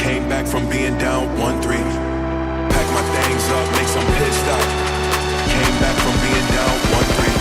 Came back from being down 1-3. Pack my things up, make some pissed out. Came back from being down 1-3.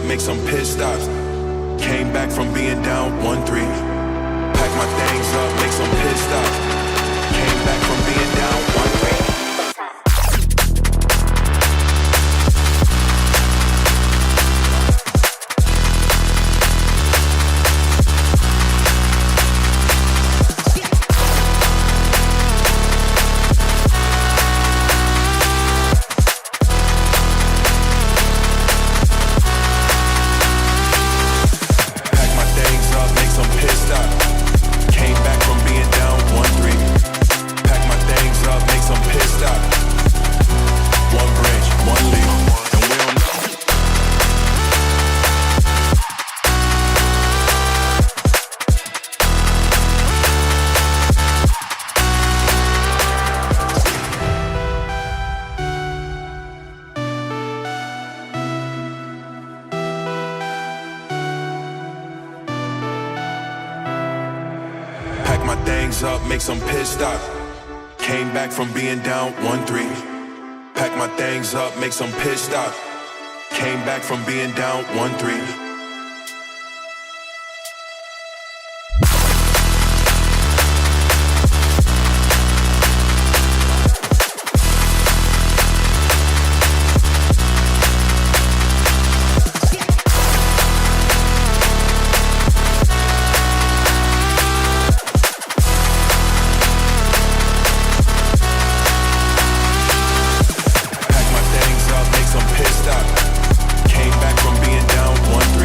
Make some pit stops. Came back from being down 1-3. Pack my things up, make some pit stops. Came back from being down 1-3. My things up, make some pit stop. Came back from being down 1-3. Pack my things up, make some pit stop. Came back from being down 1-3. Came back from being down 1-3.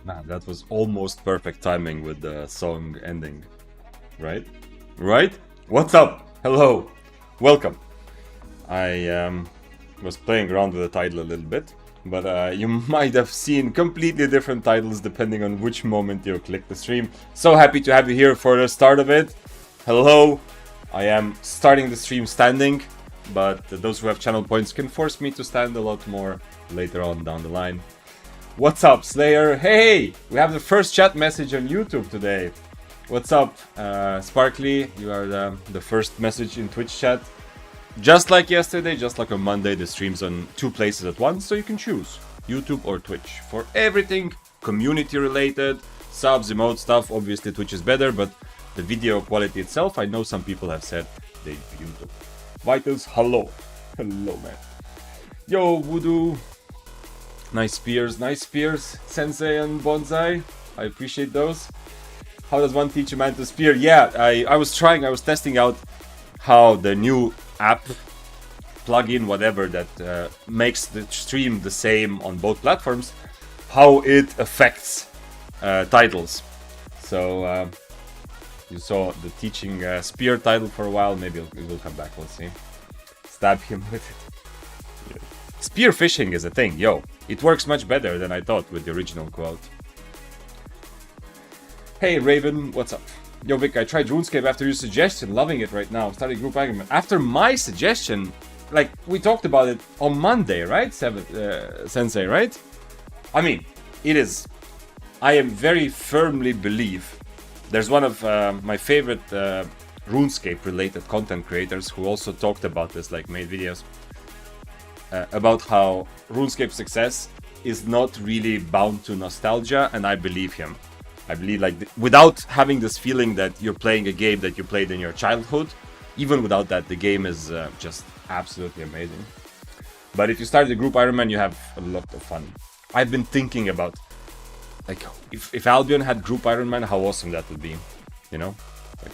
Man, that was almost perfect timing with the song ending. Right? Right? What's up? Hello. Welcome. I was playing around with the title a little bit, but you might have seen completely different titles depending on which moment you click the stream. So happy to have you here for the start of it. Hello. I am starting the stream standing, but those who have channel points can force me to stand a lot more later on down the line. What's up, Slayer? Hey! We have the first chat message on YouTube today. What's up, Sparkly? You are the first message in Twitch chat. Just like yesterday, just like on Monday, the stream's on 2 places at once, so you can choose YouTube or Twitch. For everything community related, subs, emote stuff, obviously Twitch is better, but the video quality itself, I know some people have said they YouTube. Vitals, hello. Hello, man. Yo, Voodoo. Nice spears, Sensei and Bonsai. I appreciate those. How does one teach a man to spear? Yeah, I was testing out how the new app, plugin, whatever, that makes the stream the same on both platforms, how it affects titles. So you saw the teaching spear title for a while, maybe it will come back, we'll see. Stab him with it. Yeah. Spear fishing is a thing, yo. It works much better than I thought with the original quote. Hey Raven, what's up? Yo Vic, I tried RuneScape after your suggestion, loving it right now. Starting group argument. After my suggestion, like we talked about it on Monday, right? Sensei, right? I mean, it is. I am very firmly believe. There's one of my favorite RuneScape related content creators who also talked about this, like made videos about how RuneScape success is not really bound to nostalgia, and I believe him. I believe, like, without having this feeling that you're playing a game that you played in your childhood, even without that, the game is just absolutely amazing. But if you start the group Ironman, you have a lot of fun. I've been thinking about, like, if Albion had group Ironman, how awesome that would be, you know? Like,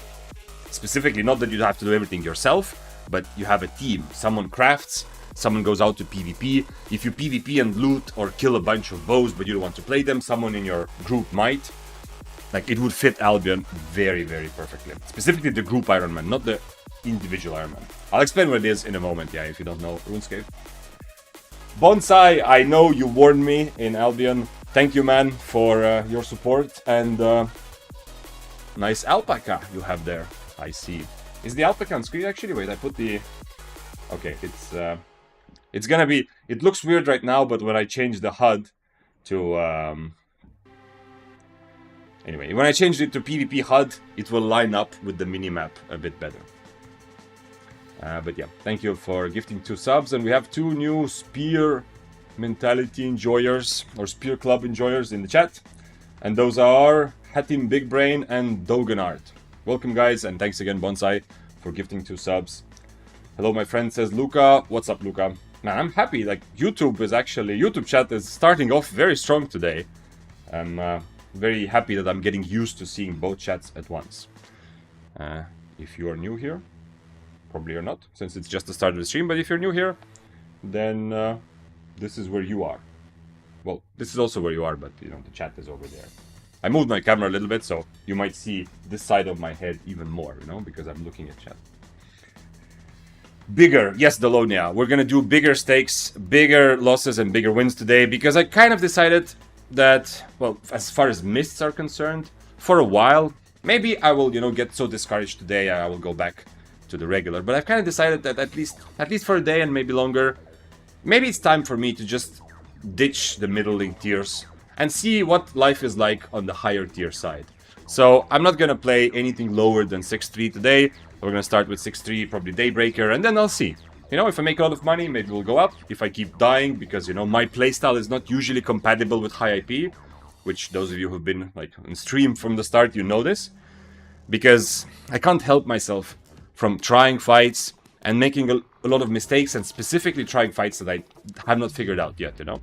specifically, not that you have to do everything yourself, but you have a team. Someone crafts, someone goes out to PvP. If you PvP and loot or kill a bunch of bows, but you don't want to play them, someone in your group might. Like, it would fit Albion very, very perfectly. Specifically the group Ironman, not the individual Ironman. I'll explain what it is in a moment, yeah, if you don't know RuneScape. Bonsai, I know you warned me in Albion. Thank you, man, for your support. And nice alpaca you have there, I see. Is the alpaca on screen, actually? Wait, I put the... Okay, it's gonna be... It looks weird right now, but when I change the HUD to... Anyway, when I changed it to PvP HUD, it will line up with the minimap a bit better. But yeah, thank you for gifting 2 subs. And we have 2 new Spear Mentality enjoyers, or Spear Club enjoyers in the chat. And those are Hatim Big Brain and Dogenart. Welcome, guys, and thanks again, Bonsai, for gifting 2 subs. Hello, my friend, says Luca. What's up, Luca? Man, I'm happy. Like, YouTube chat is starting off very strong today. I'm very happy that I'm getting used to seeing both chats at once. If you are new here, probably you're not, since it's just the start of the stream, but if you're new here, then this is where you are. Well, this is also where you are, but, you know, the chat is over there. I moved my camera a little bit, so you might see this side of my head even more, you know, because I'm looking at chat. Bigger, yes, Dalonia. We're gonna do bigger stakes, bigger losses, and bigger wins today, because I kind of decided that, well, as far as mists are concerned, for a while, maybe I will, you know, get so discouraged today I will go back to the regular. But I've kind of decided that at least for a day and maybe longer, maybe it's time for me to just ditch the middling tiers and see what life is like on the higher tier side. So I'm not gonna play anything lower than 6-3 today. We're gonna start with 6-3, probably Daybreaker, and then I'll see. You know, if I make a lot of money, maybe we'll go up. If I keep dying, because, you know, my playstyle is not usually compatible with high IP, which those of you who've been, like, on stream from the start, you know this. Because I can't help myself from trying fights and making a lot of mistakes, and specifically trying fights that I have not figured out yet, you know.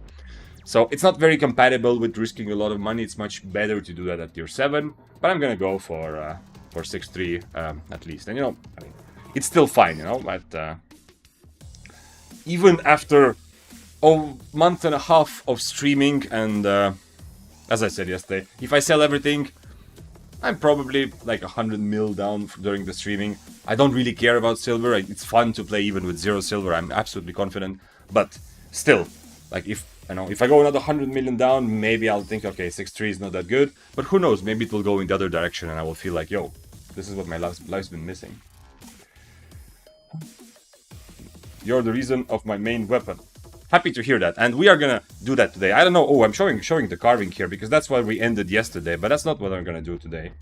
So it's not very compatible with risking a lot of money. It's much better to do that at tier 7, but I'm gonna go for 6-3 at least. And, you know, I mean, it's still fine, you know, but... even after a month and a half of streaming and as I said yesterday, if I sell everything, I'm probably like 100 mil down during the streaming. I don't really care about silver. It's fun to play even with 0 silver. I'm absolutely confident. But still, like if I go another 100 million down, maybe I'll think, okay, 6-3 is not that good. But who knows? Maybe it will go in the other direction, and I will feel like, yo, this is what my life's been missing. You're the reason of my main weapon. Happy to hear that, and we are gonna do that today. I don't know. Oh, I'm showing the carving here because that's what we ended yesterday, but that's not what I'm gonna do today.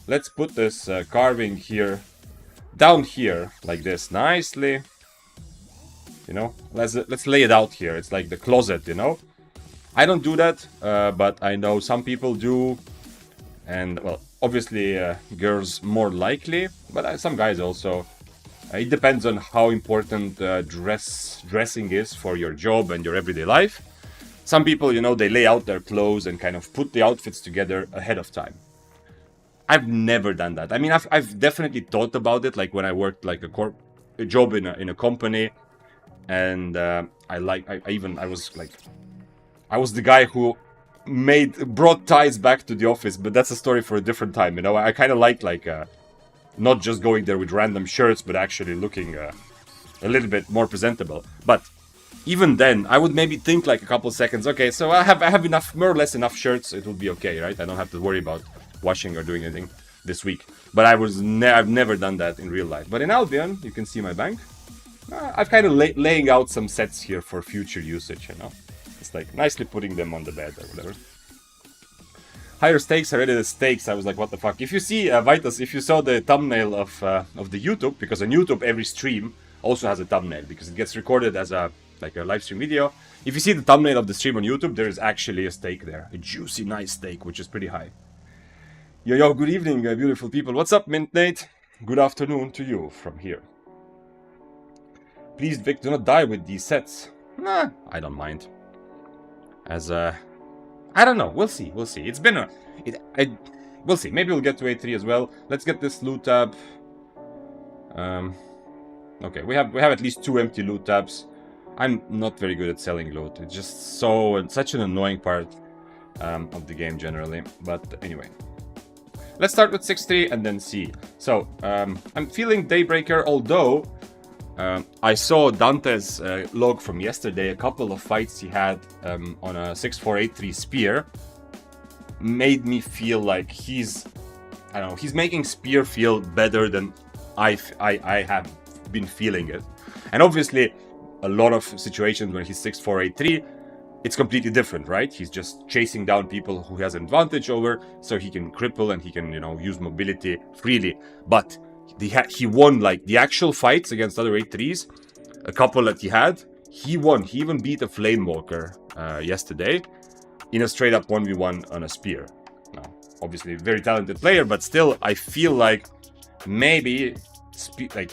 Let's put this carving here, down here, like this, nicely. You know, let's lay it out here. It's like the closet, you know. I don't do that, but I know some people do, and well, obviously girls more likely, but some guys also. It depends on how important dressing is for your job and your everyday life. Some people, you know, they lay out their clothes and kind of put the outfits together ahead of time. I've never done that. I mean, I've definitely thought about it, like when I worked like a job in a company, and I was the guy who brought ties back to the office, but that's a story for a different time. You know, I kind of like not just going there with random shirts, but actually looking a little bit more presentable. But even then, I would maybe think like a couple seconds, okay, so I have enough, more or less enough shirts, it will be okay, right? I don't have to worry about washing or doing anything this week. But I've never done that in real life. But in Albion, you can see my bank. I've kind of laying out some sets here for future usage, you know? It's like nicely putting them on the bed or whatever. Higher stakes are the stakes. I was like, what the fuck? If you see, Vitas, if you saw the thumbnail of the YouTube, because on YouTube every stream also has a thumbnail, because it gets recorded as a live stream video. If you see the thumbnail of the stream on YouTube, there is actually a stake there. A juicy, nice stake, which is pretty high. Yo, good evening, beautiful people. What's up, Mint Nate? Good afternoon to you from here. Please, Vic, do not die with these sets. Nah, I don't mind. I don't know. We'll see. We'll see. It's been we'll see. Maybe we'll get to A3 as well. Let's get this loot tab. Okay, we have at least 2 empty loot tabs. I'm not very good at selling loot. It's just such an annoying part of the game generally. But anyway, let's start with 6-3 and then see. So I'm feeling Daybreaker, although I saw Dante's log from yesterday. A couple of fights he had on a 6-4-8-3 spear made me feel like he's making spear feel better than I have been feeling it. And obviously, a lot of situations when he's 6-4-8-3, it's completely different, right? He's just chasing down people who he has an advantage over, so he can cripple and he can, you know, use mobility freely. But he won like the actual fights against other 8-3s, a couple that he won. He even beat a Flamewalker yesterday in a straight up 1v1 on a spear. Now, obviously very talented player, but still I feel like maybe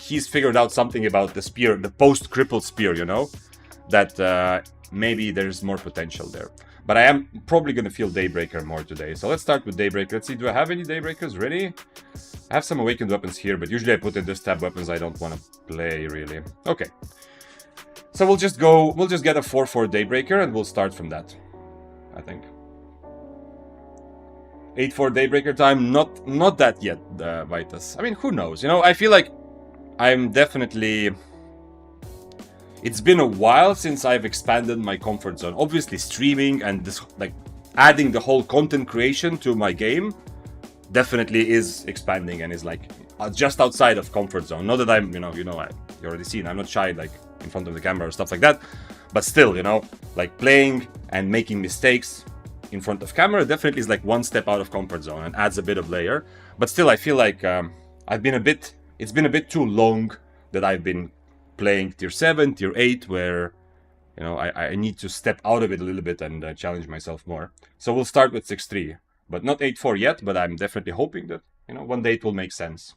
he's figured out something about the spear, the post-crippled spear, you know, that maybe there's more potential there. But I am probably going to feel Daybreaker more today. So let's start with Daybreaker. Let's see, do I have any Daybreakers ready? I have some Awakened weapons here, but usually I put in this tab weapons I don't want to play, really. Okay. So we'll just get a 4-4 Daybreaker, and we'll start from that, I think. 8-4 Daybreaker time, not that yet, Vitas. I mean, who knows? You know, I feel like I'm definitely... It's been a while since I've expanded my comfort zone. Obviously, streaming and this, like, adding the whole content creation to my game definitely is expanding and is like just outside of comfort zone. Not that I'm, you already seen, I'm not shy like in front of the camera or stuff like that. But still, you know, like playing and making mistakes in front of camera definitely is like one step out of comfort zone and adds a bit of layer. But still, I feel like it's been a bit too long that I've been playing tier 7, tier 8, where, you know, I need to step out of it a little bit and challenge myself more. So we'll start with 6-3, but not 8-4 yet, but I'm definitely hoping that, you know, one day it will make sense.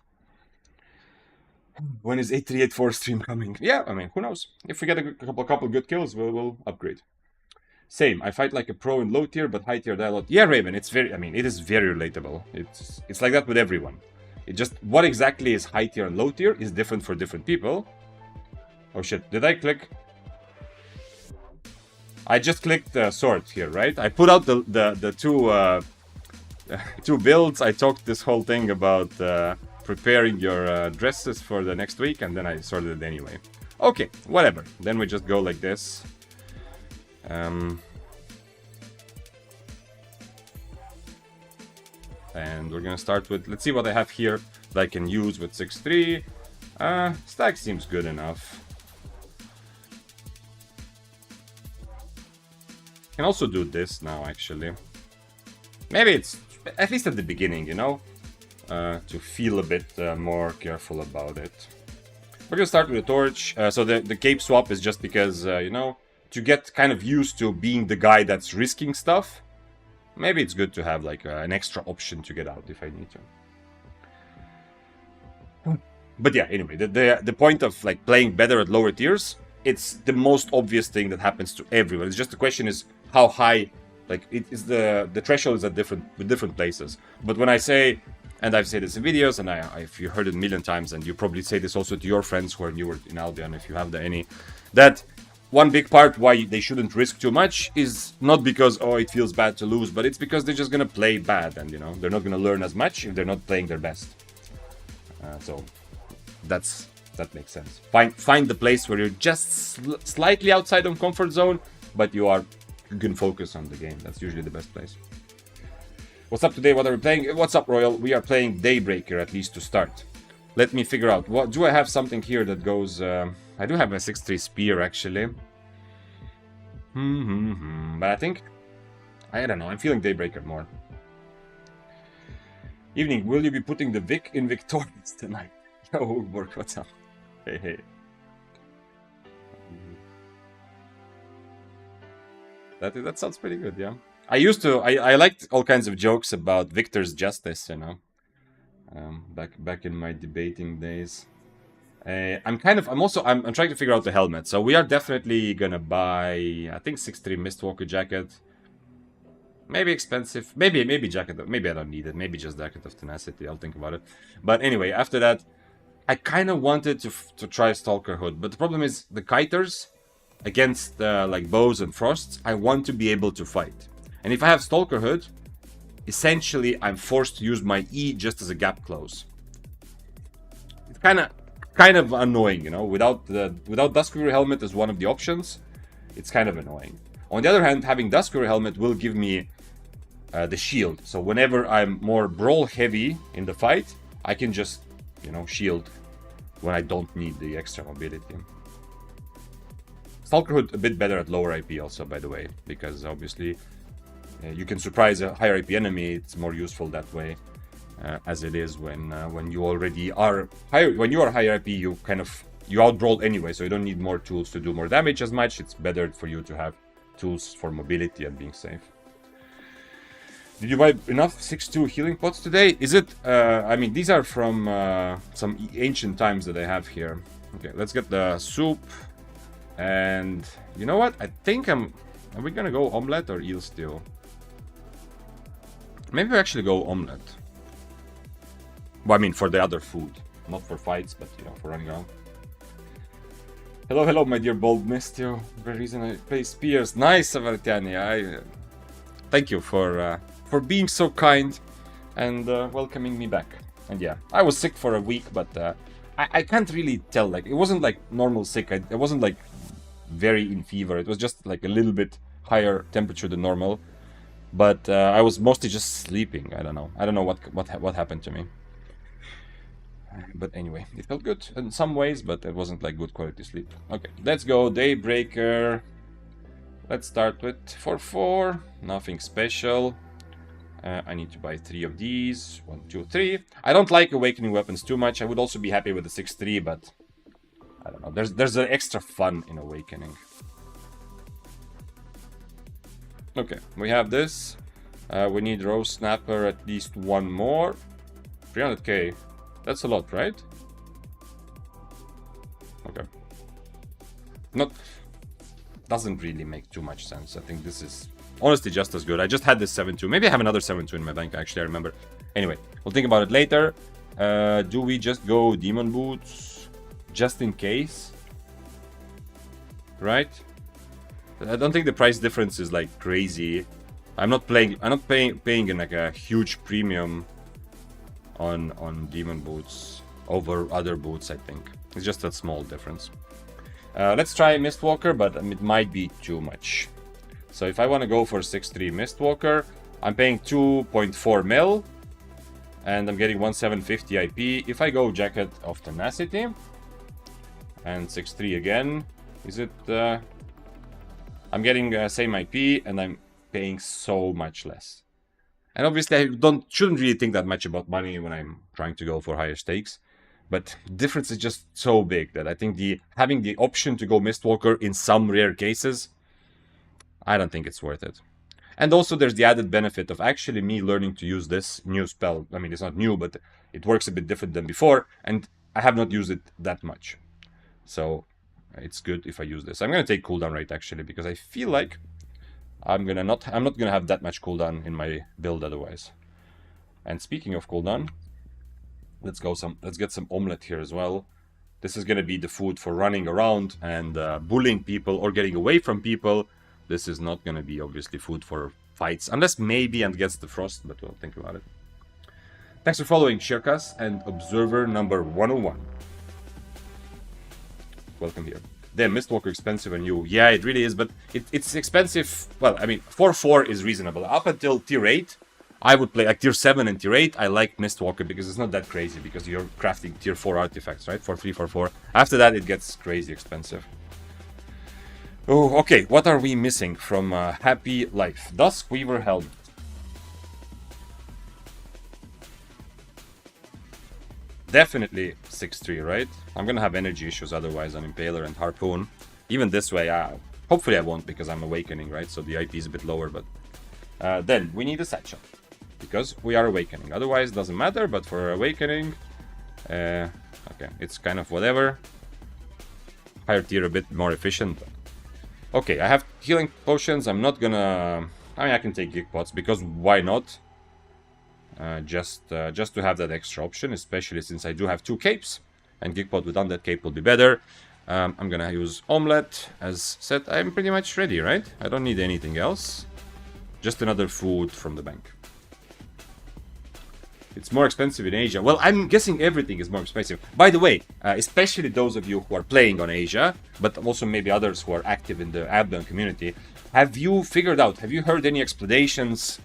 When is 8-3, 8-4 stream coming? Yeah, I mean, who knows? If we get a couple good kills, we'll upgrade. Same, I fight like a pro in low tier, but high tier die a lot. Yeah, Raven, it is very relatable. It's like that with everyone. It just, what exactly is high tier and low tier is different for different people. Oh shit, did I click? I just clicked sort here, right? I put out the two builds. I talked this whole thing about preparing your dresses for the next week, and then I sorted it anyway. Okay, whatever. Then we just go like this. And we're gonna start with, let's see what I have here that I can use with 6-3. Stack seems good enough. Can also do this now, actually. Maybe it's, at least at the beginning, you know, to feel a bit more careful about it. We're gonna start with a torch. So the cape swap is just because, you know, to get kind of used to being the guy that's risking stuff. Maybe it's good to have like an extra option to get out if I need to. But yeah, anyway, the point of like playing better at lower tiers, it's the most obvious thing that happens to everyone. It's just the question is how high, like it is the threshold is at different places. But when I say, and I've said this in videos, and if you heard it a million times, and you probably say this also to your friends who are newer in Albion, if you have any, that one big part why they shouldn't risk too much is not because, oh, it feels bad to lose, but it's because they're just gonna play bad, and you know, they're not gonna learn as much if they're not playing their best. So that makes sense. Find the place where you're just slightly outside of comfort zone, but you can focus on the game. That's usually the best place. What's up today? What are we playing? What's up, Royal? We are playing Daybreaker, at least to start. Let me figure out. What do I have something here that goes? I do have a 6-3 spear, actually. But I think, I don't know. I'm feeling Daybreaker more. Evening. Will you be putting the Vic in Victorious tonight? Yo, work. What's up? Hey. That sounds pretty good, yeah. I liked all kinds of jokes about Victor's justice, you know. Back in my debating days. I'm trying to figure out the helmet. So we are definitely gonna buy, I think 6-3 Mistwalker jacket. Maybe expensive. Maybe jacket. Maybe I don't need it. Maybe just jacket of tenacity. I'll think about it. But anyway, after that, I kind of wanted to try Stalker Hood, but the problem is the kiters against like bows and frosts. I want to be able to fight, and if I have Stalker Hood, essentially I'm forced to use my E just as a gap close. It's kind of annoying, you know. Without Duskweaver helmet as one of the options, it's kind of annoying. On the other hand, having Duskweaver helmet will give me the shield, so whenever I'm more brawl heavy in the fight, I can just, you know, shield when I don't need the extra mobility. Stalker Hood a bit better at lower IP also, by the way, because obviously you can surprise a higher IP enemy. It's more useful that way, as it is when you already are higher. When you are higher IP, you outbrawl anyway, so you don't need more tools to do more damage as much. It's better for you to have tools for mobility and being safe. Did you buy enough 6-2 healing pots today? Is it, I mean, these are from some ancient times that I have here. Okay, let's get the soup. And you know what? I think are we gonna go omelette or eel stew? Maybe we actually go omelette. Well, I mean, for the other food. Not for fights, but, you know, for running around. Hello, my dear bold mist. The reason I play spears. Nice, Savartiani. Thank you for being so kind and welcoming me back. And yeah, I was sick for a week, but I can't really tell. Like, it wasn't like normal sick. I wasn't like very in fever. It was just like a little bit higher temperature than normal. But I was mostly just sleeping. I don't know what happened to me. But anyway, it felt good in some ways, but it wasn't like good quality sleep. Okay, let's go Daybreaker. Let's start with 4-4. Nothing special. I need to buy 3 of these. 1, 2, 3. I don't like awakening weapons too much. I would also be happy with the 6-3, but I don't know. There's an extra fun in awakening. Okay, we have this. We need Rose Snapper at least one more. 300k. That's a lot, right? Okay. Doesn't really make too much sense. I think this is honestly just as good. I just had this 7-2. Maybe I have another 7-2 in my bank, actually, I remember. Anyway, we'll think about it later. Do we just go Demon Boots? Just in case? Right? I don't think the price difference is like crazy. I'm not paying in like a huge premium on demon boots over other boots, I think. It's just a small difference. Let's try Mistwalker, but it might be too much. So if I want to go for 6-3 Mistwalker, I'm paying 2.4 mil, and I'm getting 1750 IP. If I go Jacket of Tenacity, and 6-3 again, is it... I'm getting same IP, and I'm paying so much less. And obviously I shouldn't really think that much about money when I'm trying to go for higher stakes. But the difference is just so big that I think having the option to go Mistwalker in some rare cases, I don't think it's worth it. And also there's the added benefit of actually me learning to use this new spell. I mean, it's not new, but it works a bit different than before, and I have not used it that much. So it's good if I use this. I'm going to take cooldown rate actually, because I feel like I'm not gonna have that much cooldown in my build otherwise. And speaking of cooldown, let's get some omelette here as well. This is gonna be the food for running around and bullying people or getting away from people. This is not gonna be obviously food for fights, unless maybe and gets the frost, but we'll think about it. Thanks for following Shirkas and Observer number 101. Welcome here. Damn, Mistwalker expensive and new. Yeah, it really is, but it's expensive. Well, I mean, 4-4 is reasonable. Up until tier 8, I would play like tier 7 and tier 8. I like Mistwalker because it's not that crazy, because you're crafting tier 4 artifacts, right? 4-3, 4-4. After that, it gets crazy expensive. Oh, okay. What are we missing from Happy Life? Dusk Weaver Helmet. Definitely 6-3, right? I'm gonna have energy issues otherwise on Impaler and Harpoon. Even this way, hopefully I won't, because I'm Awakening, right? So the IP is a bit lower, but... then, we need a Satchel, because we are Awakening. Otherwise, doesn't matter, but for Awakening... okay, it's kind of whatever. Higher tier a bit more efficient. But... okay, I have Healing Potions. I'm not gonna... I mean, I can take Geek Pots, because why not? Just to have that extra option, especially since I do have 2 capes, and Geekpot with Undead Cape will be better. I'm gonna use Omelette. As said, I'm pretty much ready, right? I don't need anything else. Just another food from the bank. It's more expensive in Asia. Well, I'm guessing everything is more expensive. By the way, especially those of you who are playing on Asia, but also maybe others who are active in the Abdon community, have you figured out, have you heard any explanations,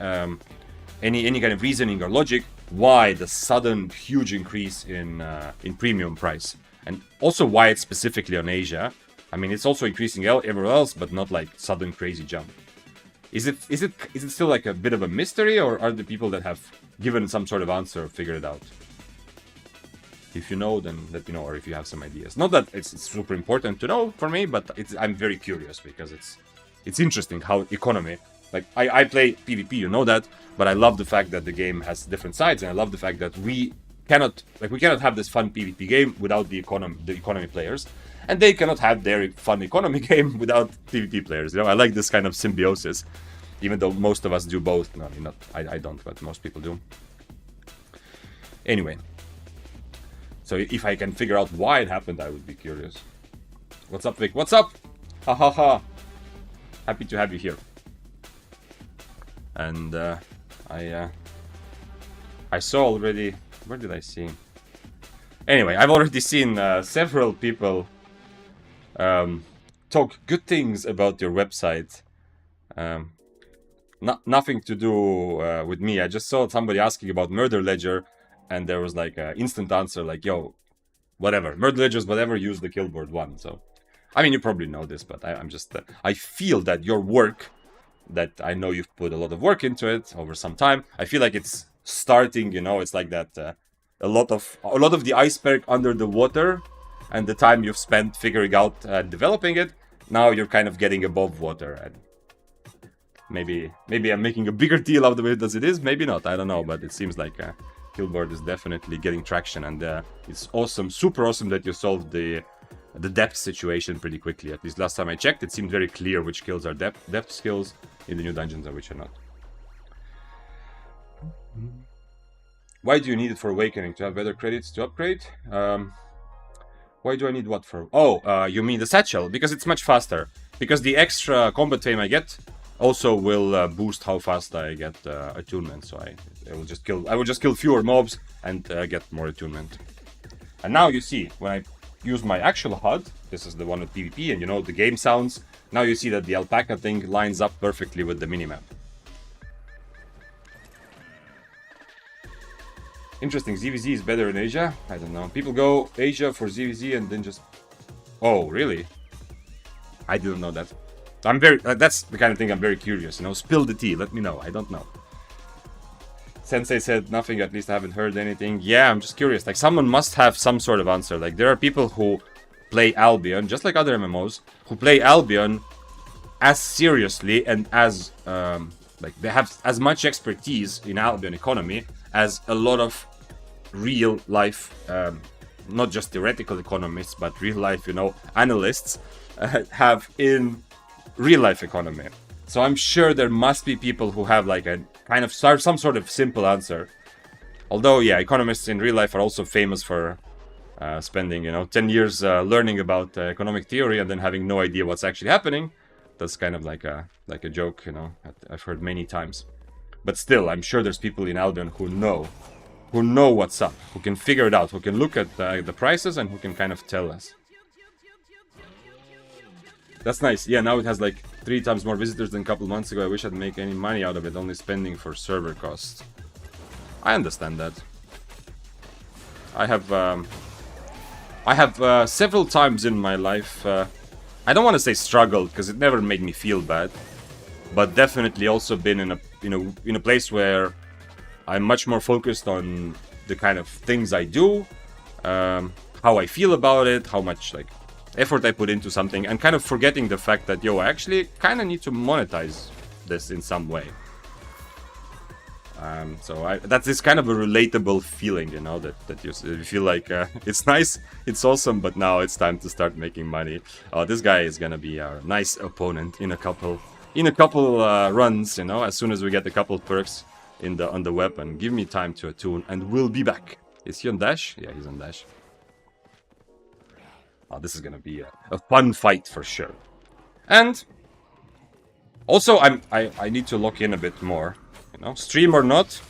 any kind of reasoning or logic why the sudden huge increase in premium price, and also why it's specifically on Asia? I mean, it's also increasing everywhere else, but not like sudden crazy jump. Is it still like a bit of a mystery, or are the people that have given some sort of answer figured it out? If you know, then let me know, or if you have some ideas. Not that it's super important to know for me, but I'm very curious, because it's interesting how economy. Like, I play PvP, you know that, but I love the fact that the game has different sides, and I love the fact that we cannot have this fun PvP game without the economy players, and they cannot have their fun economy game without PvP players. You know, I like this kind of symbiosis, even though most of us do both. No, I mean, I don't, but most people do. Anyway, so if I can figure out why it happened, I would be curious. What's up, Vic? What's up? Ha ha ha! Happy to have you here. And I saw already... where did I see? Anyway, I've already seen several people talk good things about your website. Nothing to do with me. I just saw somebody asking about Murder Ledger, and there was like an instant answer like, yo, whatever. Murder Ledger's whatever, use the Killboard one. So, I mean, you probably know this, but I'm just... I feel that your work... that I know you've put a lot of work into it over some time. I feel like it's starting, you know, it's like that a lot of the iceberg under the water, and the time you've spent figuring out developing it, now you're kind of getting above water, and maybe I'm making a bigger deal out of it as it is, maybe not, I don't know, but it seems like Killboard is definitely getting traction, and it's awesome, super awesome that you solved the depth situation pretty quickly. At least last time I checked, it seemed very clear which skills are depth skills in the new dungeons and which are not. Why do you need it for Awakening? To have better credits to upgrade? Why do I need what for? Oh, you mean the satchel? Because it's much faster. because the extra combat fame I get also will boost how fast I get attunement. So I will just kill fewer mobs and get more attunement. And now you see when I use my actual HUD, this is the one with PvP, and you know the game sounds. Now you see that the alpaca thing lines up perfectly with the minimap. Interesting, ZVZ is better in Asia? I don't know. People go Asia for ZVZ and then just... Oh, really? I didn't know that. I'm very... that's the kind of thing I'm very curious, you know? Spill the tea, let me know. I don't know. Sensei said nothing, at least I haven't heard anything. Yeah, I'm just curious. Like, someone must have some sort of answer. Like, there are people who play Albion, just like other MMOs, who play Albion as seriously and as... like, they have as much expertise in Albion economy as a lot of real life, not just theoretical economists, but real life, you know, analysts have in real life economy. So I'm sure there must be people who have like a kind of some sort of simple answer. Although, yeah, economists in real life are also famous for spending, you know, 10 years learning about economic theory and then having no idea what's actually happening. That's kind of like a joke, you know, I've heard many times. But still, I'm sure there's people in Albion who know what's up, who can figure it out, who can look at the prices and who can kind of tell us. That's nice. Yeah, now it has like 3 times more visitors than a couple months ago. I wish I'd make any money out of it, only spending for server costs. I understand that. I have several times in my life, I don't want to say struggled, because it never made me feel bad, but definitely also been in a place where I'm much more focused on the kind of things I do, how I feel about it, how much like effort I put into something, and kind of forgetting the fact that, yo, I actually kind of need to monetize this in some way. So that's this kind of a relatable feeling, you know, that you feel like it's nice, it's awesome, but now it's time to start making money. Oh, this guy is gonna be our nice opponent in a couple runs, you know, as soon as we get a couple perks on the weapon. Give me time to attune, and we'll be back. Is he on dash? Yeah, he's on dash. Oh, this is gonna be a fun fight for sure. And also, I need to lock in a bit more. You know, stream or not,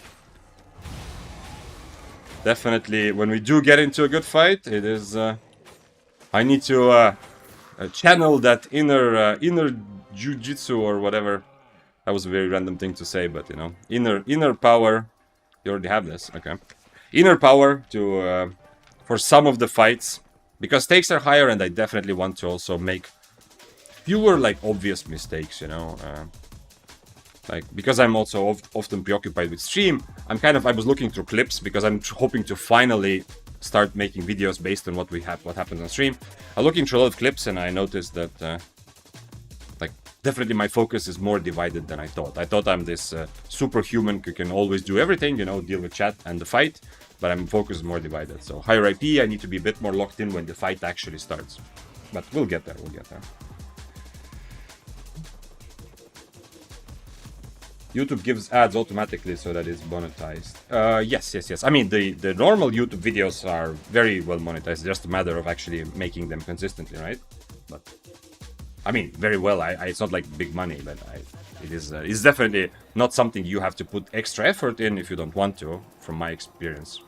definitely when we do get into a good fight, it is I need to channel that inner jujitsu or whatever. That was a very random thing to say, but you know, inner power. You already have this, okay? Inner power to for some of the fights, because stakes are higher, and I definitely want to also make fewer like obvious mistakes, you know. Like, because I'm also often preoccupied with stream, I was looking through clips, because I'm hoping to finally start making videos based on what happens on stream. I'm looking through a lot of clips, and I noticed that, like, definitely my focus is more divided than I thought. I thought I'm this superhuman who can always do everything, you know, deal with chat and the fight, but I'm focused more divided. So higher IP, I need to be a bit more locked in when the fight actually starts. But we'll get there, YouTube gives ads automatically so that it's monetized. Yes. I mean, the normal YouTube videos are very well monetized. It's just a matter of actually making them consistently, right? But I mean, very well. It's not like big money, but it's definitely not something you have to put extra effort in if you don't want to. From my experience,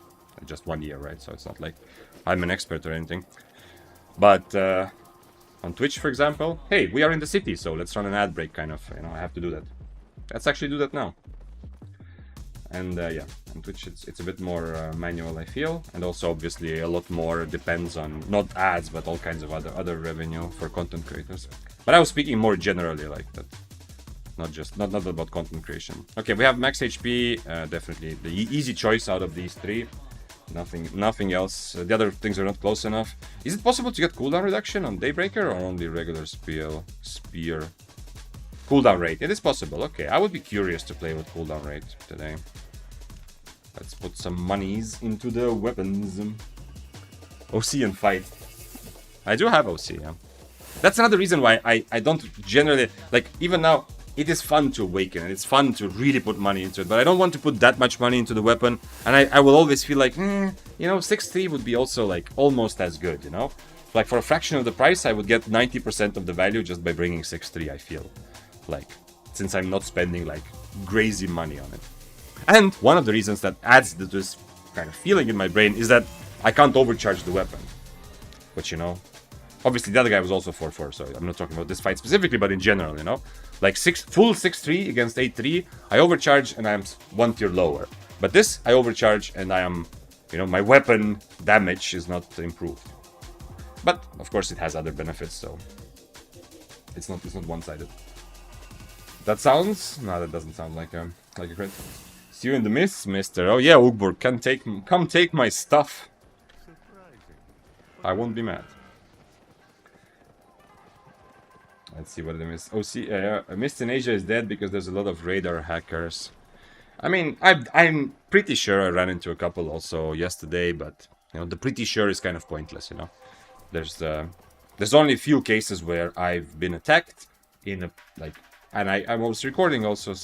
just 1 year, right? So it's not like I'm an expert or anything. But on Twitch, for example, hey, we are in the city, so let's run an ad break, kind of. You know, I have to do that. Let's actually do that now. And yeah, on Twitch it's a bit more manual, I feel, and also obviously a lot more depends on not ads but all kinds of other revenue for content creators. But I was speaking more generally like that, not about content creation. Okay, we have max HP, definitely the easy choice out of these 3. Nothing else. The other things are not close enough. Is it possible to get cooldown reduction on Daybreaker or only regular spear? Cooldown rate. It is possible. Okay, I would be curious to play with cooldown rate today. Let's put some monies into the weapons. OC and fight. I do have OC, yeah. That's another reason why I don't generally... Like, even now, it is fun to awaken, and it's fun to really put money into it, but I don't want to put that much money into the weapon, and I will always feel like, you know, 6-3 would be also like almost as good, you know? Like for a fraction of the price, I would get 90% of the value just by bringing 6-3, I feel. Like, since I'm not spending like crazy money on it. And one of the reasons that adds to this kind of feeling in my brain is that I can't overcharge the weapon. But you know, obviously the other guy was also 4-4, so I'm not talking about this fight specifically, but in general, you know? Like full 6-3 against 8-3, I overcharge and I'm 1 tier lower. But this, I overcharge and I am, you know, my weapon damage is not improved. But, of course, it has other benefits, so it's not one-sided. That sounds... No, that doesn't sound like a crit. See you in the mist, mister. Oh yeah, Ugborg, come take my stuff. I won't be mad. Let's see what it is. Oh, see, Mist in Asia is dead because there's a lot of radar hackers. I mean, I'm pretty sure I ran into a couple also yesterday, but you know, the pretty sure is kind of pointless, you know. There's only a few cases where I've been attacked in a like, and I was recording also,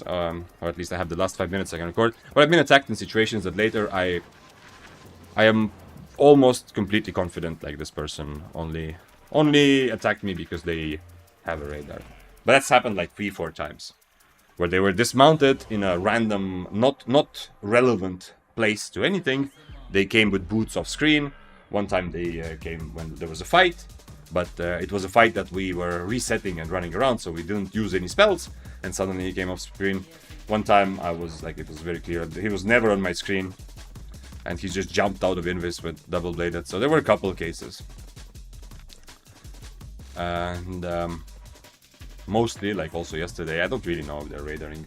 or at least I have the last 5 minutes I can record. But I've been attacked in situations that later I am almost completely confident like this person only attacked me because they have a radar. But that's happened like 3-4 times, where they were dismounted in a random, not relevant place to anything. They came with boots off screen. One time they came when there was a fight, but it was a fight that we were resetting and running around, so we didn't use any spells, and suddenly he came off screen. One time I was like, it was very clear, he was never on my screen, and he just jumped out of Invis with double-bladed, so there were a couple of cases. And mostly, like also yesterday, I don't really know if they're radaring.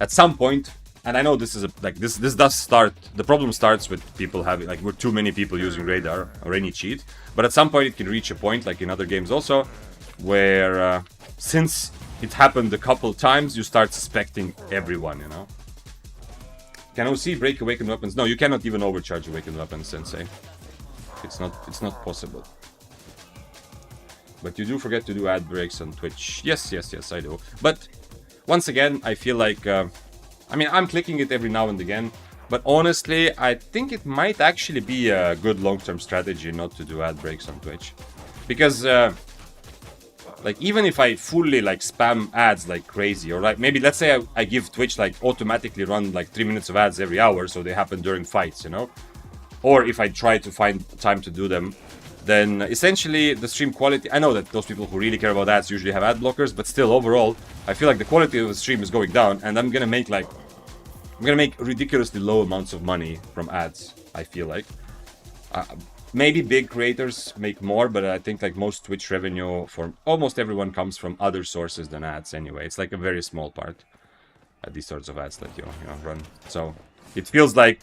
At some point, and I know this is this does start, the problem starts with people having, like, with too many people using radar or any cheat, but at some point it can reach a point, like in other games also, where since it happened a couple times, you start suspecting everyone, you know. Can OC break awakened weapons? No, you cannot even overcharge awakened weapons, Sensei. It's not possible. But you do forget to do ad breaks on Twitch. Yes, I do. But once again, I feel like I mean, I'm clicking it every now and again, but honestly, I think it might actually be a good long-term strategy not to do ad breaks on Twitch. Because, like, even if I fully, like, spam ads like crazy, or, like, maybe, let's say I give Twitch, like, automatically run, like, 3 minutes of ads every hour, so they happen during fights, you know? Or if I try to find time to do them, then essentially the stream quality... I know that those people who really care about ads usually have ad blockers, but still, overall, I feel like the quality of the stream is going down, and I'm gonna make ridiculously low amounts of money from ads, I feel like. Maybe big creators make more, but I think like most Twitch revenue for almost everyone comes from other sources than ads anyway. It's like a very small part at these sorts of ads that you run. So it feels like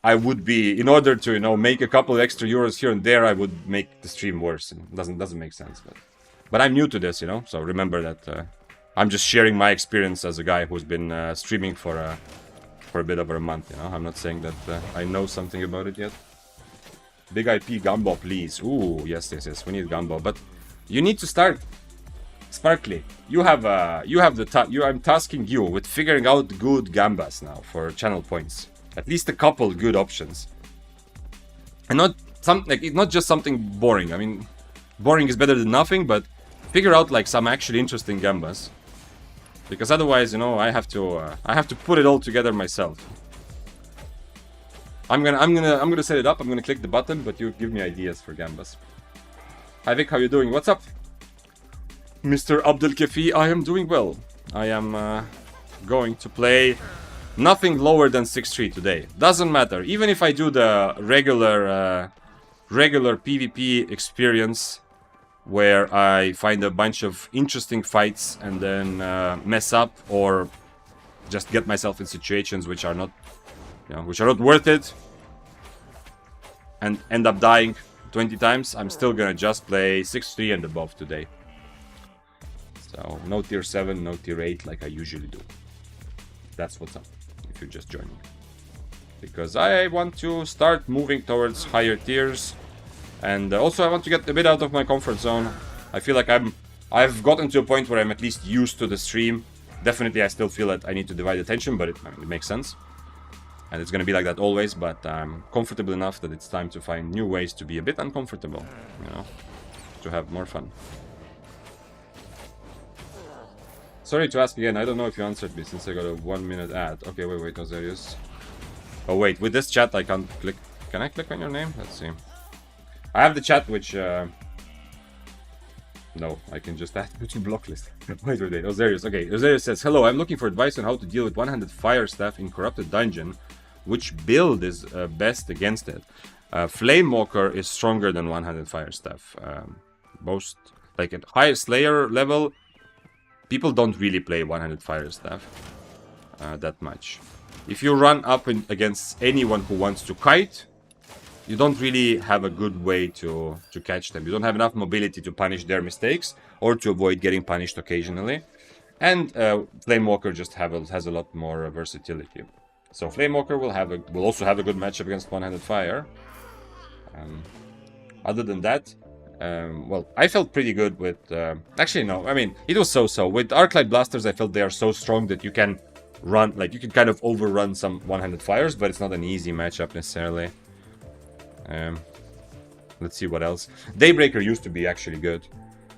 I would be, in order to, you know, make a couple extra euros here and there, I would make the stream worse. It doesn't make sense, but I'm new to this, you know, so remember that I'm just sharing my experience as a guy who's been streaming for a bit over a month, you know. I'm not saying that I know something about it yet. Big IP Gumbo, please. Ooh, yes, we need Gumbo, but you need to start. Sparkly, I'm tasking you with figuring out good gambas now for channel points. At least a couple good options, and not just something boring. I mean, boring is better than nothing, but figure out like some actually interesting gambas, because otherwise, you know, I have to put it all together myself. I'm gonna set it up. I'm gonna click the button, but you give me ideas for gambas. Hi Vic, how you doing? What's up, Mr. Abdel Kafi? I am doing well. I am going to play nothing lower than 6-3 today. Doesn't matter. Even if I do the regular PvP experience, where I find a bunch of interesting fights and then mess up, or just get myself in situations which are not, you know, which are not worth it, and end up dying 20 times, I'm still gonna just play 6-3 and above today. So no tier 7, no tier 8 like I usually do. That's what's up, if you're just joining. Because I want to start moving towards higher tiers. And also I want to get a bit out of my comfort zone. I feel like I'm I've gotten to a point where I'm at least used to the stream. Definitely, I still feel that I need to divide attention, but it makes sense. And it's going to be like that always, but I'm comfortable enough that it's time to find new ways to be a bit uncomfortable, you know, to have more fun. Sorry to ask again, I don't know if you answered me since I got a 1 minute ad. Okay, wait, Ozarius. Oh wait, with this chat I can't click. Can I click on your name? Let's see. I have the chat which... No, I can just add to block list. wait, Ozarius. Okay, Ozarius says, hello, I'm looking for advice on how to deal with one-handed fire staff in Corrupted Dungeon. Which build is best against it? Flame Walker is stronger than one-handed fire staff. Most, like at highest layer level, people don't really play one-handed fire staff that much. If you run up against anyone who wants to kite, you don't really have a good way to catch them. You don't have enough mobility to punish their mistakes or to avoid getting punished occasionally. And Flamewalker just has a lot more versatility. So Flamewalker will also have a good matchup against one-handed fire. Other than that, well, I felt pretty good with... actually, no, I mean, it was so-so. With Arclight Blasters, I felt they are so strong that you can run... Like, you can kind of overrun some one-handed fires, but it's not an easy matchup necessarily. Let's see what else. Daybreaker used to be actually good.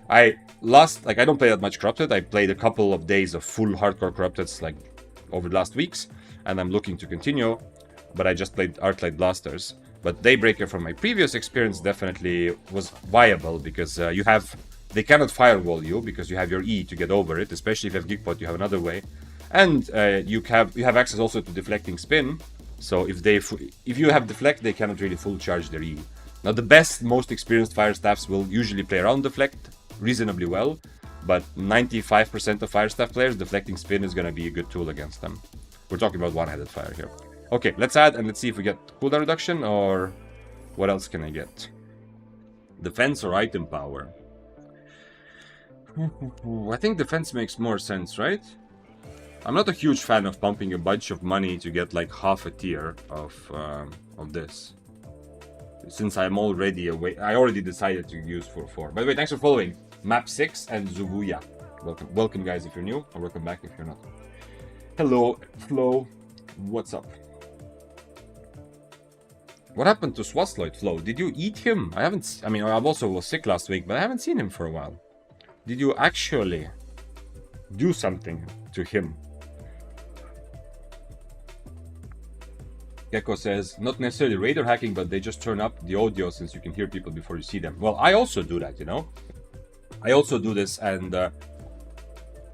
I don't play that much Corrupted. I played a couple of days of full hardcore Corrupteds, like, over the last weeks, and I'm looking to continue, but I just played Arclight Blasters. But Daybreaker from my previous experience definitely was viable, because they cannot firewall you, because you have your E to get over it, especially if you have Geekpot, you have another way. And you have access also to Deflecting Spin, so if you have Deflect, they cannot really full charge their E. Now the best, most experienced fire staffs will usually play around Deflect reasonably well, but 95% of fire staff players, Deflecting Spin is going to be a good tool against them. We're talking about one-handed fire here. Okay, let's add and let's see if we get cooldown reduction, or what else can I get? Defense or item power? I think defense makes more sense, right? I'm not a huge fan of pumping a bunch of money to get like half a tier of this. Since I'm already away, I already decided to use 4-4. By the way, thanks for following Map 6 and Zubuya. Welcome guys if you're new, or welcome back if you're not. Hello, Flo. What's up? What happened to Swasloid, Flo? Did you eat him? I also was sick last week, but I haven't seen him for a while. Did you actually do something to him? Gecko says, not necessarily radar hacking, but they just turn up the audio since you can hear people before you see them. Well, I also do that, you know? I also do this, and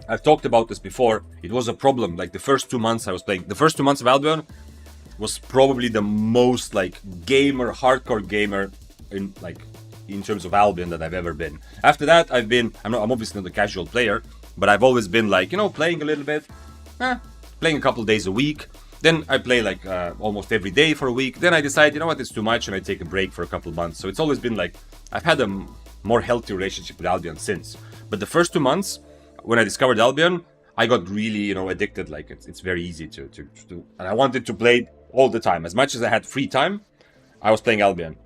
I've talked about this before. It was a problem. Like the first 2 months I was playing, the first 2 months of Albion was probably the most like hardcore gamer in terms of Albion that I've ever been. After that, I'm obviously not a casual player, but I've always been like, you know, playing a little bit, playing a couple days a week. Then I play like almost every day for a week. Then I decide, you know what, it's too much, and I take a break for a couple of months. So it's always been like, I've had a more healthy relationship with Albion since. But the first 2 months, when I discovered Albion, I got really, you know, addicted. Like it's very easy to do. And I wanted to play all the time. As much as I had free time, I was playing Albion.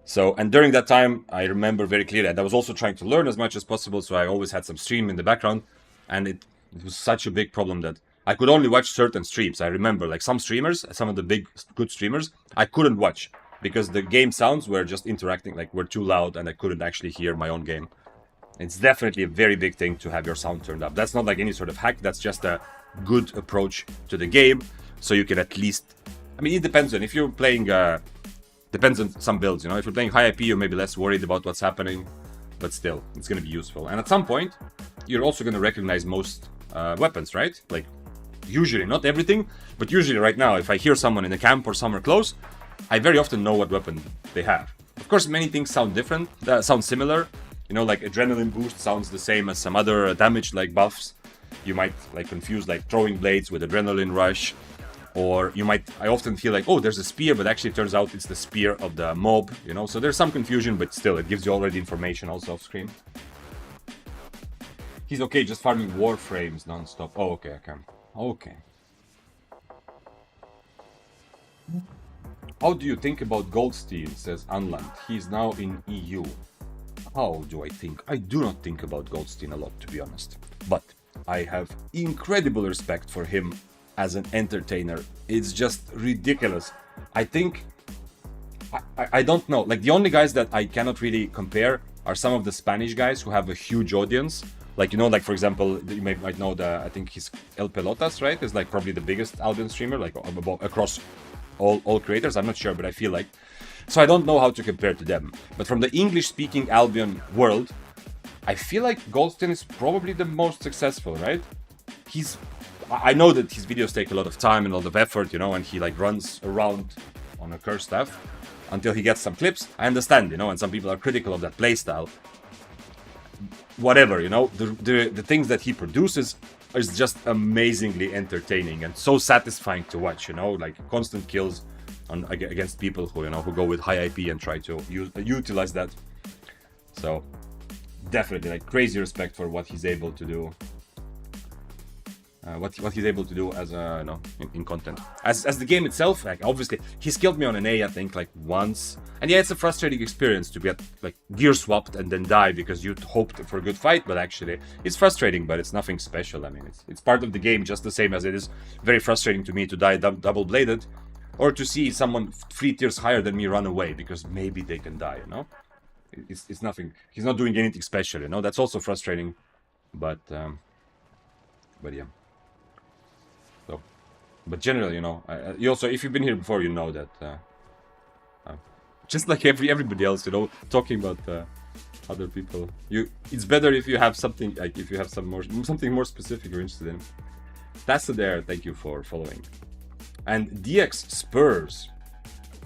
So, and during that time, I remember very clearly, and I was also trying to learn as much as possible, so I always had some stream in the background, and it was such a big problem that I could only watch certain streams. I remember, like some streamers, some of the big, good streamers, I couldn't watch, because the game sounds were just interacting, like were too loud, and I couldn't actually hear my own game. It's definitely a very big thing to have your sound turned up. That's not like any sort of hack, that's just a good approach to the game, so you can at least... I mean, it depends on, if you're playing... Depends on some builds, you know. If you're playing high IP, you're maybe less worried about what's happening, but still, it's going to be useful. And at some point, you're also going to recognize most weapons, right? Like, usually, not everything, but usually right now, if I hear someone in a camp or somewhere close, I very often know what weapon they have. Of course, many things sound different, sound similar. You know, like adrenaline boost sounds the same as some other damage like buffs. You might like confuse like throwing blades with adrenaline rush. Or you might, I often feel like, oh, there's a spear, but actually it turns out it's the spear of the mob, you know? So there's some confusion, but still, it gives you already information also off screen. He's okay, just farming warframes non-stop. Oh, okay, I can. Okay. How do you think about Goldstein, says Anland. He's now in EU. how do I think? I do not think about Goldstein a lot, to be honest. But I have incredible respect for him as an entertainer. It's just ridiculous. I think... I don't know. Like, the only guys that I cannot really compare are some of the Spanish guys who have a huge audience. Like, you know, like, for example, you might know I think he's El Pelotas, right? Is like probably the biggest Albion streamer, like across all creators. I'm not sure, but I feel like. So I don't know how to compare to them. But from the English-speaking Albion world, I feel like Goldstein is probably the most successful, right? I know that his videos take a lot of time and a lot of effort, you know, and he like runs around on a curse staff until he gets some clips. I understand, you know, and some people are critical of that playstyle. Whatever, you know, the things that he produces is just amazingly entertaining and so satisfying to watch, you know, like constant kills against people who, you know, who go with high IP and try to utilize that. So definitely like crazy respect for what he's able to do. What he's able to do as you know, in content. As the game itself, like obviously he's killed me on an A, I think, like once. And yeah, it's a frustrating experience to get like gear swapped and then die because you hoped for a good fight, but actually it's frustrating, but it's nothing special. I mean, it's part of the game, just the same as it is very frustrating to me to die double bladed, or to see someone 3 tiers higher than me run away because maybe they can die. You know, it's nothing. He's not doing anything special. You know, that's also frustrating, but yeah. But generally, you know, you also, if you've been here before, you know that just like everybody else, you know, talking about other people, it's better if you have something, like if you have something more specific you're interested in. That's there. Thank you for following. And DX Spurs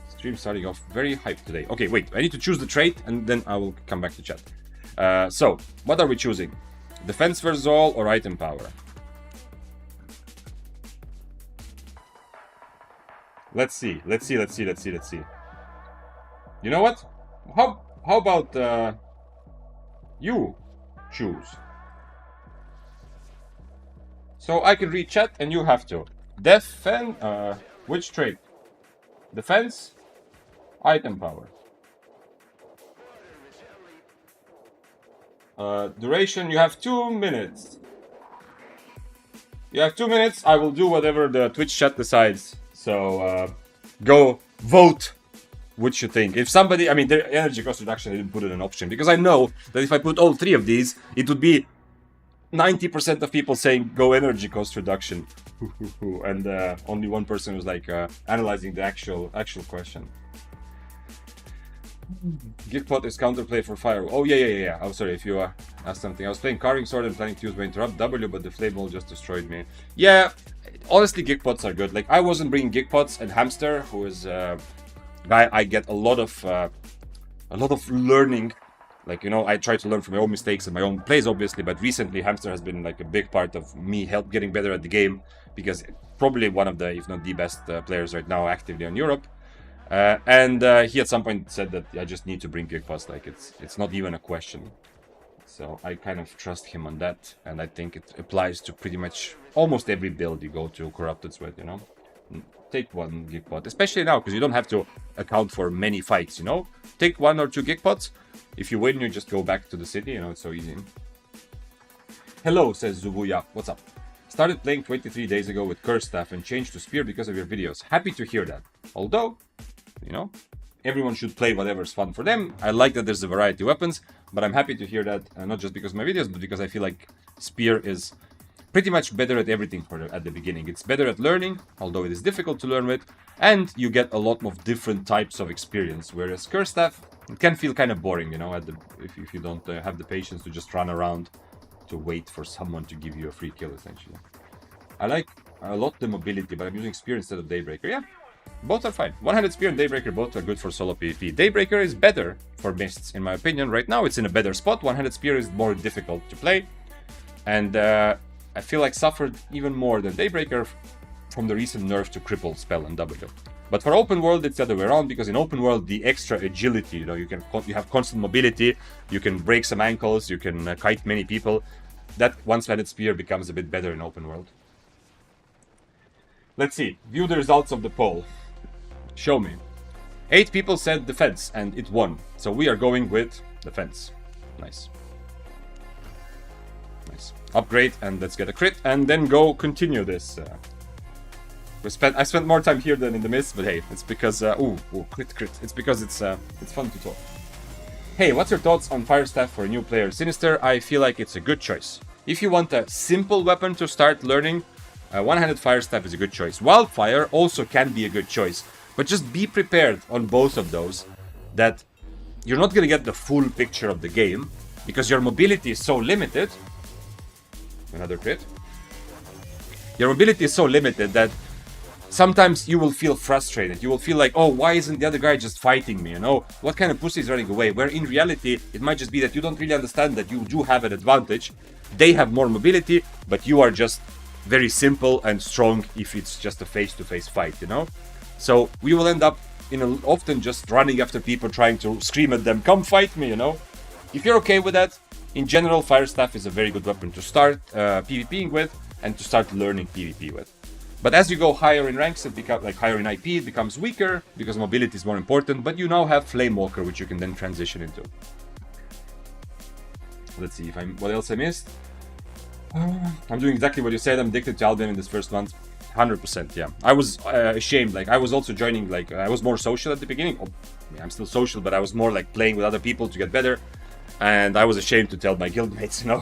stream starting off very hyped today. Okay, wait, I need to choose the trait and then I will come back to chat. So what are we choosing? Defense versus all or item power? Let's see. You know what? How about you choose? So I can read chat and you have to. Defend which trait? Defense, item power. Duration, you have 2 minutes. You have 2 minutes. I will do whatever the Twitch chat decides. So go vote what you think. If somebody, I mean, the energy cost reduction, I didn't put it an option because I know that if I put all 3 of these, it would be 90% of people saying go energy cost reduction, and only 1 person was like analyzing the actual question. Giftpot is counterplay for fire. Oh yeah. Oh sorry if you asked something. I was playing Carving Sword and planning to use my interrupt W, but the flame ball just destroyed me. Yeah, honestly, Gigpots are good. Like I wasn't bringing Gigpots, and Hamster, who is a guy I get a lot of learning. Like, you know, I try to learn from my own mistakes and my own plays, obviously. But recently, Hamster has been like a big part of me getting better at the game, because probably one of the, if not the best players right now actively in Europe. And he at some point said that I just need to bring Gigpots. Like it's not even a question. So I kind of trust him on that, and I think it applies to pretty much almost every build you go to Corrupted Sweat, you know. Take 1 Gigpot, especially now, because you don't have to account for many fights, you know. Take 1 or 2 Gigpots. If you win, you just go back to the city, you know, it's so easy. Hello, says Zubuya. What's up? Started playing 23 days ago with Curse Staff and changed to Spear because of your videos. Happy to hear that. Although, you know, everyone should play whatever's fun for them. I like that there's a variety of weapons, but I'm happy to hear that, not just because of my videos, but because I feel like Spear is pretty much better at everything at the beginning. It's better at learning, although it is difficult to learn with, and you get a lot of different types of experience, whereas Curse Staff, it can feel kind of boring, you know, if you don't have the patience to just run around to wait for someone to give you a free kill, essentially. I like a lot the mobility, but I'm using Spear instead of Daybreaker. Yeah, both are fine. One-handed Spear and Daybreaker both are good for solo PvP. Daybreaker is better for mists, in my opinion. Right now, it's in a better spot. One-handed Spear is more difficult to play, and I feel like suffered even more than Daybreaker from the recent nerf to cripple spell and W. But for open world, it's the other way around, because in open world, the extra agility, you know, you have constant mobility, you can break some ankles, you can kite many people. That one-sided Spear becomes a bit better in open world. Let's see. View the results of the poll. Show me. 8 people said defense, and it won. So we are going with defense. Nice. Nice. Upgrade, and let's get a crit, and then go continue this. I spent more time here than in the mist, but hey, it's because crit. It's because it's fun to talk. Hey, what's your thoughts on Fire Staff for a new player? Sinister, I feel like it's a good choice. If you want a simple weapon to start learning, one-handed Fire Staff is a good choice. Wildfire also can be a good choice, but just be prepared on both of those that you're not gonna get the full picture of the game because your mobility is so limited. Another crit. Your mobility is so limited that sometimes you will feel frustrated. You will feel like, oh, why isn't the other guy just fighting me? You know, what kind of pussy is running away? Where in reality, it might just be that you don't really understand that you do have an advantage. They have more mobility, but you are just very simple and strong if it's just a face-to-face fight, you know? So we will end up often just running after people, trying to scream at them, come fight me, you know? If you're okay with that, in general, Fire Staff is a very good weapon to start PvPing with and to start learning PvP with. But as you go higher in ranks, it becomes like higher in IP, it becomes weaker because mobility is more important. But you now have Flamewalker, which you can then transition into. Let's see if what else I missed. I'm doing exactly what you said. I'm addicted to Albion in this first month. 100%, yeah. I was ashamed. Like I was also joining. Like I was more social at the beginning. Oh, yeah, I'm still social, but I was more like playing with other people to get better. And I was ashamed to tell my guildmates, you know,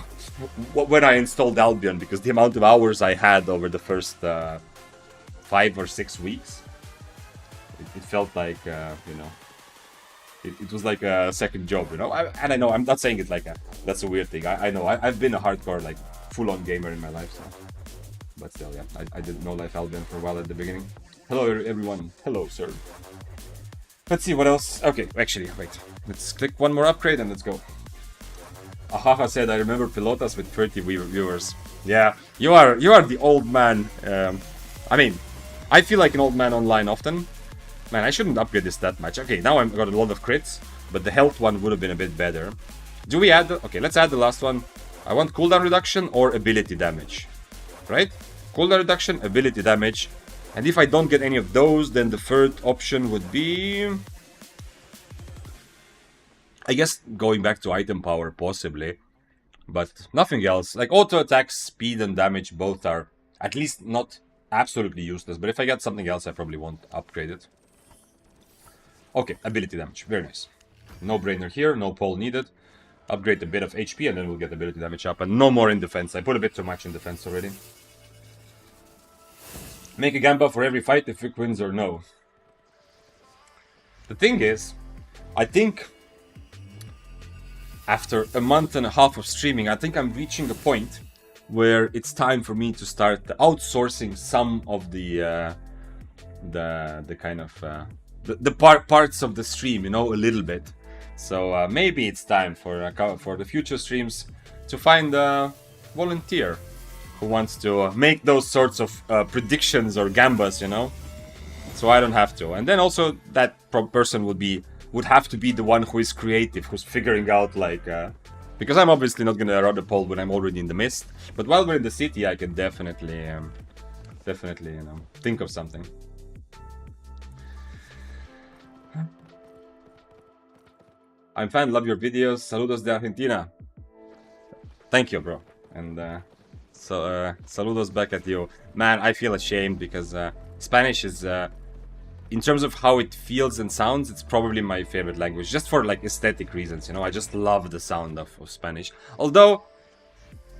when I installed Albion, because the amount of hours I had over the first 5 or 6 weeks, it felt like, you know, it was like a second job, you know. And I know, I'm not saying it like that's a weird thing. I know, I've been a hardcore, like, full-on gamer in my life, so. But still, yeah, I didn't know Life Albion for a while at the beginning. Hello, everyone. Hello, sir. Let's see what else. Okay, actually, wait. Let's click one more upgrade and let's go. Ahaha said, I remember Pilotas with 30 viewers. Yeah, you are the old man. I mean, I feel like an old man online often. Man, I shouldn't upgrade this that much. Okay, now I've got a lot of crits, but the health one would have been a bit better. Do we add the... Okay, let's add the last one. I want cooldown reduction or ability damage. Right? Cooldown reduction, ability damage. And if I don't get any of those, then the third option would be... I guess going back to item power, possibly. But nothing else. Like auto attack, speed and damage both are at least not absolutely useless. But if I get something else, I probably won't upgrade it. Okay, ability damage. Very nice. No brainer here, no pole needed. Upgrade a bit of HP and then we'll get ability damage up. And no more in defense. I put a bit too much in defense already. Make a gamba for every fight if Vic wins or no. The thing is, I think after a month and a half of streaming, I think I'm reaching a point where it's time for me to start outsourcing some of the kind of the parts of the stream, you know, a little bit. So maybe it's time for the future streams to find a volunteer who wants to make those sorts of predictions or gambas, you know, so I don't have to. And then also that person would have to be the one who is creative, who's figuring out like because I'm obviously not gonna run the poll when I'm already in the mist. But while we're in the city, I can definitely you know, think of something. I'm fan, love your videos. Saludos de Argentina. Thank you, bro. And saludos back at you. Man, I feel ashamed because Spanish is, in terms of how it feels and sounds, it's probably my favorite language. Just for like aesthetic reasons, you know. I just love the sound of Spanish. Although,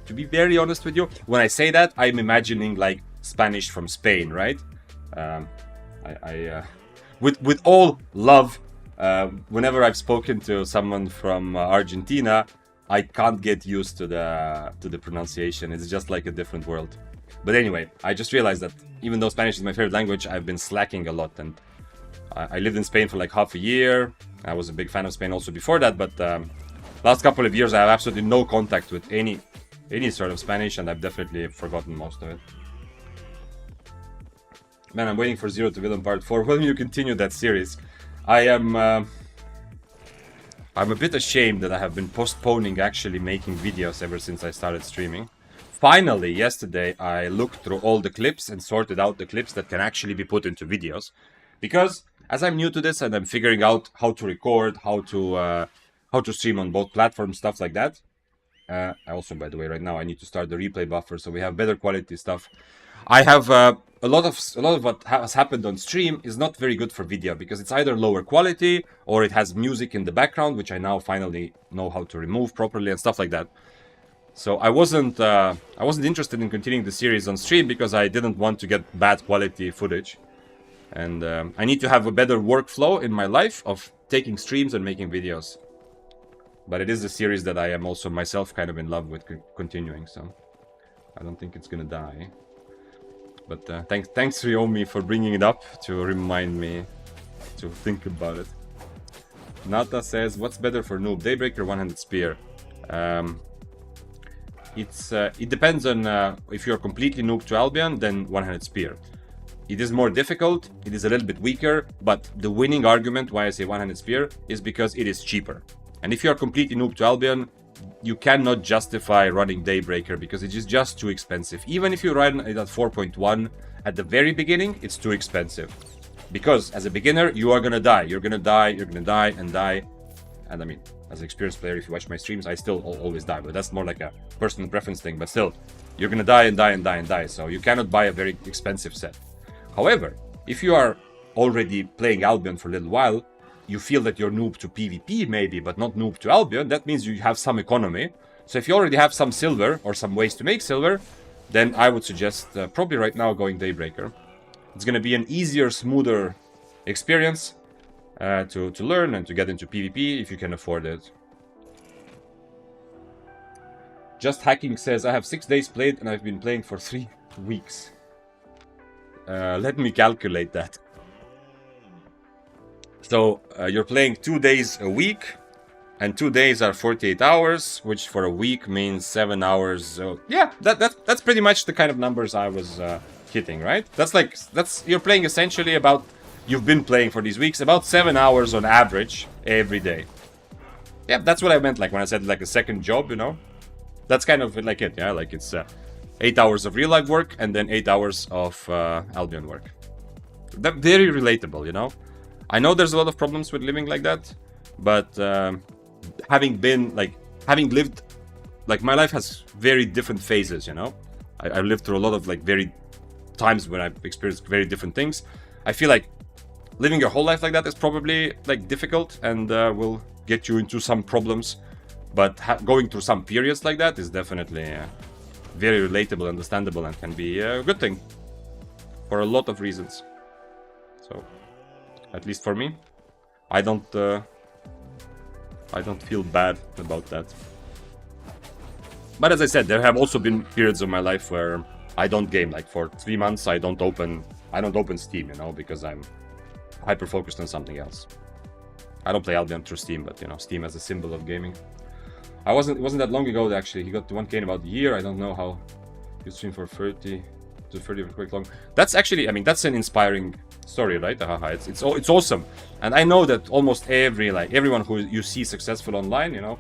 to be very honest with you, when I say that, I'm imagining like Spanish from Spain, right? With all love, whenever I've spoken to someone from Argentina, I can't get used to the pronunciation. It's just like a different world. But anyway, I just realized that even though Spanish is my favorite language, I've been slacking a lot. And I lived in Spain for like half a year. I was a big fan of Spain also before that. But last couple of years, I have absolutely no contact with any sort of Spanish, and I've definitely forgotten most of it. Man, I'm waiting for Zero to Villain Part 4. When will you continue that series? I'm a bit ashamed that I have been postponing actually making videos ever since I started streaming. Finally, yesterday, I looked through all the clips and sorted out the clips that can actually be put into videos. Because as I'm new to this and I'm figuring out how to record, how to how to stream on both platforms, stuff like that. I also, by the way, right now I need to start the replay buffer so we have better quality stuff. I have a lot of what has happened on stream is not very good for video because it's either lower quality or it has music in the background, which I now finally know how to remove properly and stuff like that. So I wasn't interested in continuing the series on stream because I didn't want to get bad quality footage, and I need to have a better workflow in my life of taking streams and making videos. But it is a series that I am also myself kind of in love with continuing, so I don't think it's gonna die. But thanks Ryomi for bringing it up to remind me to think about it. Nata says, what's better for noob, Daybreak or One-Handed Spear? It depends on if you're completely noob to Albion, then One-Handed Spear. It is more difficult, it is a little bit weaker, but the winning argument why I say One-Handed Spear is because it is cheaper. And if you are completely noob to Albion, you cannot justify running Daybreaker because it is just too expensive. Even if you run it at 4.1 at the very beginning, it's too expensive. Because as a beginner, you are gonna die. You're gonna die, you're gonna die and die. And I mean, as an experienced player, if you watch my streams, I still always die. But that's more like a personal preference thing. But still, you're gonna die and die and die and die. So you cannot buy a very expensive set. However, if you are already playing Albion for a little while, you feel that you're noob to PvP maybe, but not noob to Albion, that means you have some economy. So if you already have some silver or some ways to make silver, then I would suggest probably right now going Daybreaker. It's going to be an easier, smoother experience to learn and to get into PvP if you can afford it. Just Hacking says, I have 6 days played and I've been playing for 3 weeks. Let me calculate that. So you're playing 2 days a week, and 2 days are 48 hours, which for a week means 7 hours. So yeah, that's pretty much the kind of numbers I was hitting, right? That's you're playing essentially about, you've been playing for these weeks about 7 hours on average every day. Yeah, that's what I meant, like when I said like a second job, you know. That's kind of like it, yeah. Like it's 8 hours of real life work and then 8 hours of Albion work. That very relatable, you know. I know there's a lot of problems with living like that, but having lived, like my life has very different phases, you know. I've lived through a lot of like very times when I've experienced very different things. I feel like living your whole life like that is probably like difficult and will get you into some problems. But going through some periods like that is definitely very relatable, understandable, and can be a good thing for a lot of reasons. So, at least for me, I don't feel bad about that. But as I said, there have also been periods of my life where I don't game. Like for 3 months, I don't open Steam, you know, because I'm hyper focused on something else. I don't play Albion through Steam, but you know, Steam as a symbol of gaming. It wasn't that long ago that actually he got to 1K in about a year. I don't know how you stream for 30 to 30 for quite long. That's actually, I mean, that's an inspiring story, right? It's awesome. And I know that almost everyone who you see successful online, you know,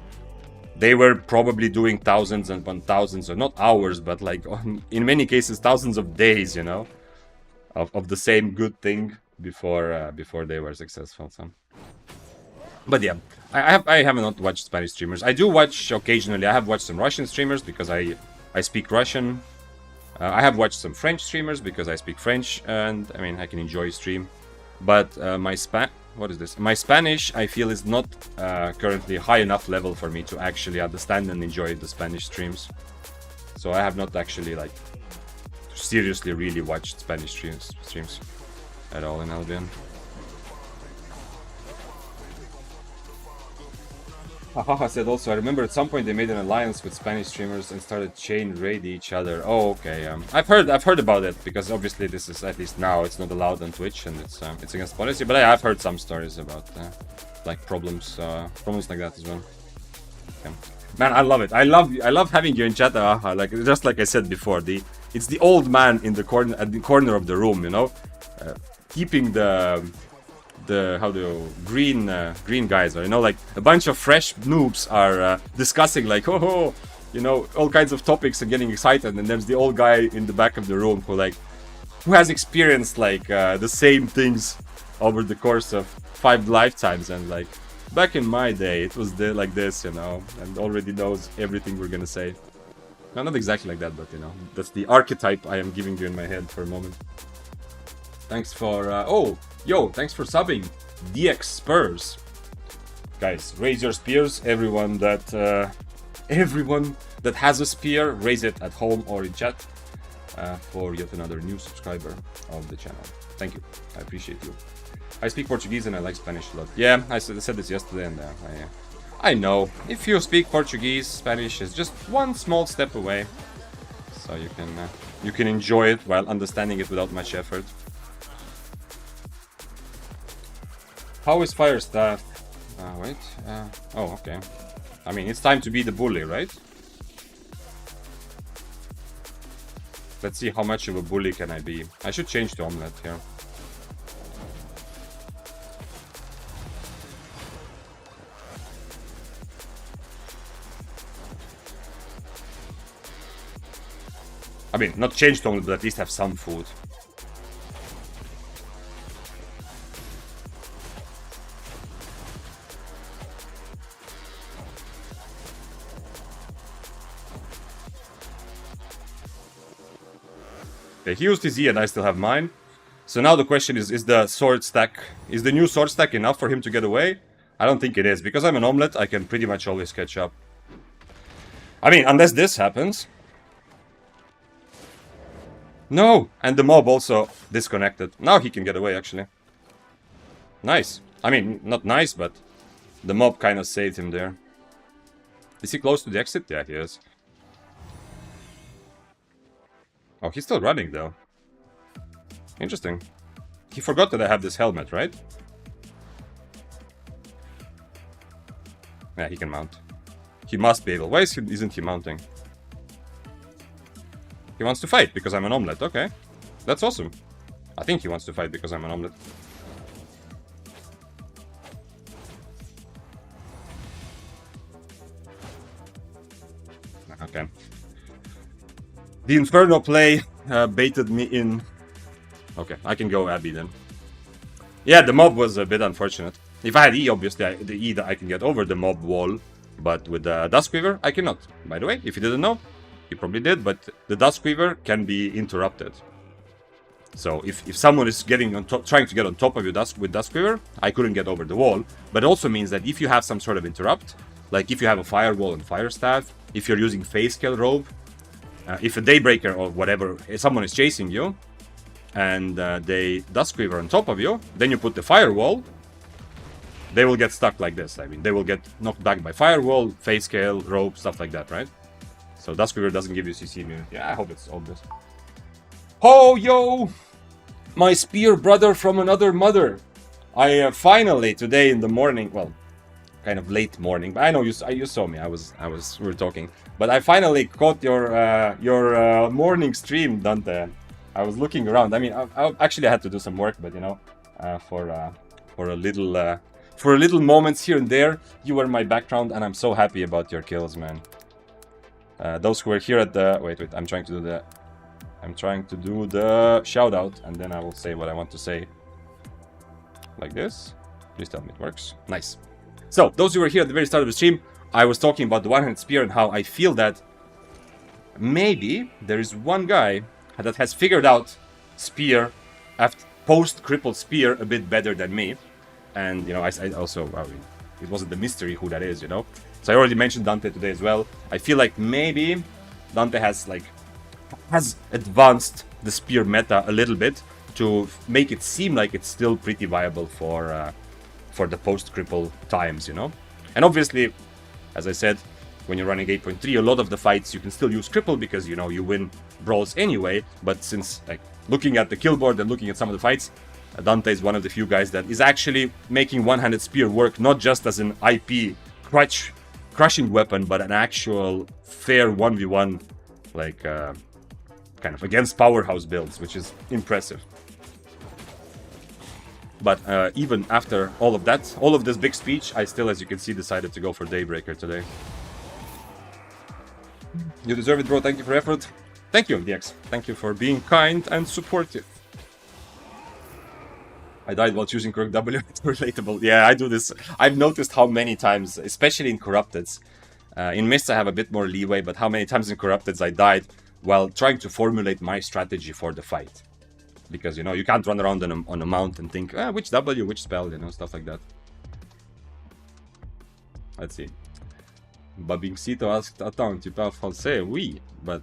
they were probably doing thousands and thousands, or not hours, but like in many cases thousands of days, you know, of the same good thing before they were successful. So. But yeah, I have not watched Spanish streamers. I do watch occasionally. I have watched some Russian streamers because I speak Russian. I have watched some French streamers because I speak French, and I mean I can enjoy stream. But my Spanish I feel is not currently high enough level for me to actually understand and enjoy the Spanish streams. So I have not actually like seriously really watched Spanish streams at all in Albion. Haha said also, I remember at some point they made an alliance with Spanish streamers and started chain raid each other. Oh, okay. I've heard about it because obviously this is, at least now, it's not allowed on Twitch and it's against policy. But I've heard some stories about like problems like that as well. Yeah. Man, I love it. I love having you in chat. Like just like I said before, it's the old man in the corner at the corner of the room, you know, keeping the green guys, or you know, like a bunch of fresh noobs are discussing like you know, all kinds of topics and getting excited, and there's the old guy in the back of the room who has experienced like the same things over the course of 5 lifetimes, and like Back in my day, it was like this, you know, and already knows everything we're gonna say. No, not exactly like that, but you know, that's the archetype I am giving you in my head for a moment. Thanks for, oh, yo, thanks for subbing, DX Spurs. Guys, raise your spears, everyone that has a spear, raise it at home or in chat for yet another new subscriber of the channel. Thank you, I appreciate you. I speak Portuguese and I like Spanish a lot. Yeah, I said this yesterday, and I know. If you speak Portuguese, Spanish is just one small step away, so you can enjoy it while understanding it without much effort. How is Fire Staff? Wait. Oh, okay. I mean, it's time to be the bully, right? Let's see how much of a bully can I be. I should change to omelette here. I mean, not change to omelette, but at least have some food. Okay, he used his E and I still have mine. So now the question is the sword stack, is the new sword stack enough for him to get away? I don't think it is. Because I'm an omelette, I can pretty much always catch up. I mean, unless this happens. No! And the mob also disconnected. Now he can get away, actually. Nice. I mean, not nice, but the mob kind of saved him there. Is he close to the exit? Yeah, he is. Oh, he's still running, though. Interesting. He forgot that I have this helmet, right? Yeah, he can mount. He must be able. Why isn't he mounting? He wants to fight because I'm an omelette. Okay. That's awesome. I think he wants to fight because I'm an omelette. Okay. The Inferno play baited me in. Okay, I can go Abby then. Yeah, the mob was a bit unfortunate. If I had E, obviously, the E that I can get over the mob wall. But with the Duskweaver, I cannot. By the way, if you didn't know, you probably did, but the Duskweaver can be interrupted. So if someone is getting on top, trying to get on top of you with Duskweaver, I couldn't get over the wall. But it also means that if you have some sort of interrupt, like if you have a Firewall and Fire Staff, if you're using Phase Scale Robe, if a Daybreaker or whatever, someone is chasing you, and they Duskweaver on top of you, then you put the Firewall, they will get stuck like this. I mean, they will get knocked back by Firewall, Phase Scale, Robe, stuff like that, right? So Duskweaver doesn't give you CC immunity. Yeah, I hope it's obvious. Oh, yo! My spear brother from another mother. I finally, today in the morning, well, kind of late morning, but I know you saw me. We were talking. But I finally caught your morning stream, Dante. I was looking around. I mean, I actually had to do some work, but you know, for a little moments here and there, you were my background, and I'm so happy about your kills, man. Those who were here at the wait, I'm trying to do the shout out, and then I will say what I want to say. Like this. Please tell me it works. Nice. So, those who were here at the very start of the stream, I was talking about the one-handed spear and how I feel that maybe there is one guy that has figured out spear, after post-crippled spear, a bit better than me. And, you know, I also, it wasn't the mystery who that is, you know. So I already mentioned Dante today as well. I feel like maybe Dante has advanced the spear meta a little bit to make it seem like it's still pretty viable for the post-cripple times, you know. And obviously, as I said, when you're running 8.3, a lot of the fights you can still use cripple because, you know, you win brawls anyway. But since, like, looking at the kill board and looking at some of the fights, Dante is one of the few guys that is actually making one-handed spear work not just as an IP crushing weapon, but an actual fair 1v1, like, kind of against powerhouse builds, which is impressive. But even after all of that, all of this big speech, I still, as you can see, decided to go for Daybreaker today. You deserve it, bro. Thank you for effort. Thank you, DX. Thank you for being kind and supportive. I died while choosing correct W. It's relatable. Yeah, I do this. I've noticed how many times, especially in Corrupteds. In Mists I have a bit more leeway, but how many times in Corrupteds I died while trying to formulate my strategy for the fight. Because, you know, you can't run around on a mount and think, which W, which spell, you know, stuff like that. Let's see. Babingsito asked, attends, tu parles français? Oui, but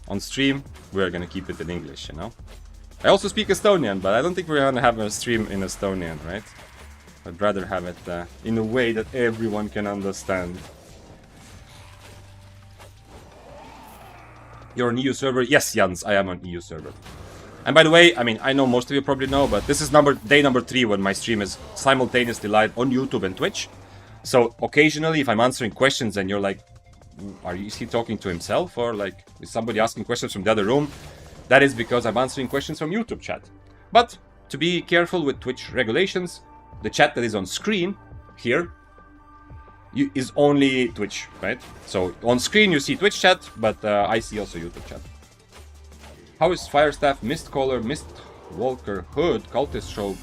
on stream, we're gonna keep it in English, you know? I also speak Estonian, but I don't think we're gonna have a stream in Estonian, right? I'd rather have it in a way that everyone can understand. You're on EU server? Yes, Jans, I am on EU server. And by the way, I mean, I know most of you probably know, but this is day number 3 when my stream is simultaneously live on YouTube and Twitch. So occasionally, if I'm answering questions and you're like, is he talking to himself, or like, is somebody asking questions from the other room? That is because I'm answering questions from YouTube chat. But to be careful with Twitch regulations, the chat that is on screen here is only Twitch, right? So on screen you see Twitch chat, but I see also YouTube chat. How is Firestaff, Mistcaller, Mistwalker, Hood, Cultist Robe,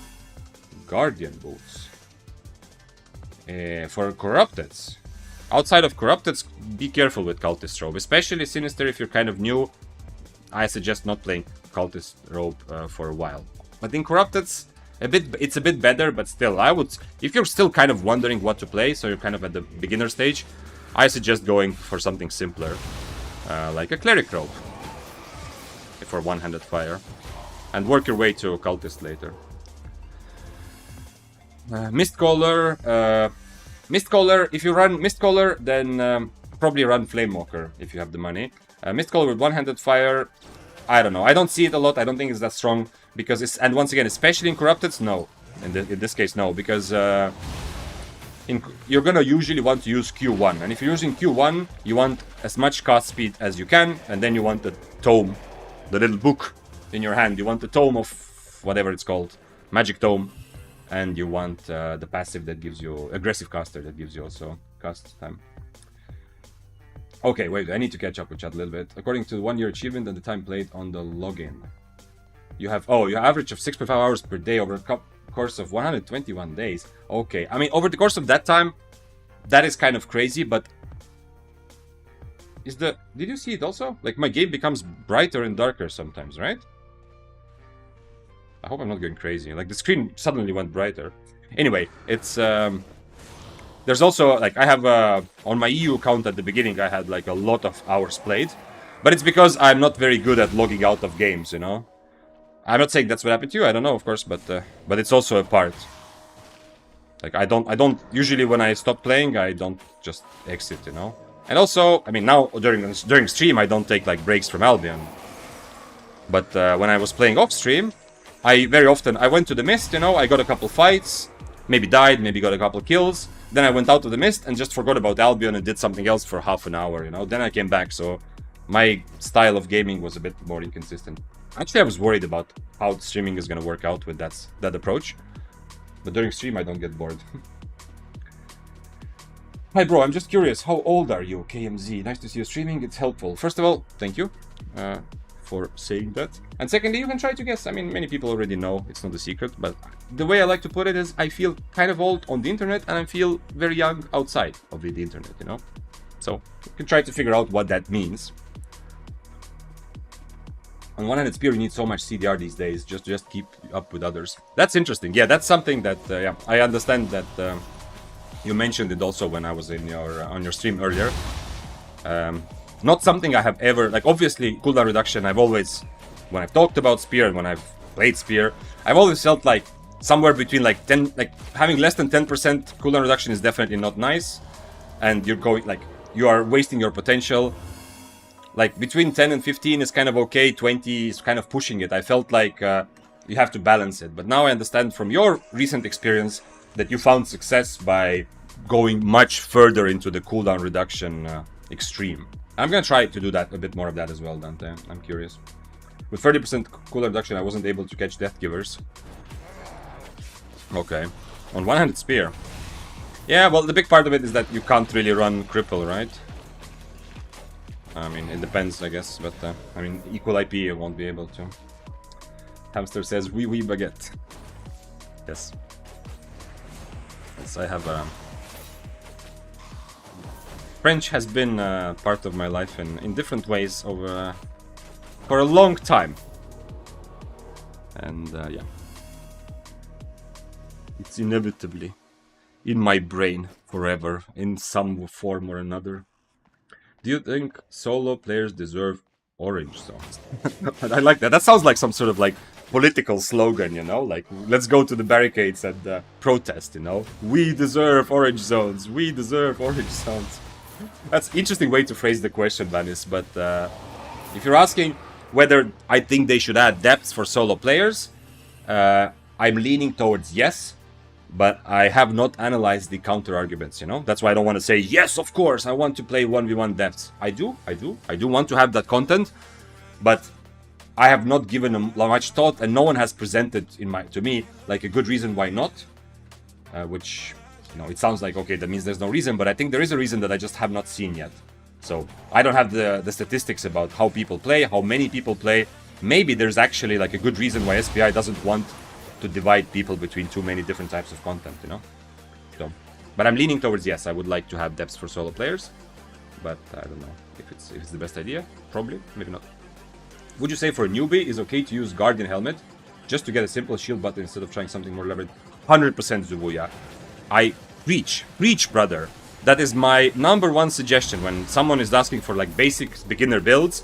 Guardian Boots? For Corrupteds. Outside of Corrupteds, be careful with Cultist Robe. Especially Sinister, if you're kind of new, I suggest not playing Cultist Robe for a while. But in Corrupteds, it's a bit better, but still, if you're still kind of wondering what to play, so you're kind of at the beginner stage, I suggest going for something simpler, like a Cleric Robe for one-handed fire, and work your way to Cultist later. Mistcaller, if you run Mistcaller, then probably run Flamewalker if you have the money. Mistcaller with one-handed fire, I don't know. I don't see it a lot. I don't think it's that strong because it's, and once again, especially in Corrupteds, no. In this case, no, because you're gonna usually want to use Q1, and if you're using Q1, you want as much cast speed as you can, and then you want the tome, the little book in your hand. You want the tome of whatever it's called, magic tome, and you want the passive that gives you aggressive caster that gives you also cast time. Okay, wait, I need to catch up with chat a little bit. According to the 1-year achievement and the time played on the login, you have your average of 6.5 hours per day over a course of 121 days. Okay, I mean, over the course of that time, that is kind of crazy, but did you see it also? Like, my game becomes brighter and darker sometimes, right? I hope I'm not going crazy. Like, the screen suddenly went brighter. Anyway, it's there's also, like, I have on my EU account at the beginning, I had like a lot of hours played, but it's because I'm not very good at logging out of games, you know. I'm not saying that's what happened to you. I don't know, of course, but it's also a part. Like, I don't usually when I stop playing, I don't just exit, you know. And also, I mean, now during stream, I don't take like breaks from Albion. But when I was playing off stream, I went to the Mist, you know. I got a couple fights, maybe died, maybe got a couple kills. Then I went out to the Mist and just forgot about Albion and did something else for half an hour, you know. Then I came back, so my style of gaming was a bit more inconsistent. Actually, I was worried about how streaming is going to work out with that approach. But during stream, I don't get bored. Hi, bro. I'm just curious. How old are you, KMZ? Nice to see you streaming. It's helpful. First of all, thank you for saying that. And secondly, you can try to guess. I mean, many people already know. It's not a secret. But the way I like to put it is I feel kind of old on the internet and I feel very young outside of the internet, you know? So you can try to figure out what that means. On one hand, Spear, you need so much CDR these days just to keep up with others. That's interesting. Yeah, that's something that, yeah, I understand that you mentioned it also when I was in on your stream earlier. Not something I have ever, like, obviously, cooldown reduction, I've always, when I've talked about Spear and when I've played Spear, I've always felt like somewhere between like 10, like having less than 10% cooldown reduction is definitely not nice. And you're going, like, you are wasting your potential. Like, between 10 and 15 is kind of okay, 20 is kind of pushing it. I felt like you have to balance it. But now I understand from your recent experience that you found success by going much further into the cooldown reduction extreme. I'm gonna try to do that, a bit more of that as well, Dante. I'm curious. With 30% cooldown reduction, I wasn't able to catch Death Givers. Okay. On one-handed Spear. Yeah, well, the big part of it is that you can't really run Cripple, right? I mean, it depends, I guess, but, I mean, equal IP, you won't be able to. Hamster says, oui, baguette. Yes. Yes, I have. French has been part of my life in different ways over for a long time. And yeah. It's inevitably in my brain forever, in some form or another. Do you think solo players deserve orange zones? I like that. That sounds like some sort of like political slogan, you know? Like, let's go to the barricades and protest, you know? We deserve orange zones. We deserve orange zones. That's an interesting way to phrase the question, Vanis. But if you're asking whether I think they should add depth for solo players, I'm leaning towards yes. But I have not analyzed the counter arguments, you know? That's why I don't want to say, yes, of course, I want to play 1v1 depths. I do want to have that content, but I have not given them much thought, and no one has presented to me like a good reason why not. Which, you know, it sounds like, okay, that means there's no reason, but I think there is a reason that I just have not seen yet. So I don't have the statistics about how people play, how many people play. Maybe there's actually like a good reason why SPI doesn't want to divide people between too many different types of content, you know? So, but I'm leaning towards yes, I would like to have depths for solo players, but I don't know if it's the best idea. Probably, maybe not. Would you say for a newbie is okay to use Guardian Helmet just to get a simple shield button instead of trying something more levered? 100% Zubuya. I preach, brother. That is my number one suggestion when someone is asking for like basic beginner builds.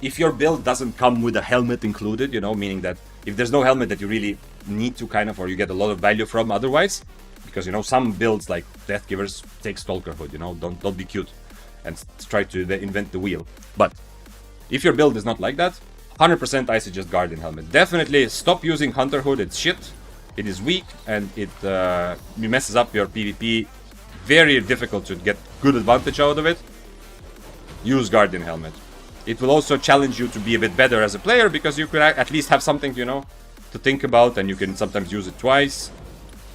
If your build doesn't come with a helmet included, you know, meaning that if there's no helmet that you really need to kind of, or you get a lot of value from otherwise, because, you know, some builds like Death Givers take Stalker Hood, you know, don't be cute and try to invent the wheel. But if your build is not like that, 100% I suggest Guardian Helmet. Definitely stop using Hunter Hood, it's shit, it is weak, and it messes up your PvP. Very difficult to get good advantage out of it. Use Guardian Helmet. It will also challenge you to be a bit better as a player, because you could at least have something, you know, to think about, and you can sometimes use it twice.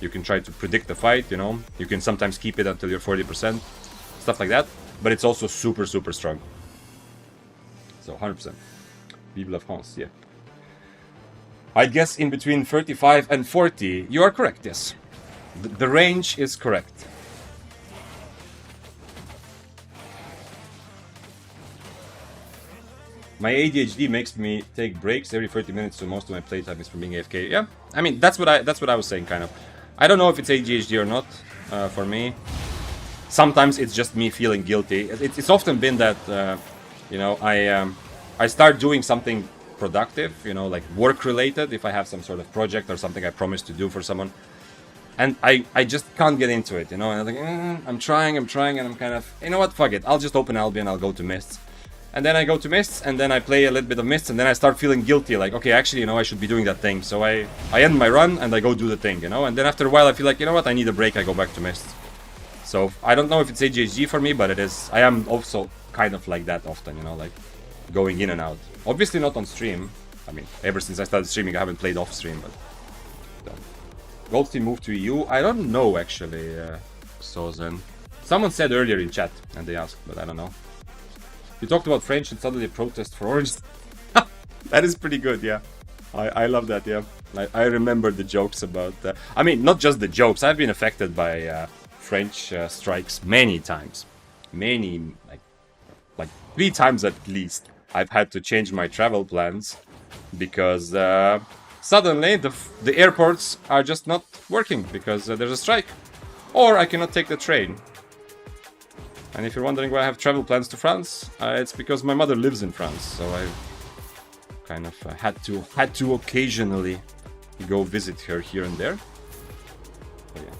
You can try to predict the fight, you know. You can sometimes keep it until you're 40%. Stuff like that. But it's also super, super strong. So 100%. Vive la France, yeah. I guess in between 35 and 40. You are correct, yes. The range is correct. My ADHD makes me take breaks every 30 minutes, so most of my playtime is from being AFK. Yeah, I mean that's what I was saying, kind of. I don't know if it's ADHD or not. For me, sometimes it's just me feeling guilty. It's often been that you know, I start doing something productive, you know, like work related. If I have some sort of project or something I promised to do for someone, and I just can't get into it, you know. And I'm like, I'm trying, and I'm kind of, you know what, fuck it. I'll just open Albion. I'll go to Mists. And then I go to Mists, and then I play a little bit of Mists, and then I start feeling guilty, like, okay, actually, you know, I should be doing that thing. So I end my run, and I go do the thing, you know? And then after a while, I feel like, you know what, I need a break, I go back to Mists. So I don't know if it's ADHD for me, but it is. I am also kind of like that often, you know, like going in and out. Obviously not on stream. I mean, ever since I started streaming, I haven't played off stream, but... So. Goldstein moved to EU? I don't know, actually, Sozen. Someone said earlier in chat, and they asked, but I don't know. You talked about French and suddenly protest for orange. That is pretty good, yeah. I love that, yeah. I remember the jokes about... I mean, not just the jokes. I've been affected by French strikes many times. Many, like 3 times at least. I've had to change my travel plans because suddenly the airports are just not working because there's a strike. Or I cannot take the train. And if you're wondering why I have travel plans to France, it's because my mother lives in France, so I kind of had to occasionally go visit her here and there. So, yeah.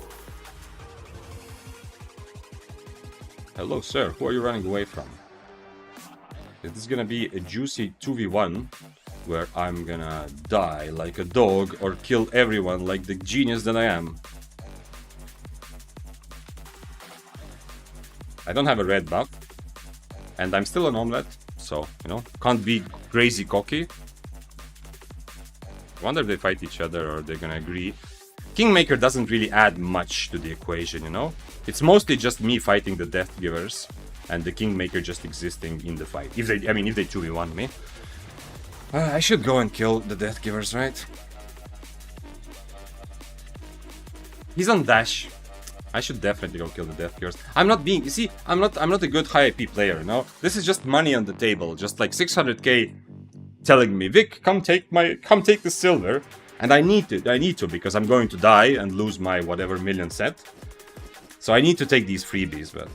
Hello, sir. Who are you running away from? This is gonna be a juicy 2v1 where I'm gonna die like a dog or kill everyone like the genius that I am. I don't have a red buff, and I'm still an omelette, so, you know, can't be crazy cocky. I wonder if they fight each other or they're gonna agree. Kingmaker doesn't really add much to the equation, you know? It's mostly just me fighting the Death Givers, and the Kingmaker just existing in the fight. If they 2v1 me. I should go and kill the Death Givers, right? He's on dash. I should definitely go kill the Death Cures. I'm not being, you see, I'm not a good high IP player, you know? This is just money on the table, just like 600k telling me, Vic, come take the silver. And I need to, because I'm going to die and lose my whatever million set. So I need to take these freebies, but...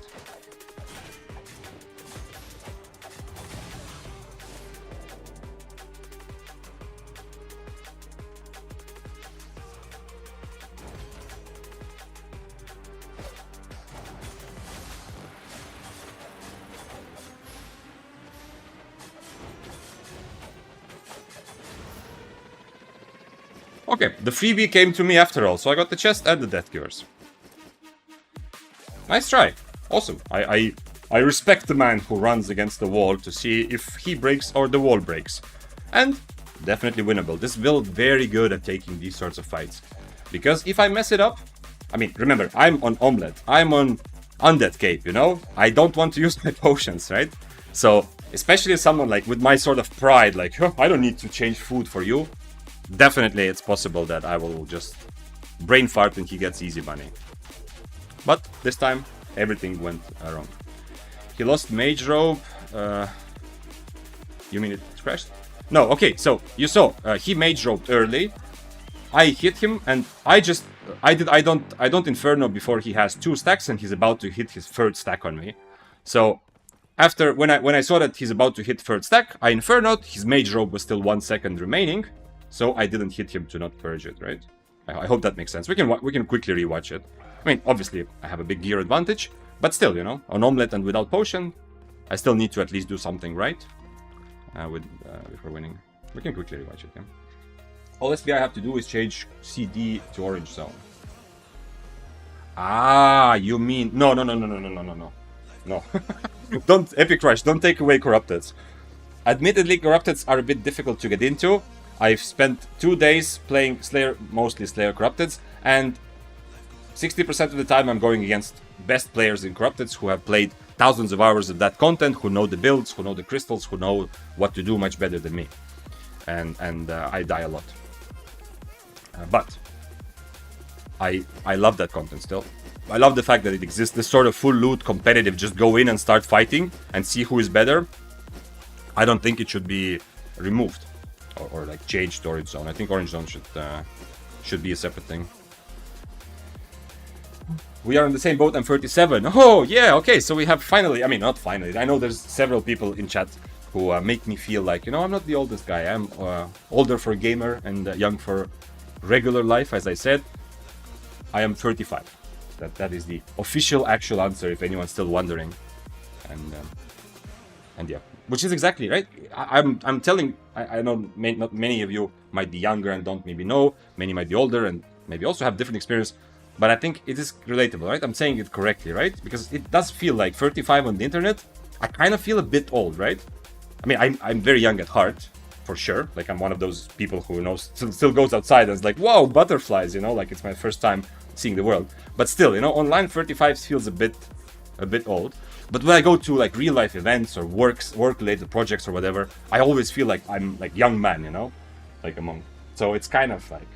Okay, the freebie came to me after all, so I got the chest and the Death Cures. Nice try. Awesome. I respect the man who runs against the wall to see if he breaks or the wall breaks. And definitely winnable. This build very good at taking these sorts of fights. Because if I mess it up... I mean, remember, I'm on Omelette. I'm on Undead Cape, you know? I don't want to use my potions, right? So, especially someone like with my sort of pride, like, oh, I don't need to change food for you. Definitely it's possible that I will just brain fart and he gets easy money. But this time, everything went wrong. He lost Mage Robe. You mean it crashed? No, okay, so you saw he Mage Robed early. I hit him and I don't Inferno before he has 2 stacks and he's about to hit his 3rd stack on me. So after when I saw that he's about to hit 3rd stack, I Infernoed. His Mage Robe was still 1 second remaining, so I didn't hit him to not purge it, right? I hope that makes sense. We can quickly rewatch it. I mean, obviously, I have a big gear advantage, but still, you know, on Omelette and without potion, I still need to at least do something right before winning. We can quickly rewatch it, yeah? All SBI I have to do is change CD to orange zone. Ah, you mean... No. No. Don't, Epic Rush, don't take away Corrupteds. Admittedly, Corrupteds are a bit difficult to get into. I've spent 2 days playing Slayer, mostly Slayer Corrupteds, and 60% of the time I'm going against best players in Corrupteds who have played thousands of hours of that content, who know the builds, who know the crystals, who know what to do much better than me. And I die a lot. But I love that content still. I love the fact that it exists, this sort of full loot competitive, just go in and start fighting and see who is better. I don't think it should be removed or like changed to Orange Zone. I think Orange Zone should be a separate thing. We are in the same boat. I'm 37. Oh, yeah, okay. So we have finally, I mean, not finally. I know there's several people in chat who make me feel like, you know, I'm not the oldest guy. I'm older for a gamer and young for regular life, as I said. I am 35. That is the official, actual answer, if anyone's still wondering. And yeah, which is exactly right. I'm telling. I know not many of you might be younger and don't maybe know. Many might be older and maybe also have different experience. But I think it is relatable, right? I'm saying it correctly, right? Because it does feel like 35 on the internet. I kind of feel a bit old, right? I mean, I'm very young at heart, for sure. Like, I'm one of those people who knows still goes outside and is like, wow, butterflies, you know? Like, it's my first time seeing the world. But still, you know, online 35 feels a bit old. But when I go to like real life events or work-related projects or whatever, I always feel like I'm like young man, you know? Like among. So it's kind of like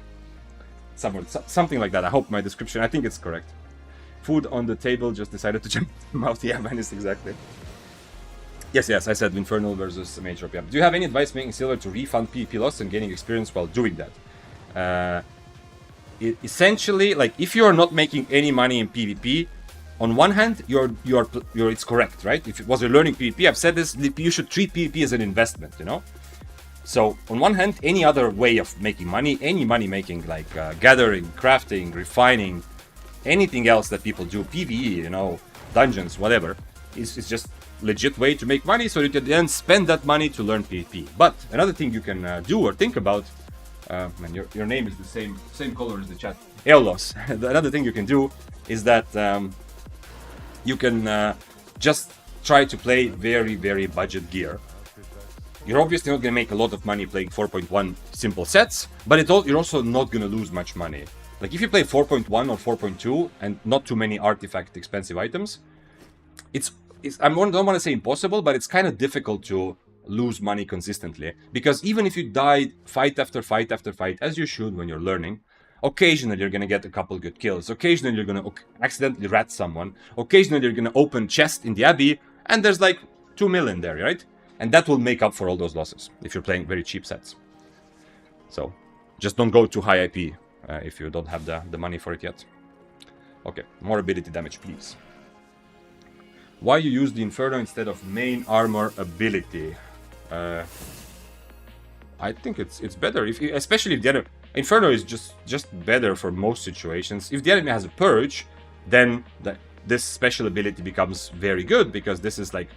something like that. I hope my description, I think it's correct. Food on the table, just decided to jump out. Yeah, man, it's exactly. Yes, I said Infernal versus Mage Robe. Yeah. Do you have any advice making silver to refund PvP loss and gaining experience while doing that? Essentially, like, if you are not making any money in PvP, on one hand, it's correct, right? If it was a learning PvP, I've said this, you should treat PvP as an investment, you know? So, on one hand, any other way of making money, any money making, like gathering, crafting, refining, anything else that people do, PvE, you know, dungeons, whatever, is just legit way to make money, so you can then spend that money to learn PvP. But another thing you can do or think about, man, your name is the same color as the chat, Eolos. Another thing you can do is that you can just try to play very, very budget gear. You're obviously not going to make a lot of money playing 4.1 simple sets, but you're also not going to lose much money. Like, if you play 4.1 or 4.2 and not too many artifact expensive items, I don't want to say impossible, but it's kind of difficult to lose money consistently. Because even if you died fight after fight after fight, as you should when you're learning, Occasionally you're gonna get a couple good kills. Occasionally you're gonna accidentally rat someone. Occasionally you're gonna open chest in the Abbey, and there's like 2 million there, right? And that will make up for all those losses if you're playing very cheap sets. So just don't go too high IP if you don't have the money for it yet. Okay, more ability damage, please. Why you use the Inferno instead of main armor ability? I think it's better, especially if the other Inferno is just better for most situations. If the enemy has a purge, then this special ability becomes very good, because this is like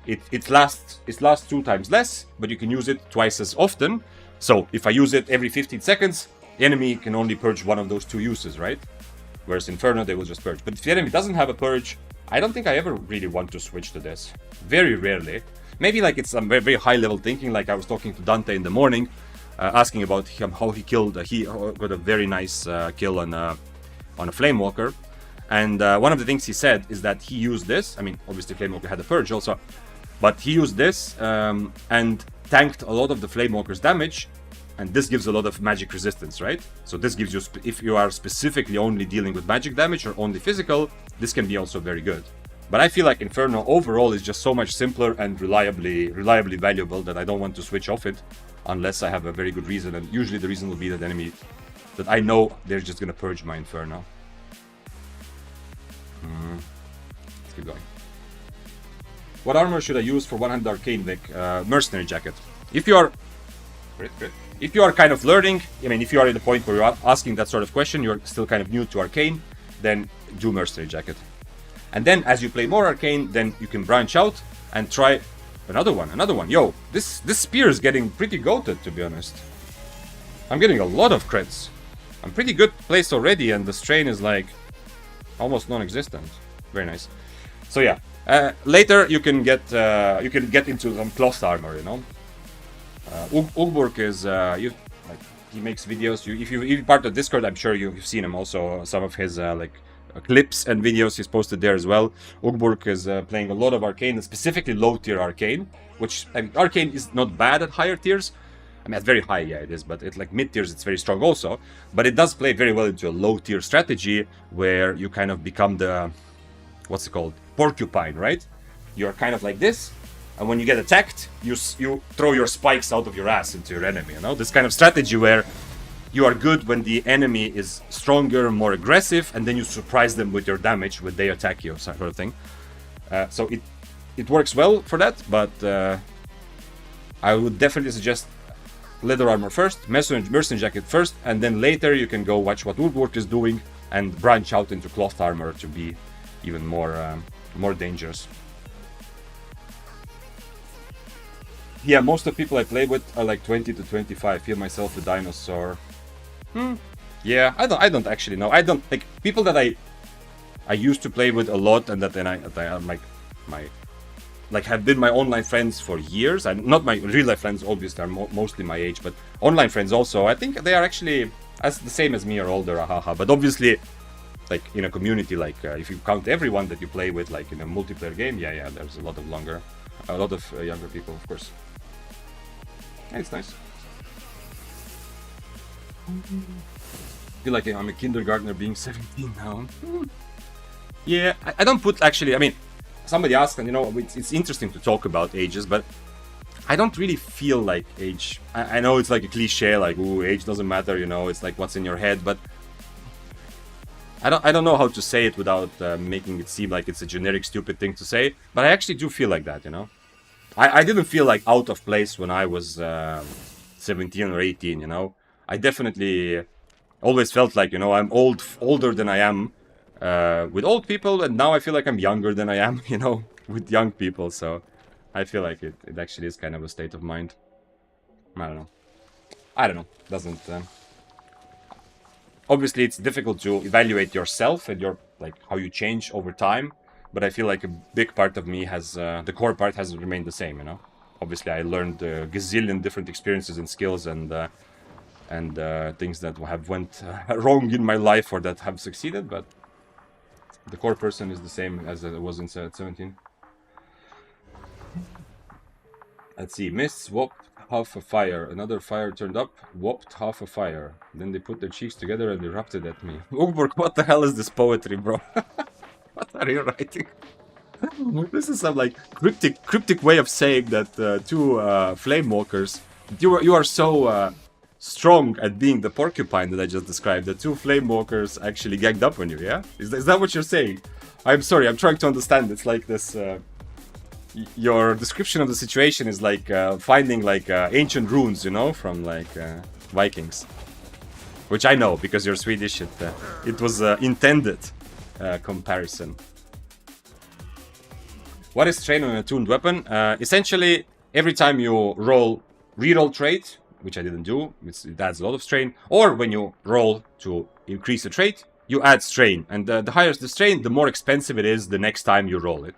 it lasts 2 times less, but you can use it twice as often. So if I use it every 15 seconds, the enemy can only purge one of those 2 uses, right? Whereas Inferno, they will just purge. But if the enemy doesn't have a purge, I don't think I ever really want to switch to this. Very rarely. Maybe like it's some very, very high level thinking, like I was talking to Dante in the morning, asking about him, how he killed, he got a very nice kill on a Flamewalker. And one of the things he said is that he used this, I mean, obviously Flamewalker had a purge also, but he used this and tanked a lot of the Flamewalker's damage, and this gives a lot of magic resistance, right? So this gives you, if you are specifically only dealing with magic damage or only physical, this can be also very good. But I feel like Inferno overall is just so much simpler and reliably valuable that I don't want to switch off it unless I have a very good reason, and usually the reason will be that enemy that I know they're just gonna purge my Inferno. Let's keep going. What armor should I use for 100 Arcane Vic? Mercenary Jacket. If you are... Great. If you are kind of learning, I mean, if you are at the point where you're asking that sort of question, you're still kind of new to Arcane, then do Mercenary Jacket. And then as you play more Arcane, then you can branch out and try another one. Yo, this spear is getting pretty goated, to be honest. I'm getting a lot of crits. I'm pretty good placed already, and the strain is like almost non-existent. Very nice. So yeah, later you can get into some cloth armor, you know. Ugburk is he makes videos. If you're part of Discord, I'm sure you've seen him also. Some of his clips and videos he's posted there as well. Ugburk is playing a lot of Arcane, specifically low tier Arcane, which I mean, Arcane is not bad at higher tiers. I mean, at very high, yeah, it is, but it's like mid tiers, it's very strong also. But it does play very well into a low tier strategy where you kind of become the, what's it called, porcupine, right? You're kind of like this, and when you get attacked, you throw your spikes out of your ass into your enemy, you know? This kind of strategy where you are good when the enemy is stronger, more aggressive, and then you surprise them with your damage when they attack you, sort of thing. So it works well for that, but I would definitely suggest leather armor first, mercenary jacket first, and then later you can go watch what Woodwork is doing and branch out into cloth armor to be even more dangerous. Yeah, most of the people I play with are like 20 to 25. Feel myself a dinosaur. Yeah, I don't actually know. I don't like people that I used to play with a lot, and that then I'm like have been my online friends for years. And not my real life friends, obviously, are mostly my age, but online friends also. I think they are actually as the same as me or older, haha. But obviously, like in a community, like if you count everyone that you play with, like in a multiplayer game, yeah, there's a lot of younger people, of course. Yeah, it's nice. I feel like I'm a kindergartner being 17 now. Yeah, I don't put actually. I mean, somebody asked, and you know, it's interesting to talk about ages, but I don't really feel like age. I know it's like a cliche, like ooh, age doesn't matter. You know, it's like what's in your head, but I don't know how to say it without making it seem like it's a generic, stupid thing to say. But I actually do feel like that, you know. I didn't feel like out of place when I was 17 or 18, you know. I definitely always felt like, you know, I'm older than I am with old people, and now I feel like I'm younger than I am, you know, with young people. So I feel like it actually is kind of a state of mind. I don't know. Doesn't... Obviously, it's difficult to evaluate yourself and your like how you change over time. But I feel like a big part of me has, the core part hasn't remained the same, you know? Obviously, I learned a gazillion different experiences and skills and things that have went wrong in my life or that have succeeded, but the core person is the same as it was in 17. Let's see, Mist, Swap, half a fire. Another fire turned up, whopped half a fire. Then they put their cheeks together and erupted at me. Uberg, what the hell is this poetry, bro? What are you writing? This is some like cryptic way of saying that two flame walkers. You are so strong at being the porcupine that I just described. The two flame walkers actually ganged up on you. Yeah, is that what you're saying? I'm sorry. I'm trying to understand. It's like this. Your description of the situation is like finding like ancient runes, you know, from like Vikings. Which I know because you're Swedish. It was intended comparison. What is train on an attuned weapon? Essentially, every time you reroll trait, which I didn't do, it adds a lot of strain, or when you roll to increase a trait, you add strain. And the higher the strain, the more expensive it is the next time you roll it.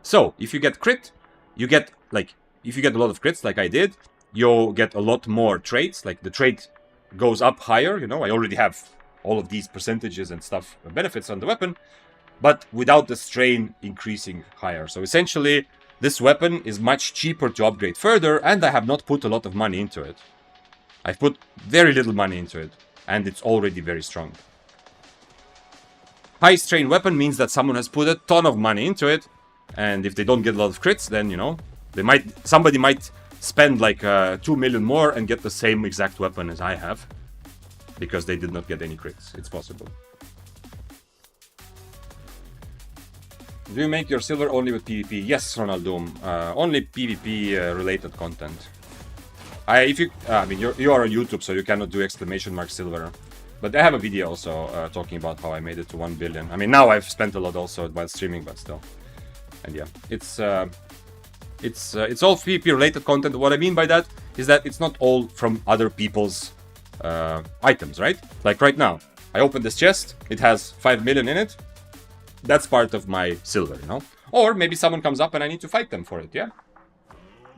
So, if you get crit, you get, like, if you get a lot of crits, like I did, you'll get a lot more traits, like the trait goes up higher, you know, I already have all of these percentages and stuff, benefits on the weapon, but without the strain increasing higher. So essentially, this weapon is much cheaper to upgrade further, and I have not put a lot of money into it. I've put very little money into it, and it's already very strong. High strain weapon means that someone has put a ton of money into it, and if they don't get a lot of crits, then, you know, somebody might spend like 2 million more and get the same exact weapon as I have, because they did not get any crits. It's possible. Do you make your silver only with PvP? Yes, Ronaldum. Only PvP related content. I mean, you are on YouTube, so you cannot do exclamation mark silver. But I have a video also talking about how I made it to 1 billion. I mean, now I've spent a lot also while streaming, but still. And yeah, it's all PvP related content. What I mean by that is that it's not all from other people's items, right? Like right now, I opened this chest. It has 5 million in it. That's part of my silver, you know? Or maybe someone comes up and I need to fight them for it, yeah?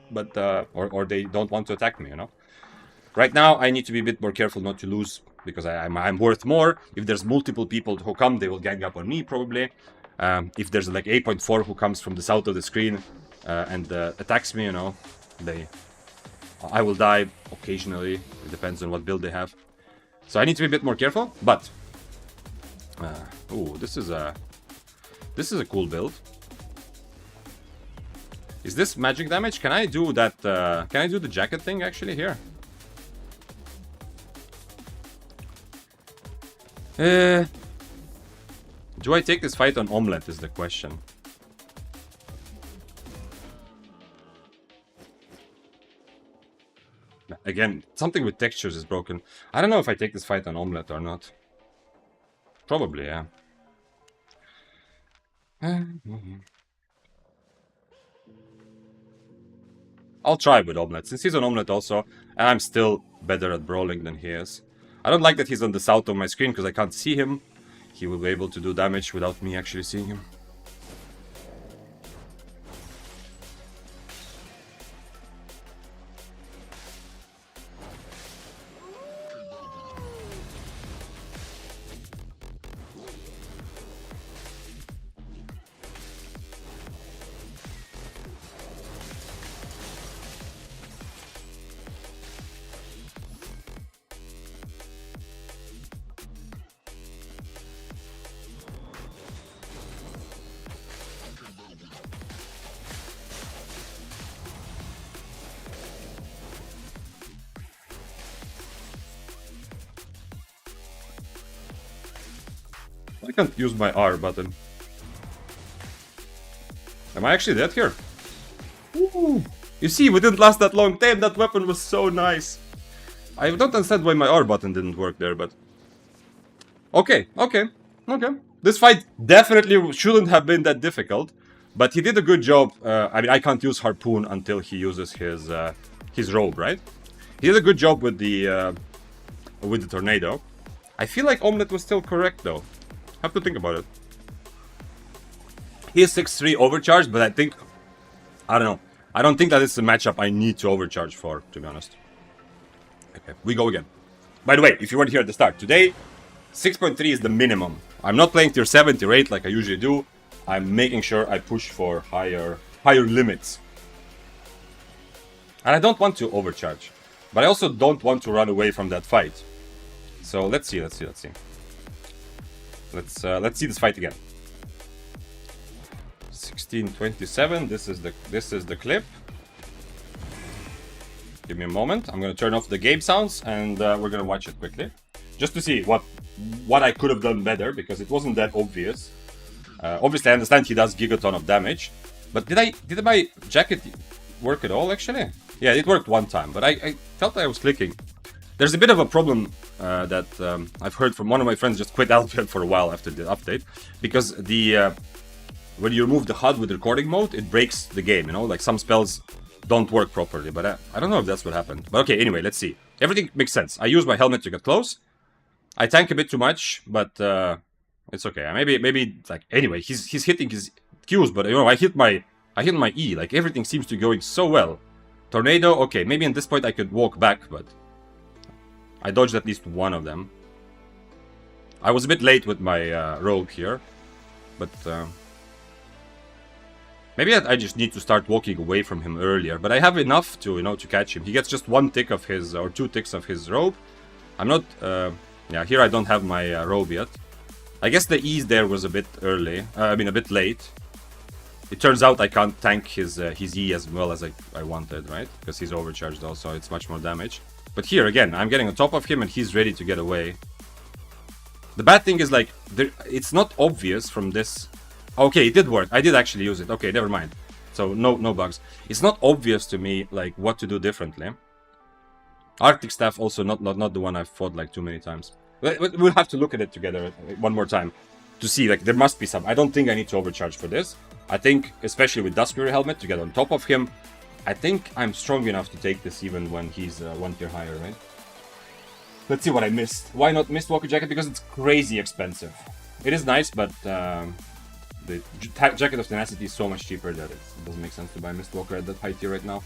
But, or they don't want to attack me, you know? Right now, I need to be a bit more careful not to lose, because I'm worth more. If there's multiple people who come, they will gang up on me, probably. If there's like 8.4 who comes from the south of the screen and attacks me, you know, I will die occasionally. It depends on what build they have. So I need to be a bit more careful, but... ooh, this is a cool build. Is this magic damage? Can I do that? Can I do the jacket thing actually here? Do I take this fight on Omelette is the question. Again, something with textures is broken. I don't know if I take this fight on Omelette or not. Probably, yeah. I'll try with Omelette, since he's on Omelette also, and I'm still better at brawling than he is. I don't like that he's on the south of my screen, because I can't see him. He will be able to do damage without me actually seeing him. I can't use my R button. Am I actually dead here? Ooh. You see, we didn't last that long. Damn, that weapon was so nice. I don't understand why my R button didn't work there, but... Okay. This fight definitely shouldn't have been that difficult, but he did a good job. I mean, I can't use Harpoon until he uses his robe, right? He did a good job with the tornado. I feel like Omelette was still correct, though. Have to think about it. He is 6-3 overcharged, but I don't know. I don't think that it's a matchup I need to overcharge for, to be honest. Okay, we go again. By the way, if you weren't here at the start, today, 6.3 is the minimum. I'm not playing tier 7, tier 8 like I usually do. I'm making sure I push for higher limits. And I don't want to overcharge. But I also don't want to run away from that fight. So let's see. Let's see this fight again. 1627. This is the clip. Give me a moment. I'm gonna turn off the game sounds and we're gonna watch it quickly, just to see what I could have done better, because it wasn't that obvious. Obviously, I understand he does gigaton of damage, but did my jacket work at all? Actually, yeah, it worked one time, but I felt like I was clicking. There's a bit of a problem that I've heard from one of my friends. Just quit Albion for a while after the update, because when you remove the HUD with recording mode, it breaks the game. You know, like some spells don't work properly. But I don't know if that's what happened. But okay, anyway, let's see. Everything makes sense. I use my helmet to get close. I tank a bit too much, but it's okay. Maybe like anyway, he's hitting his Qs, but you know, I hit my E. Like everything seems to be going so well. Tornado, okay, maybe at this point I could walk back, but I dodged at least one of them. I was a bit late with my rogue here, but maybe I just need to start walking away from him earlier. But I have enough to, you know, to catch him. He gets just one tick of his, or two ticks of his robe. I'm not, yeah, here I don't have my robe yet. I guess the ease there was a bit early, a bit late. It turns out I can't tank his E as well as I wanted, right? Because he's overcharged also, it's much more damage. But here, again, I'm getting on top of him and he's ready to get away. The bad thing is, like, it's not obvious from this... Okay, it did work. I did actually use it. Okay, never mind. So, no bugs. It's not obvious to me, like, what to do differently. Arctic Staff also not the one I've fought, like, too many times. We'll have to look at it together one more time to see, like, there must be some... I don't think I need to overcharge for this. I think, especially with Duskbearer helmet, to get on top of him, I think I'm strong enough to take this even when he's one tier higher, right? Let's see what I missed. Why not Mistwalker jacket? Because it's crazy expensive. It is nice, but the Jacket of Tenacity is so much cheaper that it doesn't make sense to buy Mistwalker at that high tier right now.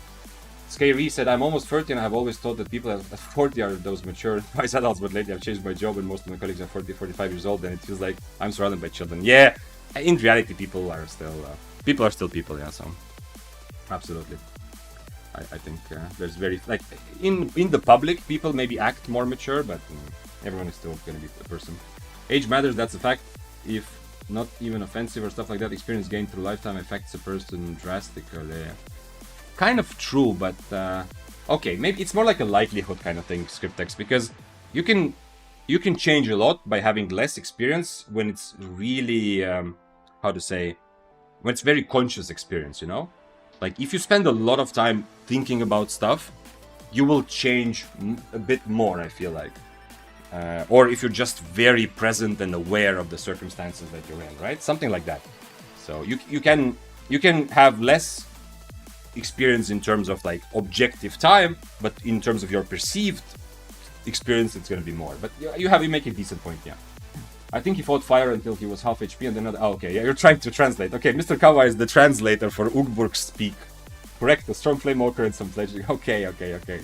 Skyri said, I'm almost 30 and I've always thought that people at 40 are those mature wise adults, but lately I've changed my job and most of my colleagues are 40, 45 years old and it feels like I'm surrounded by children. Yeah, in reality people are still people, yeah, so absolutely. I think there's very, like, in the public, people maybe act more mature, but everyone is still going to be a person. Age matters, that's a fact. If not even offensive or stuff like that, experience gained through lifetime affects a person drastically. Kind of true, but okay, maybe it's more like a likelihood kind of thing, Scriptex, because you can change a lot by having less experience when it's really, how to say, when it's very conscious experience, you know? Like, if you spend a lot of time thinking about stuff, you will change a bit more, I feel like. Or if you're just very present and aware of the circumstances that you're in, right? Something like that. So you can have less experience in terms of, like, objective time, but in terms of your perceived experience, it's going to be more. But you make a decent point, yeah. I think he fought fire until he was half HP and then... Oh, okay, yeah, you're trying to translate. Okay, Mr. Kawa is the translator for Ugburg speak. Correct, a strong flame walker and some fledgling. Okay,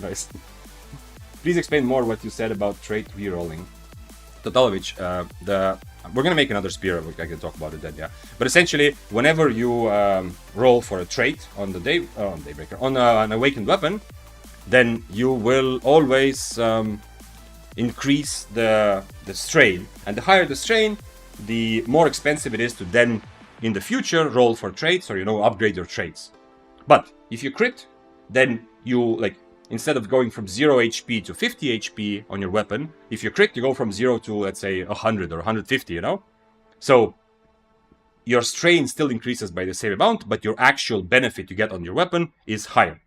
nice. Please explain more what you said about trait rerolling. Totalovic, we're gonna make another spear, I can talk about it then, yeah. But essentially, whenever you roll for a trait on the Daybreaker, on an awakened weapon, then you will always... increase the strain, and the higher the strain, the more expensive it is to then in the future roll for traits or, you know, upgrade your traits. But if you crit, then you, like, instead of going from 0 HP to 50 HP on your weapon, if you crit, you go from 0 to, let's say, 100 or 150, you know? So your strain still increases by the same amount, but your actual benefit you get on your weapon is higher.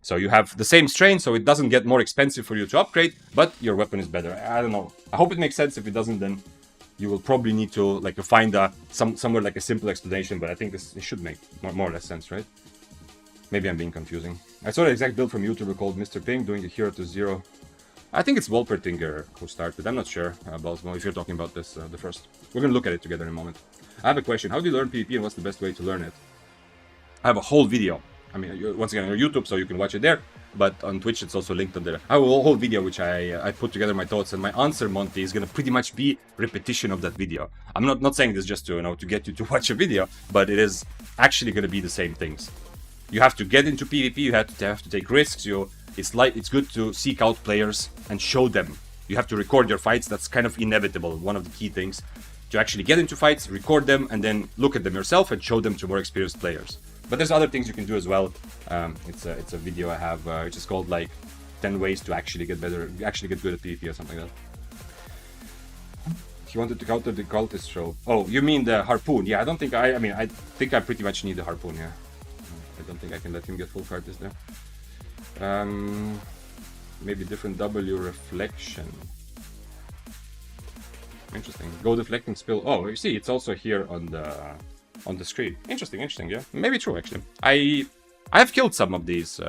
So you have the same strain, so it doesn't get more expensive for you to upgrade, but your weapon is better. I don't know. I hope it makes sense. If it doesn't, then you will probably need to, like, find somewhere like a simple explanation, but I think it should make more or less sense, right? Maybe I'm being confusing. I saw the exact build from a YouTuber called Mr. Ping doing a hero to 0. I think it's Wolpertinger who started. I'm not sure about, well, if you're talking about this, the first. We're going to look at it together in a moment. I have a question. How do you learn PvP and what's the best way to learn it? I have a whole video. I mean, once again, on YouTube, so you can watch it there, but on Twitch, it's also linked on there. I have a whole video which I put together my thoughts, and my answer, Monty, is going to pretty much be repetition of that video. I'm not saying this just to, you know, to get you to watch a video, but it is actually going to be the same things. You have to get into PvP. You have to take risks. It's good to seek out players and show them. You have to record your fights. That's kind of inevitable. One of the key things to actually get into fights, record them, and then look at them yourself and show them to more experienced players. But there's other things you can do as well. It's a video I have which is called like 10 ways to actually get better, actually get good at PvP or something like that. He wanted to counter the cultist show. Oh, you mean the harpoon? Yeah, I don't think I mean, I think I pretty much need the harpoon, yeah. I don't think I can let him get full Cartis there. Maybe different W reflection. Interesting. Go deflecting spill. Oh, you see, it's also here on the screen. Interesting, yeah. Maybe true, actually. I have killed some of these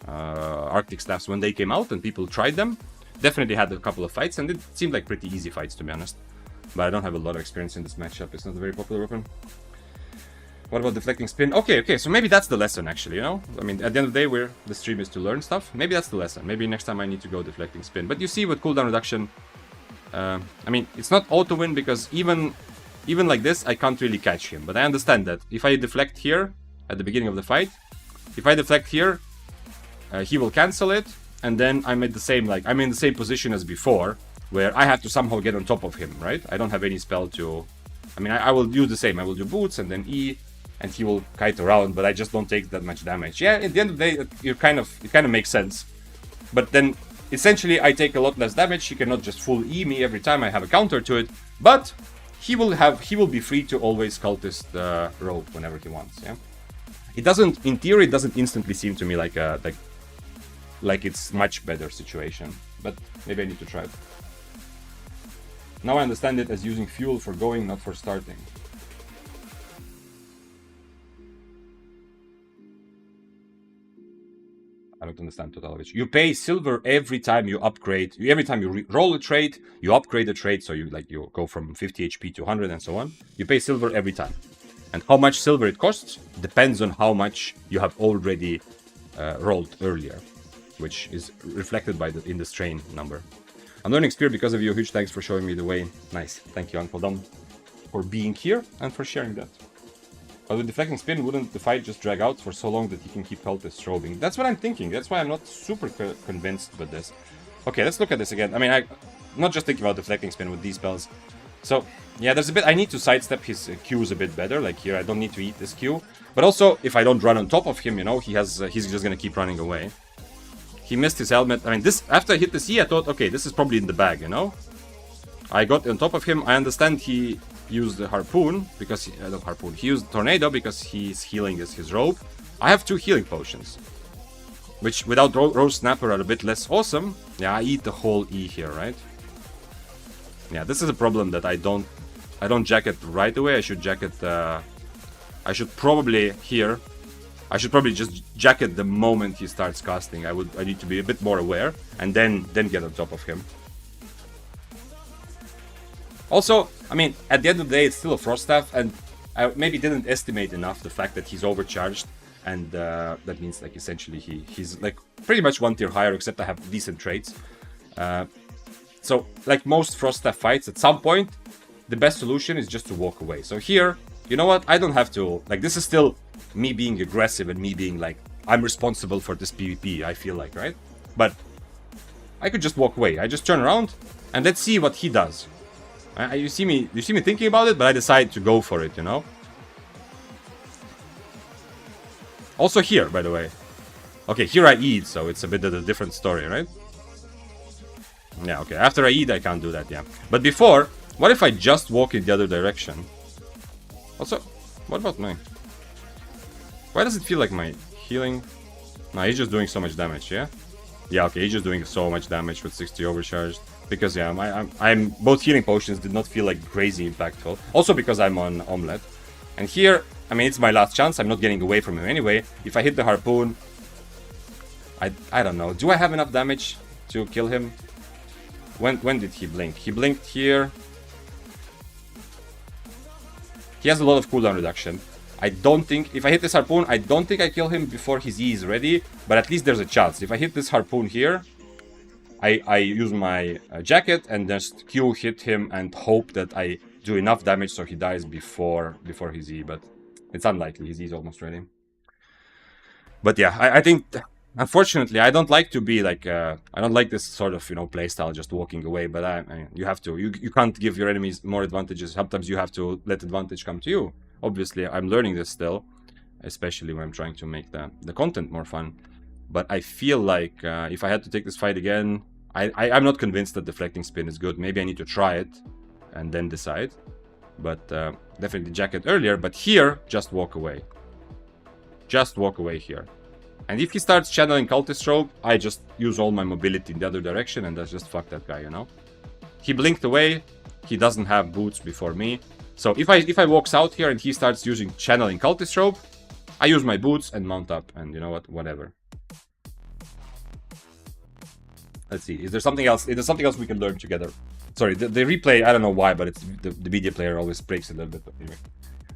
Arctic staffs when they came out and people tried them. Definitely had a couple of fights, and it seemed like pretty easy fights, to be honest. But I don't have a lot of experience in this matchup. It's not a very popular weapon. What about deflecting spin? Okay, so maybe that's the lesson, actually, you know? I mean, at the end of the day, the stream is to learn stuff. Maybe that's the lesson. Maybe next time I need to go deflecting spin. But you see, with cooldown reduction, I mean, it's not auto-win, because even like this, I can't really catch him. But I understand that if I deflect here, at the beginning of the fight, if I deflect here, he will cancel it, and then I'm in the same position as before, where I have to somehow get on top of him, right? I don't have any spell to... I mean, I will do the same. I will do boots and then E, and he will kite around, but I just don't take that much damage. Yeah, at the end of the day, it kind of makes sense. But then, essentially, I take a lot less damage. He cannot just full E me every time I have a counter to it, but he will be free to always cultist rope whenever he wants, yeah? It doesn't, in theory, it doesn't instantly seem to me like it's much better situation, but maybe I need to try it. Now I understand it as using fuel for going, not for starting. I don't understand Totalovich. You pay silver every time you upgrade. Every time you roll a trait, you upgrade a trait, so you go from 50 HP to 100 and so on. You pay silver every time. And how much silver it costs depends on how much you have already rolled earlier, which is reflected in the strain number. I'm learning Spear because of you. Huge thanks for showing me the way. Nice. Thank you, Uncle Dom, for being here and for sharing that. But with deflecting spin, wouldn't the fight just drag out for so long that he can keep cultists strobing? That's what I'm thinking. That's why I'm not super convinced with this. Okay, let's look at this again. I mean, I'm not just thinking about deflecting spin with these spells. So, yeah, there's a bit... I need to sidestep his Qs a bit better. Like here, I don't need to eat this Q. But also, if I don't run on top of him, you know, he's just gonna keep running away. He missed his helmet. I mean, this... After I hit the C, I thought, okay, this is probably in the bag, you know? I got on top of him. I understand he used the harpoon because he used tornado because he's healing his rope. I have 2 healing potions, which without Rose Snapper are a bit less awesome. Yeah, I eat the whole E here, right? Yeah, this is a problem that I don't jacket right away. I should jacket I should probably just jacket the moment he starts casting. I need to be a bit more aware and then get on top of him. Also, I mean, at the end of the day, it's still a Frost Staff, and I maybe didn't estimate enough the fact that he's overcharged, and that means, like, essentially he's, like, pretty much 1 tier higher, except I have decent traits. So, like most Frost Staff fights, at some point, the best solution is just to walk away. So here, you know what, I don't have to, like, this is still me being aggressive and me being, like, I'm responsible for this PvP, I feel like, right? But I could just walk away. I just turn around, and let's see what he does. You see me thinking about it, but I decide to go for it, you know? Also here, by the way. Okay, here I eat, so it's a bit of a different story, right? Yeah, okay, after I eat, I can't do that, yeah. But before, what if I just walk in the other direction? Also, what about mine? Why does it feel like my healing... No, he's just doing so much damage, yeah? Yeah, okay, he's just doing so much damage with 60 overcharged. Because, yeah, I'm both healing potions did not feel like crazy impactful. Also because I'm on Omelette. And here, I mean, it's my last chance. I'm not getting away from him anyway. If I hit the harpoon, I don't know. Do I have enough damage to kill him? When did he blink? He blinked here. He has a lot of cooldown reduction. I don't think... If I hit this harpoon, I don't think I kill him before his E is ready. But at least there's a chance. If I hit this harpoon here... I use my jacket and just Q hit him and hope that I do enough damage so he dies before his E, but it's unlikely. His E is almost ready. But yeah, I think unfortunately I don't like to be like I don't like this sort of play style just walking away. But you have to you can't give your enemies more advantages. Sometimes you have to let advantage come to you. Obviously, I'm learning this still, especially when I'm trying to make the content more fun. But I feel like if I had to take this fight again, I'm not convinced that deflecting spin is good. Maybe I need to try it and then decide. But definitely jacket earlier. But here, just walk away. Just walk away here. And if he starts channeling cultist robe, I just use all my mobility in the other direction and that's just fuck that guy, He blinked away. He doesn't have boots before me. So if I walks out here and he starts using channeling cultist robe, I use my boots and mount up and you know what, whatever. Let's see. Is there something else? Is there something else we can learn together? Sorry, the replay, I don't know why, but it's the media player always breaks a little bit. But anyway.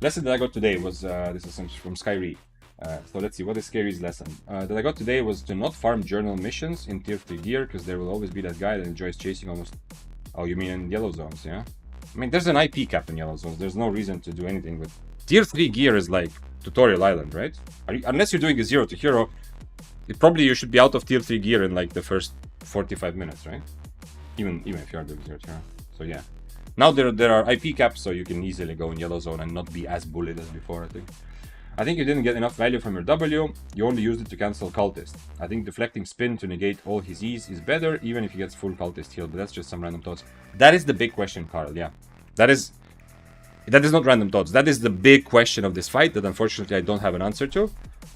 Lesson that I got today was, this is from Skyri. So let's see, what is Skyri's lesson? That I got today was to not farm journal missions in tier 3 gear, because there will always be that guy that enjoys chasing almost... Oh, you mean in yellow zones, yeah? I mean, there's an IP cap in yellow zones. There's no reason to do anything with... Tier 3 gear is like tutorial island, right? Unless you're doing a 0 to hero, probably you should be out of tier 3 gear in like the first 45 minutes, right? Even if you are doing 0 to hero. So yeah. Now there are IP caps, so you can easily go in yellow zone and not be as bullied as before, I think. I think you didn't get enough value from your W, you only used it to cancel cultist. I think deflecting spin to negate all his E's is better, even if he gets full cultist heal, but that's just some random thoughts. That is the big question, Carl, yeah. That is not random thoughts. That is the big question of this fight that unfortunately I don't have an answer to.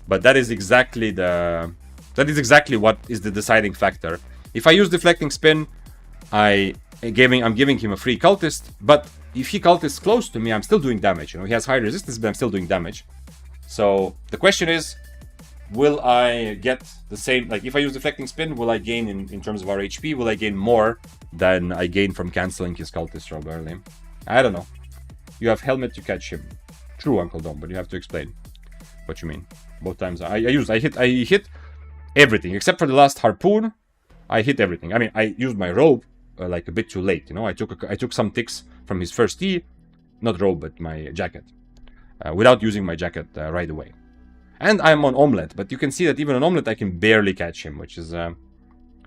But that is exactly what is the deciding factor. If I use deflecting spin, I'm giving him a free cultist, but if he cultists close to me, I'm still doing damage. He has high resistance, but I'm still doing damage. So the question is, will I get the same, like if I use deflecting spin, will I gain in terms of our HP, will I gain more than I gain from cancelling his cultist robe early? I don't know. You have helmet to catch him. True, Uncle Dom, but you have to explain what you mean. Both times I hit everything, except for the last harpoon, I hit everything. I mean, I used my robe like a bit too late, I took some ticks from his first E, not robe, but my jacket. Without using my jacket right away. And I'm on omelette, but you can see that even on omelette I can barely catch him, which is...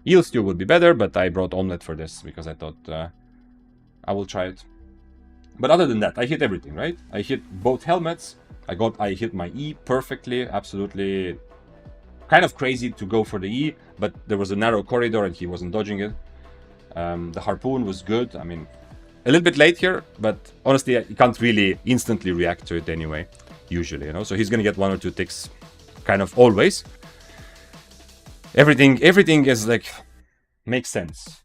eel stew would be better, but I brought omelette for this because I thought I will try it. But other than that, I hit everything, right? I hit both helmets, I hit my E perfectly, absolutely kind of crazy to go for the E, but there was a narrow corridor and he wasn't dodging it. The harpoon was good, I mean... A little bit late here, but honestly, you can't really instantly react to it anyway, usually, So he's gonna get 1 or 2 ticks, kind of always. Everything is like, makes sense.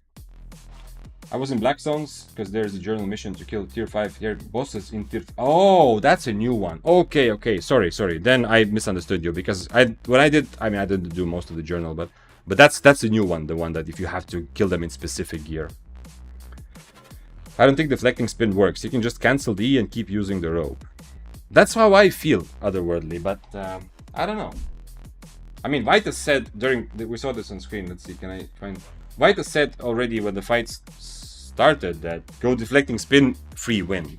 I was in black zones, because there's a journal mission to kill tier 5 here bosses in tier... Oh, that's a new one. Okay, sorry. Then I misunderstood you, because when I didn't do most of the journal, but that's a new one, the one that if you have to kill them in specific gear. I don't think deflecting spin works. You can just cancel the E and keep using the rope. That's how I feel, otherworldly, but I don't know. I mean, Vitus said during... We saw this on screen. Let's see, can I find... Vitus said already when the fight started that go deflecting spin, free win.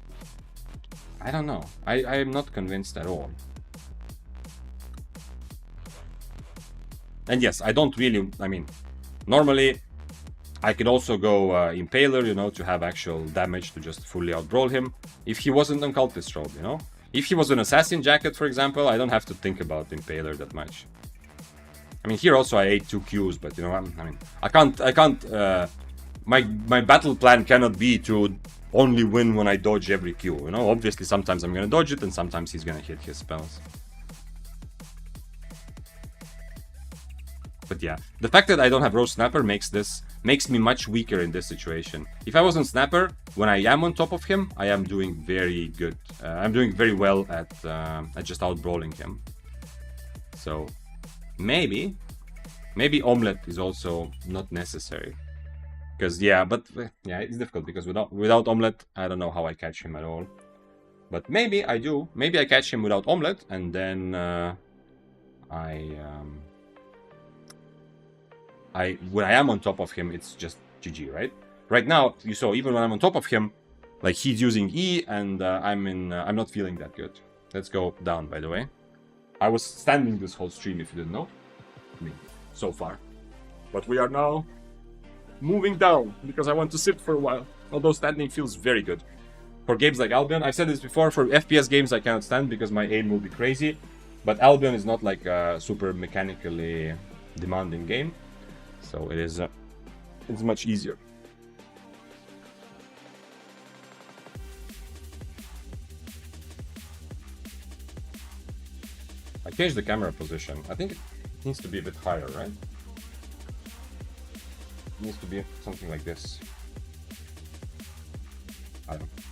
I don't know. I am not convinced at all. And yes, I don't really... I mean, normally... I could also go Impaler, to have actual damage to just fully outbrawl him. If he wasn't on Cultist robe, If he was an Assassin Jacket, for example, I don't have to think about Impaler that much. I mean, here also I ate 2 Qs, but, I can't, my battle plan cannot be to only win when I dodge every Q, Obviously, sometimes I'm gonna dodge it, and sometimes he's gonna hit his spells. But yeah, the fact that I don't have Rose Snapper makes me much weaker in this situation. If I was on Snapper, when I am on top of him, I am doing very good. I'm doing very well at just outbrawling him. So maybe Omelette is also not necessary. Because yeah, it's difficult because without Omelette, I don't know how I catch him at all. But maybe I do. Maybe I catch him without Omelette, and then when I am on top of him, it's just GG, right? Right now, you saw even when I'm on top of him, like he's using E, and I'm not feeling that good. Let's go down, by the way. I was standing this whole stream, if you didn't know. I mean, so far. But we are now moving down because I want to sit for a while. Although standing feels very good. For games like Albion, I've said this before, for FPS games I cannot stand because my aim will be crazy. But Albion is not like a super mechanically demanding game. So it is it's much easier. I changed the camera position. I think it needs to be a bit higher, right? It needs to be something like this. I don't know.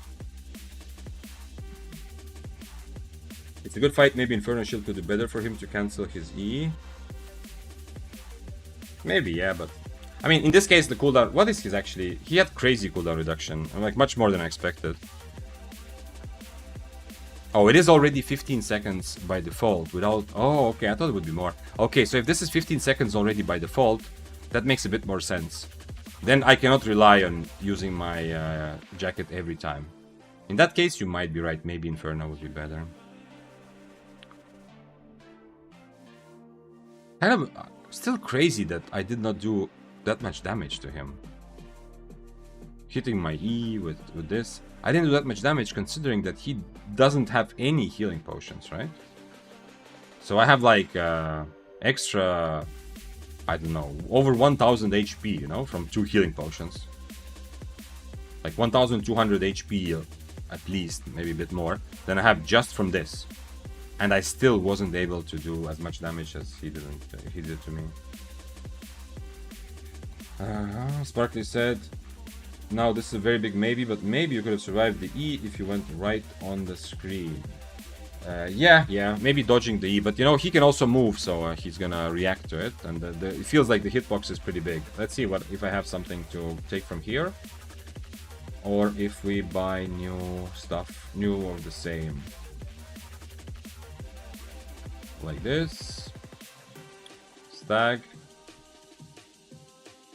It's a good fight. Maybe Inferno Shield could do better for him to cancel his E. Maybe, yeah, but... I mean, in this case, the cooldown... What is his actually... He had crazy cooldown reduction. Like, much more than I expected. Oh, it is already 15 seconds by default without... Oh, okay, I thought it would be more. Okay, so if this is 15 seconds already by default, that makes a bit more sense. Then I cannot rely on using my jacket every time. In that case, you might be right. Maybe Inferno would be better. Kind of still crazy that I did not do that much damage to him. Hitting my E with this. I didn't do that much damage considering that he doesn't have any healing potions, right? So I have like extra, I don't know, over 1000 HP, you know, from 2 healing potions. Like 1200 HP at least, maybe a bit more, than I have just from this. And I still wasn't able to do as much damage as he did to me. Sparkly said, now this is a very big maybe, but maybe you could have survived the E if you went right on the screen. Yeah, maybe dodging the E, but you know, he can also move, so he's gonna react to it, and it feels like the hitbox is pretty big. Let's see what if I have something to take from here, or if we buy new stuff, new or the same. Like this. Stag.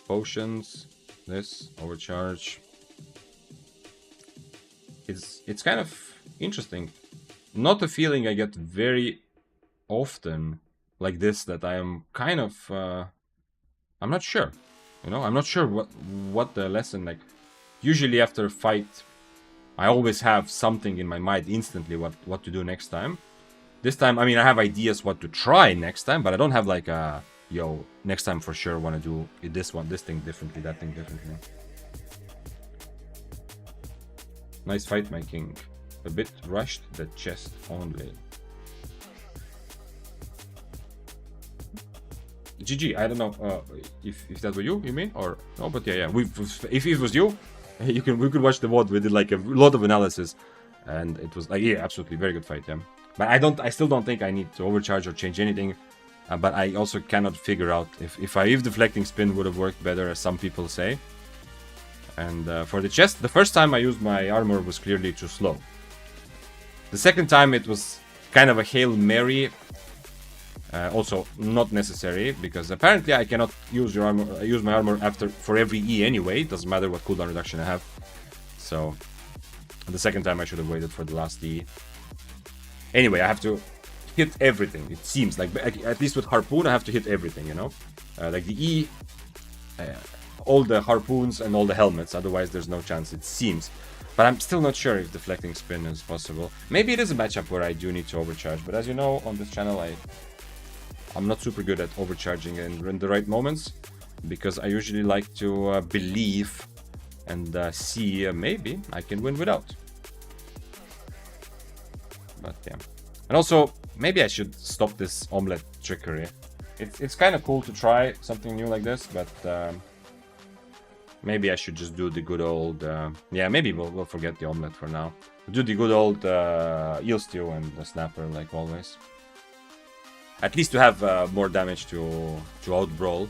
Potions. This. Overcharge. It's kind of interesting. Not a feeling I get very often like this, that I am kind of... I'm not sure. You know, I'm not sure what the lesson... Like, usually after a fight, I always have something in my mind instantly what to do next time. This time, I mean, I have ideas what to try next time, but I don't have like a, yo, next time for sure want to do this thing differently, that thing differently. Nice fight, my king. A bit rushed, the chest only. GG, I don't know if that were you mean, or no, but yeah. If it was you, we could watch the VOD. We did like a lot of analysis, and it was like, yeah, absolutely very good fight, yeah. But I still don't think I need to overcharge or change anything. But I also cannot figure out if deflecting spin would have worked better, as some people say. And for the chest, the first time I used my armor was clearly too slow. The second time it was kind of a Hail Mary. Also not necessary, because apparently I cannot use my armor for every E anyway. It doesn't matter what cooldown reduction I have. So the second time I should have waited for the last E. Anyway, I have to hit everything, it seems. Like, at least with Harpoon, I have to hit everything, you know? Like the E, all the Harpoons and all the helmets, otherwise there's no chance, it seems. But I'm still not sure if deflecting spin is possible. Maybe it is a matchup where I do need to overcharge, but as you know, on this channel, I'm not super good at overcharging in the right moments, because I usually like to believe and see maybe I can win without. But yeah. And also, maybe I should stop this omelette trickery. It's kind of cool to try something new like this, but maybe I should just do the good old... yeah, maybe we'll forget the omelette for now. We'll do the good old eel stew and the snapper, like always. At least to have more damage to out-brawl.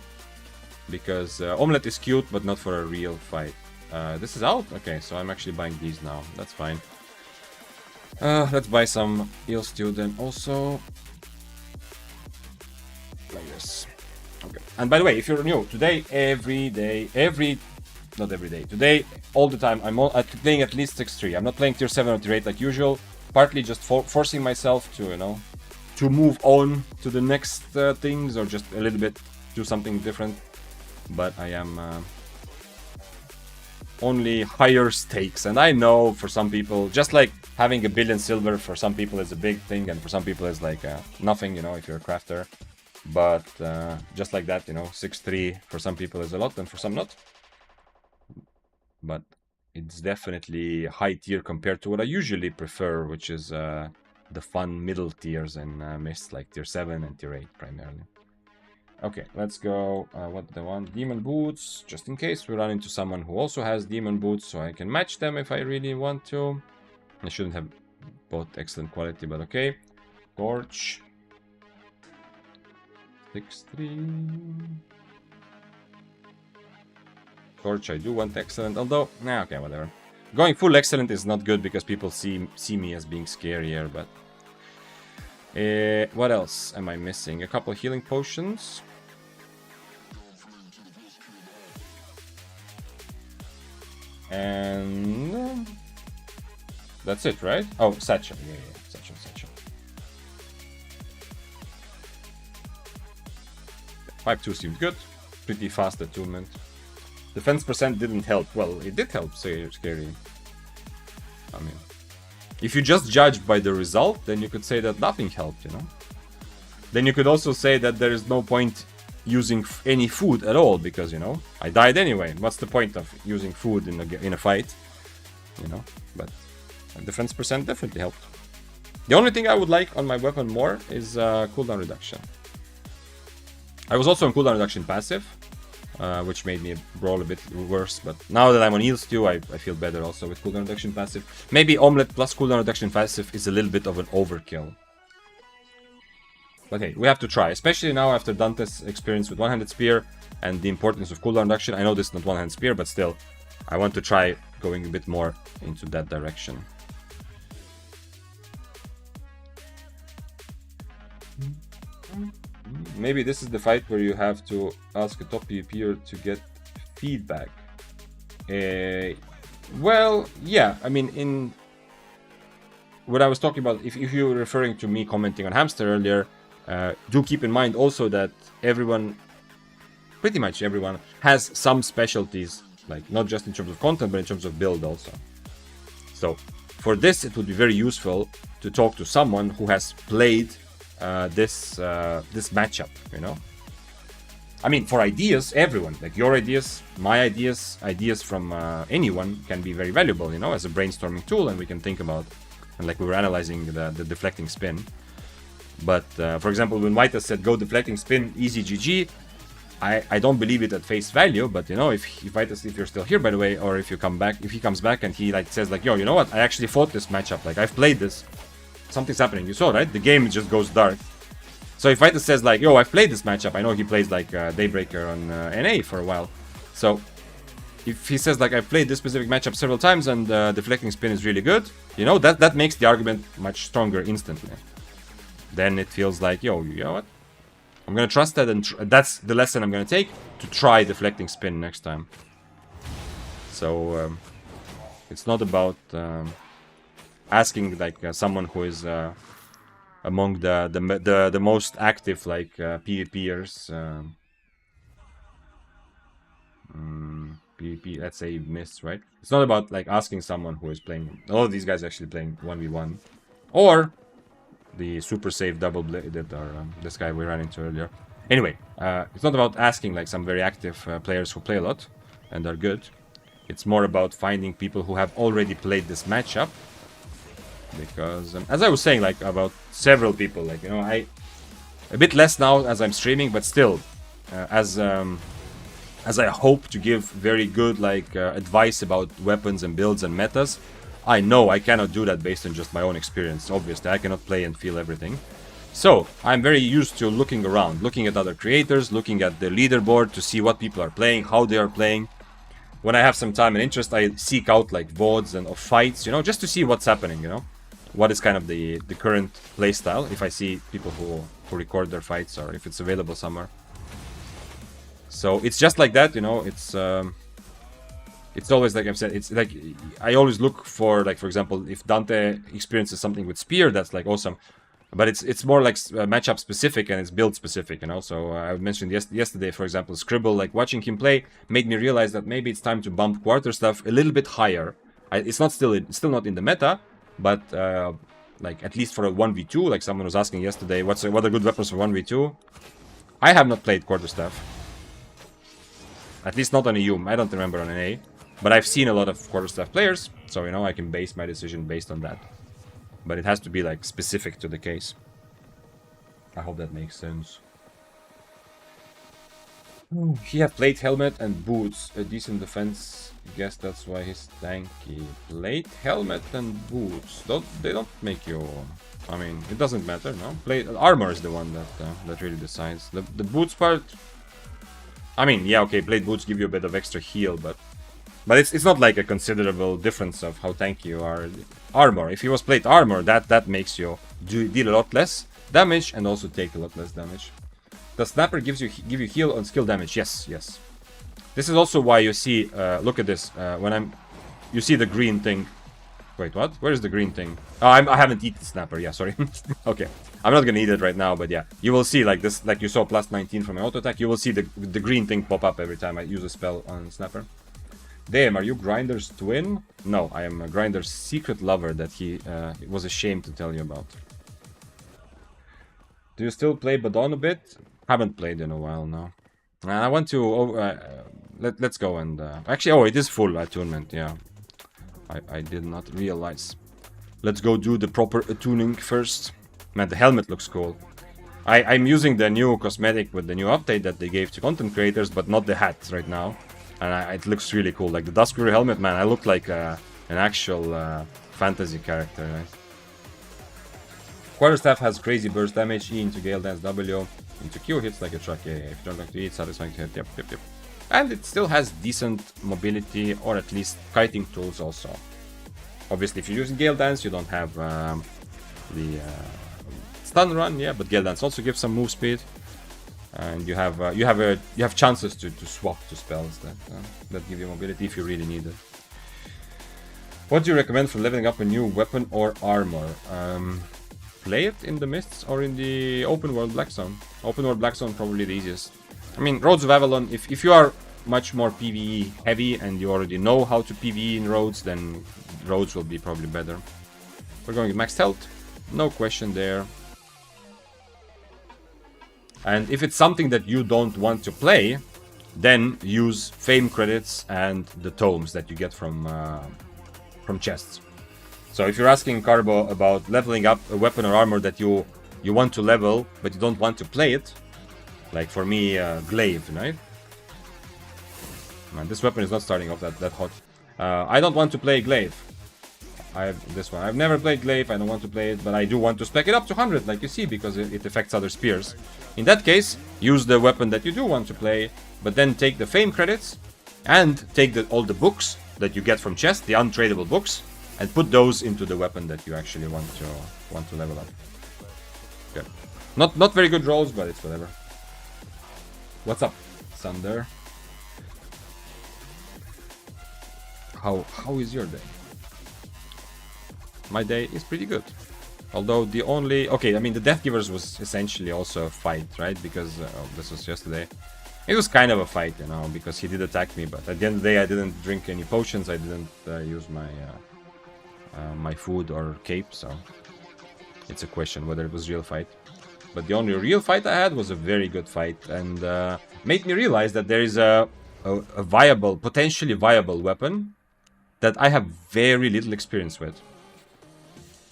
Because omelette is cute, but not for a real fight. This is out? Okay, so I'm actually buying these now. That's fine. Let's buy some eel stew then also. Like this. Okay. And by the way, if you're new, today, not every day, today, all the time, I'm playing at least 6-3. I'm not playing tier 7 or tier 8 like usual. Partly just forcing myself to, you know, to move on to the next things, or just a little bit do something different. But I am only higher stakes, and I know for some people, just like having a billion silver for some people is a big thing, and for some people is like nothing, you know, if you're a crafter. But just like that, you know, 6-3 for some people is a lot, and for some not. But it's definitely high tier compared to what I usually prefer, which is the fun middle tiers in Mist, like tier 7 and tier 8 primarily. Okay, let's go. What do I want? Demon boots, just in case we run into someone who also has demon boots, so I can match them if I really want to. I shouldn't have both excellent quality, but okay. Torch. 6-3. Torch, I do want excellent, although, nah, okay, whatever. Going full excellent is not good because people see me as being scarier, but... what else am I missing? A couple healing potions. And... that's it, right? Oh, satchel, yeah, satchel. 5-2 seemed good. Pretty fast attunement. Defense percent didn't help. Well, it did help, so scary. I mean, if you just judge by the result, then you could say that nothing helped, you know? Then you could also say that there is no point using any food at all, because, you know, I died anyway. What's the point of using food in a fight? You know? But defense percent definitely helped. The only thing I would like on my weapon more is cooldown reduction. I was also on cooldown reduction passive, which made me brawl a bit worse, but now that I'm on heals too, I feel better also with cooldown reduction passive. Maybe omelet plus cooldown reduction passive is a little bit of an overkill. But hey, we have to try, especially now after Dante's experience with one-handed spear and the importance of cooldown reduction. I know this is not one-handed spear, but still, I want to try going a bit more into that direction. Maybe this is the fight where you have to ask a top PvPer to get feedback. Well, yeah, I mean, in what I was talking about, if you're referring to me commenting on Hamster earlier, do keep in mind also that everyone, pretty much everyone, has some specialties, like not just in terms of content, but in terms of build also. So for this, it would be very useful to talk to someone who has played this matchup, you know. I mean, for ideas, everyone, like your ideas, my ideas, ideas from anyone can be very valuable, you know, as a brainstorming tool, and we can think about, and like we were analyzing the deflecting spin. But for example, when White has said go deflecting spin, easy GG, I don't believe it at face value, but you know, if you're still here, by the way, or if he comes back and he like says like, yo, you know what, I actually fought this matchup, like I've played this. Something's happening, you saw, right? The game just goes dark. So if Vitus says like, yo, I've played this matchup, I know he plays like Daybreaker on NA for a while. So if he says like, I've played this specific matchup several times and deflecting spin is really good, you know, that makes the argument much stronger instantly. Then it feels like, yo, you know what? I'm gonna trust that, and that's the lesson I'm gonna take to try deflecting spin next time. So it's not about asking like someone who is among the most active like PvPers, PvP, let's say Mist, right? It's not about like asking someone who is playing. All of these guys actually playing 1v1, or the super safe double bladed, or this guy we ran into earlier. Anyway, it's not about asking like some very active players who play a lot and are good. It's more about finding people who have already played this matchup. Because, as I was saying, like, about several people, like, you know, a bit less now as I'm streaming, but still, as I hope to give very good, like, advice about weapons and builds and metas, I know I cannot do that based on just my own experience, obviously. I cannot play and feel everything. So, I'm very used to looking around, looking at other creators, looking at the leaderboard to see what people are playing, how they are playing. When I have some time and interest, I seek out, like, VODs and of fights, you know, just to see what's happening, you know. What is kind of the current playstyle, if I see people who record their fights, or if it's available somewhere. So it's just like that, you know. It's always like I've said. It's like I always look for, like, for example, if Dante experiences something with spear, that's like awesome. But it's more like matchup specific and it's build specific, you know. So I mentioned yesterday, for example, Scribble. Like watching him play made me realize that maybe it's time to bump quarterstaff a little bit higher. It's still not in the meta, but like at least for a 1v2, like someone was asking yesterday, what are good weapons for 1v2? I have not played quarterstaff. At least not on a Yum. I don't remember on an A. But I've seen a lot of quarterstaff players, so you know I can base my decision based on that. But it has to be like specific to the case. I hope that makes sense. He have plate, helmet, and boots. A decent defense. Guess that's why he's tanky. Plate, helmet, and boots. They don't make you. I mean, it doesn't matter, no. Plate, armor is the one that really decides. The boots part. I mean, yeah, okay. Plate boots give you a bit of extra heal, but it's not like a considerable difference of how tanky you are. Armor. If he was plate armor, that makes you deal a lot less damage and also take a lot less damage. The snapper give you heal on skill damage. Yes. This is also why you see. Look at this. You see the green thing. Wait, what? Where is the green thing? Oh, I haven't eaten snapper. Yeah, sorry. Okay, I'm not gonna eat it right now, but yeah, you will see like this, like you saw plus 19 from my auto attack. You will see the green thing pop up every time I use a spell on snapper. Damn, are you Grinder's twin? No, I am Grinder's secret lover that he was ashamed to tell you about. Do you still play Badon a bit? Haven't played in a while now. I want to. Let's go and actually. Oh, it is full attunement. Yeah, I did not realize. Let's go do the proper attuning first. Man, the helmet looks cool. I'm using the new cosmetic with the new update that they gave to content creators, but not the hat right now. And it looks really cool. Like the Duskweaver helmet, man, I look like an actual fantasy character, right? Quarterstaff has crazy burst damage, E into Gale Dance, W into Q, hits like a truck. Yeah, if you don't like to eat, satisfying hit, yep. And it still has decent mobility, or at least kiting tools also. Obviously, if you're using Gale Dance, you don't have the stun run, yeah, but Gale Dance also gives some move speed. And you have chances to swap to spells that give you mobility if you really need it. What do you recommend for leveling up a new weapon or armor? Play it in the mists or in the open world black zone. Open world black zone probably the easiest. I mean, Roads of Avalon. If you are much more PvE heavy and you already know how to PvE in Roads, then Roads will be probably better. We're going with maxed health, no question there. And if it's something that you don't want to play, then use fame credits and the tomes that you get from chests. So if you're asking Carbo about leveling up a weapon or armor that you want to level, but you don't want to play it, like for me, Glaive, right? Man, this weapon is not starting off that hot. I don't want to play Glaive. I have this one. I've never played Glaive, I don't want to play it, but I do want to spec it up to 100, like you see, because it affects other spears. In that case, use the weapon that you do want to play, but then take the fame credits, and take all the books that you get from chest, the untradeable books, and put those into the weapon that you actually want to level up. Good. Not very good rolls, but it's whatever. What's up, Thunder? How is your day? My day is pretty good. Although the only... Okay, I mean, the Death Givers was essentially also a fight, right? Because this was yesterday. It was kind of a fight, you know, because he did attack me. But at the end of the day, I didn't drink any potions. I didn't use my my food or cape. So it's a question whether it was a real fight. But the only real fight I had was a very good fight. And made me realize that there is a viable, potentially viable weapon that I have very little experience with.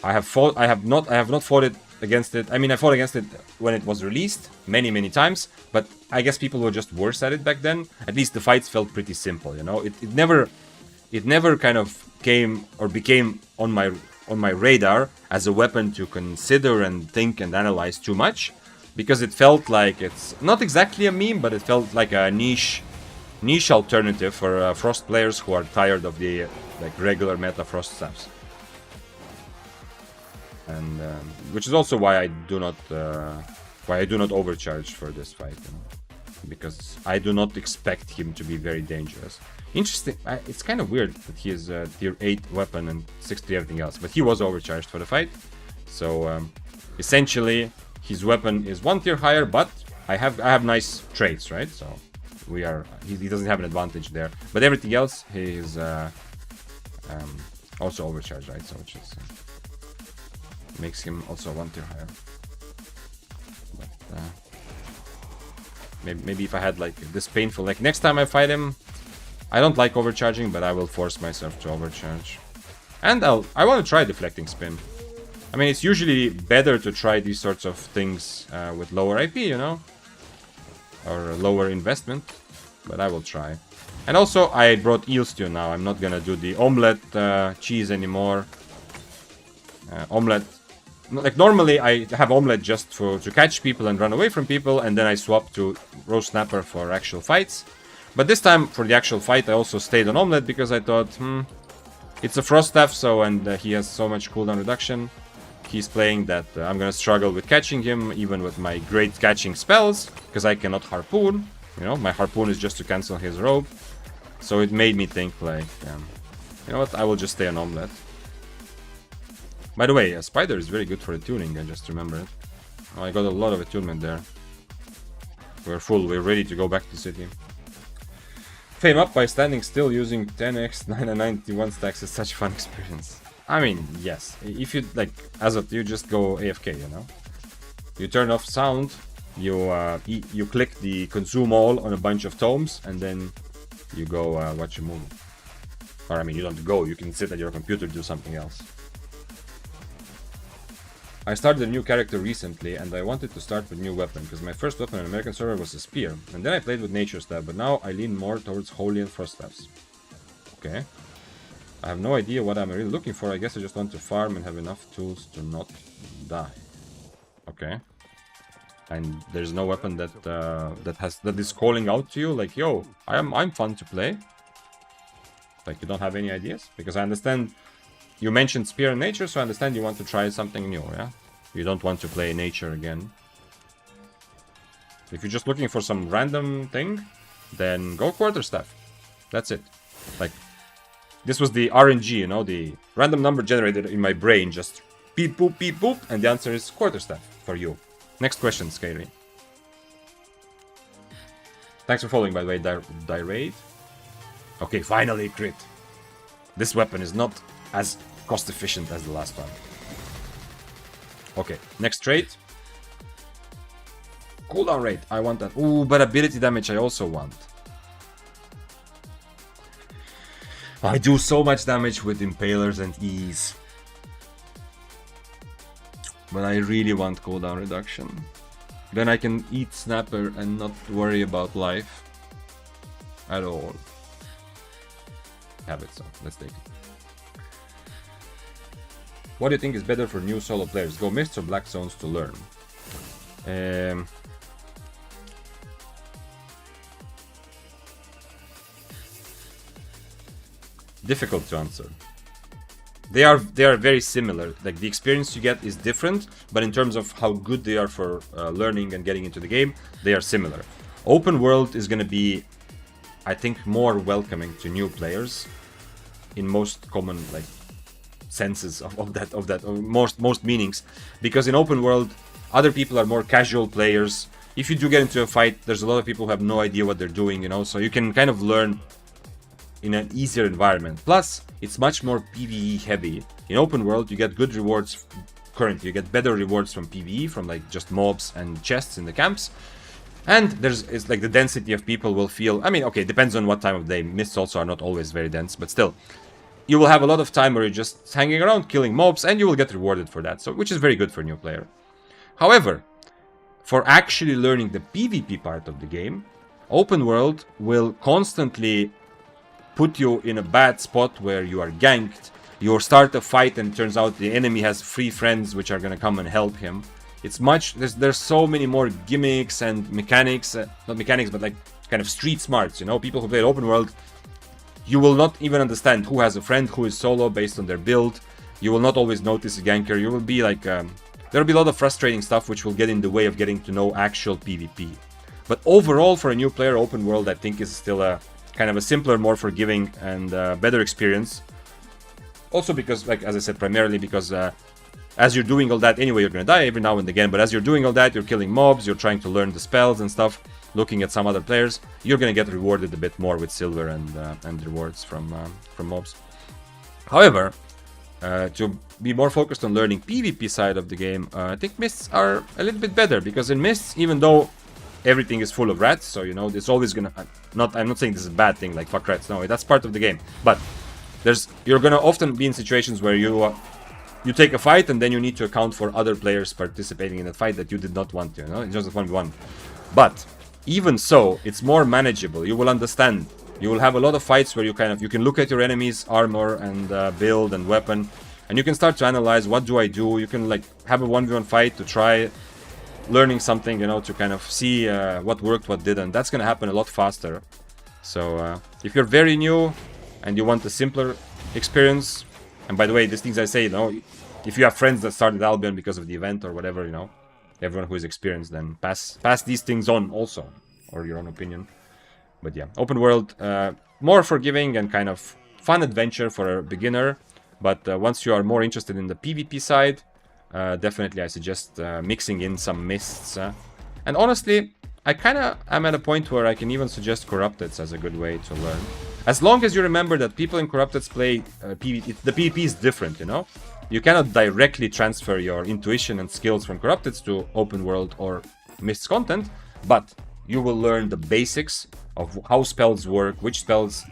I have not fought against it. I mean, I fought against it when it was released many times, but I guess people were just worse at it back then. At least the fights felt pretty simple, you know. It never kind of came or became on my radar as a weapon to consider and think and analyze too much, because it felt like it's not exactly a meme, but it felt like a niche alternative for Frost players who are tired of the like regular meta Frost staffs. And which is also why I do not overcharge for this fight, you know? Because I do not expect him to be very dangerous. Interesting. It's kind of weird that he is tier 8 weapon and 60 everything else, but he was overcharged for the fight. So essentially his weapon is 1 tier higher, but I have nice traits, right? So he doesn't have an advantage there. But everything else, he is also overcharged, right? So which is makes him also 1 tier higher. But, maybe if I had like this painful, like next time I fight him, I don't like overcharging, but I will force myself to overcharge. And I want to try deflecting spin. I mean, it's usually better to try these sorts of things with lower IP, you know, or lower investment, but I will try. And also, I brought eel stew now. I'm not gonna do the omelette cheese anymore. Omelette, like normally I have omelette just to catch people and run away from people, and then I swap to roast snapper for actual fights. But this time, for the actual fight, I also stayed on omelette because I thought, it's a frost staff, so, and he has so much cooldown reduction. He's playing that I'm gonna struggle with catching him, even with my great catching spells, because I cannot harpoon. You know, my harpoon is just to cancel his robe. So it made me think, like, you know what, I will just stay on omelette. By the way, a spider is very good for attuning, I just remembered. Oh, I got a lot of attunement there. We're full, we're ready to go back to city. Fame up by standing still using 10x 991 stacks is such a fun experience. I mean, yes. If you, like, you just go AFK, you know? You turn off sound, you click the consume all on a bunch of tomes, and then you go watch a movie. Or, I mean, you don't go, you can sit at your computer, do something else. I started a new character recently, and I wanted to start with new weapon, because my first weapon on American server was a spear, and then I played with nature staff, but now I lean more towards holy and frost staffs. Okay. I have no idea what I'm really looking for. I guess I just want to farm and have enough tools to not die. Okay. And there's no weapon that is calling out to you like, yo, I'm fun to play. Like, you don't have any ideas? Because I understand you mentioned spear and nature, so I understand you want to try something new, yeah? You don't want to play nature again. If you're just looking for some random thing, then go quarterstaff. That's it. Like, this was the RNG, you know, the random number generated in my brain, just beep boop, and the answer is quarterstaff for you. Next question, Scary. Thanks for following, by the way, Dirade. Okay, finally crit. This weapon is not as cost efficient as the last one. Okay, next trait. Cooldown rate, I want that. Ooh, but ability damage I also want. I do so much damage with impalers and ease. But I really want cooldown reduction. Then I can eat snapper and not worry about life at all. Have it, so let's take it. What do you think is better for new solo players? Go mists or black zones to learn? Difficult to answer. They are very similar. Like, the experience you get is different, but in terms of how good they are for learning and getting into the game, they are similar. Open world is going to be, I think, more welcoming to new players in most common, like, senses of most meanings, because in open world other people are more casual players. If you do get into a fight, there's a lot of people who have no idea what they're doing, you know, so you can kind of learn in an easier environment. Plus, it's much more PvE heavy. In open world, you get good rewards. Currently, you get better rewards from PvE, from like just mobs and chests in the camps. And it's like the density of people will feel, I mean, okay, it depends on what time of day. Mists also are not always very dense, but still. You will have a lot of time where you're just hanging around, killing mobs, and you will get rewarded for that, so which is very good for a new player. However, for actually learning the PvP part of the game, open world will constantly put you in a bad spot where you are ganked, you start a fight and it turns out the enemy has 3 friends which are gonna come and help him. It's much, there's so many more gimmicks and mechanics, not mechanics, but like kind of street smarts, you know, people who play open world. You will not even understand who has a friend, who is solo based on their build. You will not always notice a ganker. You will be like, there will be a lot of frustrating stuff which will get in the way of getting to know actual PvP. But overall, for a new player, open world I think is still a kind of a simpler, more forgiving and better experience. Also because, like as I said, primarily because as you're doing all that, anyway, you're gonna die every now and again, but as you're doing all that, you're killing mobs, you're trying to learn the spells and stuff, looking at some other players, you're gonna get rewarded a bit more with silver and rewards from mobs. However, to be more focused on learning PvP side of the game, I think mists are a little bit better, because in mists, even though everything is full of rats, so you know, there's always gonna... I'm not saying this is a bad thing, like fuck rats, no, that's part of the game, but you're gonna often be in situations where you take a fight and then you need to account for other players participating in that fight that you did not want to, you know, it's just a 1v1. But even so, it's more manageable. You will understand. You will have a lot of fights where you can look at your enemy's armor and build and weapon, and you can start to analyze, what do I do? You can like have a 1v1 fight to try learning something, you know, to kind of see what worked, what didn't. That's gonna happen a lot faster. So if you're very new and you want a simpler experience, and by the way, these things I say, you know, if you have friends that started Albion because of the event or whatever, you know, everyone who is experienced, then pass these things on also, or your own opinion. But yeah, open world, more forgiving and kind of fun adventure for a beginner. But once you are more interested in the PvP side, definitely I suggest mixing in some mists. And honestly, I kind of am at a point where I can even suggest Corrupteds as a good way to learn. As long as you remember that people in Corrupteds play PvP, the PvP is different, you know? You cannot directly transfer your intuition and skills from Corrupteds to open world or Mists content, but you will learn the basics of how spells work, which spells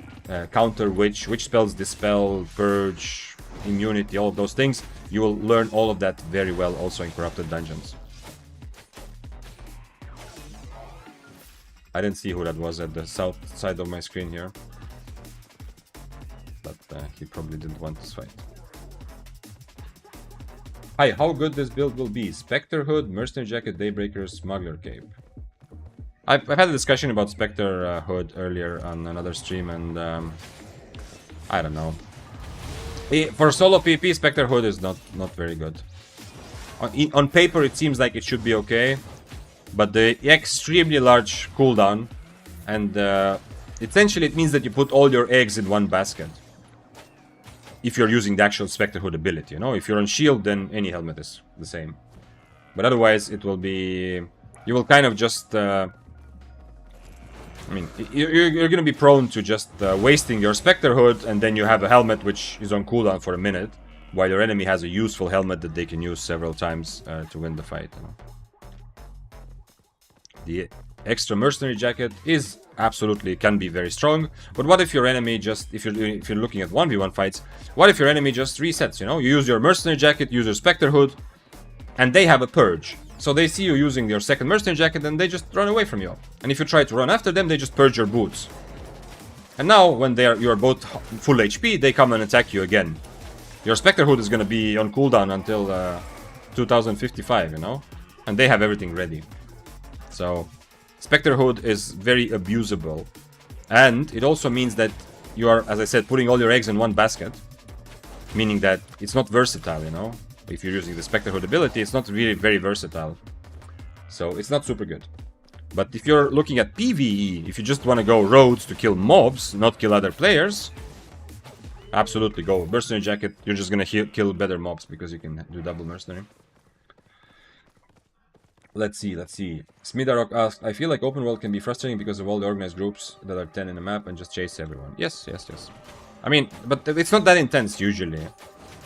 counter which spells dispel, purge, immunity, all of those things. You will learn all of that very well also in Corrupted Dungeons. I didn't see who that was at the south side of my screen here, but he probably didn't want this fight. Hi, how good this build will be? Spectre Hood, Mercenary Jacket, Daybreaker, Smuggler Cape. I've had a discussion about Spectre Hood earlier on another stream, and I don't know. For solo PvP, Spectre Hood is not very good. On paper, it seems like it should be okay, but the extremely large cooldown, and essentially it means that you put all your eggs in one basket. If you're using the actual Spectre Hood ability, you know? If you're on shield, then any helmet is the same. But otherwise, it will be... You will kind of just... I mean, you're gonna be prone to just wasting your Spectre Hood, and then you have a helmet which is on cooldown for a minute, while your enemy has a useful helmet that they can use several times to win the fight. You know? The extra Mercenary Jacket is absolutely can be very strong, but what if your enemy just, if you're looking at 1v1 fights, what if your enemy just resets, you know? You use your Mercenary Jacket, use your Spectre Hood, and they have a purge. So they see you using your second Mercenary Jacket and they just run away from you. And if you try to run after them, they just purge your boots. And now, when you're both full HP, they come and attack you again. Your Spectre Hood is gonna be on cooldown until 2055, you know? And they have everything ready. So, Spectre Hood is very abusable. And it also means that you are, as I said, putting all your eggs in one basket. Meaning that it's not versatile, you know? If you're using the Spectre Hood ability, it's not really very versatile. So, it's not super good. But if you're looking at PvE, if you just want to go roads to kill mobs, not kill other players, absolutely go. Mercenary Jacket, you're just gonna kill better mobs because you can do double Mercenary. Let's see. Smidarok asked, I feel like open world can be frustrating because of all the organized groups that are 10 in a map and just chase everyone. Yes. I mean, but it's not that intense usually.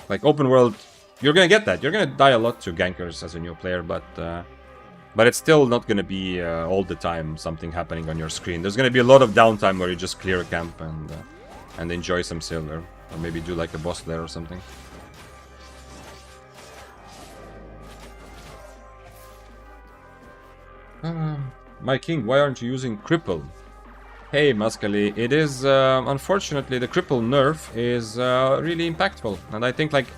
Like open world, you're gonna get that. You're gonna die a lot to gankers as a new player, but it's still not gonna be all the time something happening on your screen. There's gonna be a lot of downtime where you just clear a camp and enjoy some silver, or maybe do like a boss there or something. My king, why aren't you using Cripple? Hey, Muscali, it is, unfortunately, the Cripple nerf is really impactful. And I think, like,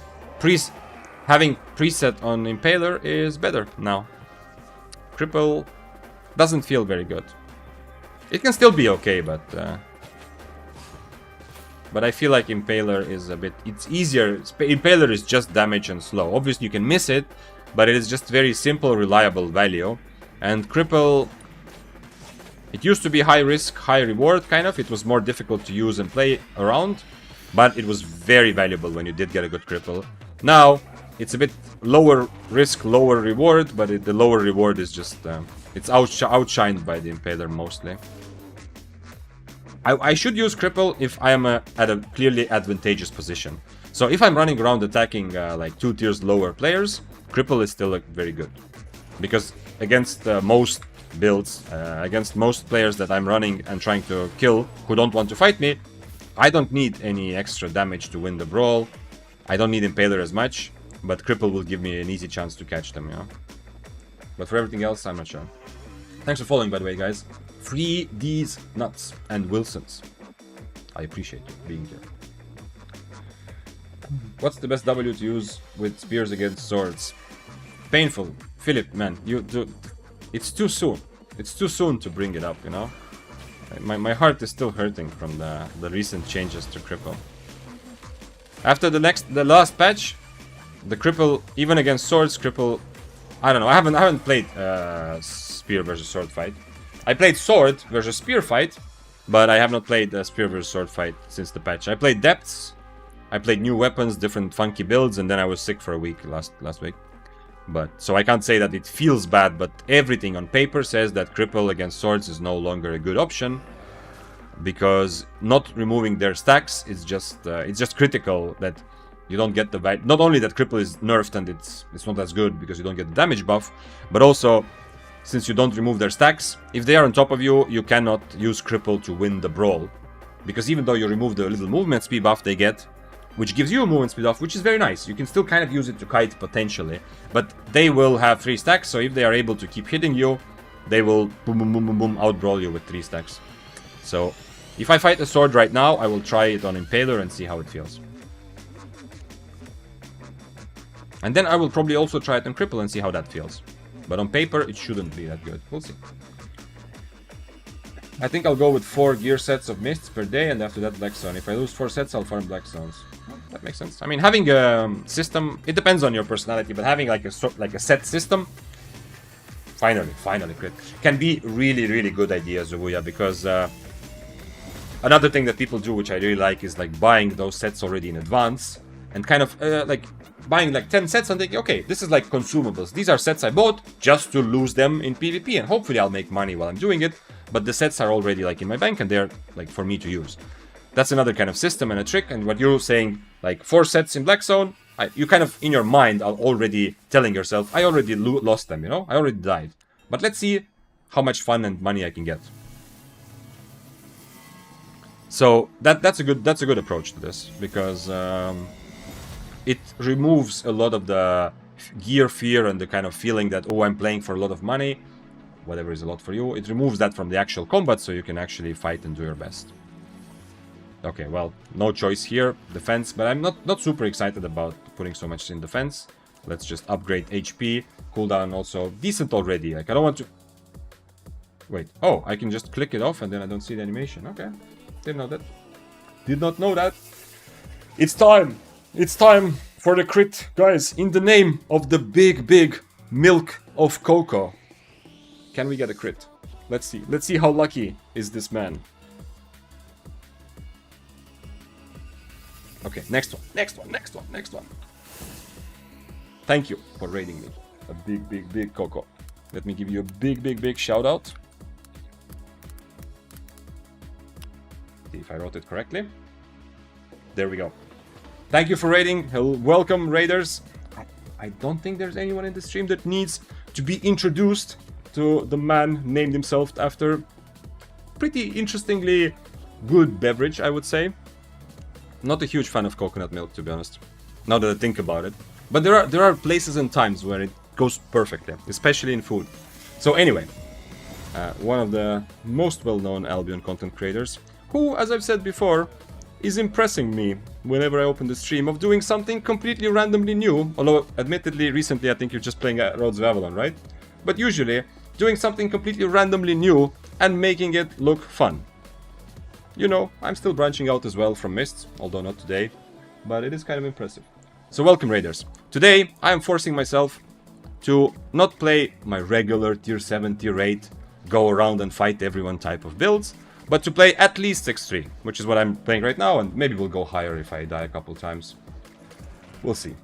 having preset on Impaler is better now. Cripple doesn't feel very good. It can still be okay, but I feel like Impaler is a bit... It's easier. Impaler is just damage and slow. Obviously, you can miss it, but it is just very simple, reliable value. And Cripple, it used to be high risk, high reward, kind of. It was more difficult to use and play around, but it was very valuable when you did get a good Cripple. Now, it's a bit lower risk, lower reward, but the lower reward is just it's outshined by the Impaler mostly. I should use Cripple if I am at a clearly advantageous position. So if I'm running around attacking like 2 tiers lower players, Cripple is still very good. Because against most builds, against most players that I'm running and trying to kill who don't want to fight me, I don't need any extra damage to win the brawl. I don't need Impaler as much, but Cripple will give me an easy chance to catch them, you know? But for everything else, I'm not sure. Thanks for following, by the way, guys. Free these nuts and Wilsons. I appreciate you being here. What's the best W to use with spears against swords? Painful. Philip, man, you do. It's too soon. It's too soon to bring it up, you know? My heart is still hurting from the recent changes to Cripple. After the last patch, the Cripple, even against swords, Cripple, I don't know. I haven't played spear versus sword fight. I played sword versus spear fight, but I have not played spear versus sword fight since the patch. I played depths, I played new weapons, different funky builds, and then I was sick for a week last week. But so I can't say that it feels bad, but everything on paper says that Cripple against swords is no longer a good option, because not removing their stacks is just critical that you don't get the value. Not only that Cripple is nerfed and it's not as good because you don't get the damage buff, but also since you don't remove their stacks, if they are on top of you, you cannot use Cripple to win the brawl, because even though you remove the little movement speed buff they get, which gives you a movement speed off, which is very nice. You can still kind of use it to kite potentially, but they will have 3 stacks, so if they are able to keep hitting you, they will boom boom boom boom boom outbrawl you with 3 stacks. So if I fight a sword right now, I will try it on Impaler and see how it feels. And then I will probably also try it on Cripple and see how that feels. But on paper, it shouldn't be that good. We'll see. I think I'll go with 4 gear sets of mists per day, and after that Black Stone. If I lose 4 sets, I'll farm Black Stones. That makes sense. I mean, having a system, it depends on your personality, but having like a set system, finally crit, can be really good idea, Zubuya, because another thing that people do, which I really like, is like buying those sets already in advance, and kind of like buying like 10 sets and thinking, okay, this is like consumables. These are sets I bought just to lose them in PvP, and hopefully I'll make money while I'm doing it, but the sets are already like in my bank and they're like for me to use. That's another kind of system and a trick, and what you're saying, like 4 sets in Black Zone, you kind of, in your mind, are already telling yourself, I already lost them, you know? I already died. But let's see how much fun and money I can get. So that's a good approach to this, because it removes a lot of the gear fear and the kind of feeling that, oh, I'm playing for a lot of money, whatever is a lot for you. It removes that from the actual combat, so you can actually fight and do your best. Okay, well, no choice here, defense, but I'm not super excited about putting so much in defense. Let's just upgrade HP, cooldown also decent already. Like, I don't want to... Wait, oh, I can just click it off and then I don't see the animation. Okay, didn't know that. Did not know that. It's time! It's time for the crit, guys, in the name of the big milk of cocoa. Can we get a crit? Let's see how lucky is this man. Okay, next one. Thank you for raiding me. A big Coco. Let me give you a big shout out. See if I wrote it correctly. There we go. Thank you for raiding. Welcome, raiders. I don't think there's anyone in the stream that needs to be introduced to the man named himself after pretty interestingly good beverage, I would say. Not a huge fan of coconut milk, to be honest, now that I think about it. But there are places and times where it goes perfectly, especially in food. So anyway, one of the most well-known Albion content creators, who, as I've said before, is impressing me whenever I open the stream, of doing something completely randomly new. Although, admittedly, recently I think you're just playing Roads of Avalon, right? But usually, doing something completely randomly new and making it look fun. You know, I'm still branching out as well from Mists, although not today, but it is kind of impressive. So welcome, raiders. Today, I am forcing myself to not play my regular tier 7, tier 8, go around and fight everyone type of builds, but to play at least 6-3, which is what I'm playing right now, and maybe we'll go higher if I die a couple times. We'll see.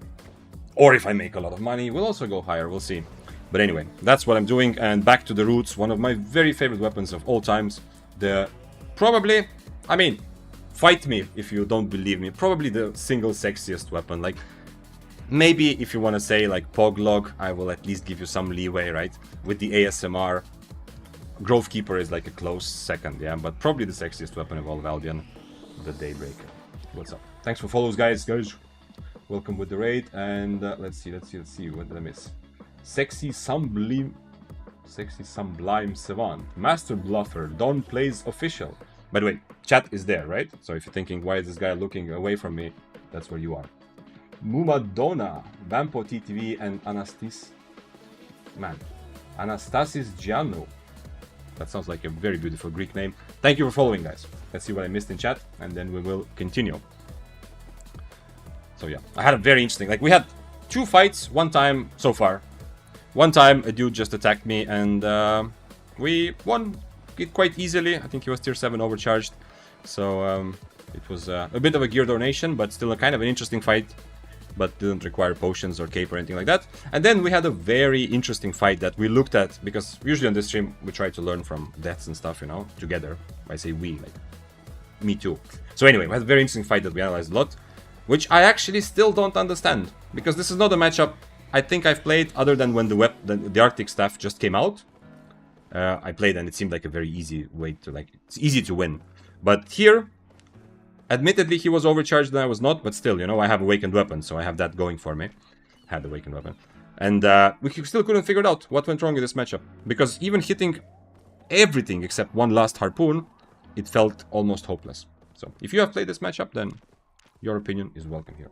Or if I make a lot of money, we'll also go higher, we'll see. But anyway, that's what I'm doing, and back to the roots, one of my very favorite weapons of all times. Probably, I mean, fight me if you don't believe me, probably the single sexiest weapon. Like, maybe if you want to say like Poglog, I will at least give you some leeway, right? With the ASMR, Grove Keeper is like a close second, yeah, but probably the sexiest weapon of all of Albion, the Daybreaker. What's up? Thanks for follows, guys. Welcome with the raid, and let's see, what did I miss? Sexy Sublime Savant, Master Bluffer, Don Plays Official. By the way, chat is there, right? So if you're thinking, why is this guy looking away from me? That's where you are. Mumadonna, Bampo TTV, and Anastasis Giannou. That sounds like a very beautiful Greek name. Thank you for following, guys. Let's see what I missed in chat, and then we will continue. So yeah, I had a very interesting, like we had 2 fights one time so far. One time a dude just attacked me, and we won it quite easily. I think he was tier 7 overcharged. So it was a bit of a gear donation, but still a kind of an interesting fight. But didn't require potions or cape or anything like that. And then we had a very interesting fight that we looked at, because usually on this stream we try to learn from deaths and stuff, you know, together. I say we, like me too. So anyway, we had a very interesting fight that we analyzed a lot, which I actually still don't understand, because this is not a matchup I think I've played other than when the Arctic Staff just came out. I played and it seemed like a very easy way to, like, it's easy to win. But here, admittedly, he was overcharged and I was not, but still, you know, I have Awakened Weapon, so I have that going for me. Had Awakened Weapon. And we still couldn't figure it out what went wrong with this matchup. Because even hitting everything except one last Harpoon, it felt almost hopeless. So, if you have played this matchup, then your opinion is welcome here.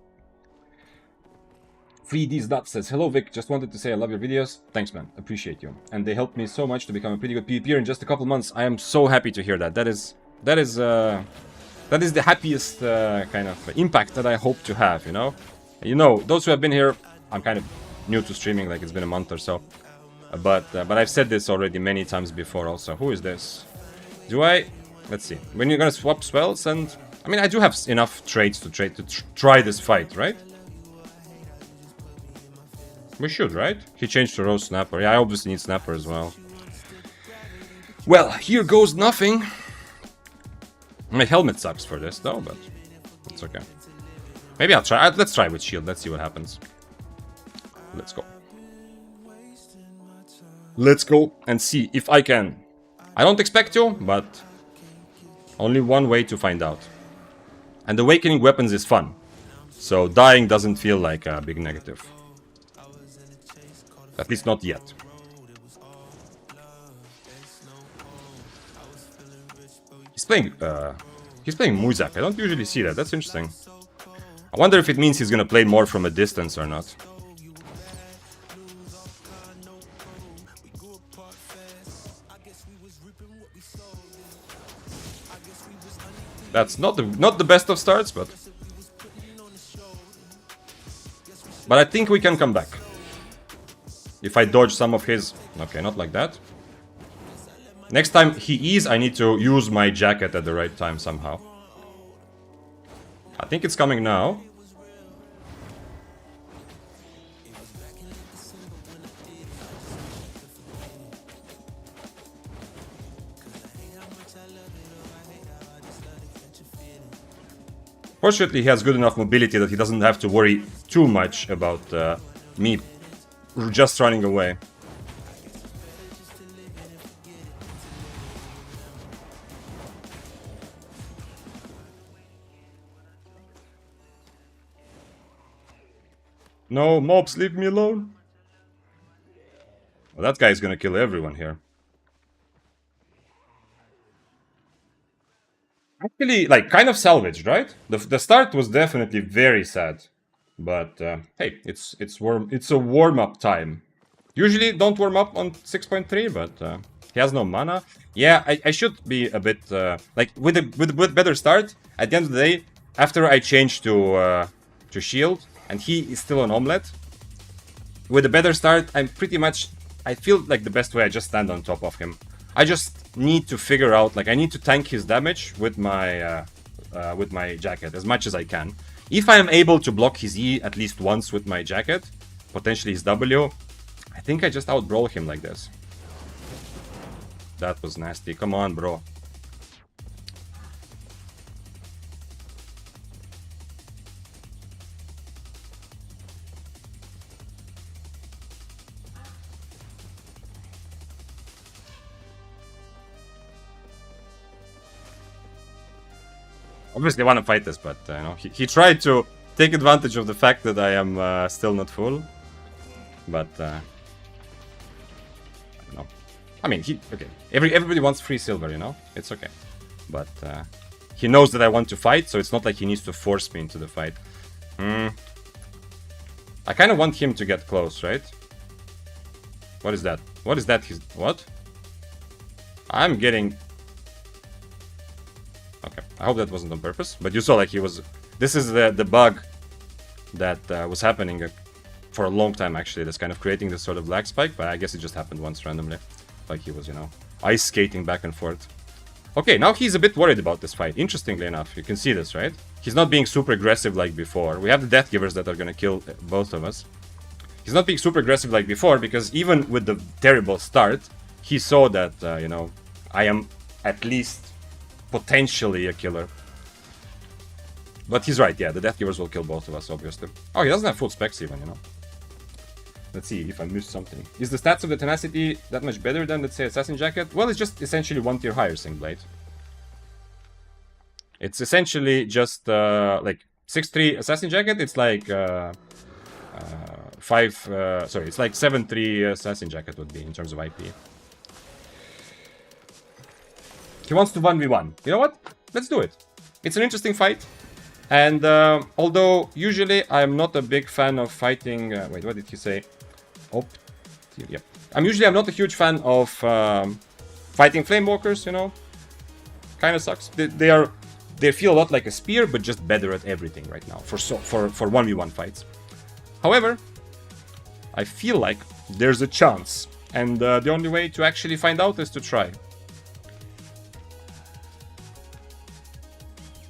FreeD's says, hello Vic, just wanted to say I love your videos. Thanks man, appreciate you. And they helped me so much to become a pretty good PvPer in just a couple months. I am so happy to hear that. That is the happiest kind of impact that I hope to have, you know? You know, those who have been here, I'm kind of new to streaming, like it's been a month or so. But I've said this already many times before also. Who is this? Let's see. When you're gonna swap spells, and I mean, I do have enough trades to try this fight, right? We should, right? He changed to Rose Snapper. Yeah, I obviously need Snapper as well. Well, here goes nothing. My helmet sucks for this, though, but it's okay. Maybe I'll try. Let's try with shield. Let's see what happens. Let's go. Let's go and see if I can. I don't expect to, but only one way to find out. And Awakening Weapons is fun. So dying doesn't feel like a big negative. At least not yet. He's playing Muzak. I don't usually see that. That's interesting. I wonder if it means he's gonna play more from a distance or not. That's not the best of starts, but I think we can come back. If I dodge some of his... Okay, not like that. Next time he is, I need to use my jacket at the right time somehow. I think it's coming now. Fortunately, he has good enough mobility that he doesn't have to worry too much about me just running away. No, mobs, leave me alone. Well, that guy is gonna kill everyone here. Actually, like, kind of salvaged, right? The start was definitely very sad. But, hey, it's a warm-up time. Usually don't warm up on 6.3, but he has no mana. Yeah, I should be a bit, like, with a better start. At the end of the day, after I change to shield, and he is still an omelette, with a better start, I feel like the best way I just stand on top of him. I just need to figure out, like, I need to tank his damage with my jacket as much as I can. If I am able to block his E at least once with my jacket, potentially his W, I think I just outbrawl him like this. That was nasty. Come on, bro. Obviously, I want to fight this, but you know, he tried to take advantage of the fact that I am still not full. But I don't know. I mean, okay. Everybody wants free silver, you know. It's okay. But he knows that I want to fight, so it's not like he needs to force me into the fight. I kind of want him to get close, right? What is that? What is that? What? I'm getting. Okay, I hope that wasn't on purpose, but you saw like he was. This is the bug that was happening for a long time actually. That's kind of creating this sort of lag spike, but I guess it just happened once randomly, like he was, you know, ice skating back and forth. Okay, now he's a bit worried about this fight. Interestingly enough, you can see this, right? He's not being super aggressive like before. We have the Death Givers that are gonna kill both of us. He's not being super aggressive like before because even with the terrible start, he saw that you know, I am at least potentially a killer. But he's right, yeah, the Death Givers will kill both of us, obviously. Oh, he doesn't have full specs even, you know. Let's see if I missed something. Is the stats of the Tenacity that much better than, let's say, Assassin Jacket? Well, it's just essentially one tier higher, Sing Blade. It's essentially just, like, 6-3 Assassin Jacket, it's like, it's like 7-3 Assassin Jacket would be in terms of IP. He wants to 1v1. You know what? Let's do it. It's an interesting fight. And although usually I'm not a big fan of fighting... wait, what did he say? Yep. I'm not a huge fan of fighting Flamewalkers, you know? Kind of sucks. They feel a lot like a spear, but just better at everything right now for 1v1 fights. However, I feel like there's a chance. And the only way to actually find out is to try.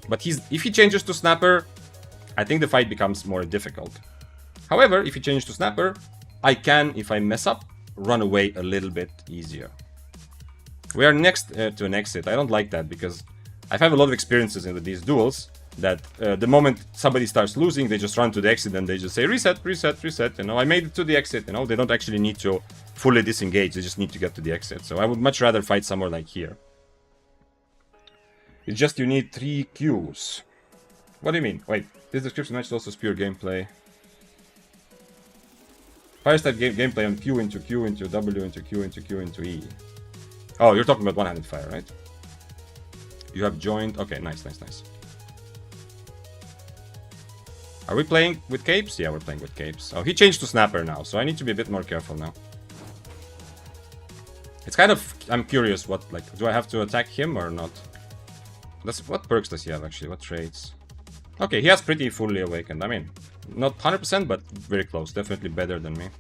But if he changes to Snapper, I think the fight becomes more difficult. However, if he changes to Snapper, I can, if I mess up, run away a little bit easier. We are next to an exit. I don't like that because I've had a lot of experiences in these duels that the moment somebody starts losing, they just run to the exit and they just say reset, reset, reset. You know, I made it to the exit. You know, they don't actually need to fully disengage. They just need to get to the exit. So I would much rather fight somewhere like here. It's just you need 3 Qs. What do you mean? Wait, this description match is also pure gameplay. Fire style gameplay on Q into Q into W into Q into Q into E. Oh, you're talking about one-handed fire, right? You have joined. Okay, nice, nice, nice. Are we playing with capes? Yeah, we're playing with capes. Oh, he changed to Snapper now, so I need to be a bit more careful now. It's kind of... I'm curious what, like, do I have to attack him or not? What perks does he have, actually? What traits? Okay, he has pretty fully awakened. I mean, not 100%, but very close. Definitely better than me.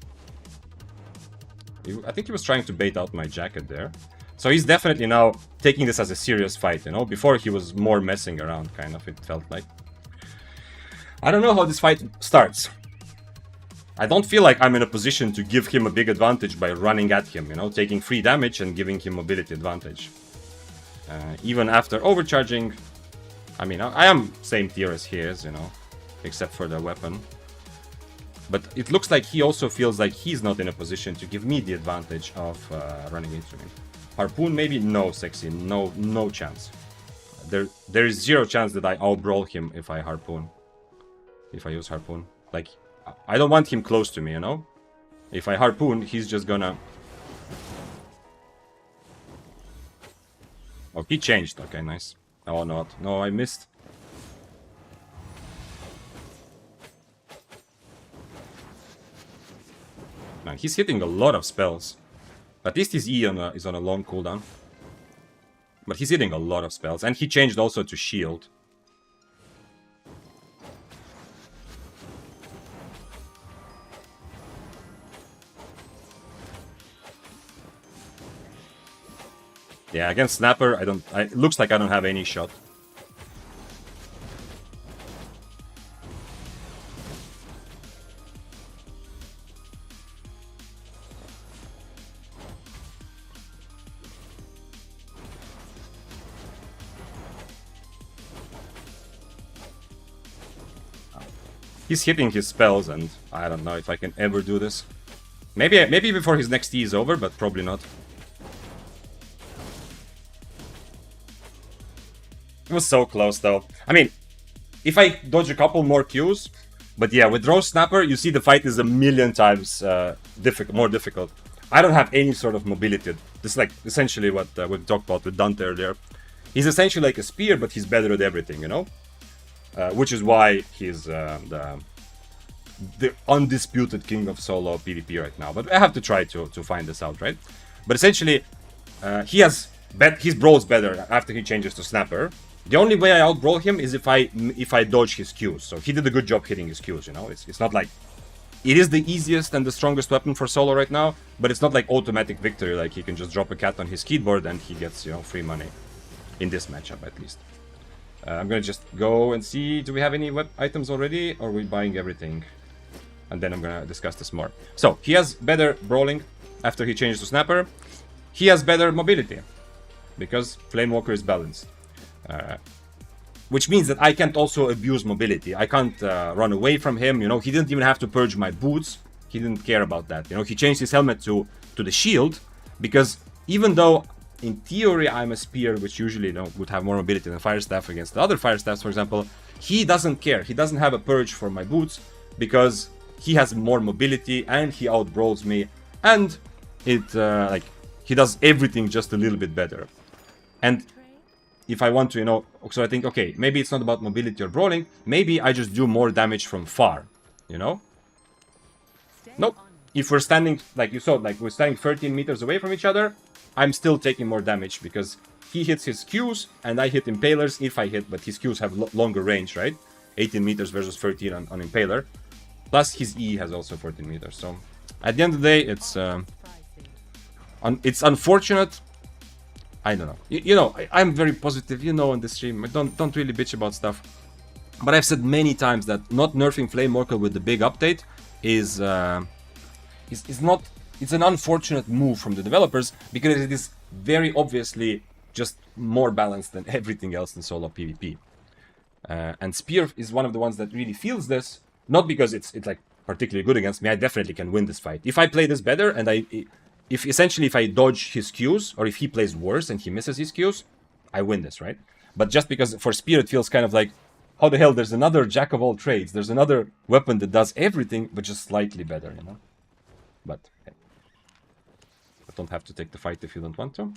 I think he was trying to bait out my jacket there. So he's definitely now taking this as a serious fight, you know? Before he was more messing around, kind of, it felt like. I don't know how this fight starts. I don't feel like I'm in a position to give him a big advantage by running at him, you know? Taking free damage and giving him mobility advantage. Even after overcharging, I mean, I am same tier as he is, you know, except for the weapon. But it looks like he also feels like he's not in a position to give me the advantage of running into me. Harpoon, maybe? No, Sexy. No chance. There is 0 chance that I outbrawl him if I harpoon. If I use harpoon. Like, I don't want him close to me, you know? If I harpoon, he's just gonna... Oh, he changed. Okay, nice. Oh, not. No, I missed. Man, he's hitting a lot of spells. At least his E is on a long cooldown. But he's hitting a lot of spells. And he changed also to shield. Yeah, against Snapper, it looks like I don't have any shot. He's hitting his spells, and I don't know if I can ever do this. Maybe before his next T is over, but probably not. It was so close, though. I mean, if I dodge a couple more Qs... But yeah, with Rose Snapper, you see the fight is a million times more difficult. I don't have any sort of mobility. This is like essentially what we talked about with Dante earlier. He's essentially like a spear, but he's better at everything, you know? Which is why he's the undisputed king of solo PvP right now. But I have to try to find this out, right? But essentially, his brawl's better after he changes to Snapper. The only way I outbrawl him is if I dodge his Qs. So he did a good job hitting his Qs, you know? It's not like... It is the easiest and the strongest weapon for solo right now, but it's not like automatic victory, like he can just drop a cat on his keyboard and he gets, you know, free money. In this matchup, at least. I'm gonna just go and see, do we have any web items already, or are we buying everything? And then I'm gonna discuss this more. So, he has better brawling after he changes to Snapper. He has better mobility, because Flamewalker is balanced. Which means that I can't also abuse mobility. I can't run away from him, you know. He didn't even have to purge my boots. He didn't care about that, you know. He changed his helmet to the shield, because even though in theory I'm a spear, which usually, you know, would have more mobility than Fire Staff against the other Fire Staffs, for example, he doesn't care. He doesn't have a purge for my boots, because he has more mobility and he outbrawls me, and it like he does everything just a little bit better. And if I want to, you know, so I think, okay, maybe it's not about mobility or brawling, maybe I just do more damage from far, you know? Nope. If we're standing, like you saw, like we're standing 13 meters away from each other, I'm still taking more damage because he hits his Qs and I hit Impalers if I hit, but his Qs have longer range, right? 18 meters versus 13 on Impaler. Plus his E has also 14 meters, so at the end of the day, it's unfortunate. I don't know. You know, I'm very positive, you know, on this stream. I don't really bitch about stuff. But I've said many times that not nerfing Flamewalker with the big update is not... It's an unfortunate move from the developers because it is very obviously just more balanced than everything else in solo PvP. And Spear is one of the ones that really feels this, not because it's like particularly good against me. I definitely can win this fight. If I play this better and if I dodge his Qs, or if he plays worse and he misses his Qs, I win this, right? But just because for Spear it feels kind of like, how the hell, there's another jack of all trades, there's another weapon that does everything, but just slightly better, you know? But, okay. But don't have to take the fight if you don't want to.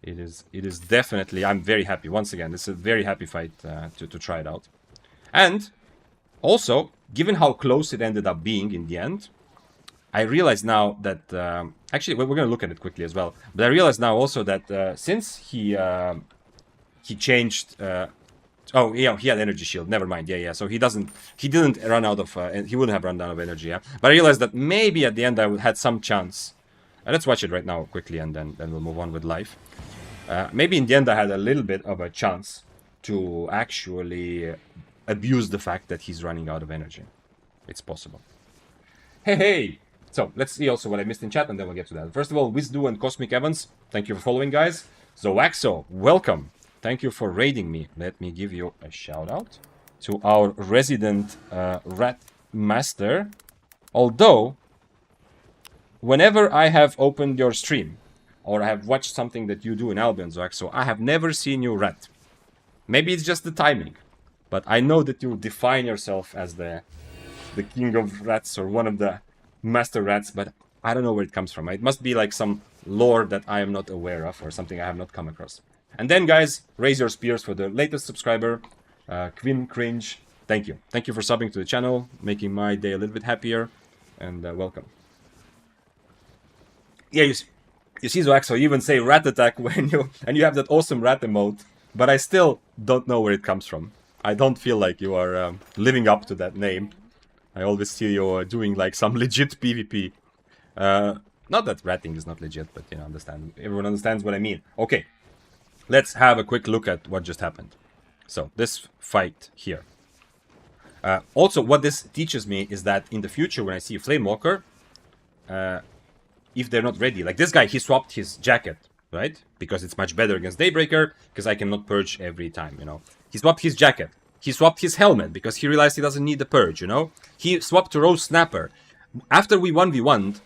It is definitely, I'm very happy, once again, this is a very happy fight to try it out. And, also, given how close it ended up being in the end, I realize now that, actually, we're going to look at it quickly as well, but I realize now also that since he changed, oh, yeah, he had energy shield, never mind, yeah, so he didn't run out of, he wouldn't have run out of energy, yeah, but I realized that maybe at the end I had some chance, let's watch it right now quickly and then we'll move on with life. Maybe in the end I had a little bit of a chance to actually abuse the fact that he's running out of energy. It's possible. Hey! So, let's see also what I missed in chat, and then we'll get to that. First of all, Wizdu and Cosmic Evans, thank you for following, guys. Zoaxo, welcome. Thank you for raiding me. Let me give you a shout-out to our resident rat master. Although, whenever I have opened your stream, or I have watched something that you do in Albion, Zoaxo, I have never seen you rat. Maybe it's just the timing, but I know that you define yourself as the king of rats or one of the master rats, but I don't know where it comes from. It must be like some lore that I am not aware of or something I have not come across. And then, guys, raise your spears for the latest subscriber, Quinn Cringe. Thank you. Thank you for subbing to the channel, making my day a little bit happier, and welcome. Yeah, you see, Zoaxo, you even say rat attack when you have that awesome rat emote, but I still don't know where it comes from. I don't feel like you are living up to that name. I always see you doing like some legit PvP. Not that ratting is not legit, but you know, everyone understands what I mean. Okay, let's have a quick look at what just happened. So, this fight here. Also, what this teaches me is that in the future, when I see a Flamewalker, if they're not ready, like this guy, he swapped his jacket, right? Because it's much better against Daybreaker, because I cannot purge every time, you know. He swapped his jacket. He swapped his helmet because he realized he doesn't need the purge, you know? He swapped to Rose Snapper. After we 1v1'd,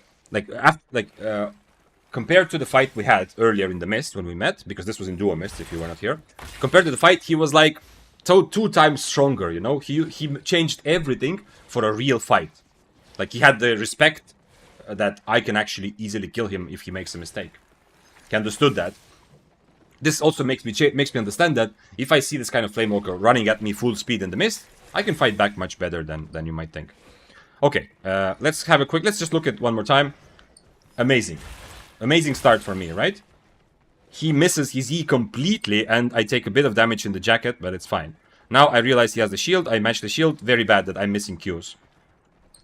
compared to the fight we had earlier in the Mist when we met, because this was in Duo Mist if you were not here, compared to the fight, he was like 2 times stronger, you know? He changed everything for a real fight. Like, he had the respect that I can actually easily kill him if he makes a mistake. He understood that. This also makes me understand that if I see this kind of Flamewalker running at me full speed in the Mist, I can fight back much better than you might think. Okay, let's just look at one more time. Amazing. Amazing start for me, right? He misses his E completely, and I take a bit of damage in the jacket, but it's fine. Now I realize he has the shield, I match the shield, very bad that I'm missing Qs.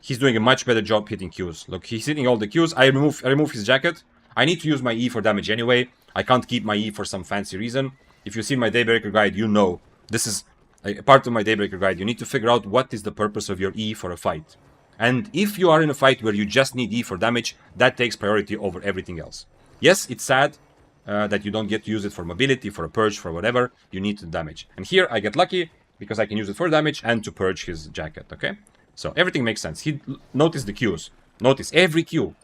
He's doing a much better job hitting Qs. Look, he's hitting all the Qs, I remove his jacket. I need to use my E for damage anyway. I can't keep my E for some fancy reason. If you've seen my Daybreaker guide, you know this is a part of my Daybreaker guide. You need to figure out what is the purpose of your E for a fight. And if you are in a fight where you just need E for damage, that takes priority over everything else. Yes, it's sad that you don't get to use it for mobility, for a purge, for whatever. You need to damage. And here I get lucky because I can use it for damage and to purge his jacket, okay? So everything makes sense. Notice the Qs. Notice every Q.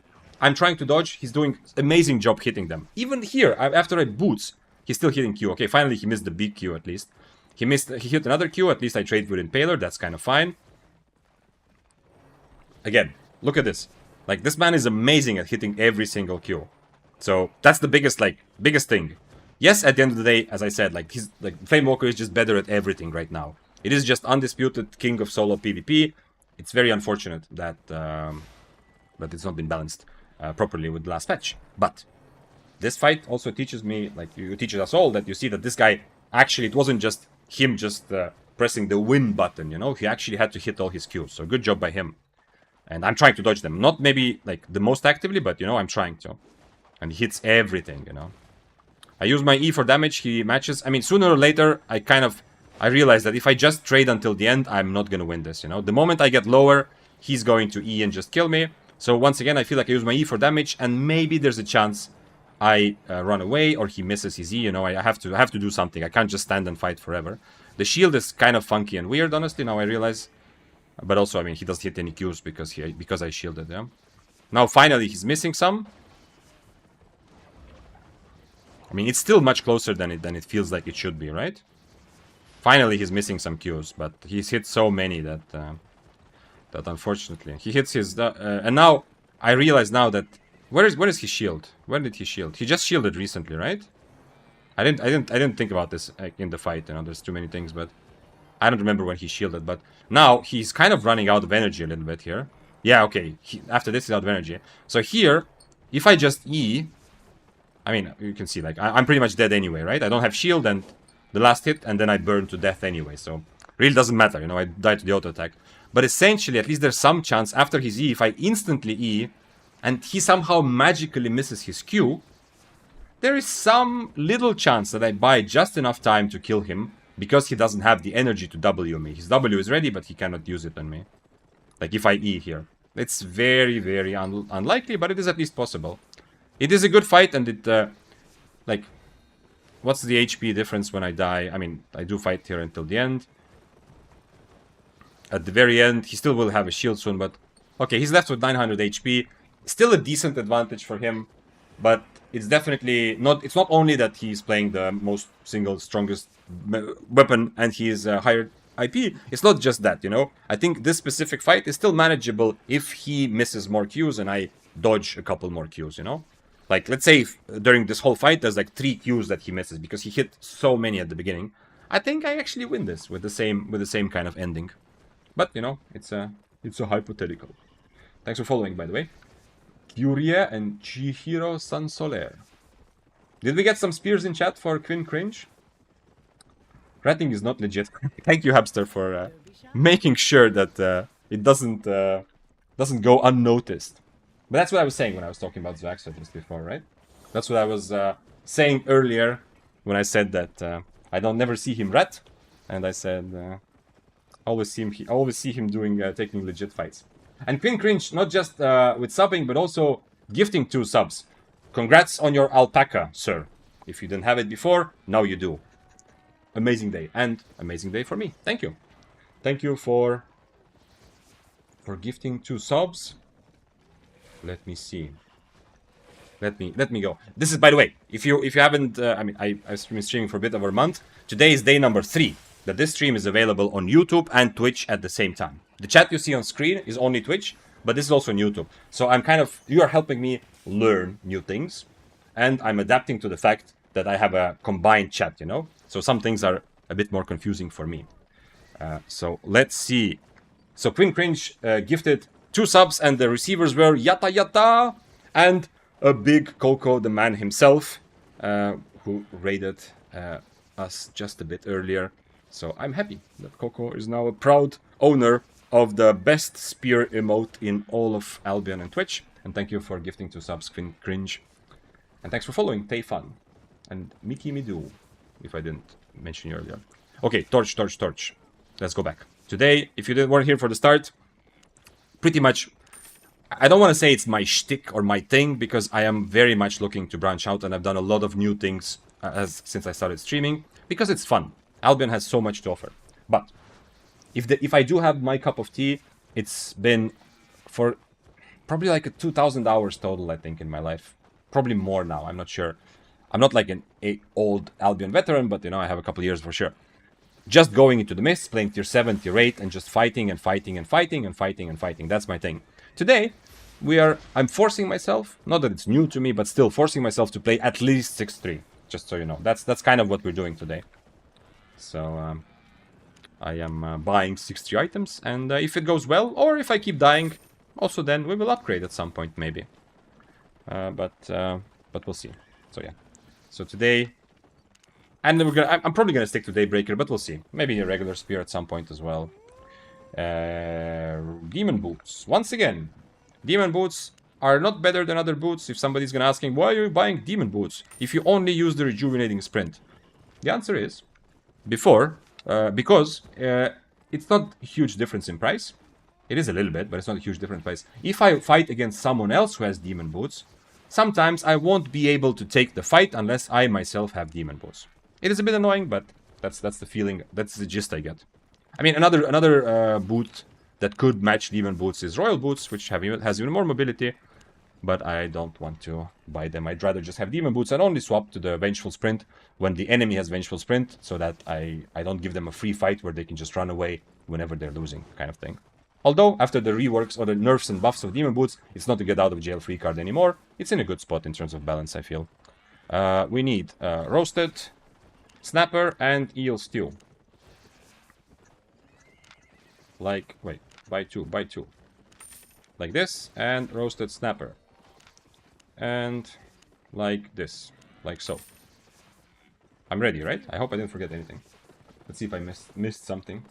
I'm trying to dodge. He's doing amazing job hitting them. Even here, after I boots, he's still hitting Q. Okay, finally he missed the big Q at least. He hit another Q. At least I trade with Impaler. That's kind of fine. Again, look at this. Like, this man is amazing at hitting every single Q. So that's the biggest thing. Yes, at the end of the day, as I said, Flamewalker is just better at everything right now. It is just undisputed king of solo PvP. It's very unfortunate that it's not been balanced properly with the last patch. But this fight also teaches me, you teaches us all, that you see that this guy, actually, it wasn't just him pressing the win button, you know? He actually had to hit all his Qs. So good job by him. And I'm trying to dodge them. Not maybe, the most actively, but, you know, I'm trying to. And he hits everything, you know? I use my E for damage, he matches. I mean, sooner or later, I realize that if I just trade until the end, I'm not going to win this, you know? The moment I get lower, he's going to E and just kill me. So once again, I feel like I use my E for damage, and maybe there's a chance I run away, or he misses his E, you know? I have to do something. I can't just stand and fight forever. The shield is kind of funky and weird, honestly, now I realize. But also, I mean, he doesn't hit any Qs because I shielded, yeah? Now, finally, he's missing some. I mean, it's still much closer than it feels like it should be, right? Finally, he's missing some Qs, but he's hit so many that unfortunately he hits his. And now I realize now that where is his shield? Where did he shield? He just shielded recently, right? I didn't think about this in the fight. You know, there's too many things, but I don't remember when he shielded. But now he's kind of running out of energy a little bit here. Yeah, okay. After this, he's out of energy. So here, if I just E. I mean, you can see, I'm pretty much dead anyway, right? I don't have shield, and the last hit, and then I burn to death anyway, so really doesn't matter, you know, I die to the auto attack. But essentially, at least there's some chance after his E, if I instantly E, and he somehow magically misses his Q, there is some little chance that I buy just enough time to kill him, because he doesn't have the energy to W me. His W is ready, but he cannot use it on me. Like, if I E here. It's very, very unlikely, but it is at least possible. It is a good fight, and it, what's the HP difference when I die? I mean, I do fight here until the end. At the very end, he still will have a shield soon, but... Okay, he's left with 900 HP. Still a decent advantage for him, but it's definitely not... It's not only that he's playing the most strongest weapon, and he's higher IP. It's not just that, you know? I think this specific fight is still manageable if he misses more Qs and I dodge a couple more Qs, you know? Like, let's say during this whole fight, there's 3 Qs that he misses because he hit so many at the beginning. I think I actually win this with the same kind of ending. But, you know, it's a hypothetical. Thanks for following, by the way. Curie and Chihiro Sansoler. Did we get some spears in chat for Quinn Cringe? Ratting is not legit. Thank you, Habster, for making sure that it doesn't go unnoticed. But that's what I was saying when I was talking about Zwaxo just before, right? That's what I was saying earlier when I said that I don't never see him rat, and I said always see him doing taking legit fights. And Queen Cringe, not just with subbing, but also gifting 2 subs. Congrats on your alpaca, sir. If you didn't have it before, now you do. amazing day. And amazing day for me. Thank you. Thank you for gifting 2 subs. Let me see. Let me go. This is, by the way, if you haven't, I mean, I've been streaming for a bit over a month. Today is day number 3 that this stream is available on YouTube and Twitch at the same time. The chat you see on screen is only Twitch, but this is also on YouTube. So I'm kind of, you are helping me learn new things, and I'm adapting to the fact that I have a combined chat, you know? So some things are a bit more confusing for me. So let's see. So Queen Cringe gifted 2 subs, and the receivers were Yata Yata and a big Coco, the man himself, who raided us just a bit earlier. So I'm happy that Coco is now a proud owner of the best spear emote in all of Albion and Twitch. And thank you for gifting 2 subs, Queen Cringe. And thanks for following, Tay Fun. And Mickey Midu, if I didn't mention you earlier. Okay, Torch. Let's go back. Today, if you weren't here for the start, pretty much, I don't want to say it's my shtick or my thing, because I am very much looking to branch out, and I've done a lot of new things since I started streaming, because it's fun. Albion has so much to offer. But if I do have my cup of tea, it's been for probably like 2,000 hours total, I think, in my life. Probably more now, I'm not sure. I'm not like an old Albion veteran, but, you know, I have a couple years for sure. Just going into the mists, playing tier 7, tier 8, and just fighting and fighting and fighting and fighting and fighting. That's my thing. Today, I'm forcing myself, not that it's new to me, but still forcing myself to play at least 6-3. Just so you know. That's kind of what we're doing today. So, I am buying 6-3 items, and if it goes well, or if I keep dying, also then we will upgrade at some point, maybe. But we'll see. So yeah. So today, and I'm probably gonna stick to Daybreaker, but we'll see. Maybe a regular spear at some point as well. Demon boots. Once again, demon boots are not better than other boots. If somebody's gonna asking, why are you buying demon boots if you only use the rejuvenating sprint? The answer is because it's not a huge difference in price. It is a little bit, but it's not a huge difference in price. If I fight against someone else who has demon boots, sometimes I won't be able to take the fight unless I myself have demon boots. It is a bit annoying, but that's the feeling. That's the gist I get. I mean, another boot that could match demon boots is royal boots, which has even more mobility. But I don't want to buy them. I'd rather just have demon boots and only swap to the vengeful sprint when the enemy has vengeful sprint, so that I don't give them a free fight where they can just run away whenever they're losing, kind of thing. Although, after the reworks or the nerfs and buffs of demon boots, it's not a get out of jail free card anymore. It's in a good spot in terms of balance, I feel. We need roasted, snapper, and eel stew. Like, wait, buy two. Like this, and roasted snapper. And like this, like so. I'm ready, right? I hope I didn't forget anything. Let's see if I missed something.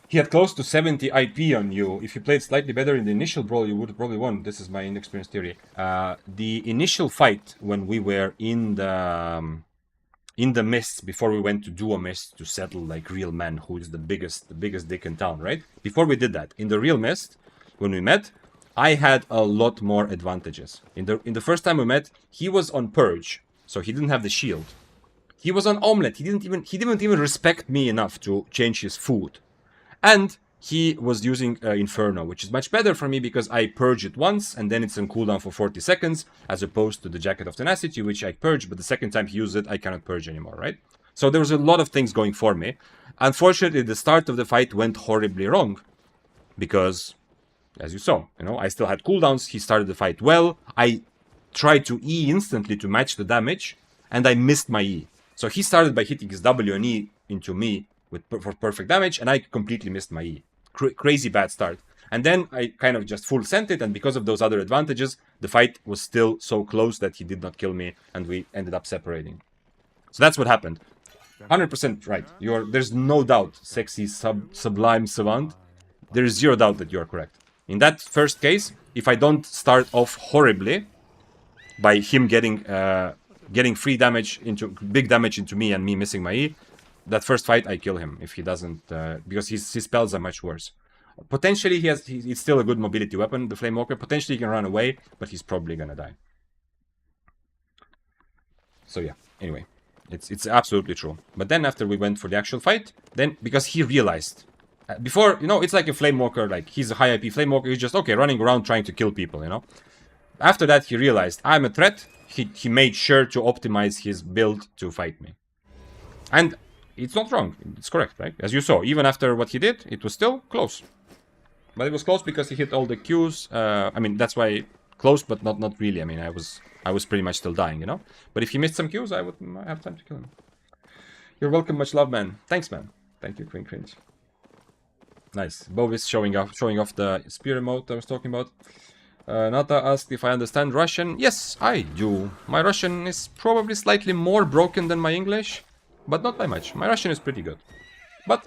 He had close to 70 IP on you. If you played slightly better in the initial brawl, you would have probably won. This is my inexperienced theory. The initial fight when we were in the mists, before we went to duo mist to settle like real men, who is the biggest dick in town, right? Before we did that, in the real mist, when we met, I had a lot more advantages. In the first time we met, he was on purge, so he didn't have the shield. He was on omelet. He didn't even respect me enough to change his food. And he was using Inferno, which is much better for me because I purge it once and then it's on cooldown for 40 seconds, as opposed to the Jacket of Tenacity, which I purge, but the second time he used it, I cannot purge anymore, right? So there was a lot of things going for me. Unfortunately, the start of the fight went horribly wrong because, as you saw, I still had cooldowns. He started the fight well. I tried to E instantly to match the damage, and I missed my E. So he started by hitting his W and E into me for perfect damage, and I completely missed my E. Crazy bad start. And then I kind of just full sent it, and because of those other advantages, the fight was still so close that he did not kill me, and we ended up separating. So that's what happened. 100% right. There's no doubt, sexy sublime savant. There is zero doubt that you are correct. In that first case, if I don't start off horribly by him getting free damage big damage into me and me missing my E, that first fight I kill him if he doesn't, because his spells are much worse. Potentially he's still a good mobility weapon, the Flame Walker. Potentially he can run away, but he's probably gonna die. So yeah, anyway. It's absolutely true. But then after we went for the actual fight, then because he realized before, you know, it's like a flame walker, like he's a high IP flame walker, he's just okay running around trying to kill people, you know. After that he realized I'm a threat. He made sure to optimize his build to fight me. And it's not wrong, it's correct, right? As you saw, even after what he did, it was still close. But it was close because he hit all the Qs. I mean, that's why close, but not really. I mean, I was pretty much still dying, you know? But if he missed some Qs, I would have time to kill him. You're welcome, much love, man. Thanks, man. Thank you, Queen Cringe. Nice. Bovis showing off the spear emote I was talking about. Nata asked if I understand Russian. Yes, I do. My Russian is probably slightly more broken than my English, but not by much. My Russian is pretty good. But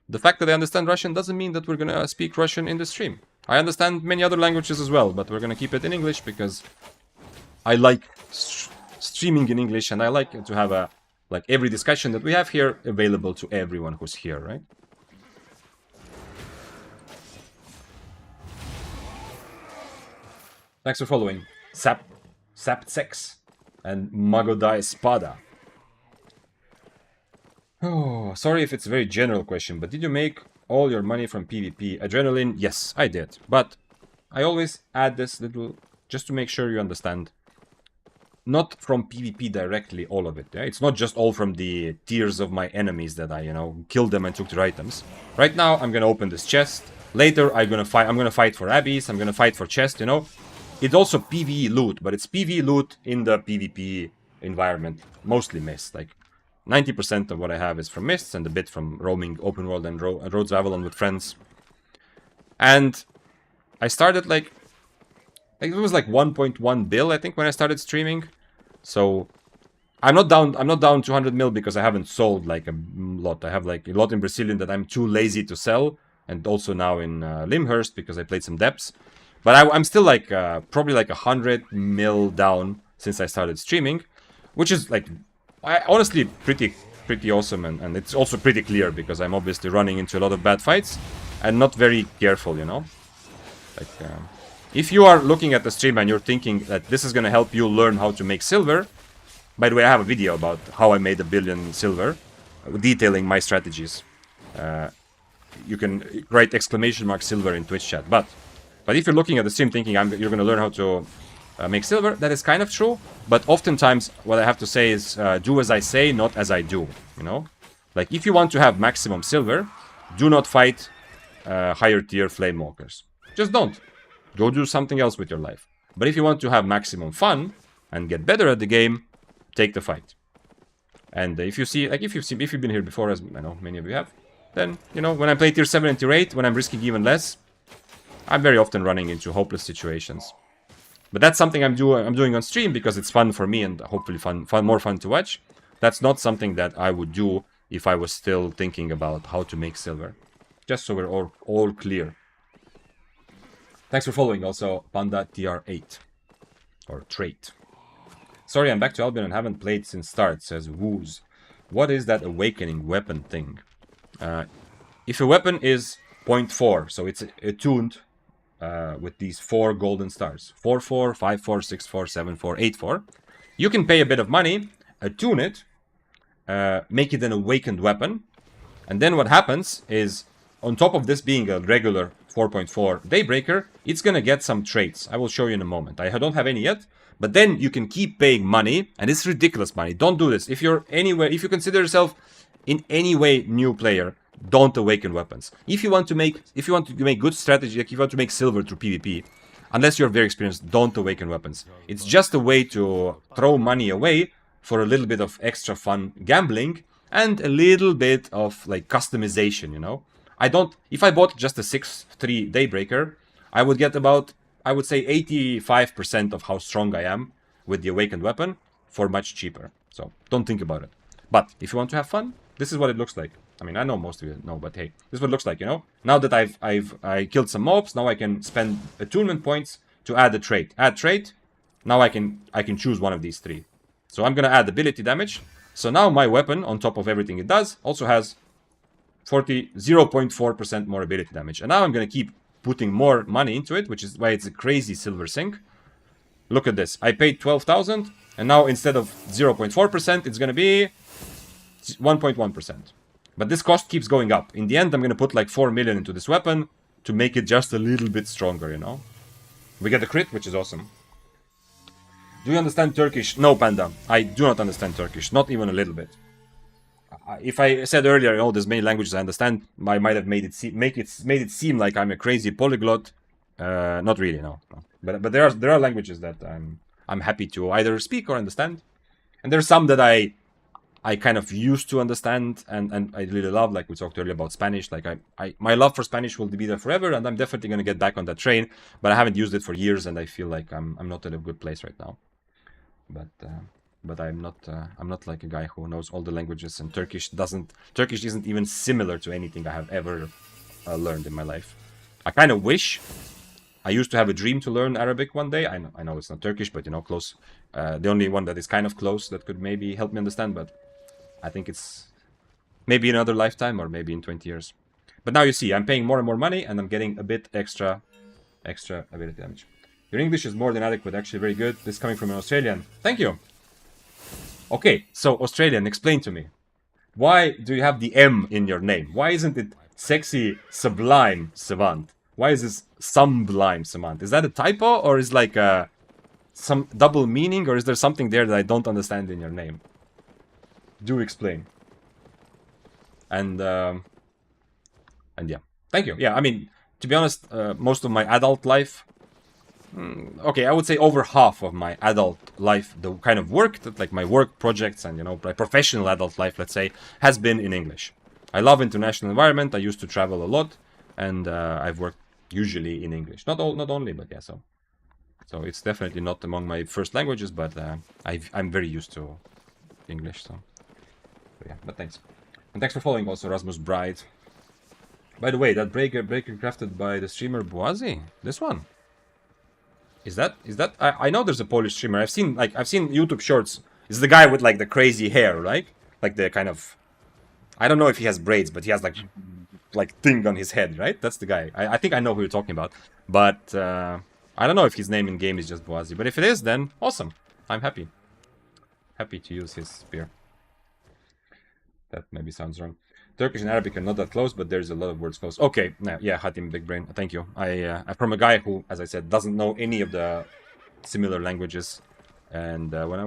the fact that I understand Russian doesn't mean that we're gonna speak Russian in the stream. I understand many other languages as well, but we're gonna keep it in English because I like streaming in English, and I like to have like every discussion that we have here available to everyone who's here, right? Thanks for following. Saptsex and Magodai Espada. Oh, sorry if it's a very general question, but did you make all your money from PvP? Adrenaline? Yes, I did. But I always add this little, just to make sure you understand. Not from PvP directly, all of it. Yeah? It's not just all from the tears of my enemies that I, you know, killed them and took their items. Right now, I'm gonna open this chest. Later, I'm gonna fight for abbeys. I'm gonna fight for chest, you know. It's also PvE loot, but it's PvE loot in the PvP environment. Mostly mist. Like 90% of what I have is from mists and a bit from roaming open world and Roads of Avalon with friends. And I started like it was like 1.1 bill, I think, when I started streaming. So I'm not down 200 mil because I haven't sold like a lot. I have like a lot in Brazilian that I'm too lazy to sell, and also now in Limhurst because I played some depths. But I'm still like probably like 100 mil down since I started streaming, which is like honestly pretty awesome, and it's also pretty clear because I'm obviously running into a lot of bad fights and not very careful, you know. Like if you are looking at the stream and you're thinking that this is gonna help you learn how to make silver, by the way, I have a video about how I made 1 billion silver, detailing my strategies. You can write !silver in Twitch chat, but if you're looking at the stream thinking you're gonna learn how to make silver, that is kind of true, but oftentimes what I have to say is do as I say, not as I do, you know? Like, if you want to have maximum silver, do not fight higher tier flame walkers. Just don't. Go do something else with your life. But if you want to have maximum fun and get better at the game, take the fight. And if you see, like, if you've been here before, as I know many of you have, then, you know, when I play tier 7 and tier 8, when I'm risking even less, I'm very often running into hopeless situations. But that's something I'm doing on stream because it's fun for me and hopefully more fun to watch. That's not something that I would do if I was still thinking about how to make silver. Just so we're all clear. Thanks for following also, Panda TR8. Or trait. Sorry, I'm back to Albion and haven't played since start, says Wooz. What is that awakening weapon thing? If a weapon is 0.4, so it's attuned with these 4 golden stars. 4-4, 5-4, 6-4, 7-4, 8-4. You can pay a bit of money, attune it, make it an awakened weapon, and then what happens is, on top of this being a regular 4.4 Daybreaker, it's gonna get some traits. I will show you in a moment. I don't have any yet, but then you can keep paying money, and it's ridiculous money. Don't do this. If you consider yourself in any way new player, don't awaken weapons. If you want to make good strategy, like if you want to make silver through PvP, unless you're very experienced, don't awaken weapons. It's just a way to throw money away for a little bit of extra fun gambling and a little bit of like customization, you know. If I bought just a 6-3 Daybreaker, I would get about, I would say 85% of how strong I am with the awakened weapon for much cheaper. So don't think about it. But if you want to have fun, this is what it looks like. I mean, I know most of you know, but hey, this is what it looks like, you know? Now that I killed some mobs, now I can spend attunement points to add a trait. Add trait, now I can choose one of these 3. So I'm gonna add ability damage. So now my weapon, on top of everything it does, also has 0.4% more ability damage. And now I'm gonna keep putting more money into it, which is why it's a crazy silver sink. Look at this. I paid 12,000, and now instead of 0.4%, it's gonna be 1.1%. But this cost keeps going up. In the end, I'm going to put like 4 million into this weapon to make it just a little bit stronger, you know? We get the crit, which is awesome. Do you understand Turkish? No, Panda. I do not understand Turkish. Not even a little bit. If I said earlier, oh, there's many languages I understand, I might have made it seem like I'm a crazy polyglot. Not really, no. But there are languages that I'm happy to either speak or understand, and there's some that I kind of used to understand and I really love. Like we talked earlier about Spanish. Like my love for Spanish will be there forever, and I'm definitely gonna get back on that train. But I haven't used it for years, and I feel like I'm not in a good place right now. But I'm not like a guy who knows all the languages, and Turkish isn't even similar to anything I have ever learned in my life. I kind of wish. I used to have a dream to learn Arabic one day. I know it's not Turkish, but you know, close. The only one that is kind of close that could maybe help me understand, but I think it's maybe another lifetime or maybe in 20 years. But now you see, I'm paying more and more money, and I'm getting a bit extra ability damage. Your English is more than adequate, actually very good. This is coming from an Australian. Thank you. Okay, so Australian, explain to me. Why do you have the M in your name? Why isn't it sexy, sublime, savant? Why is this sublime, savant? Is that a typo, or is like some double meaning, or is there something there that I don't understand in your name? Do explain. And yeah, thank you. Yeah, I mean, to be honest, most of my adult life, okay, I would say over half of my adult life, the kind of work that, like my work projects and, you know, my professional adult life, let's say, has been in English. I love international environment. I used to travel a lot, and I've worked usually in English. Not only, but yeah, so it's definitely not among my first languages, but I'm very used to English, so yeah, but thanks. And thanks for following also, Rasmus Bride. By the way, that breaker crafted by the streamer Boazi, this one. Is that I know there's a Polish streamer. I've seen YouTube shorts. It's the guy with like the crazy hair, right? Like the kind of, I don't know if he has braids, but he has like thing on his head, right? That's the guy. I think I know who you're talking about. But I don't know if his name in game is just Boazi. But if it is, then awesome. I'm happy. Happy to use his spear. That maybe sounds wrong. Turkish and Arabic are not that close, but there's a lot of words close. Okay, yeah, Hatim, big brain. Thank you. I'm from a guy who, as I said, doesn't know any of the similar languages. And when I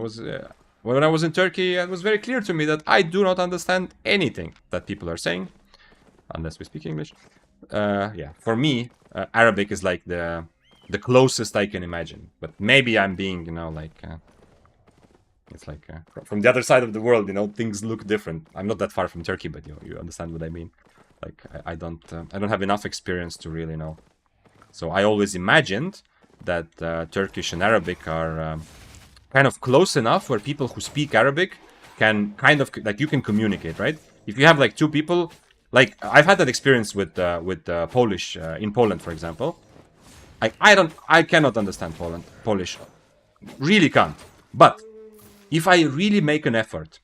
was in Turkey, it was very clear to me that I do not understand anything that people are saying, unless we speak English. Yeah, for me, Arabic is like the closest I can imagine. But maybe I'm being, you know, like. It's like from the other side of the world, you know, things look different. I'm not that far from Turkey, but you understand what I mean. Like I don't have enough experience to really know. So I always imagined that Turkish and Arabic are kind of close enough where people who speak Arabic can kind of like you can communicate, right? If you have like two people, like I've had that experience with Polish in Poland, for example. I cannot understand Polish, really can't, but. If I really make an effort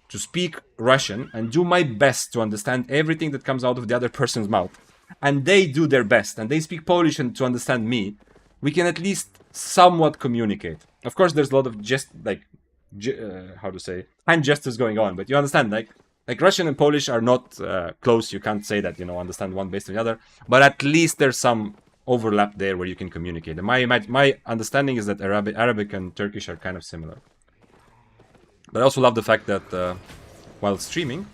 to speak Russian and do my best to understand everything that comes out of the other person's mouth, and they do their best and they speak Polish and to understand me, we can at least somewhat communicate. Of course, there's a lot of how to say, hand gestures going on, but you understand, like Russian and Polish are not close. You can't say that, you know, understand one based on the other, but at least there's some overlap there where you can communicate. And my understanding is that Arabic and Turkish are kind of similar. But I also love the fact that while streaming,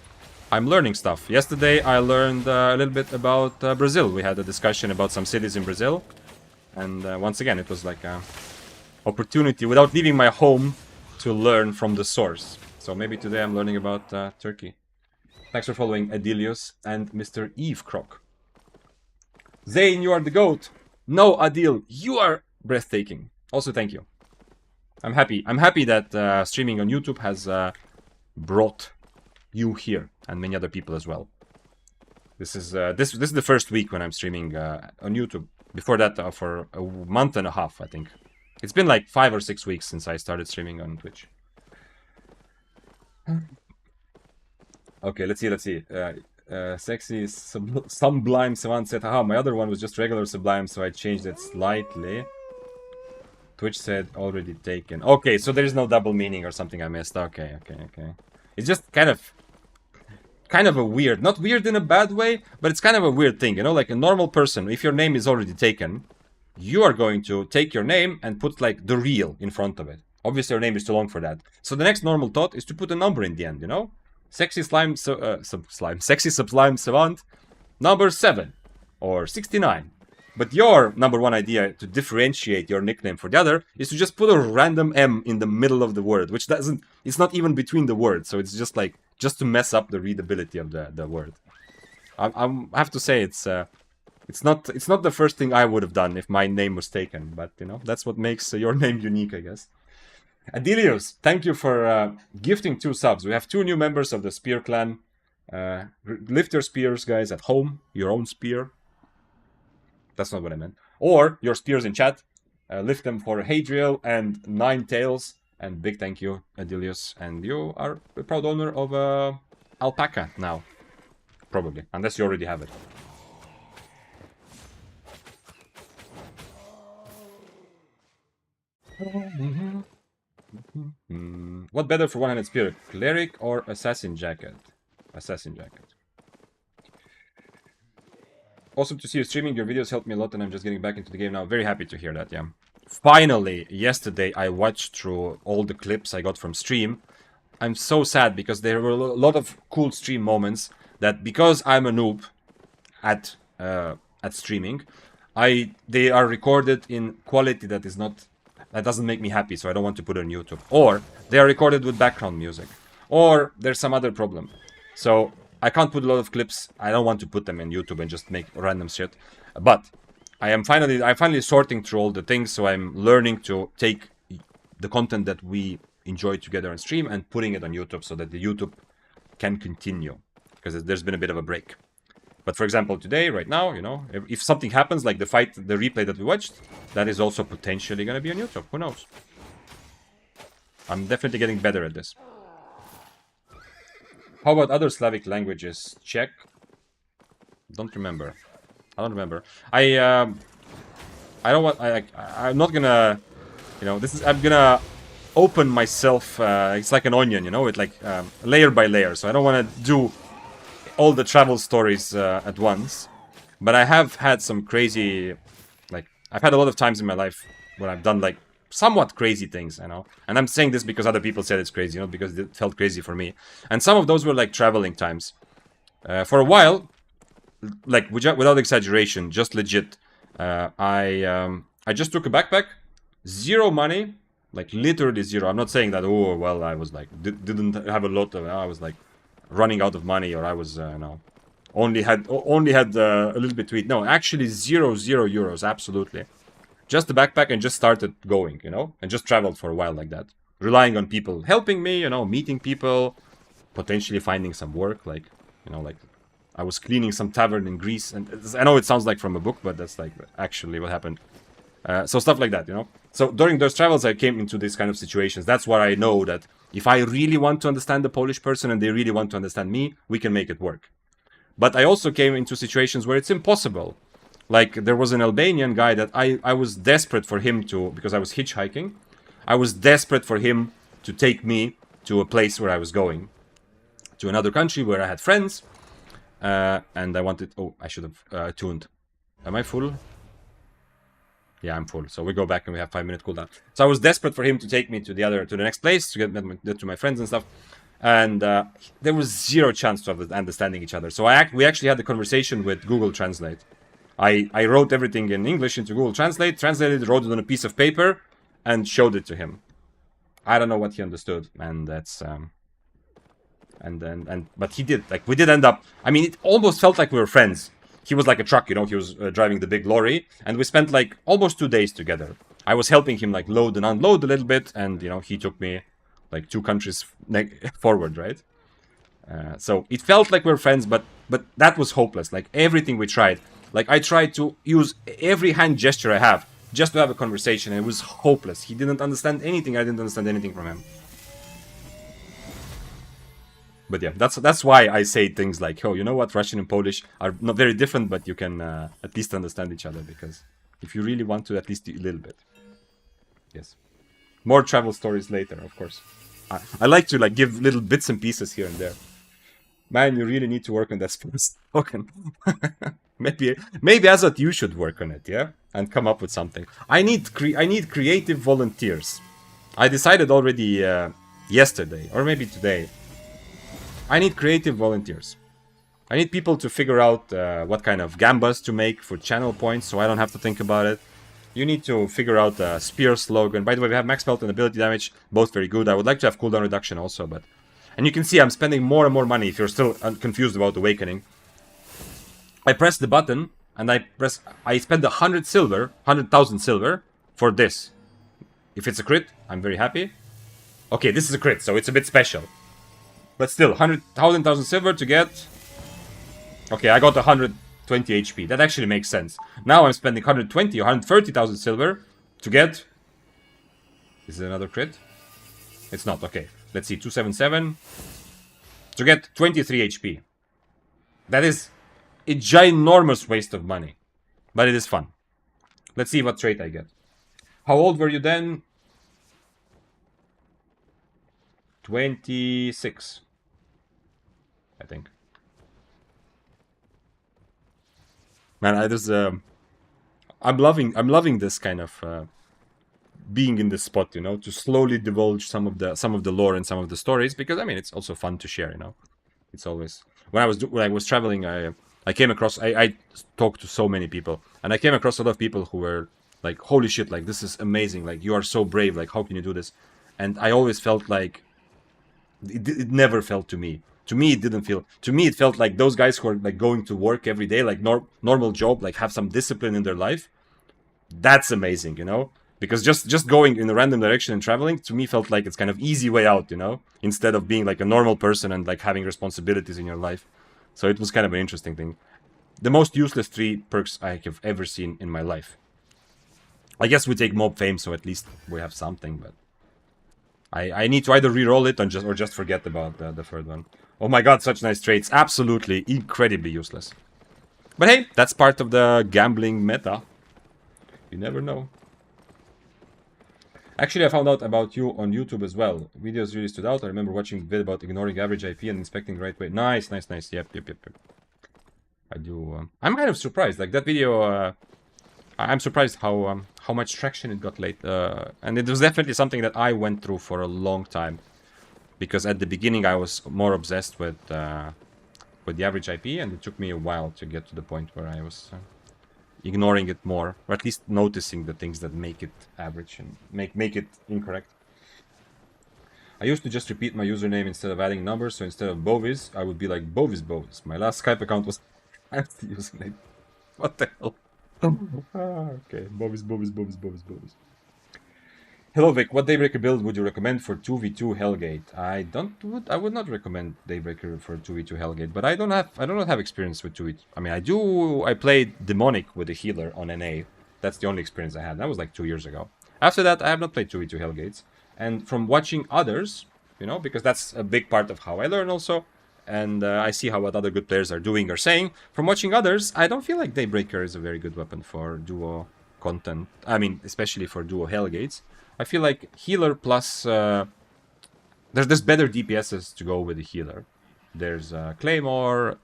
I'm learning stuff. Yesterday, I learned a little bit about Brazil. We had a discussion about some cities in Brazil. And once again, it was like an opportunity without leaving my home to learn from the source. So maybe today I'm learning about Turkey. Thanks for following Adilius and Mr. Eve Croc. Zayn, you are the GOAT. No, Adil, you are breathtaking. Also, thank you. I'm happy that streaming on YouTube has brought you here and many other people as well. This is the first week when I'm streaming on YouTube. Before that, for a month and a half, I think. It's been like 5 or 6 weeks since I started streaming on Twitch. Okay, let's see. Sexy Sublime Savant said, haha, my other one was just regular Sublime, so I changed it slightly. Twitch said already taken. Okay, so there is no double meaning or something I missed. Okay. It's just kind of kind of a weird, not weird in a bad way, but it's kind of a weird thing, you know, like a normal person, if your name is already taken, you are going to take your name and put like the real in front of it. Obviously your name is too long for that. So the next normal thought is to put a number in the end, you know? Sexy Sublime Savant, number 7, or 69. But your number one idea to differentiate your nickname for the other is to just put a random M in the middle of the word, which doesn't, it's not even between the words, so it's just like, just to mess up the readability of the word. I have to say it's not the first thing I would have done if my name was taken, but you know, that's what makes your name unique, I guess. Adelius, thank you for gifting 2 subs. We have 2 new members of the Spear clan. Lift your spears, guys, at home, your own spear. That's not what I meant. Or your spears in chat. Lift them for Hadriel and 9 Tails. And big thank you, Adelius. And you are a proud owner of alpaca now. Probably. Unless you already have it. What better for one-handed spear? Cleric or Assassin Jacket? Assassin Jacket. Awesome to see you streaming. Your videos helped me a lot and I'm just getting back into the game now. Very happy to hear that, yeah. Finally, yesterday I watched through all the clips I got from stream. I'm so sad because there were a lot of cool stream moments that because I'm a noob at streaming, they are recorded in quality that is not, that doesn't make me happy, so I don't want to put it on YouTube. Or they are recorded with background music. Or there's some other problem. So I can't put a lot of clips. I don't want to put them in YouTube and just make random shit. But I'm finally sorting through all the things, so I'm learning to take the content that we enjoy together on stream and putting it on YouTube so that the YouTube can continue. Because there's been a bit of a break. But for example, today, right now, you know, if something happens, like the fight, the replay that we watched, that is also potentially going to be on YouTube. Who knows? I'm definitely getting better at this. How about other Slavic languages? Czech? Don't remember. I don't remember. I don't want. I'm not gonna. You know, this is. I'm gonna open myself. It's like an onion, you know, it's like layer by layer. So I don't want to do all the travel stories at once. But I have had some crazy. Like, I've had a lot of times in my life when I've done like somewhat crazy things, you know. And I'm saying this because other people said it's crazy, you know, because it felt crazy for me. And some of those were like traveling times. For a while, like without exaggeration, just legit, I just took a backpack, 0 money, like literally 0. I'm not saying that, oh, well, I was like, didn't have a lot of, I was like running out of money, or I was, no, only had a little bit to eat. No, actually 0 euros, absolutely. Just the backpack and just started going, you know, and just traveled for a while like that. Relying on people helping me, you know, meeting people, potentially finding some work, like, you know, like I was cleaning some tavern in Greece. And I know it sounds like from a book, but that's like actually what happened. So stuff like that, you know. So during those travels, I came into these kind of situations. That's where I know that if I really want to understand the Polish person and they really want to understand me, we can make it work. But I also came into situations where it's impossible. Like, there was an Albanian guy that I was desperate for him to, because I was hitchhiking, I was desperate for him to take me to a place where I was going, to another country where I had friends, and I wanted, oh, I should have tuned. Am I full? Yeah, I'm full. So we go back and we have 5-minute cooldown. So I was desperate for him to take me to the next place, to get to my friends and stuff. And there was 0 chance of understanding each other. So we actually had the conversation with Google Translate. I wrote everything in English into Google Translate, translated, wrote it on a piece of paper, and showed it to him. I don't know what he understood, and that's but he did. Like, we did end up. I mean, it almost felt like we were friends. He was like a truck, you know. He was driving the big lorry, and we spent like almost 2 days together. I was helping him like load and unload a little bit, and you know, he took me like 2 countries forward, right? So it felt like we were friends, but that was hopeless. Like, everything we tried. Like, I tried to use every hand gesture I have just to have a conversation, and it was hopeless. He didn't understand anything. I didn't understand anything from him. But yeah, that's why I say things like, oh, you know what? Russian and Polish are not very different, but you can at least understand each other, because if you really want to, at least a little bit. Yes. More travel stories later, of course. I like to like give little bits and pieces here and there. Man, you really need to work on that first token. maybe as what you should work on it, yeah, and come up with something. I need creative volunteers. I decided already yesterday or maybe today. I need creative volunteers. I need people to figure out what kind of gambas to make for channel points, so I don't have to think about it. You need to figure out the spear slogan. By the way, we have max melt and ability damage, both very good. I would like to have cooldown reduction also, but... And you can see I'm spending more and more money if you're still confused about Awakening. I press the button, and I spend 100 silver, 100,000 silver, for this. If it's a crit, I'm very happy. Okay, this is a crit, so it's a bit special. But still, 100,000 silver to get... Okay, I got 120 HP. That actually makes sense. Now I'm spending 120 or 130,000 silver to get... Is it another crit? It's not, okay. Let's see, 277. To get 23 HP. That is a ginormous waste of money. But it is fun. Let's see what trait I get. How old were you then? 26. I think. Man, I'm loving this kind of being in this spot, you know, to slowly divulge some of the lore and some of the stories, because I mean it's also fun to share, you know. It's always when I was traveling, I came across I talked to so many people, and I came across a lot of people who were like, holy shit, like this is amazing, like you are so brave, like how can you do this? And I always felt like it never felt to me. To me, it didn't feel. To me, it felt like those guys who are like going to work every day, like normal job, like have some discipline in their life. That's amazing, you know. Because just going in a random direction and traveling, to me, felt like it's kind of easy way out, you know, instead of being like a normal person and like having responsibilities in your life. So it was kind of an interesting thing. The most useless 3 perks I have ever seen in my life. I guess we take mob fame, so at least we have something, but I need to either re-roll it or just forget about the third one. Oh my god, such nice traits. Absolutely, incredibly useless. But hey, that's part of the gambling meta. You never know. Actually, I found out about you on YouTube as well. Videos really stood out. I remember watching a vid about ignoring average IP and inspecting the right way. Nice, nice, nice. Yep. I do. I'm kind of surprised. Like that video, I'm surprised how much traction it got late. And it was definitely something that I went through for a long time. Because at the beginning I was more obsessed with the average IP, and it took me a while to get to the point where I was ignoring it more, or at least noticing the things that make it average and make it incorrect. I used to just repeat my username instead of adding numbers, so instead of Bovis, I would be like Bovis. My last Skype account was empty username. What the hell? Okay, Bovis. Hello Vic, what Daybreaker build would you recommend for 2v2 Hellgate? I would not recommend Daybreaker for 2v2 Hellgate, but I do not have experience with 2v2. I mean, I played Demonic with a healer on NA. That's the only experience I had. That was like 2 years ago. After that, I have not played 2v2 Hellgates. And from watching others, you know, because that's a big part of how I learn also, and I see how what other good players are doing or saying. From watching others, I don't feel like Daybreaker is a very good weapon for duo content. I mean, especially for duo Hellgates. I feel like healer plus... there's better DPSs to go with the healer. There's Claymore,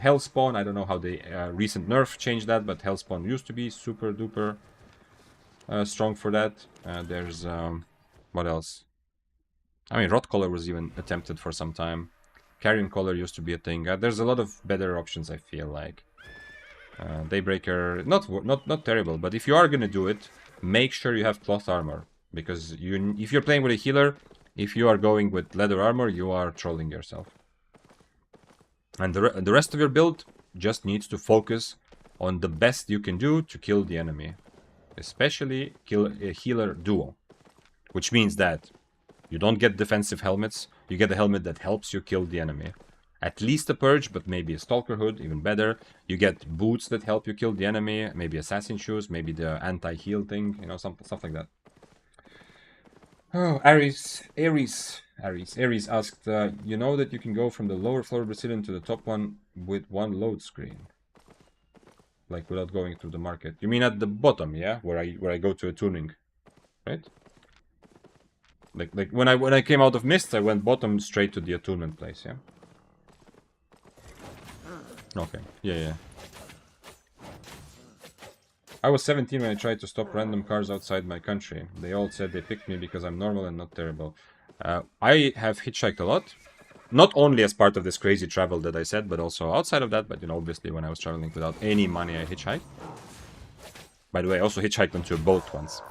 Hellspawn. I don't know how the recent nerf changed that, but Hellspawn used to be super duper strong for that. There's... what else? I mean, Rotcollar was even attempted for some time. Carrion Collar used to be a thing. There's a lot of better options, I feel like. Daybreaker, not terrible, but if you are gonna do it, make sure you have cloth armor, because if you're playing with a healer, if you are going with leather armor, you are trolling yourself. And the rest of your build just needs to focus on the best you can do to kill the enemy, especially kill a healer duo, which means that you don't get defensive helmets, you get a helmet that helps you kill the enemy. At least a purge, but maybe a stalker hood, even better. You get boots that help you kill the enemy, maybe assassin shoes, maybe the anti-heal thing, you know, stuff like that. Oh, Ares asked, you know that you can go from the lower floor Brazilian to the top one with one load screen, like without going through the market. You mean at the bottom, yeah, where I go to a tuning, right? Like when I came out of Mist, I went bottom straight to the attunement place, yeah. Okay. Yeah. I was 17 when I tried to stop random cars outside my country. They all said they picked me because I'm normal and not terrible. I have hitchhiked a lot. Not only as part of this crazy travel that I said, but also outside of that. But, obviously when I was traveling without any money, I hitchhiked. By the way, I also hitchhiked onto a boat once.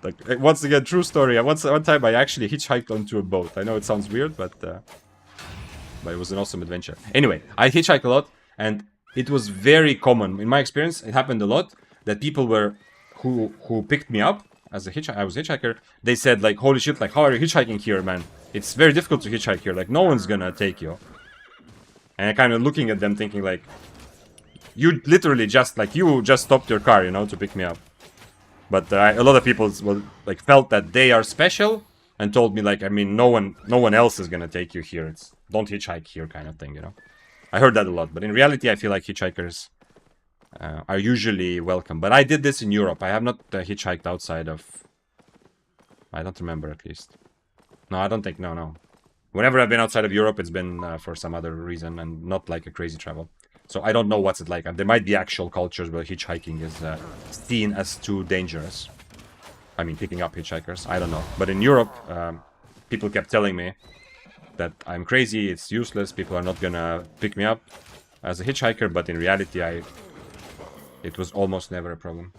Like, once again, true story. One time I actually hitchhiked onto a boat. I know it sounds weird, but it was an awesome adventure. Anyway, I hitchhiked a lot, and it was very common. In my experience, it happened a lot that people were who picked me up as I was a hitchhiker. They said like, "Holy shit! Like, how are you hitchhiking here, man? It's very difficult to hitchhike here. Like, no one's gonna take you." And I kind of looking at them, thinking like, "You literally just stopped your car, to pick me up." But a lot of people felt that they are special and told me like, I mean, no one else is gonna take you here. Don't hitchhike here, kind of thing, I heard that a lot, but in reality, I feel like hitchhikers are usually welcome. But I did this in Europe. I have not hitchhiked outside of. I don't remember, at least. No, I don't think. No. Whenever I've been outside of Europe, it's been for some other reason and not like a crazy travel. So I don't know what's it like. There might be actual cultures where hitchhiking is seen as too dangerous. I mean, picking up hitchhikers. I don't know. But in Europe, people kept telling me that I'm crazy, it's useless, people are not gonna pick me up as a hitchhiker, but in reality, it was almost never a problem.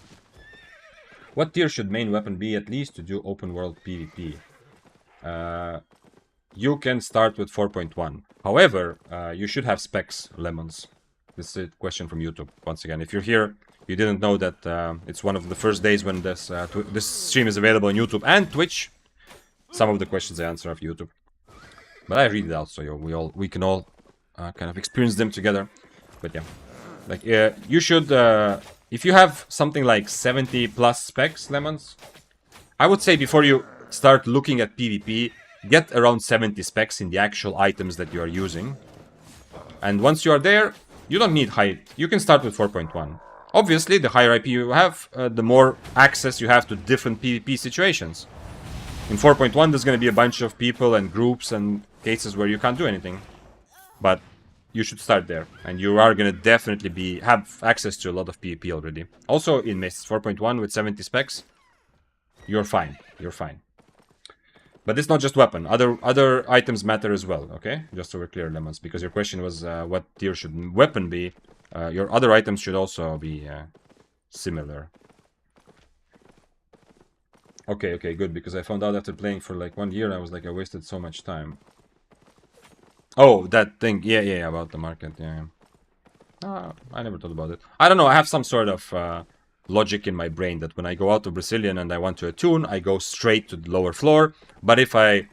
What tier should main weapon be, at least, to do open world PvP? You can start with 4.1. However, you should have specs, lemons. This is a question from YouTube. Once again, if you're here, you didn't know that it's one of the first days when this stream is available on YouTube and Twitch. Some of the questions I answer off YouTube. But I read it out, so we can all kind of experience them together. But yeah, like you should, if you have something like 70 plus specs, lemons, I would say before you start looking at PvP, get around 70 specs in the actual items that you are using. And once you are there, you don't need high. You can start with 4.1. Obviously, the higher IP you have, the more access you have to different PvP situations. In 4.1, there's going to be a bunch of people and groups and cases where you can't do anything. But you should start there. And you are going to definitely have access to a lot of PvP already. Also, in Mist 4.1 with 70 specs, you're fine. You're fine. But it's not just weapon. Other items matter as well, okay? Just so we're clear, Lemons. Because your question was, what tier should weapon be? Your other items should also be similar. Okay, good. Because I found out after playing for like 1 year, I was like, I wasted so much time. Oh, that thing. Yeah, about the market. Yeah. I never thought about it. I don't know. I have some sort of logic in my brain that when I go out of Brazilian and I want to attune, I go straight to the lower floor. But if I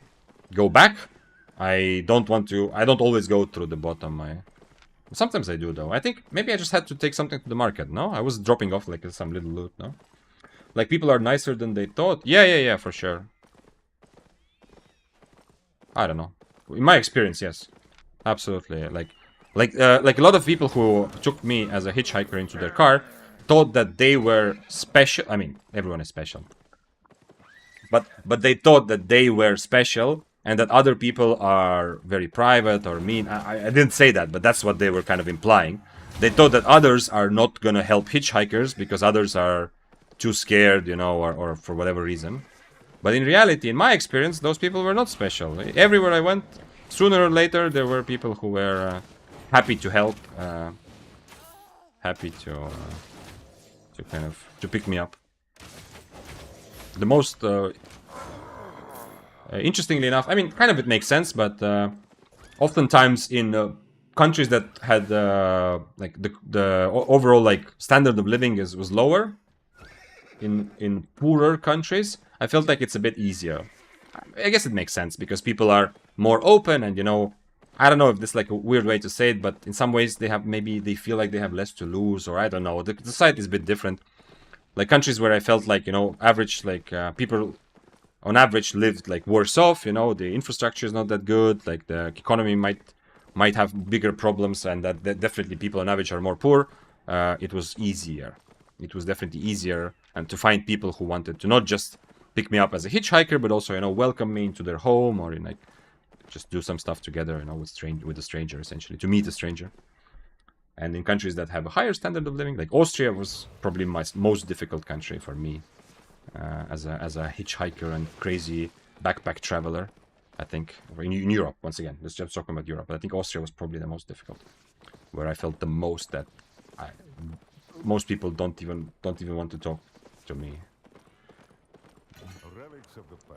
go back, I don't always go through the bottom. Sometimes I do, though. I think maybe I just had to take something to the market, no? I was dropping off like some little loot, no? Like, people are nicer than they thought. Yeah, for sure. I don't know. In my experience, yes. Absolutely. Like a lot of people who took me as a hitchhiker into their car thought that they were special. I mean, everyone is special. But they thought that they were special and that other people are very private or mean. I didn't say that, but that's what they were kind of implying. They thought that others are not going to help hitchhikers because others are too scared, or for whatever reason. But in reality, in my experience, those people were not special. Everywhere I went, sooner or later, there were people who were happy to help, happy to pick me up. The most interestingly enough, I mean, kind of it makes sense, but oftentimes in countries that had like the overall like standard of living was lower, in poorer countries, I felt like it's a bit easier. I guess it makes sense because people are more open and, I don't know if this is like a weird way to say it, but in some ways they feel like they have less to lose, or I don't know. The society is a bit different. Like countries where I felt like, average, like people on average lived like worse off, the infrastructure is not that good, like the economy might have bigger problems, and that definitely people on average are more poor. It was easier. It was definitely easier, and to find people who wanted to not just pick me up as a hitchhiker, but also, welcome me into their home, or like just do some stuff together, with a stranger, essentially, to meet a stranger. And in countries that have a higher standard of living, like Austria was probably my most difficult country for me as a hitchhiker and crazy backpack traveler. I think in Europe, once again, let's just talk about Europe. But I think Austria was probably the most difficult, where I felt the most that most people don't even want to talk to me,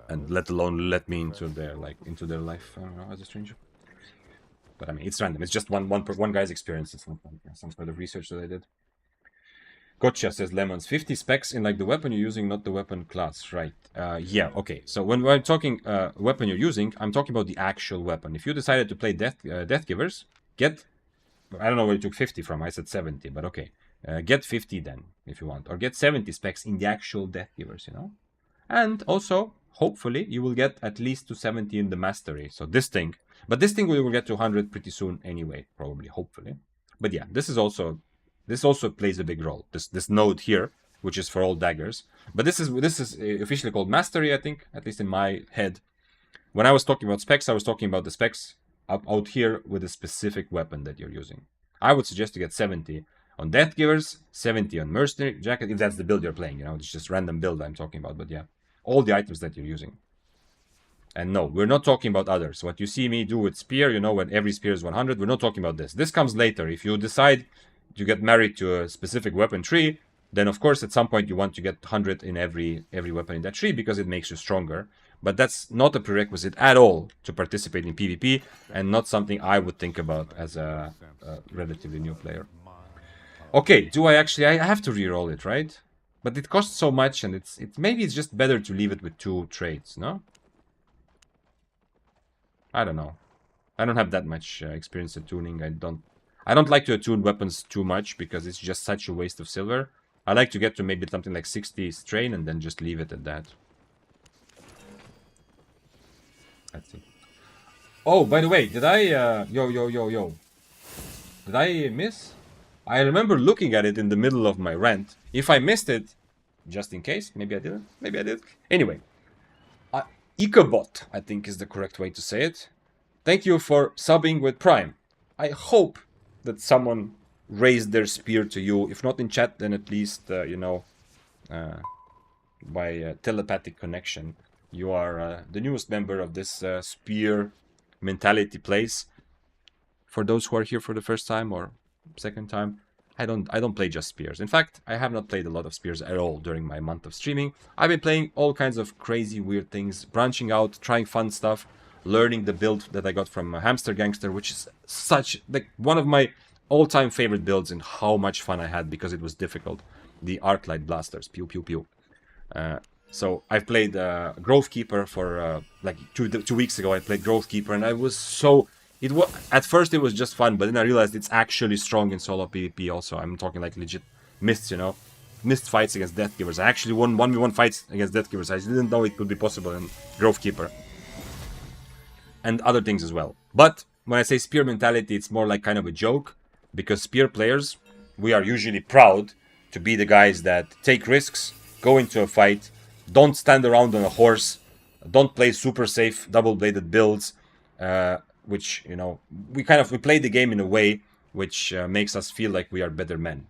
and let alone let me into their life. I don't know, as a stranger. But I mean, it's random. It's just one guy's experience. It's not like some sort of research that I did. Gotcha, says Lemons. 50 specs in like the weapon you're using, not the weapon class, right? Yeah, okay. So when I'm talking weapon you're using, I'm talking about the actual weapon. If you decided to play Death Givers, get... I don't know where you took 50 from. I said 70, but okay. Get 50 then, if you want. Or get 70 specs in the actual Death Givers, you know? And also, hopefully, you will get at least to 70 in the Mastery. So this thing... But this thing we will get to 100 pretty soon anyway, probably, hopefully. But yeah, this also plays a big role. This node here, which is for all daggers. But this is officially called Mastery, I think, at least in my head. When I was talking about specs, I was talking about the specs out here with a specific weapon that you're using. I would suggest to get 70 on Death Givers, 70 on Mercenary Jacket, if that's the build you're playing, you know, it's just random build I'm talking about, but yeah, all the items that you're using. And no, we're not talking about others. What you see me do with Spear, you know, when every Spear is 100, we're not talking about this. This comes later. If you decide to get married to a specific weapon tree, then of course at some point you want to get 100 in every weapon in that tree because it makes you stronger. But that's not a prerequisite at all to participate in PvP, and not something I would think about as a relatively new player. Okay, do I actually... I have to reroll it, right? But it costs so much, and maybe it's just better to leave it with 2 trades, no? I don't know. I don't have that much experience attuning. I don't like to attune weapons too much because it's just such a waste of silver. I like to get to maybe something like 60 strain and then just leave it at that. Let's see. Oh, by the way, did I... Yo. Did I miss? I remember looking at it in the middle of my rant. If I missed it, just in case, maybe I didn't. Maybe I did. Anyway. Ecobot, I think is the correct way to say it. Thank you for subbing with Prime. I hope that someone raised their spear to you. If not in chat, then at least, you know, by telepathic connection. You are the newest member of this spear mentality place. For those who are here for the first time or second time, I don't play just spears. In fact, I have not played a lot of spears at all during my month of streaming. I've been playing all kinds of crazy, weird things, branching out, trying fun stuff, learning the build that I got from Hamster Gangster, which is such, like, one of my all-time favorite builds, and how much fun I had because it was difficult. The Arclight Blasters, pew pew pew. So I've played Grove Keeper for like two weeks ago. I played Grove Keeper, and I was so... At first it was just fun, but then I realized it's actually strong in solo PvP also. I'm talking like legit mists, you know. Mist fights against Death Givers. I actually won 1v1 fights against Death Givers. I didn't know it could be possible in Grove Keeper. And other things as well. But when I say spear mentality, it's more like kind of a joke. Because spear players, we are usually proud to be the guys that take risks, go into a fight, don't stand around on a horse, don't play super safe double-bladed builds, which, you know, we play the game in a way which makes us feel like we are better men.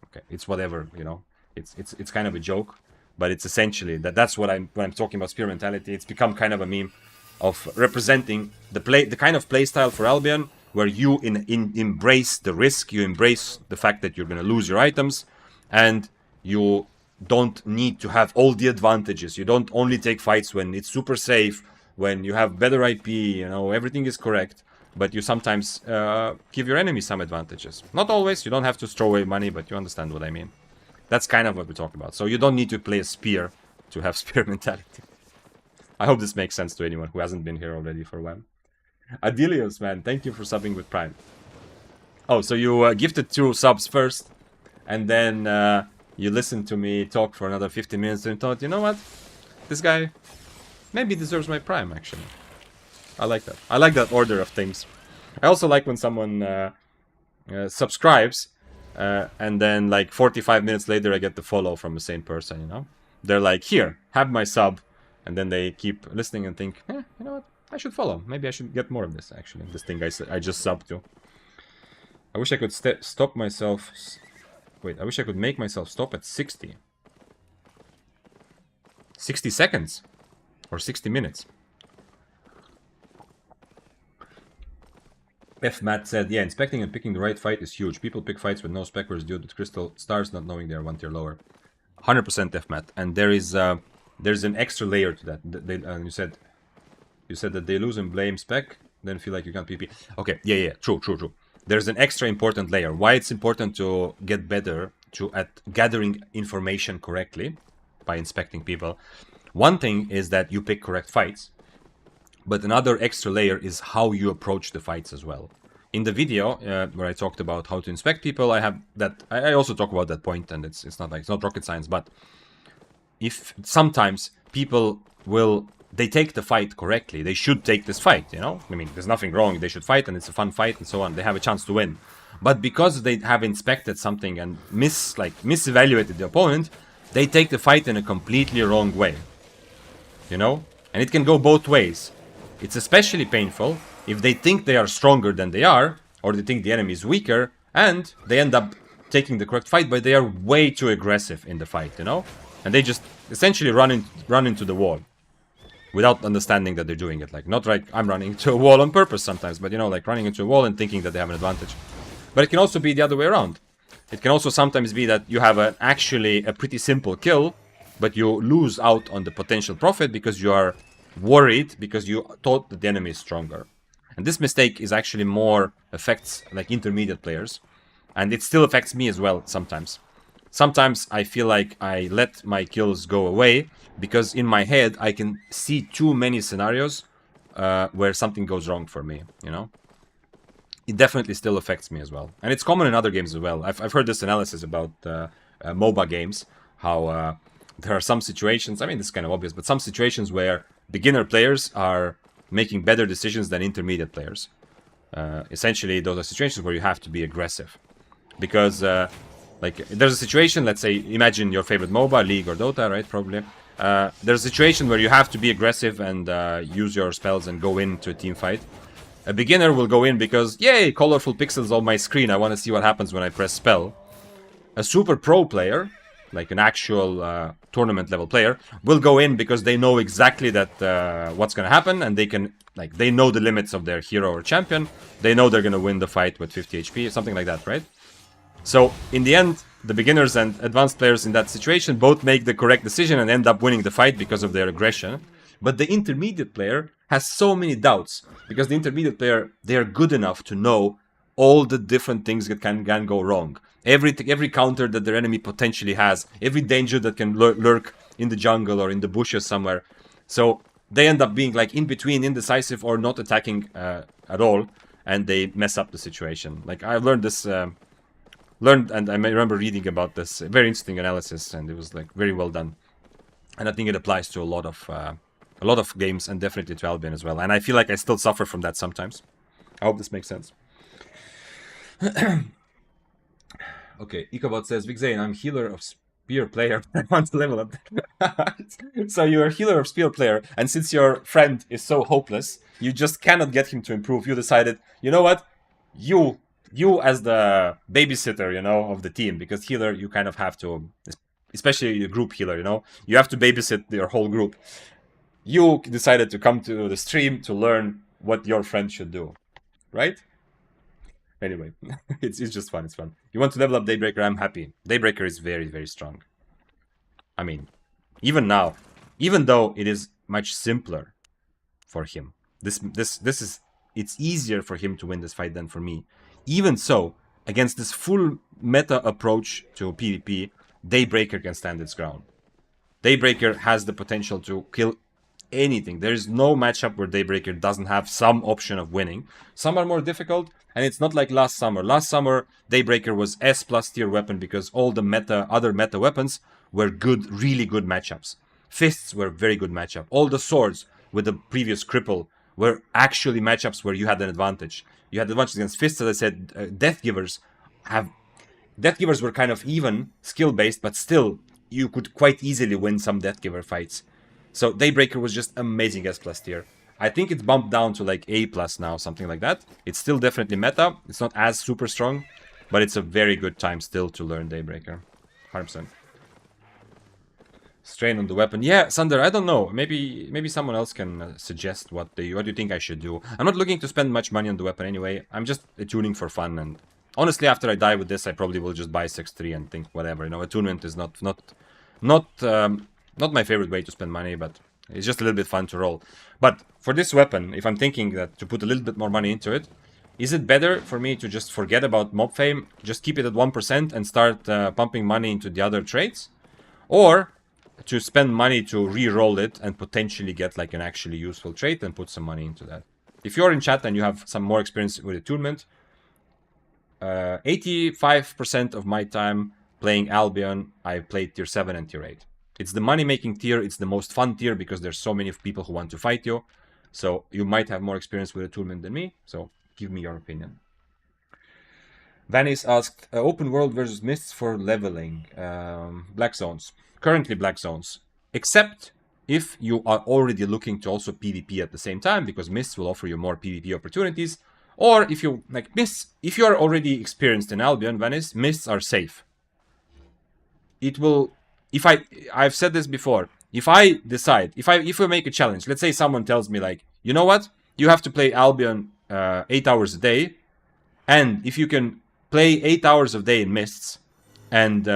Okay, it's whatever, you know. It's kind of a joke, but it's essentially that's what when I'm talking about spear mentality. It's become kind of a meme of representing the kind of play style for Albion, where you embrace the risk, you embrace the fact that you're going to lose your items, and you don't need to have all the advantages. You don't only take fights when it's super safe, when you have better IP, you know, everything is correct, but you sometimes give your enemy some advantages. Not always, you don't have to throw away money, but you understand what I mean. That's kind of what we talk about. So you don't need to play a spear to have spear mentality. I hope this makes sense to anyone who hasn't been here already for a while. Adelios, man, thank you for subbing with Prime. Oh, so you gifted 2 subs first, and then you listened to me talk for another 50 minutes and thought, you know what? This guy maybe deserves my Prime, actually. I like that. I like that order of things. I also like when someone subscribes, and then like 45 minutes later I get the follow from the same person, you know? They're like, here, have my sub. And then they keep listening and think, you know what? I should follow. Maybe I should get more of this, actually. This thing I just subbed to. I wish I could stop myself. Wait, I wish I could make myself stop at 60. 60 seconds. Or 60 minutes. F. Matt said, yeah, inspecting and picking the right fight is huge. People pick fights with no spec whereas due to crystal stars not knowing they're one tier lower. 100% F. Matt. And there's an extra layer to that. You said that they lose and blame spec, then feel like you can't PP. Okay, yeah, true. There's an extra important layer. Why it's important to get better at gathering information correctly by inspecting people. One thing is that you pick correct fights, but another extra layer is how you approach the fights as well. In the video where I talked about how to inspect people, I have that. I also talk about that point, and it's not rocket science, but if sometimes people they take the fight correctly, they should take this fight, you know? I mean, there's nothing wrong, they should fight, and it's a fun fight, and so on, they have a chance to win. But because they have inspected something and misevaluated the opponent, they take the fight in a completely wrong way, you know? And it can go both ways. It's especially painful if they think they are stronger than they are, or they think the enemy is weaker, and they end up taking the correct fight, but they are way too aggressive in the fight, you know? And they just essentially run into the wall without understanding that they're doing it. Like, not like I'm running into a wall on purpose sometimes, but, you know, like running into a wall and thinking that they have an advantage. But it can also be the other way around. It can also sometimes be that you have actually a pretty simple kill, but you lose out on the potential profit because you are worried because you thought that the enemy is stronger. And this mistake is actually more affects like intermediate players, and it still affects me as well sometimes. Sometimes I feel like I let my kills go away because in my head I can see too many scenarios where something goes wrong for me, you know? It definitely still affects me as well. And it's common in other games as well. I've heard this analysis about MOBA games, how there are some situations, I mean, this is kind of obvious, but some situations where beginner players are making better decisions than intermediate players. Essentially, those are situations where you have to be aggressive. Because, like, there's a situation, let's say, imagine your favorite MOBA, League or Dota, right, probably. There's a situation where you have to be aggressive and use your spells and go into a team fight. A beginner will go in because, yay, colorful pixels on my screen, I want to see what happens when I press spell. A super pro player, like an actual tournament level player, will go in because they know exactly that what's going to happen, and they can, like, they know the limits of their hero or champion. They know they're going to win the fight with 50 HP, something like that, right? So, in the end, the beginners and advanced players in that situation both make the correct decision and end up winning the fight because of their aggression. But the intermediate player has so many doubts, because the intermediate player, they are good enough to know all the different things that can go wrong. Every counter that their enemy potentially has, every danger that can lurk in the jungle or in the bushes somewhere. So they end up being like in between, indecisive, or not attacking at all, and they mess up the situation. Like, I learned this, and I remember reading about this very interesting analysis, and it was like very well done. And I think it applies to a lot of games, and definitely to Albion as well. And I feel like I still suffer from that sometimes. I hope this makes sense. Okay, Ichabod says, Big Zane, I'm healer of spear player. I want to level up. So you're a healer of spear player, and since your friend is so hopeless, you just cannot get him to improve. You decided, you know what? You as the babysitter, you know, of the team, because healer, you kind of have to, especially a group healer, you know, you have to babysit your whole group. You decided to come to the stream to learn what your friend should do, right? Anyway, it's just fun, it's fun. You want to level up Daybreaker, I'm happy. Daybreaker is very, very strong. I mean, even now, even though it is much simpler for him, it's easier for him to win this fight than for me. Even so, against this full meta approach to PvP, Daybreaker can stand its ground. Daybreaker has the potential to kill anything. There is no matchup where Daybreaker doesn't have some option of winning. Some are more difficult, and it's not like last summer. Last summer, Daybreaker was S+ tier weapon because all the other meta weapons were good, really good matchups. Fists were very good matchup. All the swords with the previous cripple were actually matchups where you had an advantage. You had advantage against fists, as I said. Death Givers were kind of even skill based, but still you could quite easily win some Death Giver fights. So Daybreaker was just amazing as plus tier. I think it's bumped down to like A plus now, something like that. It's still definitely meta. It's not as super strong, but it's a very good time still to learn Daybreaker. 100%. Strain on the weapon. Yeah, Sander, I don't know. Maybe someone else can suggest what do you think I should do. I'm not looking to spend much money on the weapon anyway. I'm just attuning for fun, and honestly, after I die with this, I probably will just buy 6-3 and think whatever. You know, attunement is not my favorite way to spend money, but it's just a little bit fun to roll. But for this weapon, if I'm thinking that to put a little bit more money into it, is it better for me to just forget about mob fame, just keep it at 1% and start pumping money into the other traits? Or to spend money to re-roll it and potentially get like an actually useful trait and put some money into that? If you're in chat and you have some more experience with attunement, 85% of my time playing Albion, I played tier 7 and tier 8. It's the money-making tier, it's the most fun tier because there's so many people who want to fight you. So you might have more experience with attunement than me, so give me your opinion. Vanis asked, open world versus mists for leveling. Black zones. Currently black zones. Except if you are already looking to also PvP at the same time, because mists will offer you more PvP opportunities. Or if you, like, mists, if you are already experienced in Albion, Vanis, mists are safe. It will... I've said this before, if I decide, if we make a challenge, let's say someone tells me like, you know what, you have to play Albion 8 hours a day, and if you can play 8 hours a day in mists, and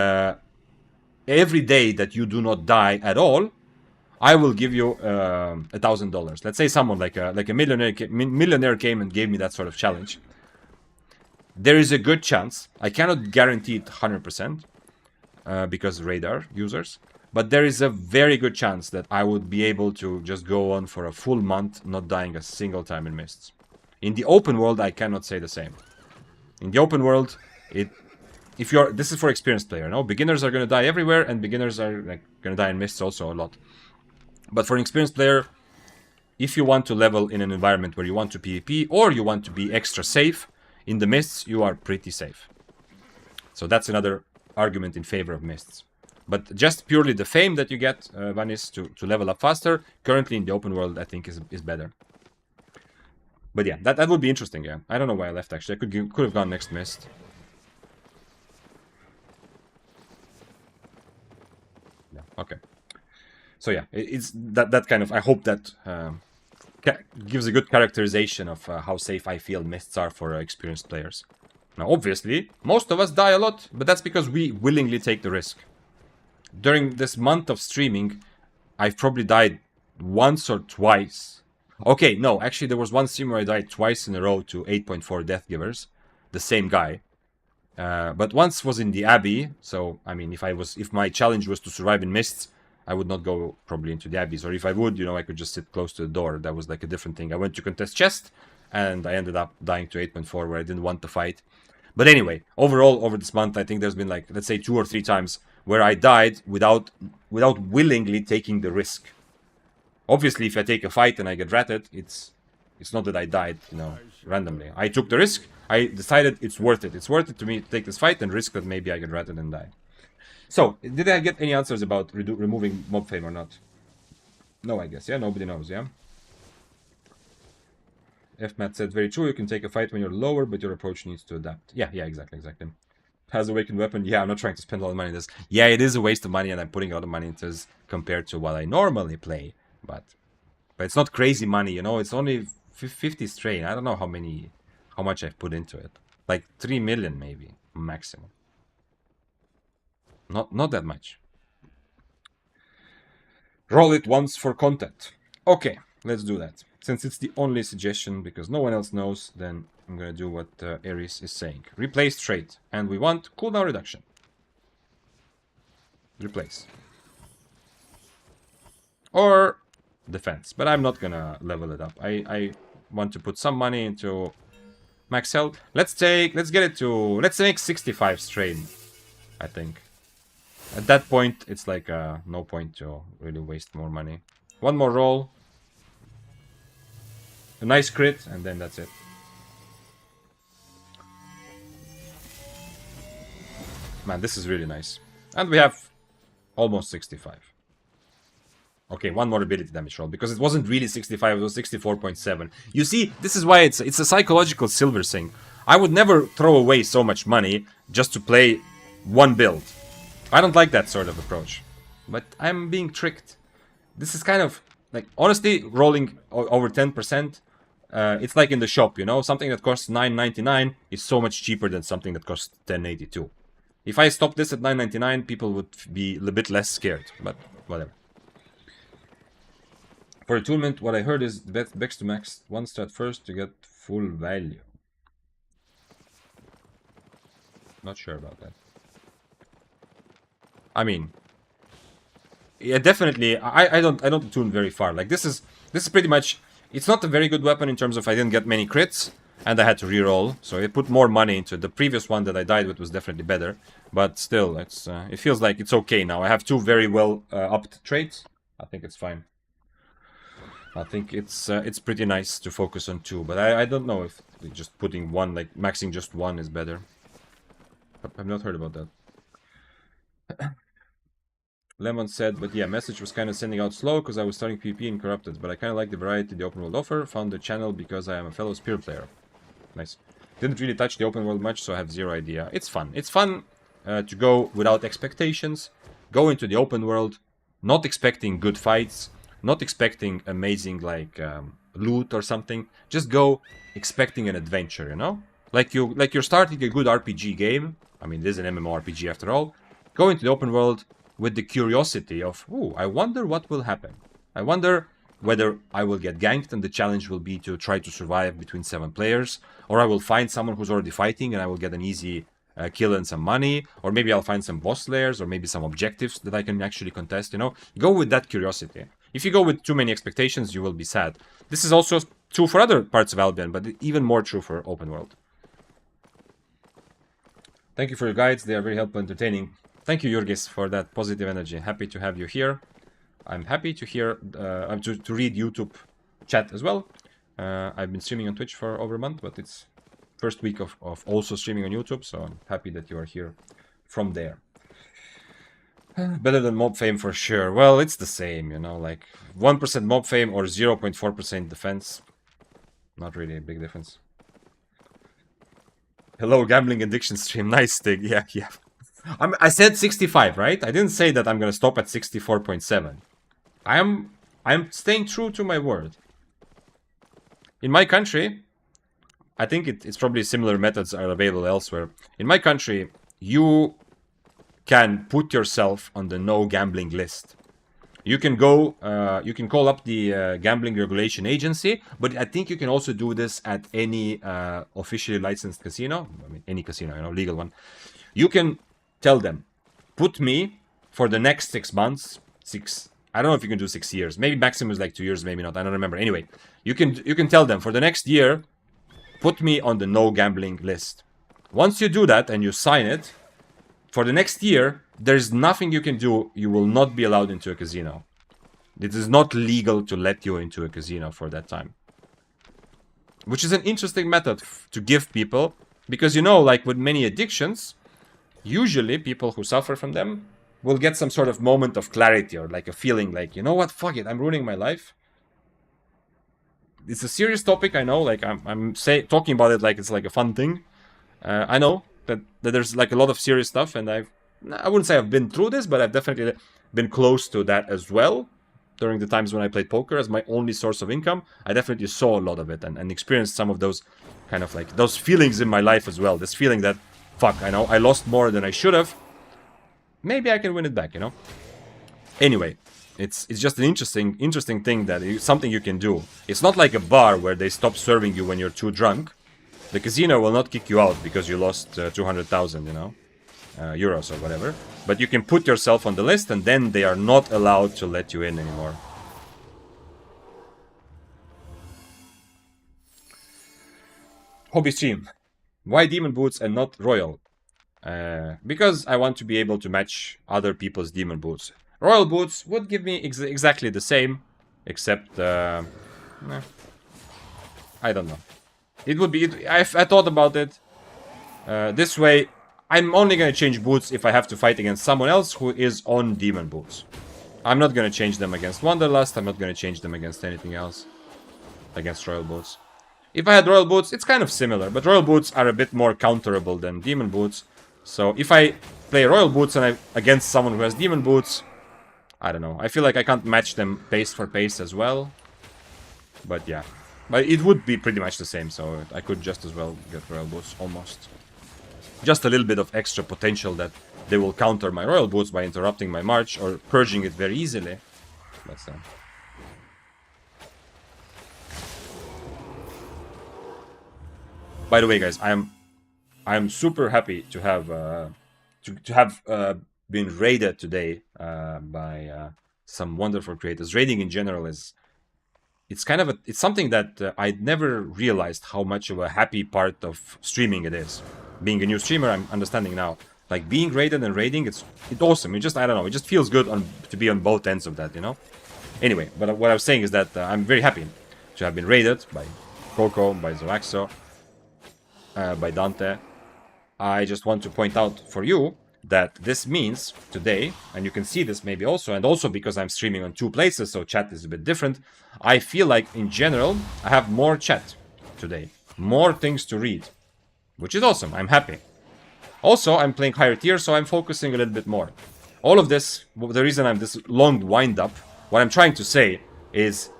every day that you do not die at all, I will give you $1,000. Let's say someone like a millionaire came and gave me that sort of challenge. There is a good chance, I cannot guarantee it 100%, because radar users, but there is a very good chance that I would be able to just go on for a full month not dying a single time in mists. In the open world, I cannot say the same. In the open world, this is for experienced player, no? Beginners are gonna die everywhere, and beginners are like gonna die in mists also a lot. But for an experienced player, if you want to level in an environment where you want to PvP, or you want to be extra safe, in the mists, you are pretty safe. So that's another argument in favor of mists. But just purely the fame that you get, Vanis, to level up faster, currently in the open world, I think is better. But yeah, that would be interesting, yeah. I don't know why I left, actually. I could have gone next mist. Yeah, okay. So yeah, it's that kind of... I hope that gives a good characterization of how safe I feel mists are for experienced players. Now, obviously, most of us die a lot, but that's because we willingly take the risk. During this month of streaming, I've probably died once or twice. Okay, no, actually there was one stream where I died twice in a row to 8.4 Death Givers. The same guy. But once was in the Abbey, so, I mean, if my challenge was to survive in mists, I would not go probably into the Abbeys. Or if I would, you know, I could just sit close to the door. That was like a different thing. I went to contest chest, and I ended up dying to 8.4 where I didn't want to fight. But anyway, overall, over this month, I think there's been like, let's say 2 or 3 times where I died without willingly taking the risk. Obviously, if I take a fight and I get ratted, it's not that I died, you know, randomly. I took the risk. I decided it's worth it. It's worth it to me to take this fight and risk that maybe I get ratted and die. So, did I get any answers about removing mob fame or not? No, I guess, yeah? Nobody knows, yeah? FMAT said, very true, you can take a fight when you're lower, but your approach needs to adapt. Yeah, exactly. Has awakened weapon? Yeah, I'm not trying to spend a lot of money on this. Yeah, it is a waste of money, and I'm putting a lot of money into this compared to what I normally play. But it's not crazy money, you know? It's only 50 strain. I don't know how much I've put into it. Like 3 million, maybe, maximum. Not that much. Roll it once for content. Okay, let's do that. Since it's the only suggestion, because no one else knows, then I'm gonna do what Ares is saying. Replace trait, and we want cooldown reduction. Replace. Or defense, but I'm not gonna level it up. I want to put some money into max health. Let's make 65 strain, I think. At that point, it's like no point to really waste more money. One more roll. A nice crit, and then that's it. Man, this is really nice. And we have almost 65. Okay, one more ability damage roll, because it wasn't really 65, it was 64.7. You see, this is why it's a psychological silver thing. I would never throw away so much money just to play one build. I don't like that sort of approach. But I'm being tricked. This is kind of, like, honestly, rolling over 10%, it's like in the shop, you know? Something that costs $9.99 is so much cheaper than something that costs $10.82. If I stopped this at $9.99, people would be a bit less scared, but whatever. For attunement, what I heard is best to max one strat first to get full value. Not sure about that. I mean, yeah, definitely. I don't attune very far. Like this is pretty much. It's not a very good weapon in terms of I didn't get many crits and I had to reroll, so I put more money into it. The previous one that I died with was definitely better, but still, it's it feels like it's okay now. I have two very well upped traits. I think it's fine. I think it's pretty nice to focus on two, but I don't know if just putting one, like maxing just one, is better. I've not heard about that. Lemon said, but yeah, message was kind of sending out slow because I was starting PvP in Corrupted, but I kind of like the variety the open world offer. Found the channel because I am a fellow Spear player. Nice. Didn't really touch the open world much, so I have zero idea. It's fun. It's fun to go without expectations, go into the open world, not expecting good fights, not expecting amazing like loot or something. Just go expecting an adventure, you know? Like you're starting a good RPG game. I mean, this is an MMORPG after all. Go into the open world with the curiosity of, ooh, I wonder what will happen. I wonder whether I will get ganked and the challenge will be to try to survive between 7 players, or I will find someone who's already fighting and I will get an easy kill and some money, or maybe I'll find some boss layers, or maybe some objectives that I can actually contest, you know? Go with that curiosity. If you go with too many expectations, you will be sad. This is also true for other parts of Albion, but even more true for open world. Thank you for your guides. They are very helpful and entertaining. Thank you, Jurgis, for that positive energy. Happy to have you here. I'm happy to hear, to read YouTube chat as well. I've been streaming on Twitch for over a month, but it's first week of also streaming on YouTube, so I'm happy that you are here from there. Better than mob fame for sure. Well, it's the same, you know, like 1% mob fame or 0.4% defense. Not really a big difference. Hello, gambling addiction stream. Nice thing. Yeah. I said 65, right? I didn't say that I'm gonna stop at 64.7. I'm staying true to my word. In my country, I think it's probably similar methods are available elsewhere. In my country, you can put yourself on the no gambling list. You can go, you can call up the gambling regulation agency, but I think you can also do this at any officially licensed casino. I mean, any casino, you know, legal one. You can tell them, put me for the next 6 months, I don't know if you can do 6 years. Maybe maximum is like 2 years, maybe not. I don't remember. Anyway, you can tell them for the next year, put me on the no gambling list. Once you do that and you sign it, for the next year, there's nothing you can do. You will not be allowed into a casino. It is not legal to let you into a casino for that time. Which is an interesting method to give people, because, you know, like with many addictions, usually people who suffer from them will get some sort of moment of clarity or like a feeling like, you know what, fuck it, I'm ruining my life. It's a serious topic, I know, like I'm talking about it like it's like a fun thing. I know that there's like a lot of serious stuff, and I wouldn't say I've been through this, but I've definitely been close to that as well. During the times when I played poker as my only source of income, I definitely saw a lot of it and experienced some of those kind of like those feelings in my life as well. This feeling that, fuck, I know I lost more than I should have. Maybe I can win it back, you know? Anyway, it's just an interesting thing that something you can do. It's not like a bar where they stop serving you when you're too drunk. The casino will not kick you out because you lost 200,000, you know, euros or whatever. But you can put yourself on the list, and then they are not allowed to let you in anymore. Hobby stream. Why Demon Boots and not Royal? Because I want to be able to match other people's Demon Boots. Royal Boots would give me exactly the same, except, I don't know. It would be, I thought about it. This way, I'm only gonna change boots if I have to fight against someone else who is on Demon Boots. I'm not gonna change them against Wanderlust. I'm not gonna change them against anything else. Against Royal Boots. If I had Royal Boots, it's kind of similar, but Royal Boots are a bit more counterable than Demon Boots. So if I play Royal Boots and against someone who has Demon Boots, I don't know. I feel like I can't match them pace for pace as well. But yeah. But it would be pretty much the same, so I could just as well get Royal Boots, almost. Just a little bit of extra potential that they will counter my Royal Boots by interrupting my march or purging it very easily. But by the way, guys, I am super happy to have been raided today by some wonderful creators. Raiding in general it's kind of it's something that I'd never realized how much of a happy part of streaming it is. Being a new streamer, I'm understanding now. Like being raided and raiding, it's awesome. It just, I don't know, it just feels good to be on both ends of that, you know. Anyway, but what I was saying is that I'm very happy to have been raided by Coco, by Zoaxo, by Dante. I just want to point out for you that this means today, and you can see this maybe also, and also because I'm streaming on 2 places, so chat is a bit different, I feel like in general I have more chat today, more things to read, which is awesome. I'm happy. Also, I'm playing higher tier, so I'm focusing a little bit more. All of this, the reason I'm this long wind up, what I'm trying to say is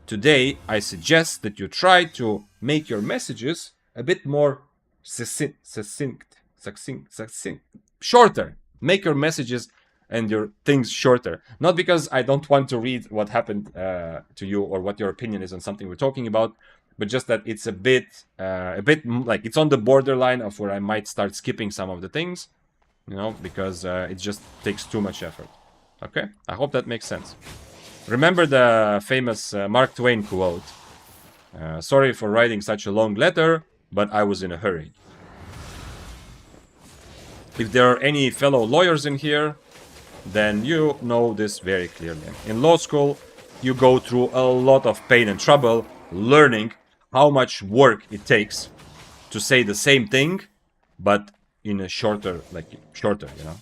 today I suggest that you try to make your messages a bit more succinct, shorter. Make your messages and your things shorter. Not because I don't want to read what happened to you or what your opinion is on something we're talking about, but just that it's a bit like it's on the borderline of where I might start skipping some of the things, you know, because it just takes too much effort. Okay? I hope that makes sense. Remember the famous Mark Twain quote, sorry for writing such a long letter, but I was in a hurry. If there are any fellow lawyers in here, then you know this very clearly. In law school, you go through a lot of pain and trouble learning how much work it takes to say the same thing, but in a shorter, you know?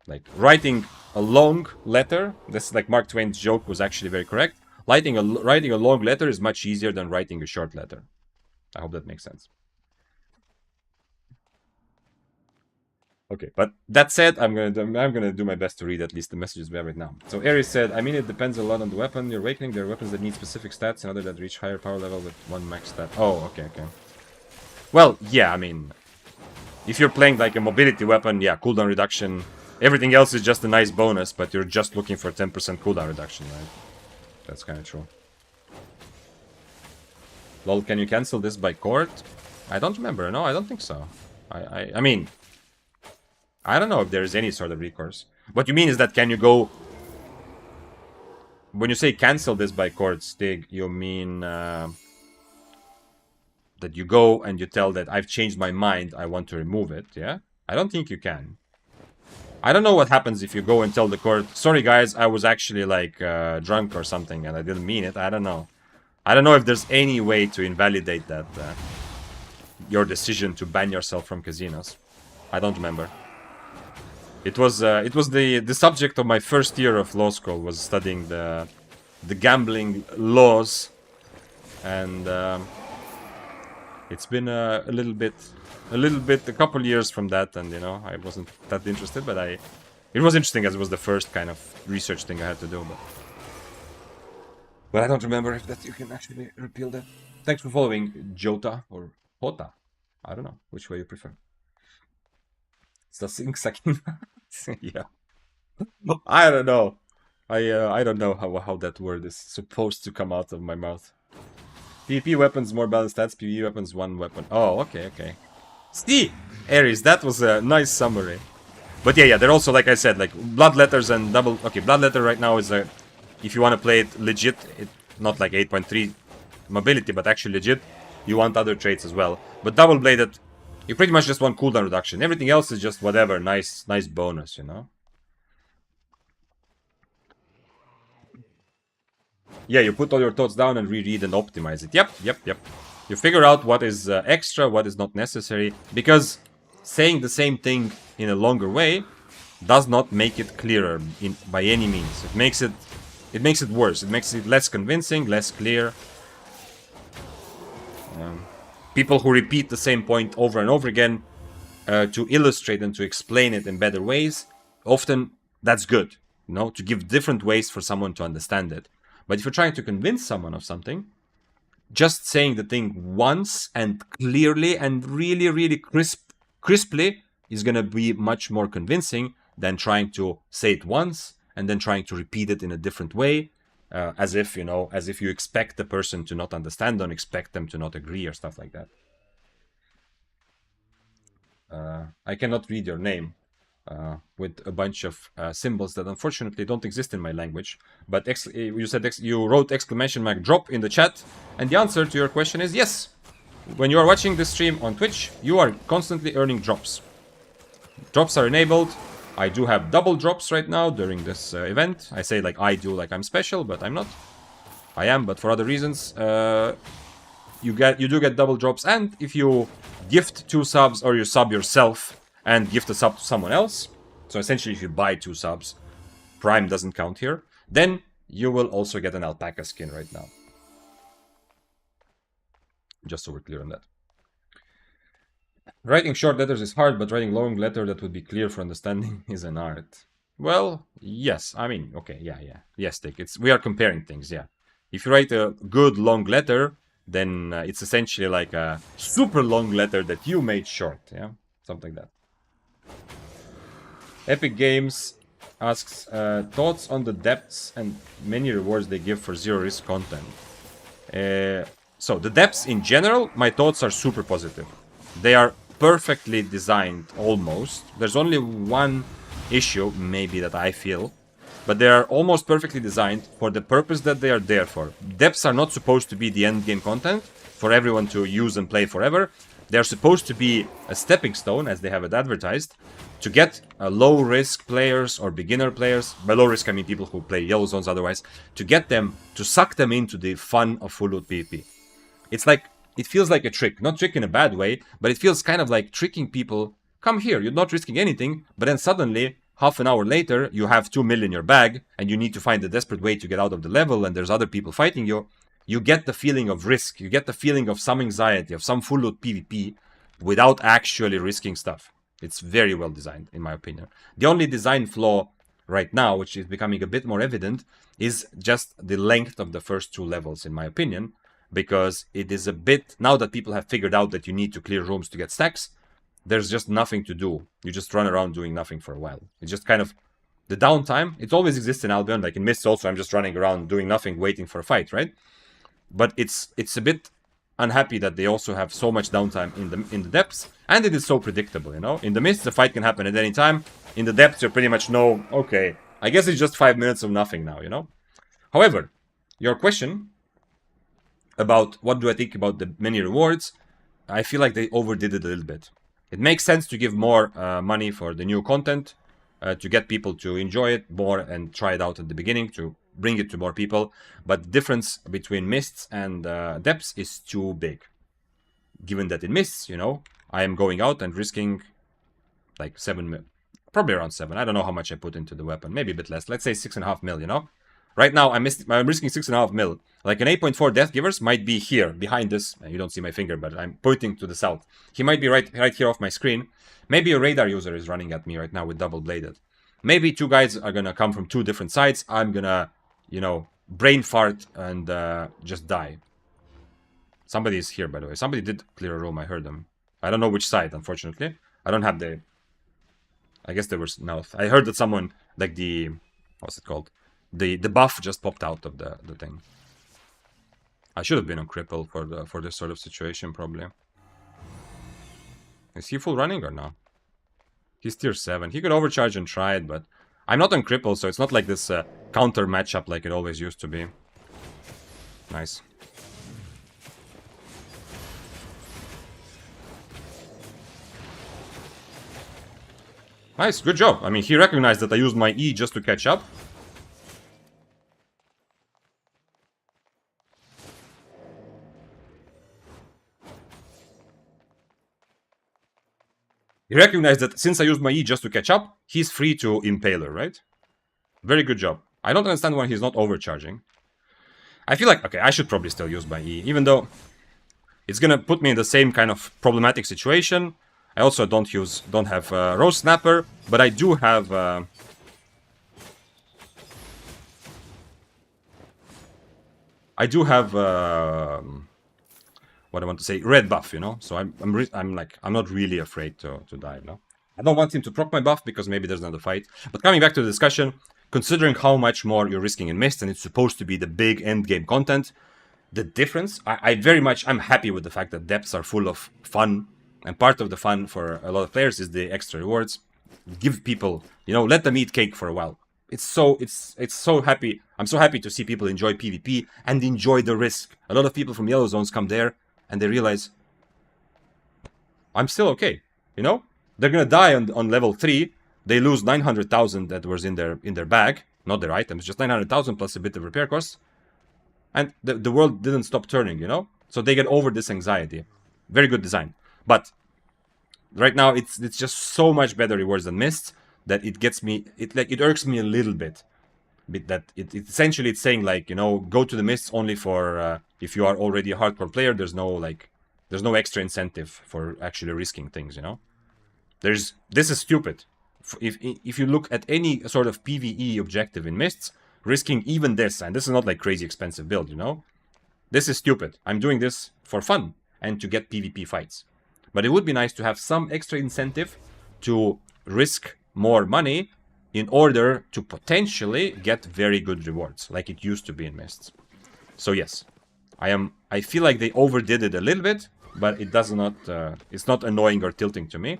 Like writing a long letter, this like Mark Twain's joke was actually very correct. Writing a long letter is much easier than writing a short letter. I hope that makes sense. Okay, but that said, I'm gonna do my best to read at least the messages we have right now. So Aries said, I mean, it depends a lot on the weapon you're awakening. There are weapons that need specific stats and others that reach higher power level with 1 max stat. Oh, okay. Well, yeah, I mean, if you're playing like a mobility weapon, yeah, cooldown reduction. Everything else is just a nice bonus, but you're just looking for 10% cooldown reduction, right? That's kind of true. Lol, can you cancel this by court? I don't remember. No, I don't think so. I mean, I don't know if there is any sort of recourse. What you mean is that can you go... When you say cancel this by court, Stig, you mean that you go and you tell that I've changed my mind, I want to remove it, yeah? I don't think you can. I don't know what happens if you go and tell the court, sorry guys, I was actually like drunk or something and I didn't mean it. I don't know. I don't know if there's any way to invalidate that, your decision to ban yourself from casinos. I don't remember. It was the subject of my first year of law school, was studying the gambling laws, and it's been a couple years from that, and you know I wasn't that interested, but it was interesting as it was the first kind of research thing I had to do, but I don't remember if that you can actually repeal that. Thanks for following, Jota or Hota. I don't know which way you prefer. It's the sing sucking. Yeah. I don't know. I don't know how that word is supposed to come out of my mouth. PvP weapons more balanced stats, PvE weapons 1 weapon. Oh, okay. See, Aries, that was a nice summary. But yeah, they're also, like I said, like bloodletters and double. Okay, bloodletter right now is a, if you want to play it legit, not like 8.3 mobility, but actually legit, you want other traits as well. But double bladed, you pretty much just want cooldown reduction. Everything else is just whatever, nice bonus, you know? Yeah, you put all your thoughts down and reread and optimize it. Yep. You figure out what is extra, what is not necessary. Because saying the same thing in a longer way does not make it clearer by any means. It makes it worse. It makes it less convincing, less clear. People who repeat the same point over and over again to illustrate and to explain it in better ways, often that's good, to give different ways for someone to understand it. But if you're trying to convince someone of something, just saying the thing once and clearly and really, really crisply is going to be much more convincing than trying to say it once and then trying to repeat it in a different way, as if you expect the person to not understand or expect them to not agree or stuff like that. I cannot read your name with a bunch of symbols that unfortunately don't exist in my language. But you wrote !drop in the chat, and the answer to your question is yes. When you are watching this stream on Twitch, you are constantly earning drops. Drops are enabled. I do have double drops right now during this event. I say like I do, like I'm special, but I'm not. I am, but for other reasons. You do get double drops, and if you gift 2 subs or you sub yourself and gift a sub to someone else, so essentially if you buy 2 subs, Prime doesn't count here, then you will also get an alpaca skin right now. Just so we're clear on that. Writing short letters is hard, but writing long letter that would be clear for understanding is an art. Well, yes. I mean, okay, yeah. Yes, Dick. We are comparing things, yeah. If you write a good long letter, then it's essentially like a super long letter that you made short, yeah? Something like that. Epic Games asks, thoughts on the depths and many rewards they give for zero risk content. So, the depths in general, my thoughts are super positive. They are perfectly designed, almost. There's only one issue, maybe, that I feel. But they are almost perfectly designed for the purpose that they are there for. Depths are not supposed to be the end game content for everyone to use and play forever. They're supposed to be a stepping stone, as they have it advertised, to get low risk players or beginner players. By low risk I mean people who play yellow zones otherwise, to get them, to suck them into the fun of full loot PvP. It's like, it feels like a trick. Not trick in a bad way, but it feels kind of like tricking people. Come here, you're not risking anything, but then suddenly, half an hour later, you have 2 mil in your bag, and you need to find a desperate way to get out of the level, and there's other people fighting you. You get the feeling of risk. You get the feeling of some anxiety, of some full loot PvP, without actually risking stuff. It's very well designed, in my opinion. The only design flaw right now, which is becoming a bit more evident, is just the length of the first 2 levels, in my opinion. Because it is a bit, now that people have figured out that you need to clear rooms to get stacks, there's just nothing to do. You just run around doing nothing for a while. It's just kind of, the downtime, it always exists in Albion, like in Mist also, I'm just running around doing nothing, waiting for a fight, right? But it's a bit unhappy that they also have so much downtime in the depths, and it is so predictable, In the Mist, the fight can happen at any time. In the depths, you pretty much know, okay, I guess it's just 5 minutes of nothing now, However, your question about what do I think about the many rewards, I feel like they overdid it a little bit. It makes sense to give more money for the new content, to get people to enjoy it more and try it out at the beginning, to bring it to more people. But the difference between Mists and Depths is too big. Given that in Mists, I am going out and risking like 7 mil. Probably around 7. I don't know how much I put into the weapon. Maybe a bit less. Let's say 6.5 mil, Right now, I'm risking 6.5 mil. Like an 8.4 Death Givers might be here, behind this. You don't see my finger, but I'm pointing to the south. He might be right here off my screen. Maybe a radar user is running at me right now with double bladed. Maybe 2 guys are gonna come from 2 different sides. I'm gonna, brain fart and just die. Somebody is here, by the way. Somebody did clear a room, I heard them. I don't know which side, unfortunately. I don't have the... I guess there was... No, I heard that someone, like the... What's it called? The buff just popped out of the thing. I should have been on cripple for this sort of situation, probably. Is he full running or no? He's tier 7. He could overcharge and try it, but I'm not on cripple, so it's not like this counter matchup like it always used to be. Nice. Nice, good job. I mean, he recognized that I used my E just to catch up. He recognized that since I used my E just to catch up, he's free to Impaler, right? Very good job. I don't understand why he's not overcharging. I feel like, okay, I should probably still use my E, even though it's gonna put me in the same kind of problematic situation. I also don't have Rose Snapper, but I do have what I want to say, red buff, you know. So I'm not really afraid to die, no. I don't want him to proc my buff because maybe there's another fight. But coming back to the discussion, considering how much more you're risking in Mist, and it's supposed to be the big end game content, the difference, I'm happy with the fact that depths are full of fun, and part of the fun for a lot of players is the extra rewards. Give people, you know, let them eat cake for a while. It's so happy. I'm so happy to see people enjoy PvP and enjoy the risk. A lot of people from yellow zones come there and they realize I'm still okay. You know, they're gonna die on level 3. They lose 900,000 that was in their bag, not their items, just 900,000 plus a bit of repair costs. And the world didn't stop turning, you know? So they get over this anxiety. Very good design. But right now it's just so much better rewards than Mist that it gets me, it irks me a little bit. That essentially it's saying, like, you know, go to the Mists only for if you are already a hardcore player. There's no extra incentive for actually risking things, you know? This is stupid. If you look at any sort of PvE objective in Mists, risking even this, and this is not like crazy expensive build, you know? This is stupid. I'm doing this for fun and to get PvP fights. But it would be nice to have some extra incentive to risk more money in order to potentially get very good rewards, like it used to be in Mists. So yes, I feel like they overdid it a little bit, but it's not annoying or tilting to me.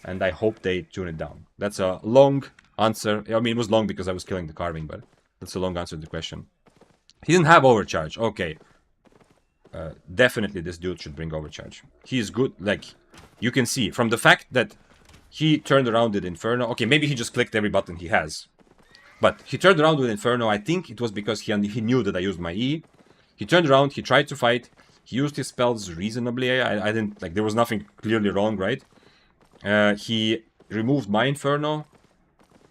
And I hope they tune it down. That's a long answer. I mean, it was long because I was killing the carving, but that's a long answer to the question. He didn't have overcharge. Okay. Definitely this dude should bring overcharge. He is good. Like, you can see from the fact that he turned around with Inferno. Okay, maybe he just clicked every button he has. But he turned around with Inferno. I think it was because he knew that I used my E. He turned around. He tried to fight. He used his spells reasonably. I didn't, like, there was nothing clearly wrong, right? He removed my Inferno.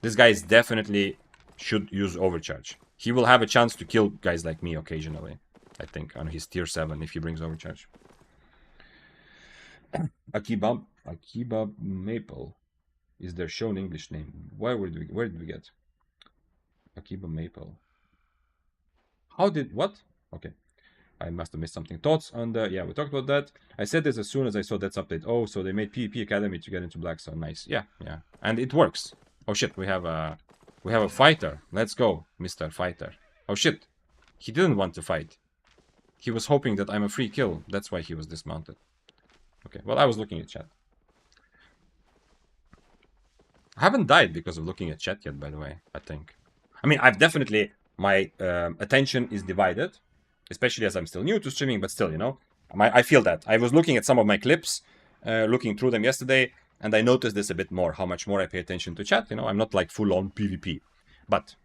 This guy is definitely should use overcharge. He will have a chance to kill guys like me occasionally, I think, on his tier 7 if he brings overcharge. Akiba Maple is their shown English name. Where did we get Akiba Maple? What? Okay. I must have missed something. Thoughts on the... Yeah, we talked about that. I said this as soon as I saw that's update. Oh, so they made PvP Academy to get into Blackstone. Nice. Yeah. And it works. Oh shit, we have a fighter. Let's go, Mr. Fighter. Oh shit. He didn't want to fight. He was hoping that I'm a free kill. That's why he was dismounted. Okay, well, I was looking at chat. I haven't died because of looking at chat yet, by the way, I think. I mean, I've definitely... My attention is divided. Especially as I'm still new to streaming, but still, you know, I feel that. I was looking at some of my clips, looking through them yesterday, and I noticed this a bit more, how much more I pay attention to chat, you know. I'm not like full-on PvP, but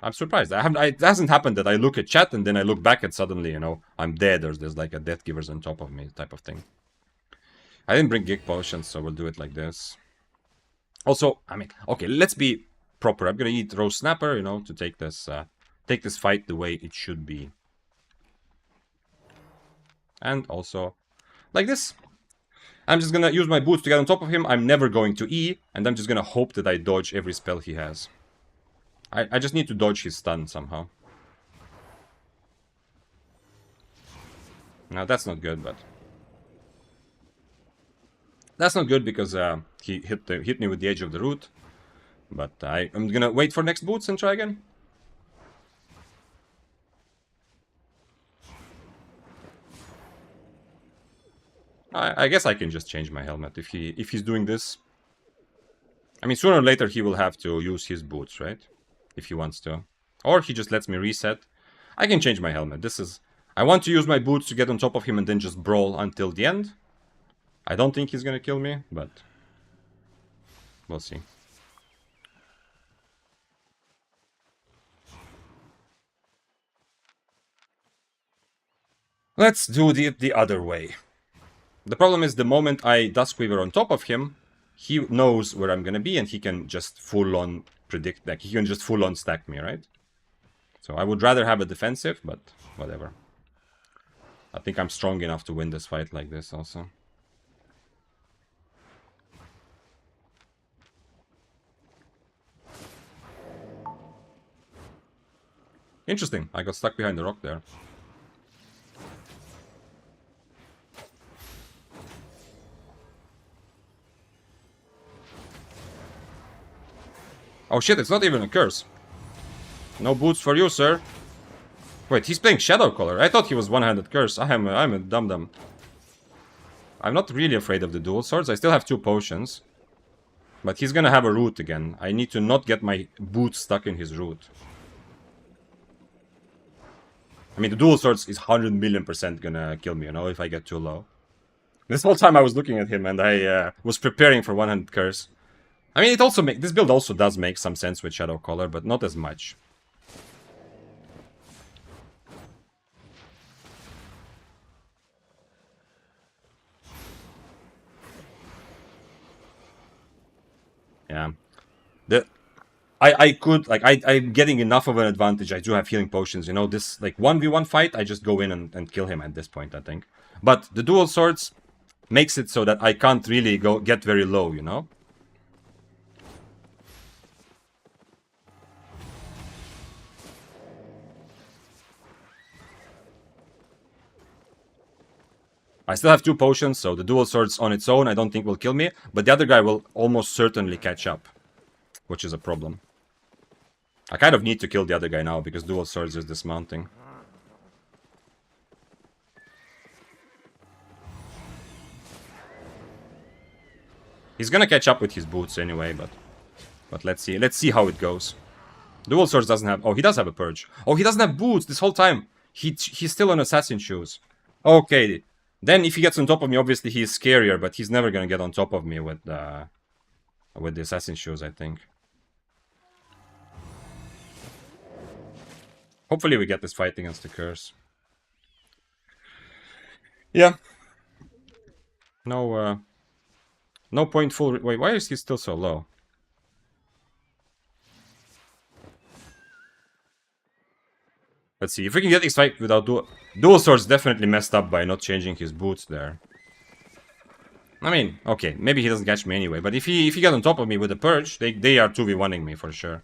I'm surprised. It hasn't happened that I look at chat and then I look back and suddenly, you know, I'm dead, or there's like a death givers on top of me type of thing. I didn't bring Geek Potions, so we'll do it like this. Also, I mean, okay, let's be proper. I'm gonna eat Rose Snapper, you know, to take this fight the way it should be. And also, like this. I'm just gonna use my boots to get on top of him. I'm never going to E, and I'm just gonna hope that I dodge every spell he has. I just need to dodge his stun somehow. Now, that's not good, but... That's not good because he hit me with the edge of the root. But I'm gonna wait for next boots and try again. I guess I can just change my helmet if he's doing this. I mean, sooner or later he will have to use his boots, right? If he wants to. Or he just lets me reset. I can change my helmet. I want to use my boots to get on top of him and then just brawl until the end. I don't think he's gonna kill me, but... We'll see. Let's do it the other way. The problem is the moment I Duskweaver on top of him, he knows where I'm gonna be, and he can just full-on predict, like, he can just full-on stack me, right? So I would rather have a defensive, but whatever. I think I'm strong enough to win this fight like this also. Interesting, I got stuck behind the rock there. Oh shit, it's not even a curse. No boots for you, sir. Wait, he's playing Shadow Color. I thought he was one-handed curse. I'm a dum-dum. I'm not really afraid of the dual swords. I still have 2 potions. But he's gonna have a root again. I need to not get my boot stuck in his root. I mean, the dual swords is 100 million% gonna kill me, you know, if I get too low. This whole time I was looking at him and I was preparing for one-handed curse. I mean, this build also does make some sense with Shadow Color, but not as much. Yeah. I'm getting enough of an advantage. I do have healing potions, you know, this, like, 1v1 fight, I just go in and kill him at this point, I think. But the dual swords makes it so that I can't really get very low, you know? I still have 2 potions, so the dual swords on its own I don't think will kill me, but the other guy will almost certainly catch up, which is a problem. I kind of need to kill the other guy now, because dual swords is dismounting. He's gonna catch up with his boots anyway, but let's see. Let's see how it goes. Dual swords doesn't have... Oh, he does have a purge. Oh, he doesn't have boots this whole time. He's still on assassin shoes. Okay. Then if he gets on top of me, obviously he's scarier, but he's never gonna get on top of me with the assassin shoes, I think. Hopefully we get this fight against the curse. Yeah. No point full... Wait, why is he still so low? Let's see, if we can get this fight without dual swords definitely messed up by not changing his boots there. I mean, okay, maybe he doesn't catch me anyway, but if he gets on top of me with a purge, they are 2v1ing me for sure.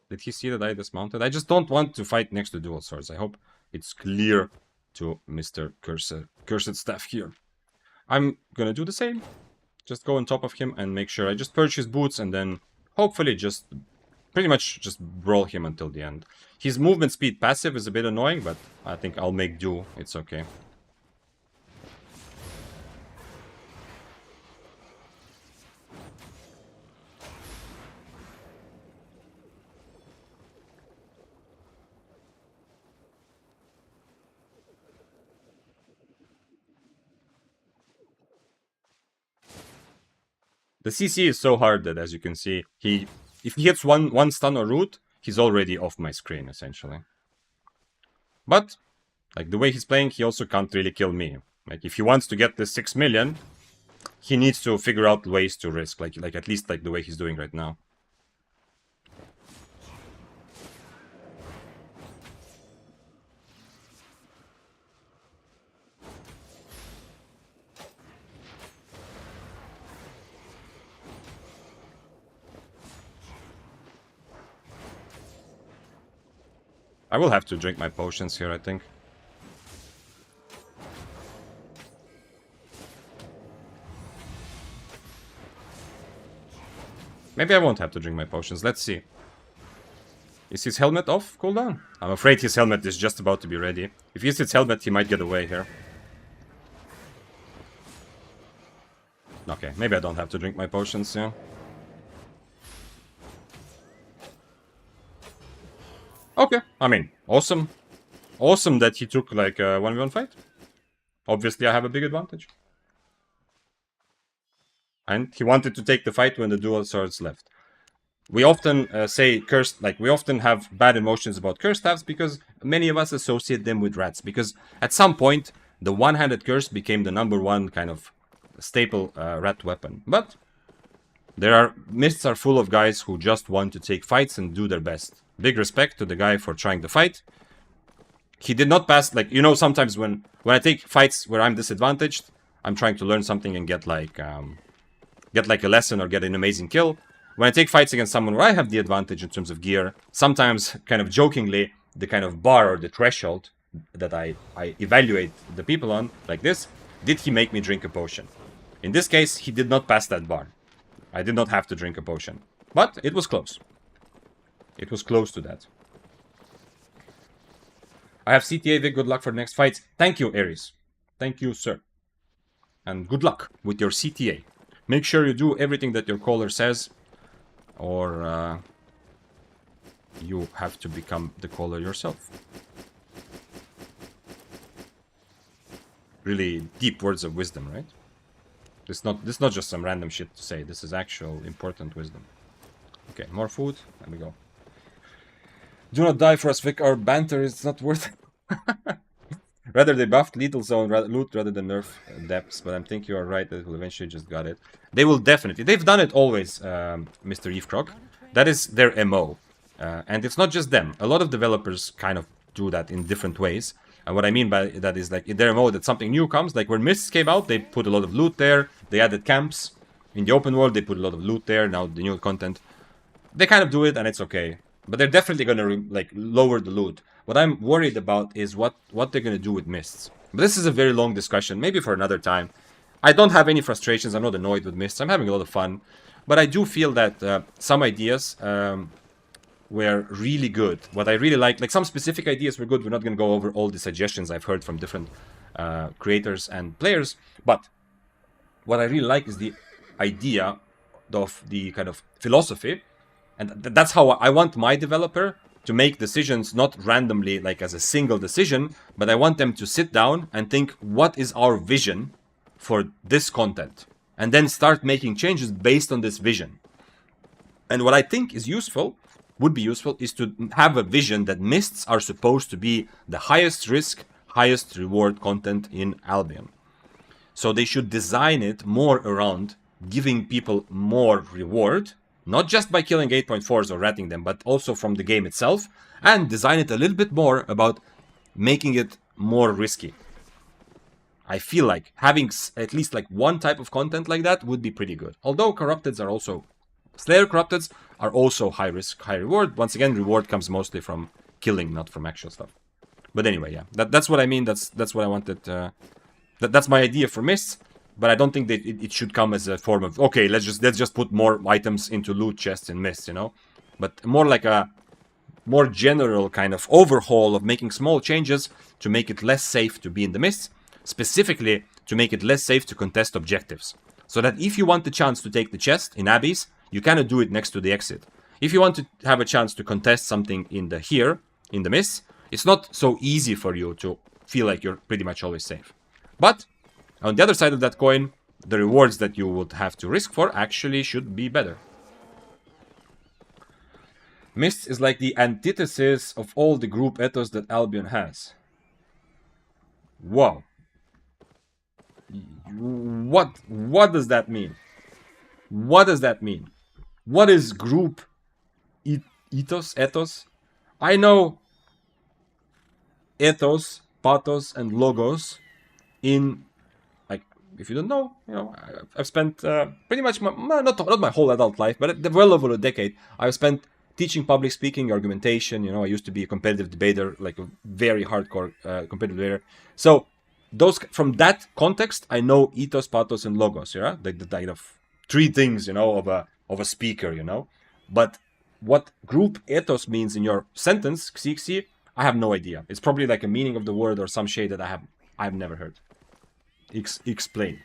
Did he see that I dismounted? I just don't want to fight next to dual swords. I hope it's clear to Mr. Cursed Staff here. I'm gonna do the same. Just go on top of him and make sure I just purge his boots and then hopefully just pretty much just brawl him until the end. His movement speed passive is a bit annoying, but I think I'll make do. It's okay. The CC is so hard that, as you can see, if he hits one stun or root, he's already off my screen, essentially. But, like, the way he's playing, he also can't really kill me. Like, if he wants to get this 6 million, he needs to figure out ways to risk, like at least like the way he's doing right now. I will have to drink my potions here, I think. Maybe I won't have to drink my potions. Let's see. Is his helmet off cooldown? I'm afraid his helmet is just about to be ready. If he uses his helmet, he might get away here. Okay, maybe I don't have to drink my potions, yeah. Okay, I mean, awesome. Awesome that he took, like, a 1v1 fight. Obviously, I have a big advantage. And he wanted to take the fight when the dual swords left. We often say cursed, like we often have bad emotions about cursed staffs because many of us associate them with rats. Because at some point, the one-handed curse became the #1 kind of staple rat weapon. But mists are full of guys who just want to take fights and do their best. Big respect to the guy for trying to fight. He did not pass, like, you know, sometimes when I take fights where I'm disadvantaged, I'm trying to learn something and get like a lesson or get an amazing kill. When I take fights against someone where I have the advantage in terms of gear, sometimes kind of jokingly, the kind of bar or the threshold that I evaluate the people on, like this, did he make me drink a potion? In this case, he did not pass that bar. I did not have to drink a potion. But it was close. It was close to that. I have CTA, Vic. Good luck for the next fights. Thank you, Ares. Thank you, sir. And good luck with your CTA. Make sure you do everything that your caller says, or you have to become the caller yourself. Really deep words of wisdom, right? This is not just some random shit to say. This is actual important wisdom. Okay, more food. There we go. Do not die for us, Vic. Our banter is not worth it. Rather they buffed lethal zone loot rather than nerf depths, but I think you are right that it will eventually just got it. They will definitely. They've done it always, Mr. Eavecrock. That is their MO. And it's not just them. A lot of developers kind of do that in different ways. And what I mean by that is like in their MO that something new comes. Like when Mists came out, they put a lot of loot there. They added camps. In the open world, they put a lot of loot there. Now the new content. They kind of do it and it's okay. But they're definitely going to like lower the loot. What I'm worried about is what they're going to do with Mists. But this is a very long discussion, maybe for another time. I don't have any frustrations. I'm not annoyed with Mists. I'm having a lot of fun. But I do feel that some ideas were really good. What I really like some specific ideas were good. We're not going to go over all the suggestions I've heard from different creators and players. But what I really like is the idea of the kind of philosophy. And that's how I want my developer to make decisions, not randomly, like as a single decision, but I want them to sit down and think, what is our vision for this content? And then start making changes based on this vision. And what I think is useful, would be useful, is to have a vision that Mists are supposed to be the highest risk, highest reward content in Albion. So they should design it more around giving people more reward, not just by killing 8.4s or ratting them, but also from the game itself, and design it a little bit more about making it more risky. I feel like having at least like one type of content like that would be pretty good. Although Corrupteds are also... Slayer Corrupteds are also high risk, high reward. Once again, reward comes mostly from killing, not from actual stuff. But anyway, yeah, that's what I mean. That's what I wanted. That's my idea for Mists. But I don't think that it should come as a form of, okay, let's just put more items into loot chests in Mists, you know? But more like a more general kind of overhaul of making small changes to make it less safe to be in the Mists, specifically to make it less safe to contest objectives. So that if you want the chance to take the chest in Abbeys, you cannot do it next to the exit. If you want to have a chance to contest something in the Mists, it's not so easy for you to feel like you're pretty much always safe. But on the other side of that coin, the rewards that you would have to risk for actually should be better. Mists is like the antithesis of all the group ethos that Albion has. Whoa. What does that mean? What does that mean? What is group ethos? I know ethos, pathos, and logos in... If you don't know, you know, I've spent pretty much not my whole adult life, but well over a decade, I've spent teaching public speaking, argumentation. You know, I used to be a competitive debater, like a very hardcore competitive debater. So those from that context, I know ethos, pathos, and logos. Yeah, the kind of three things, you know, of a speaker. You know, but what group ethos means in your sentence, Xixi, I have no idea. It's probably like a meaning of the word or some shade that I've never heard. Explain.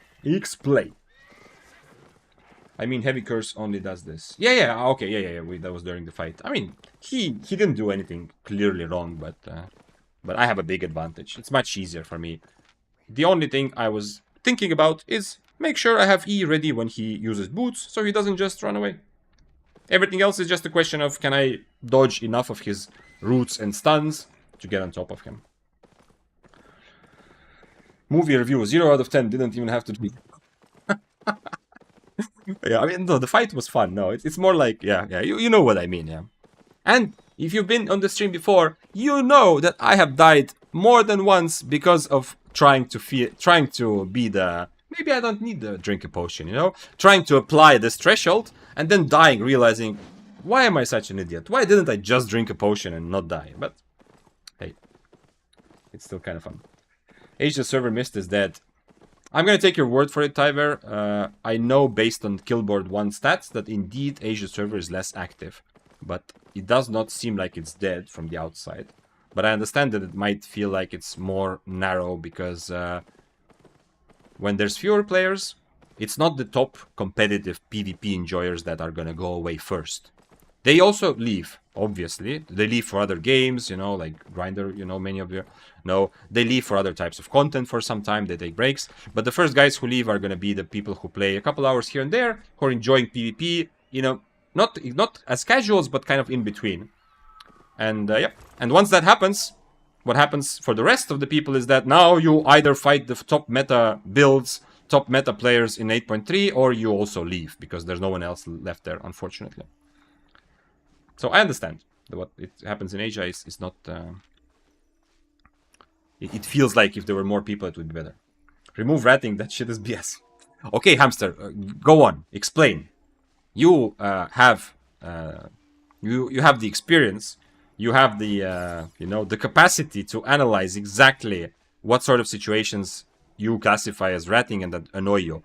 I mean, Heavy Curse only does this. Yeah. Okay, yeah. That was during the fight. I mean, he didn't do anything clearly wrong, but I have a big advantage. It's much easier for me. The only thing I was thinking about is make sure I have E ready when he uses boots, so he doesn't just run away. Everything else is just a question of can I dodge enough of his roots and stuns to get on top of him. Movie review, 0 out of 10, didn't even have to be. Yeah, I mean, no, the fight was fun. No, it's more like, yeah, you know what I mean, yeah. And if you've been on the stream before, you know that I have died more than once because of trying to be the, maybe I don't need to drink a potion, you know? Trying to apply this threshold and then dying, realizing, why am I such an idiot? Why didn't I just drink a potion and not die? But, hey, it's still kind of fun. Asia server mist is dead. I'm gonna take your word for it, Tyver. I know based on Killboard 1 stats that indeed Asia server is less active. But it does not seem like it's dead from the outside. But I understand that it might feel like it's more narrow because when there's fewer players, it's not the top competitive PvP enjoyers that are gonna go away first. They also leave, obviously. They leave for other games, you know, like Grindr, you know, many of you know. They leave for other types of content for some time, they take breaks. But the first guys who leave are gonna be the people who play a couple hours here and there, who are enjoying PvP, you know, not as casuals, but kind of in between. And yeah, and once that happens, what happens for the rest of the people is that now you either fight the top meta builds, top meta players in 8.3, or you also leave, because there's no one else left there, unfortunately. So I understand that what it happens in Asia is not... It feels like if there were more people, it would be better. Remove ratting, that shit is BS. Okay, Hamster, go on, explain. You have you have the experience, you have the you know, the capacity to analyze exactly what sort of situations you classify as ratting and that annoy you.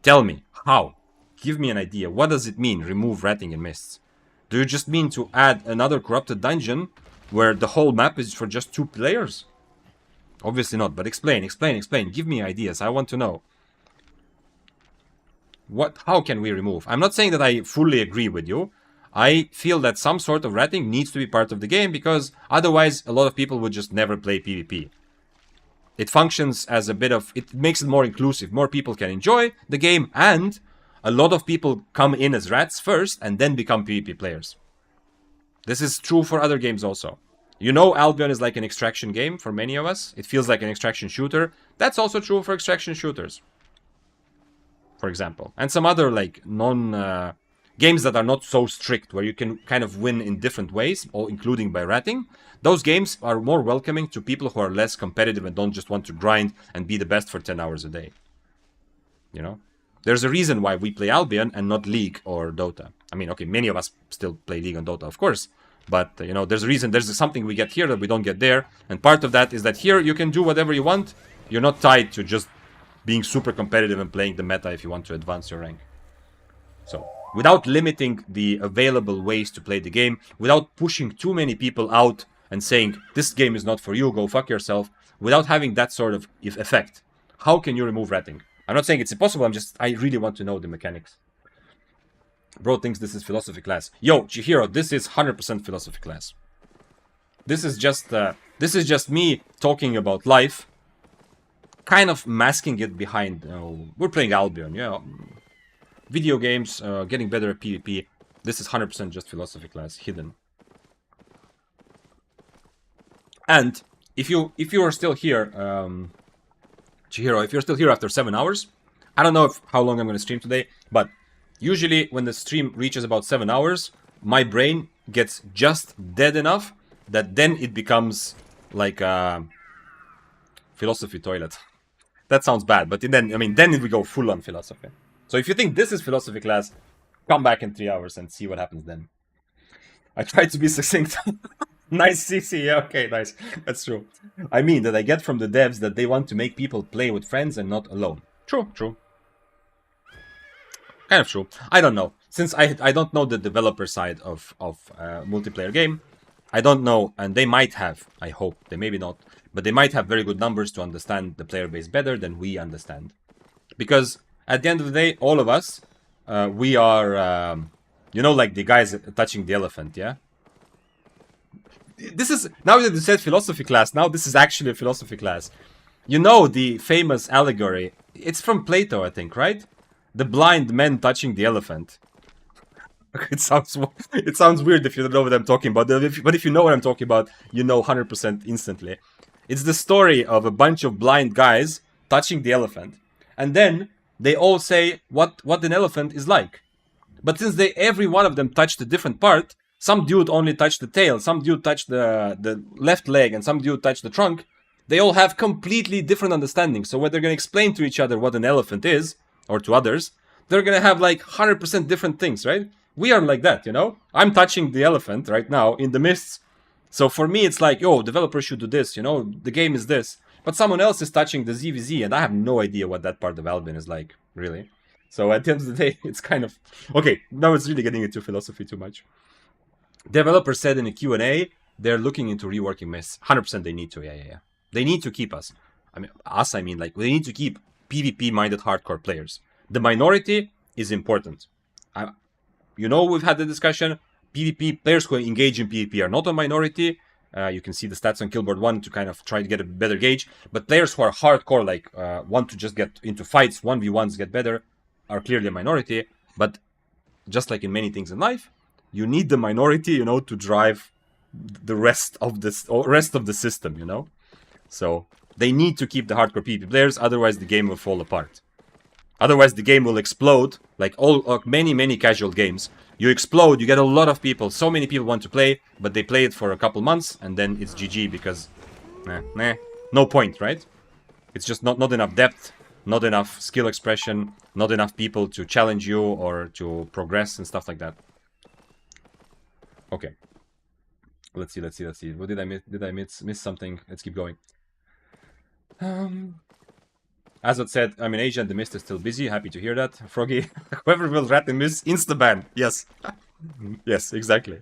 Tell me how. Give me an idea. What does it mean? Remove ratting and mists. Do you just mean to add another corrupted dungeon where the whole map is for just 2 players? Obviously not. But explain. Give me ideas. I want to know. How can we remove? I'm not saying that I fully agree with you. I feel that some sort of ratting needs to be part of the game because otherwise a lot of people would just never play PvP. It functions as a bit of... It makes it more inclusive. More people can enjoy the game and a lot of people come in as rats first and then become PvP players. This is true for other games also. You know, Albion is like an extraction game for many of us. It feels like an extraction shooter. That's also true for extraction shooters, for example. And some other like games that are not so strict, where you can kind of win in different ways, or including by ratting. Those games are more welcoming to people who are less competitive and don't just want to grind and be the best for 10 hours a day. You know? There's a reason why we play Albion and not League or Dota. I mean, okay, many of us still play League and Dota, of course. But, you know, there's a reason, there's something we get here that we don't get there. And part of that is that here you can do whatever you want. You're not tied to just being super competitive and playing the meta if you want to advance your rank. So, without limiting the available ways to play the game, without pushing too many people out and saying, this game is not for you, go fuck yourself, without having that sort of effect, how can you remove ratting? I'm not saying it's impossible, I really want to know the mechanics. Bro thinks this is philosophy class. Yo, Chihiro, this is 100% philosophy class. This is just me talking about life, kind of masking it behind, you know, we're playing Albion, yeah. Video games, getting better at PvP. This is 100% just philosophy class, hidden. And if you are still here, Chihiro, if you're still here after 7 hours, I don't know how long I'm going to stream today, but usually when the stream reaches about 7 hours, my brain gets just dead enough that then it becomes like a philosophy toilet. That sounds bad, but then we go full on philosophy. So if you think this is philosophy class, come back in 3 hours and see what happens then. I tried to be succinct. Nice, CC. Yeah, okay, nice. That's true. I mean that I get from the devs that they want to make people play with friends and not alone. True. Kind of true. I don't know. Since I don't know the developer side of multiplayer game, I don't know, and they might have, I hope, they maybe not, but they might have very good numbers to understand the player base better than we understand. Because at the end of the day, all of us, we are, you know, like the guys touching the elephant, yeah? This is, now that you said philosophy class, now this is actually a philosophy class. You know the famous allegory, it's from Plato, I think, right? The blind men touching the elephant. It sounds weird if you don't know what I'm talking about. But if you know what I'm talking about, you know 100% instantly. It's the story of a bunch of blind guys touching the elephant, and then they all say what an elephant is like. But since every one of them touched a different part, some dude only touched the tail, some dude touched the left leg, and some dude touched the trunk. They all have completely different understandings. So when they're gonna explain to each other what an elephant is, or to others, they're gonna have like 100% different things, right? We are like that, you know? I'm touching the elephant right now in the mists. So for me, it's like, yo, developers should do this, you know? The game is this. But someone else is touching the ZVZ, and I have no idea what that part of Albion is like, really. So at the end of the day, it's kind of... Okay, now it's really getting into philosophy too much. Developers said in a Q&A, they're looking into reworking mists. 100% they need to, yeah. They need to keep us. I mean, like, they need to keep PvP-minded hardcore players. The minority is important. You know, we've had the discussion. PvP players who engage in PvP are not a minority. You can see the stats on Killboard 1 to kind of try to get a better gauge. But players who are hardcore, like want to just get into fights, 1v1s, get better, are clearly a minority. But just like in many things in life, you need the minority, you know, to drive the rest of the system, you know. So they need to keep the hardcore PvP players, otherwise the game will fall apart. Otherwise the game will explode, like many casual games. You explode, you get a lot of people, so many people want to play, but they play it for a couple months, and then it's GG because, no point, right? It's just not enough depth, not enough skill expression, not enough people to challenge you or to progress and stuff like that. Okay. Let's see. What did I miss? Did I miss something? Let's keep going. As I said, I'm in Asia and the mist is still busy. Happy to hear that. Froggy, whoever will rat the mist, insta-ban. Yes. Yes, exactly.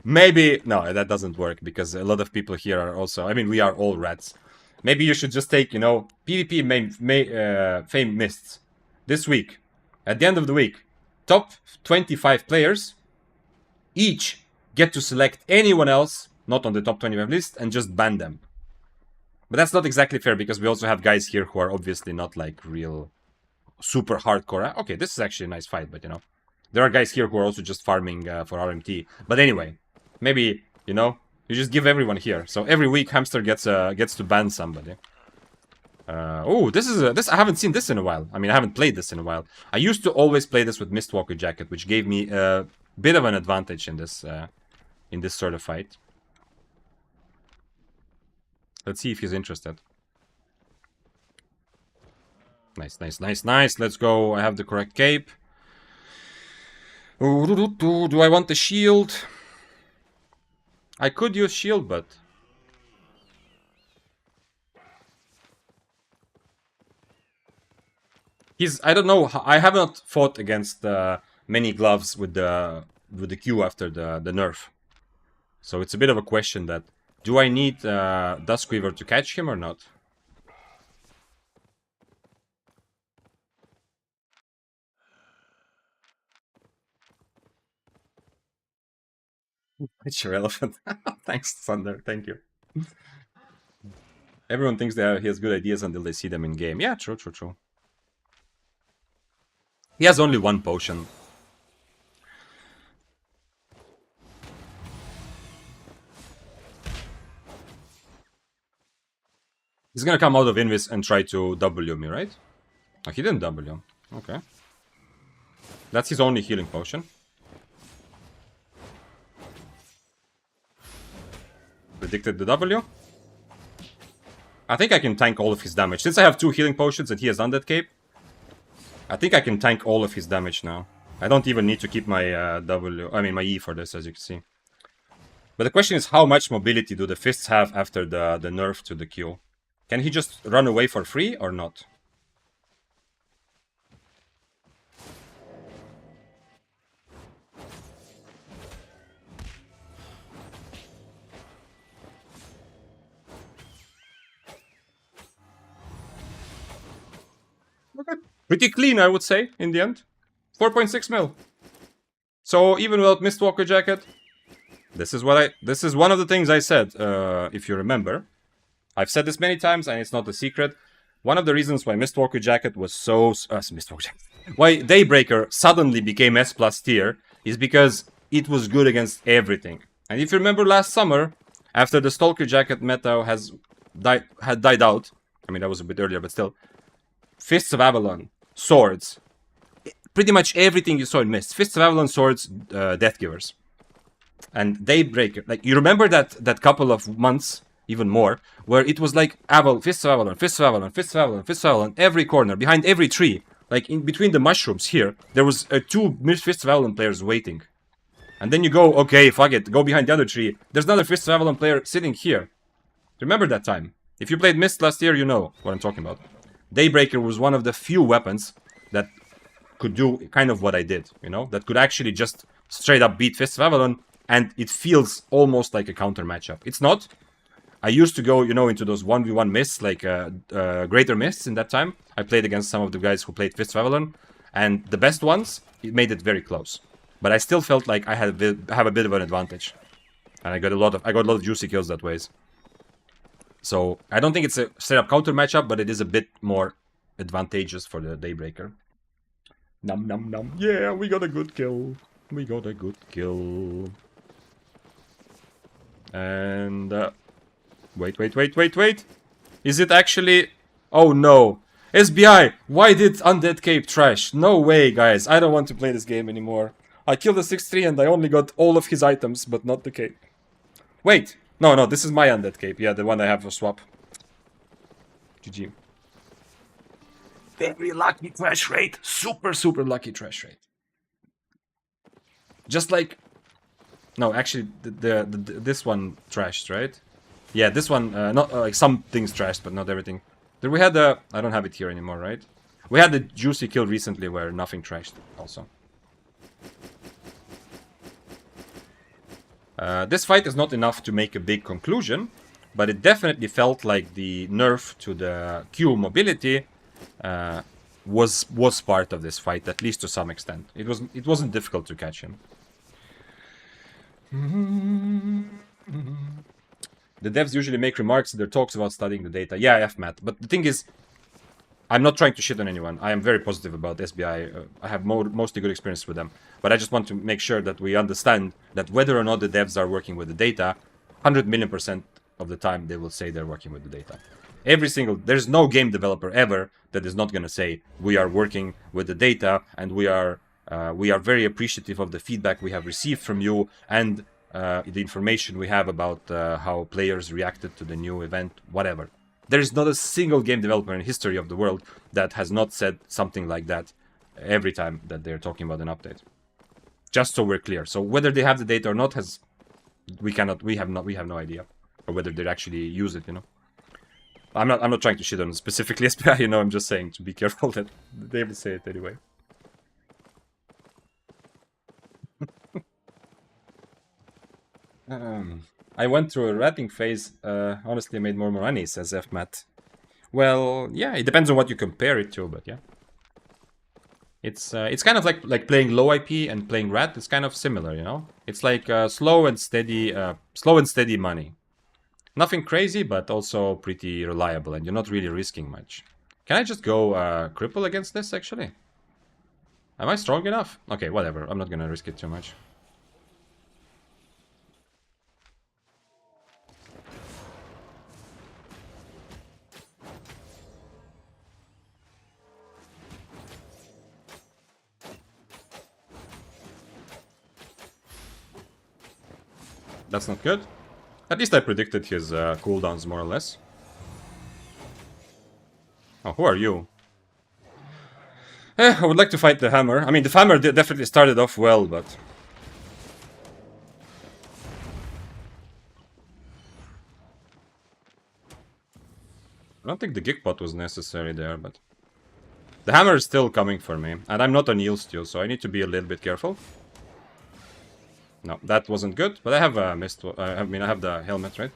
Maybe... No, that doesn't work because a lot of people here are also... I mean, we are all rats. Maybe you should just take, you know, PvP fame mists. This week. At the end of the week. Top 25 players. Each get to select anyone else, not on the top 25 list, and just ban them. But that's not exactly fair because we also have guys here who are obviously not like real super hardcore. Okay, this is actually a nice fight, but you know, there are guys here who are also just farming for RMT. But anyway, maybe, you know, you just give everyone here. So every week Hamster gets to ban somebody. Oh, this I haven't seen this in a while. I mean, I haven't played this in a while. I used to always play this with Mistwalker Jacket, which gave me a bit of an advantage in this sort of fight. Let's see if he's interested. Nice. Let's go. I have the correct cape. Do I want the shield? I could use shield, but... I don't know. I have not fought against many gloves with the Q after the nerf. So it's a bit of a question that... Do I need Duskweaver to catch him or not? It's your elephant. Thanks, Thunder. Thank you. Everyone thinks that he has good ideas until they see them in game. Yeah, true. He has only one potion. He's gonna come out of Invis and try to W me, right? Oh, he didn't W. Okay. That's his only healing potion. Predicted the W. I think I can tank all of his damage. Since I have 2 healing potions and he has Undead Cape, I think I can tank all of his damage now. I don't even need to keep my my E for this, as you can see. But the question is, how much mobility do the fists have after the nerf to the Q? Can he just run away for free or not? Okay. Pretty clean, I would say, in the end. 4.6 mil. So even without Mistwalker Jacket, this is one of the things I said, if you remember. I've said this many times, and it's not a secret. One of the reasons why Mistwalker Jacket was so... why Daybreaker suddenly became S+ tier is because it was good against everything. And if you remember last summer, after the Stalker Jacket meta had died out, I mean that was a bit earlier, but still, Fists of Avalon, swords, pretty much everything you saw in Mist. Fists of Avalon, swords, Deathgivers, and Daybreaker. Like, you remember that couple of months, even more, where it was like Fists of Avalon, Fists of Avalon, Fists of Avalon, Fists of Avalon, every corner, behind every tree. Like, in between the mushrooms here, there was two Fists of Avalon players waiting. And then you go, okay, fuck it, go behind the other tree. There's another Fists of Avalon player sitting here. Remember that time? If you played Mist last year, you know what I'm talking about. Daybreaker was one of the few weapons that could do kind of what I did, you know? That could actually just straight up beat Fists of Avalon, and it feels almost like a counter matchup. It's not. I used to go, you know, into those 1v1 mists, like greater mists in that time. I played against some of the guys who played Fists of Avalon, and the best ones, it made it very close. But I still felt like I have a bit of an advantage. And I got a lot of juicy kills that ways. So I don't think it's a straight up counter matchup, but it is a bit more advantageous for the Daybreaker. Num num num. Yeah, we got a good kill. We got a good kill. And wait. Is it actually? Oh no. SBI, why did Undead Cape trash? No way, guys. I don't want to play this game anymore. I killed the 6-3 and I only got all of his items, but not the cape. Wait. No, this is my Undead Cape. Yeah, the one I have for swap. GG. Very lucky trash rate. Super lucky trash rate. Just like... No, actually, this one trashed, right? Yeah, this one, not like some things trashed, but not everything. Then we had the... I don't have it here anymore, right? We had the juicy kill recently where nothing trashed also. This fight is not enough to make a big conclusion, but it definitely felt like the nerf to the Q mobility was part of this fight, at least to some extent. It wasn't difficult to catch him. The devs usually make remarks in their talks about studying the data. Yeah, FMAT. But the thing is, I'm not trying to shit on anyone. I am very positive about SBI. I have mostly good experience with them. But I just want to make sure that we understand that whether or not the devs are working with the data, 100 million% of the time they will say they're working with the data. There's no game developer ever that is not going to say we are working with the data and we are very appreciative of the feedback we have received from you and the information we have about how players reacted to the new event, whatever. There is not a single game developer in the history of the world that has not said something like that every time that they're talking about an update. Just so we're clear. So whether they have the data or not we have no idea, or whether they actually use it, you know. I'm not trying to shit on specifically SPI, you know. I'm just saying to be careful that they will say it anyway. I went through a ratting phase. Honestly, made more money, says FMAT. Well, yeah, it depends on what you compare it to, but yeah. It's kind of like playing low IP and playing rat. It's kind of similar, you know. It's like slow and steady money. Nothing crazy, but also pretty reliable, and you're not really risking much. Can I just go cripple against this, actually? Am I strong enough? Okay, whatever. I'm not gonna risk it too much. That's not good. At least I predicted his cooldowns more or less. Oh, who are you? I would like to fight the hammer. I mean, the hammer definitely started off well, but... I don't think the Geekbot was necessary there, but... The hammer is still coming for me, and I'm not on yield steal, so I need to be a little bit careful. No, that wasn't good, but I have a mist. I mean, I have the helmet, right?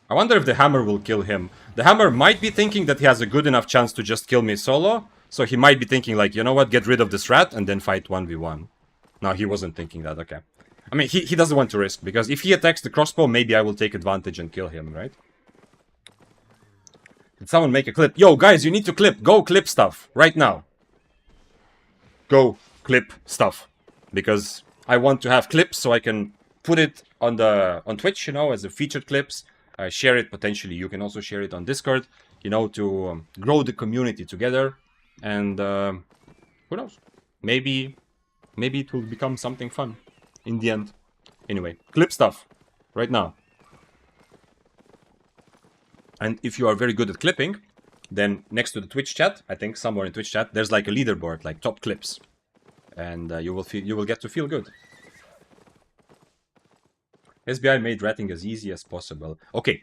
I wonder if the hammer will kill him. The hammer might be thinking that he has a good enough chance to just kill me solo, so he might be thinking like, you know what, get rid of this rat and then fight 1v1. No, he wasn't thinking that, okay. I mean, he doesn't want to risk, because if he attacks the crossbow, maybe I will take advantage and kill him, right? Did someone make a clip? Yo, guys, you need to clip. Go clip stuff, right now. go clip stuff, because I want to have clips so I can put it on Twitch, you know, as a featured clips. Share it potentially. You can also share it on Discord, you know, to grow the community together. And who knows? Maybe it will become something fun in the end. Anyway, clip stuff right now. And if you are very good at clipping, then next to the Twitch chat, I think somewhere in Twitch chat, there's like a leaderboard, like top clips, and you will get to feel good. SBI made ratting as easy as possible. Okay,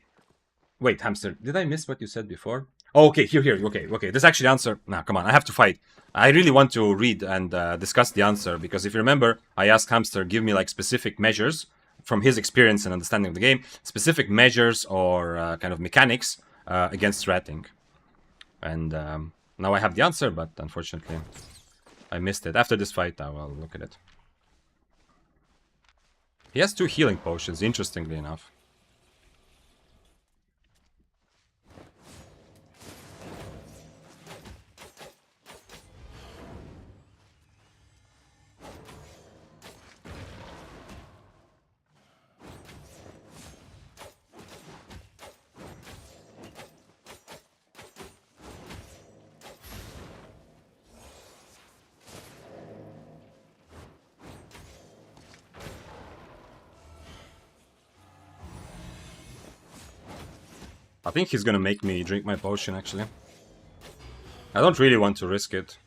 wait, Hamster, did I miss what you said before? Oh, okay, here. Okay. This actually answer. Nah, come on, I have to fight. I really want to read and discuss the answer, because if you remember, I asked Hamster give me like specific measures from his experience and understanding of the game, specific measures or kind of mechanics against ratting. And now I have the answer, but unfortunately I missed it. After this fight, I will look at it. He has 2 healing potions, interestingly enough. I think he's gonna make me drink my potion, actually. I don't really want to risk it.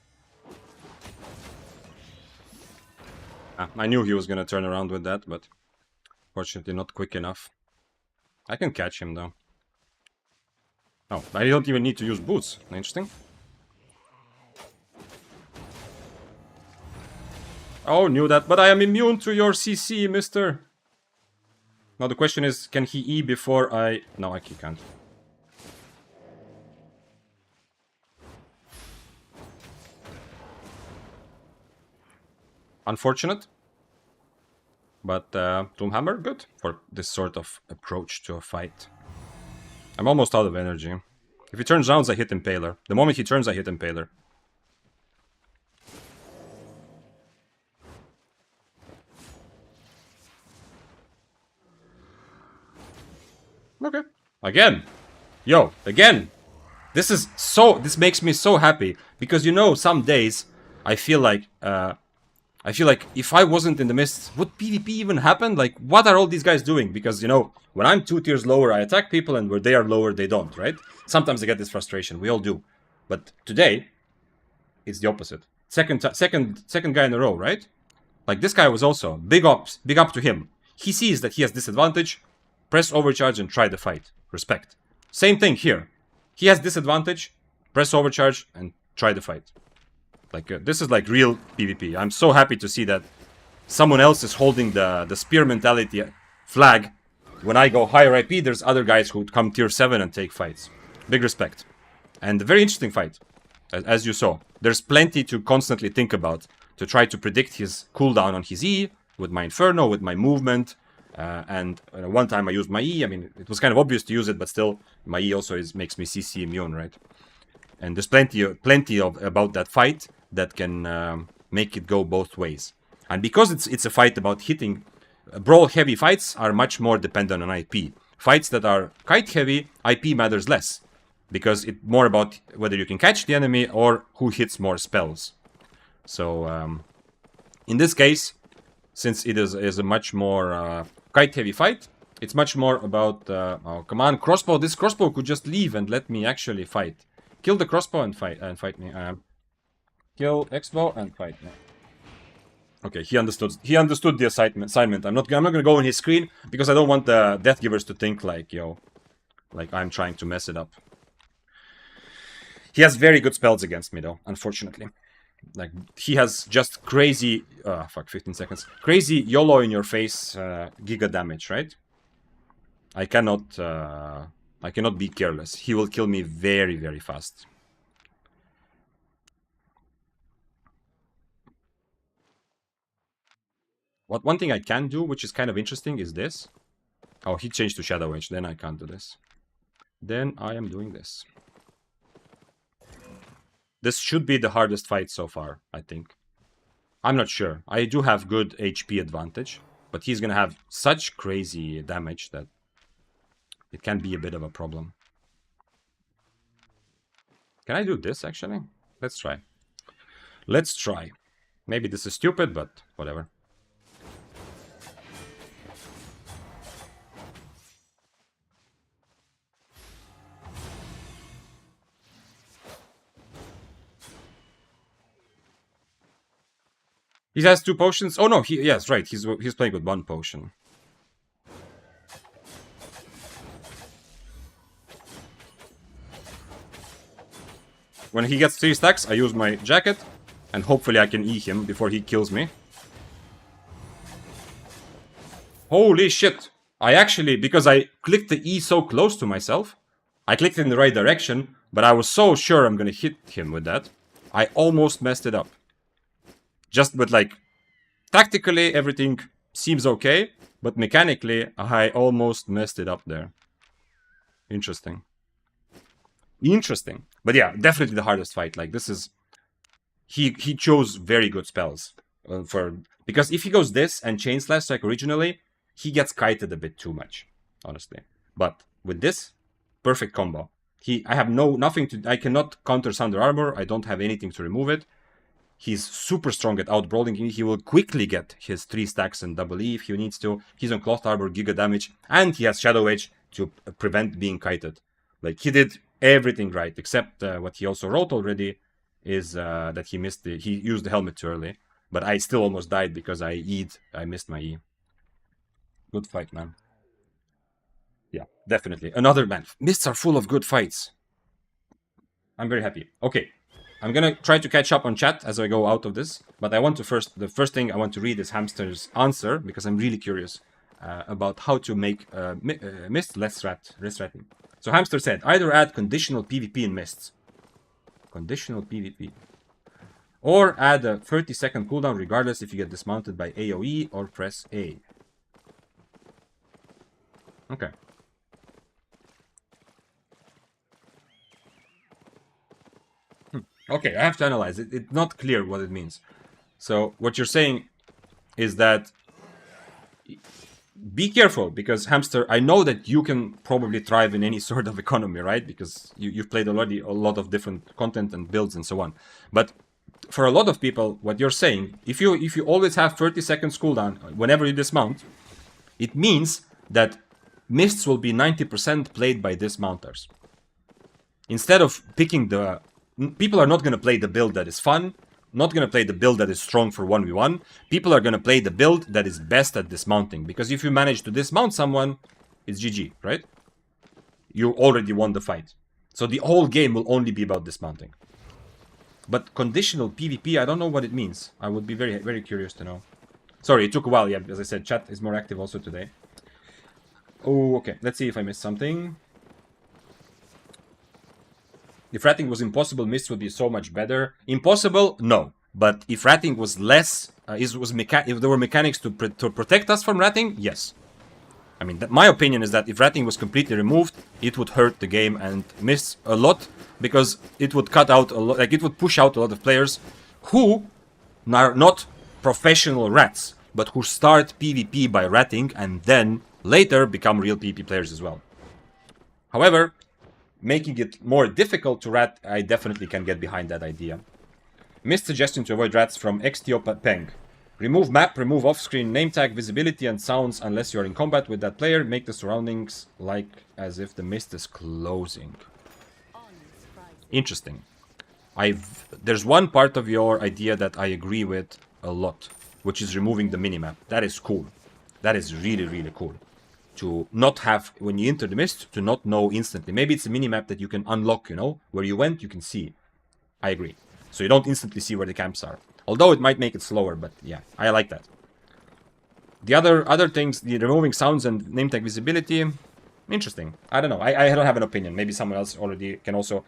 I knew he was gonna turn around with that, but fortunately not quick enough. I can catch him, though. Oh, I don't even need to use boots. Interesting. Oh, knew that, but I am immune to your CC, mister. Now the question is, can he E before I... No, he can't. Unfortunate. But Doomhammer, good for this sort of approach to a fight. I'm almost out of energy. If he turns rounds, I hit Impaler. The moment he turns, I hit Impaler. Okay. Again. Yo, again. This makes me so happy. Because, you know, some days I feel like if I wasn't in the mist, would PvP even happen? Like, what are all these guys doing? Because, you know, when I'm 2 tiers lower, I attack people, and where they are lower, they don't, right? Sometimes I get this frustration. We all do. But today, it's the opposite. Second guy in a row, right? Like, this guy was also big up to him. He sees that he has disadvantage. Press overcharge and try the fight. Respect. Same thing here. He has disadvantage. Press overcharge and try the fight. Like, this is like real PvP. I'm so happy to see that someone else is holding the spear mentality flag. When I go higher IP, there's other guys who come tier 7 and take fights. Big respect. And a very interesting fight, as you saw. There's plenty to constantly think about, to try to predict his cooldown on his E, with my Inferno, with my movement. And one time I used my E. I mean, it was kind of obvious to use it, but still, my E also makes me CC immune, right? And there's plenty about that fight that can make it go both ways. And because it's a fight about hitting, brawl-heavy fights are much more dependent on IP. Fights that are kite-heavy, IP matters less. Because it's more about whether you can catch the enemy or who hits more spells. So, in this case, since it is a much more kite-heavy fight, it's much more about... oh, come on, crossbow! This crossbow could just leave and let me actually fight. Kill the crossbow and fight me. Kill X-bow and fight me. Okay, he understood the assignment. I'm not gonna go on his screen because I don't want the Death Givers to think like, yo, like I'm trying to mess it up. He has very good spells against me though, unfortunately. Like, he has just crazy... 15 seconds. Crazy YOLO in your face giga damage, right? I cannot be careless. He will kill me very, very fast. One thing I can do, which is kind of interesting, is this. Oh, he changed to Shadow Edge. Then I can't do this. Then I am doing this. This should be the hardest fight so far, I think. I'm not sure. I do have good HP advantage, but he's gonna have such crazy damage that it can be a bit of a problem. Can I do this, actually? Let's try. Let's try. Maybe this is stupid, but whatever. He has 2 potions. Oh no, yes, right. He's playing with 1 potion. When he gets 3 stacks, I use my jacket, and hopefully I can E him before he kills me. Holy shit! I actually, because I clicked the E so close to myself, I clicked in the right direction, but I was so sure I'm gonna hit him with that, I almost messed it up. But like, tactically everything seems okay, but mechanically I almost messed it up there. Interesting. Interesting. But yeah, definitely the hardest fight. Like, this is... He chose very good spells. Because if he goes this and Chain Slash like originally, he gets kited a bit too much, honestly. But with this, perfect combo. I have nothing to... I cannot counter Thunder Armor. I don't have anything to remove it. He's super strong at outbrawling. He will quickly get his 3 stacks and double E if he needs to. He's on Cloth Armor, Giga Damage, and he has Shadow Edge to prevent being kited. Like, he did everything right, except what he also wrote already is that he used the helmet too early. But I still almost died because I missed my E. Good fight, man. Yeah, definitely. Another, man. Mists are full of good fights. I'm very happy. Okay. I'm gonna try to catch up on chat as I go out of this, but I want to the first thing I want to read is Hamster's answer, because I'm really curious about how to make Mist less threatening. So Hamster said, either add conditional PvP in Mists. Conditional PvP. Or add a 30-second cooldown regardless if you get dismounted by AoE or press A. Okay. Okay, I have to analyze it. It's not clear what it means. So what you're saying is that be careful, because Hamster, I know that you can probably thrive in any sort of economy, right? Because you've played already a lot of different content and builds and so on. But for a lot of people, what you're saying, if you always have 30 seconds cooldown whenever you dismount, it means that Mists will be 90% played by dismounters. Instead of picking the... People are not going to play the build that is fun, not going to play the build that is strong for 1v1. People are going to play the build that is best at dismounting. Because if you manage to dismount someone, it's GG, right? You already won the fight. So the whole game will only be about dismounting. But conditional PvP, I don't know what it means. I would be very, very curious to know. Sorry, it took a while. Yeah, as I said, chat is more active also today. Oh, okay. Let's see if I missed something. If ratting was impossible, Mist would be so much better. Impossible? No. But if ratting was less, if there were mechanics to protect us from ratting, yes. I mean, my opinion is that if ratting was completely removed, it would hurt the game and miss a lot, because it would cut out a lot, like it would push out a lot of players who are not professional rats, but who start PvP by ratting and then later become real PvP players as well. However, making it more difficult to rat, I definitely can get behind that idea. Missed suggestion to avoid rats from XTO Peng. Remove map, remove off-screen name tag, visibility and sounds unless you are in combat with that player. Make the surroundings like as if the mist is closing. Interesting. There's one part of your idea that I agree with a lot, which is removing the minimap. That is cool. That is really, really cool. To not have, when you enter the mist, to not know instantly. Maybe it's a minimap that you can unlock, you know? Where you went, you can see. I agree. So you don't instantly see where the camps are. Although it might make it slower, but yeah, I like that. The other things, the removing sounds and name tag visibility, interesting. I don't know. I don't have an opinion. Maybe someone else already can also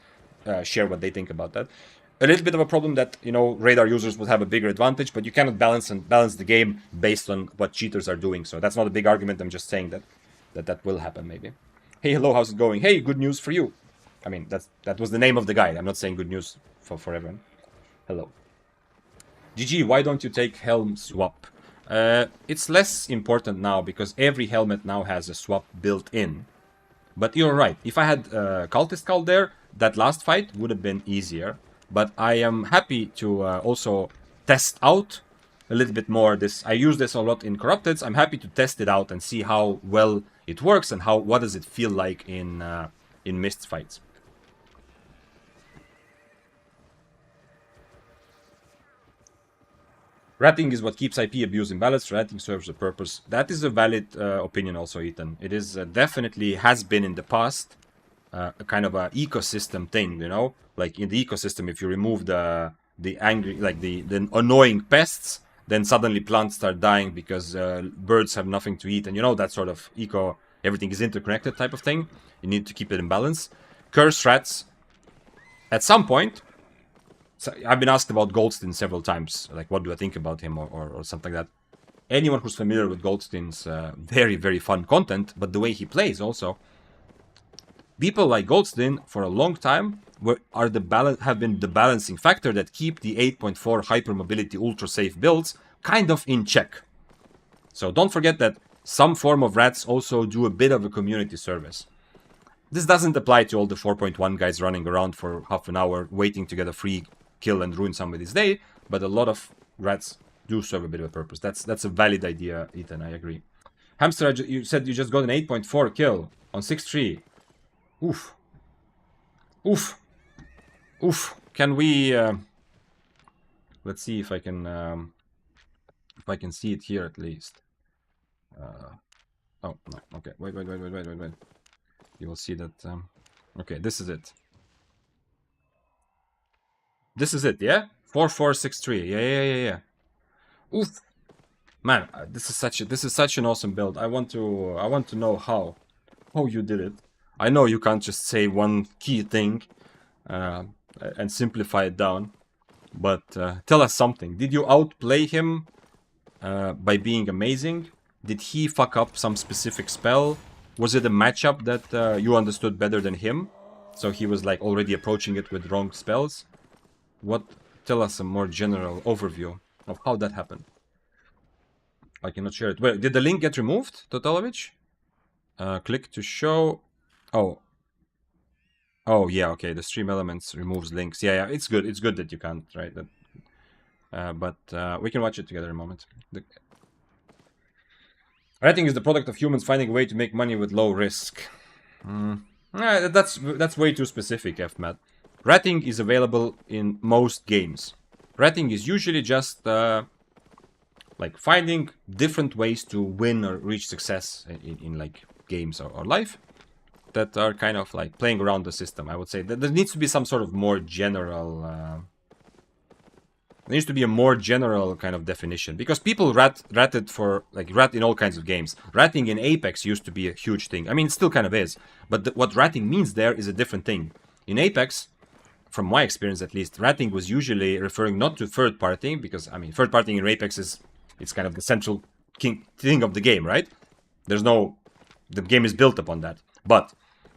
share what they think about that. A little bit of a problem that, you know, radar users would have a bigger advantage, but you cannot balance the game based on what cheaters are doing. So that's not a big argument. I'm just saying that will happen maybe. Hey, hello, how's it going? Hey, good news for you. I mean, that was the name of the guide. I'm not saying good news for everyone. Hello. GG, why don't you take helm swap? It's less important now because every helmet now has a swap built in. But you're right. If I had Cultist Cult there, that last fight would have been easier. But I am happy to also test out a little bit more this. I use this a lot in Corrupted. I'm happy to test it out and see how well it works and what does it feel like in Mist fights. Ratting is what keeps IP abuse in balance. Ratting serves a purpose. That is a valid opinion also, Ethan. It is definitely has been in the past a kind of a ecosystem thing, you know? Like in the ecosystem, if you remove the angry, like the annoying pests, then suddenly plants start dying because birds have nothing to eat. And you know, that sort of everything is interconnected type of thing. You need to keep it in balance. Curse rats, at some point, so I've been asked about Goldstein several times, like what do I think about him or something like that. Anyone who's familiar with Goldstein's very, very fun content, but the way he plays also. People like Goldstein for a long time have been the balancing factor that keep the 8.4 hypermobility ultra safe builds kind of in check. So don't forget that some form of rats also do a bit of a community service. This doesn't apply to all the 4.1 guys running around for half an hour waiting to get a free kill and ruin somebody's day, but a lot of rats do serve a bit of a purpose. That's a valid idea, Ethan, I agree. Hamster, you said you just got an 8.4 kill on 6-3. Oof. Oof. Oof. Can we... let's see if I can see it here at least. Oh, no. Okay. Wait. You will see that... okay, this is it. This is it, yeah? 4-4-6-3. Yeah. Oof. Man, this is such an awesome build. I want to know how you did it. I know you can't just say one key thing and simplify it down, but tell us something. Did you outplay him by being amazing? Did he fuck up some specific spell? Was it a matchup that you understood better than him? So he was like already approaching it with wrong spells? Tell us a more general overview of how that happened. I cannot share it. Wait, did the link get removed, Totalovich? Click to show. Oh, yeah, okay. The stream elements removes links. Yeah, it's good. It's good that you can't, right? But we can watch it together in a moment. Writing is the product of humans finding a way to make money with low risk. That's way too specific, FMAT. Ratting is available in most games. Ratting is usually just like finding different ways to win or reach success in like games or life that are kind of like playing around the system. I would say that there needs to be some sort of more general there needs to be a more general kind of definition, because people ratted for like rat in all kinds of games. Ratting in Apex used to be a huge thing. I mean, it still kind of is, but what ratting means there is a different thing. In Apex, from my experience at least, ratting was usually referring not to third party, because I mean third party in Apex it's kind of the central thing of the game, right? The game is built upon that. But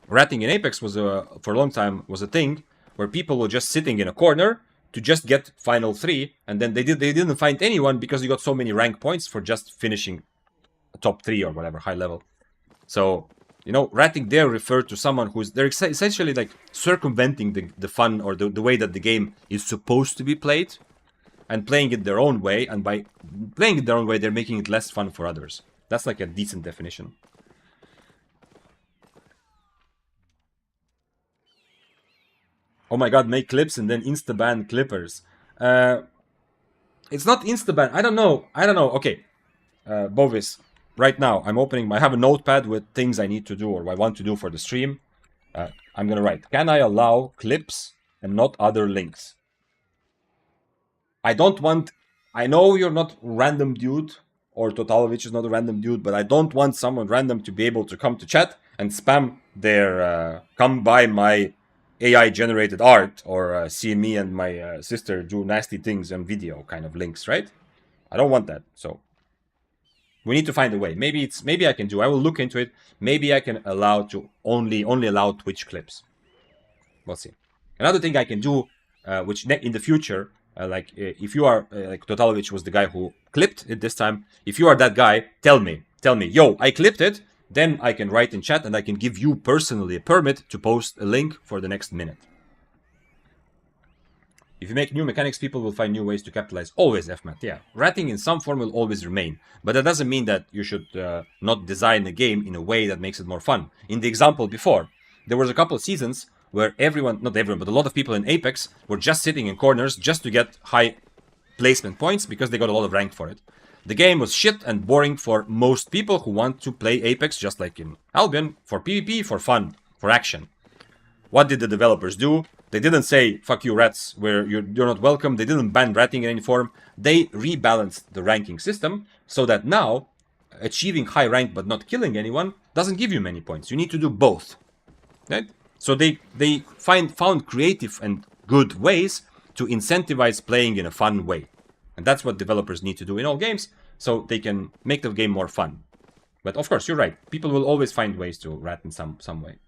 ratting in Apex was for a long time was a thing where people were just sitting in a corner to just get final 3, and then they didn't find anyone because you got so many rank points for just finishing top 3 or whatever, high level. So, you know, ratting there referred to someone they're essentially like circumventing the fun or the way that the game is supposed to be played and playing it their own way, and by playing it their own way, they're making it less fun for others. That's like a decent definition. Oh my god, make clips and then insta-ban clippers. It's not insta-ban. I don't know. Okay. Bovis, right now, I have a notepad with things I need to do or I want to do for the stream. I'm gonna write, can I allow clips and not other links? I know you're not random dude, or Totalovich is not a random dude, but I don't want someone random to be able to come to chat and spam their, come by my AI generated art or see me and my sister do nasty things on video kind of links, right? I don't want that. So we need to find a way. Maybe I can do. I will look into it. Maybe I can allow to only allow Twitch clips. We'll see. Another thing I can do, which in the future If you are like Totalovic was the guy who clipped it this time, if you are that guy, tell me, yo, I clipped it, then I can write in chat and I can give you personally a permit to post a link for the next minute. If you make new mechanics, people will find new ways to capitalize. Always, FMAT, yeah. Ratting in some form will always remain. But that doesn't mean that you should not design a game in a way that makes it more fun. In the example before, there was a couple of seasons where everyone, not everyone, but a lot of people in Apex were just sitting in corners just to get high placement points because they got a lot of rank for it. The game was shit and boring for most people who want to play Apex, just like in Albion, for PvP, for fun, for action. What did the developers do? They didn't say, fuck you rats, where you're not welcome. They didn't ban ratting in any form. They rebalanced the ranking system so that now achieving high rank but not killing anyone doesn't give you many points. You need to do both. Right? So they found creative and good ways to incentivize playing in a fun way. And that's what developers need to do in all games so they can make the game more fun. But of course, you're right. People will always find ways to rat in some way.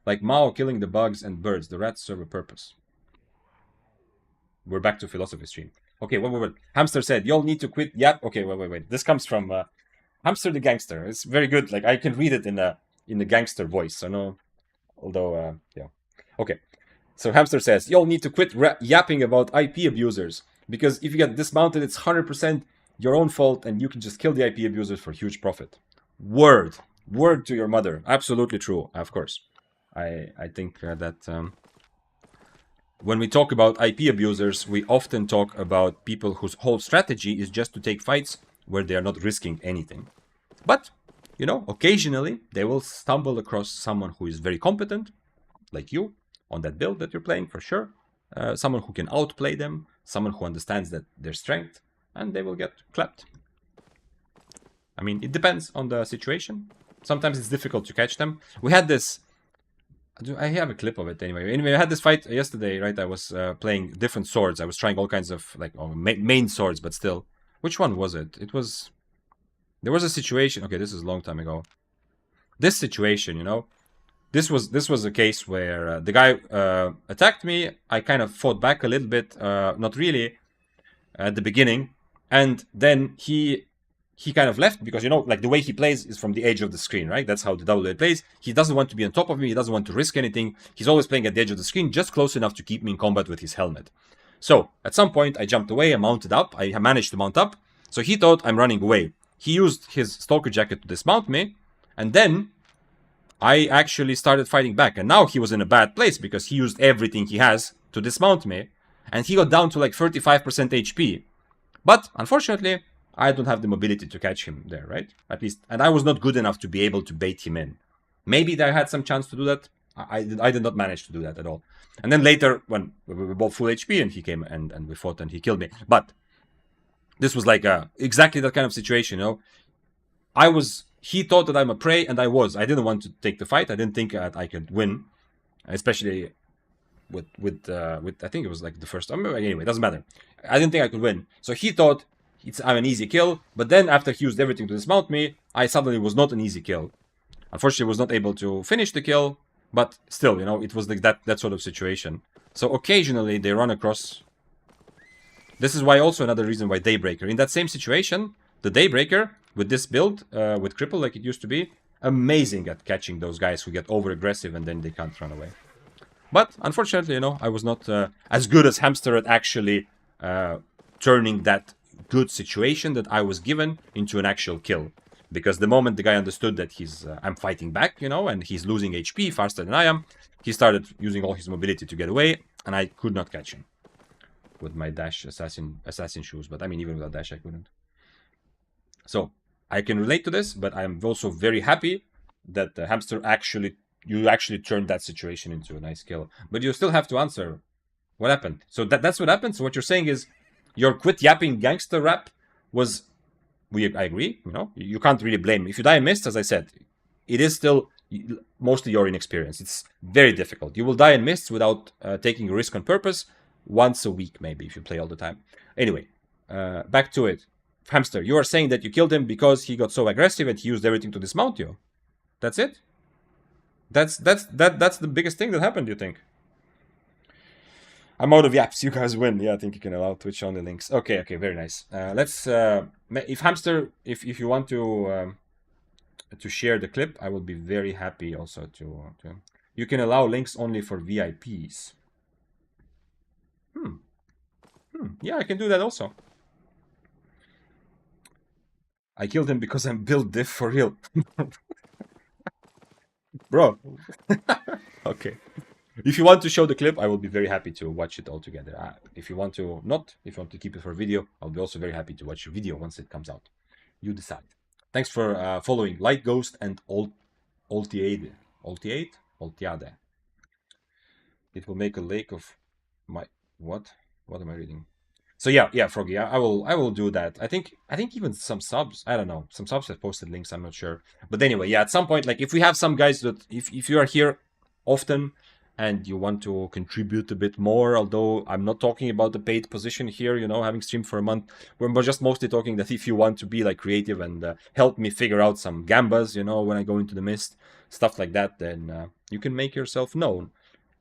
Like Mao killing the bugs and birds. The rats serve a purpose. We're back to philosophy stream. Okay, wait. Hamster said, y'all need to quit. Yep. Okay, wait. This comes from Hamster the Gangster. It's very good. Like, I can read it in the gangster voice. So no, although, yeah. Okay. So Hamster says, y'all need to quit yapping about IP abusers. Because if you get dismounted, it's 100% your own fault and you can just kill the IP abusers for huge profit. Word to your mother. Absolutely true, of course. I think that when we talk about IP abusers, we often talk about people whose whole strategy is just to take fights where they are not risking anything. But, you know, occasionally they will stumble across someone who is very competent, like you, on that build that you're playing for sure. Someone who can outplay them, someone who understands that their strength, and they will get clapped. I mean, it depends on the situation. Sometimes it's difficult to catch them. We had this... I have a clip of it anyway. Anyway, I had this fight yesterday, right? I was playing different swords. I was trying all kinds of, like, main swords, but still. Which one was it? It was... There was a situation... Okay, this is a long time ago. This situation, you know? This was a case where the guy attacked me. I kind of fought back a little bit. Not really at the beginning. And then he kind of left because, you know, like the way he plays is from the edge of the screen, right? That's how the WA plays. He doesn't want to be on top of me. He doesn't want to risk anything. He's always playing at the edge of the screen, just close enough to keep me in combat with his helmet. So at some point, I jumped away. I mounted up. I managed to mount up. So he thought I'm running away. He used his stalker jacket to dismount me. And then I actually started fighting back. And now he was in a bad place because he used everything he has to dismount me. And he got down to like 35% HP. But unfortunately, I don't have the mobility to catch him there, right? At least, and I was not good enough to be able to bait him in. Maybe I had some chance to do that. I did not manage to do that at all. And then later, when we were both full HP, and he came and we fought and he killed me. But this was like exactly that kind of situation, you know? He thought that I'm a prey, and I was. I didn't want to take the fight. I didn't think I could win, especially with I think it was like the first time. Anyway, it doesn't matter. I didn't think I could win. So he thought I'm an easy kill, but then after he used everything to dismount me, I suddenly was not an easy kill. Unfortunately, I was not able to finish the kill, but still, you know, it was like that sort of situation. So occasionally they run across... This is why also another reason why Daybreaker. In that same situation, the Daybreaker, with this build, with Cripple like it used to be, amazing at catching those guys who get over-aggressive and then they can't run away. But unfortunately, you know, I was not as good as Hamster at actually turning that good situation that I was given into an actual kill. Because the moment the guy understood that I'm fighting back, you know, and he's losing HP faster than I am, he started using all his mobility to get away, and I could not catch him with my dash assassin shoes. But I mean, even without dash, I couldn't. So I can relate to this, but I'm also very happy that the Hamster you actually turned that situation into a nice kill. But you still have to answer what happened. So that's what happened. So what you're saying is your quit yapping gangster rap was... I agree, you know, you can't really blame. If you die in mist, as I said, it is still mostly your inexperience. It's very difficult. You will die in mists without taking a risk on purpose once a week, maybe, if you play all the time. Anyway, back to it. Hamster, you are saying that you killed him because he got so aggressive and he used everything to dismount you. That's it? That's the biggest thing that happened, you think? I'm out of yaps. You guys win. Yeah, I think you can allow Twitch only links. Okay, very nice. Let's. If Hamster, if you want to share the clip, I will be very happy also to. You can allow links only for VIPs. Yeah, I can do that also. I killed him because I'm built diff for real. Bro. Okay. If you want to show the clip, I will be very happy to watch it all together. If you want to not, if you want to keep it for video, I'll be also very happy to watch your video once it comes out. You decide. Thanks for following Light Ghost and Altiade. Altiade? It will make a lake of my... What? What am I reading? So yeah, Froggy, I will do that. I think even some subs, I don't know, some subs have posted links, I'm not sure. But anyway, yeah, at some point, like if we have some guys that, if you are here often and you want to contribute a bit more, although I'm not talking about the paid position here, you know, having streamed for a month, we're just mostly talking that if you want to be like creative and help me figure out some gambas, you know, when I go into the mist, stuff like that, then you can make yourself known.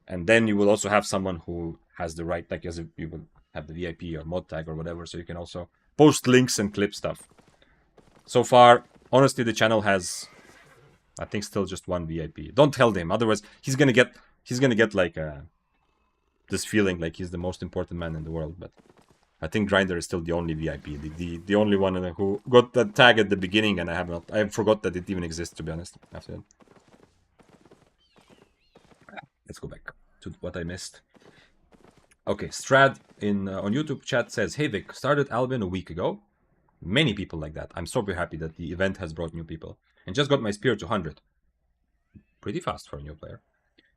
And then you will also have someone who has the right, like as if you will have the VIP or mod tag or whatever, so you can also post links and clip stuff. So far, honestly, the channel has, I think, still just one VIP. Don't tell him, otherwise he's gonna get like this feeling like he's the most important man in the world. But I think Grinder is still the only VIP, the only one who got that tag at the beginning, and I forgot that it even exists, to be honest. After that. Let's go back to what I missed. Okay, Strad on YouTube chat says, "Hey Vic, started Albion a week ago. Many people like that. I'm super happy that the event has brought new people. And just got my spear to 100. Pretty fast for a new player.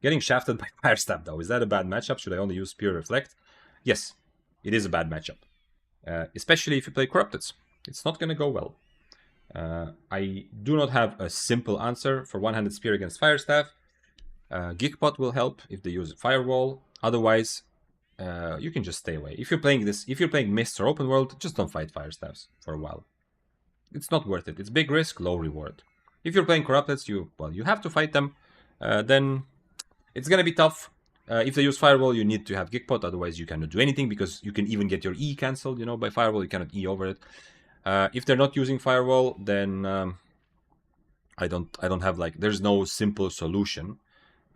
Getting shafted by Fire Stab though. Is that a bad matchup? Should I only use Spear Reflect? Yes, it is a bad matchup. Especially if you play Corrupteds. It's not going to go well. I do not have a simple answer for one-handed spear against Fire Staff. Geekpot will help if they use Firewall. Otherwise, you can just stay away. If you're playing Mists or Open World, just don't fight Fire Staffs for a while. It's not worth it. It's big risk, low reward. If you're playing Corrupteds, you have to fight them. Then it's gonna be tough. If they use Firewall, you need to have Geekpot. Otherwise, you cannot do anything because you can even get your E cancelled. You know, by Firewall, you cannot E over it. If they're not using Firewall, then I don't have like, there's no simple solution.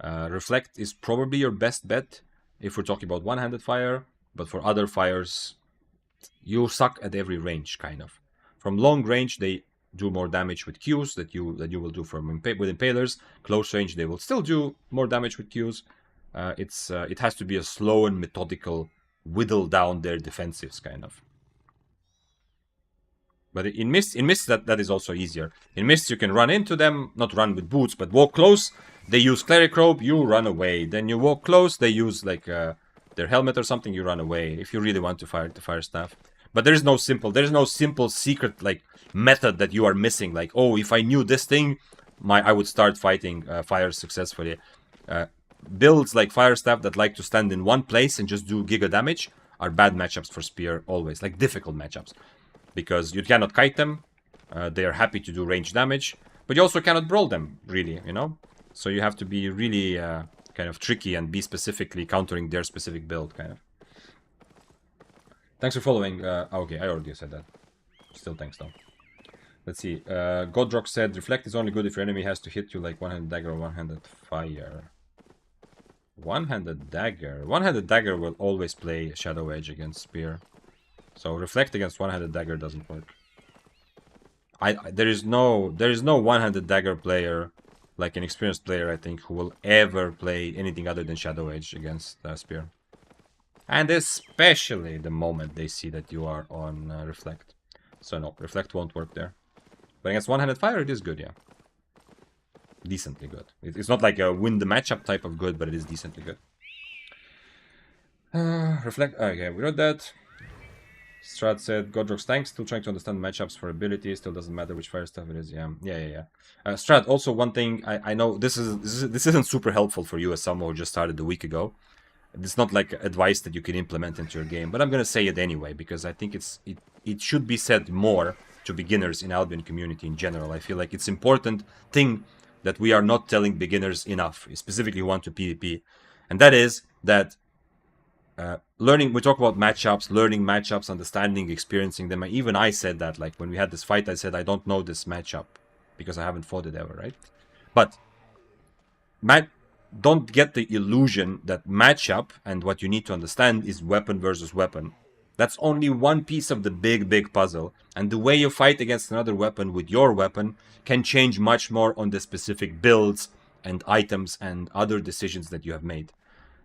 Reflect is probably your best bet if we're talking about one-handed fire, but for other fires, you suck at every range, kind of. From long range, they do more damage with Qs that you will do with Impalers. Close range, they will still do more damage with Qs. It has to be a slow and methodical whittle down their defensives, kind of. But in Mist that is also easier. In Mist, you can run into them, not run with boots, but walk close. They use Cleric Robe, you run away. Then you walk close, they use like their helmet or something, you run away. If you really want to fire the Fire Staff. But there is no simple secret like method that you are missing. Like, oh, if I knew this thing, I would start fighting fires successfully. Builds like Fire Staff that like to stand in one place and just do giga damage are bad matchups for Spear always, like difficult matchups. Because you cannot kite them, they are happy to do range damage, but you also cannot brawl them, really, you know? So you have to be really kind of tricky and be specifically countering their specific build, kind of. Thanks for following. Okay, I already said that. Still thanks, though. Let's see. Godrock said, Reflect is only good if your enemy has to hit you like one-handed dagger or one-handed fire. One-handed dagger? One-handed dagger will always play Shadow Edge against Spear. So Reflect against one-handed dagger doesn't work. There is no one-handed dagger player, like an experienced player, I think, who will ever play anything other than Shadow Edge against Spear. And especially the moment they see that you are on Reflect. So no, Reflect won't work there. But against one-handed fire, it is good, yeah. Decently good. It's not like a win the matchup type of good, but it is decently good. Reflect. Okay, we read that. Strat said, Godrock's tanks, still trying to understand matchups for abilities, still doesn't matter which fire stuff it is. Yeah. Strat, also one thing, I know this isn't super helpful for you as someone who just started a week ago. It's not like advice that you can implement into your game, but I'm gonna say it anyway, because I think it should be said more to beginners in Albion community in general. I feel like it's important thing that we are not telling beginners enough, specifically who want to PvP. And that is that learning, we talk about matchups, learning matchups, understanding, experiencing them. Even I said that, like when we had this fight, I said I don't know this matchup because I haven't fought it ever, right? But don't get the illusion that matchup and what you need to understand is weapon versus weapon. That's only one piece of the big puzzle, and the way you fight against another weapon with your weapon can change much more on the specific builds and items and other decisions that you have made.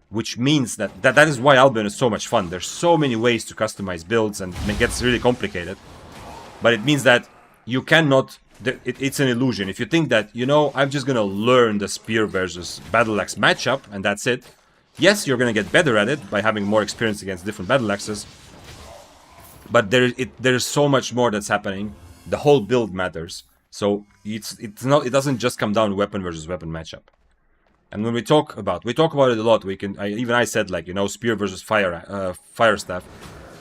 Which means that is why Albion is so much fun. There's so many ways to customize builds, and it gets really complicated. But it means that you cannot... It's an illusion. If you think that, you know, I'm just gonna learn the spear versus battle axe matchup, and that's it. Yes, you're gonna get better at it by having more experience against different battle axes. But there's so much more that's happening. The whole build matters. So it doesn't just come down to weapon versus weapon matchup. And when we talk about it a lot. I said, like, you know, spear versus fire staff.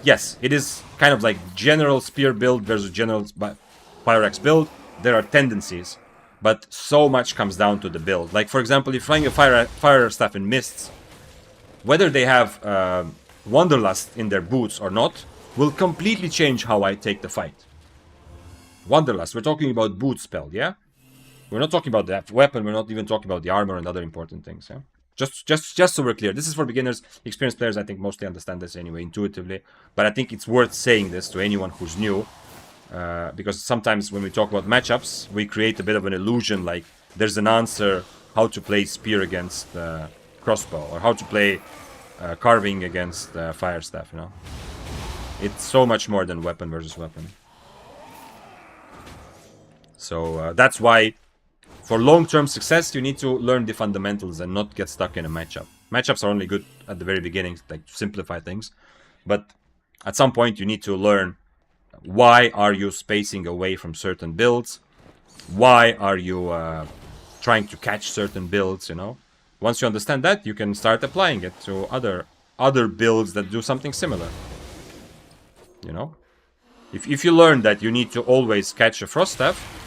Yes, it is kind of like general spear build versus general fire axe build. There are tendencies, but so much comes down to the build. Like, for example, if flying a fire staff in mists, whether they have Wanderlust in their boots or not, will completely change how I take the fight. Wanderlust, we're talking about boot spell, yeah? We're not talking about that weapon, we're not even talking about the armor and other important things, yeah? Just so we're clear, this is for beginners. Experienced players, I think, mostly understand this anyway, intuitively. But I think it's worth saying this to anyone who's new, because sometimes when we talk about matchups, we create a bit of an illusion, like there's an answer how to play spear against crossbow, or how to play carving against fire staff, you know? It's so much more than weapon versus weapon. So that's why, for long-term success, you need to learn the fundamentals and not get stuck in a matchup. Matchups are only good at the very beginning, like to simplify things. But at some point, you need to learn why are you spacing away from certain builds? Why are you trying to catch certain builds, you know? Once you understand that, you can start applying it to other builds that do something similar. You know? If you learn that you need to always catch a frost staff,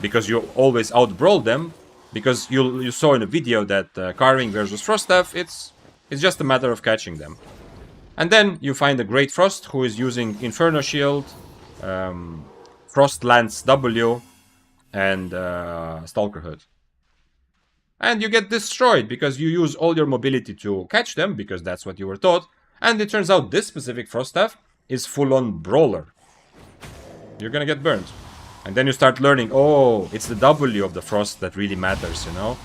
because you always outbrawl them, because you saw in a video that carving versus frost staff, it's just a matter of catching them. And then you find a great frost who is using Inferno Shield, Frost Lance W, and Stalker Hood. And you get destroyed because you use all your mobility to catch them, because that's what you were taught. And it turns out this specific frost staff is full-on brawler. You're gonna get burned. And then you start learning, oh, it's the W of the frost that really matters, you know?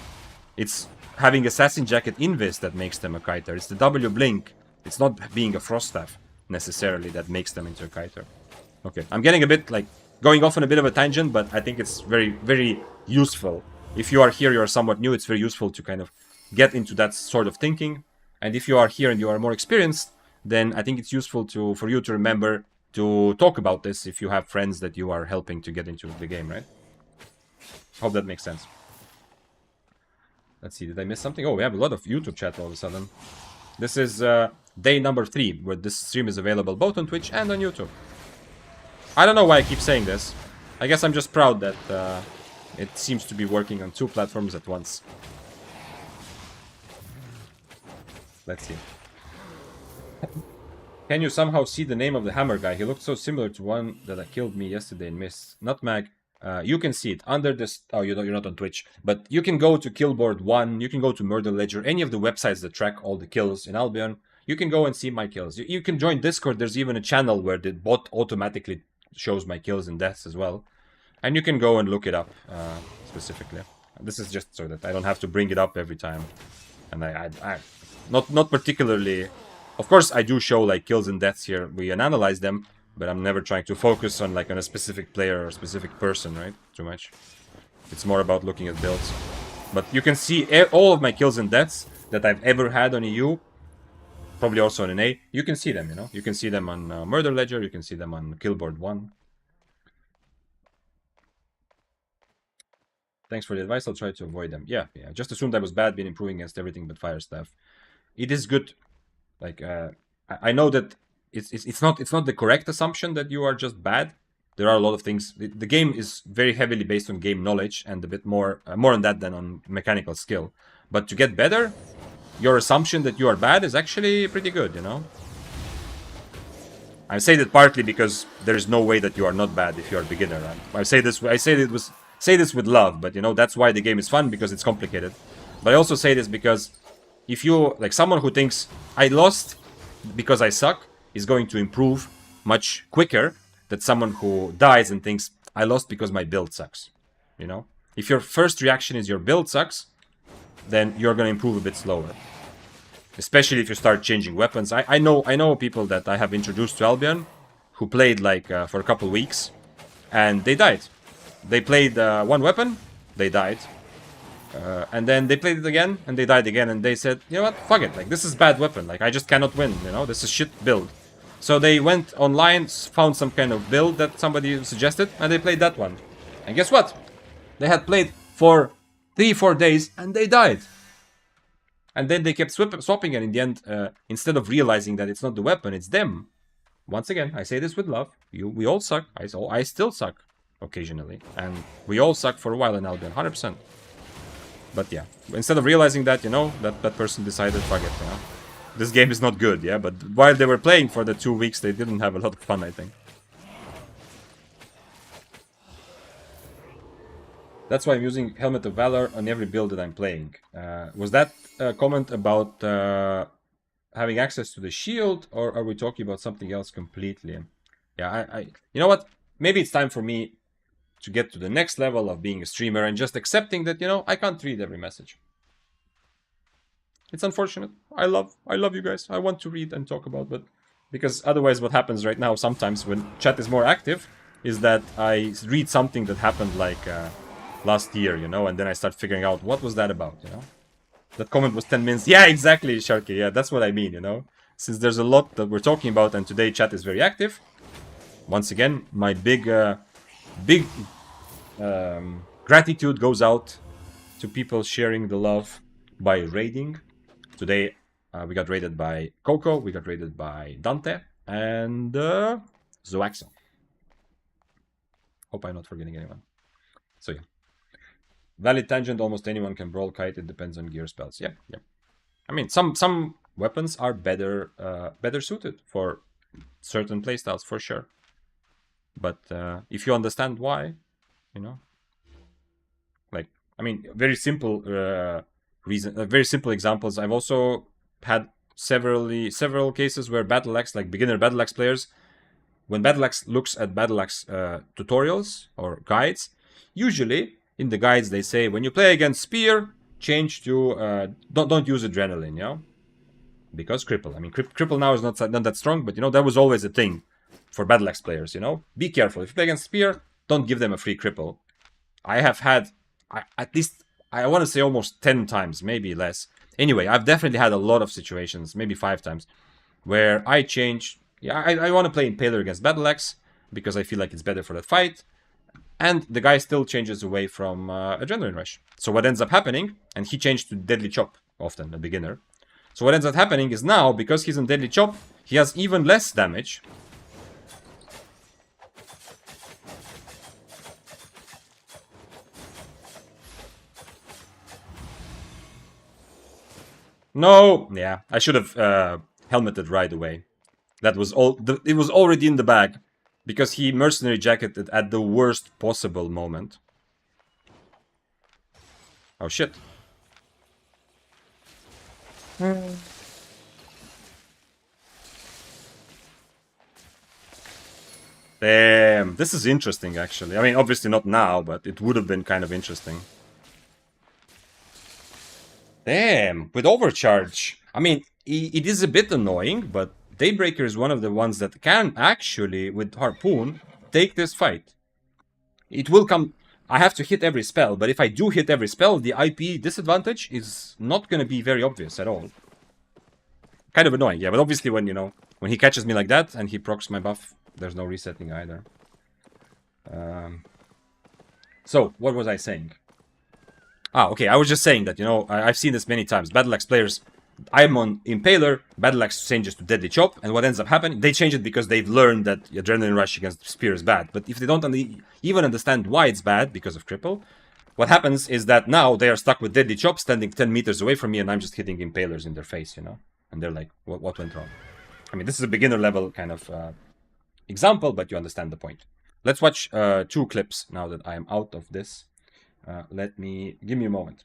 It's having Assassin Jacket Invis that makes them a kiter. It's the W blink. It's not being a frost staff, necessarily, that makes them into a kiter. Okay, I'm getting a bit, like, going off on a bit of a tangent, but I think it's very, very useful. If you are here, you are somewhat new, it's very useful to kind of get into that sort of thinking. And if you are here and you are more experienced, then I think it's useful for you to remember to talk about this if you have friends that you are helping to get into the game, right? Hope that makes sense. Let's see, did I miss something? Oh, we have a lot of YouTube chat all of a sudden. This is day number 3, where this stream is available both on Twitch and on YouTube. I don't know why I keep saying this. I guess I'm just proud that it seems to be working on 2 platforms at once. Let's see. Can you somehow see the name of the hammer guy? He looked so similar to one that killed me yesterday in Mist. Nutmeg. You can see it under this. Oh, you're not on Twitch, but you can go to Killboard 1. You can go to Murder Ledger, any of the websites that track all the kills in Albion. You can go and see my kills. You can join Discord. There's even a channel where the bot automatically shows my kills and deaths as well, and you can go and look it up specifically. This is just so that I don't have to bring it up every time, and I not particularly. Of course, I do show like kills and deaths here. We analyze them, but I'm never trying to focus on like on a specific player or a specific person, right? Too much. It's more about looking at builds. But you can see all of my kills and deaths that I've ever had on EU, probably also on an A. You can see them, you know. You can see them on Murder Ledger. You can see them on Killboard 1. Thanks for the advice. I'll try to avoid them. Yeah. Just assumed I was bad, been improving against everything but fire staff. It is good. Like, I know that it's not the correct assumption that you are just bad. There are a lot of things. The game is very heavily based on game knowledge and a bit more on that than on mechanical skill. But to get better, your assumption that you are bad is actually pretty good, you know? I say that partly because there is no way that you are not bad if you are a beginner. I say this with love, but you know, that's why the game is fun, because it's complicated. But I also say this because if you, like, someone who thinks I lost because I suck is going to improve much quicker than someone who dies and thinks I lost because my build sucks. You know? If your first reaction is your build sucks, then you're going to improve a bit slower. Especially if you start changing weapons. I know people that I have introduced to Albion who played like for a couple weeks and they died. They played one weapon, they died. And then they played it again and they died again, and they said, you know what, fuck it, like, this is bad weapon, like, I just cannot win, you know, this is shit build. So they went online, found some kind of build that somebody suggested, and they played that one. And guess what? They had played for 3-4 days and they died. And then they kept swapping, and in the end, instead of realizing that it's not the weapon, it's them. Once again, I say this with love, we all suck, I still suck occasionally, and we all suck for a while in Albion, 100%. But yeah, instead of realizing that, you know, that person decided, fuck it, you know. This game is not good, yeah, but while they were playing for the 2 weeks, they didn't have a lot of fun, I think. That's why I'm using Helmet of Valor on every build that I'm playing. Was that a comment about having access to the shield, or are we talking about something else completely? Yeah, you know what? Maybe it's time for me to get to the next level of being a streamer and just accepting that, you know, I can't read every message. It's unfortunate. I love you guys. I want to read and talk about, but because otherwise what happens right now sometimes when chat is more active is that I read something that happened like last year, you know, and then I start figuring out what was that about, you know. That comment was 10 minutes. Yeah, exactly, Sharky. Yeah, that's what I mean, you know. Since there's a lot that we're talking about and today chat is very active. Once again, my big gratitude goes out to people sharing the love by raiding. Today we got raided by Coco, we got raided by Dante, and Zoaxo. Hope I'm not forgetting anyone. So yeah. Valid tangent, almost anyone can brawl kite, it depends on gear spells. Yeah, yeah. I mean, some weapons are better suited for certain playstyles, for sure. But if you understand why, you know, like, I mean, very simple very simple examples. I've also had several cases where Battle Axe, like beginner Battle Axe players, when Battle Axe looks at Battle Axe tutorials or guides, usually in the guides they say when you play against Spear, change to don't use Adrenaline, you know, because cripple. I mean, cripple now is not that strong, but you know that was always a thing for Battle Axe players. You know, be careful if you play against Spear. Don't give them a free cripple. I have had at least, I want to say almost 10 times, maybe less. Anyway, I've definitely had a lot of situations, maybe 5 times, where I change. Yeah, I want to play Impaler against Battle Axe because I feel like it's better for that fight. And the guy still changes away from Adrenaline Rush. So what ends up happening, and he changed to Deadly Chop often, a beginner. So what ends up happening is now, because he's on Deadly Chop, he has even less damage. No! Yeah, I should have helmeted right away. That was all. It was already in the bag. Because he mercenary jacketed at the worst possible moment. Oh shit. Damn, this is interesting actually. I mean, obviously not now, but it would have been kind of interesting. Damn, with overcharge. I mean, it is a bit annoying, but Daybreaker is one of the ones that can actually, with Harpoon, take this fight. It will come... I have to hit every spell, but if I do hit every spell, the IP disadvantage is not going to be very obvious at all. Kind of annoying, yeah, but obviously when, you know, when he catches me like that and he procs my buff, there's no resetting either. So, what was I saying? Ah, okay, I was just saying that, you know, I've seen this many times. Battle Axe players... I'm on Impaler, Battle Axe changes to Deadly Chop, and what ends up happening, they change it because they've learned that Adrenaline Rush against Spear is bad. But if they don't even understand why it's bad, because of Cripple, What happens is that now they are stuck with deadly chop standing 10 meters away from me, and I'm just hitting impalers in their face, you know? And they're like, what went wrong? I mean, this is a beginner level kind of example, but you understand the point. Let's watch 2 clips now that I am out of this. Give me a moment.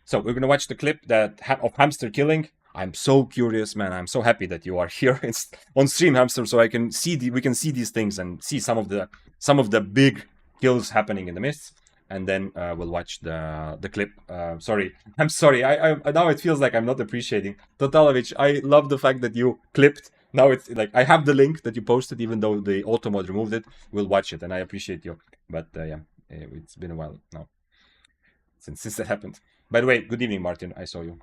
So we're gonna watch the clip of hamster killing. I'm so curious, man. I'm so happy that you are here. It's on stream, hamster, so we can see these things and see some of the big kills happening in the midst. And then we'll watch the clip. Sorry, I'm sorry. I now it feels like I'm not appreciating Totalovic. I love the fact that you clipped. Now it's like I have the link that you posted, even though the auto mod removed it. We'll watch it, and I appreciate you. But yeah, it's been a while now since that happened. By the way, good evening, Martin. I saw you.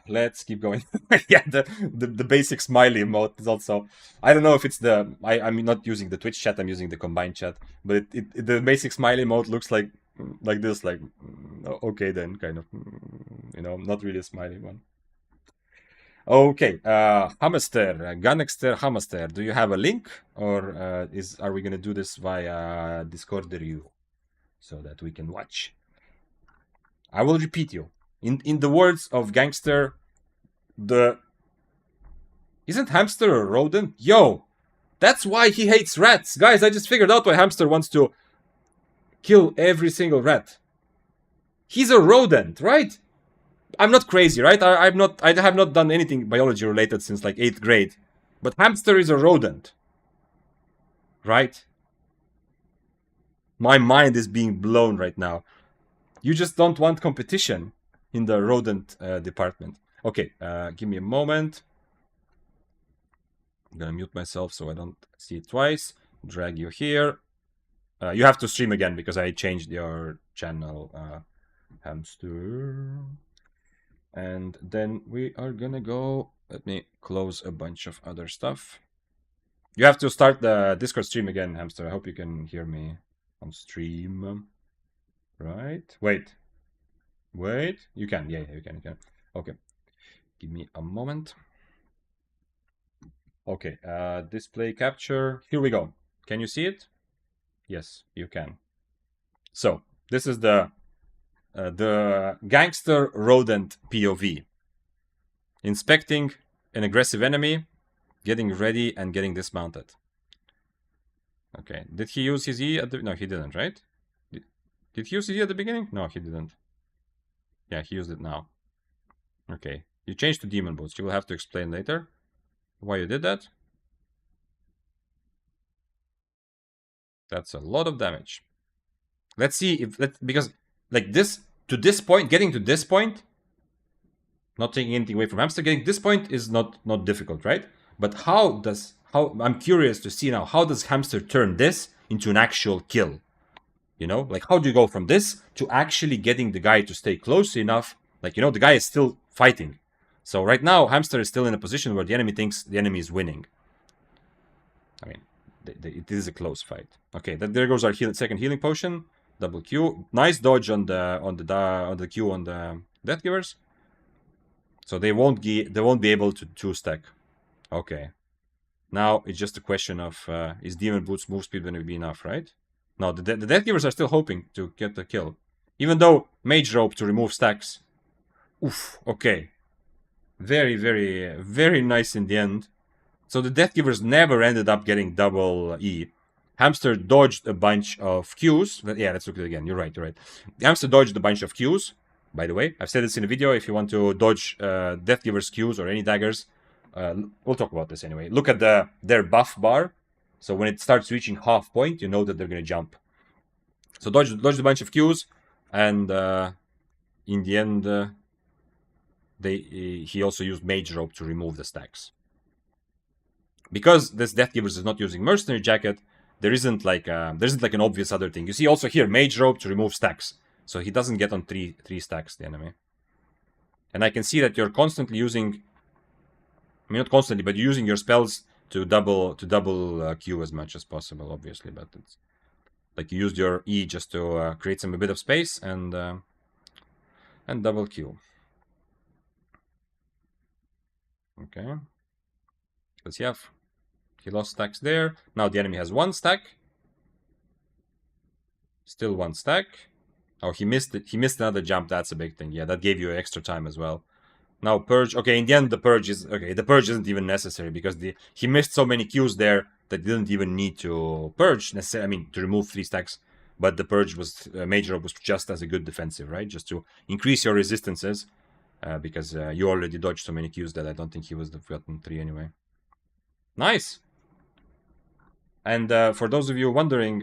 Let's keep going. Yeah, the basic smiley emote is also. I don't know if it's I'm not using the Twitch chat. I'm using the combined chat. But the basic smiley emote looks like this. Like okay, then kind of not really a smiley one. Okay, Hamster, Gunexter Hamster. Do you have a link, or are we gonna do this via Discord review so that we can watch? I will repeat you. In the words of Gangster, isn't hamster a rodent? Yo, that's why he hates rats. Guys, I just figured out why hamster wants to kill every single rat. He's a rodent, right? I'm not crazy, right? I have not done anything biology related since like 8th grade. But hamster is a rodent. Right? My mind is being blown right now. You just don't want competition in the rodent department. Okay, give me a moment. I'm gonna mute myself so I don't see it twice. Drag you here. You have to stream again because I changed your channel, hamster. And then we are gonna go. Let me close a bunch of other stuff. You have to start the Discord stream again, hamster. I hope you can hear me on stream. Right? Wait. You can. Yeah, you can. Okay. Give me a moment. Okay. Display capture. Here we go. Can you see it? Yes, you can. So this is the gangster rodent POV. Inspecting an aggressive enemy, getting ready, and getting dismounted. Okay. Did he use his E at the... No, he didn't, right? Did he use his E at the beginning? No, he didn't. Yeah, he used it now. Okay. You changed to demon boots. You will have to explain later why you did that. That's a lot of damage. Let's see if... because, like, this... To this point, getting to this point... Not taking anything away from hamster, getting this point is not difficult, right? But I'm curious to see now, how does hamster turn this into an actual kill? You know, like how do you go from this to actually getting the guy to stay close enough? Like, the guy is still fighting. So right now, hamster is still in a position where the enemy thinks the enemy is winning. I mean, it is a close fight. Okay, there goes our second healing potion. Double Q. Nice dodge on the Q on the Death Givers. So they won't be able to 2-stack. Okay. Now it's just a question of is Demon Boots move speed going to be enough, right? No, the Death Givers are still hoping to get the kill. Even though Mage Rope to remove stacks. Oof, okay. Very, very, very nice in the end. So the Death Givers never ended up getting double E. Hamster dodged a bunch of Qs. Yeah, let's look at it again. You're right. Hamster dodged a bunch of Qs. By the way, I've said this in a video. If you want to dodge Death Givers Qs or any daggers, we'll talk about this anyway. Look at their buff bar. So when it starts reaching half point, you know that they're going to jump. So dodged a bunch of Qs, and in the end, he also used Mage Rope to remove the stacks. Because this Death Givers is not using Mercenary Jacket, there isn't like an obvious other thing. You see also here Mage Rope to remove stacks. So he doesn't get on three stacks, the enemy. And I can see that you're constantly using... I mean, not constantly, but you're using your spells to double Q as much as possible, obviously. But it's... Like, you used your E just to create a bit of space and double Q. Okay. Because he lost stacks there. Now the enemy has 1 stack. Still 1 stack. Oh, he missed it. He missed another jump. That's a big thing. Yeah, that gave you extra time as well. Now purge. Okay, in the end, the purge is okay. The purge isn't even necessary because he missed so many Qs there that didn't even need to purge necessarily. I mean, to remove 3 stacks. But the purge was major was just as a good defensive, right? Just to increase your resistances, because you already dodged so many Qs that I don't think he was the forgotten 3 anyway. Nice. And for those of you wondering,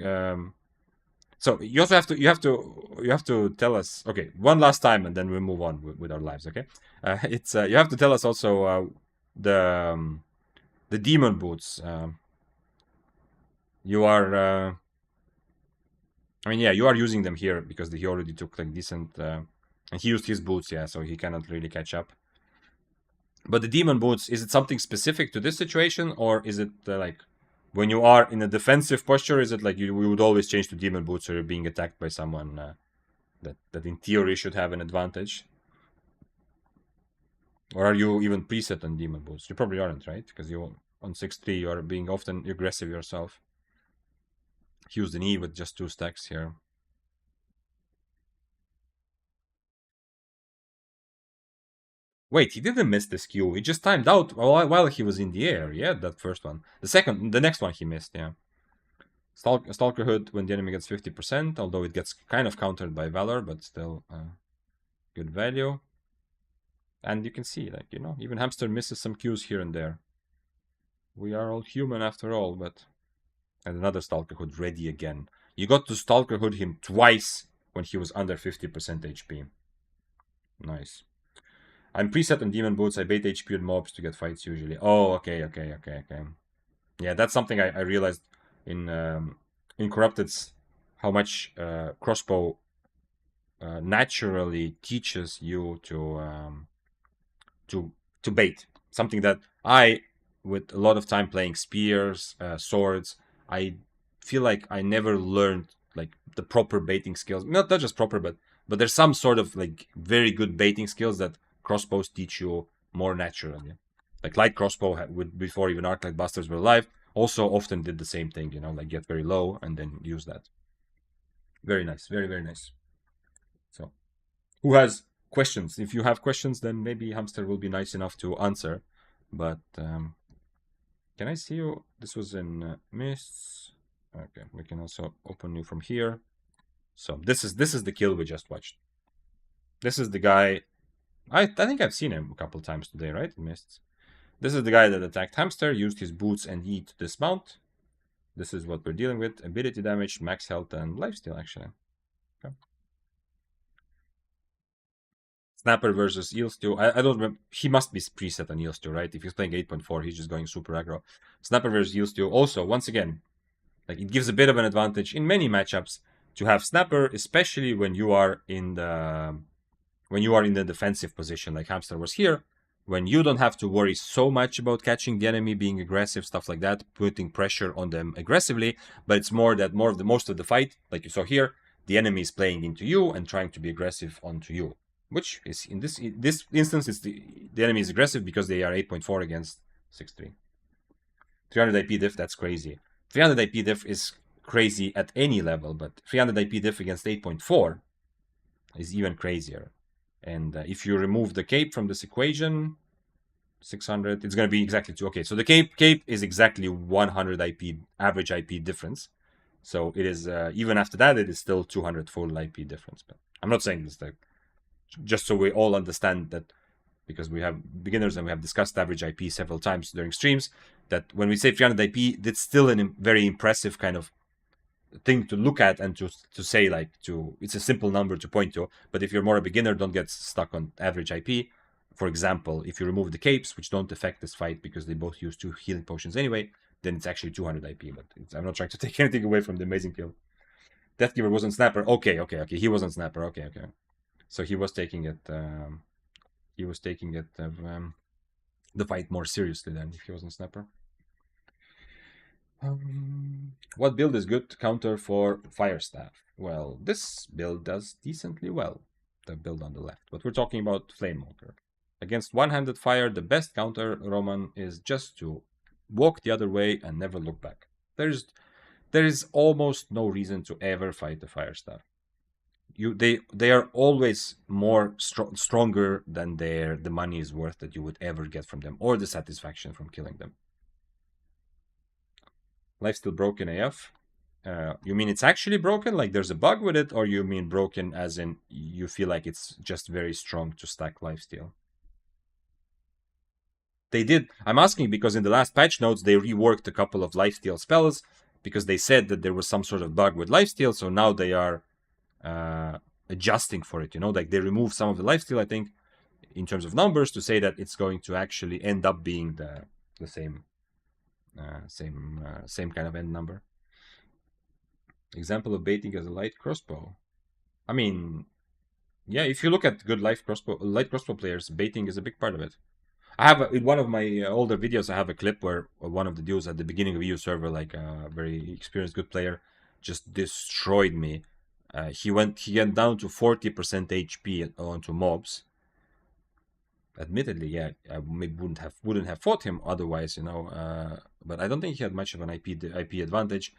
so you also have to tell us. Okay, one last time, and then we move on with our lives. Okay, it's you have to tell us also the demon boots. You are. I mean, yeah, you are using them here because he already took like decent, and he used his boots, yeah, so he cannot really catch up. But the demon boots, is it something specific to this situation, or is it like when you are in a defensive posture? Is it like you would always change to demon boots, or you're being attacked by someone that in theory should have an advantage? Or are you even preset on demon boots? You probably aren't, right? Because you on 6-3 you are being often aggressive yourself. Use the knee with just 2 stacks here. Wait, he didn't miss this Q. He just timed out while he was in the air. Yeah, that first one. The next one he missed, yeah. Stalker Hood when the enemy gets 50%, although it gets kind of countered by Valor, but still good value. And you can see, like, you know, even Hamster misses some Qs here and there. We are all human after all, but... And another Stalker Hood ready again. You got to Stalker Hood him twice when he was under 50% HP. Nice. I'm preset on Demon Boots. I bait HP on mobs to get fights usually. Oh, okay. Yeah, that's something I realized in Corrupted's, how much crossbow naturally teaches you to bait. Something that I, with a lot of time playing spears, swords, I feel like I never learned like the proper baiting skills. Not just proper, but there's some sort of like very good baiting skills that crossbows teach you more naturally. Like light crossbow before even Arclight Busters were alive, also often did the same thing, you know, like get very low and then use that. Very nice, very nice. So, who has questions? If you have questions, then maybe Hamster will be nice enough to answer. But can I see you? This was in Mists. Okay, we can also open you from here. So this is the kill we just watched. This is the guy. I think I've seen him a couple times today, right? In Mists. This is the guy that attacked Hamster, used his boots and E to dismount. This is what we're dealing with. Ability damage, max health, and lifesteal, actually. Okay. Snapper versus Eelstew. I don't remember. He must be preset on Eelstew, right? If he's playing 8.4, he's just going super aggro. Snapper versus Eelstew. Also, once again, like it gives a bit of an advantage in many matchups to have Snapper, especially when you are in the defensive position, like Hamster was here, when you don't have to worry so much about catching the enemy, being aggressive, stuff like that, putting pressure on them aggressively, but it's more that most of the fight, like you saw here, the enemy is playing into you and trying to be aggressive onto you, which is in this instance, it's the enemy is aggressive because they are 8.4 against 6.3. 300 IP diff, that's crazy. 300 IP diff is crazy at any level, but 300 IP diff against 8.4 is even crazier. And if you remove the cape from this equation, 600, it's going to be exactly 2. Okay, so the cape is exactly 100 IP, average IP difference. So it is, even after that, it is still 200 full IP difference. But I'm not saying this, like, just so we all understand that, because we have beginners and we have discussed average IP several times during streams, that when we say 300 IP, that's still a very impressive kind of thing to look at and to say, like, it's a simple number to point to. But if you're more a beginner, don't get stuck on average IP. For example, if you remove the capes, which don't affect this fight because they both use 2 healing potions anyway, then it's actually 200 IP. But I'm not trying to take anything away from the amazing kill. Deathgiver wasn't Snapper. Okay. He wasn't Snapper. Okay. So he was taking it. The fight more seriously than if he wasn't Snapper. What build is good to counter for Fire Staff? Well, this build does decently well, the build on the left, but we're talking about Flamewalker. Against one-handed fire, the best counter, Roman, is just to walk the other way and never look back. there is almost no reason to ever fight the fire staff. They are always more stronger than the money is worth that you would ever get from them, or the satisfaction from killing them. Life still broken AF. You mean it's actually broken, like there's a bug with it, or you mean broken as in you feel like it's just very strong to stack lifesteal? They did. I'm asking because in the last patch notes they reworked a couple of lifesteal spells because they said that there was some sort of bug with lifesteal, so now they are adjusting for it. You know, like they remove some of the lifesteal, I think, in terms of numbers, to say that it's going to actually end up being the same same kind of end number. Example of baiting as a light crossbow. I mean, yeah, if you look at good light crossbow players, baiting is a big part of it. I have in one of my older videos, I have a clip where one of the dudes at the beginning of EU server, like a very experienced good player, just destroyed me. He went down to 40% HP onto mobs. Admittedly, yeah, I maybe wouldn't have fought him otherwise, you know. But I don't think he had much of an IP advantage.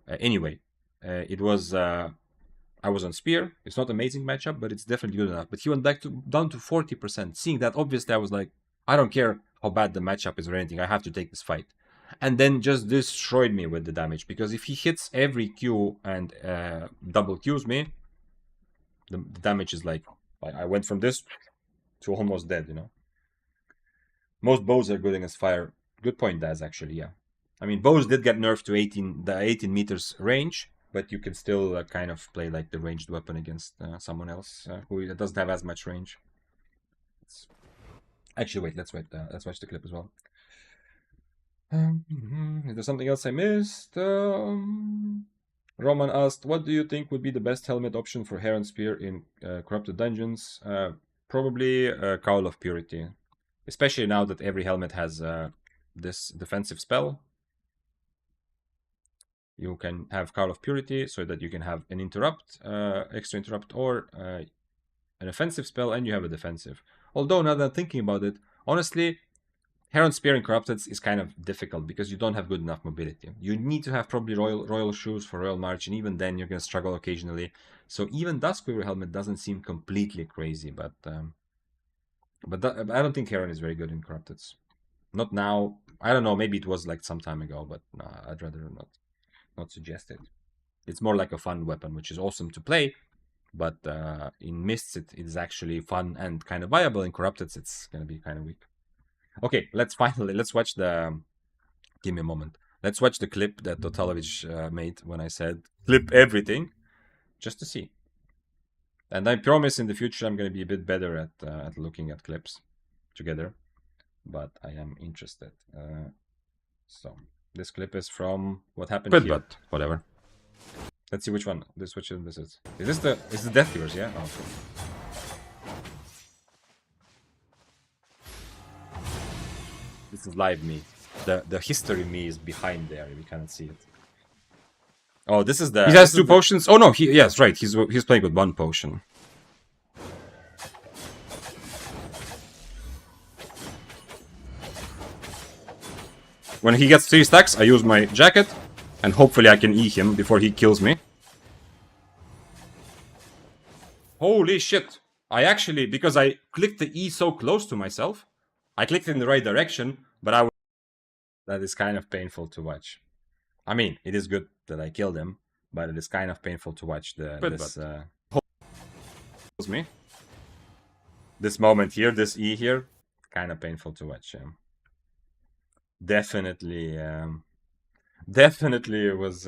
Anyway, it was. I was on Spear. It's not an amazing matchup, but it's definitely good enough. But he went down to 40%. Seeing that, obviously, I was like, I don't care how bad the matchup is or anything. I have to take this fight. And then just destroyed me with the damage. Because if he hits every Q and double Qs me, the damage is like I went from this to almost dead, you know. Most bows are good against fire. Good point, Daz, actually, yeah. I mean, bows did get nerfed to 18 meters range, but you can still kind of play like the ranged weapon against someone else who doesn't have as much range. Actually, wait, let's watch the clip as well. Is there something else I missed? Roman asked, what do you think would be the best helmet option for Heron Spear in Corrupted Dungeons? Probably Cowl of Purity. Especially now that every helmet has this defensive spell. You can have Cowl of Purity so that you can have an interrupt, extra interrupt, or an offensive spell, and you have a defensive. Although, now that I'm thinking about it, honestly, Heron Spear in Corrupted is kind of difficult because you don't have good enough mobility. You need to have probably Royal Shoes for Royal March, and even then you're going to struggle occasionally. So even Duskweaver helmet doesn't seem completely crazy, but I don't think Heron is very good in Corrupted. Not now. I don't know, maybe it was like some time ago, but I'd rather not suggest it. It's more like a fun weapon, which is awesome to play, but in Mists it is actually fun and kind of viable. In Corrupted it's going to be kind of weak. Okay, let's watch the... Give me a moment. Let's watch the clip that Totalovich made when I said clip everything, just to see. And I promise in the future I'm going to be a bit better at looking at clips together, but I am interested. So this clip is from what happened here. But whatever. Let's see which one. Which one this is. Is the Death Viewers? Yeah. Oh, okay. This is live me. The history me is behind there. We cannot see it. Oh, this is the... He has two potions. Oh no, yes, right. He's playing with one potion. When he gets 3 stacks, I use my jacket, and hopefully I can E him before he kills me. Holy shit! I actually, because I clicked the E so close to myself, I clicked in the right direction, but that is kind of painful to watch. I mean, it is good that I killed him, but it is kind of painful to watch this moment here, this E here, kind of painful to watch. Definitely it was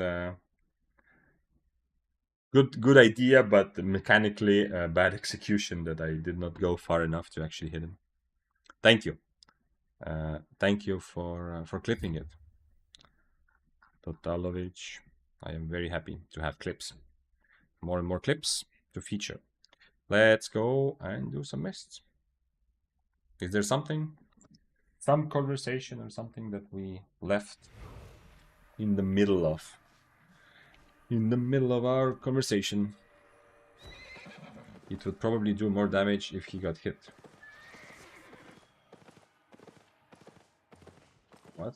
good idea, but mechanically bad execution that I did not go far enough to actually hit him. Thank you. Thank you for clipping it, Totalovich. I am very happy to have clips. More and more clips to feature. Let's go and do some Mists. Is there something? Some conversation or something that we left in the middle of? In the middle of our conversation. It would probably do more damage if he got hit. What?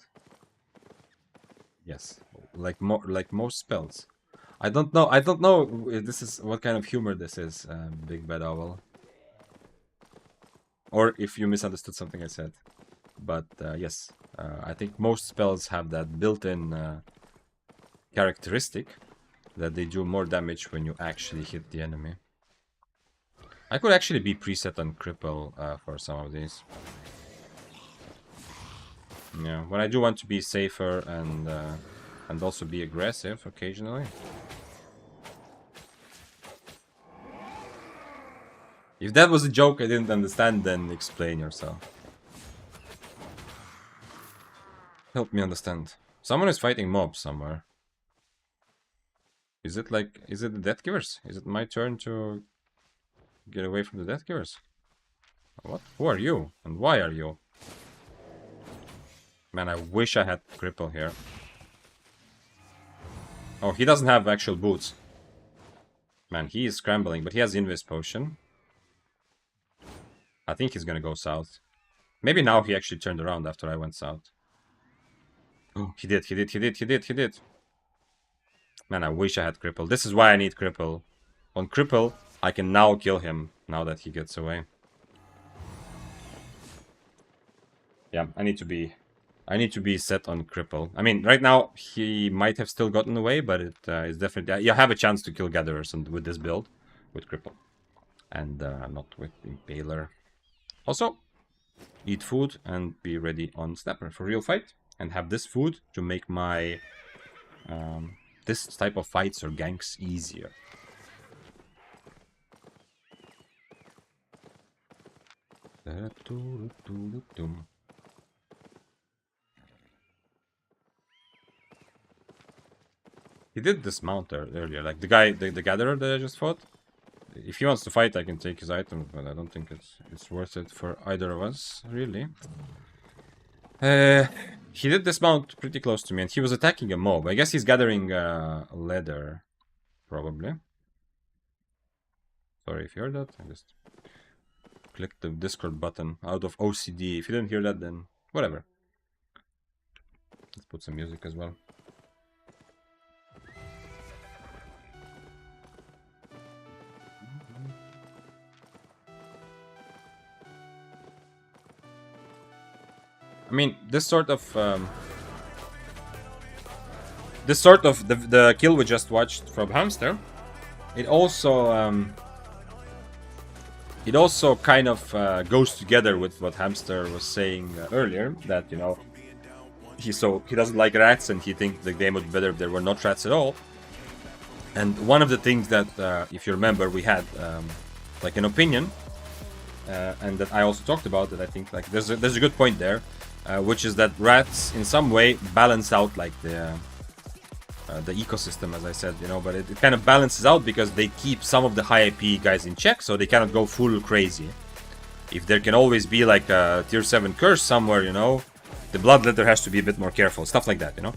Yes. like most spells. I don't know if this is what kind of humor this is, Big Bad Owl. Or if you misunderstood something I said. But yes, I think most spells have that built-in characteristic that they do more damage when you actually hit the enemy. I could actually be preset on cripple for some of these. Yeah, but I do want to be safer and also be aggressive occasionally. If that was a joke I didn't understand, then explain yourself. Help me understand. Someone is fighting mobs somewhere. Is it the Death Givers? Is it my turn to get away from the Death Givers? What? Who are you? And why are you? Man, I wish I had cripple here. Oh, he doesn't have actual boots. Man, he is scrambling, but he has Invis Potion. I think he's gonna go south. Maybe now he actually turned around after I went south. Oh, he did. Man, I wish I had cripple. This is why I need cripple. On cripple, I can now kill him now that he gets away. Yeah, I need to be set on cripple. I mean, right now he might have still gotten away, but it is definitely you have a chance to kill gatherers with this build with cripple, and not with impaler. Also, eat food and be ready on snapper for real fight, and have this food to make my this type of fights or ganks easier. He did dismount earlier, like the guy, the gatherer that I just fought. If he wants to fight, I can take his items, but I don't think it's worth it for either of us, really. He did dismount pretty close to me, and he was attacking a mob. I guess he's gathering leather, probably. Sorry if you heard that. I just clicked the Discord button out of OCD. If you didn't hear that, then whatever. Let's put some music as well. I mean, this sort of the kill we just watched from Hamster, it also kind of goes together with what Hamster was saying earlier, that, you know, he doesn't like rats and he thinks the game would be better if there were not rats at all. And one of the things that, if you remember, we had like an opinion, and that I also talked about, that I think like there's a good point there. Which is that rats in some way balance out like the ecosystem, as I said, you know, but it kind of balances out because they keep some of the high IP guys in check, so they cannot go full crazy. If there can always be like a tier 7 curse somewhere, you know, the bloodletter has to be a bit more careful, stuff like that, you know.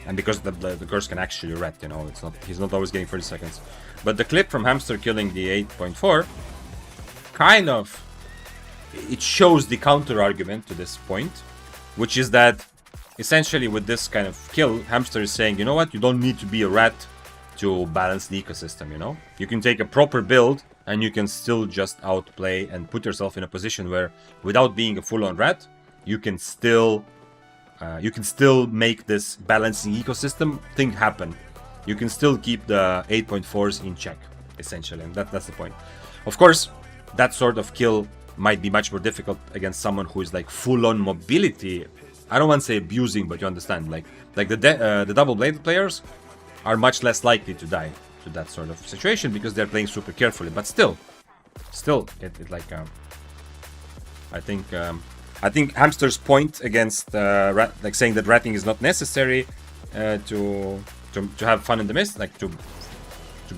And because the curse can actually ret, you know, he's not always getting 30 seconds. But the clip from Hamster killing the 8.4 kind of, it shows the counter argument to this point, which is that essentially with this kind of kill, Hamster is saying, you know what, you don't need to be a rat to balance the ecosystem, you know? You can take a proper build and you can still just outplay and put yourself in a position where, without being a full-on rat, you can still make this balancing ecosystem thing happen. You can still keep the 8.4s in check, essentially, and that's the point. Of course, that sort of kill might be much more difficult against someone who is like full-on mobility. I don't want to say abusing, but you understand. Like the double-bladed players are much less likely to die to that sort of situation because they're playing super carefully. But still, it like I think Hamster's point against like saying that ratting is not necessary to have fun in the mist, like to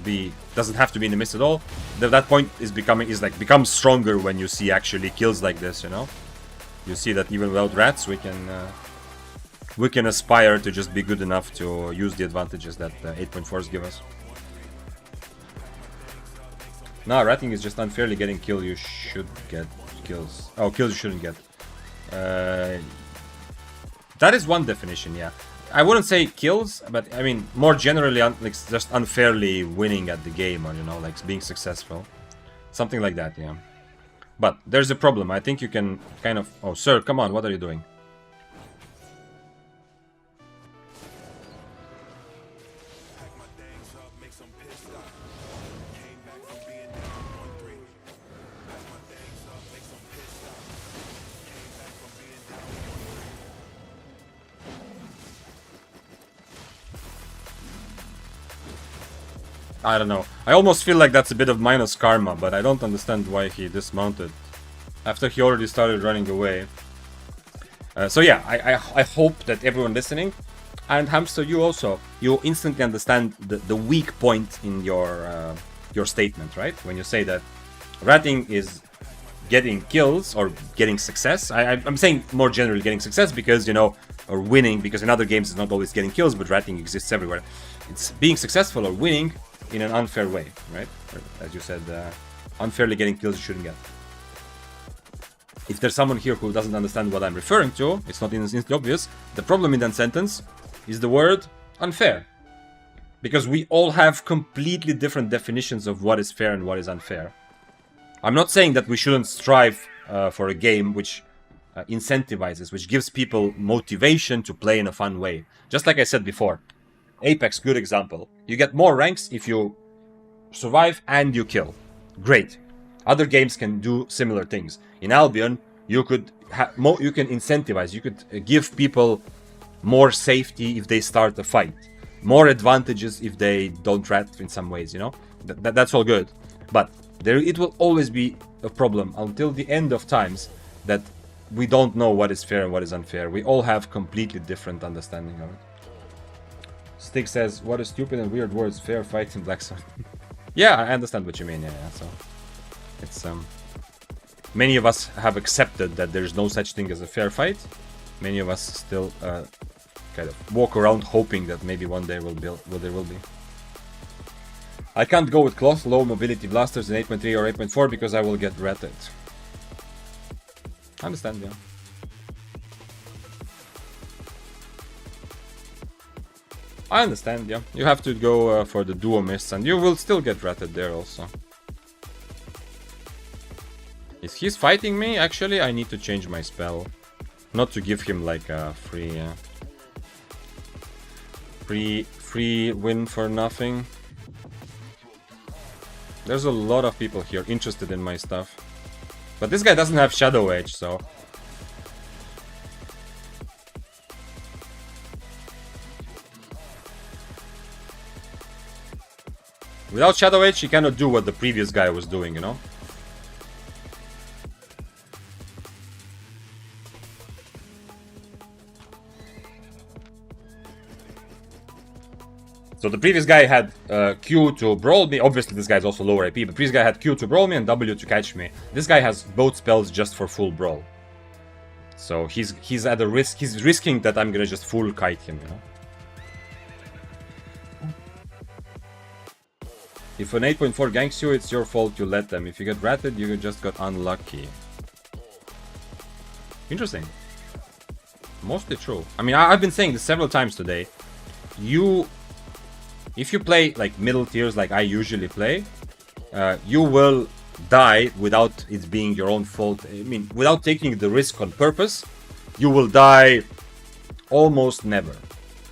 be, doesn't have to be in the mist at all. That point becomes stronger when you see actually kills like this, you know. You see that even without rats we can aspire to just be good enough to use the advantages that 8.4s give us. No, ratting is just unfairly getting kill. You should get kills. Oh, kills you shouldn't get. That is one definition, yeah. I wouldn't say kills, but I mean more generally, like just unfairly winning at the game, or you know, like being successful, something like that. Yeah. But there's a problem. I think you can kind of. Oh, sir, come on! What are you doing? I don't know. I almost feel like that's a bit of minus karma, but I don't understand why he dismounted after he already started running away. So yeah, I hope that everyone listening, and Hamster, you also, you instantly understand the weak point in your statement, right? When you say that ratting is getting kills or getting success. I'm saying more generally getting success because, you know, or winning, because in other games it's not always getting kills, but ratting exists everywhere. It's being successful or winning in an unfair way, right? Or, as you said, unfairly getting kills you shouldn't get. If there's someone here who doesn't understand what I'm referring to, it's not instantly obvious. The problem in that sentence is the word unfair. Because we all have completely different definitions of what is fair and what is unfair. I'm not saying that we shouldn't strive for a game which incentivizes, which gives people motivation to play in a fun way. Just like I said before, Apex, good example. You get more ranks if you survive and you kill. Great. Other games can do similar things. In Albion, you could you can incentivize, you could give people more safety if they start a fight, more advantages if they don't rat in some ways, you know. That's all good, but it will always be a problem until the end of times that we don't know what is fair and what is unfair. We all have completely different understanding of it. Stick says, what a stupid and weird words, fair fight in Black Sun. Yeah, I understand what you mean, yeah, so it's many of us have accepted that there's no such thing as a fair fight. Many of us still kind of walk around hoping that maybe one day there will be. I can't go with cloth low mobility blasters in 8.3 or 8.4 because I will get ratted. I understand, yeah. I understand, yeah. You have to go for the duo mists and you will still get ratted there also. Is he fighting me? Actually, I need to change my spell. Not to give him like a free win for nothing. There's a lot of people here interested in my stuff. But this guy doesn't have Shadow Edge, so... Without Shadow Edge, he cannot do what the previous guy was doing, you know? So the previous guy had Q to brawl me. Obviously, this guy's also lower AP, but previous guy had Q to brawl me and W to catch me. This guy has both spells just for full brawl. So he's at a risk. He's risking that I'm gonna just full kite him, you know. If an 8.4 ganks you, it's your fault you let them. If you get ratted, you just got unlucky. Interesting. Mostly true. I mean, I've been saying this several times today. If you play like middle tiers like I usually play, you will die without it being your own fault. I mean, without taking the risk on purpose, you will die almost never.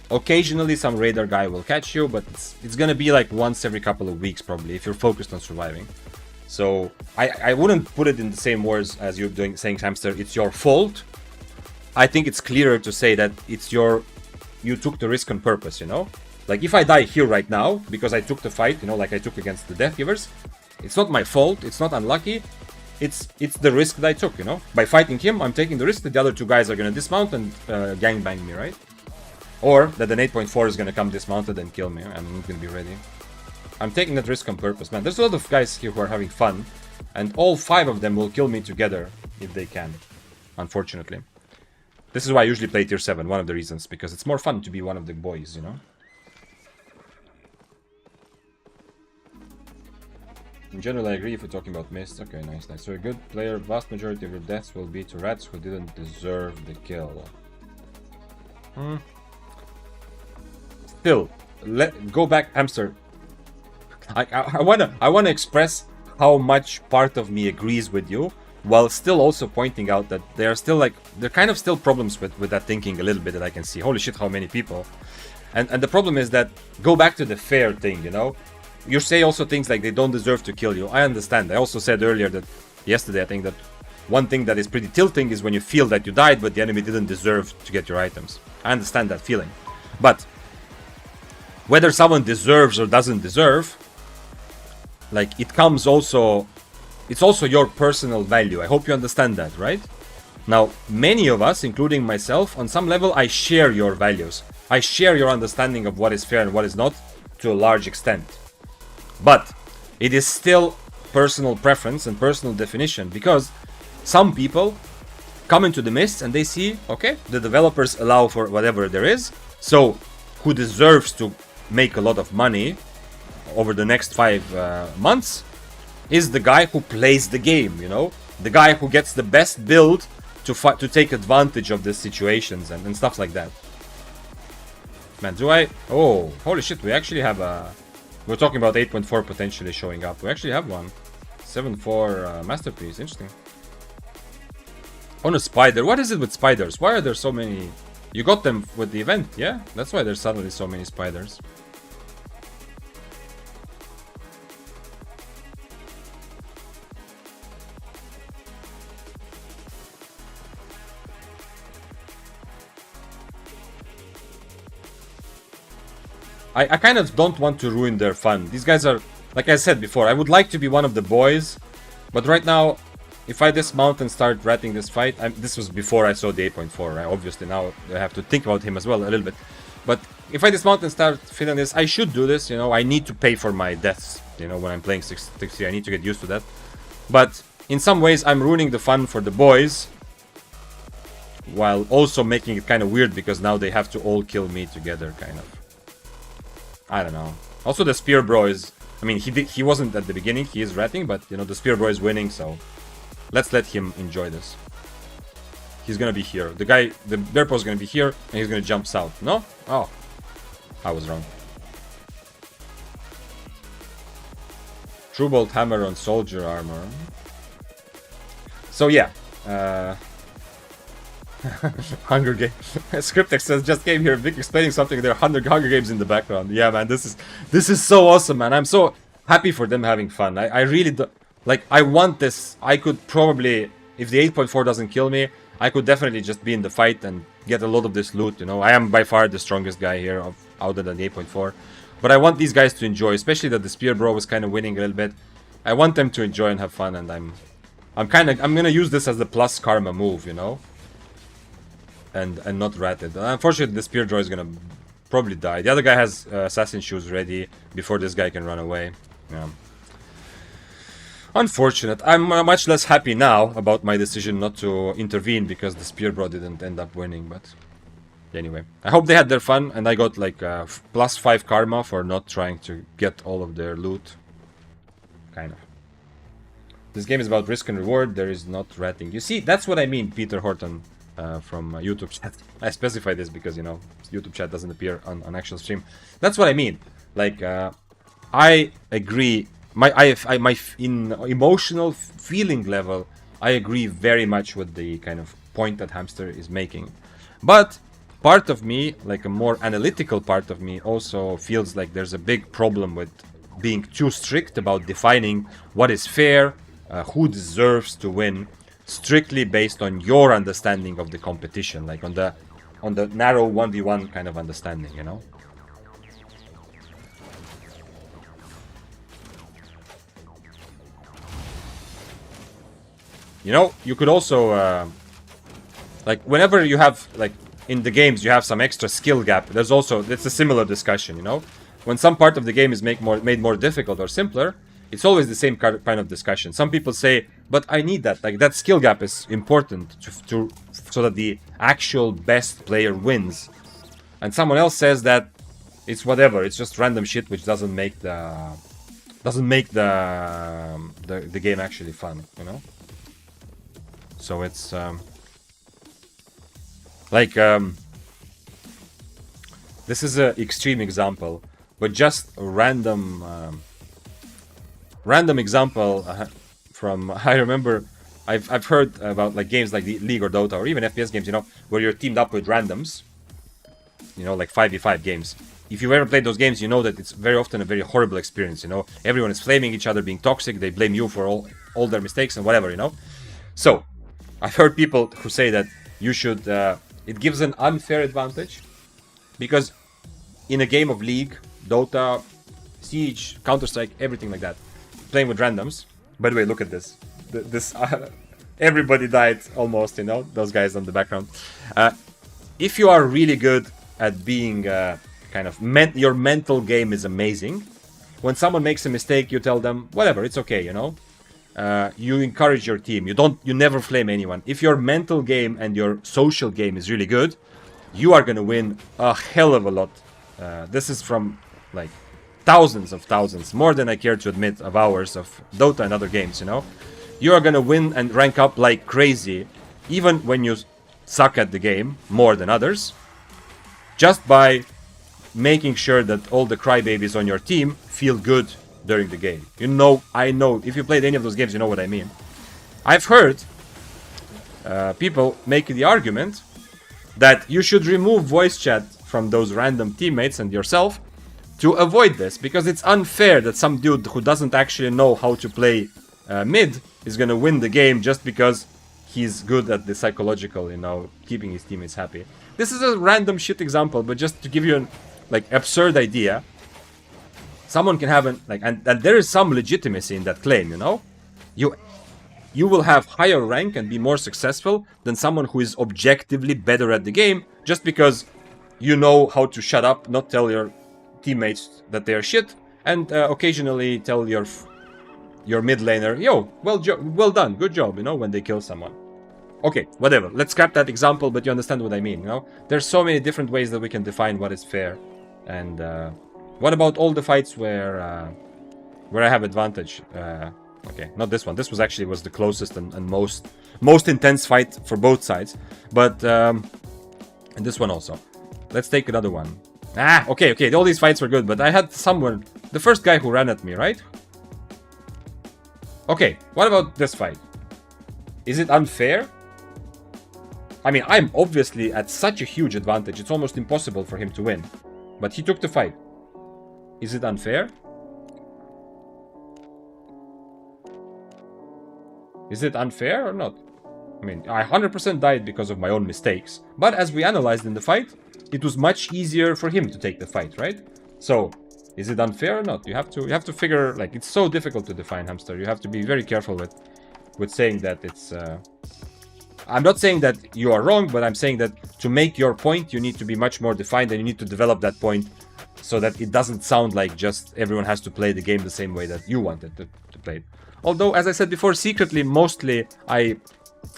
Occasionally some radar guy will catch you, but it's gonna be like once every couple of weeks probably if you're focused on surviving. So I wouldn't put it in the same words as you're saying, Hamster, it's your fault. I think it's clearer to say that you took the risk on purpose, you know? Like if I die here right now because I took the fight, you know, like I took against the Death Givers, it's not my fault, it's not unlucky. It's the risk that I took, you know? By fighting him, I'm taking the risk that the other two guys are gonna dismount and gangbang me, right? Or that an 8.4 is gonna come dismounted and kill me. I'm not gonna be ready. I'm taking that risk on purpose, man. There's a lot of guys here who are having fun, and all 5 of them will kill me together if they can, unfortunately. This is why I usually play tier 7, one of the reasons, because it's more fun to be one of the boys, you know? In general, I agree if we're talking about mist. Okay, nice. So a good player, vast majority of your deaths will be to rats who didn't deserve the kill. still, go back, Hamster. I wanna express how much part of me agrees with you, while still also pointing out that there are still kind of still problems with that thinking a little bit that I can see. Holy shit, how many people. And the problem is that, go back to the fair thing, you know? You say also things like they don't deserve to kill you. I understand. I also said earlier that, yesterday I think, that one thing that is pretty tilting is when you feel that you died but the enemy didn't deserve to get your items. I understand that feeling. But whether someone deserves or doesn't deserve, like, it comes also, it's also your personal value. I hope you understand that, right? Now, many of us, including myself, on some level, I share your values. I share your understanding of what is fair and what is not, to a large extent. But it is still personal preference and personal definition, because some people come into the mist and they see, okay, the developers allow for whatever there is, so who deserves to make a lot of money over the next 5 months is the guy who plays the game, you know? The guy who gets the best build to take advantage of the situations and stuff like that. Man, oh, holy shit, we actually have a... We're talking about 8.4 potentially showing up. We actually have one. 7.4 masterpiece, interesting. On a spider. What is it with spiders? Why are there so many? You got them with the event, yeah? That's why there's suddenly so many spiders. I kind of don't want to ruin their fun. These guys are, like I said before, I would like to be one of the boys, but right now, if I dismount and start ratting this fight, this was before I saw the 8.4, right? Obviously now I have to think about him as well a little bit. But if I dismount and start feeling this, I should do this, you know. I need to pay for my deaths, you know, when I'm playing 6-3. I need to get used to that. But in some ways, I'm ruining the fun for the boys, while also making it kind of weird because now they have to all kill me together, kind of. I don't know. Also, the Spear Bro is... I mean, he wasn't at the beginning. He is ratting, but, you know, the Spear Bro is winning, so... Let's let him enjoy this. He's gonna be here. The Bear Bro is gonna be here, and he's gonna jump south. No? Oh. I was wrong. True Bolt Hammer on Soldier Armor. So, yeah. Hunger Games. Scriptex says, just came here, Vic explaining something. There are Hunger Games in the background. Yeah, man, this is so awesome, man. I'm so happy for them having fun. I really do, like, I want this. I could probably, if the 8.4 doesn't kill me, I could definitely just be in the fight and get a lot of this loot, you know. I am by far the strongest guy here other than the 8.4. But I want these guys to enjoy, especially that the Spear Bro was kind of winning a little bit. I want them to enjoy and have fun, and I'm gonna use this as the plus karma move, you know. And not rat it. Unfortunately, the Spear Bro is gonna probably die. The other guy has assassin shoes ready before this guy can run away. Yeah. Unfortunate. I'm much less happy now about my decision not to intervene because the Spear Bro didn't end up winning, but anyway. I hope they had their fun, and I got like plus 5 karma for not trying to get all of their loot. Kind of. This game is about risk and reward. There is not ratting. You see, that's what I mean, Peter Horton. From YouTube chat. I specify this because, you know, YouTube chat doesn't appear on actual stream. That's what I mean. Like, I agree. My in emotional feeling level, I agree very much with the kind of point that Hamster is making. But part of me, like a more analytical part of me, also feels like there's a big problem with being too strict about defining what is fair, who deserves to win, strictly based on your understanding of the competition, like on the narrow 1v1 kind of understanding, you know? You know, you could also, like, whenever you have, like, in the games you have some extra skill gap, there's also, it's a similar discussion, you know? When some part of the game is made more difficult or simpler, it's always the same kind of discussion. Some people say, but I need that. Like, that skill gap is important so that the actual best player wins. And someone else says that it's whatever. It's just random shit which doesn't make the game actually fun, you know? So it's This is an extreme example, but just a random example from I remember I've heard about like games like the League or Dota or even FPS games, you know, where you're teamed up with randoms, you know, like 5v5 games. If you've ever played those games, you know that it's very often a very horrible experience, you know. Everyone is flaming each other, being toxic, they blame you for all their mistakes and whatever, you know. So, I've heard people who say that you should, it gives an unfair advantage, because in a game of League, Dota, Siege, Counter-Strike, everything like that, playing with randoms, by the way, look at this. Everybody died almost, you know, those guys on the background. If you are really good at being kind of your mental game is amazing. When someone makes a mistake, you tell them whatever, it's okay, you know. You encourage your team. You never flame anyone. If your mental game and your social game is really good, you are gonna win a hell of a lot. This is from like thousands, more than I care to admit, of hours of Dota and other games, you know. You are gonna win and rank up like crazy, even when you suck at the game more than others, just by making sure that all the crybabies on your team feel good during the game. You know, I know, if you played any of those games, you know what I mean. I've heard people make the argument that you should remove voice chat from those random teammates and yourself to avoid this, because it's unfair that some dude who doesn't actually know how to play mid is gonna win the game just because he's good at the psychological, you know, keeping his teammates happy. This is a random shit example, but just to give you an like absurd idea, someone can have an like, and there is some legitimacy in that claim, you know. You will have higher rank and be more successful than someone who is objectively better at the game just because you know how to shut up, not tell your teammates that they are shit, and occasionally tell your mid laner, yo, well done, good job, you know, when they kill someone. Okay, whatever, let's scrap that example, but you understand what I mean, you know? There's so many different ways that we can define what is fair. And what about all the fights where I have advantage? Okay, not this one. This was the closest and most intense fight for both sides. But and this one also. Let's take another one. Okay. All these fights were good, but I had someone, the first guy who ran at me, right? Okay, what about this fight? Is it unfair? I mean, I'm obviously at such a huge advantage, it's almost impossible for him to win. But he took the fight. Is it unfair? Is it unfair or not? I mean, I 100% died because of my own mistakes. But as we analyzed in the fight, it was much easier for him to take the fight, right? So, is it unfair or not? You have to figure, like, it's so difficult to define, Hamster. You have to be very careful with saying that it's... I'm not saying that you are wrong, but I'm saying that to make your point, you need to be much more defined and you need to develop that point so that it doesn't sound like just everyone has to play the game the same way that you wanted to play it. Although, as I said before, secretly, mostly, I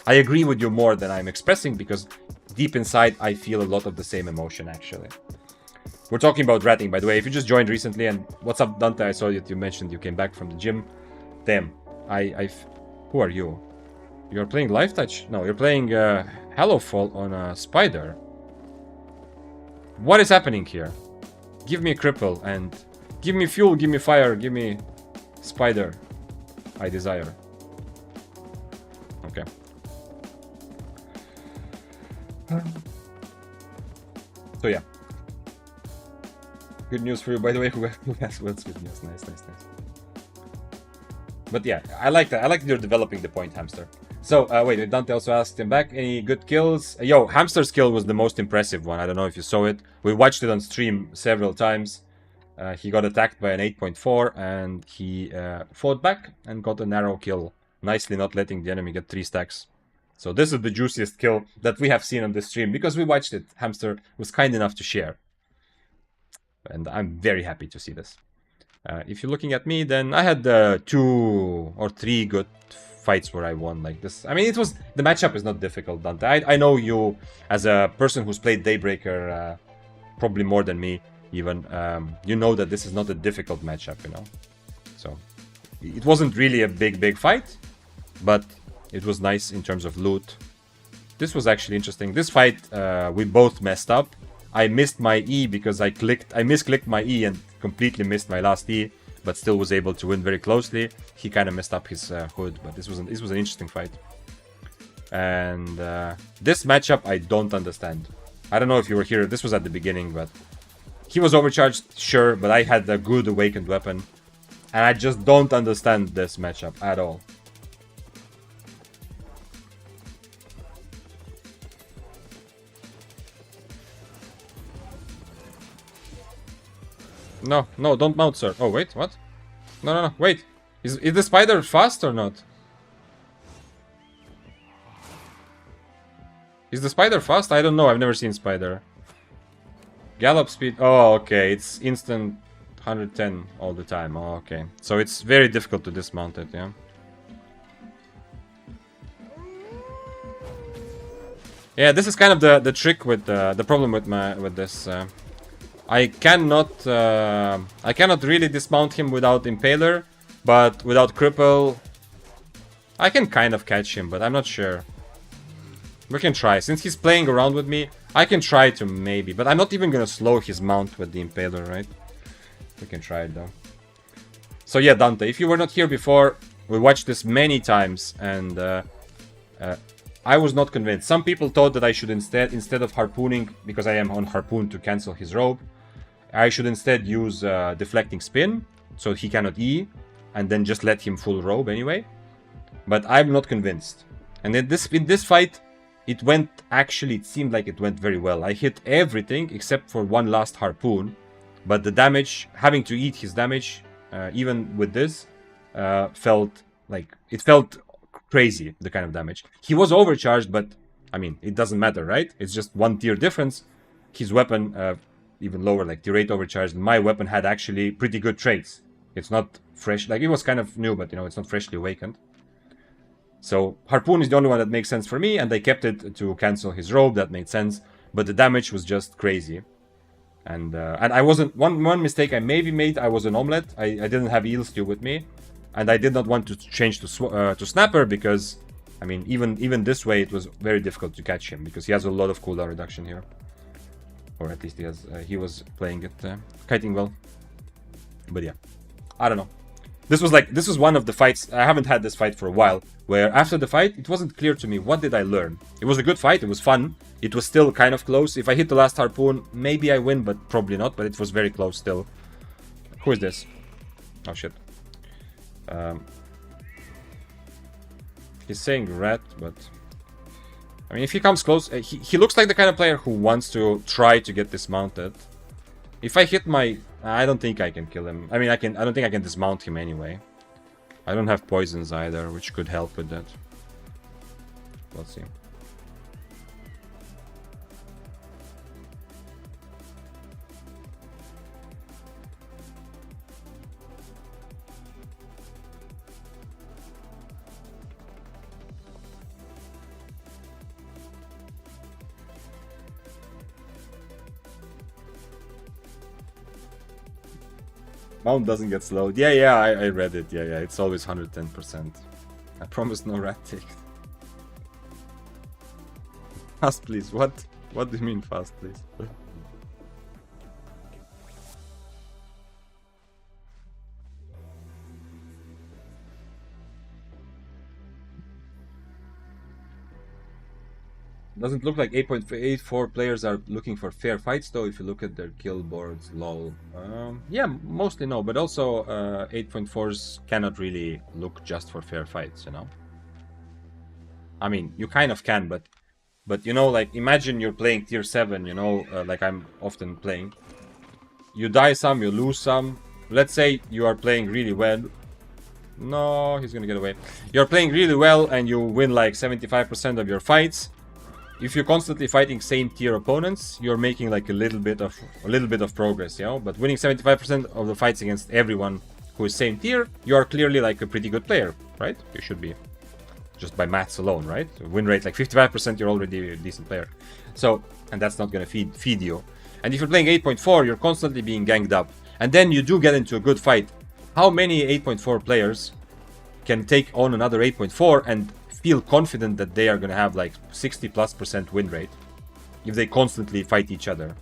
agree with you more than I'm expressing, because deep inside, I feel a lot of the same emotion, actually. We're talking about ratting, by the way. If you just joined recently, and what's up, Dante? I saw that you mentioned you came back from the gym. Damn, who are you? You're playing Life Touch? No, you're playing Hallowfall on a Spider. What is happening here? Give me a cripple and give me fuel, give me fire, give me Spider. I desire. Okay. So yeah. Good news for you, by the way. What's good news? Nice. But yeah, I like that. I like that you're developing the point, Hamster. So, wait, Dante also asked him back, any good kills? Yo, Hamster's kill was the most impressive one. I don't know if you saw it. We watched it on stream several times. He got attacked by an 8.4 and he fought back and got a narrow kill. Nicely not letting the enemy get 3 stacks. So this is the juiciest kill that we have seen on this stream because we watched it. Hamster was kind enough to share. And I'm very happy to see this. If you're looking at me, then I had 2 or 3 good fights where I won like this. I mean, the matchup is not difficult, Dante. I know you, as a person who's played Daybreaker probably more than me, even, you know that this is not a difficult matchup, you know. So, it wasn't really a big fight, but it was nice in terms of loot. This was actually interesting. This fight, we both messed up. I missed my E because I misclicked my E and completely missed my last E, but still was able to win very closely. He kind of messed up his hood, but this was an interesting fight. And this matchup I don't understand. I don't know if you were here. This was at the beginning, but he was overcharged, sure, but I had a good awakened weapon. And I just don't understand this matchup at all. No, no, don't mount, sir. Oh, wait, what? No, no, no, wait. Is the spider fast or not? Is the spider fast? I don't know, I've never seen spider. Gallop speed. Oh, okay, it's instant 110 all the time. Oh, okay. So it's very difficult to dismount it, yeah? Yeah, this is kind of the trick with the problem with this. I cannot really dismount him without Impaler, but without Cripple, I can kind of catch him, but I'm not sure. We can try. Since he's playing around with me, I can try to maybe, but I'm not even gonna slow his mount with the Impaler, right? We can try it though. So yeah, Dante, if you were not here before, we watched this many times, and I was not convinced. Some people thought that I should instead of harpooning, because I am on harpoon to cancel his robe, I should instead use deflecting spin, so he cannot E, and then just let him full robe anyway. But I'm not convinced. And in this fight, it seemed like it went very well. I hit everything except for one last harpoon, but the damage, having to eat his damage, even with this, felt crazy, the kind of damage. He was overcharged, but, I mean, it doesn't matter, right? It's just one tier difference. His weapon, even lower, like tier 8 overcharged. My weapon had actually pretty good traits. It's not fresh, like it was kind of new, but, you know, it's not freshly awakened. So harpoon is the only one that makes sense for me, and I kept it to cancel his robe. That made sense, but the damage was just crazy. And I wasn't one mistake I maybe made. I was an omelette. I didn't have eel stew with me, and I did not want to change to snapper because, I mean, even this way it was very difficult to catch him because he has a lot of cooldown reduction here, or at least he was playing it kiting well. But yeah, I don't know. This was one of the fights. I haven't had this fight for a while, where after the fight, it wasn't clear to me what did I learn. It was a good fight, it was fun. It was still kind of close. If I hit the last harpoon, maybe I win, but probably not. But it was very close still. Who is this? Oh shit. He's saying rat, but I mean, if he comes close, he looks like the kind of player who wants to try to get dismounted. If I hit my... I don't think I can kill him. I mean, I don't think I can dismount him anyway. I don't have poisons either, which could help with that. Let's see. Mount doesn't get slowed. Yeah, I read it. Yeah, it's always 110%. I promise no rat tick. Fast, please. What do you mean fast, please? Doesn't look like 8.84 players are looking for fair fights though, if you look at their kill boards, lol. Yeah, mostly no, but also 8.4s cannot really look just for fair fights, you know? I mean, you kind of can, but you know, like, imagine you're playing tier 7, you know, like I'm often playing. You die some, you lose some. Let's say you are playing really well. No, he's gonna get away. You're playing really well and you win like 75% of your fights. If you're constantly fighting same tier opponents, you're making like a little bit of progress, you know. But winning 75% of the fights against everyone who is same tier, you are clearly like a pretty good player, right? You should be, just by maths alone, right? Win rate like 55%, you're already a decent player. So, and that's not gonna feed you. And if you're playing 8.4, you're constantly being ganged up, and then you do get into a good fight. How many 8.4 players can take on another 8.4 and feel confident that they are going to have like 60+% win rate if they constantly fight each other?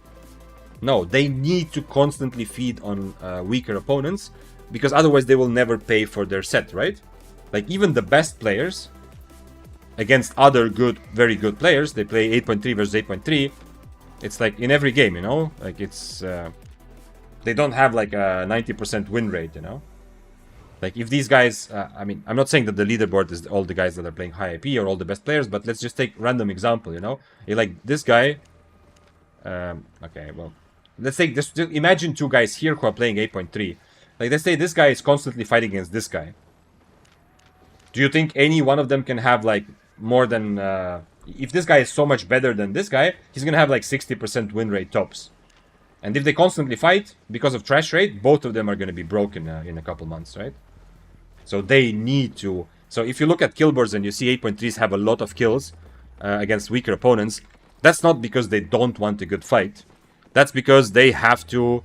No, they need to constantly feed on weaker opponents, because otherwise they will never pay for their set, right? Like, even the best players against other good, very good players, they play 8.3 versus 8.3. It's like in every game, you know? Like, it's... they don't have like a 90% win rate, you know? Like, if these guys... I mean, I'm not saying that the leaderboard is all the guys that are playing high IP or all the best players, but let's just take random example, you know? Like, this guy... okay, well... Let's take this... Imagine two guys here who are playing 8.3. Like, let's say this guy is constantly fighting against this guy. Do you think any one of them can have, like, more than... if this guy is so much better than this guy, he's gonna have, like, 60% win rate tops. And if they constantly fight, because of trash rate, both of them are gonna be broken in a couple months, right? So they need to... So if you look at kill boards and you see 8.3s have a lot of kills against weaker opponents, that's not because they don't want a good fight. That's because they have to...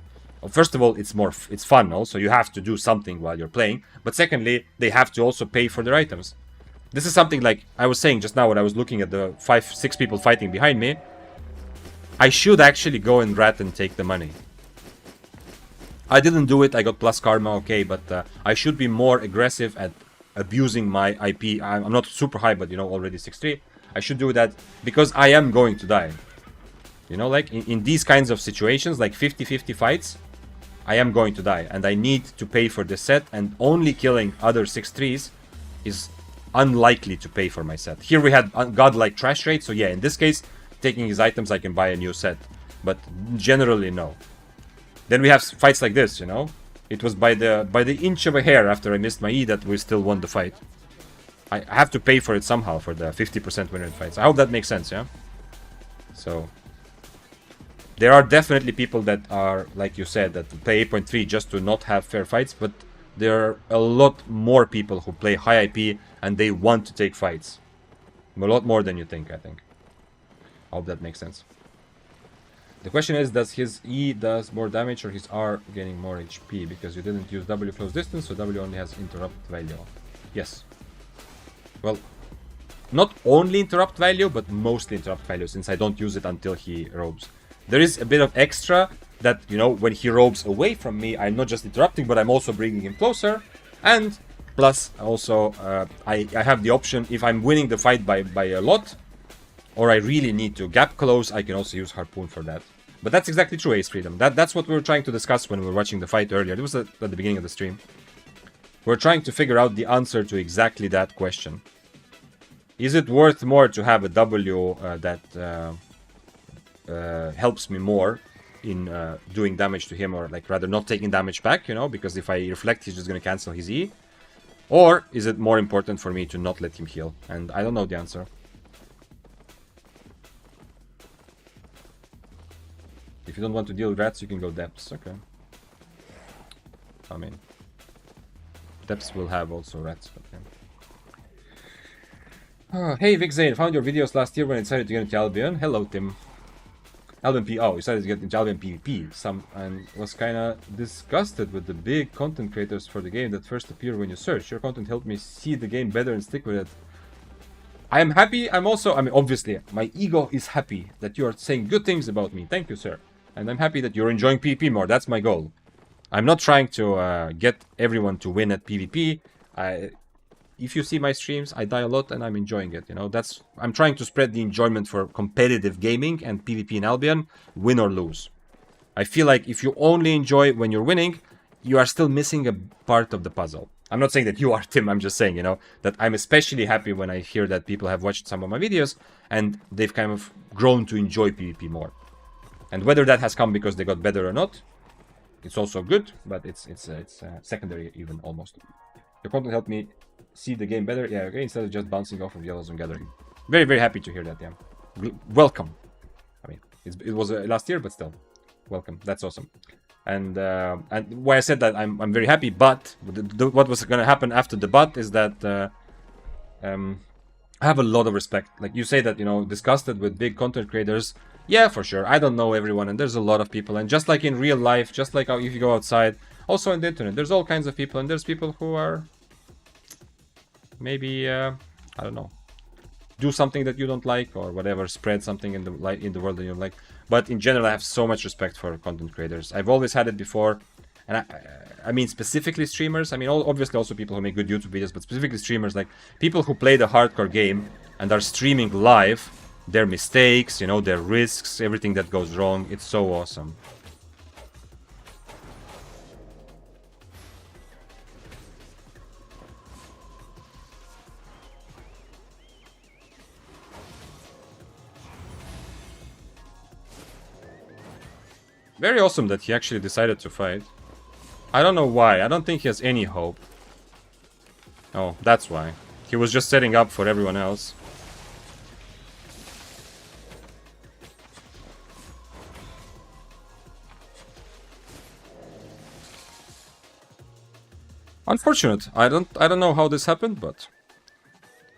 First of all, it's fun also. You have to do something while you're playing. But secondly, they have to also pay for their items. This is something like I was saying just now when I was looking at the 5-6 people fighting behind me. I should actually go and rat and take the money. I didn't do it. I got plus karma, okay. But I should be more aggressive at abusing my IP. I'm not super high, but, you know, already 6-3. I should do that because I am going to die. You know, like in these kinds of situations, like 50-50 fights, I am going to die, and I need to pay for the set, and only killing other 6-3s is unlikely to pay for my set. Here we had godlike trash rate, so yeah, in this case, taking his items, I can buy a new set, but generally, no. Then we have fights like this, you know? It was by the inch of a hair after I missed my E that we still won the fight. I have to pay for it somehow, for the 50% win rate fights. I hope that makes sense, yeah? So... There are definitely people that are, like you said, that play 8.3 just to not have fair fights, but there are a lot more people who play high IP and they want to take fights. A lot more than you think, I think. I hope that makes sense. The question is, does his E does more damage or his R gaining more HP? Because you didn't use W close distance, so W only has interrupt value. Yes. Well, not only interrupt value, but mostly interrupt value, since I don't use it until he robes. There is a bit of extra that, you know, when he robes away from me, I'm not just interrupting, but I'm also bringing him closer. And plus, also, I have the option, if I'm winning the fight by a lot, or I really need to gap close, I can also use Harpoon for that. But that's exactly true, Ace Freedom. That's what we were trying to discuss when we were watching the fight earlier. It was at the beginning of the stream. We're trying to figure out the answer to exactly that question. Is it worth more to have a W that... helps me more in doing damage to him, or like rather not taking damage back, you know, because if I reflect he's just going to cancel his E? Or is it more important for me to not let him heal? And I don't know the answer. If you don't want to deal with rats, you can go depths. Okay. I mean, depths will have also rats, but yeah. Hey Vic Zane, found your videos last year when I decided to get into Albion. Hello Tim. Albion P. Oh, decided to get into Albion PvP. And was kinda disgusted with the big content creators for the game that first appear when you search. Your content helped me see the game better and stick with it. I am happy. I mean, obviously, my ego is happy that you are saying good things about me. Thank you, sir. And I'm happy that you're enjoying PvP more. That's my goal. I'm not trying to get everyone to win at PvP. If you see my streams, I die a lot and I'm enjoying it, you know. I'm trying to spread the enjoyment for competitive gaming and PvP in Albion, win or lose. I feel like if you only enjoy when you're winning, you are still missing a part of the puzzle. I'm not saying that you are, Tim, I'm just saying, you know, that I'm especially happy when I hear that people have watched some of my videos and they've kind of grown to enjoy PvP more. And whether that has come because they got better or not, it's also good, but it's secondary even, almost. Your content helped me see the game better, yeah, okay, instead of just bouncing off of yellows and gathering. Very, very happy to hear that, yeah. Welcome. I mean, it was last year, but still, welcome. That's awesome. And why I said that I'm very happy, but what was going to happen after the but is that I have a lot of respect. Like you say that, you know, disgusted with big content creators. Yeah, for sure. I don't know everyone, and there's a lot of people. And just like in real life, just like if you go outside, also on the internet, there's all kinds of people, and there's people who are maybe I don't know, do something that you don't like, or whatever, spread something in the world that you don't like. But in general, I have so much respect for content creators. I've always had it before, and I mean specifically streamers. I mean, obviously also people who make good YouTube videos, but specifically streamers, like people who play the hardcore game and are streaming live their mistakes, you know, their risks, everything that goes wrong. It's so awesome. Very awesome that he actually decided to fight. I don't know why. I don't think he has any hope. Oh, that's why. He was just setting up for everyone else. Unfortunate. I don't know how this happened, but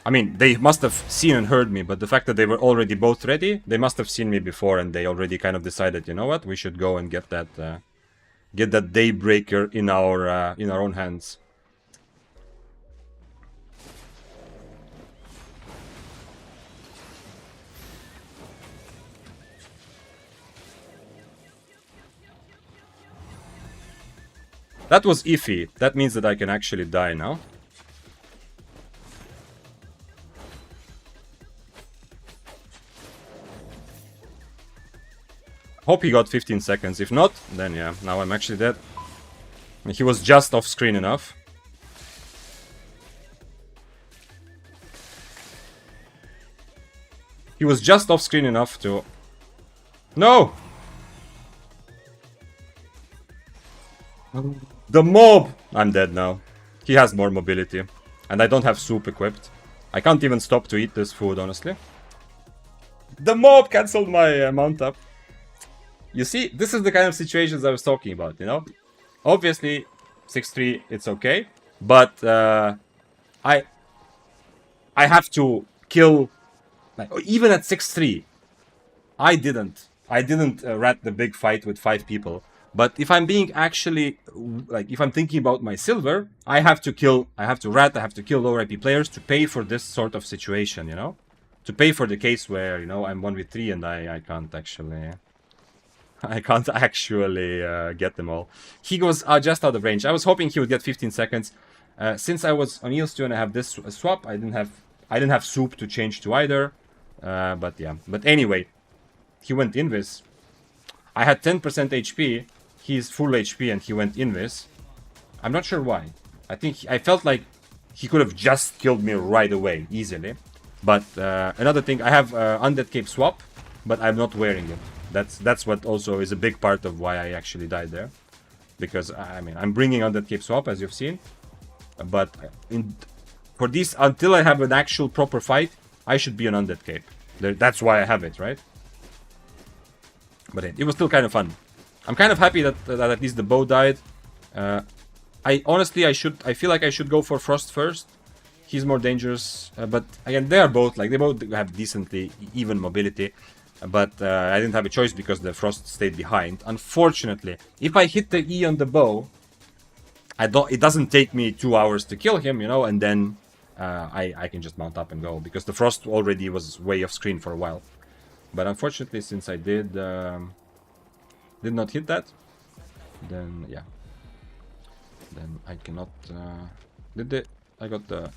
I mean, they must have seen and heard me, but the fact that they were already both ready, they must have seen me before, and they already kind of decided, you know what, we should go and get that Daybreaker in our own hands. That was iffy. That means that I can actually die now. Hope he got 15 seconds. If not, then yeah, now I'm actually dead. He was just off screen enough. He was just off screen enough to... No! The mob! I'm dead now. He has more mobility. And I don't have soup equipped. I can't even stop to eat this food, honestly. The mob cancelled my mount up. You see, this is the kind of situations I was talking about, you know? Obviously, 6-3, it's okay. But I have to kill... Like, even at 6-3, I didn't rat the big fight with 5 people. But if I'm being actually... Like, if I'm thinking about my silver, I have to kill lower IP players to pay for this sort of situation, you know? To pay for the case where, you know, I'm 1v3 and I can't actually... I can't actually get them all. He goes just out of range. I was hoping he would get 15 seconds. Since I was on EOS2 and I have this swap, I didn't have soup to change to either. But yeah. But anyway, he went invis. I had 10% HP. He's full HP and he went invis. I'm not sure why. I felt like he could have just killed me right away, easily. But another thing, I have Undead Cape swap, but I'm not wearing it. That's what also is a big part of why I actually died there. Because, I mean, I'm bringing Undead Cape swap, as you've seen. But for this, until I have an actual proper fight, I should be an Undead Cape. That's why I have it, right? But it was still kind of fun. I'm kind of happy that at least the bow died. I feel like I should go for Frost first. He's more dangerous. But again, they both have decently even mobility. But I didn't have a choice because the Frost stayed behind. Unfortunately, if I hit the E on the bow, it doesn't take me 2 hours to kill him, you know, and then I can just mount up and go, because the Frost already was way off screen for a while. But unfortunately, since I did not hit that, then yeah, then I cannot. I got the.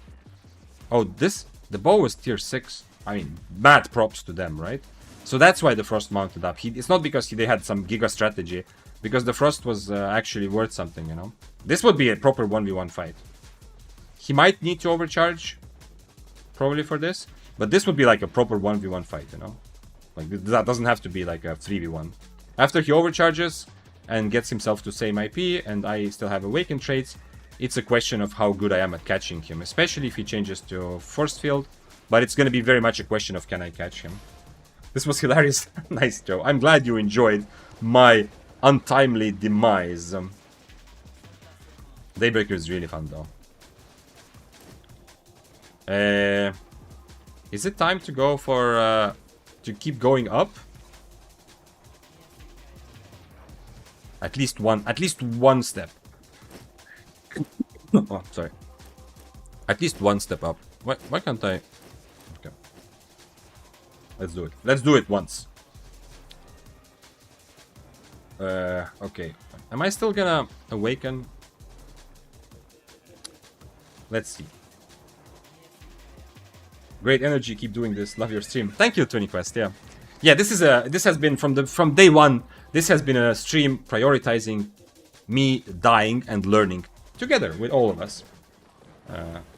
Oh, the bow was tier 6. I mean, mad props to them, right? So that's why the Frost mounted up. It's not because they had some giga strategy, because the Frost was actually worth something, you know. This would be a proper 1v1 fight. He might need to overcharge, probably for this, but this would be like a proper 1v1 fight, you know. Like, that doesn't have to be like a 3v1. After he overcharges and gets himself to same IP, and I still have awakened traits, it's a question of how good I am at catching him, especially if he changes to force field. But it's going to be very much a question of can I catch him. This was hilarious. Nice, Joe. I'm glad you enjoyed my untimely demise. Daybreaker is really fun, though. Is it time to go for... to keep going up? At least one step. Oh, sorry. At least one step up. Why can't I... Okay. Let's do it. Let's do it once. Okay. Am I still gonna awaken? Let's see. Great energy, keep doing this. Love your stream. Thank you, Tony Quest. Yeah. Yeah, this has been from day one. This has been a stream prioritizing me dying and learning together with all of us.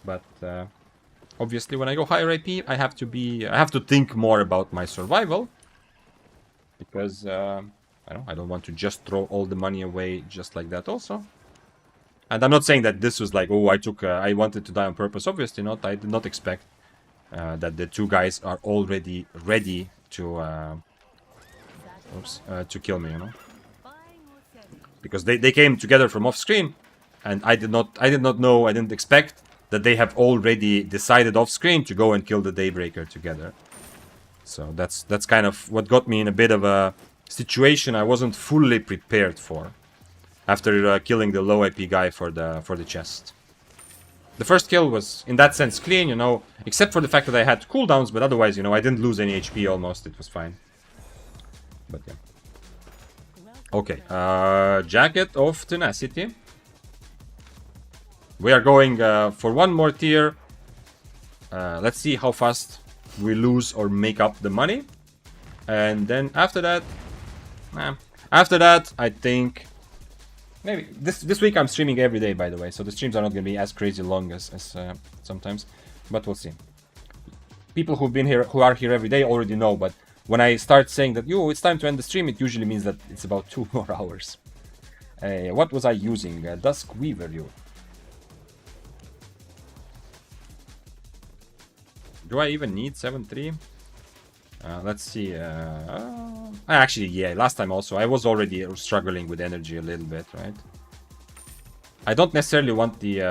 But obviously, when I go higher AP, I have to think more about my survival because I don't want to just throw all the money away just like that. Also, and I'm not saying that this was like, oh, I wanted to die on purpose. Obviously not. I did not expect that the two guys are already ready to kill me. You know, because they came together from off screen, and I did not know. I didn't expect that they have already decided off screen to go and kill the Daybreaker together. So that's kind of what got me in a bit of a situation I wasn't fully prepared for after killing the low AP guy for the chest. The first kill was in that sense clean, you know, except for the fact that I had cooldowns, but otherwise, you know, I didn't lose any HP almost. It was fine. But yeah. Okay, Jacket of Tenacity. We are going for one more tier. Let's see how fast we lose or make up the money. And then after that, I think maybe this week I'm streaming every day, by the way, so the streams are not going to be as crazy long as sometimes, but we'll see. People who are here every day already know, but when I start saying that, yo, it's time to end the stream, it usually means that it's about 2 more hours. What was I using? Dusk Weaver, you. Do I even need 7-3? Let's see. Actually, yeah, last time also, I was already struggling with energy a little bit, right? I don't necessarily want the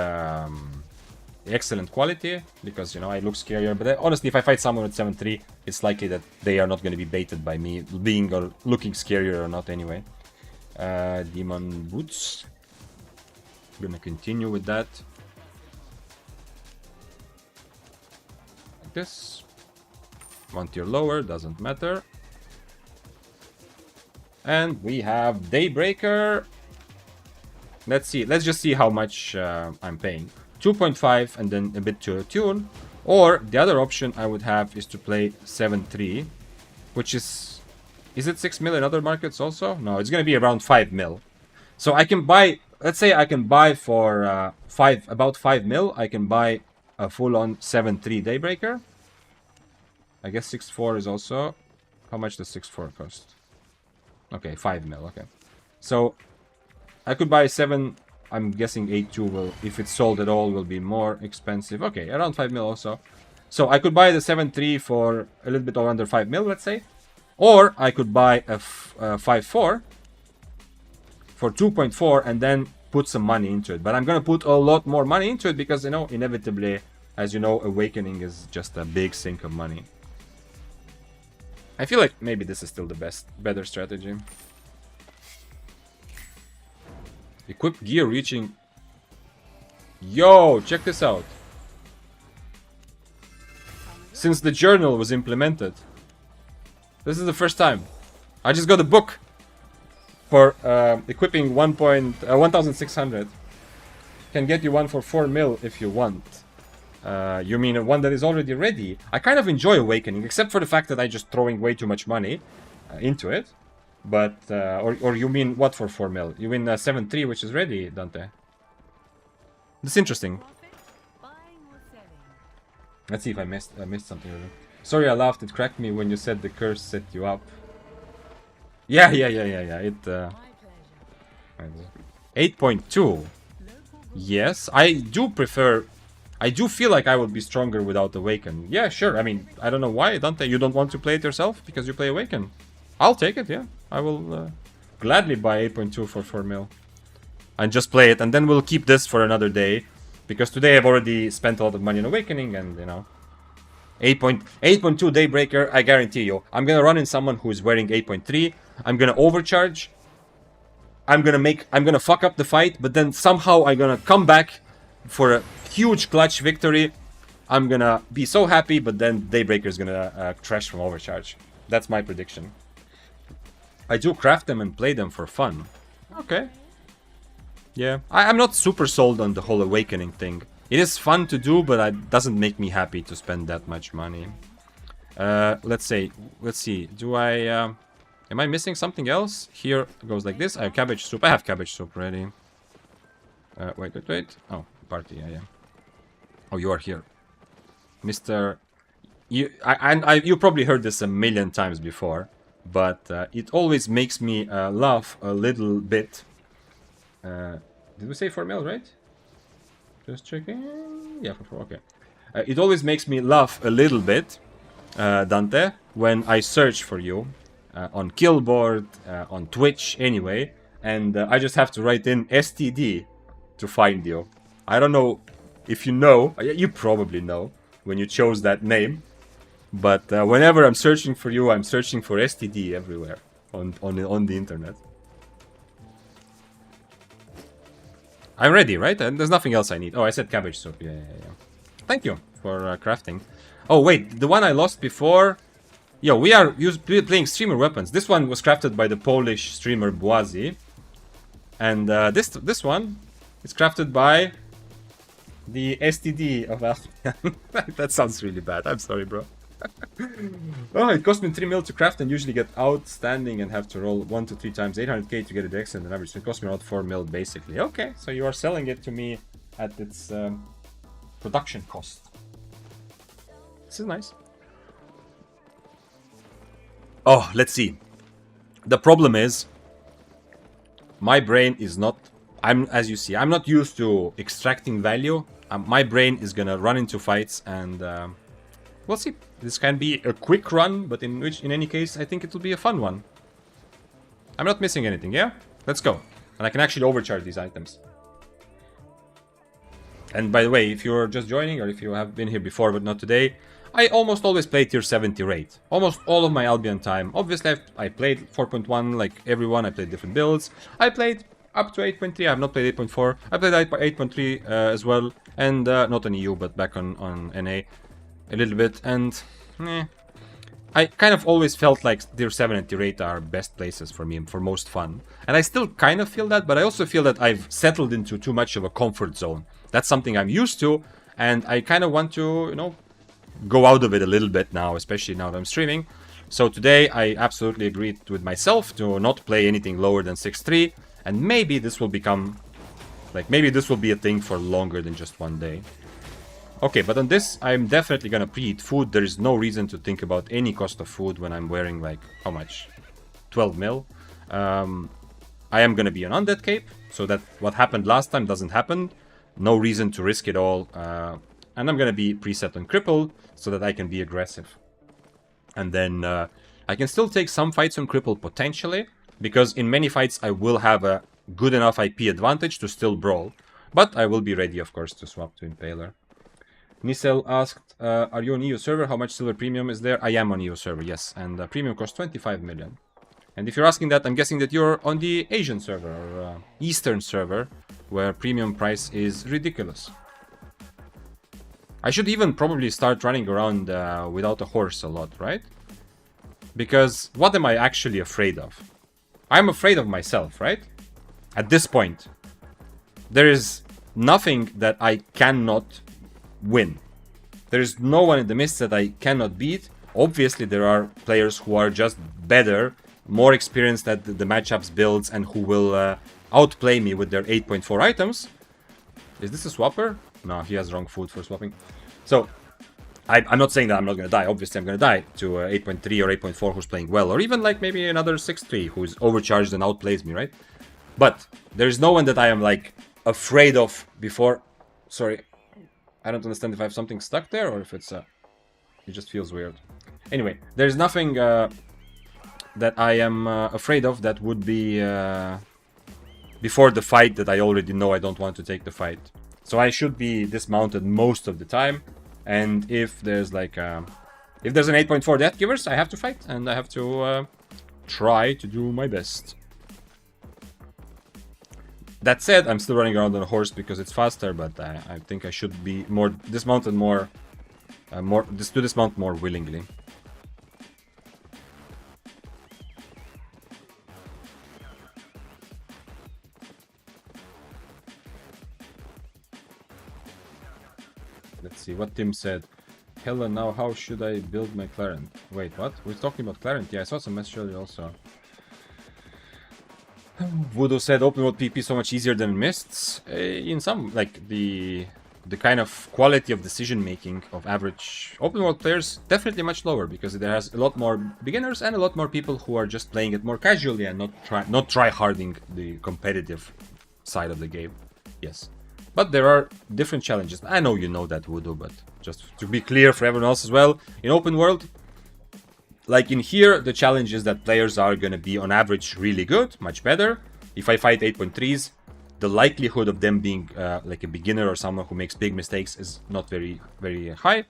excellent quality, because, you know, I look scarier. But honestly, if I fight someone with 7-3, it's likely that they are not going to be baited by me being or looking scarier or not anyway. Demon Boots. Gonna continue with that. Like this. 1 tier lower, doesn't matter. And we have Daybreaker. Let's see. Let's just see how much I'm paying. 2.5 and then a bit to attune. Or the other option I would have is to play 7-3, which is it 6 mil in other markets also? No, it's going to be around 5 mil. So I can buy, let's say I can buy for about 5 mil. I can buy a full-on 7-3 Daybreaker. I guess 6-4 is also... How much does 6-4 cost? Okay, 5 mil, okay. So, I could buy 7... I'm guessing 8-2 will, if it's sold at all, will be more expensive. Okay, around 5 mil also. So, I could buy the 7-3 for a little bit under 5 mil, let's say. Or, I could buy a 5-4 for 2.4 and then put some money into it. But I'm gonna put a lot more money into it because, you know, inevitably, as you know, Awakening is just a big sink of money. I feel like maybe this is still the better strategy. Equip gear reaching... Yo, check this out. Since the journal was implemented, this is the first time. I just got a book for equipping 1,600. Can get you one for 4 mil if you want. You mean one that is already ready? I kind of enjoy Awakening, except for the fact that I'm just throwing way too much money into it. But, or you mean what for 4 mil? You mean 7-3, which is ready, Dante? That's interesting. Let's see if I missed something. Sorry, I laughed. It cracked me when you said the curse set you up. Yeah. It. 8.2. Yes, I do prefer. I do feel like I would be stronger without Awaken. Yeah, sure. I mean, I don't know why, Dante. You don't want to play it yourself because you play Awaken. I'll take it, yeah. I will gladly buy 8.2 for 4 mil. And just play it. And then we'll keep this for another day. Because today I've already spent a lot of money on Awakening and, you know. 8.2 Daybreaker, I guarantee you. I'm gonna run in someone who's wearing 8.3. I'm gonna overcharge. I'm gonna fuck up the fight. But then somehow I'm gonna come back for a huge clutch victory. I'm gonna be so happy, but then Daybreaker is gonna crash from overcharge. That's my prediction. I do craft them and play them for fun. Okay. Yeah, I'm not super sold on the whole awakening thing. It is fun to do, but it doesn't make me happy to spend that much money. Let's see. Do I... am I missing something else? Here goes like this. I have cabbage soup. I have cabbage soup ready. Wait. Oh, party, yeah. Oh, you are here. Mr... You probably heard this a million times before, but it always makes me laugh a little bit. Did we say 4 mil, right? Just checking. Yeah, for 4, okay. It always makes me laugh a little bit, Dante, when I search for you on Killboard, on Twitch, anyway, and I just have to write in STD to find you. I don't know if you know, you probably know when you chose that name, but whenever I'm searching for you, I'm searching for STD everywhere on the internet. I'm ready, right? And there's nothing else I need. Oh, I said cabbage soup. Yeah. Thank you for crafting. Oh, wait. The one I lost before... Yo, we are playing streamer weapons. This one was crafted by the Polish streamer Błazi. And this one is crafted by the STD of Alfian. That sounds really bad. I'm sorry, bro. Oh, it cost me 3 mil to craft and usually get outstanding and have to roll 1 to 3 times 800k to get it excellent and average. So it cost me around 4 mil basically. Okay, so you are selling it to me at its production cost. This is nice. Oh, let's see. The problem is my brain is not... as you see, I'm not used to extracting value. My brain is gonna run into fights and we'll see. This can be a quick run, but in any case, I think it will be a fun one. I'm not missing anything, yeah? Let's go. And I can actually overcharge these items. And by the way, if you're just joining, or if you have been here before but not today, I almost always play tier 70 rate. Almost all of my Albion time. Obviously, I played 4.1 like everyone. I played different builds. I played up to 8.3. I have not played 8.4. I played 8.3 as well. And not on EU, but back on NA. A little bit, and I kind of always felt like tier 70 rate are best places for me for most fun, and I still kind of feel that, but I also feel that I've settled into too much of a comfort zone. That's something I'm used to, and I kind of want to, you know, go out of it a little bit now, especially now that I'm streaming. So today I absolutely agreed with myself to not play anything lower than 6.3, and maybe this will become, like, maybe this will be a thing for longer than just one day. Okay, but on this, I'm definitely gonna preheat food. There is no reason to think about any cost of food when I'm wearing, like, how much? 12 mil. I am gonna be an undead cape, so that what happened last time doesn't happen. No reason to risk it all. And I'm gonna be preset on cripple, so that I can be aggressive. And then I can still take some fights on cripple, potentially, because in many fights I will have a good enough IP advantage to still brawl. But I will be ready, of course, to swap to Impaler. Nisel asked, are you on EU server? How much silver premium is there? I am on EU server, yes. And premium costs 25 million. And if you're asking that, I'm guessing that you're on the Asian server, or Eastern server, where premium price is ridiculous. I should even probably start running around without a horse a lot, right? Because what am I actually afraid of? I'm afraid of myself, right? At this point. There is nothing that I cannot win. There is no one in the mist that I cannot beat. Obviously, there are players who are just better, more experienced at the matchups builds, and who will outplay me with their 8.4 items. Is this a swapper? No, he has wrong food for swapping. So, I'm not saying that I'm not going to die. Obviously, I'm going to die to 8.3 or 8.4 who's playing well. Or even like maybe another 6.3 who's overcharged and outplays me, right? But there's no one that I am like afraid of before. Sorry. I don't understand if I have something stuck there or if it's it just feels weird. Anyway, there's nothing that I am afraid of that would be before the fight that I already know I don't want to take the fight. So I should be dismounted most of the time, and if there's like if there's an 8.4 death givers, I have to fight and I have to try to do my best. That said, I'm still running around on a horse because it's faster, but I think I should be more dismounted more to dismount more willingly. Let's see what Tim said. Hello, now how should I build my Clarent? Wait, what? We're talking about Clarent? Yeah, I saw some message earlier also. Voodoo said open world PP so much easier than Mists. In some, like, the kind of quality of decision making of average open world players definitely much lower, because there has a lot more beginners and a lot more people who are just playing it more casually and not try harding the competitive side of the game. Yes. But there are different challenges. I know you know that, Voodoo, but just to be clear for everyone else as well, in open world, like in here, the challenge is that players are going to be on average really good, much better. If I fight 8.3s, the likelihood of them being like a beginner or someone who makes big mistakes is not very, very high.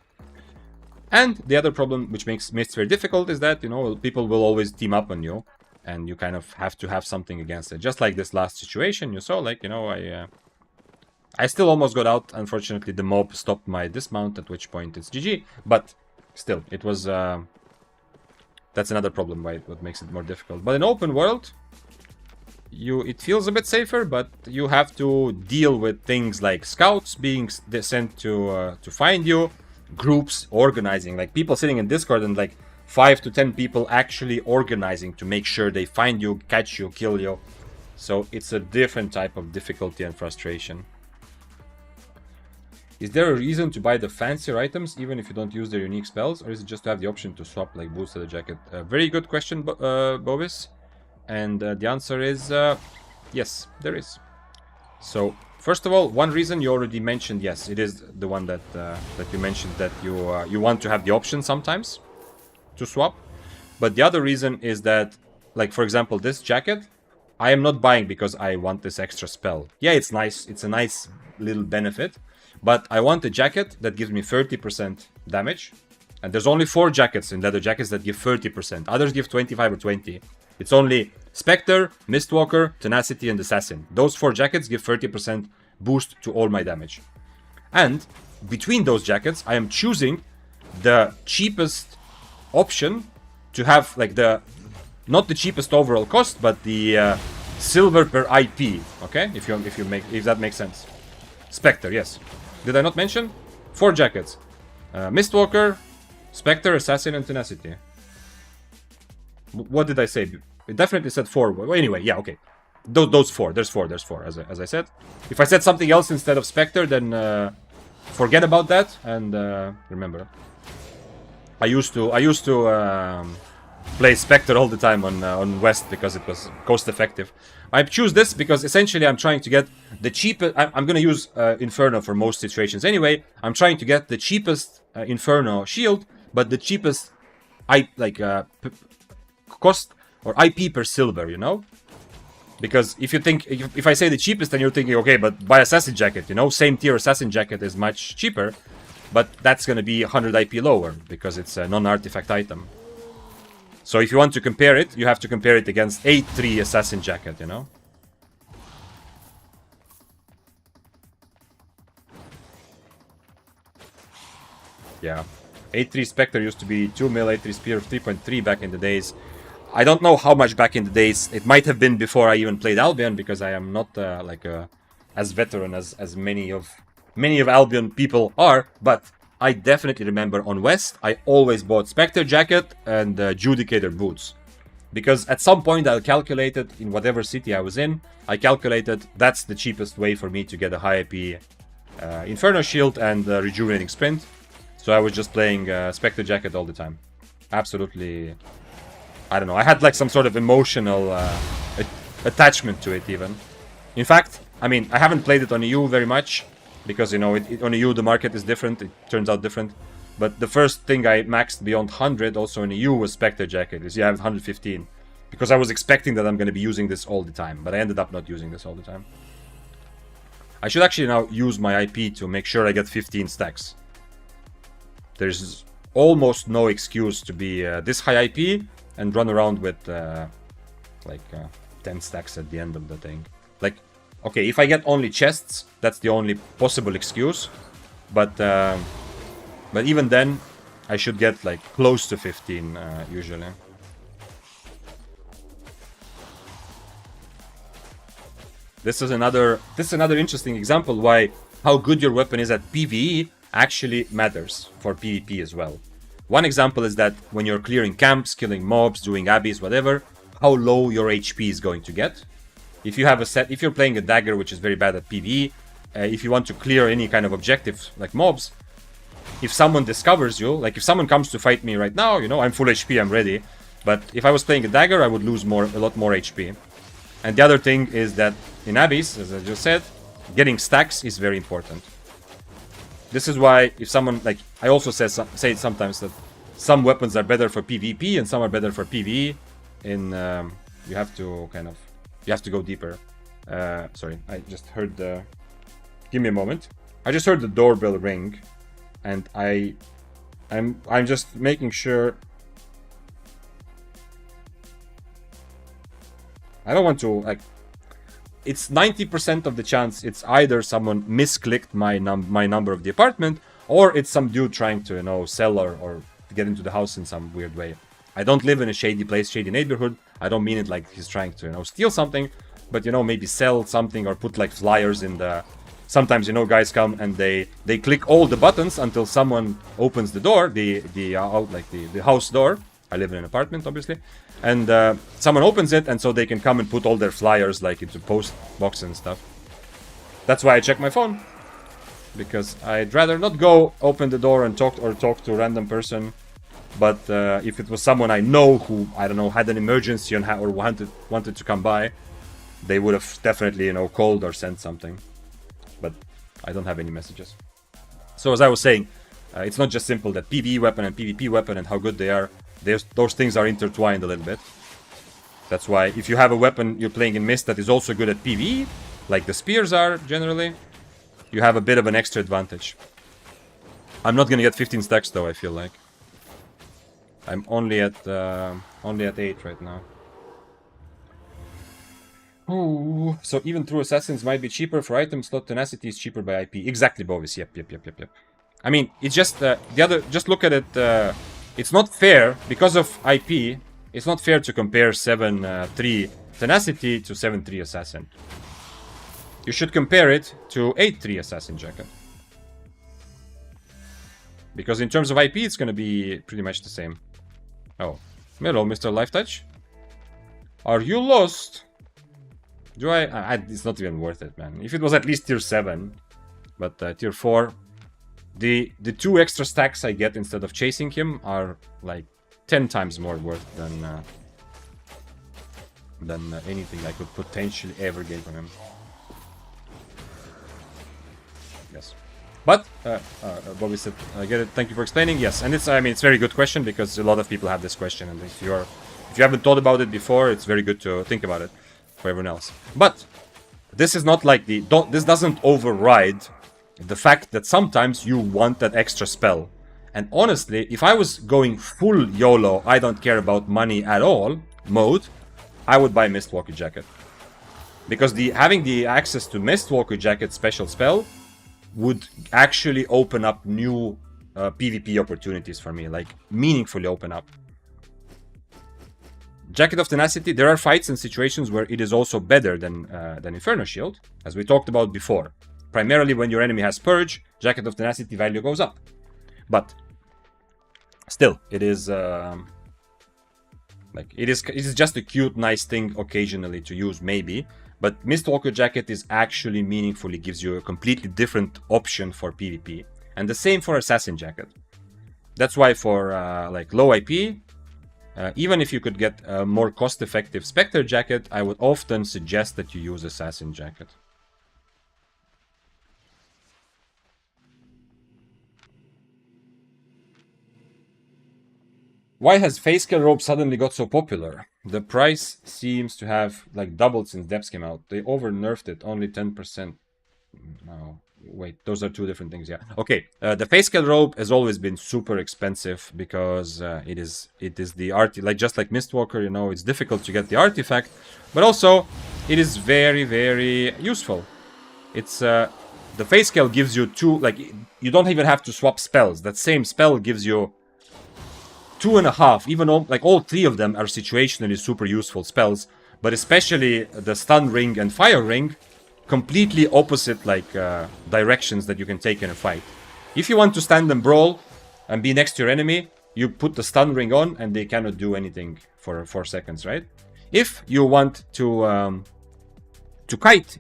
And the other problem which makes Mists very difficult is that, you know, people will always team up on you, and you kind of have to have something against it. Just like this last situation you saw, like, you know, I still almost got out. Unfortunately, the mob stopped my dismount, at which point it's GG. But still, it was... that's another problem, right? What makes it more difficult. But in open world, it feels a bit safer, but you have to deal with things like scouts being sent to find you, groups organizing, like people sitting in Discord and like 5 to 10 people actually organizing to make sure they find you, catch you, kill you. So it's a different type of difficulty and frustration. Is there a reason to buy the fancier items even if you don't use their unique spells, or is it just to have the option to swap like boots to the jacket? Very good question, Bovis. And the answer is yes, there is. So first of all, one reason you already mentioned, yes, it is the one that that you mentioned, that you want to have the option sometimes to swap. But the other reason is that, like for example, this jacket, I am not buying because I want this extra spell. Yeah, it's nice. It's a nice little benefit. But I want a jacket that gives me 30% damage. And there's only 4 jackets in leather jackets that give 30%. Others give 25 or 20. It's only Spectre, Mistwalker, Tenacity, and Assassin. Those 4 jackets give 30% boost to all my damage. And between those jackets, I am choosing the cheapest option to have, like, not the cheapest overall cost, but the silver per IP. Okay, if that makes sense. Spectre, yes. Did I not mention? 4 jackets. Mistwalker, Spectre, Assassin, and Tenacity. What did I say? It definitely said 4. Well, anyway, yeah, okay. Those 4. There's 4, as I said. If I said something else instead of Spectre, then forget about that, and remember. I used to play Spectre all the time on West because it was cost effective. I choose this because essentially I'm trying to get the cheapest... I'm going to use Inferno for most situations anyway. I'm trying to get the cheapest Inferno shield, but the cheapest cost or IP per silver, you know? Because if you think... If I say the cheapest, then you're thinking, okay, but buy Assassin Jacket, you know? Same tier Assassin Jacket is much cheaper, but that's going to be 100 IP lower because it's a non-artifact item. So if you want to compare it, you have to compare it against 8-3 Assassin Jacket, you know? Yeah. 8-3 Spectre used to be 2 mil, 8-3 Spear, 3.3 back in the days. I don't know how much back in the days. It might have been before I even played Albion, because I am not as veteran as many of Albion people are, but I definitely remember on West, I always bought Spectre Jacket and Judicator Boots. Because at some point I calculated, in whatever city I was in, I calculated that's the cheapest way for me to get a high IP Inferno Shield and Rejuvenating Sprint. So I was just playing Spectre Jacket all the time. Absolutely, I don't know, I had like some sort of emotional attachment to it even. In fact, I mean, I haven't played it on EU very much, because, you know, on EU the market is different, it turns out different. But the first thing I maxed beyond 100 also in EU was Spectre Jacket, is you have 115. Because I was expecting that I'm going to be using this all the time, but I ended up not using this all the time. I should actually now use my IP to make sure I get 15 stacks. There's almost no excuse to be this high IP and run around with 10 stacks at the end of the thing. Like, okay, if I get only chests, that's the only possible excuse. But But even then, I should get like close to 15 usually. This is another interesting example why how good your weapon is at PvE actually matters for PvP as well. One example is that when you're clearing camps, killing mobs, doing abbeys, whatever, how low your HP is going to get. If you have if you're playing a dagger, which is very bad at PvE, if you want to clear any kind of objective like mobs, if someone discovers you, like if someone comes to fight me right now, you know, I'm full HP, I'm ready. But if I was playing a dagger, I would lose a lot more HP. And the other thing is that in abbeys, as I just said, getting stacks is very important. This is why if someone, like, I also say sometimes that some weapons are better for PvP and some are better for PvE. You have to go deeper. Sorry, I just heard the... Give me a moment. I just heard the doorbell ring, and I'm just making sure. I don't want to, like, it's 90% of the chance it's either someone misclicked my number of the apartment, or it's some dude trying to, you know, sell or get into the house in some weird way. I don't live in a shady place, shady neighborhood. I don't mean it like he's trying to, you know, steal something, but, you know, maybe sell something or put like flyers in the... Sometimes, you know, guys come and they click all the buttons until someone opens the door, the house door. I live in an apartment, obviously. And someone opens it, and so they can come and put all their flyers like into post boxes and stuff. That's why I check my phone, because I'd rather not go open the door and talk to a random person. But if it was someone I know who, I don't know, had an emergency or wanted to come by, they would have definitely, you know, called or sent something. But I don't have any messages. So as I was saying, it's not just simple that PvE weapon and PvP weapon and how good they are. Those things are intertwined a little bit. That's why if you have a weapon you're playing in Mist that is also good at PvE, like the spears are generally, you have a bit of an extra advantage. I'm not gonna get 15 stacks though, I feel like. I'm only at 8 right now. Oh, so even True Assassins might be cheaper for items, slot tenacity is cheaper by IP. Exactly, Bovis. Yep. I mean, it's just just look at it. It's not fair because of IP. It's not fair to compare 7.3 tenacity to 7.3 assassin. You should compare it to 8.3 assassin jacket. Because in terms of IP, it's gonna be pretty much the same. Oh, hello, Mr. Lifetouch. Are you lost? Do I it's not even worth it, man. If it was at least tier 7, but tier 4, the 2 extra stacks I get instead of chasing him are like 10 times more worth than anything I could potentially ever gain from him. Yes. But Bobby said, I get it. Thank you for explaining. Yes, and it's a very good question because a lot of people have this question, and if you haven't thought about it before, it's very good to think about it for everyone else. But this is not like this doesn't override the fact that sometimes you want that extra spell. And honestly, if I was going full YOLO, I don't care about money at all mode, I would buy Mistwalker Jacket. Because having the access to Mistwalker Jacket special spell would actually open up new PvP opportunities for me, like meaningfully open up. Jacket of Tenacity, there are fights and situations where it is also better than Inferno Shield, as we talked about before. Primarily when your enemy has Purge, Jacket of Tenacity value goes up. But still, it is it is just a cute, nice thing occasionally to use, maybe. But Mistwalker Jacket is actually meaningfully gives you a completely different option for PvP, and the same for Assassin Jacket. That's why for like low IP, even if you could get a more cost-effective Spectre Jacket, I would often suggest that you use Assassin Jacket. Why has Facecale Robe suddenly got so popular? The price seems to have like doubled since Depths came out. They over-nerfed it, only 10%. No, wait, those are two different things, yeah. Okay, the Facecale Robe has always been super expensive because it is the just like Mistwalker, you know, it's difficult to get the artifact, but also it is very, very useful. It's The Phase Scale gives you 2, like, you don't even have to swap spells. That same spell gives you 2.5, even though, like, all 3 of them are situationally super useful spells, but especially the Stun Ring and Fire Ring, completely opposite, like, directions that you can take in a fight. If you want to stand and brawl and be next to your enemy, you put the Stun Ring on and they cannot do anything for 4 seconds, right? If you want to kite,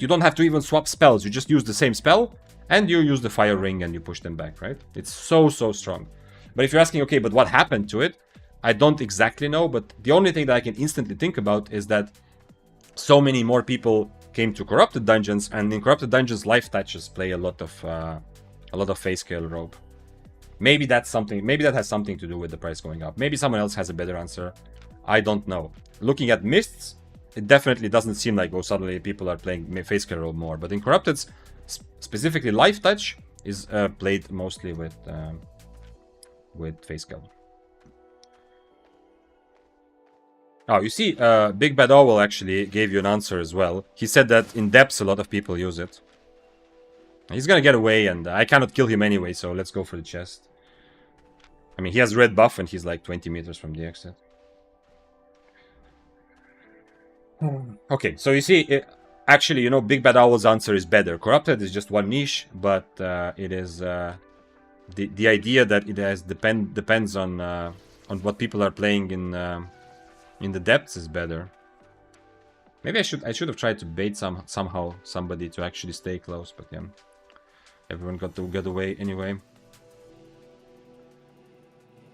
you don't have to even swap spells. You just use the same spell and you use the Fire Ring and you push them back, right? It's so strong. But if you're asking, okay, but what happened to it? I don't exactly know, but the only thing that I can instantly think about is that so many more people came to Corrupted Dungeons, and in Corrupted Dungeons, life touches play a lot of Phase Scale robe. Maybe that's something. Maybe that has something to do with the price going up. Maybe someone else has a better answer. I don't know. Looking at Mists, it definitely doesn't seem like, oh, suddenly people are playing Phase Scale robe more. But in Corrupted, specifically, life touch is played mostly with Phase Scale. Oh, you see, Big Bad Owl actually gave you an answer as well. He said that in depths a lot of people use it. He's gonna get away, and I cannot kill him anyway, so let's go for the chest. I mean, he has red buff, and he's like 20 meters from the exit. Okay, so you see, actually, you know, Big Bad Owl's answer is better. Corrupted is just one niche, but it is the idea that it has depends on what people are playing in the depths is better. Maybe I should have tried to bait somehow somebody to actually stay close, but yeah, everyone got to get away anyway.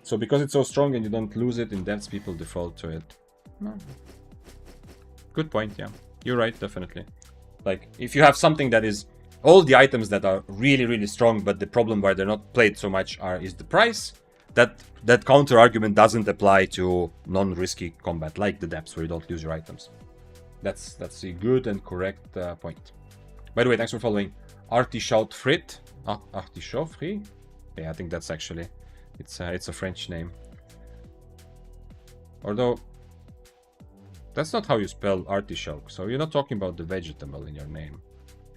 So because it's so strong and you don't lose it in depths, people default to it. No. Good point, yeah. You're right, definitely. Like, if you have something that is all the items that are really strong, but the problem why they're not played so much is the price, that counter argument doesn't apply to non-risky combat, like the depths where you don't lose your items. That's a good and correct point. By the way, thanks for following. Artichaut Frit. Artichaut Frit? Yeah, I think that's actually... It's a French name. Although... That's not how you spell artichoke, so you're not talking about the vegetable in your name.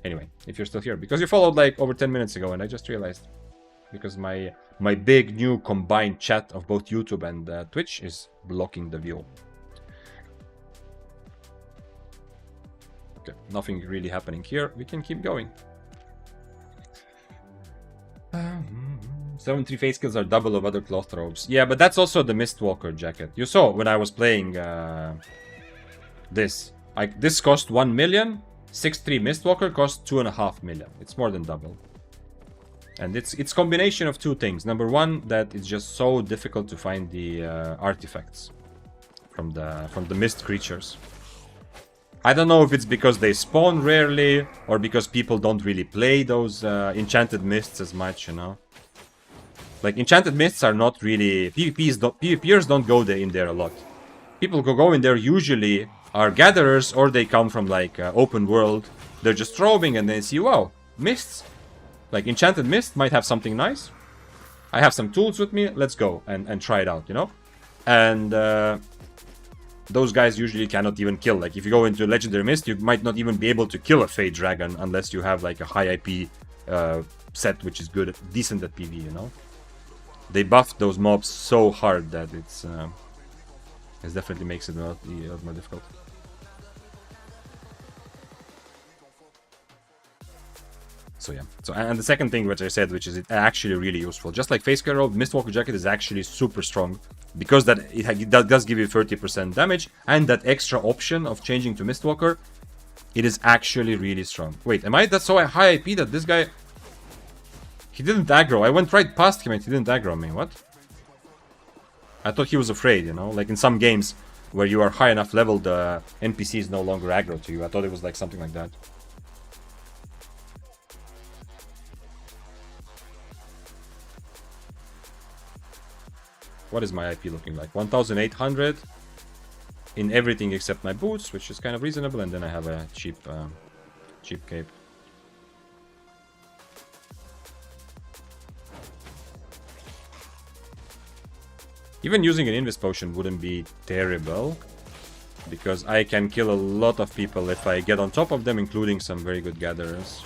Anyway, if you're still here. Because you followed like over 10 minutes ago and I just realized. Because my big new combined chat of both YouTube and Twitch is blocking the view. Okay, nothing really happening here. We can keep going. 73 face kills are double of other cloth robes. Yeah, but that's also the Mistwalker jacket. You saw when I was playing this. This cost 1 million. 6-3 Mistwalker costs 2.5 million. It's more than double. And it's combination of two things. Number one, that it's just so difficult to find the artifacts from the mist creatures. I don't know if it's because they spawn rarely or because people don't really play those enchanted mists as much, you know. Like, enchanted mists are not really... PvPers don't go in there a lot. People who go in there usually are gatherers, or they come from, like, open world. They're just roaming and they see, wow, mists. Like, enchanted mist might have something nice. I have some tools with me, let's go and try it out, you know? And those guys usually cannot even kill. Like, if you go into Legendary Mist, you might not even be able to kill a Fade Dragon unless you have, like, a high IP set, which is good, decent at PV, you know? They buffed those mobs so hard that it definitely makes it a lot more difficult. So yeah. So, and the second thing which I said, which is actually really useful, just like Face Robe, Mistwalker Jacket is actually super strong because it does give you 30% damage, and that extra option of changing to Mistwalker, it is actually really strong. Wait, am I that so high IP that this guy? He didn't aggro. I went right past him and he didn't aggro me. What? I thought he was afraid, you know? Like in some games where you are high enough level, the NPC is no longer aggro to you. I thought it was like something like that. What is my IP looking like? 1,800 in everything except my boots, which is kind of reasonable, and then I have a cheap cape. Even using an Invis Potion wouldn't be terrible, because I can kill a lot of people if I get on top of them, including some very good gatherers.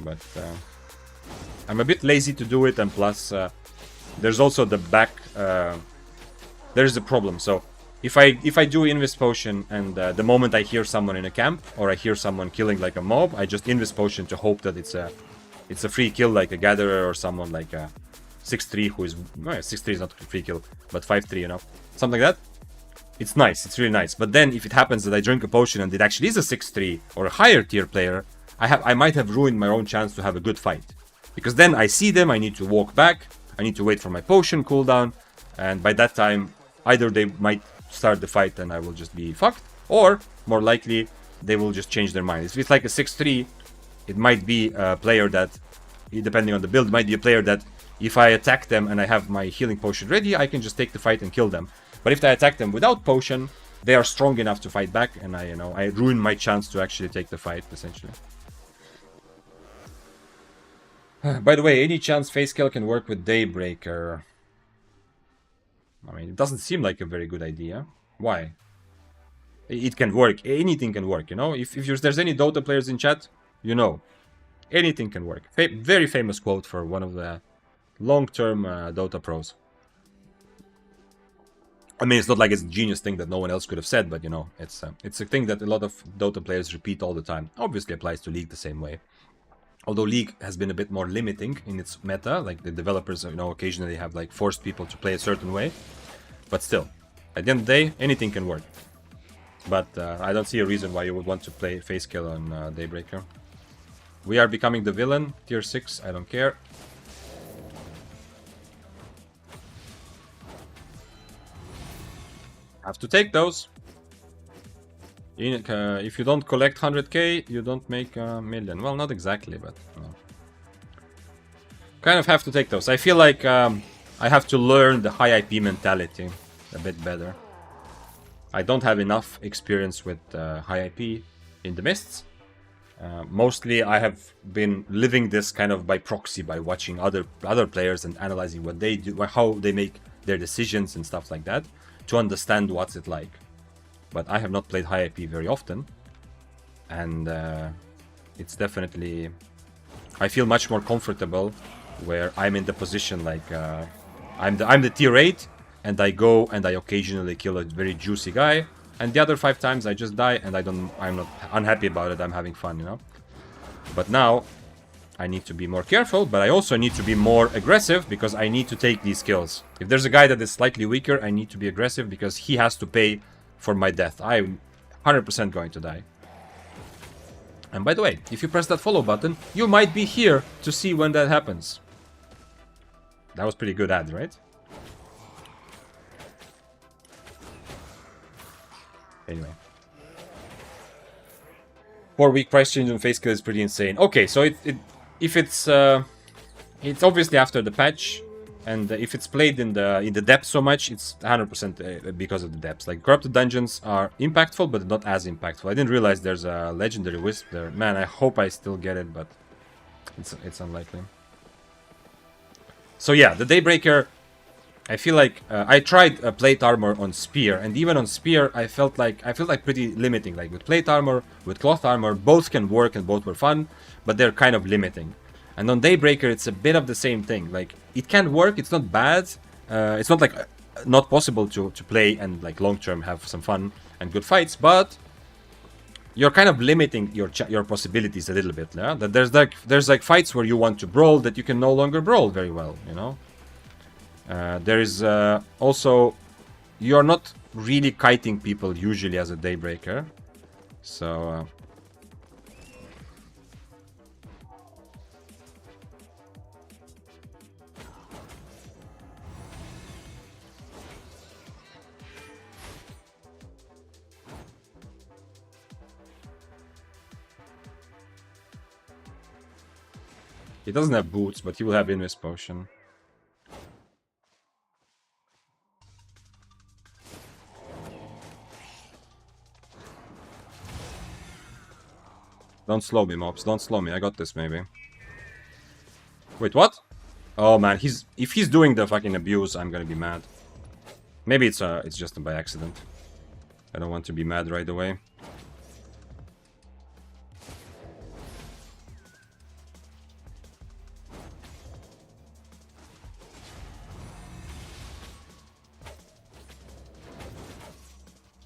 But I'm a bit lazy to do it, and plus there's also the back. There's a problem. So if I do Invis Potion and the moment I hear someone in a camp or I hear someone killing like a mob, I just Invis Potion to hope that it's a free kill, like a Gatherer or someone like a 6-3 who is... Well, 6-3 is not a free kill, but 5-3, you know? Something like that. It's nice, it's really nice. But then if it happens that I drink a potion and it actually is a 6-3 or a higher tier player, I might have ruined my own chance to have a good fight. Because then I see them, I need to walk back, I need to wait for my potion cooldown, and by that time, either they might start the fight and I will just be fucked, or, more likely, they will just change their mind. If it's like a 6-3, it might be a player that, depending on the build, might be a player that if I attack them and I have my healing potion ready, I can just take the fight and kill them. But if I attack them without potion, they are strong enough to fight back, and I ruin my chance to actually take the fight, essentially. By the way, any chance Facecale can work with Daybreaker? I mean, it doesn't seem like a very good idea. Why? It can work. Anything can work, you know? If there's any Dota players in chat, you know. Anything can work. Very famous quote for one of the long-term Dota pros. I mean, it's not like it's a genius thing that no one else could have said, but, you know, it's a thing that a lot of Dota players repeat all the time. Obviously applies to League the same way. Although League has been a bit more limiting in its meta, like the developers, you know, occasionally have like forced people to play a certain way. But still, at the end of the day, anything can work. But I don't see a reason why you would want to play Facecale on Daybreaker. We are becoming the villain, tier 6, I don't care. Have to take those. If you don't collect 100k, you don't make a million. Well, not exactly, but... Kind of have to take those. I feel like I have to learn the high IP mentality a bit better. I don't have enough experience with high IP in the Mists. Mostly I have been living this kind of by proxy, by watching other players and analyzing what they do, how they make their decisions and stuff like that, to understand what's it like. But I have not played high IP very often, and it's definitely... I feel much more comfortable where I'm in the position like I'm the tier 8, and I go and I occasionally kill a very juicy guy, and the other 5 times I just die and I'm not unhappy about it, I'm having fun, you know. But now I need to be more careful, but I also need to be more aggressive because I need to take these kills. If there's a guy that is slightly weaker, I need to be aggressive because he has to pay for my death. I'm 100% going to die. And by the way, if you press that follow button, you might be here to see when that happens. That was pretty good ad, right? Anyway. 4-week price change on Facecale is pretty insane. Okay, so if it's obviously after the patch, and if it's played in the depth so much, it's 100% because of the depths. Like, corrupted dungeons are impactful, but not as impactful. I didn't realize there's a legendary wisp there. Man, I hope I still get it, but it's unlikely. So yeah, the Daybreaker, I feel like I tried plate armor on spear, and even on spear I felt like pretty limiting. Like with plate armor, with cloth armor, both can work and both were fun, but they're kind of limiting. And on Daybreaker it's a bit of the same thing. Like, it can work, it's not bad, it's not like not possible to play and like long term have some fun and good fights, but you're kind of limiting your possibilities a little bit. Yeah, that there's like fights where you want to brawl that you can no longer brawl very well, you know. There is also, you're not really kiting people usually as a Daybreaker, so he doesn't have boots, but he will have Invis Potion. Don't slow me, mobs. Don't slow me. I got this, maybe. Wait, what? Oh, man. If he's doing the fucking abuse, I'm gonna be mad. Maybe it's just by accident. I don't want to be mad right away.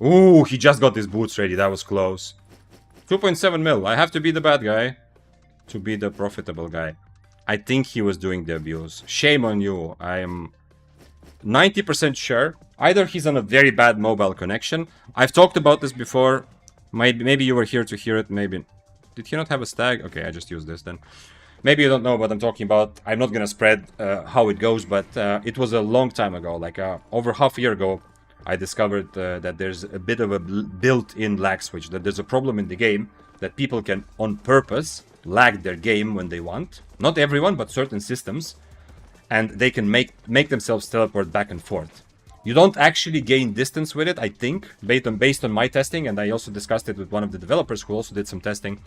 Ooh, he just got his boots ready. That was close. 2.7 mil. I have to be the bad guy to be the profitable guy. I think he was doing the abuse. Shame on you. I am 90% sure. Either he's on a very bad mobile connection. I've talked about this before. Maybe you were here to hear it. Maybe. Did he not have a stag? Okay, I just used this then. Maybe you don't know what I'm talking about. I'm not gonna spread how it goes, but it was a long time ago. Like over half a year ago, I discovered that there's a bit of a built-in lag switch. That there's a problem in the game that people can, on purpose, lag their game when they want. Not everyone, but certain systems. And they can make themselves teleport back and forth. You don't actually gain distance with it, I think, based on my testing, and I also discussed it with one of the developers who also did some testing.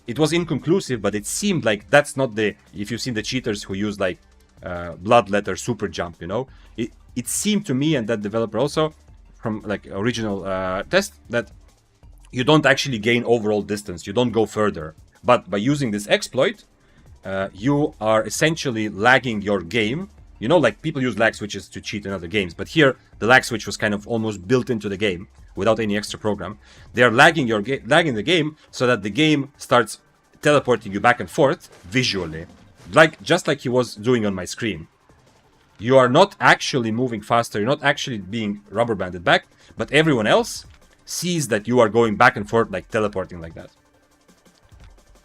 It was inconclusive, but it seemed like that's not the... If you've seen the cheaters who use like bloodletter super jump, you know, it seemed to me and that developer also from like original test that you don't actually gain overall distance. You don't go further. But by using this exploit, you are essentially lagging your game. You know, like people use lag switches to cheat in other games, but here the lag switch was kind of almost built into the game without any extra program. They are lagging the game so that the game starts teleporting you back and forth visually, just like he was doing on my screen. You are not actually moving faster. You're not actually being rubber banded back, but everyone else sees that you are going back and forth, like teleporting like that.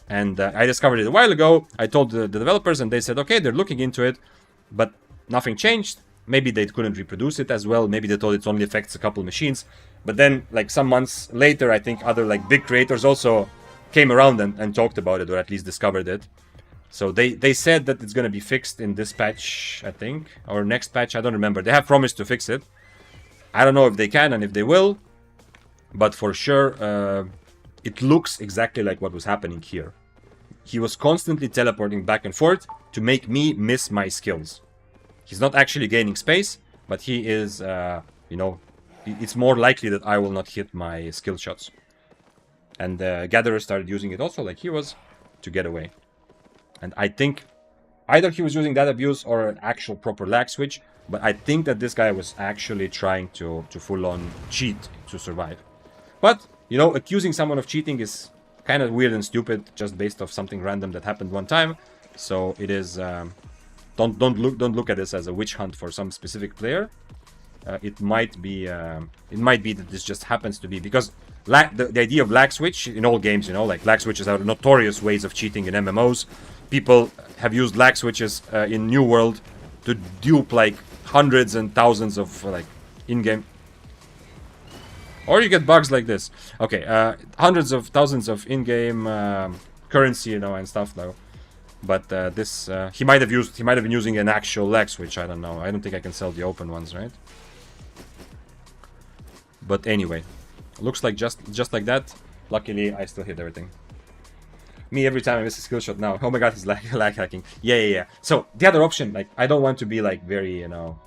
And I discovered it a while ago. I told the developers, and they said, okay, they're looking into it, but nothing changed. Maybe they couldn't reproduce it as well. Maybe they thought it only affects a couple machines. But then, like some months later, I think other like big creators also came around and talked about it, or at least discovered it. So they said that it's going to be fixed in this patch, I think, or next patch. I don't remember. They have promised to fix it. I don't know if they can and if they will, but for sure, it looks exactly like what was happening here. He was constantly teleporting back and forth to make me miss my skills. He's not actually gaining space, but he is, you know, it's more likely that I will not hit my skill shots. And Gatherer started using it also, like he was, to get away. And I think either he was using that abuse or an actual proper lag switch, but I think that this guy was actually trying to full-on cheat to survive. But, you know, accusing someone of cheating is kind of weird and stupid just based off something random that happened one time. So it is... Don't look at this as a witch hunt for some specific player. It might be that this just happens to be because the idea of lag switch in all games, you know, like lag switches are notorious ways of cheating in MMOs. People have used lag switches in New World to dupe like hundreds and thousands of like in-game. Or you get bugs like this. Okay, hundreds of thousands of in-game currency, you know, and stuff though. But this he might have been using an actual lag switch. I don't know. I don't think I can sell the open ones, right? But anyway, looks like just like that. Luckily, I still hit everything. Me every time I miss a skill shot now. Oh my god, he's lag hacking. Yeah. So the other option, like I don't want to be like very, you know,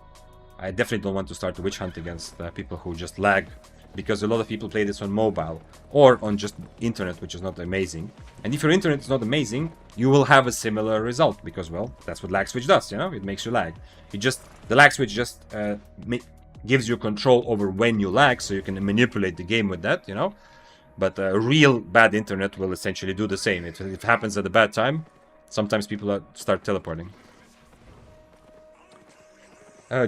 I definitely don't want to start a witch hunt against people who just lag, because a lot of people play this on mobile or on just internet, which is not amazing. And if your internet is not amazing, you will have a similar result because, well, that's what lag switch does, you know? It makes you lag. The lag switch just gives you control over when you lag, so you can manipulate the game with that, you know? But real bad internet will essentially do the same. If it happens at a bad time, sometimes people start teleporting.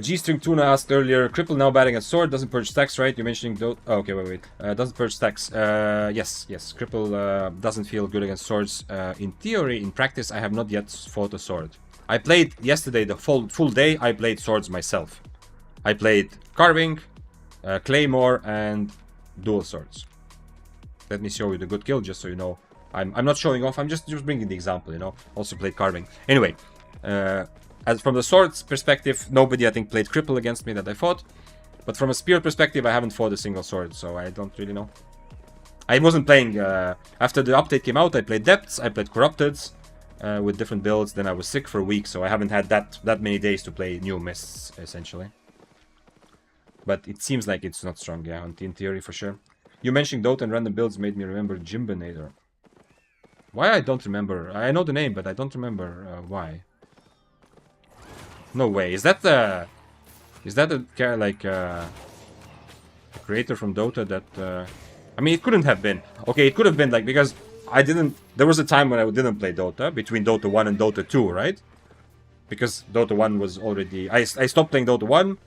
G-String Tuna asked earlier, Cripple now batting at sword, doesn't purge stacks, right? You're mentioning those... Oh, okay, wait. Doesn't purge stacks. Yes. Cripple doesn't feel good against swords. In theory, in practice, I have not yet fought a sword. I played yesterday, the full day, I played swords myself. I played carving, claymore, and dual swords. Let me show you the good kill, just so you know. I'm not showing off, I'm just bringing the example, you know. Also played carving. Anyway, as from the swords perspective, nobody I think played cripple against me that I fought. But from a spear perspective, I haven't fought a single sword, so I don't really know. I wasn't playing, after the update came out, I played depths, I played corrupteds with different builds, then I was sick for a week, so I haven't had that many days to play new mists, essentially. But it seems like it's not strong, yeah, in theory for sure. You mentioning Dota and random builds made me remember Jimbinator. Why I don't remember? I know the name, but I don't remember why. No way. Is that a creator from Dota that... I mean, it couldn't have been. Okay, it could have been, like, because I didn't... There was a time when I didn't play Dota, between Dota 1 and Dota 2, right? Because Dota 1 was already... I stopped playing Dota 1.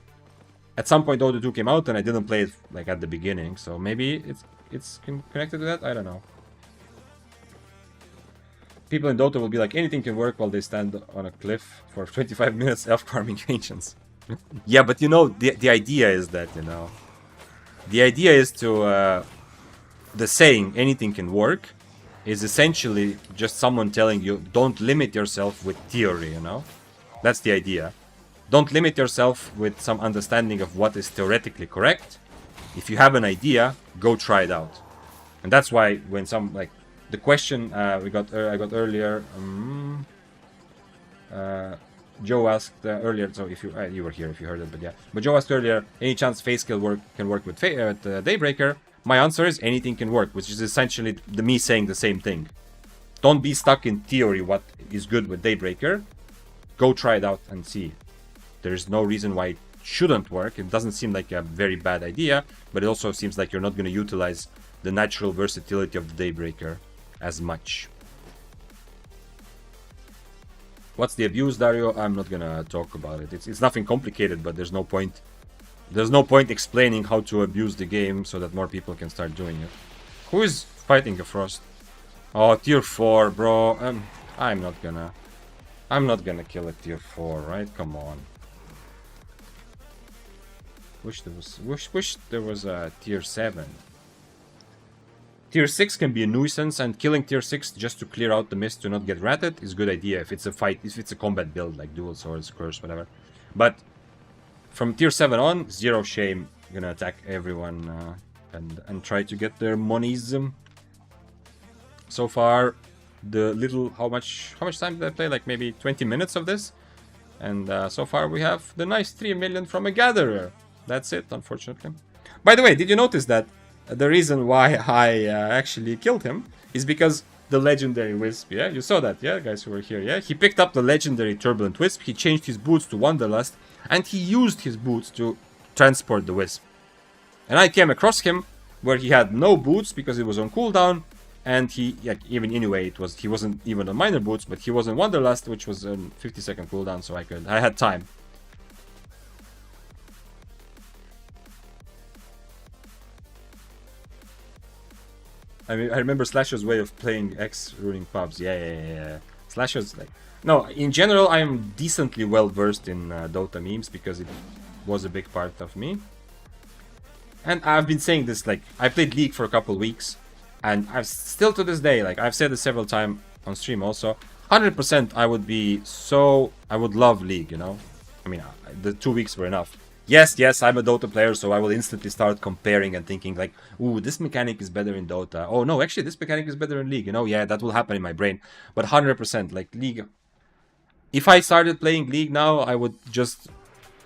At some point, Dota 2 came out, and I didn't play it, like, at the beginning. So maybe it's connected to that? I don't know. People in Dota will be like, anything can work while they stand on a cliff for 25 minutes elf farming ancients. Yeah, but you know, the idea is that, you know... The idea is to... the saying, anything can work, is essentially just someone telling you, don't limit yourself with theory, you know? That's the idea. Don't limit yourself with some understanding of what is theoretically correct. If you have an idea, go try it out. And that's why when some, like, the question I got earlier, Joe asked earlier, so if you were here if you heard it, but yeah. But Joe asked earlier, any chance Phase Skill can work with Daybreaker? My answer is anything can work, which is essentially me saying the same thing. Don't be stuck in theory what is good with Daybreaker. Go try it out and see. There's no reason why it shouldn't work. It doesn't seem like a very bad idea, but it also seems like you're not going to utilize the natural versatility of the Daybreaker as much. What's the abuse, Dario? I'm not gonna talk about it. It's nothing complicated, but there's no point. There's no point explaining how to abuse the game so that more people can start doing it. Who is fighting a Frost? Oh, tier 4, bro. I'm not gonna kill a tier 4, right? Come on. Wish there was a tier 7. Tier 6 can be a nuisance, and killing tier 6 just to clear out the mist to not get ratted is a good idea if it's a fight, if it's a combat build like dual swords, curse, whatever. But from tier 7 on, zero shame. Gonna attack everyone and try to get their monies. So far, the little how much time did I play? Like maybe 20 minutes of this, and so far we have the nice 3 million from a gatherer. That's it, unfortunately. By the way, did you notice that the reason why I actually killed him is because the legendary Wisp, yeah? You saw that, yeah, guys who were here, yeah? He picked up the legendary Turbulent Wisp, he changed his boots to Wanderlust, and he used his boots to transport the Wisp. And I came across him where he had no boots because it was on cooldown, and he, like, even anyway, he wasn't even on minor boots, but he was on Wanderlust, which was on 50-second cooldown, so I had time. I mean, I remember Slasher's way of playing X ruining pubs. Yeah. Slasher's like... No, in general, I am decently well versed in Dota memes because it was a big part of me. And I've been saying this, like, I played League for a couple weeks, and I've still to this day, like, I've said this several times on stream also, 100% I would love League, you know? I mean, the 2 weeks were enough. Yes, I'm a Dota player, so I will instantly start comparing and thinking like, ooh, this mechanic is better in Dota. Oh, no, actually, this mechanic is better in League. You know, yeah, that will happen in my brain. But 100%, like, League... If I started playing League now, I would just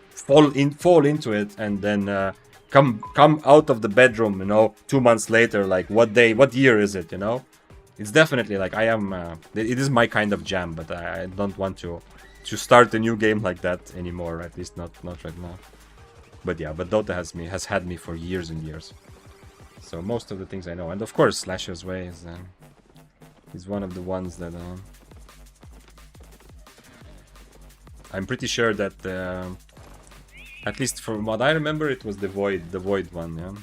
fall into it and then come out of the bedroom, you know, 2 months later, like, what year is it, you know? It's definitely, like, I am... it is my kind of jam, but I don't want to start a new game like that anymore, at least not right now. But yeah, but Dota has had me for years and years. So most of the things I know. And of course, Slasher's Way is one of the ones that... I'm pretty sure that... at least from what I remember, it was the Void one, yeah?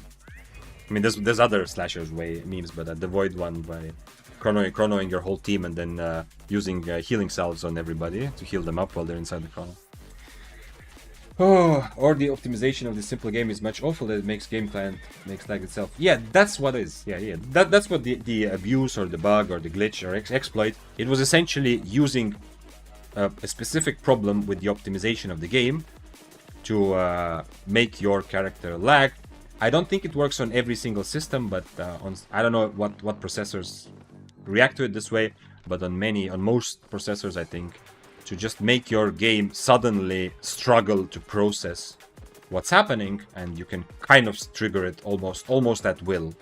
I mean, there's other Slasher's Way memes, but the Void one by chronoing your whole team and then using healing salves on everybody to heal them up while they're inside the chrono. Oh, or the optimization of the simple game is much awful that it makes game client lag itself. Yeah, that's what it is. Yeah. That's what the abuse or the bug or the glitch or exploit. It was essentially using a specific problem with the optimization of the game to make your character lag. I don't think it works on every single system, but I don't know what processors react to it this way, but on most processors, I think, to just make your game suddenly struggle to process what's happening, and you can kind of trigger it almost at will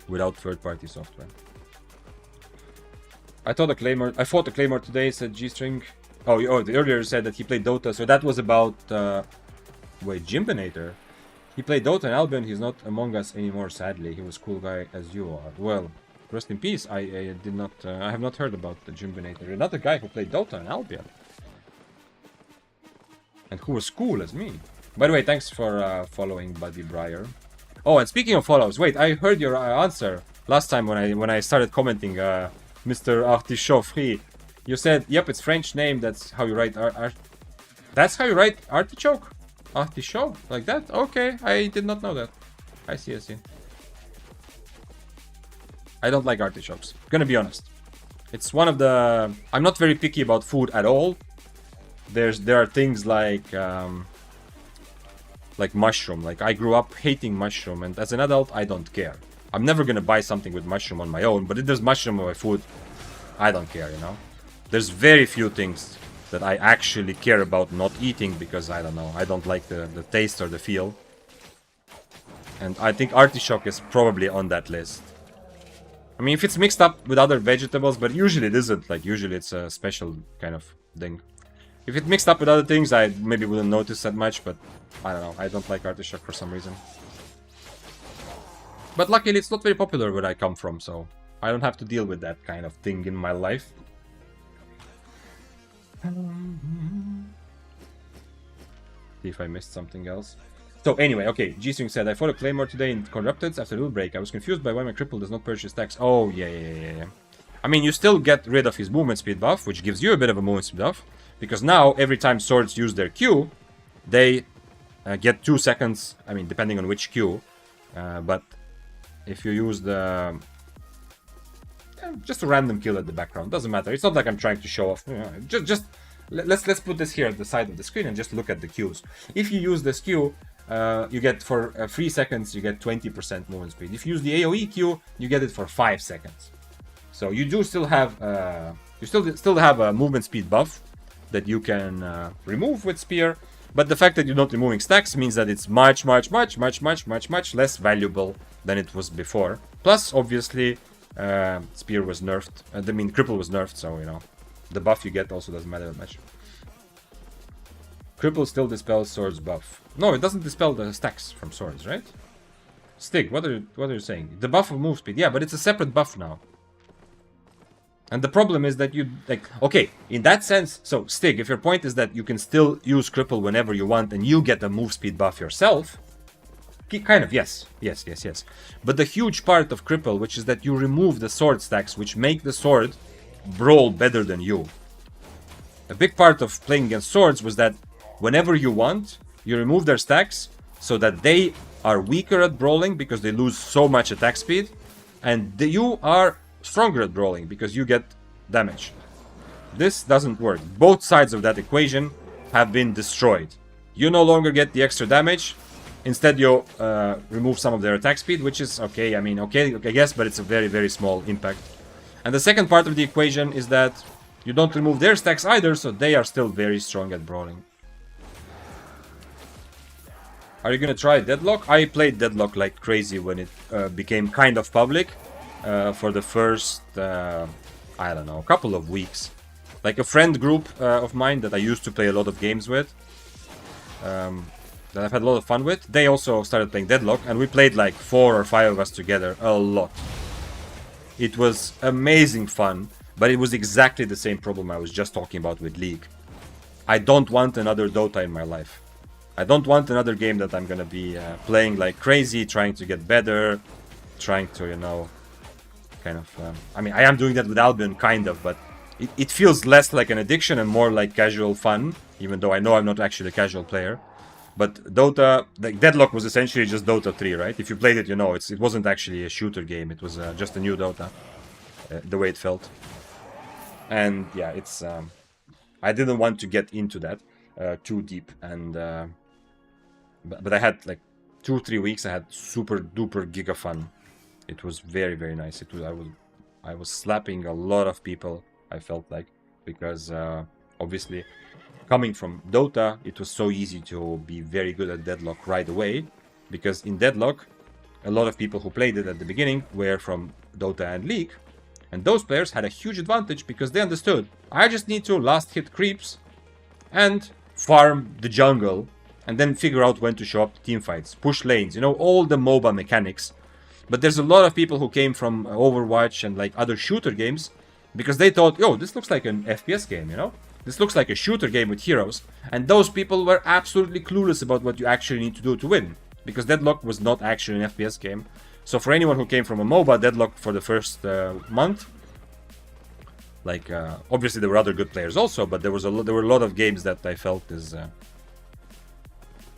without third-party software. I fought a Claymore today, said G-String. Oh, the earlier said that he played Dota, so that was about Wait, Jimbinator? He played Dota and Albion. He's not among us anymore, sadly. He was cool guy as you are. Well, rest in peace. I did not. I have not heard about the Jimbinator. Another guy who played Dota and Albion. And who was cool as me. By the way, thanks for following Buddy Breyer. Oh, and speaking of follows, wait, I heard your answer last time when I started commenting, Mr. Artichaut. You said, yep, it's French name. That's how you write that's how you write artichoke? Artichoke? Like that? Okay, I did not know that. I see, I see. I don't like artichokes. Gonna be honest. It's one of the... I'm not very picky about food at all. There are things like mushroom. Like, I grew up hating mushroom, and as an adult, I don't care. I'm never gonna buy something with mushroom on my own, but if there's mushroom in my food, I don't care, you know? There's very few things that I actually care about not eating because, I don't know, I don't like the taste or the feel. And I think artichoke is probably on that list. I mean, if it's mixed up with other vegetables, but usually it isn't. Like, usually it's a special kind of thing. If it's mixed up with other things, I maybe wouldn't notice that much, but I don't know. I don't like artichoke for some reason. But luckily, it's not very popular where I come from, so I don't have to deal with that kind of thing in my life. See if I missed something else. So anyway, okay, G-Swing said, I fought a Claymore today in Corrupted after a little break. I was confused by why my cripple does not purchase stacks. Oh, yeah. I mean, you still get rid of his movement speed buff, which gives you a bit of a movement speed buff. Because now, every time swords use their Q, they get 2 seconds, I mean, depending on which Q. But if you use the... just a random kill at the background, doesn't matter. It's not like I'm trying to show off. Let's put this here at the side of the screen and just look at the Qs. If you use this Q, you get for 3 seconds, you get 20% movement speed. If you use the AoE Q, you get it for 5 seconds. So you do still have still have a movement speed buff that you can remove with spear. But the fact that you're not removing stacks means that it's much less valuable than it was before. Plus, obviously, spear was nerfed. I mean, cripple was nerfed, so you know, the buff you get also doesn't matter that much. Cripple still dispels swords buff. No, it doesn't dispel the stacks from swords, right? Stig, what are you saying? The buff of move speed, yeah, but it's a separate buff now. And the problem is that you, like, okay, in that sense, so Stig, if your point is that you can still use cripple whenever you want and you get a move speed buff yourself, kind of, yes. But the huge part of cripple, which is that you remove the sword stacks, which make the sword brawl better than you. A big part of playing against swords was that whenever you want, you remove their stacks so that they are weaker at brawling because they lose so much attack speed, and you are stronger at brawling because you get damage. This doesn't work. Both sides of that equation have been destroyed. You no longer get the extra damage. Instead, you remove some of their attack speed, which is okay. I mean, okay, I guess, but it's a very small impact. And the second part of the equation is that you don't remove their stacks either, so they are still very strong at brawling. Are you gonna try Deadlock? I played Deadlock like crazy when it became kind of public. For the first, I don't know, couple of weeks. Like a friend group of mine that I used to play a lot of games with, that I've had a lot of fun with, they also started playing Deadlock, and we played like 4 or 5 of us together a lot. It was amazing fun, but it was exactly the same problem I was just talking about with League. I don't want another Dota in my life. I don't want another game that I'm gonna be playing like crazy, trying to get better, trying to, you know, kind of... I mean, I am doing that with Albion, kind of, but it feels less like an addiction and more like casual fun, even though I know I'm not actually a casual player. But Dota, like Deadlock was essentially just Dota 3, right? If you played it, you know, it wasn't actually a shooter game. It was just a new Dota, the way it felt. And yeah, it's... I didn't want to get into that too deep. And but I had like 2-3 weeks. I had super duper giga fun. It was very nice. It was I was slapping a lot of people. I felt like, because obviously coming from Dota, it was so easy to be very good at Deadlock right away, because in Deadlock, a lot of people who played it at the beginning were from Dota and League, and those players had a huge advantage because they understood, I just need to last hit creeps and farm the jungle, and then figure out when to show up to team fights, push lanes, you know, all the MOBA mechanics. But there's a lot of people who came from Overwatch and like other shooter games because they thought, yo, this looks like an FPS game, you know? This looks like a shooter game with heroes. And those people were absolutely clueless about what you actually need to do to win, because Deadlock was not actually an FPS game. So for anyone who came from a MOBA, Deadlock for the first month, like obviously there were other good players also, but there were a lot of games that I felt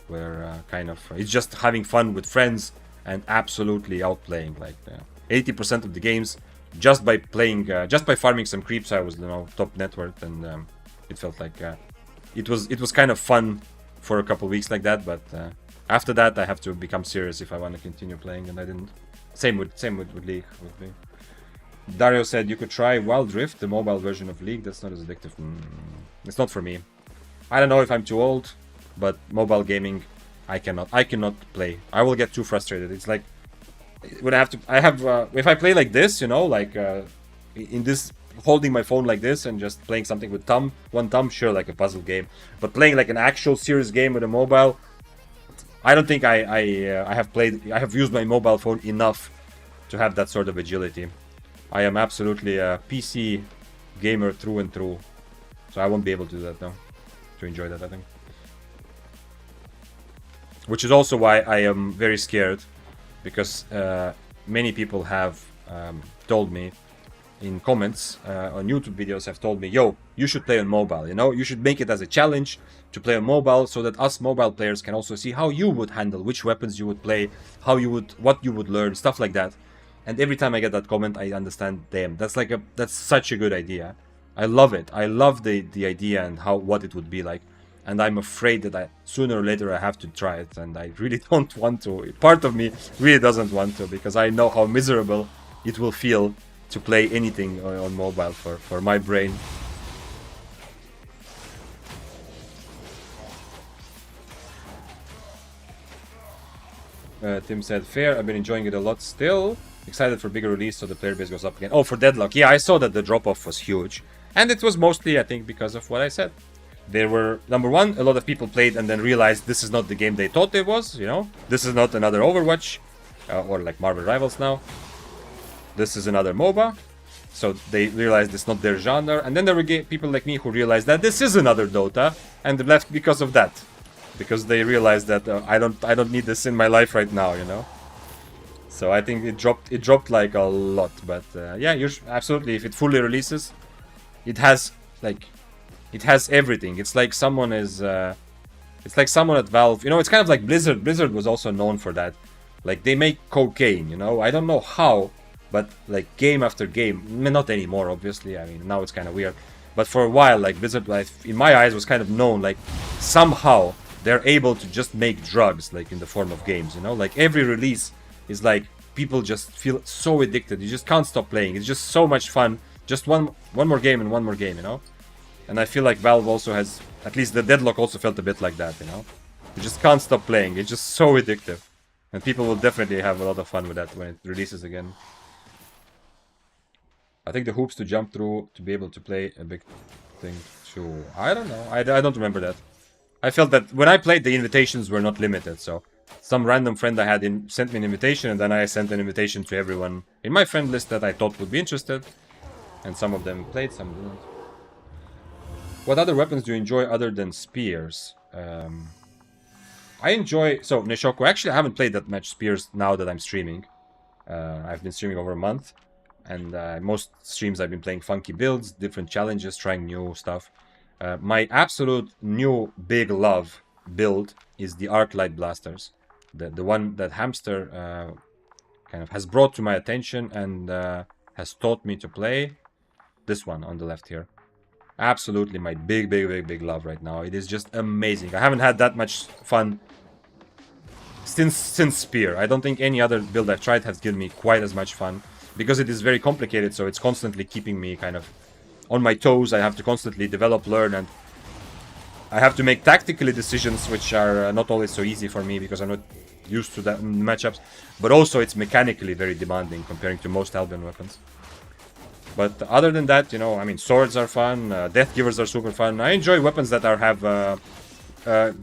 were kind of it's just having fun with friends and absolutely outplaying. Like 80% of the games, just by playing, just by farming some creeps, I was, you know, top net worth, and it felt like it was kind of fun for a couple weeks like that. But after that, I have to become serious if I want to continue playing, and I didn't. Same with League with me. Dario said you could try Wild Rift, the mobile version of League. That's not as addictive. It's not for me. I don't know if I'm too old, but mobile gaming, I cannot play. I will get too frustrated. It's like when if I play like this, you know, like in this, holding my phone like this and just playing something with one thumb, sure, like a puzzle game. But playing like an actual serious game with a mobile, I don't think I have used my mobile phone enough to have that sort of agility. I am absolutely a PC gamer through and through, so I won't be able to do that now, to enjoy that, I think. Which is also why I am very scared, because many people have told me in comments on YouTube videos, have told me, yo, you should play on mobile, you know, you should make it as a challenge to play on mobile, so that us mobile players can also see how you would handle, which weapons you would play, what you would learn, stuff like that. And every time I get that comment, I understand, damn, that's such a good idea. I love it. I love the idea and what it would be like. And I'm afraid that sooner or later I have to try it, and I really don't want to. Part of me really doesn't want to, because I know how miserable it will feel to play anything on mobile for my brain. Tim said, fair, I've been enjoying it a lot still. Excited for bigger release so the player base goes up again. Oh, for Deadlock. Yeah, I saw that the drop-off was huge. And it was mostly, I think, because of what I said. There were, number one, a lot of people played and then realized this is not the game they thought it was, you know? This is not another Overwatch, or like Marvel Rivals now. This is another MOBA. So they realized it's not their genre. And then there were people like me who realized that this is another Dota, and they left because of that. Because they realized that I don't need this in my life right now, you know? So I think it dropped like a lot. But yeah, absolutely, if it fully releases, it has everything. It's like someone at Valve, you know, it's kind of like Blizzard. Blizzard was also known for that. Like, they make cocaine, you know? I don't know how, but like game after game, not anymore, obviously. I mean, now it's kind of weird. But for a while, like Blizzard, like, in my eyes, was kind of known, like somehow they're able to just make drugs, like in the form of games, you know? Like every release is like people just feel so addicted. You just can't stop playing. It's just so much fun. Just one more game and one more game, you know? And I feel like Valve also has, at least the Deadlock also felt a bit like that, you know? You just can't stop playing. It's just so addictive. And people will definitely have a lot of fun with that when it releases again. I think the hoops to jump through to be able to play a big thing too. I don't know. I don't remember that. I felt that when I played, the invitations were not limited, so some random friend I had sent me an invitation, and then I sent an invitation to everyone in my friend list that I thought would be interested. And some of them played, some didn't. What other weapons do you enjoy other than spears? I enjoy... So, Neshoku, actually I haven't played that much spears now that I'm streaming. I've been streaming over a month. And most streams I've been playing funky builds, different challenges, trying new stuff. My absolute new big love build is the Arclight Blasters. The one that Hamster kind of has brought to my attention and has taught me to play. This one on the left here. Absolutely my big love right now. It is just amazing. I haven't had that much fun since Spear. I don't think any other build I've tried has given me quite as much fun. Because it is very complicated, so it's constantly keeping me kind of on my toes. I have to constantly develop, learn, and I have to make tactically decisions, which are not always so easy for me because I'm not used to that matchups. But also it's mechanically very demanding comparing to most Albion weapons. But other than that, you know, I mean, swords are fun, death givers are super fun. I enjoy weapons that have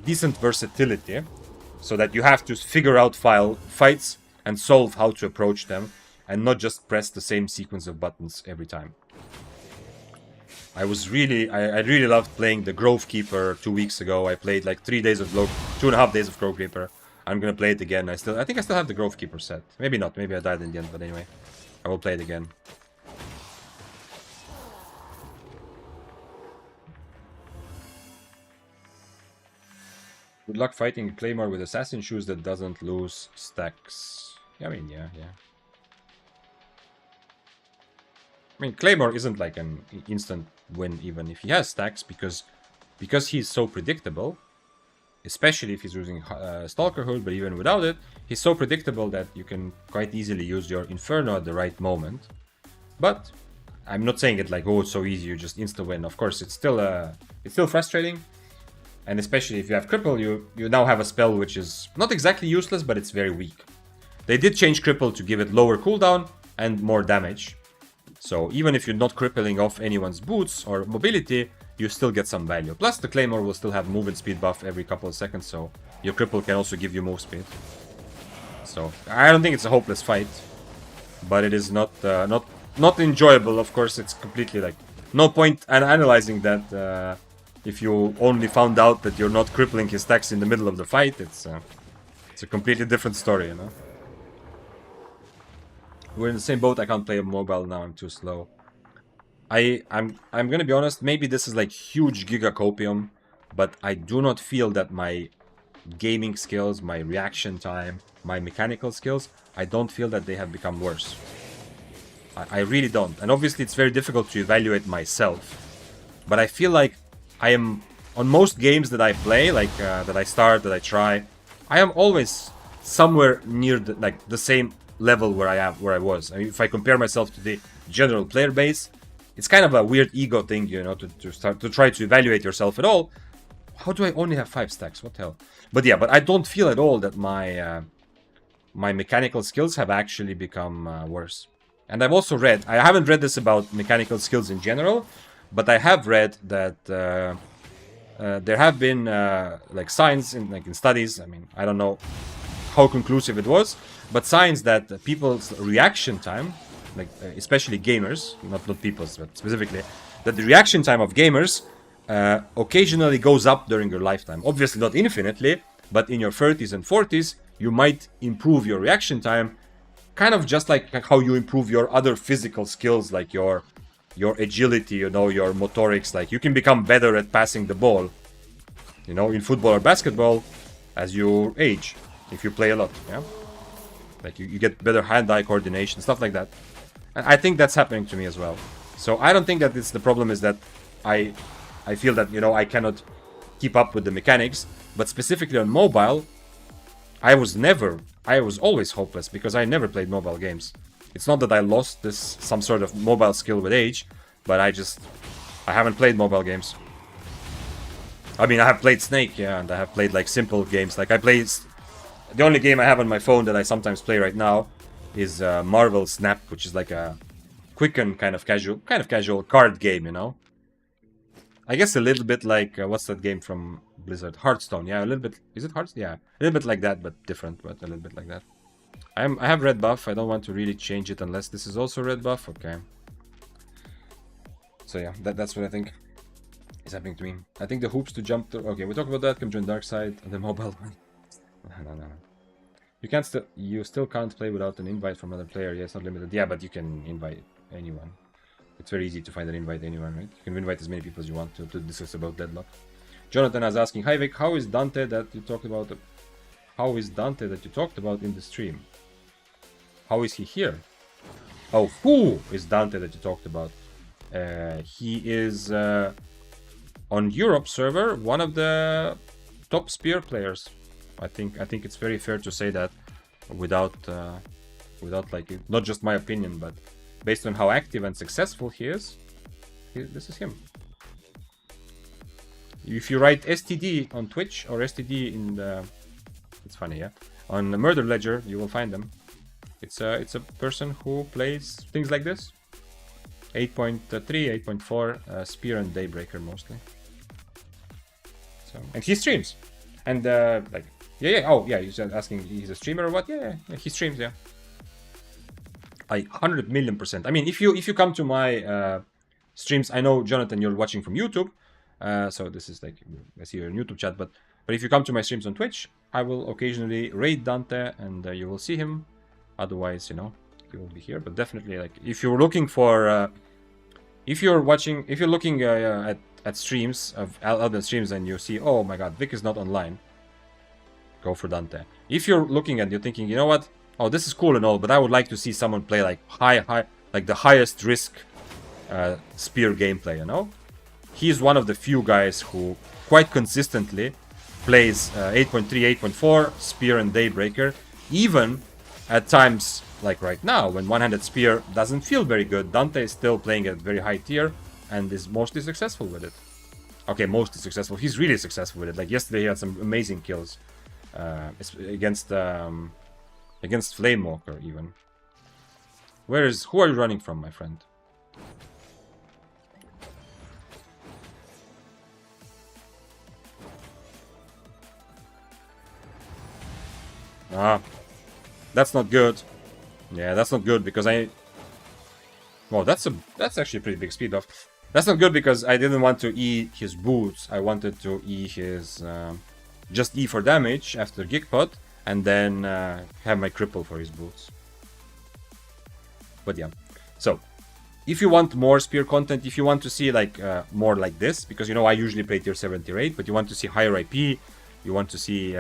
decent versatility, so that you have to figure out fights and solve how to approach them, and not just press the same sequence of buttons every time. I really loved playing the Grove Keeper 2 weeks ago. I played like 3 days of 2.5 days of Grove Keeper. I'm gonna play it again. I think I still have the Grove Keeper set. Maybe not. Maybe I died in the end. But anyway, I will play it again. Good luck fighting Claymore with Assassin Shoes that doesn't lose stacks. Yeah, I mean, yeah. I mean, Claymore isn't like an instant win even if he has stacks, because he's so predictable, especially if he's using Stalker Hood, but even without it, he's so predictable that you can quite easily use your Inferno at the right moment. But I'm not saying it like, oh, it's so easy, you just insta-win. Of course, it's still frustrating. And especially if you have Cripple, you now have a spell which is not exactly useless, but it's very weak. They did change Cripple to give it lower cooldown and more damage. So even if you're not crippling off anyone's boots or mobility, you still get some value. Plus the Claymore will still have movement speed buff every couple of seconds, so your Cripple can also give you move speed. So I don't think it's a hopeless fight, but it is not enjoyable. Of course, it's completely like no point in analyzing that. If you only found out that you're not crippling his stacks in the middle of the fight, it's a completely different story, you know. We're in the same boat. I can't play a mobile now. I'm too slow. I'm gonna be honest. Maybe this is like huge gigacopium, but I do not feel that my gaming skills, my reaction time, my mechanical skills, I don't feel that they have become worse. I really don't. And obviously, it's very difficult to evaluate myself, but I feel like I am, on most games that I play, like that I start, that I try, I am always somewhere near the same level where I was. I mean, if I compare myself to the general player base, it's kind of a weird ego thing, you know, to start to try to evaluate yourself at all. How do I only have 5 stacks? What the hell? But yeah, but I don't feel at all that my my mechanical skills have actually become worse. And I've also read, I haven't read this about mechanical skills in general, but I have read that there have been like signs in studies. I mean, I don't know how conclusive it was, but signs that people's reaction time, like especially gamers, not people's, but specifically, that the reaction time of gamers occasionally goes up during your lifetime. Obviously not infinitely, but in your 30s and 40s, you might improve your reaction time, kind of just like how you improve your other physical skills, like your agility, you know, your motorics. Like you can become better at passing the ball, you know, in football or basketball as you age, if you play a lot, yeah? Like you get better hand-eye coordination, stuff like that. And I think that's happening to me as well. So I don't think that the problem is that I feel that, you know, I cannot keep up with the mechanics, but specifically on mobile, I was always hopeless because I never played mobile games. It's not that I lost some sort of mobile skill with age, but I haven't played mobile games. I mean, I have played Snake, yeah, and I have played like simple games. Like the only game I have on my phone that I sometimes play right now is Marvel Snap, which is like a quicken kind of casual card game, you know. I guess a little bit like what's that game from Blizzard? Hearthstone, yeah, a little bit. Is it Hearthstone? Yeah, a little bit like that, but different, but a little bit like that. I have red buff. I don't want to really change it unless this is also red buff. Okay. So yeah, that's what I think is happening to me. I think the hoops to jump to. Okay, we talk about that. Come join Dark Side. The mobile one. No. You still can't play without an invite from another player. Yeah, it's not limited. Yeah, but you can invite anyone. It's very easy to find an invite anyone, right? You can invite as many people as you want to discuss about Deadlock. Jonathan is asking, hi Vic, how is Dante that you talked about? How is Dante that you talked about in the stream? How is he here? Oh, who is Dante that you talked about? He is on Europe server, one of the top spear players. I think it's very fair to say that without like not just my opinion, but based on how active and successful he is, this is him. If you write STD on Twitch or STD in the, it's funny, yeah, on the Murder Ledger, you will find them. It's a person who plays things like this. 8.3, 8.4, Spear and Daybreaker mostly. So, and he streams, and like he's asking he's a streamer or what? Yeah, he streams. Yeah, 100 million %. I mean, if you come to my streams, I know Jonathan, you're watching from YouTube, so this is like I see your YouTube chat, but if you come to my streams on Twitch, I will occasionally raid Dante, and you will see him. Otherwise, you know, he will be here. But definitely, like, if you're looking for, if you're looking at streams of other streams and you see, oh my God, Vic is not online, go for Dante. If you're looking and you're thinking, you know what, oh, this is cool and all, but I would like to see someone play like high, like the highest risk spear gameplay, you know, he's one of the few guys who quite consistently plays 8.3, 8.4 spear and daybreaker, even at times like right now when one-handed spear doesn't feel very good. Dante is still playing at very high tier and is mostly successful with it. Okay, mostly successful. He's really successful with it. Like yesterday, he had some amazing kills against Flamewalker even. Who are you running from, my friend? Ah, that's not good. Yeah, that's not good because well, that's actually a pretty big speed buff. That's not good because I didn't want to E his boots. I wanted to E his just E for damage after Gigpot, and then have my cripple for his boots. But yeah, so if you want more spear content, if you want to see like more like this, because you know I usually play tier 7, tier 8, but you want to see higher IP, you want to see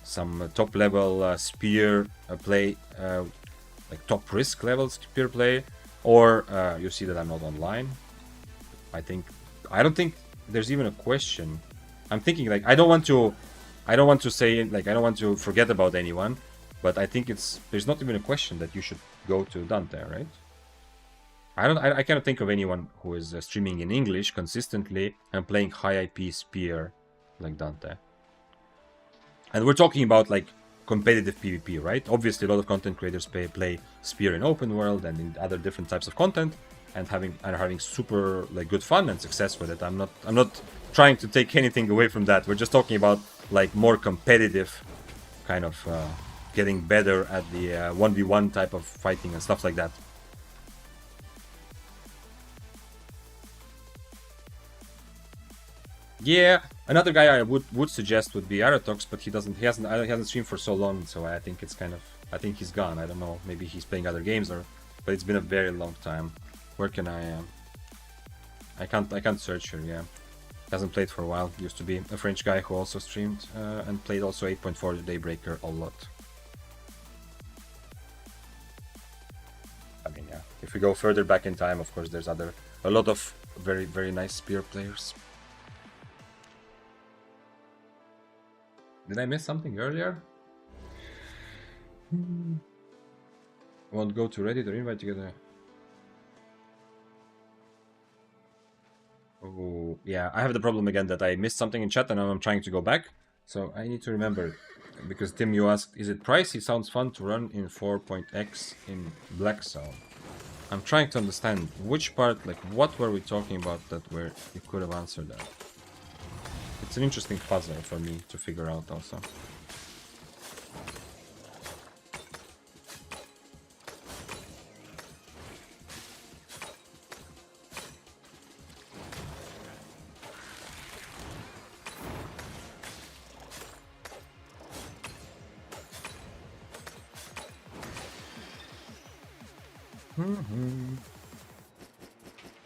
some top level spear play, like top risk level spear play, or you see that I'm not online. I don't think there's even a question. I'm thinking like I don't want to say like I don't want to forget about anyone, but I think there's not even a question that you should go to Dante, right? I cannot think of anyone who is streaming in English consistently and playing high IP spear like Dante. And we're talking about like competitive PvP, right? Obviously, a lot of content creators play spear in open world and in other different types of content, and having super like good fun and success with it. I'm not trying to take anything away from that. We're just talking about like more competitive kind of getting better at the 1v1 type of fighting and stuff like that. Yeah, another guy I would suggest would be Aratox, but he hasn't streamed for so long, so I think he's gone. I don't know, maybe he's playing other games but it's been a very long time. Where can I can't search here. Yeah, hasn't played for a while. Used to be a French guy who also streamed and played also 8.4 Daybreaker a lot. I mean, yeah, if we go further back in time, of course, there's a lot of very, very nice spear players. Did I miss something earlier? Won't go to Reddit or invite together. Oh, yeah, I have the problem again that I missed something in chat and now I'm trying to go back. So I need to remember. Because Tim, you asked, is it pricey? Sounds fun to run in 4.x in Black Zone. I'm trying to understand which part, like what were we talking about that where you could have answered that. It's an interesting puzzle for me to figure out also.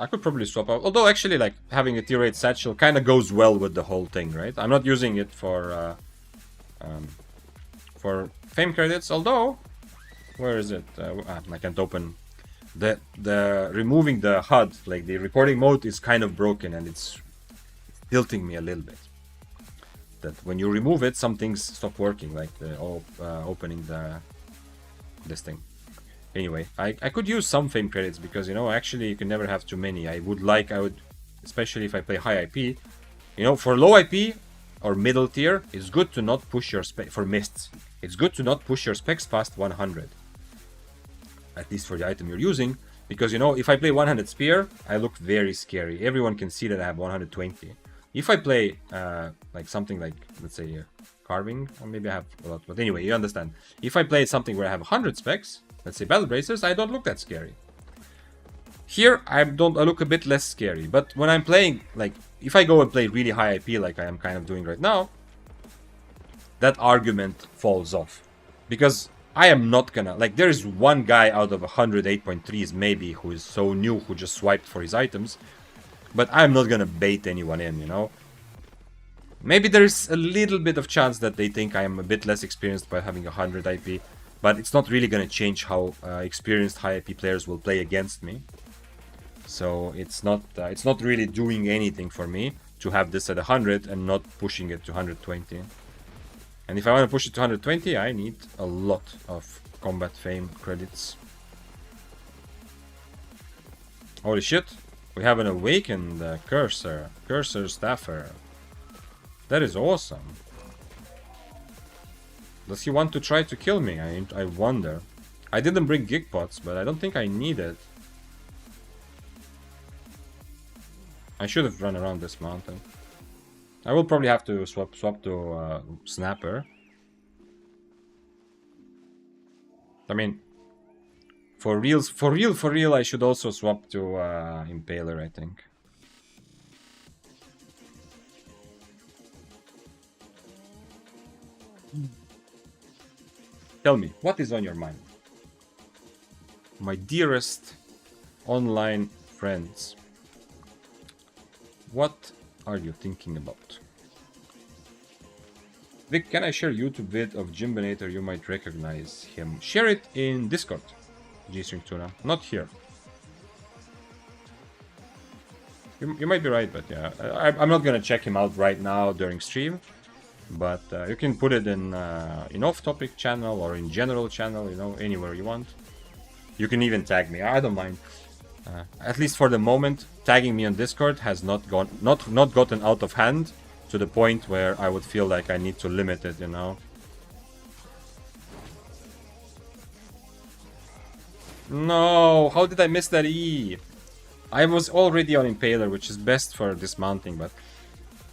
I could probably swap out, although actually like having a tier 8 satchel kind of goes well with the whole thing, right? I'm not using it for fame credits, although where is it? I can't open the removing the HUD, like the recording mode is kind of broken and it's tilting me a little bit. That when you remove it, some things stop working, like the opening this thing. Anyway, I could use some fame credits because, you know, actually you can never have too many. I would, especially if I play high IP, you know, for low IP or middle tier, it's good to not push your for mists. It's good to not push your specs past 100. At least for the item you're using, because, you know, if I play 100 spear, I look very scary. Everyone can see that I have 120. If I play like something like, let's say, carving, or maybe I have a lot, but anyway, you understand. If I play something where I have 100 specs, let's say battle bracers, I don't look that scary. Here, I look a bit less scary, but when I'm playing, like, if I go and play really high IP like I am kind of doing right now, that argument falls off. Because I am not gonna, like, there is one guy out of 108.3s maybe who is so new, who just swiped for his items, but I'm not gonna bait anyone in, you know? Maybe there's a little bit of chance that they think I am a bit less experienced by having 100 IP, but it's not really gonna change how experienced high IP players will play against me. So it's not really doing anything for me to have this at 100 and not pushing it to 120. And if I want to push it to 120, I need a lot of combat fame credits. Holy shit, we have an awakened cursor staffer. That is awesome. Does he want to try to kill me? I wonder. I didn't bring gig pots, but I don't think I need it. I should have run around this mountain. I will probably have to swap to Snapper. I mean, for real, I should also swap to Impaler, I think. Tell me, what is on your mind? My dearest online friends. What are you thinking about? Vic, can I share YouTube vid of Jimbinator? You might recognize him. Share it in Discord, G-String Tuna. Not here. You might be right, but yeah. I'm not gonna check him out right now during stream. But you can put it in off-topic channel or in general channel, you know, anywhere you want. You can even tag me. I don't mind. At least for the moment, tagging me on Discord has not gotten out of hand to the point where I would feel like I need to limit it, you know. No, how did I miss that E? I was already on Impaler, which is best for dismounting, but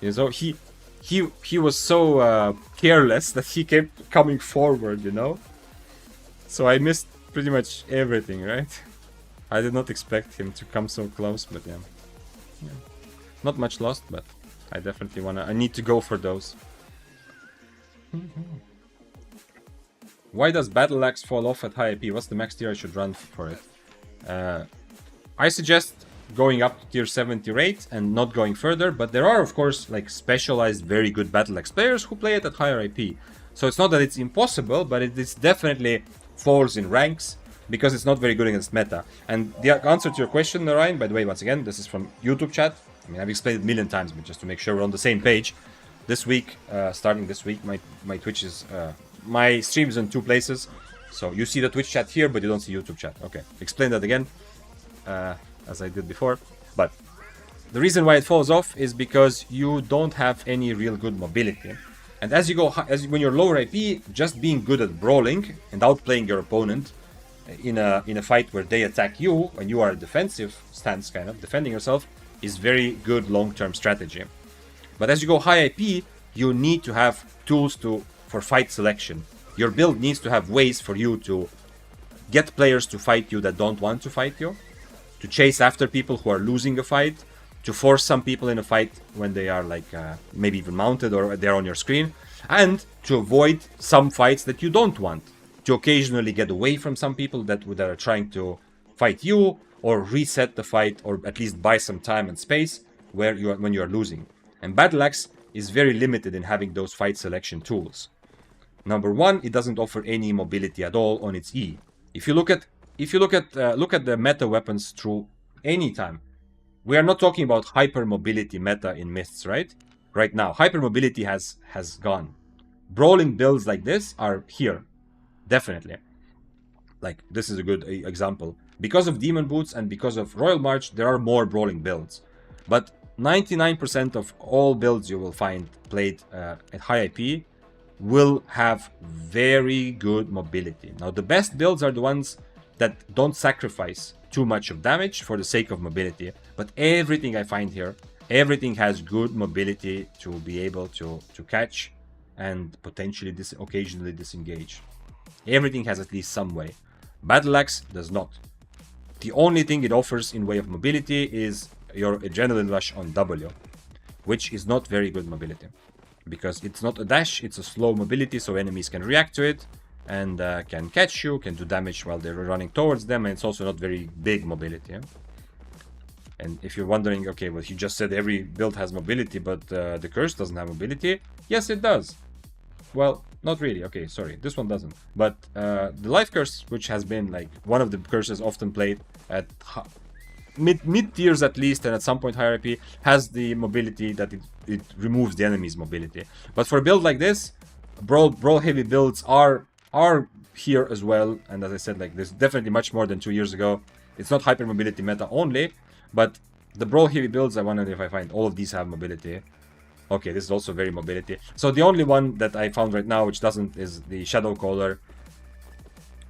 you know, he was so careless that he kept coming forward, you know. So I missed pretty much everything, right? I did not expect him to come so close, but yeah. Not much lost, but I definitely I need to go for those. Why does Battle Axe fall off at high IP? What's the max tier I should run for it? I suggest going up to tier 7, tier 8 and not going further, but there are of course like specialized very good Battle Axe players who play it at higher IP. So it's not that it's impossible, but it is definitely falls in ranks because it's not very good against meta. And the answer to your question, Ryan, by the way, once again, this is from YouTube chat. I mean, I've explained it a million times, but just to make sure we're on the same page. This week, starting this week, my Twitch is... my stream is in 2 places. So you see the Twitch chat here, but you don't see YouTube chat. Okay, explain that again, as I did before. But the reason why it falls off is because you don't have any real good mobility. And as you go, when you're lower IP, just being good at brawling and outplaying your opponent in a fight where they attack you and you are a defensive stance, kind of defending yourself, is very good long-term strategy. But as you go high IP, you need to have tools for fight selection. Your build needs to have ways for you to get players to fight you that don't want to fight you, to chase after people who are losing a fight, to force some people in a fight when they are like maybe even mounted or they're on your screen, and to avoid some fights that you don't want, to occasionally get away from some people that are trying to fight you, or reset the fight, or at least buy some time and space when you are losing. And Battle Axe is very limited in having those fight selection tools. Number one, it doesn't offer any mobility at all on its E. If you look at the meta weapons through any time, we are not talking about hyper mobility meta in Mists, right? Right now, hyper mobility has gone. Brawling builds like this are here, definitely. Like this is a good example. Because of Demon Boots and because of Royal March, there are more brawling builds. But 99% of all builds you will find played at high IP will have very good mobility. Now, the best builds are the ones that don't sacrifice too much of damage for the sake of mobility. But everything I find here Everything has good mobility to be able to catch and potentially occasionally disengage. Everything has at least some way. Battle Axe does not. The only thing it offers in way of mobility is your adrenaline rush on W, which is not very good mobility. Because it's not a dash, it's a slow mobility, so enemies can react to it and can catch you, can do damage while they're running towards them, and it's also not very big mobility. Yeah? And if you're wondering, okay, well, he just said every build has mobility, but the curse doesn't have mobility. Yes, it does. Well, not really. Okay, sorry, this one doesn't. But the life curse, which has been like one of the curses often played at mid tiers at least, and at some point higher IP, has the mobility that it removes the enemy's mobility. But for a build like this, brawl heavy builds are here as well. And as I said, like, there's definitely much more than 2 years ago. It's not hyper mobility meta only, but the brawl heavy builds, I wonder if I find all of these have mobility. Okay, this is also very mobility. So the only one that I found right now which doesn't is the Shadow Caller.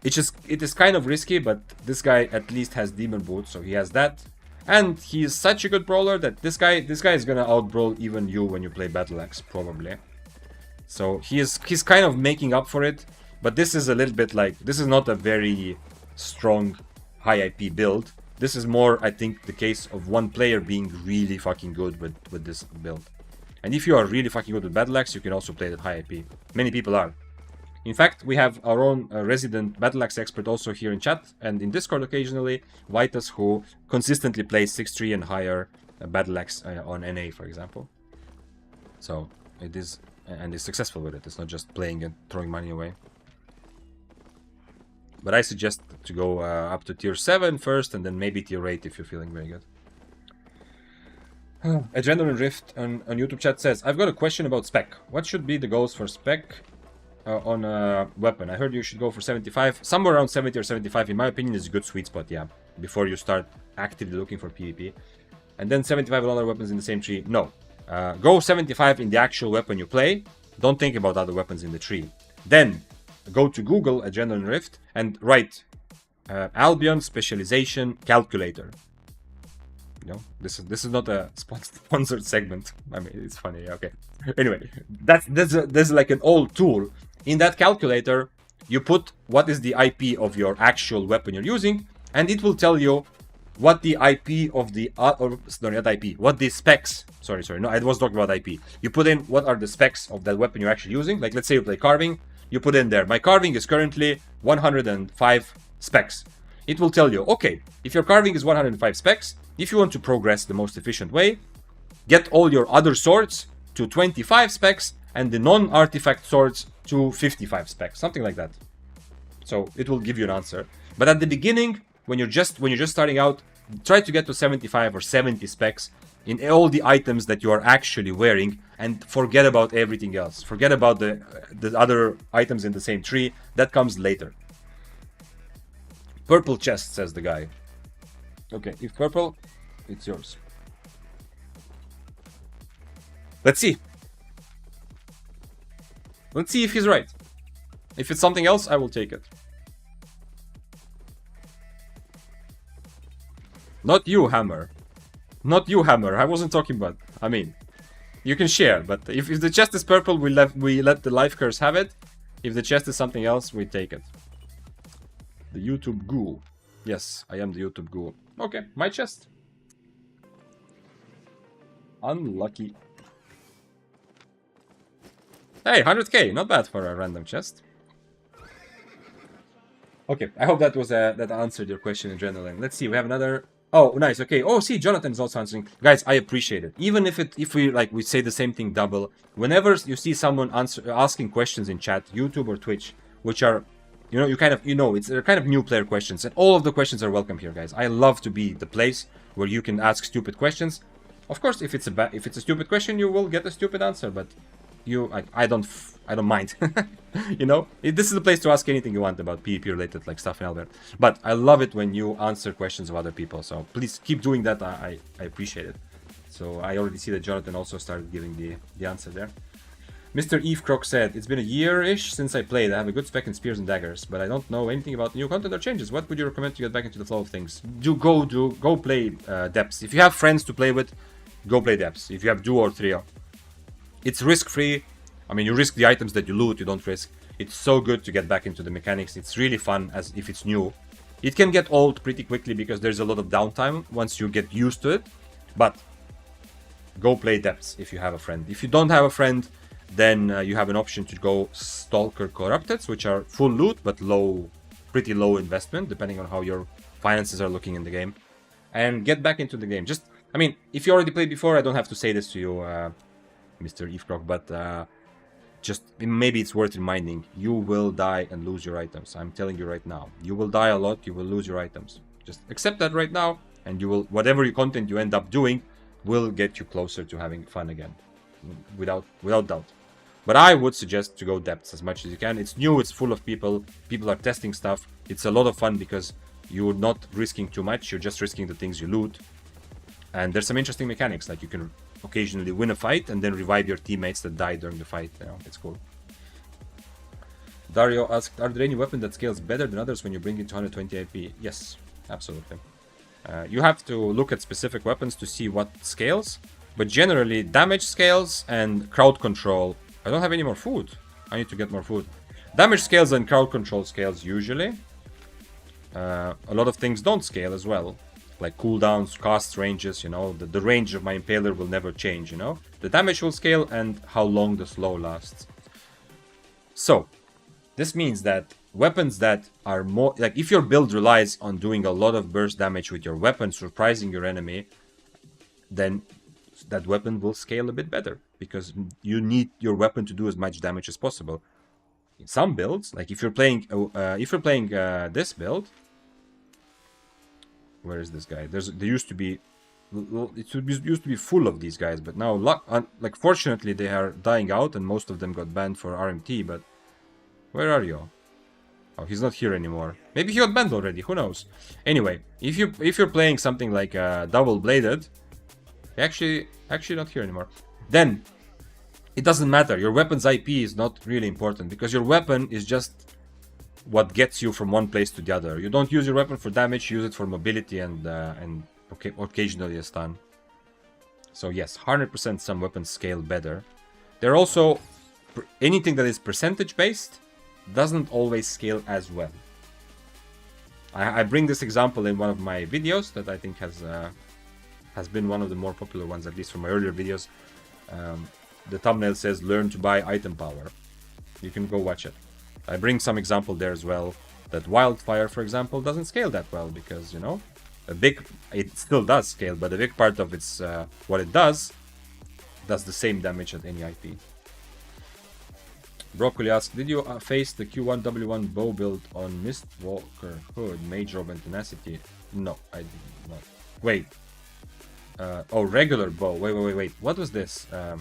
It is kind of risky, but this guy at least has Demon Boots, so he has that. And he is such a good brawler that this guy is gonna out-brawl even you when you play Battle Axe, probably. So he's kind of making up for it, but this is a little bit like, this is not a very strong high IP build. This is more, I think, the case of one player being really fucking good with this build. And if you are really fucking good with Battle Axe, you can also play it at high IP. Many people are. In fact, we have our own resident Battle Axe expert also here in chat and in Discord occasionally, Vitus, who consistently plays 6-3 and higher Battle Axe on NA, for example. So it is, and is successful with it. It's not just playing and throwing money away. But I suggest to go up to tier 7 first, and then maybe tier 8 if you're feeling very good. Adrenaline Rift on YouTube chat says, I've got a question about spec. What should be the goals for spec on a weapon? I heard you should go for 75. Somewhere around 70 or 75, in my opinion, is a good sweet spot, yeah. Before you start actively looking for PvP. And then 75 on other weapons in the same tree. No. Go 75 in the actual weapon you play. Don't think about other weapons in the tree. Then go to Google Adrenaline Rift and write Albion Specialization Calculator. You know, this is not a sponsored segment. I mean, it's funny. Okay. Anyway, that's like an old tool. In that calculator, you put what is the IP of your actual weapon you're using, and it will tell you what the IP of the not IP, what the specs. Sorry. No, I was talking about IP. You put in what are the specs of that weapon you're actually using. Like, let's say you play carving, you put in there, my carving is currently 105 specs. It will tell you, okay, if your carving is 105 specs, if you want to progress the most efficient way, get all your other swords to 25 specs and the non-artifact swords to 55 specs, something like that. So it will give you an answer. But at the beginning, when you're just starting out, try to get to 75 or 70 specs in all the items that you are actually wearing, and forget about everything else. Forget about the other items in the same tree. That comes later. Purple chest, says the guy. Okay, if purple, it's yours. Let's see. Let's see if he's right. If it's something else, I will take it. Not you, Hammer. Not you, Hammer. I wasn't talking about... I mean, you can share, but if the chest is purple, we let the life curse have it. If the chest is something else, we take it. The YouTube ghoul. Yes, I am the YouTube ghoul. Okay, my chest. Unlucky. Hey, 100k, not bad for a random chest. Okay, I hope that was that answered your question in general. Let's see, we have another. Oh, nice. Okay. Oh, see, Jonathan is also answering. Guys, I appreciate it. Even if we say the same thing double. Whenever you see someone asking questions in chat, YouTube or Twitch, which are, they're kind of new player questions, and all of the questions are welcome here, guys. I love to be the place where you can ask stupid questions. Of course, if it's a stupid question, you will get a stupid answer, but I don't mind. This is the place to ask anything you want about PvP related like stuff in Albert. But I love it when you answer questions of other people. So please keep doing that. I appreciate it. So I already see that Jonathan also started giving the answer there. Mr. Eve Croc said, it's been a year-ish since I played. I have a good spec in spears and daggers, but I don't know anything about new content or changes. What would you recommend to get back into the flow of things? Go play depths. If you have friends to play with, go play depths. If you have duo or trio, it's risk-free. I mean, you risk the items that you loot, you don't risk. It's so good to get back into the mechanics. It's really fun as if it's new. It can get old pretty quickly because there's a lot of downtime once you get used to it. But go play depths if you have a friend. If you don't have a friend, then you have an option to go Stalker Corrupteds, which are full loot but low, pretty low investment, depending on how your finances are looking in the game. And get back into the game. Just, I mean, if you already played before, I don't have to say this to you, Mr. Evecroc, but just maybe it's worth reminding. You will die and lose your items. I'm telling you right now. You will die a lot, you will lose your items. Just accept that right now, and you will, whatever content you end up doing will get you closer to having fun again. Without doubt. But I would suggest to go depths as much as you can. It's new, it's full of people. People are testing stuff. It's a lot of fun because you're not risking too much. You're just risking the things you loot. And there's some interesting mechanics, like you can occasionally win a fight and then revive your teammates that died during the fight. You know, it's cool. Dario asked, are there any weapon that scales better than others when you bring it to 120 AP? Yes, absolutely. You have to look at specific weapons to see what scales. But generally, damage scales and crowd control. I don't have any more food. I need to get more food. Damage scales and crowd control scales usually. A lot of things don't scale as well. Like cooldowns, casts, ranges, you know. The range of my Impaler will never change, you know. The damage will scale and how long the slow lasts. So, this means that weapons that are more... Like, if your build relies on doing a lot of burst damage with your weapon, surprising your enemy, then that weapon will scale a bit better. Because you need your weapon to do as much damage as possible. In some builds, like if you're playing this build... Where is this guy? There used to be... It used to be full of these guys, but now, like, fortunately, they are dying out, and most of them got banned for RMT, but... Where are you? Oh, he's not here anymore. Maybe he got banned already, who knows? Anyway, if you're playing something like double-bladed... Actually not here anymore. Then, it doesn't matter. Your weapon's IP is not really important, because your weapon is just what gets you from one place to the other. You don't use your weapon for damage, you use it for mobility and occasionally a stun. So yes, 100% some weapons scale better. They're also... Anything that is percentage based doesn't always scale as well. I bring this example in one of my videos that I think has been one of the more popular ones, at least from my earlier videos. The thumbnail says, learn to buy item power. You can go watch it. I bring some example there as well, that Wildfire, for example, doesn't scale that well because, you know, it still does scale, but a big part of its, what it does the same damage at any IP. Broccoli asked, did you face the Q1W1 bow build on Mistwalker Hood, Mage Robe and Tenacity? No, I did not. Wait. Oh, regular bow. Wait. What was this? I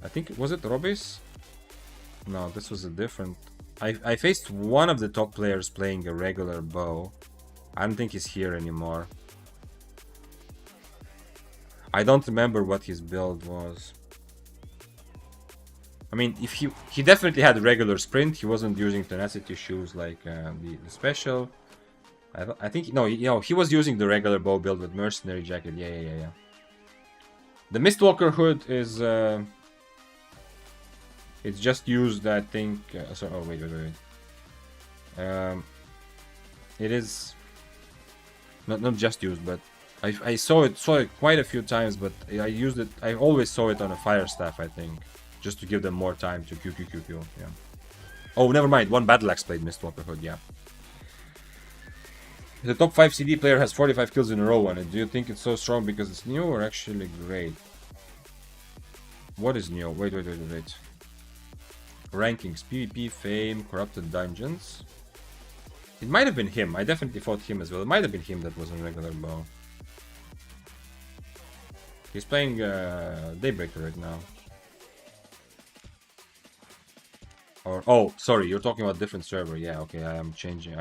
think, was it Robis? No, this was a different... I faced one of the top players playing a regular bow. I don't think he's here anymore. I don't remember what his build was. I mean, if he definitely had a regular sprint. He wasn't using tenacity shoes like the special. I think, no, you know, he was using the regular bow build with mercenary jacket. Yeah. The Mistwalker hood is... it's just used, I think... oh, wait. It is... Not just used, but... I saw it quite a few times, but I used it... I always saw it on a fire staff, I think. Just to give them more time to Q, yeah. Oh, never mind. One Battle Axe played Mistwalker hood, yeah. The top 5 CD player has 45 kills in a row on it. Do you think it's so strong because it's new or actually great? What is new? Wait. Rankings, PvP, Fame, Corrupted Dungeons. It might have been him. I definitely fought him as well. It might have been him that was on regular bow. He's playing Daybreaker right now. Or, oh, sorry, you're talking about different server. Yeah, okay, I am changing.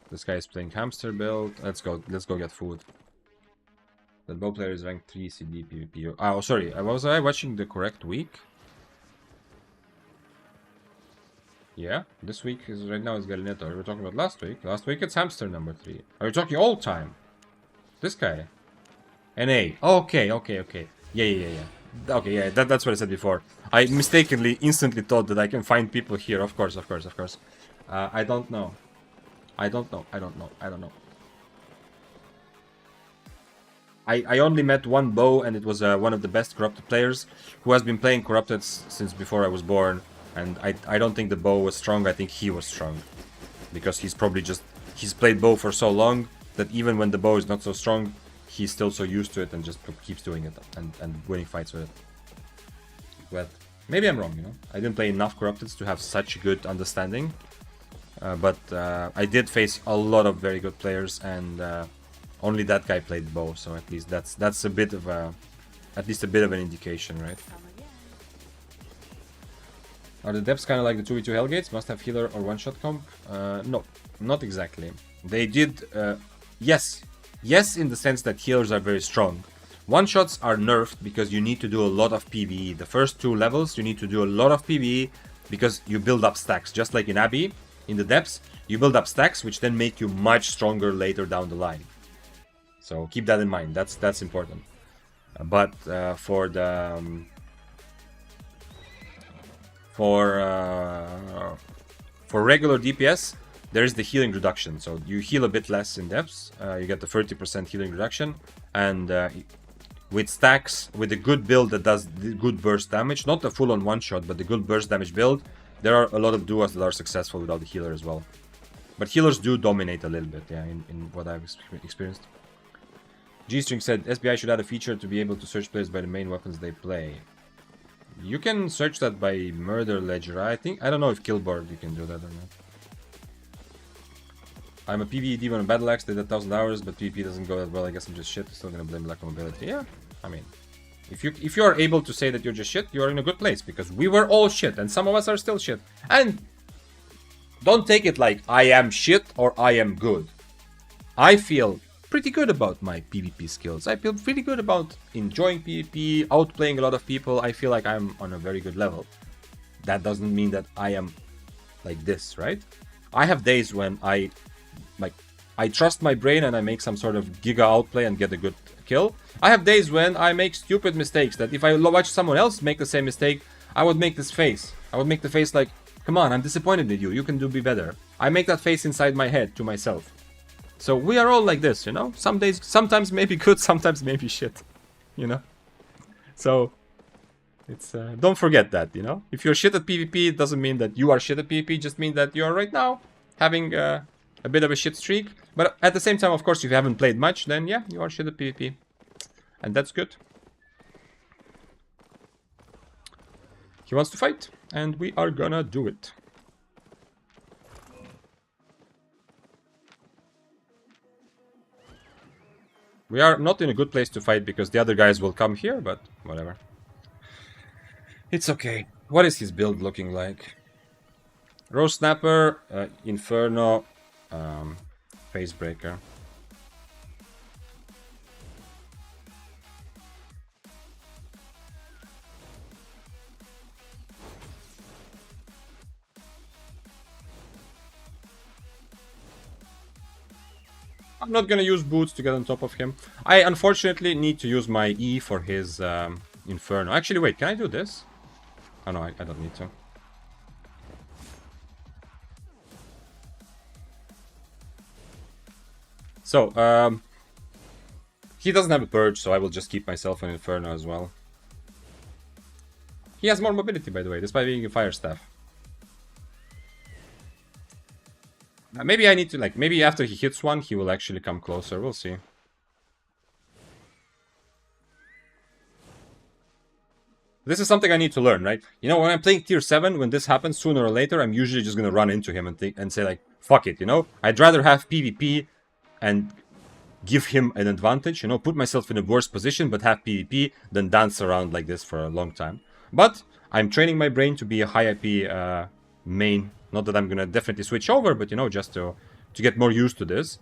This guy is playing hamster build. Let's go get food. The bow player is ranked 3 CD PvP. Oh, sorry, was I watching the correct week? Yeah, this week is right now is Galinetto. Are we talking about last week? Last week it's hamster number 3. Are we talking all time? This guy. NA. Okay. Yeah. Okay, yeah, that's what I said before. I mistakenly, instantly thought that I can find people here. Of course. I don't know. I don't know. I only met one Bo, and it was one of the best Corrupted players who has been playing Corrupted since before I was born. And I don't think the Bo was strong, I think he was strong. Because he's probably just... He's played Bo for so long that even when the Bo is not so strong, he's still so used to it and just keeps doing it and winning fights with it. But maybe I'm wrong, you know? I didn't play enough Corrupteds to have such good understanding. But I did face a lot of very good players, and only that guy played Bo, so at least that's a bit of a... At least a bit of an indication, right? Are the depths kind of like the 2v2 Hellgates? Must have healer or one-shot comp? No, not exactly. They did... yes. Yes, in the sense that healers are very strong. One-shots are nerfed because you need to do a lot of PvE. The first 2 levels, you need to do a lot of PvE because you build up stacks. Just like in Abbey, in the depths, you build up stacks which then make you much stronger later down the line. So keep that in mind. That's important. But for the... For regular DPS, there is the healing reduction. So you heal a bit less in depths. You get the 30% healing reduction. And with stacks, with a good build that does good burst damage, not the full-on one-shot, but the good burst damage build, there are a lot of duos that are successful without the healer as well. But healers do dominate a little bit, yeah, in what I've experienced. G-String said, SBI should add a feature to be able to search players by the main weapons they play. You can search that by murder ledger. I don't know if killboard you can do that or not. I'm a PvE demon on Battle Axe, did 1,000 hours, but PvP doesn't go that well. I guess I'm just shit. Still gonna blame lack of mobility. Yeah, I mean, if you are able to say that you're just shit, you are in a good place, because we were all shit, and some of us are still shit. And don't take it like I am shit or I am good. I feel pretty good about my PvP skills. I feel pretty good about enjoying PvP, outplaying a lot of people. I feel like I'm on a very good level. That doesn't mean that I am like this, right? I have days when I trust my brain and I make some sort of giga outplay and get a good kill. I have days when I make stupid mistakes that if I watch someone else make the same mistake, I would make this face. I would make the face like, come on, I'm disappointed in you. You can be better. I make that face inside my head to myself. So we are all like this, you know? Some days, sometimes maybe good, sometimes maybe shit, you know? So, it's, don't forget that, you know? If you're shit at PvP, it doesn't mean that you are shit at PvP, it just means that you're right now having a bit of a shit streak. But at the same time, of course, if you haven't played much, then yeah, you are shit at PvP. And that's good. He wants to fight, and we are gonna do it. We are not in a good place to fight because the other guys will come here, but whatever. It's okay. What is his build looking like? Rose Snapper, Inferno, Facebreaker. I'm not gonna use boots to get on top of him. I unfortunately need to use my E for his Inferno. Actually, wait, can I do this? Oh no, I don't need to. So, he doesn't have a Purge, so I will just keep myself an Inferno as well. He has more mobility, by the way, despite being a Fire Staff. Maybe I need to, like, maybe after he hits one, he will actually come closer. We'll see. This is something I need to learn, right? You know, when I'm playing tier 7, when this happens, sooner or later, I'm usually just gonna run into him and say, like, fuck it, you know? I'd rather have PvP and give him an advantage, you know? Put myself in a worse position, but have PvP, than dance around like this for a long time. But I'm training my brain to be a high IP main. Not that I'm gonna definitely switch over, but you know, just to get more used to this.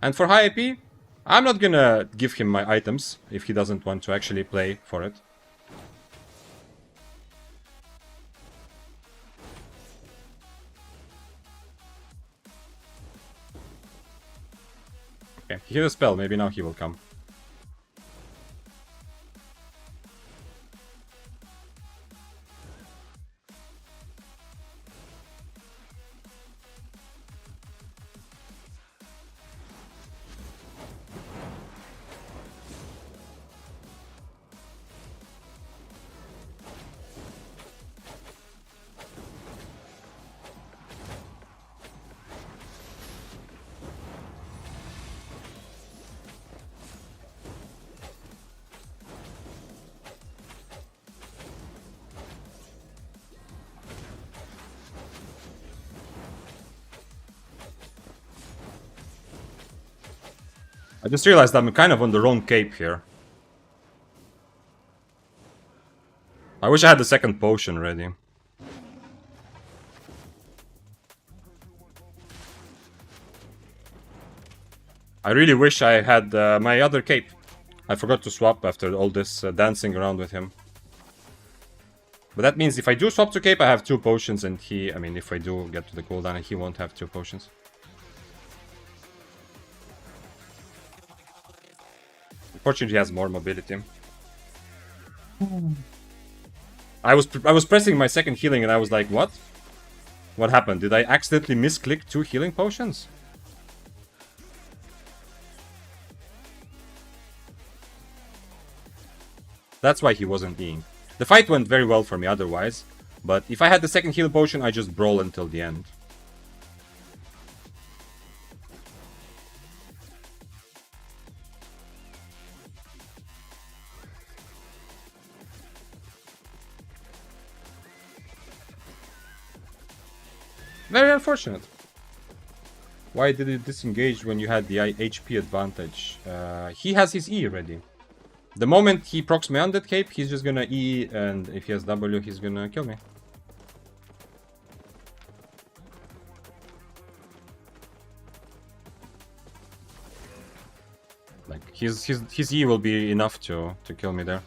And for high IP, I'm not gonna give him my items if he doesn't want to actually play for it. Okay, he hit a spell. Maybe now he will come. I just realized I'm kind of on the wrong cape here. I wish I had the second potion ready. I really wish I had my other cape. I forgot to swap after all this dancing around with him. But that means if I do swap to cape, I have 2 potions, and he... I mean, if I do get to the cooldown, he won't have 2 potions. Unfortunately, he has more mobility. I was pressing my second healing, and I was like, what? What happened? Did I accidentally misclick 2 healing potions? That's why he wasn't being. The fight went very well for me otherwise, but if I had the second heal potion, I just brawl until the end. Very unfortunate. Why did it disengage when you had the HP advantage? He has his E ready. The moment he procs my undead cape, he's just gonna E, and if he has W, he's gonna kill me. Like, his E will be enough to kill me there.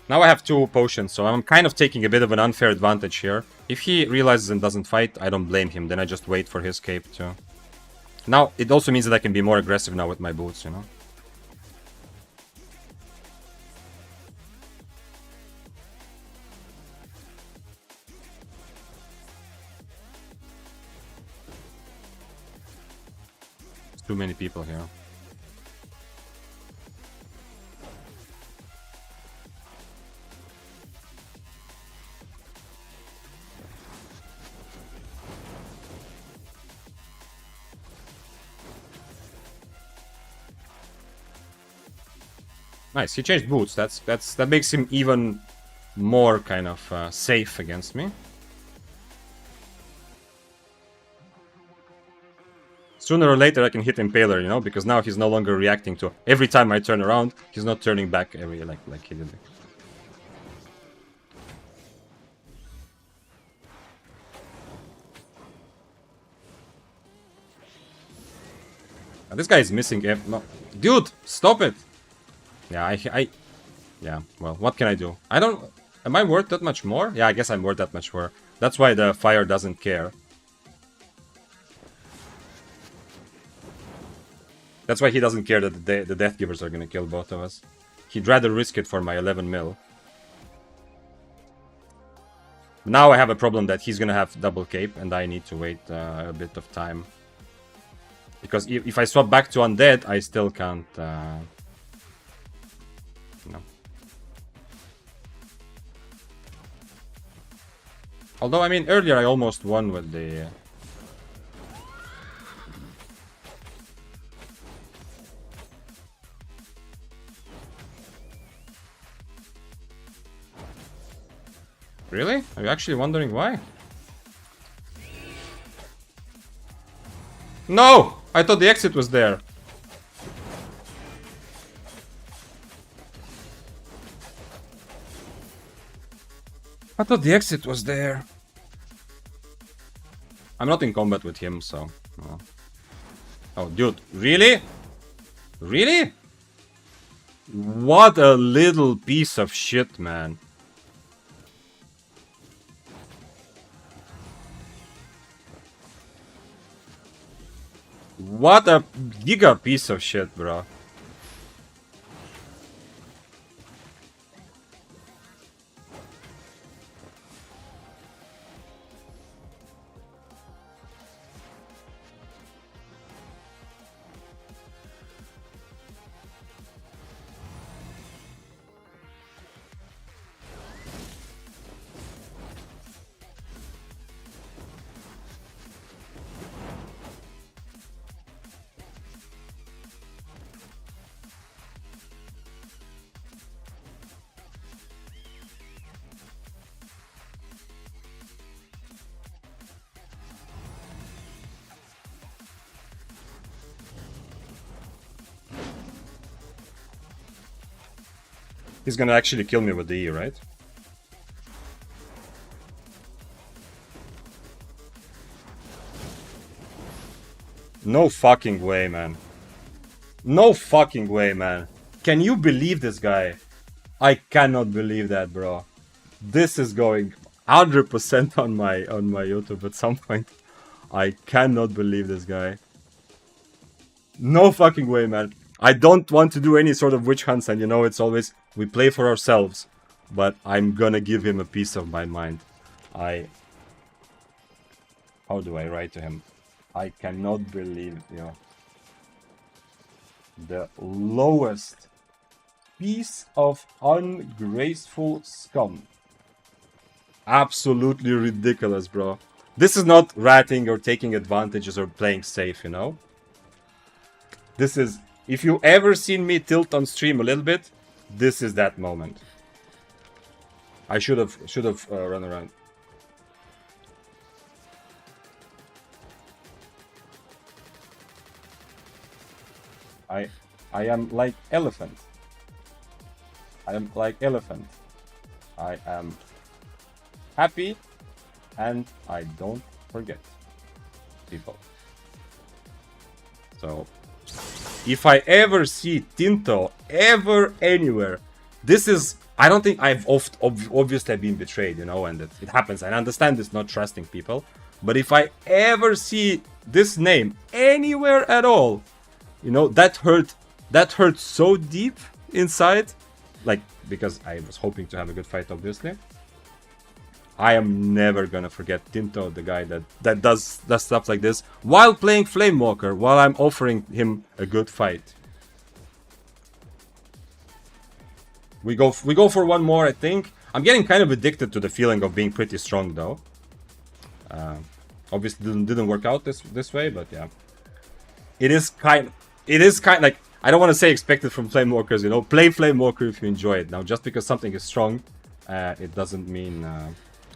Now I have 2 potions, so I'm kind of taking a bit of an unfair advantage here. If he realizes and doesn't fight, I don't blame him, then I just wait for his cape to... Now, it also means that I can be more aggressive now with my boots, you know? Too many people here. Nice, he changed boots. That makes him even more kind of safe against me. Sooner or later I can hit Impaler, you know, because now he's no longer reacting to every time I turn around, he's not turning back every like he did. This guy is missing F. No. Dude, stop it! Yeah, yeah, well, what can I do? I don't... Am I worth that much more? Yeah, I guess I'm worth that much more. That's why the fire doesn't care. That's why he doesn't care that the Death Givers are gonna kill both of us. He'd rather risk it for my 11 mil. Now I have a problem that he's gonna have double cape, and I need to wait a bit of time. Because if I swap back to Undead, I still can't... No. Although, I mean, earlier I almost won with the... Really? Are you actually wondering why? No! I thought the exit was there. I thought the exit was there. I'm not in combat with him, so... No. Oh, dude. Really? Really? What a little piece of shit, man. What a giga piece of shit, bro. He's gonna actually kill me with the E, right? No fucking way, man. No fucking way, man. Can you believe this guy? I cannot believe that, bro. This is going 100% on my YouTube at some point. I cannot believe this guy. No fucking way, man. I don't want to do any sort of witch hunts, and you know, it's always, we play for ourselves, but I'm gonna give him a piece of my mind. How do I write to him? I cannot believe, you know, the lowest piece of ungraceful scum. Absolutely ridiculous, bro. This is not ratting or taking advantages or playing safe, you know? This is, if you ever seen me tilt on stream a little bit, this is that moment. I should have run around. I am like elephant. I am like elephant. I am happy and I don't forget people. So if I ever see Tinto ever anywhere, this is, I don't think I've obviously been betrayed, you know, and it happens. I understand this, not trusting people, but if I ever see this name anywhere at all, you know, that hurt so deep inside, like, because I was hoping to have a good fight, obviously. I am never gonna forget Tinto, the guy that does stuff like this while playing Flamewalker, while I'm offering him a good fight. We go for one more, I think. I'm getting kind of addicted to the feeling of being pretty strong, though. Obviously, didn't work out this way, but yeah, it is kind like, I don't want to say expected from Flamewalkers, you know. Play Flamewalker if you enjoy it. Now, just because something is strong, it doesn't mean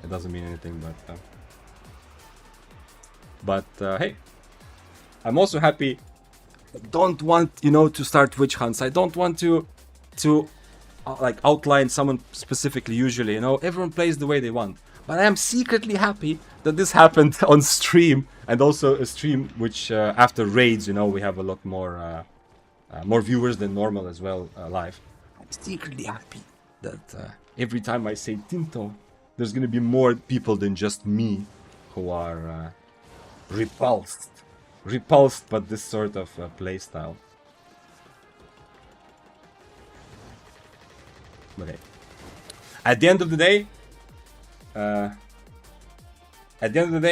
anything. But hey, I'm also happy. I don't want, you know, to start witch hunts. I don't want to like outline someone specifically. Usually, you know, everyone plays the way they want. But I am secretly happy that this happened on stream, and also a stream which after raids, you know, we have a lot more viewers than normal as well live. I'm secretly happy that every time I say Tinto, there's gonna be more people than just me who are repulsed by this sort of playstyle. Okay. At the end of the day,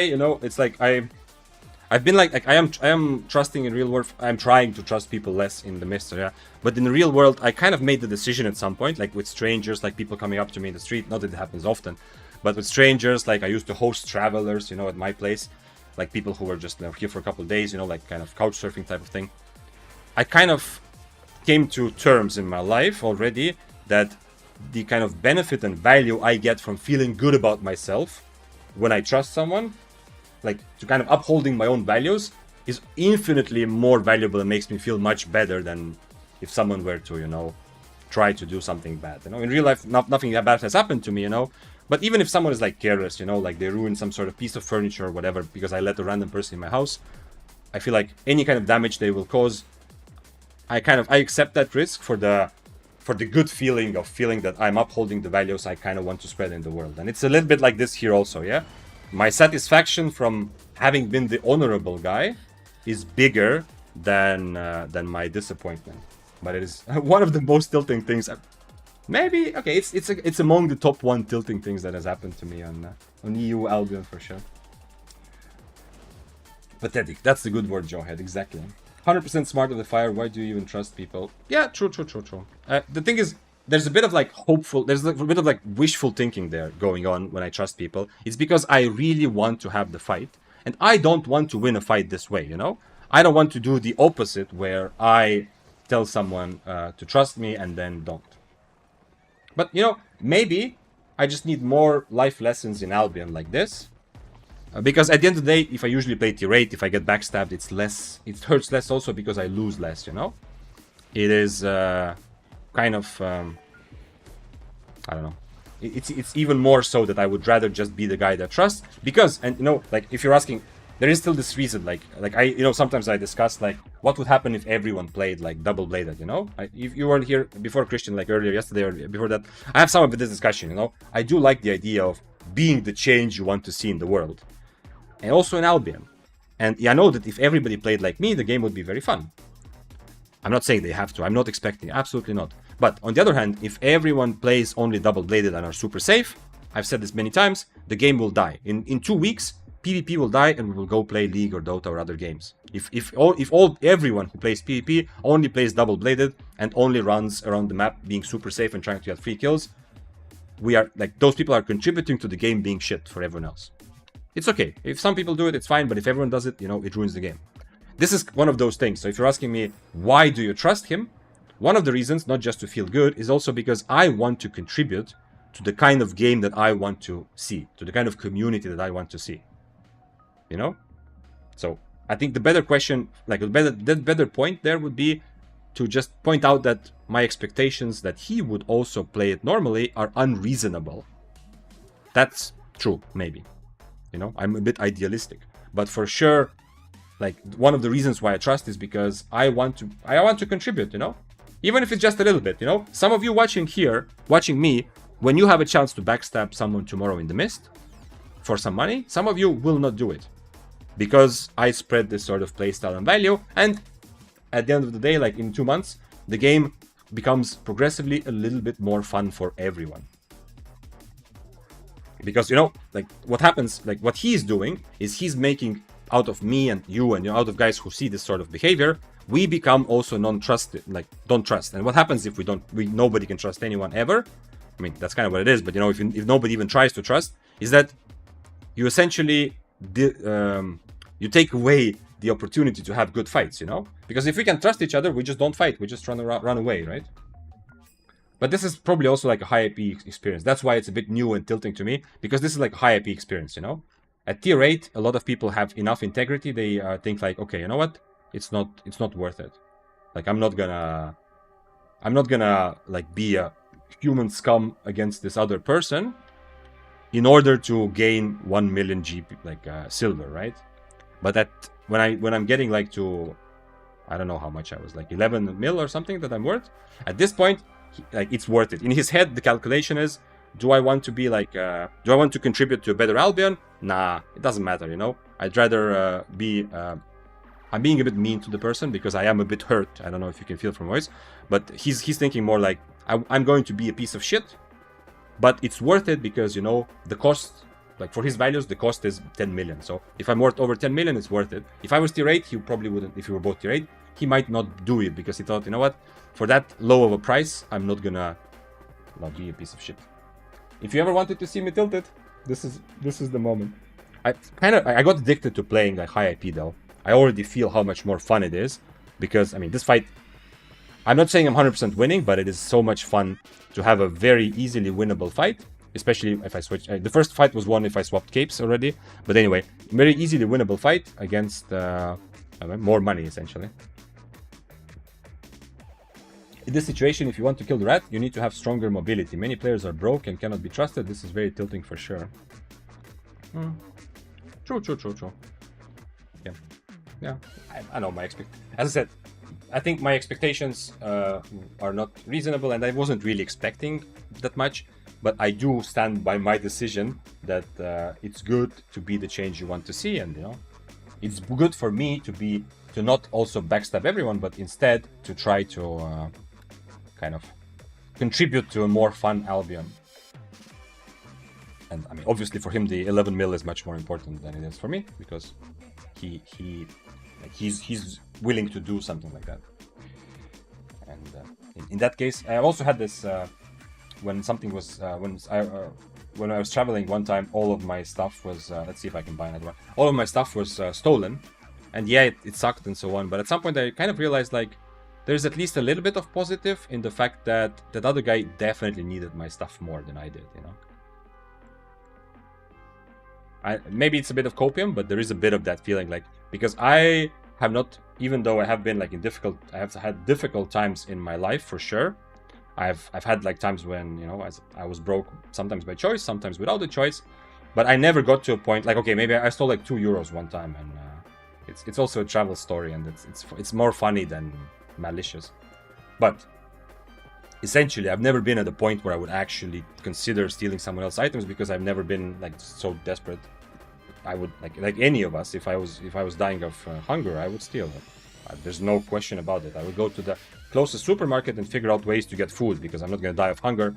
you know, it's like I've been like I am trusting in real world. I'm trying to trust people less in the Mister, yeah. But in the real world, I kind of made the decision at some point, like with strangers, like people coming up to me in the street. Not that it happens often, but with strangers, like I used to host travelers, you know, at my place, like people who were just, you know, here for a couple of days, you know, like kind of couch surfing type of thing. I kind of came to terms in my life already that the kind of benefit and value I get from feeling good about myself when I trust someone, like to kind of upholding my own values, is infinitely more valuable and makes me feel much better than if someone were to, you know, try to do something bad. You know, in real life, nothing that bad has happened to me, you know, but even if someone is like careless, you know, like they ruin some sort of piece of furniture or whatever because I let a random person in my house, I feel like any kind of damage they will cause, I accept that risk for the good feeling of feeling that I'm upholding the values I kind of want to spread in the world. And it's a little bit like this here also, yeah? My satisfaction from having been the honorable guy is bigger than my disappointment. But it is one of the most tilting things. Maybe okay, it's among the top 1 tilting things that has happened to me on EU Albion for sure. Pathetic. That's the good word, Jawhead. Exactly. 100% smart of the fire. Why do you even trust people? Yeah, true. The thing is, there's a bit of like hopeful, there's a bit of like wishful thinking there going on when I trust people. It's because I really want to have the fight, and I don't want to win a fight this way, you know? I don't want to do the opposite where I tell someone to trust me and then don't. But, you know, maybe I just need more life lessons in Albion like this. Because at the end of the day, if I usually play tier 8, if I get backstabbed, it hurts less also because I lose less, you know? It is kind of, I don't know. It's even more so that I would rather just be the guy that trusts. Because, and you know, like, if you're asking, there is still this reason, like I, you know, sometimes I discuss, like, what would happen if everyone played, like, double-bladed, you know? If you weren't here before, Christian, like, earlier, yesterday, or before that, I have some of this discussion, you know? I do like the idea of being the change you want to see in the world. And also in Albion. And I know that if everybody played like me, the game would be very fun. I'm not saying they have to. I'm not expecting. Absolutely not. But on the other hand, if everyone plays only double-bladed and are super safe, I've said this many times, the game will die. In 2 weeks, PvP will die and we will go play League or Dota or other games. If everyone who plays PvP only plays double-bladed and only runs around the map being super safe and trying to get free kills, we are like, those people are contributing to the game being shit for everyone else. It's okay. If some people do it, it's fine. But if everyone does it, you know, it ruins the game. This is one of those things. So if you're asking me, why do you trust him? One of the reasons, not just to feel good, is also because I want to contribute to the kind of game that I want to see, to the kind of community that I want to see. You know? So I think the better question, like the better point there would be to just point out that my expectations that he would also play it normally are unreasonable. That's true, maybe. You know, I'm a bit idealistic, but for sure, like, one of the reasons why I trust is because I want to contribute, you know, even if it's just a little bit, you know. Some of you watching me, when you have a chance to backstab someone tomorrow in the mist for some money, some of you will not do it because I spread this sort of playstyle and value. And at the end of the day, like in 2 months, the game becomes progressively a little bit more fun for everyone. Because, you know, like, what happens, like, what he's doing is he's making out of me and you and out of guys who see this sort of behavior, we become also non-trusted, like, don't trust. And what happens if nobody can trust anyone ever? I mean, that's kind of what it is, but, you know, if nobody even tries to trust, is that you essentially, you take away the opportunity to have good fights, you know? Because if we can trust each other, we just don't fight, we just run away, right? But this is probably also like a high IP experience. That's why it's a bit new and tilting to me, because this is like a high IP experience, you know? At tier 8, a lot of people have enough integrity. They think like, okay, you know what? It's not worth it. Like, I'm not gonna like be a human scum against this other person in order to gain 1 million GP, like silver, right? But when I'm getting like to, I don't know how much I was, like 11 mil or something that I'm worth. At this point, like, it's worth it. In his head, the calculation is, do I want to be like, do I want to contribute to a better Albion? Nah, it doesn't matter, you know? I'd rather I'm being a bit mean to the person because I am a bit hurt. I don't know if you can feel from voice, but he's thinking more like, I'm going to be a piece of shit, but it's worth it because, you know, the cost, like, for his values, the cost is 10 million. So if I'm worth over 10 million, it's worth it. If I was tier 8, he probably wouldn't. If we were both tier 8, he might not do it because he thought, you know what, for that low of a price, I'm not gonna be a piece of shit. If you ever wanted to see me tilted, this is the moment. I got addicted to playing like high IP though. I already feel how much more fun it is because, I mean, this fight, I'm not saying I'm 100% winning, but it is so much fun to have a very easily winnable fight, especially if I switch. The first fight was won if I swapped capes already, but anyway, very easily winnable fight against more money essentially. In this situation, if you want to kill the rat, you need to have stronger mobility. Many players are broke and cannot be trusted. This is very tilting for sure. True. Yeah. I know my as I said, I think my expectations are not reasonable, and I wasn't really expecting that much. But I do stand by my decision that it's good to be the change you want to see, and you know, it's good for me to not also backstab everyone, but instead to try to kind of contribute to a more fun Albion. And I mean, obviously for him, the 11 mil is much more important than it is for me, because he's willing to do something like that. And in that case, I also had this when something was when I was traveling one time, all of my stuff was let's see if I can buy another one. All of my stuff was stolen, and yeah, it sucked and so on. But at some point, I kind of realized like there's at least a little bit of positive in the fact that that other guy definitely needed my stuff more than I did, you know. Maybe it's a bit of copium, but there is a bit of that feeling, like, because I have not, even though I have been like I have had difficult times in my life for sure. I've had like times when, you know, I was broke, sometimes by choice, sometimes without a choice, but I never got to a point like, okay, maybe I stole like €2 one time, and it's also a travel story, and it's more funny than malicious. But essentially, I've never been at a point where I would actually consider stealing someone else's items, because I've never been like so desperate. I would like any of us, if I was dying of hunger, I would steal it. There's no question about it. I would go to the closest supermarket and figure out ways to get food, because I'm not going to die of hunger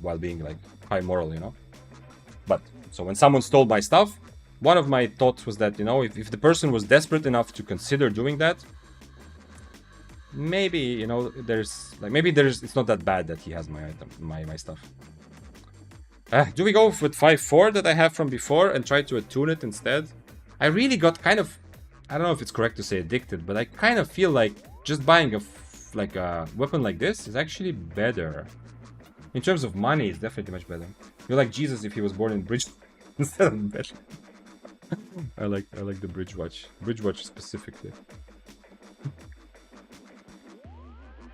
while being like high moral, you know. But so when someone stole my stuff, one of my thoughts was that, you know, if the person was desperate enough to consider doing that, maybe, you know, it's not that bad that he has my item, my stuff. Do we go with 5-4 that I have from before and try to attune it instead? I really got kind of, I don't know if it's correct to say addicted, but I kind of feel like just buying a weapon like this is actually better. In terms of money, it's definitely much better. You're like Jesus if he was born in Bridge instead of bed. I like the Bridge Watch specifically.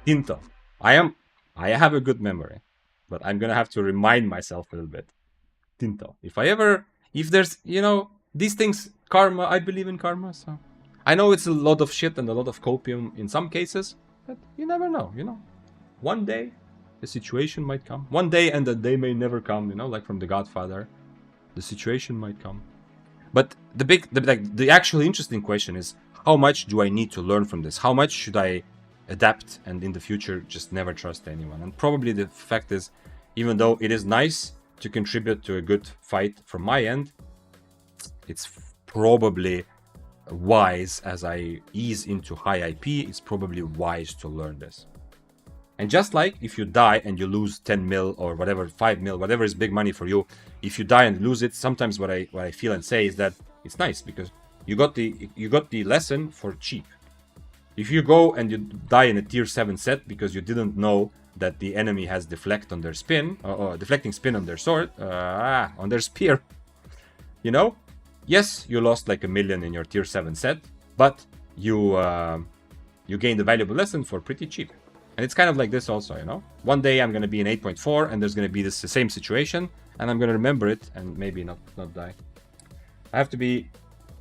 Tinto. I have a good memory, but I'm gonna have to remind myself a little bit. Tinto. If there's, you know, these things, karma, I believe in karma, so I know it's a lot of shit and a lot of copium in some cases, but you never know, you know. One day, the situation might come. One day, and the day may never come, you know, like from The Godfather. The situation might come. But the actually interesting question is, how much do I need to learn from this? How much should I adapt and in the future just never trust anyone? And probably the fact is, even though it is nice to contribute to a good fight from my end, it's probably wise, as I ease into high IP, it's probably wise to learn this. And just like if you die and you lose 10 mil or whatever, 5 mil, whatever is big money for you, if you die and lose it, sometimes what I feel and say is that it's nice because you got the lesson for cheap. If you go and you die in a tier 7 set because you didn't know that the enemy has deflecting spin on their sword, on their spear, you know, yes, you lost like 1 million in your tier 7 set, but you gained a valuable lesson for pretty cheap. And it's kind of like this also, you know. One day I'm going to be in 8.4 and there's going to be the same situation and I'm going to remember it and maybe not die. I have to be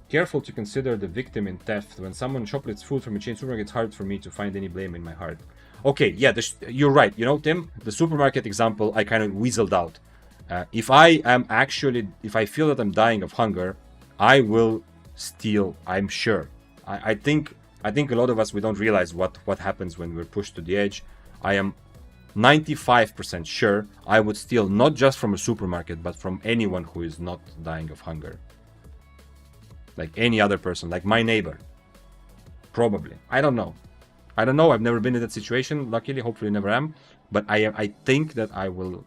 careful to consider the victim in theft. When someone shoplifts food from a chain supermarket, it's hard for me to find any blame in my heart. Okay, yeah, you're right. You know, Tim, the supermarket example, I kind of weaseled out. If I feel that I'm dying of hunger, I will steal, I'm sure. I think a lot of us, we don't realize what happens when we're pushed to the edge. I am 95% sure I would steal not just from a supermarket, but from anyone who is not dying of hunger. Like any other person, like my neighbor. Probably. I don't know. I've never been in that situation. Luckily, hopefully never am. But I think that I will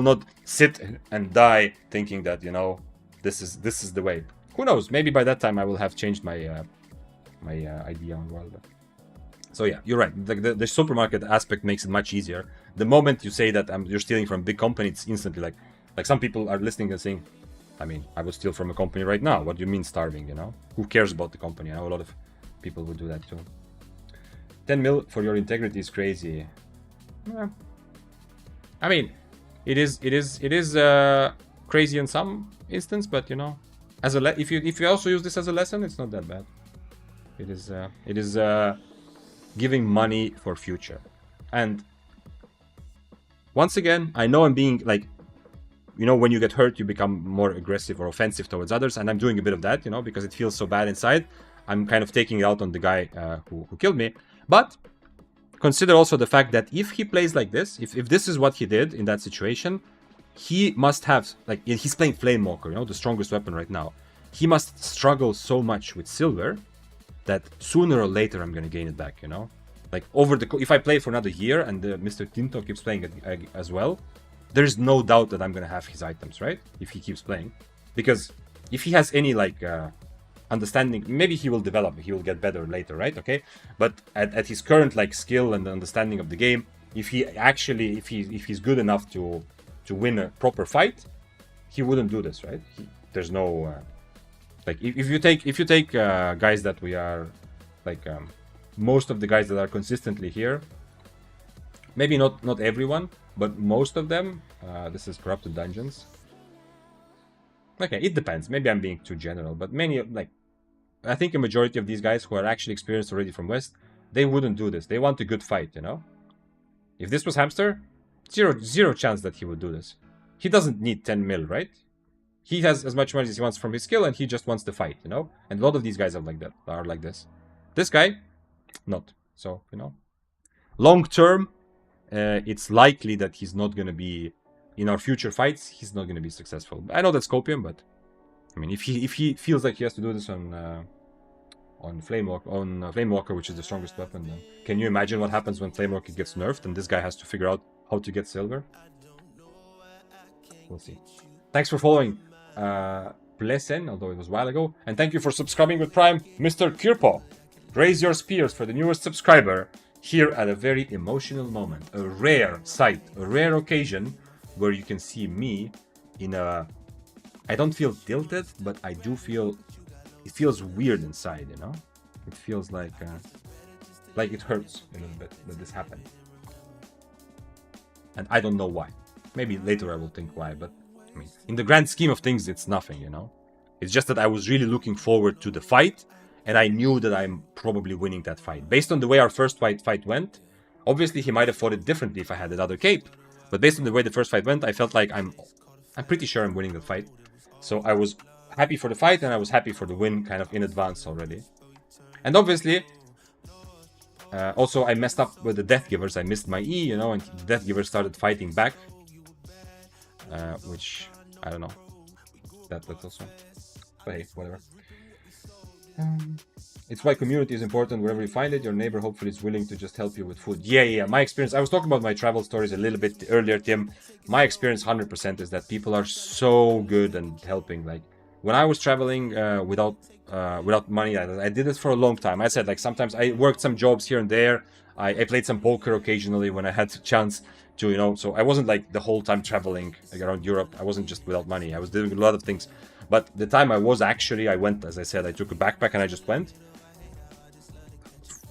not sit and die thinking that, you know, this is the way. Who knows? Maybe by that time I will have changed my idea on world. So yeah, you're right. The supermarket aspect makes it much easier. The moment you say that you're stealing from a big company, it's instantly like some people are listening and saying, I mean, I would steal from a company right now. What do you mean starving, you know? Who cares about the company? I know a lot of people would do that too. 10 mil for your integrity is crazy. Yeah. I mean, it is crazy in some instance, but you know, if you also use this as a lesson, it's not that bad. It is giving money for future. And once again, I know I'm being like, you know, when you get hurt, you become more aggressive or offensive towards others, and I'm doing a bit of that, you know, because it feels so bad inside. I'm kind of taking it out on the guy who killed me. But consider also the fact that if he plays like this, if this is what he did in that situation, he must have, like, he's playing Flamewalker, you know, the strongest weapon right now. He must struggle so much with silver that sooner or later I'm going to gain it back, you know? Like, if I play for another year and Mr. Tinto keeps playing it as well, there's no doubt that I'm going to have his items, right? If he keeps playing. Because if he has any, like, understanding, maybe he will develop, he will get better later, right? Okay, but at his current, like, skill and understanding of the game, if he's good enough to win a proper fight, he wouldn't do this, right? There's no like, if you take guys that we are, like, most of the guys that are consistently here, maybe not everyone, but most of them, this is Corrupted Dungeons. Okay, it depends. Maybe I'm being too general, but many, like, I think a majority of these guys who are actually experienced already from West, they wouldn't do this. They want a good fight, you know? If this was Hamster, zero chance that he would do this. He doesn't need 10 mil, right? He has as much money as he wants from his skill, and he just wants to fight, you know? And a lot of these guys are like that, are like this. This guy, not. So, you know, long term, it's likely that he's not going to be, in our future fights, he's not going to be successful. I know that's Copium, but I mean, if he feels like he has to do this on Flamewalker, which is the strongest weapon, then can you imagine what happens when Flamewalker gets nerfed and this guy has to figure out how to get silver? We'll see. Thanks for following, Plesen, although it was a while ago, and thank you for subscribing with Prime, Mr. Kirpo. Raise your spears for the newest subscriber here at a very emotional moment, a rare sight, a rare occasion where you can see me in a. I don't feel tilted, but I do feel, it feels weird inside, you know? It feels like it hurts a little bit that this happened. And I don't know why. Maybe later I will think why, but I mean, in the grand scheme of things, it's nothing, you know? It's just that I was really looking forward to the fight, and I knew that I'm probably winning that fight. Based on the way our first fight went, obviously he might have fought it differently if I had another cape, but based on the way the first fight went, I felt like I'm pretty sure I'm winning the fight. So I was happy for the fight, and I was happy for the win kind of in advance already. And obviously, also I messed up with the Death Givers. I missed my E, you know, and the Death Givers started fighting back. Which, I don't know. That's also... But hey, whatever. It's why community is important. Wherever you find it, your neighbor hopefully is willing to just help you with food. Yeah. My experience, I was talking about my travel stories a little bit earlier, Tim. My experience 100% is that people are so good and helping. Like, when I was traveling without money, I did it for a long time. I said, like, sometimes I worked some jobs here and there. I played some poker occasionally when I had the chance to, you know. So I wasn't like the whole time traveling around Europe. I wasn't just without money. I was doing a lot of things. But the time I was actually, I went, as I said, I took a backpack and I just went.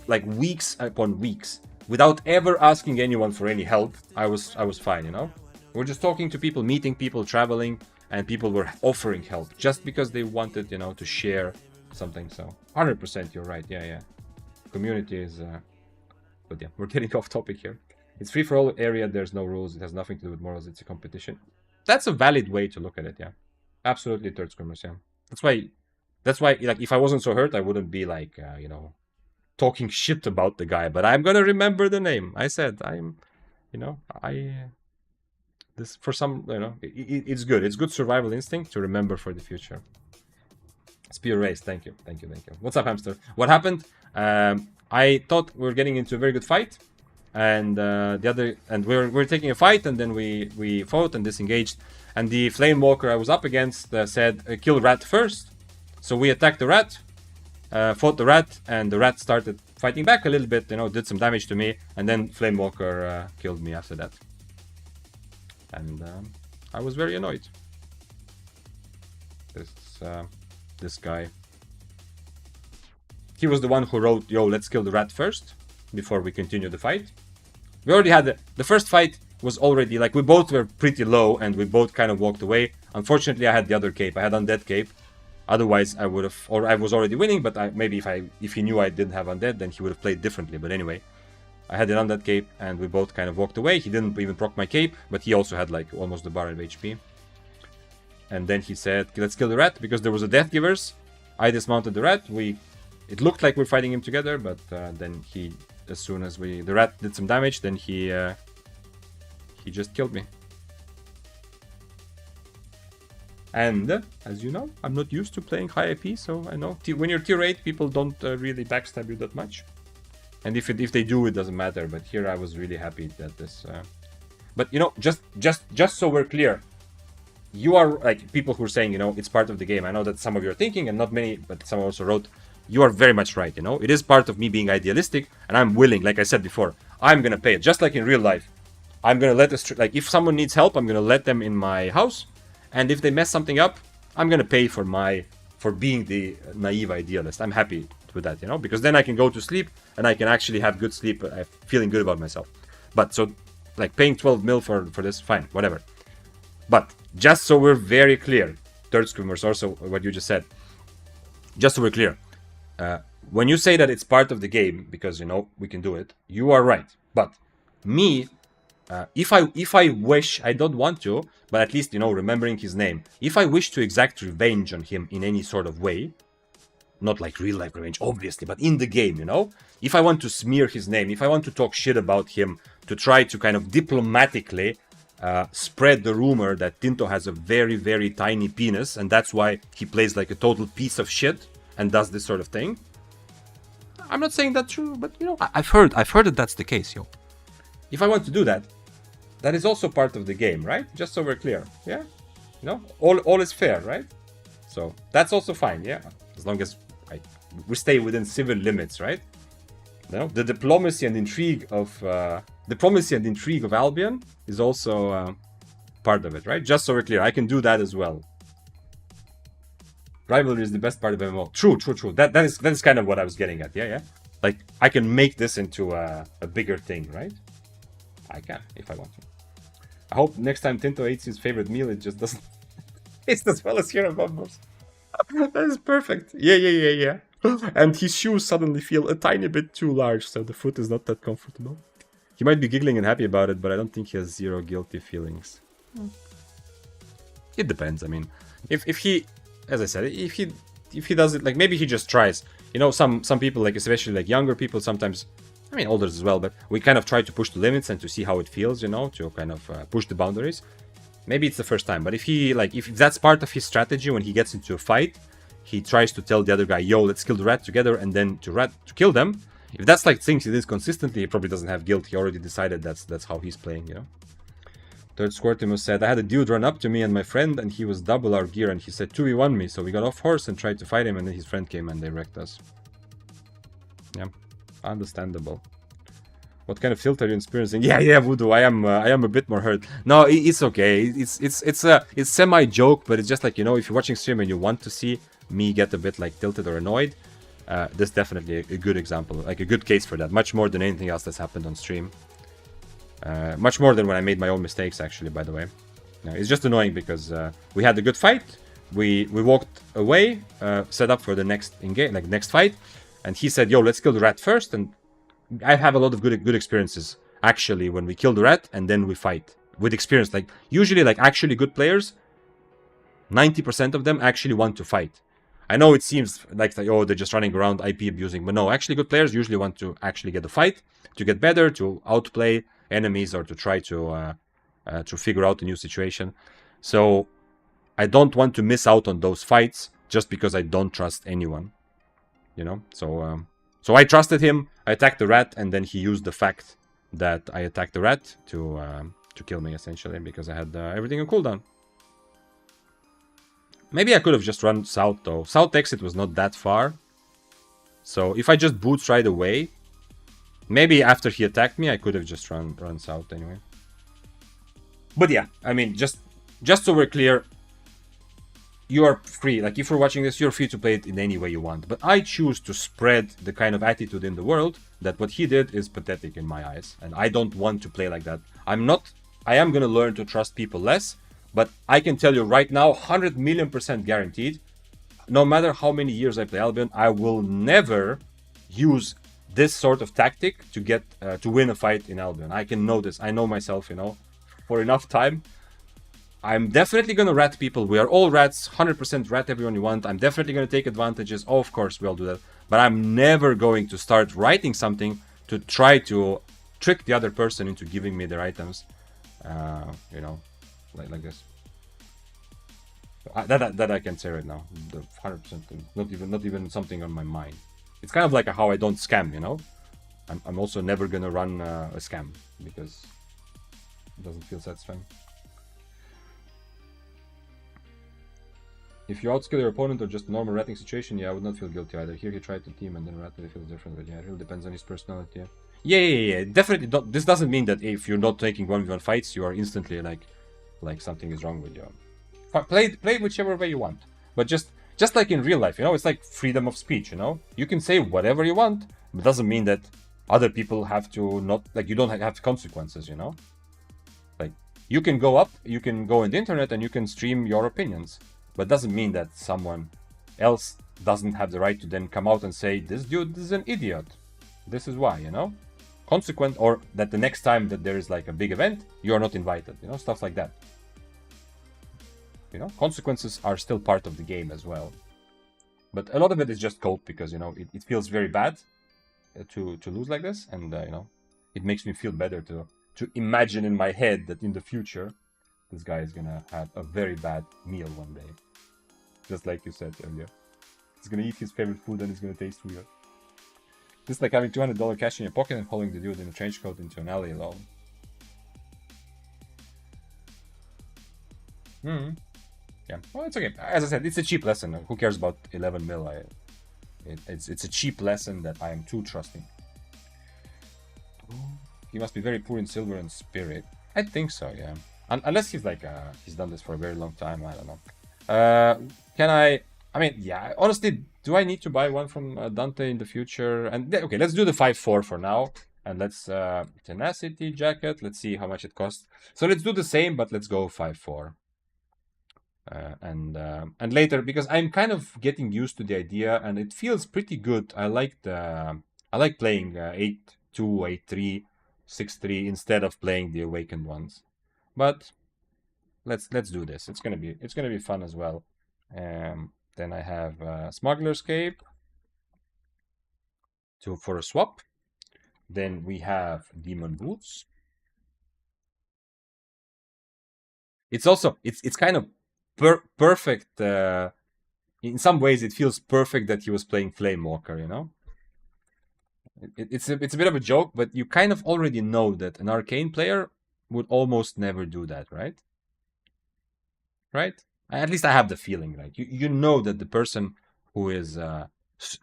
Like weeks upon weeks, without ever asking anyone for any help. I was fine, you know. We're just talking to people, meeting people, traveling, and people were offering help just because they wanted, you know, to share something. So 100%, you're right. Yeah. Community is, but yeah, we're getting off topic here. It's free for all area. There's no rules. It has nothing to do with morals. It's a competition. That's a valid way to look at it. Yeah, absolutely, third screamers. Yeah, that's why. Like, if I wasn't so hurt, I wouldn't be like, you know, talking shit about the guy. But I'm gonna remember the name. I said this for some, you know, it's good. It's good survival instinct to remember for the future. Spear race. Thank you. What's up, hamster? What happened? I thought we were getting into a very good fight, and we're taking a fight, and then we fought and disengaged, and the flame walker I was up against said kill rat first. So we attacked the rat, fought the rat, and the rat started fighting back a little bit, you know, did some damage to me, and then flame walker killed me after that. And I was very annoyed. This guy, he was the one who wrote, yo, let's kill the rat first before we continue the fight. We already had the first fight was already, like, we both were pretty low and we both kind of walked away. Unfortunately, I had the other cape. I had undead cape. Otherwise, I would have, or I was already winning, but maybe if he knew I didn't have undead, then he would have played differently. But anyway, I had an undead cape and we both kind of walked away. He didn't even proc my cape, but he also had like almost the bar of HP. and then he said, let's kill the rat, because there was a Death Givers. I dismounted the rat. It looked like we're fighting him together, but then he, as soon as the rat did some damage, then he just killed me. And, as you know, I'm not used to playing high IP, so I know when you're tier 8, people don't really backstab you that much. And if they do, it doesn't matter. But here I was really happy that this... But, you know, just so we're clear, you are, like, people who are saying, you know, it's part of the game. I know that some of you are thinking, and not many, but someone also wrote, you are very much right, you know? It is part of me being idealistic, and I'm willing, like I said before, I'm gonna pay it. Just like in real life. I'm gonna let us... Like, if someone needs help, I'm gonna let them in my house. And if they mess something up, I'm gonna pay for being the naive idealist. I'm happy with that, you know, because then I can go to sleep and I can actually have good sleep, feeling good about myself. But so, like, paying 12 mil for this, fine, whatever. But just so we're very clear, third screamers, also what you just said. Just so we're clear, when you say that it's part of the game because, you know, we can do it, you are right. But me. If I wish, I don't want to, but at least, you know, remembering his name, if I wish to exact revenge on him in any sort of way, not like real life revenge, obviously, but in the game, you know, if I want to smear his name, if I want to talk shit about him, to try to kind of diplomatically spread the rumor that Tinto has a very, very tiny penis, and that's why he plays like a total piece of shit and does this sort of thing. I'm not saying that's true, but, you know, I've heard that that's the case, yo. If I want to do that, that is also part of the game, right? Just so we're clear, yeah? You know, all is fair, right? So that's also fine, yeah? As long as we stay within civil limits, right? You know, the diplomacy and intrigue of Albion is also part of it, right? Just so we're clear, I can do that as well. Rivalry is the best part of MMO. True. That is kind of what I was getting at, yeah? Like, I can make this into a bigger thing, right? I can, if I want to. I hope next time Tinto eats his favorite meal, it just doesn't taste as well as Hero Bombers. That is perfect. Yeah. And his shoes suddenly feel a tiny bit too large, so the foot is not that comfortable. He might be giggling and happy about it, but I don't think he has zero guilty feelings. It depends. I mean, if he, as I said, if he does it, like, maybe he just tries. You know, some people, like, especially like younger people, sometimes, I mean, older as well, but we kind of try to push the limits and to see how it feels, you know, to kind of push the boundaries. Maybe it's the first time, but if that's part of his strategy, when he gets into a fight, he tries to tell the other guy, yo, let's kill the rat together, and then to kill them. If that's like things he does consistently, he probably doesn't have guilt. He already decided that's how he's playing, you know. Third Squirtimus said, I had a dude run up to me and my friend, and he was double our gear, and he said 2v1 me, so we got off horse and tried to fight him, and then his friend came and they wrecked us. Yeah. Understandable. What kind of filter are you experiencing? Yeah, Voodoo. I am a bit more hurt. No, it's okay. It's semi joke, but it's just like, you know, if you're watching stream and you want to see me get a bit like tilted or annoyed, this is definitely a good example, like a good case for that. Much more than anything else that's happened on stream. Much more than when I made my own mistakes, actually. By the way, it's just annoying because we had a good fight. We walked away, set up for the next next fight. And he said, yo, let's kill the rat first. And I have a lot of good experiences, actually, when we kill the rat and then we fight. With experience, like, usually, like, actually good players, 90% of them actually want to fight. I know it seems like, oh, they're just running around IP abusing. But no, actually good players usually want to actually get a fight, to get better, to outplay enemies, or to try to figure out a new situation. So I don't want to miss out on those fights just because I don't trust anyone. You know, so I trusted him. I attacked the rat, and then he used the fact that I attacked the rat to kill me, essentially, because I had everything on cooldown. Maybe I could have just run south, though. South exit was not that far, so if I just boots right away, maybe after he attacked me, I could have just run south anyway. But yeah, I mean, just so we're clear. You are free, like if you're watching this, you're free to play it in any way you want. But I choose to spread the kind of attitude in the world that what he did is pathetic in my eyes. And I don't want to play like that. I am gonna learn to trust people less, but I can tell you right now, 100,000,000% guaranteed, no matter how many years I play Albion, I will never use this sort of tactic to get to win a fight in Albion. I can know this. I know myself, you know, for enough time. I'm definitely gonna rat people. We are all rats, 100% rat everyone you want. I'm definitely gonna take advantages. Oh, of course, we all do that. But I'm never going to start writing something to try to trick the other person into giving me their items. You know, like this. That I can say right now. The 100%, not even something on my mind. It's kind of like how I don't scam, you know. I'm also never gonna run a scam because it doesn't feel satisfying. If you outskill your opponent or just a normal ratting situation, yeah, I would not feel guilty either. Here he tried to team and then ratted, it feels different, but yeah, it really depends on his personality. Yeah. Definitely don't. This doesn't mean that if you're not taking 1v1 fights, you are instantly like something is wrong with you. Play whichever way you want. But just like in real life, you know, it's like freedom of speech, you know? You can say whatever you want, but it doesn't mean that other people have to not, like, you don't have consequences, you know? Like, you can go up, you can go on the internet and you can stream your opinions. But it doesn't mean that someone else doesn't have the right to then come out and say, this dude is an idiot. This is why, you know? Consequent, or that the next time that there is like a big event, you are not invited, you know? Stuff like that. You know, consequences are still part of the game as well. But a lot of it is just cope because, you know, it feels very bad to lose like this. And, you know, it makes me feel better to imagine in my head that in the future, this guy is gonna have a very bad meal one day. Just like you said earlier. He's gonna eat his favorite food and it's gonna taste weird. Just like having $200 cash in your pocket and following the dude in a trench coat into an alley alone. Yeah, well, it's okay. As I said, it's a cheap lesson. Who cares about 11 mil? It's a cheap lesson that I am too trusting. He must be very poor in silver and spirit. I think so, yeah. Unless he's like, he's done this for a very long time. I don't know. Can I mean, yeah, honestly, do I need to buy one from Dante in the future? And okay, let's do the 5-4 for now. And let's, tenacity jacket. Let's see how much it costs. So let's do the same, but let's go 5-4. And later, because I'm kind of getting used to the idea and it feels pretty good. I like playing 8-2, 8-3, 6-3 instead of playing the awakened ones. But let's do this. It's gonna be fun as well. Then I have Smuggler's Cape for a swap. Then we have Demon Boots. It's also it's kind of perfect. In some ways, it feels perfect that he was playing Flamewalker. You know, it's a bit of a joke, but you kind of already know that an Arcane player would almost never do that, right? Right? At least I have the feeling, right? You know that the person who is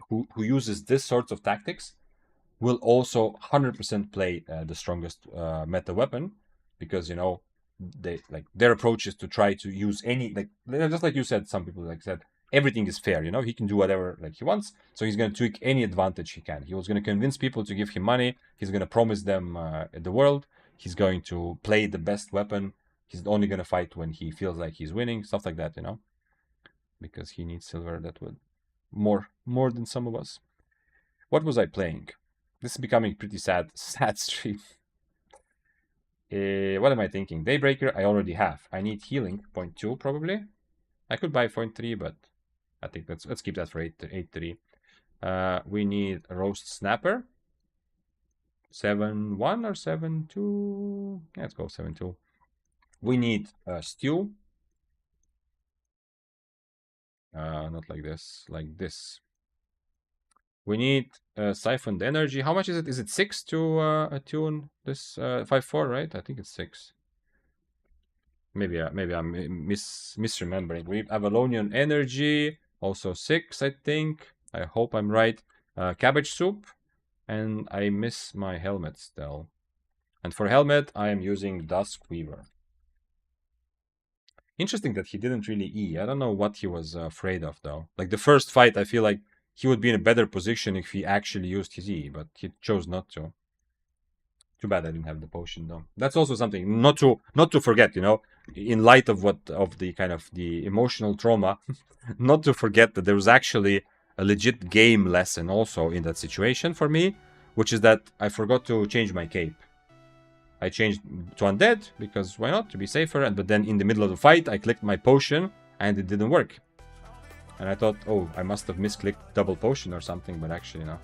who uses this sorts of tactics will also 100% play the strongest meta weapon, because you know they like their approach is to try to use any, like, just like you said, some people like said everything is fair, you know, he can do whatever like he wants, so he's going to tweak any advantage he can. He was going to convince people to give him money, he's going to promise them the world, he's going to play the best weapon, he's only going to fight when he feels like he's winning, stuff like that, you know, because he needs silver. That would more than some of us. What was I playing? This is becoming pretty sad stream. What am I thinking? Daybreaker I already have. I need healing, 0.2 probably. I could buy 0.3, but I think let's keep that for 8.3. We need a Roast Snapper. 7.1 or 7.2? Yeah, let's go 7.2. We need a Stew. Not like this, like this. We need Siphoned Energy. How much is it? Is it 6 to attune this 5-4, right? I think it's 6. Maybe I'm misremembering. We have Avalonian Energy, also 6, I think. I hope I'm right. Cabbage Soup, and I miss my helmet still. And for helmet, I am using Dusk Weaver. Interesting that he didn't really E. I don't know what he was afraid of, though. Like the first fight, I feel like he would be in a better position if he actually used his E, but he chose not to. Too bad I didn't have the potion, though. That's also something not to forget, you know, in light of the kind of the emotional trauma, not to forget that there was actually a legit game lesson also in that situation for me, which is that I forgot to change my cape. I changed to undead because why not, to be safer. But then in the middle of the fight, I clicked my potion and it didn't work. And I thought, oh, I must have misclicked double potion or something, but actually no.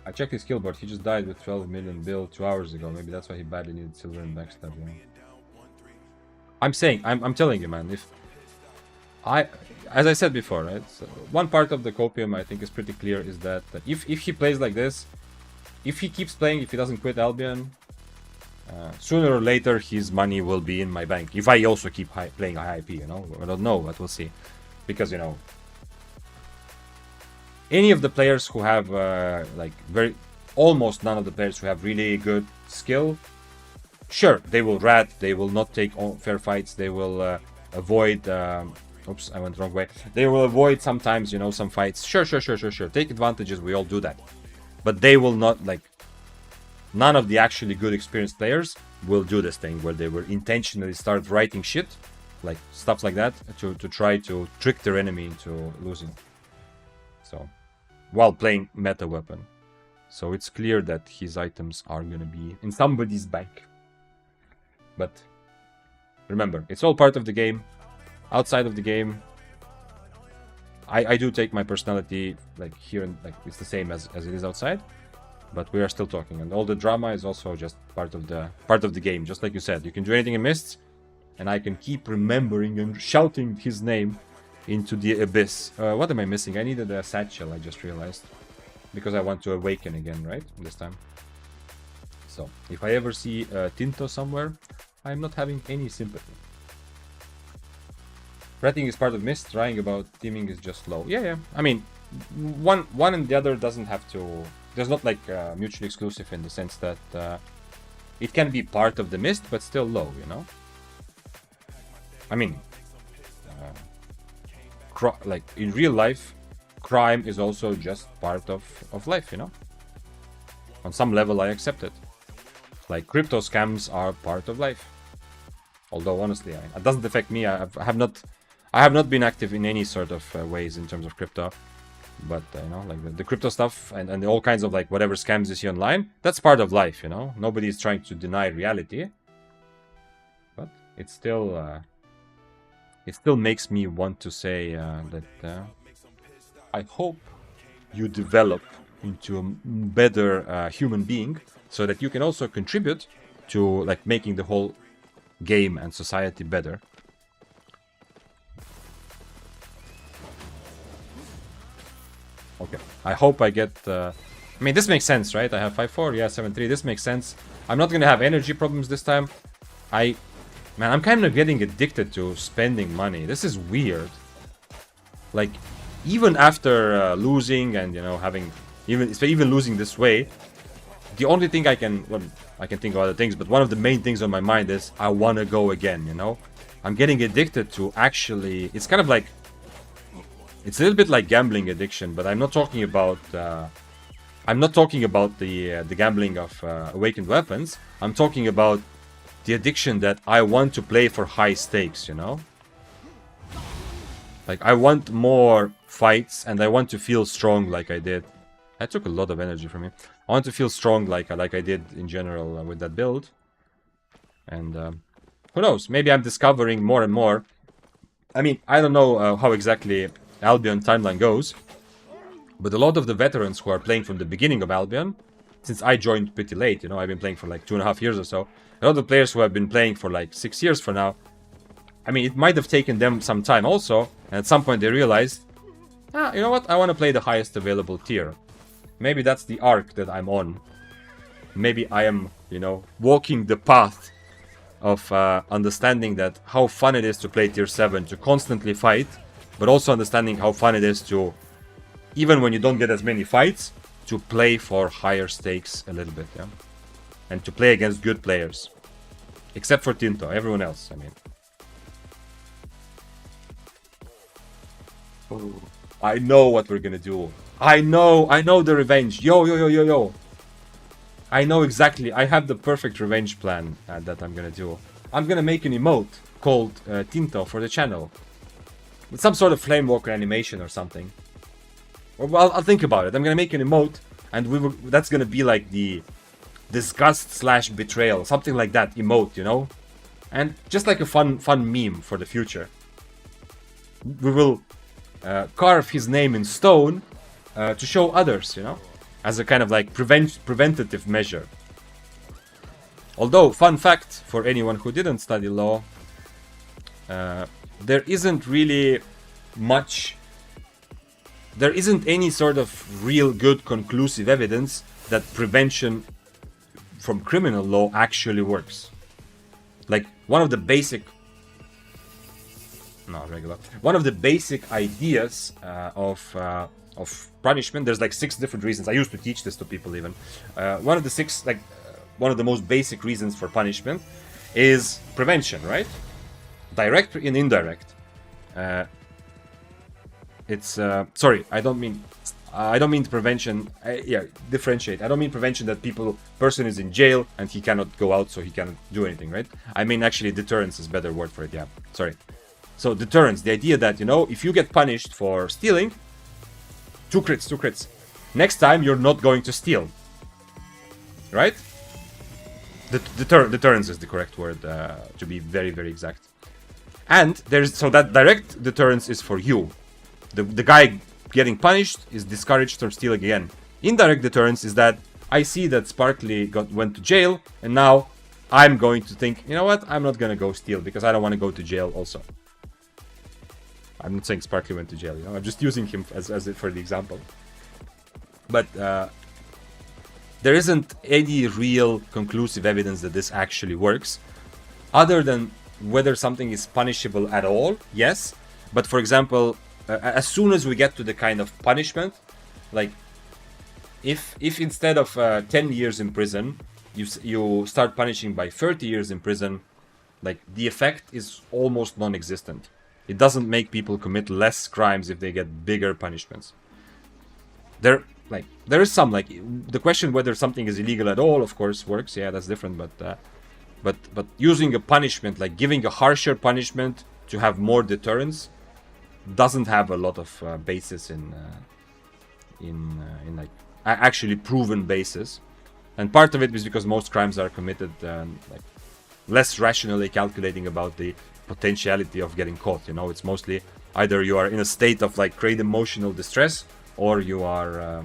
I checked his skill board. He just died with 12 million build 2 hours ago. Maybe that's why he badly needed silver and backstab. You know? I'm saying, I'm telling you, man. If as I said before, right? So one part of the copium I think is pretty clear is that if he plays like this, if he keeps playing, if he doesn't quit Albion, sooner or later his money will be in my bank. If I also keep playing high IP, you know, I don't know, but we'll see, because you know. Any of the players who have like almost none of the players who have really good skill, sure, they will rat, they will not take fair fights, they will avoid, oops, I went the wrong way. They will avoid sometimes, you know, some fights. Sure. Take advantages, we all do that. But they will not, like, none of the actually good experienced players will do this thing where they will intentionally start writing shit, like stuff like that, to try to trick their enemy into losing. So, while playing meta weapon. So it's clear that his items are gonna be in somebody's bank. But remember, it's all part of the game. Outside of the game, I do take my personality like here, and like it's the same as it is outside. But we are still talking, and all the drama is also just part of the game. Just like you said, you can do anything in mists, and I can keep remembering and shouting his name into the abyss. What am I missing? I needed a satchel, I just realized. Because I want to awaken again, right? This time. So, if I ever see Tinto somewhere, I'm not having any sympathy. Ratting is part of mist, lying about teaming is just low. Yeah. I mean, one and the other doesn't have to... There's not like mutually exclusive in the sense that it can be part of the mist, but still low, you know? I mean... like in real life, crime is also just part of life, you know. On some level I accept it. Like crypto scams are part of life. Although honestly, it doesn't affect me. I have not been active in any sort of ways in terms of crypto. But you know, like the crypto stuff and all kinds of like whatever scams you see online, that's part of life, you know. Nobody is trying to deny reality. But it's still it still makes me want to say that I hope you develop into a better human being, so that you can also contribute to like making the whole game and society better. Okay, I hope I get... I mean, this makes sense, right? I have 5-4, yeah, 7-3, this makes sense. I'm not gonna have energy problems this time. Man, I'm kind of getting addicted to spending money. This is weird. Like, even after losing and, you know, having... Even losing this way, the only thing I can... Well, I can think of other things, but one of the main things on my mind is I want to go again, you know? I'm getting addicted to actually... It's kind of like... It's a little bit like gambling addiction, but I'm not talking about... I'm not talking about the gambling of awakened weapons. I'm talking about the addiction that I want to play for high stakes, you know? Like, I want more fights, and I want to feel strong like I did. I took a lot of energy from him. I want to feel strong like I did in general with that build. And who knows? Maybe I'm discovering more and more. I mean, I don't know how exactly Albion timeline goes, but a lot of the veterans who are playing from the beginning of Albion, since I joined pretty late, you know, I've been playing for like 2.5 years or so. A lot of players who have been playing for like 6 years for now, I mean, it might have taken them some time also, and at some point they realized, you know what, I want to play the highest available tier. Maybe that's the arc that I'm on. Maybe I am, you know, walking the path of understanding that how fun it is to play tier 7, to constantly fight, but also understanding how fun it is to, even when you don't get as many fights, to play for higher stakes a little bit, yeah? And to play against good players. Except for Tinto, everyone else, I mean. Oh, I know what we're gonna do. I know the revenge. Yo. I know exactly, I have the perfect revenge plan that I'm gonna do. I'm gonna make an emote called Tinto for the channel. With some sort of Flamewalker animation or something. Or, well, I'll think about it. I'm gonna make an emote, and that's gonna be like the disgust / betrayal, something like that emote, you know, and just like a fun meme for the future. We will carve his name in stone to show others, you know, as a kind of like preventative measure. Although, fun fact for anyone who didn't study law, there isn't really much. There isn't any sort of real good conclusive evidence that prevention from criminal law actually works. Like one of the basic ideas of punishment. There's like 6 different reasons. I used to teach this to people even. One of the most basic reasons for punishment is prevention, right? Direct and indirect. Sorry, I don't mean prevention. Differentiate. I don't mean prevention that person is in jail and he cannot go out, so he cannot do anything, right? I mean actually deterrence is a better word for it. Yeah, sorry. So deterrence, the idea that, you know, if you get punished for stealing, 2 crits. Next time you're not going to steal, right? Deterrence is the correct word, to be very, very exact. And that direct deterrence is for you. The guy getting punished is discouraged from stealing again. Indirect deterrence is that I see that Sparkly went to jail, and now I'm going to think, you know what, I'm not gonna go steal because I don't want to go to jail also. I'm not saying Sparkly went to jail, you know, I'm just using him as it for the example. But there isn't any real conclusive evidence that this actually works, other than whether something is punishable at all, yes. But for example, as soon as we get to the kind of punishment, like if instead of 10 years in prison, you start punishing by 30 years in prison, like the effect is almost non-existent. It doesn't make people commit less crimes if they get bigger punishments. There is some, like, the question whether something is illegal at all, of course, works. Yeah, that's different. But using a punishment, like giving a harsher punishment to have more deterrence, doesn't have a lot of basis in like actually proven basis. And part of it is because most crimes are committed like less rationally calculating about the potentiality of getting caught. You know, it's mostly either you are in a state of like great emotional distress, or you are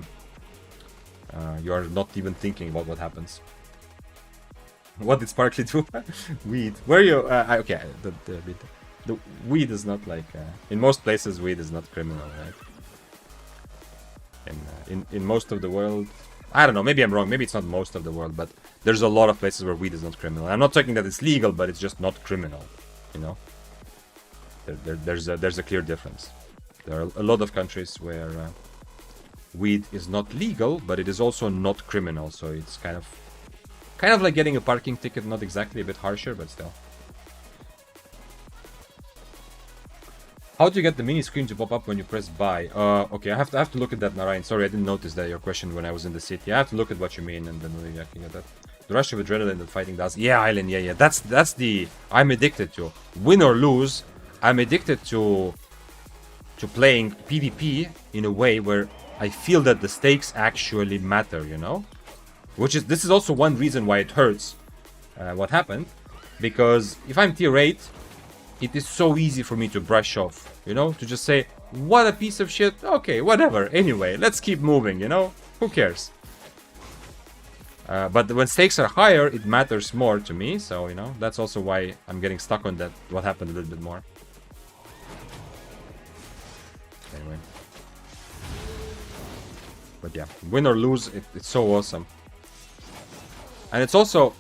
not even thinking about what happens. What did Sparkly do? Weed. Where are you? Okay, the weed is not like in most places. Weed is not criminal, right? In most of the world, I don't know. Maybe I'm wrong. Maybe it's not most of the world, but there's a lot of places where weed is not criminal. I'm not talking that it's legal, but it's just not criminal. You know, there's a clear difference. There are a lot of countries where weed is not legal, but it is also not criminal. So it's kind of like getting a parking ticket. Not exactly, a bit harsher, but still. How do you get the mini screen to pop up when you press buy? Okay, I have to look at that, Narayan. Sorry, I didn't notice that your question when I was in the city. I have to look at what you mean, and then maybe I can get that. The rush of adrenaline that fighting does. Yeah, Island. Yeah. That's the I'm addicted to. Win or lose, I'm addicted to playing PvP in a way where I feel that the stakes actually matter. You know, this is also one reason why it hurts. What happened? Because if I'm tier 8. It is so easy for me to brush off, you know, to just say, what a piece of shit, okay, whatever, anyway, let's keep moving, you know, who cares? But when stakes are higher, it matters more to me, so, you know, that's also why I'm getting stuck on that, what happened a little bit more. Anyway. But yeah, win or lose, it's so awesome. And it's also,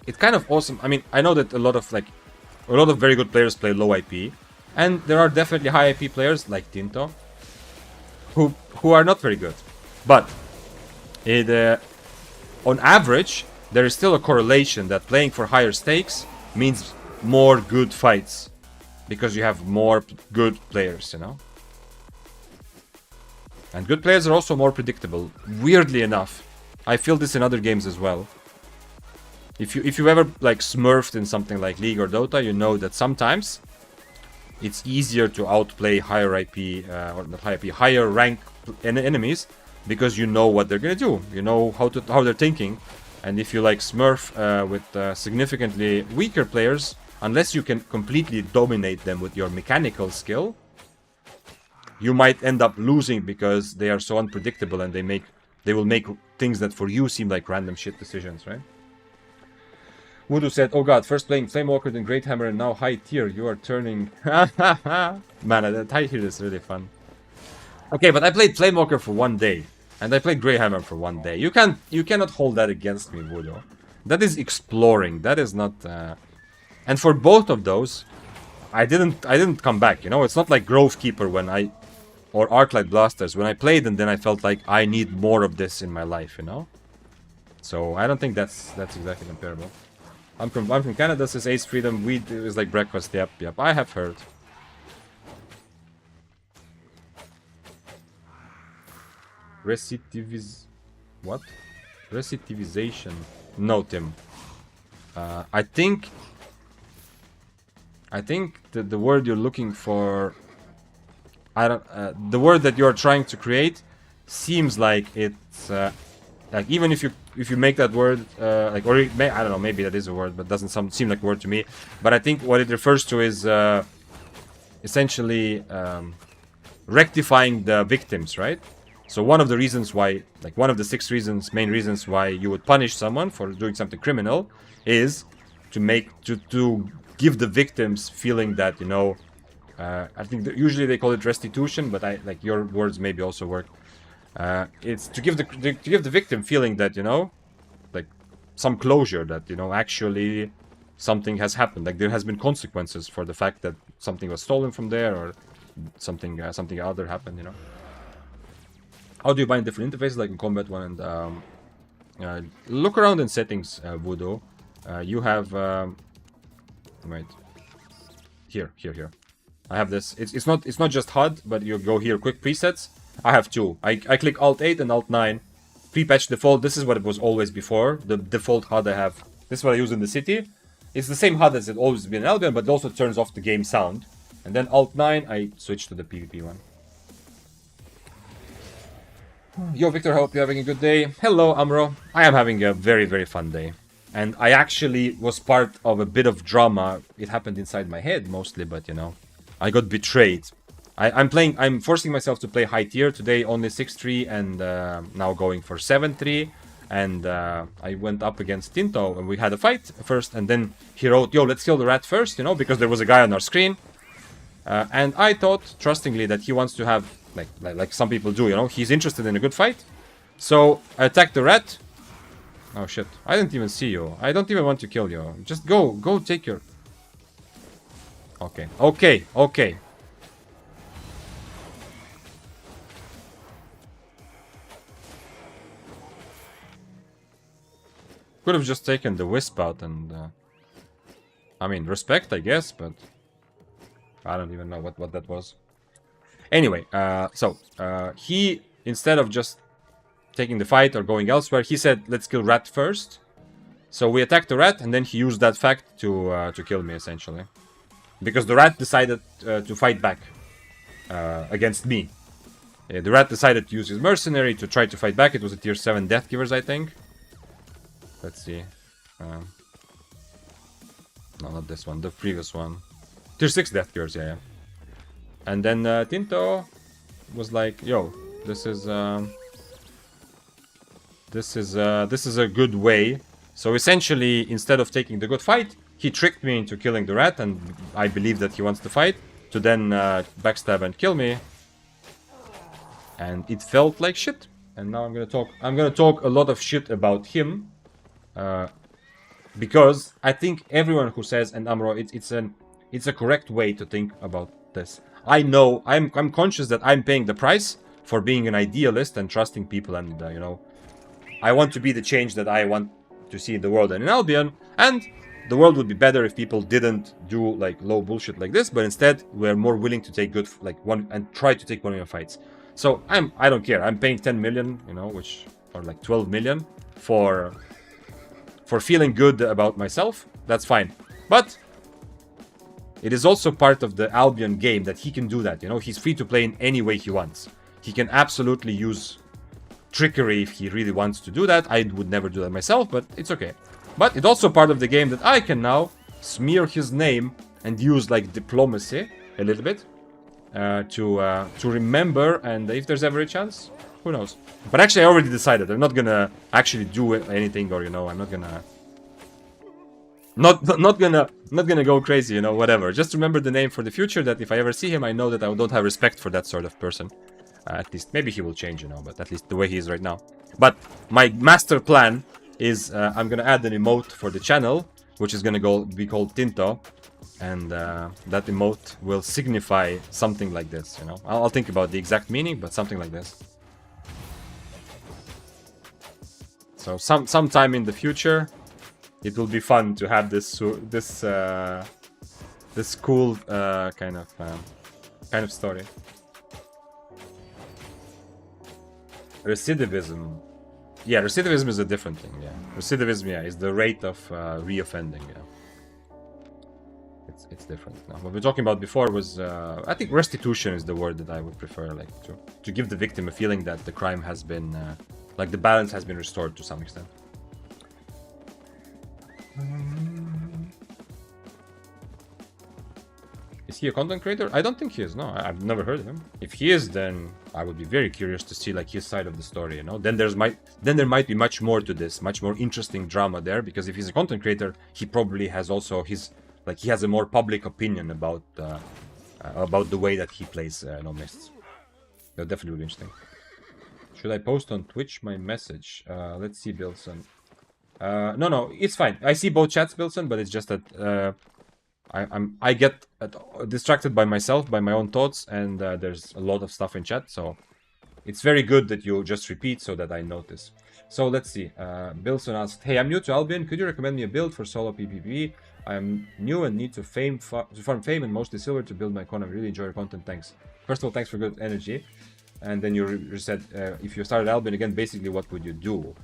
it's kind of awesome, I mean, I know that a lot of very good players play low IP, and there are definitely high IP players like Tinto who are not very good. But on average, there is still a correlation that playing for higher stakes means more good fights because you have more good players, you know. And good players are also more predictable. Weirdly enough, I feel this in other games as well. If you ever like smurfed in something like League or Dota, you know that sometimes it's easier to outplay higher IP or not higher IP, higher rank enemies because you know what they're gonna do. You know how they're thinking, and if you like Smurf with significantly weaker players, unless you can completely dominate them with your mechanical skill, you might end up losing because they are so unpredictable and they will make things that for you seem like random shit decisions, right? Voodoo said, "Oh god, first playing Flamewalker, then Great Hammer, and now high tier. You are turning." Man, that high tier is really fun. Okay, but I played Flamewalker for 1 day, and I played Grey Hammer for 1 day. You cannot hold that against me, Voodoo. That is exploring. That is not. And for both of those, I didn't come back. You know, it's not like Grovekeeper or Arclight Blasters when I played, and then I felt like I need more of this in my life. You know, so I don't think that's exactly comparable. I'm from Canada, says Ace Freedom. Weed is like breakfast. Yep, I have heard. What? Recitivization. No, Tim. I think the word you're looking for, the word that you're trying to create seems like it's like even if you make that word like, or I don't know, maybe that is a word, but doesn't seem like a word to me. But I think what it refers to is essentially rectifying the victims, right? So one of the reasons why, like one of the 6 main reasons why you would punish someone for doing something criminal is to give the victims feeling that, you know, I think usually they call it restitution, but like your words maybe also work. It's to give the victim feeling that, you know, like some closure, that, you know, actually something has happened, like there has been consequences for the fact that something was stolen from there or something other happened, you know. How do you bind different interfaces like in Combat 1 and look around in settings, Voodoo. You have wait, here. I have this. It's not just HUD, but you go here, quick presets. I have 2. I click Alt 8 and Alt 9. Pre-patch default. This is what it was always before. The default HUD I have. This is what I use in the city. It's the same HUD as it always been in Albion, but it also turns off the game sound. And then Alt 9, I switch to the PvP one. Yo, Victor, hope you're having a good day. Hello, Amro. I am having a very, very fun day. And I actually was part of a bit of drama. It happened inside my head mostly, but, you know, I got betrayed. I'm forcing myself to play high tier. Today only 6-3 and now going for 7-3. And I went up against Tinto and we had a fight first. And then he wrote, yo, let's kill the rat first, you know, because there was a guy on our screen. And I thought, trustingly, that he wants to have, like some people do, you know, he's interested in a good fight. So I attacked the rat. Oh shit, I didn't even see you. I don't even want to kill you. Just go take your... Okay. Could have just taken the wisp out and... I mean, respect, I guess, but... I don't even know what that was. Anyway, he, instead of just taking the fight or going elsewhere, he said, let's kill rat first. So we attacked the rat, and then he used that fact to kill me, essentially. Because the rat decided to fight back against me. The rat decided to use his mercenary to try to fight back. It was a tier 7 Death Givers, I think. Let's see. No, not this one, the previous one. Tier 6 Death Givers, yeah. And then Tinto was like, yo, this is a good way. So essentially, instead of taking the good fight, he tricked me into killing the rat, and I believe that he wants to fight, to then backstab and kill me. And it felt like shit. And now I'm gonna talk a lot of shit about him. Because I think everyone who says, and Amro, it's a correct way to think about this. I know, I'm conscious that I'm paying the price for being an idealist and trusting people, and you know, I want to be the change that I want to see in the world and in Albion, and the world would be better if people didn't do like low bullshit like this, but instead we're more willing to take good, like one, and try to take 1 million fights. So I don't care. I'm paying 10 million, you know, or like 12 million for feeling good about myself. That's fine. But it is also part of the Albion game that he can do that, you know? He's free to play in any way he wants. He can absolutely use trickery if he really wants to do that. I would never do that myself, but it's okay. But it's also part of the game that I can now smear his name and use like diplomacy a little bit to remember, and if there's ever a chance, who knows. But actually I already decided I'm not gonna actually do anything, or you know, I'm not gonna not gonna go crazy, you know, whatever. Just remember the name for the future, that if I ever see him, I know that I don't have respect for that sort of person. At least, maybe he will change, you know, but at least the way he is right now. But my master plan is I'm gonna add an emote for the channel, which is gonna be called Tinto, and that emote will signify something like this, you know. I'll think about the exact meaning, but something like this. So sometime in the future, it will be fun to have this cool kind of story. Recidivism. Yeah, recidivism is a different thing, yeah. Recidivism, yeah, is the rate of reoffending, yeah. It's different now. What we were talking about before was, I think restitution is the word that I would prefer, like, to give the victim a feeling that the crime has been, like, the balance has been restored to some extent. Is he a content creator? I don't think he is, no. I've never heard of him. If he is, then I would be very curious to see, like, his side of the story, you know? Then there might be much more to this, much more interesting drama there, because if he's a content creator, he probably has also his, like, he has a more public opinion about the way that he plays No Mists. That definitely would be interesting. Should I post on Twitch my message? Let's see, Bilson. No, it's fine. I see both chats, Bilson, but it's just that I get distracted by myself, by my own thoughts, and there's a lot of stuff in chat, so it's very good that you just repeat so that I notice. So let's see. Bilson asked, "Hey, I'm new to Albion. Could you recommend me a build for solo PvP? I'm new and need to farm fame and mostly silver to build my con. I really enjoy your content. Thanks." First of all, thanks for good energy. And then you said, if you started Albion again, basically what would you do?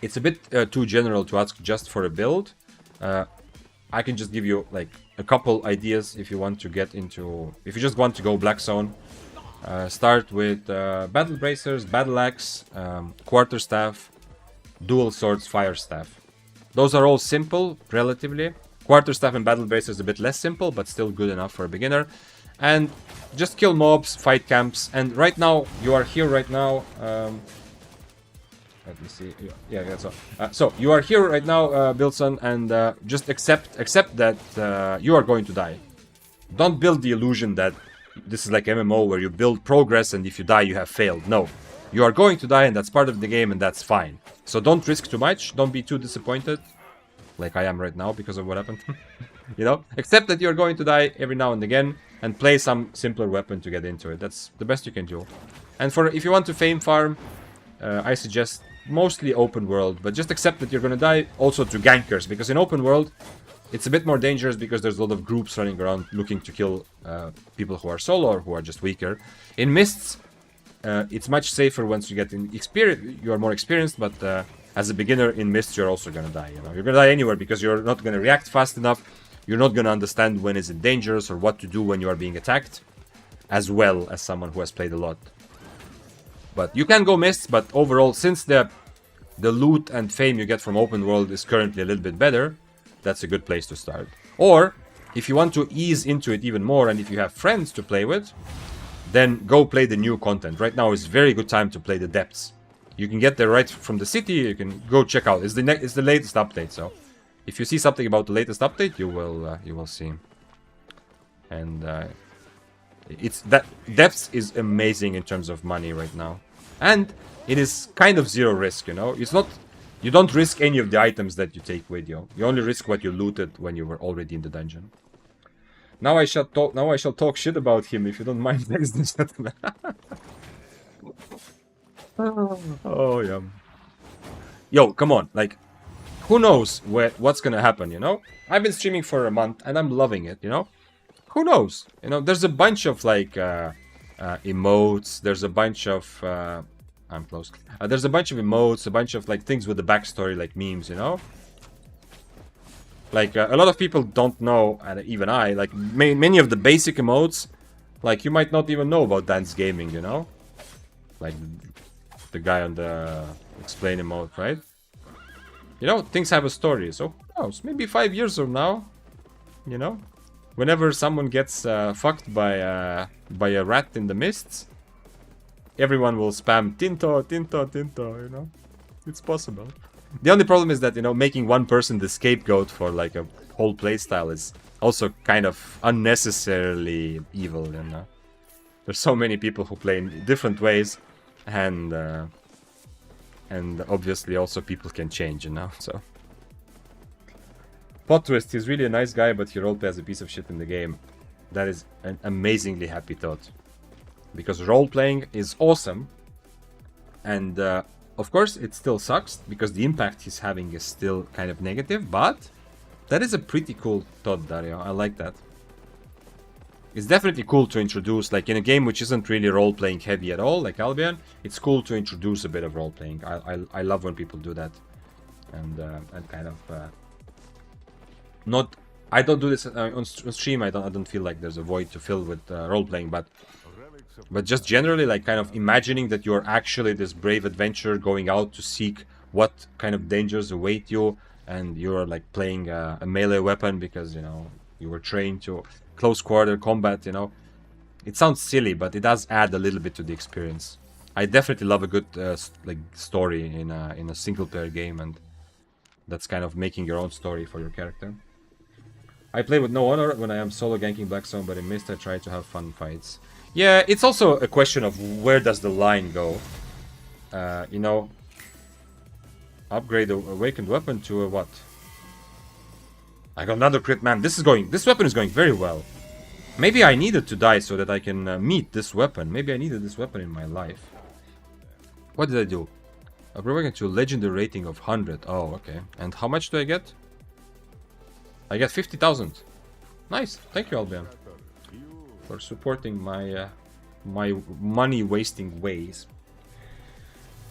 It's a bit too general to ask just for a build. I can just give you like a couple ideas if you want to get into, if you just want to go Black Zone. Start with Battle Bracers, Battle Axe, Quarterstaff, Dual Swords, Fire Staff. Those are all simple, relatively. Quarterstaff and Battle Bracers a bit less simple, but still good enough for a beginner. And just kill mobs, fight camps, and right now, you are here right now. Let me see. Yeah. So you are here right now, Bilson, and just accept that you are going to die. Don't build the illusion that this is like MMO where you build progress and if you die you have failed. No, you are going to die and that's part of the game and that's fine. So don't risk too much. Don't be too disappointed, like I am right now because of what happened. You know, accept that you're going to die every now and again and play some simpler weapon to get into it. That's the best you can do. And for if you want to fame farm, I suggest mostly open world, but just accept that you're gonna die also to gankers, because in open world it's a bit more dangerous because there's a lot of groups running around looking to kill people who are solo or who are just weaker. In Mists, it's much safer once you get in experience. You are more experienced, but as a beginner in Mists, you're also gonna die. You know, you're gonna die anywhere because you're not gonna react fast enough. You're not gonna understand when is it dangerous or what to do when you are being attacked, as well as someone who has played a lot. But you can go Mists, but overall, since the loot and fame you get from open world is currently a little bit better, that's a good place to start. Or, if you want to ease into it even more and if you have friends to play with, then go play the new content. Right now is a very good time to play the depths. You can get there right from the city, you can go check out. It's the latest update, so if you see something about the latest update, you will see. And it's that depths is amazing in terms of money right now. And it is kind of zero risk, you know. It's not, you don't risk any of the items that you take with you. You only risk what you looted when you were already in the dungeon. Now I shall talk shit about him if you don't mind, ladies and gentlemen. Oh yeah. Yo, come on, like, who knows what's gonna happen, you know? I've been streaming for a month and I'm loving it, you know? Who knows? You know, there's a bunch of like emotes, there's a bunch of I'm close. There's a bunch of emotes, a bunch of like things with the backstory, like memes, you know? Like, a lot of people don't know, and even I, like, many of the basic emotes, like, you might not even know about dance gaming, you know? Like, the guy on the explain emote, right? You know, things have a story, so who knows? Maybe 5 years from now, you know? Whenever someone gets fucked by a rat in the mists, everyone will spam Tinto, Tinto, Tinto, you know? It's possible. The only problem is that, you know, making one person the scapegoat for, like, a whole playstyle is also kind of unnecessarily evil, you know? There's so many people who play in different ways, and obviously also people can change, you know, so... Plot twist, he's really a nice guy, but he roleplays a piece of shit in the game. That is an amazingly happy thought. Because roleplaying is awesome, and of course it still sucks, because the impact he's having is still kind of negative, but that is a pretty cool thought, Dario. I like that. It's definitely cool to introduce, like in a game which isn't really role-playing heavy at all, like Albion, it's cool to introduce a bit of role-playing. I love when people do that. And kind of... not... I don't do this on stream, I don't feel like there's a void to fill with role-playing, but just generally, like, kind of imagining that you're actually this brave adventurer going out to seek what kind of dangers await you, and you're, like, playing a melee weapon because, you know, you were trained to close quarter combat, you know. It sounds silly, but it does add a little bit to the experience. I definitely love a good, like, story in a single-player game, and that's kind of making your own story for your character. I play with no honor when I am solo ganking Blackstone, but in Mist I try to have fun fights. Yeah, it's also a question of where does the line go. You know, upgrade the awakened weapon to a what? I got another crit, man. This weapon is going very well. Maybe I needed to die so that I can meet this weapon. Maybe I needed this weapon in my life. What did I do? Awakened to a legendary rating of 100. Oh, okay. And how much do I get? I get 50,000. Nice. Thank you, Albion, for supporting my my money-wasting ways.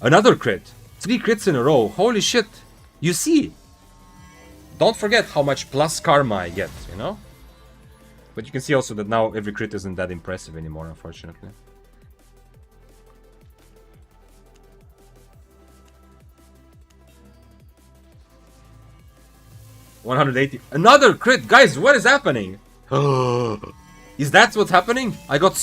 Another crit. 3 crits in a row. Holy shit. You see. Don't forget how much plus karma I get, you know? But you can see also that now every crit isn't that impressive anymore, unfortunately. $180. Another crit! Guys, what is happening? Is that what's happening? I got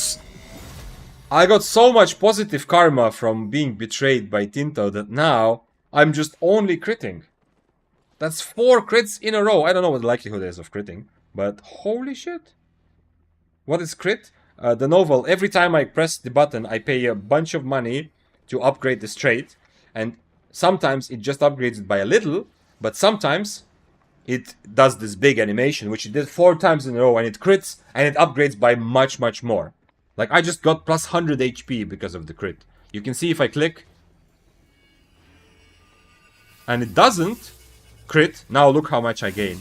so much positive karma from being betrayed by Tinto that now I'm just only critting. That's 4 crits in a row. I don't know what the likelihood is of critting, but holy shit. What is crit? The novel, every time I press the button, I pay a bunch of money to upgrade this trait, and sometimes it just upgrades it by a little, but sometimes it does this big animation, which it did 4 times in a row, and it crits, and it upgrades by much, much more. Like, I just got plus 100 HP because of the crit. You can see if I click, and it doesn't crit. Now look how much I gain.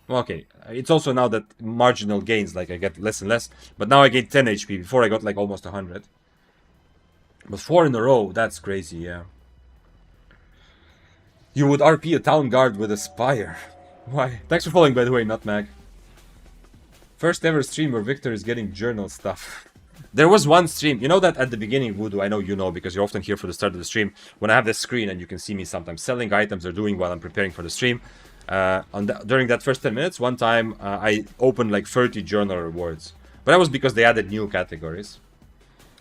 Okay, it's also now that marginal gains, like I get less and less, but now I gain 10 HP. Before I got like almost 100. But 4 in a row, that's crazy, yeah. You would RP a town guard with a spire. Why? Thanks for following, by the way, Nutmag. First ever stream where Victor is getting journal stuff. There was one stream, you know that at the beginning, Voodoo, I know you know because you're often here for the start of the stream, when I have this screen and you can see me sometimes selling items or doing while I'm preparing for the stream. During that first 10 minutes, one time I opened like 30 journal rewards. But that was because they added new categories.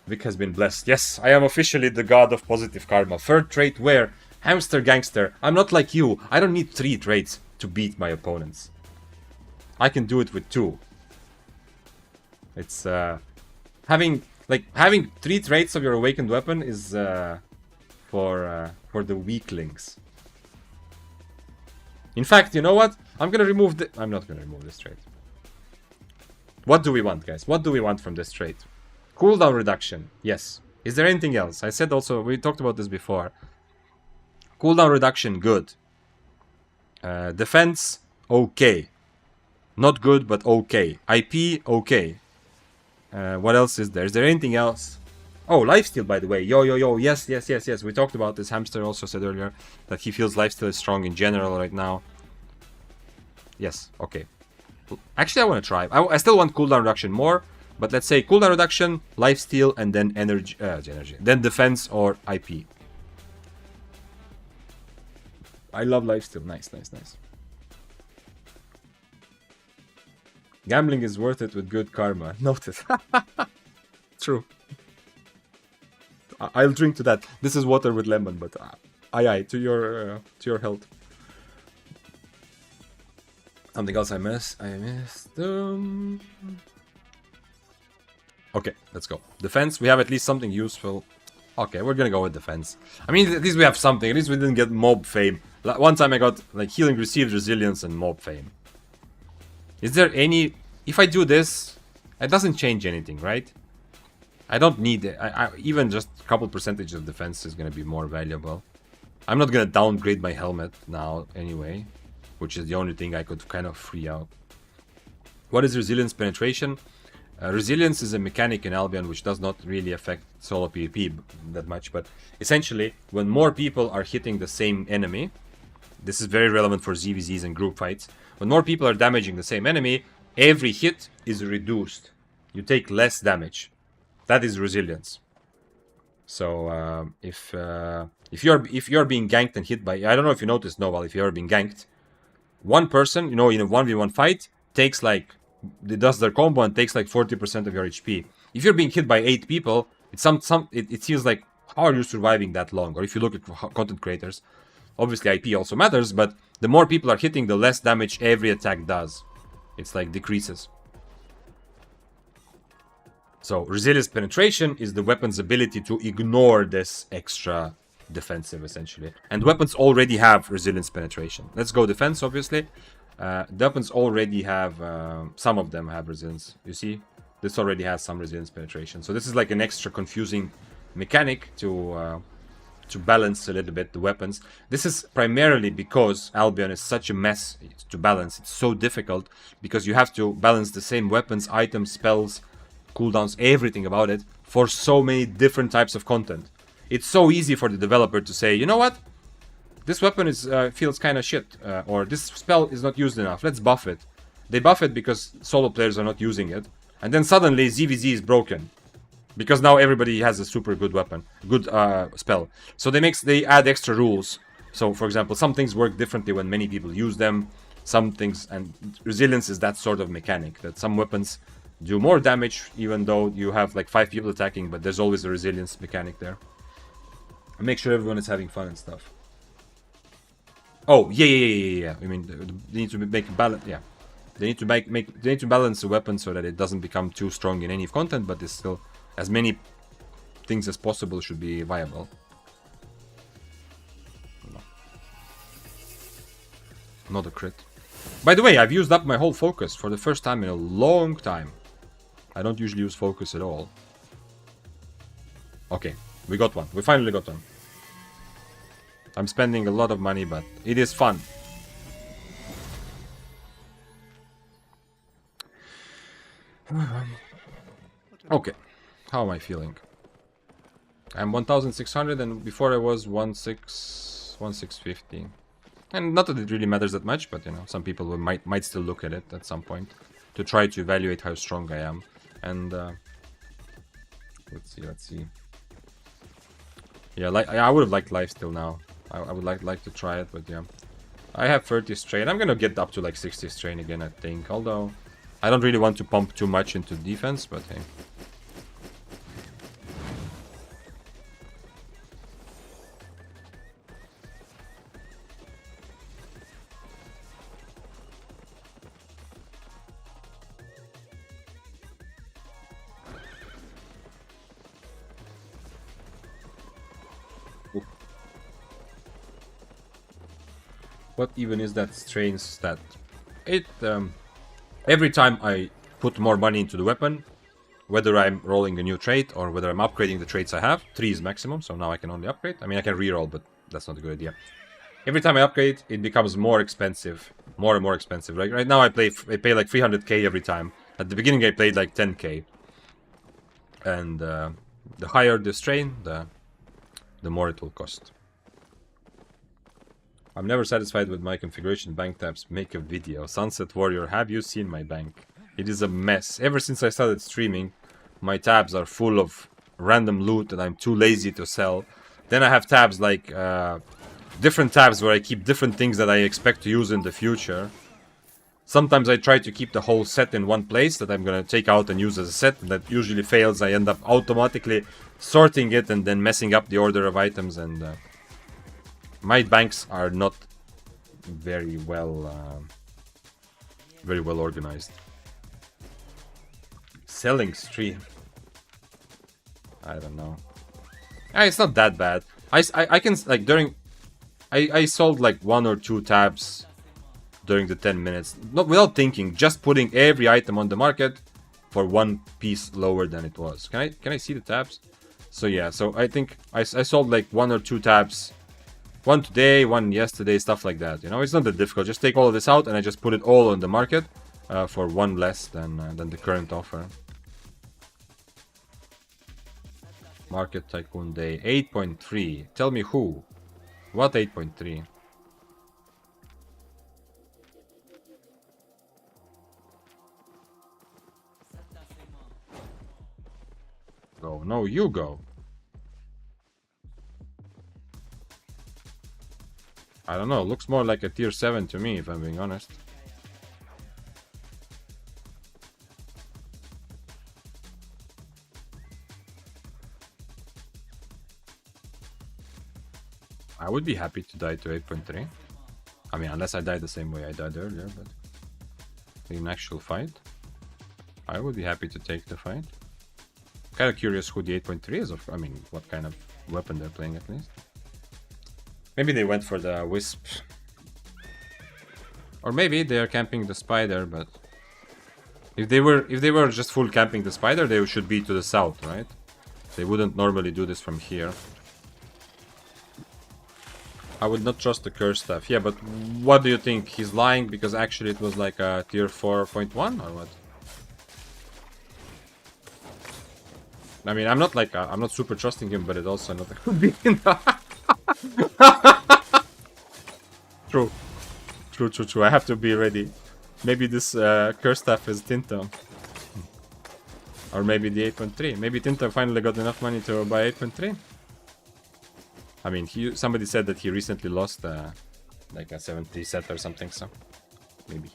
Vic has been blessed. Yes, I am officially the god of positive karma. Third trait where? Hamster gangster. I'm not like you. I don't need 3 traits to beat my opponents. I can do it with 2. It's having 3 traits of your awakened weapon is for the weaklings. In fact, you know what? I'm not gonna remove this trait. What do we want, guys? What do we want from this trait? Cooldown reduction. Yes. Is there anything else? I said also, we talked about this before. Cooldown reduction, good. Defense, okay. Not good, but okay. IP, okay. What else is there? Is there anything else? Oh, lifesteal, by the way. Yo. Yes. We talked about this. Hamster also said earlier that he feels lifesteal is strong in general right now. Yes, okay. Actually, I want to try. I still want cooldown reduction more, but let's say cooldown reduction, lifesteal, and then energy, then defense or IP. I love lifesteal. Nice, nice, nice. Gambling is worth it with good karma. Noted. True. I'll drink to that. This is water with lemon, but aye, to your health. Something else I missed. Okay, let's go. Defense. We have at least something useful. Okay, we're gonna go with defense. I mean, at least we have something. At least we didn't get mob fame. One time I got like healing received, resilience, and mob fame. Is there any... If I do this, it doesn't change anything, right? I don't need it. Even just a couple percentage of defense is going to be more valuable. I'm not going to downgrade my helmet now anyway, which is the only thing I could kind of free out. What is resilience penetration? Resilience is a mechanic in Albion which does not really affect solo PvP that much, but essentially when more people are hitting the same enemy, this is very relevant for ZVZs and group fights. When more people are damaging the same enemy, every hit is reduced. You take less damage. That is resilience. So if you're being ganked and hit by, I don't know if you noticed, Noval, if you're being ganked, one person, you know, in a 1v1 fight takes like, it does their combo and takes like 40% of your HP. If you're being hit by 8 people, it feels like, how are you surviving that long? Or if you look at content creators, obviously IP also matters, but the more people are hitting, the less damage every attack does. It's like decreases. So resilience penetration is the weapon's ability to ignore this extra defensive, essentially. And weapons already have resilience penetration. Let's go defense, obviously. The weapons already have, some of them have resilience. You see? This already has some resilience penetration. So this is like an extra confusing mechanic to balance a little bit the weapons. This is primarily because Albion is such a mess to balance. It's so difficult because you have to balance the same weapons, items, spells, cooldowns, everything about it for so many different types of content. It's so easy for the developer to say, you know what? This weapon is feels kind of shit, or this spell is not used enough. Let's buff it. They buff it because solo players are not using it. And then suddenly ZVZ is broken. Because now everybody has a super good weapon, good spell. So they add extra rules. So for example, some things work differently when many people use them. Some things, and resilience is that sort of mechanic, that some weapons do more damage even though you have like 5 people attacking, but there's always a resilience mechanic there. And make sure everyone is having fun and stuff. Oh, yeah. I mean, they need to make a balance, yeah. They need to balance the weapon so that it doesn't become too strong in any content, but it's still... as many things as possible should be viable. No. Not a crit. By the way, I've used up my whole focus for the first time in a long time. I don't usually use focus at all. Okay, we got one. We finally got one. I'm spending a lot of money, but it is fun. Okay. How am I feeling? I'm 1600 and before I was 1650. And not that it really matters that much, but you know, some people might still look at it at some point to try to evaluate how strong I am. And let's see. Yeah, like I would have liked lifesteal now. I would like to try it, but yeah. I have 30 strain. I'm gonna get up to like 60 strain again, I think. Although I don't really want to pump too much into defense, but hey. What even is that strain stat? It every time I put more money into the weapon, whether I'm rolling a new trait or whether I'm upgrading the traits I have, 3 is maximum, so now I can only upgrade. I mean, I can reroll, but that's not a good idea. Every time I upgrade, it becomes more expensive, more and more expensive. Like right now, I pay like 300k every time. At the beginning, I played like 10k, and the higher the strain, the more it will cost. I'm never satisfied with my configuration. Bank tabs. Make a video. Sunset Warrior, have you seen my bank? It is a mess. Ever since I started streaming, my tabs are full of random loot that I'm too lazy to sell. Then I have tabs like different tabs where I keep different things that I expect to use in the future. Sometimes I try to keep the whole set in one place that I'm gonna take out and use as a set. That usually fails. I end up automatically sorting it and then messing up the order of items. And my banks are not very well organized. Selling stream. I don't know. It's not that bad. I can like during. I sold like 1 or 2 tabs during the 10 minutes, not without thinking, just putting every item on the market for 1 piece lower than it was. Can I see the tabs? So yeah, so I think I sold like 1 or 2 tabs, 1 today, 1 yesterday, stuff like that. You know, it's not that difficult. Just take all of this out and I just put it all on the market for 1 less than the current offer. Market Tycoon Day 8.3. Tell me who? What 8.3? Go. No, you go. I don't know. Looks more like a tier 7 to me, if I'm being honest. I would be happy to die to 8.3. I mean, unless I die the same way I died earlier, but in actual fight, I would be happy to take the fight. Kind of curious who the 8.3 is. I mean, what kind of weapon they're playing at least. Maybe they went for the Wisp. Or maybe they are camping the Spider, but if they were just full camping the Spider, they should be to the south, right? They wouldn't normally do this from here. I would not trust the curse staff. Yeah, but what do you think? He's lying because actually it was like a tier 4.1 or what? I mean, I'm not like I'm not super trusting him, but it also not could be in the True. True. I have to be ready. Maybe this curse staff is Tinto. Or maybe the 8.3. Maybe Tinto finally got enough money to buy 8.3. I mean, somebody said that he recently lost like a 70 set or something, so maybe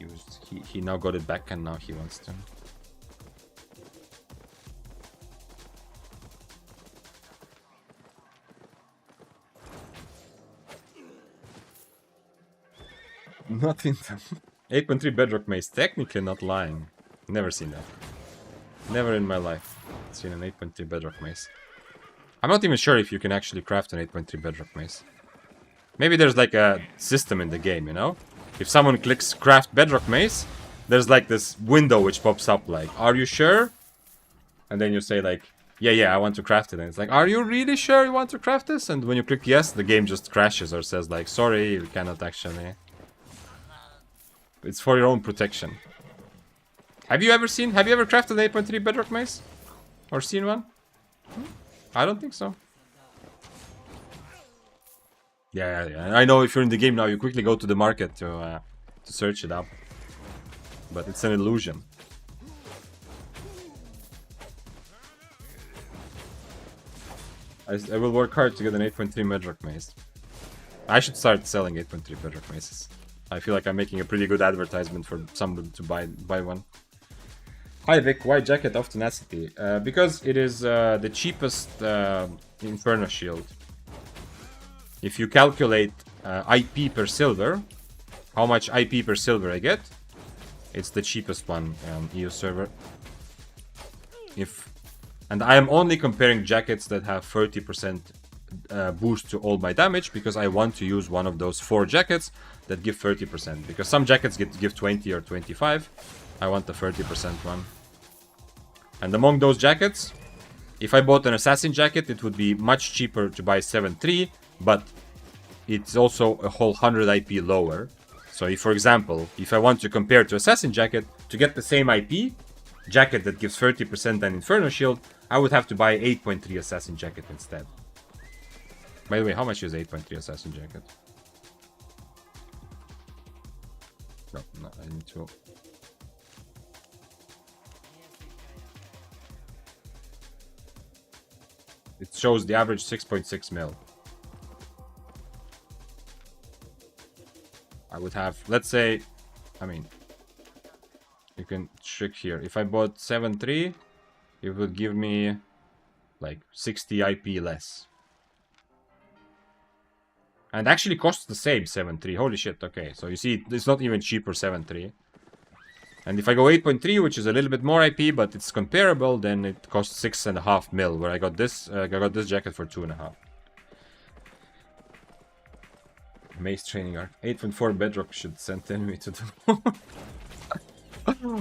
he now got it back and now he wants to. Not in 8.3 Bedrock Mace, technically not lying. Never seen that. Never in my life seen an 8.3 Bedrock Mace. I'm not even sure if you can actually craft an 8.3 Bedrock Mace. Maybe there's like a system in the game, you know? If someone clicks craft Bedrock Mace, there's like this window which pops up like, are you sure? And then you say like, yeah, I want to craft it. And it's like, are you really sure you want to craft this? And when you click yes, the game just crashes or says like, sorry, you cannot actually. It's for your own protection. Have you ever crafted an 8.3 Bedrock Mace? Or seen one? I don't think so. Yeah. I know if you're in the game now, you quickly go to the market to search it up. But it's an illusion. I will work hard to get an 8.3 Bedrock Mace. I should start selling 8.3 Bedrock Maces. I feel like I'm making a pretty good advertisement for someone to buy one. Hi Vic, why Jacket of Tenacity? Because it is the cheapest Inferno Shield. If you calculate IP per silver, how much IP per silver I get, it's the cheapest one on EU server. And I am only comparing jackets that have 30% boost to all my damage, because I want to use one of those 4 jackets that give 30%. Because some jackets give 20 or 25. I want the 30% one. And among those jackets, if I bought an assassin jacket, it would be much cheaper to buy 7.3, but it's also a whole 100 IP lower. So if, for example, if I want to compare to assassin jacket, to get the same IP, jacket that gives 30% than Inferno Shield, I would have to buy 8.3 assassin jacket instead. By the way, how much is 8.3 assassin jacket? No, I need to... It shows the average 6.6 mil. I would have, let's say, I mean, you can check here. If I bought 7.3, it would give me like 60 IP less. And actually costs the same 7.3. Holy shit, okay. So you see, it's not even cheaper 7.3. And if I go 8.3, which is a little bit more IP, but it's comparable, then it costs 6.5 mil. Where I got this jacket for 2.5. Mace training arc. 8.4 bedrock should send enemy to the oh,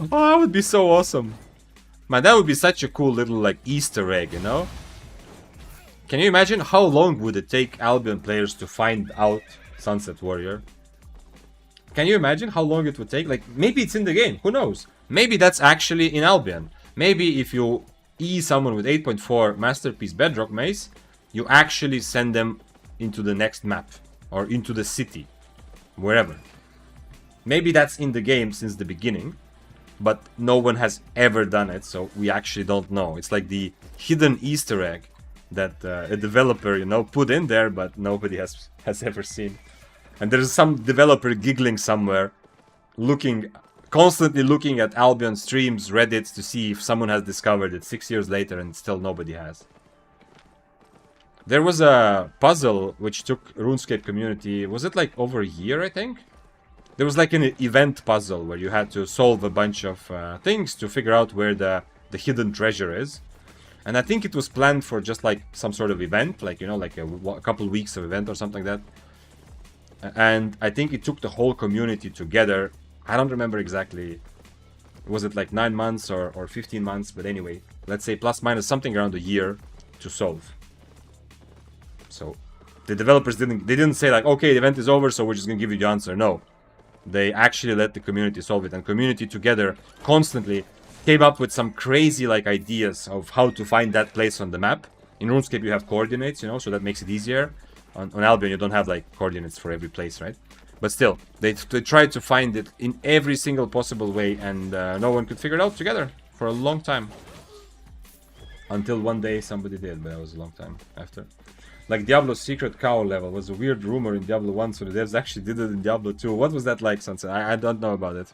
that would be so awesome. Man, that would be such a cool little like Easter egg, you know? Can you imagine how long would it take Albion players to find out Sunset Warrior? Can you imagine how long it would take? Like, maybe it's in the game, who knows? Maybe that's actually in Albion. Maybe if you someone with 8.4 Masterpiece Bedrock Mace, you actually send them into the next map. Or into the city. Wherever. Maybe that's in the game since the beginning. But no one has ever done it, so we actually don't know. It's like the hidden Easter egg that a developer, you know, put in there, but nobody has ever seen. And there's some developer giggling somewhere, constantly looking at Albion streams, Reddit, to see if someone has discovered it 6 years later and still nobody has. There was a puzzle which took RuneScape community, was it like over a year, I think? There was like an event puzzle where you had to solve a bunch of things to figure out where the hidden treasure is. And I think it was planned for just like some sort of event, like, you know, like a couple weeks of event or something like that. And I think it took the whole community together. I don't remember exactly. Was it like 9 months or 15 months? But anyway, let's say plus minus something around a year to solve. So the developers didn't say like, okay, the event is over, so we're just gonna give you the answer. No, they actually let the community solve it, and community together constantly came up with some crazy like ideas of how to find that place on the map. In RuneScape you have coordinates, you know, so that makes it easier. On Albion you don't have like coordinates for every place, right? But still, they tried to find it in every single possible way, and no one could figure it out together for a long time. Until one day somebody did, but that was a long time after. Like Diablo's secret cow level was a weird rumor in Diablo 1, so the devs actually did it in Diablo 2. What was that like, Sunset? I don't know about it.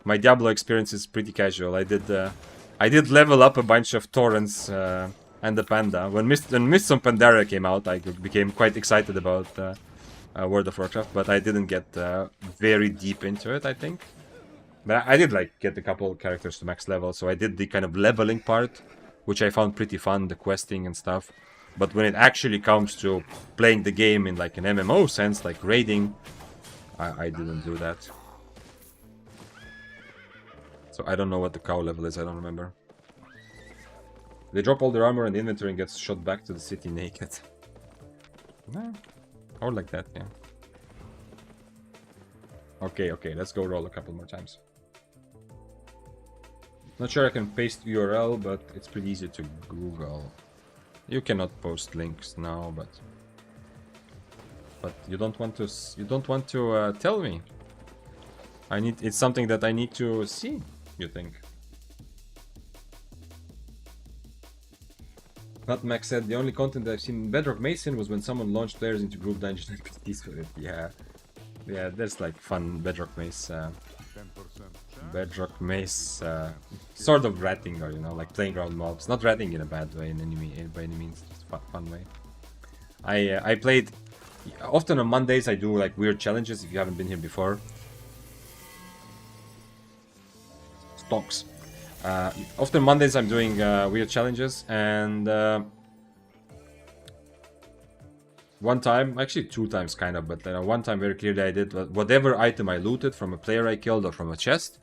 My Diablo experience is pretty casual. I did level up a bunch of torrents and the panda. When Mists of Pandaria came out, I became quite excited about World of Warcraft, but I didn't get very deep into it, I think. But I did like get a couple characters to max level, so I did the kind of leveling part, which I found pretty fun, the questing and stuff. But when it actually comes to playing the game in like an MMO sense, like raiding, I didn't do that. So I don't know what the cow level is, I don't remember. They drop all their armor and inventory and gets shot back to the city naked. No. Or like that, yeah. Okay, let's go roll a couple more times. Not sure I can paste URL, but it's pretty easy to Google. You cannot post links now, but you don't want to tell me. It's something that I need to see, you think? Nutmeg said the only content I've seen in Bedrock Mason was when someone launched players into group dungeons and PTs with it. Yeah, there's like fun Bedrock Mace. Bedrock Mace, sort of ratting, or you know, like playing around mobs. Not ratting in a bad way by any means, just fun way. I played often on Mondays. I do like weird challenges. If you haven't been here before, stocks. Often Mondays I'm doing weird challenges, and one time, actually 2 times kind of, but one time very clearly I did whatever item I looted from a player I killed or from a chest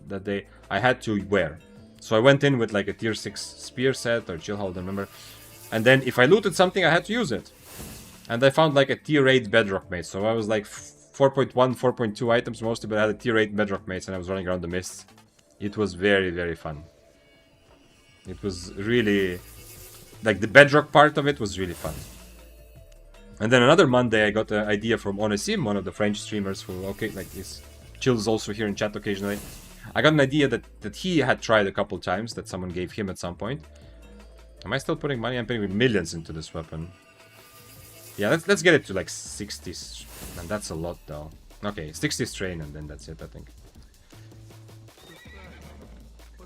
that day, I had to wear. So I went in with like a tier 6 spear set or chill hold, I remember. And then if I looted something, I had to use it. And I found like a tier 8 bedrock mace. So I was like 4.1, 4.2 items mostly, but I had a tier 8 bedrock mace and I was running around the mists. It was very, very fun. It was really, like the bedrock part of it was really fun. And then another Monday I got an idea from Onesim, one of the French streamers, who, okay, like this chills also here in chat occasionally. I got an idea that he had tried a couple times, that someone gave him at some point. Am I still putting money? I'm putting millions into this weapon. Yeah, let's get it to like 60, and that's a lot though. Okay, 60 strain, and then that's it, I think.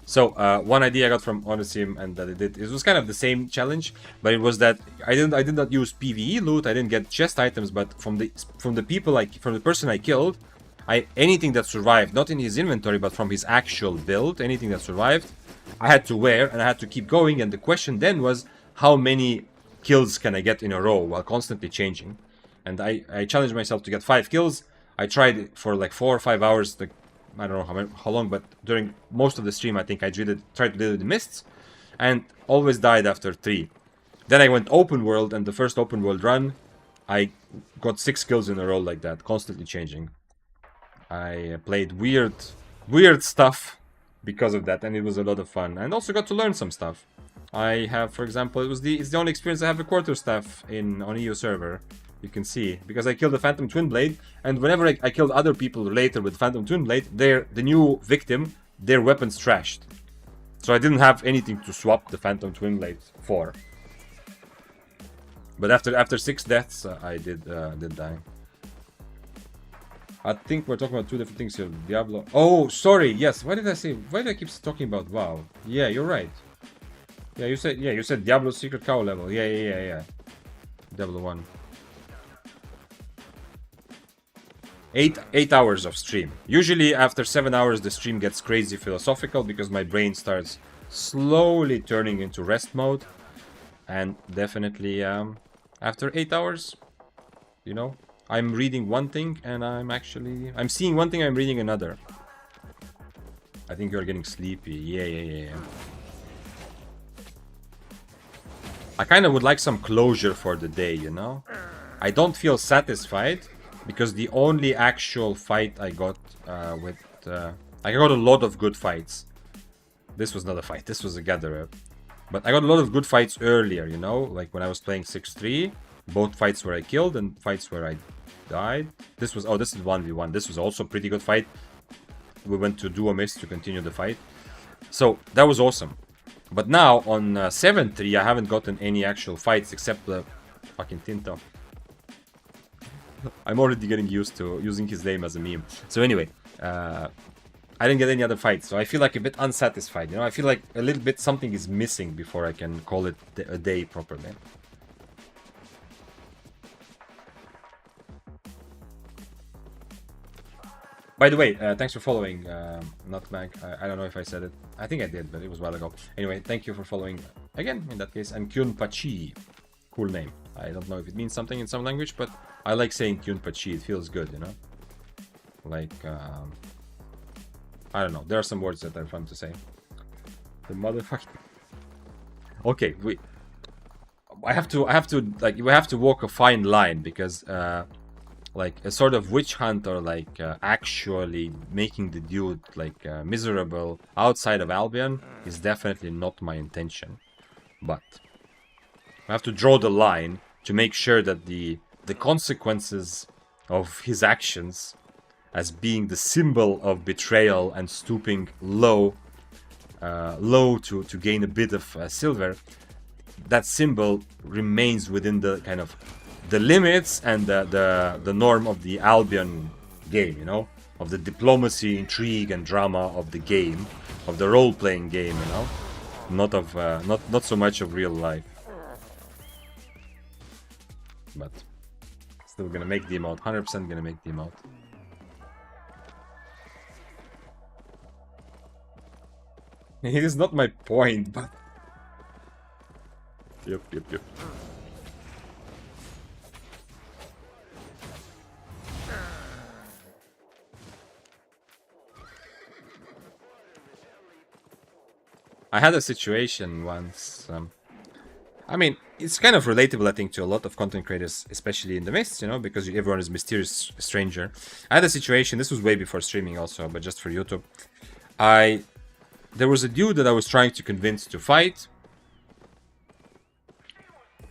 So, one idea I got from Odyssey and that it was kind of the same challenge, but it was that I did not use PvE loot, I didn't get chest items, but from the person I killed, anything that survived, not in his inventory, but from his actual build, anything that survived, I had to wear, and I had to keep going, and the question then was, how many kills can I get in a row while constantly changing? And I challenged myself to get 5 kills. I tried it for like 4 or 5 hours, like, I don't know how long, but during most of the stream I think I tried to do the mists, and always died after 3. Then I went open world, and the first open world run, I got 6 kills in a row like that, constantly changing. I played weird stuff because of that, and it was a lot of fun, and also got to learn some stuff. I have, for example, it's the only experience I have a quarterstaff on EU server. You can see, because I killed the Phantom Twin Blade, and whenever I killed other people later with Phantom Twin Blade, the new victim, their weapons trashed. So I didn't have anything to swap the Phantom Twin Blade for. But after 6 deaths, I did die. I think we're talking about 2 different things here. Diablo. Oh, sorry. Yes. Why did I keep talking about WoW? Yeah, you're right. Yeah, you said Diablo Secret Cow level. Yeah. Diablo 1. 8 hours of stream. Usually after 7 hours the stream gets crazy philosophical because my brain starts slowly turning into rest mode. And definitely after 8 hours, you know, I'm reading one thing and I'm seeing one thing, I'm reading another. I think you're getting sleepy. Yeah. I kind of would like some closure for the day, you know? I don't feel satisfied because the only actual fight I got I got a lot of good fights. This was not a fight, this was a gatherer. But I got a lot of good fights earlier, you know? Like when I was playing 6-3, both fights where I killed and fights where I died. This is 1v1. This was also a pretty good fight. We went to do a miss to continue the fight. So that was awesome. But now on 7-3 I haven't gotten any actual fights except the fucking Tinto. I'm already getting used to using his name as a meme. So anyway, I didn't get any other fights, so I feel like a bit unsatisfied, you know? I feel like a little bit something is missing before I can call it a day properly. By the way, thanks for following, Nutmeg. I don't know if I said it. I think I did, but it was a while ago. Anyway, thank you for following again, in that case. And Kyunpachi. Cool name. I don't know if it means something in some language, but I like saying Kyunpachi. It feels good, you know? Like, I don't know. There are some words that are fun to say. The motherfucker. Okay, I have to like, we have to walk a fine line because, like a sort of witch hunt or like actually making the dude like miserable outside of Albion is definitely not my intention. But I have to draw the line to make sure that the consequences of his actions as being the symbol of betrayal and stooping low to gain a bit of silver, that symbol remains within the kind of the limits and the norm of the Albion game, you know, of the diplomacy, intrigue, and drama of the game, of the role-playing game, you know, not so much of real life. But still gonna make the emote, 100% gonna make the emote. It is not my point, but yep. I had a situation once, I mean, it's kind of relatable, I think, to a lot of content creators, especially in the Mists, you know, because everyone is a mysterious stranger. I had a situation, this was way before streaming also, but just for YouTube. There was a dude that I was trying to convince to fight.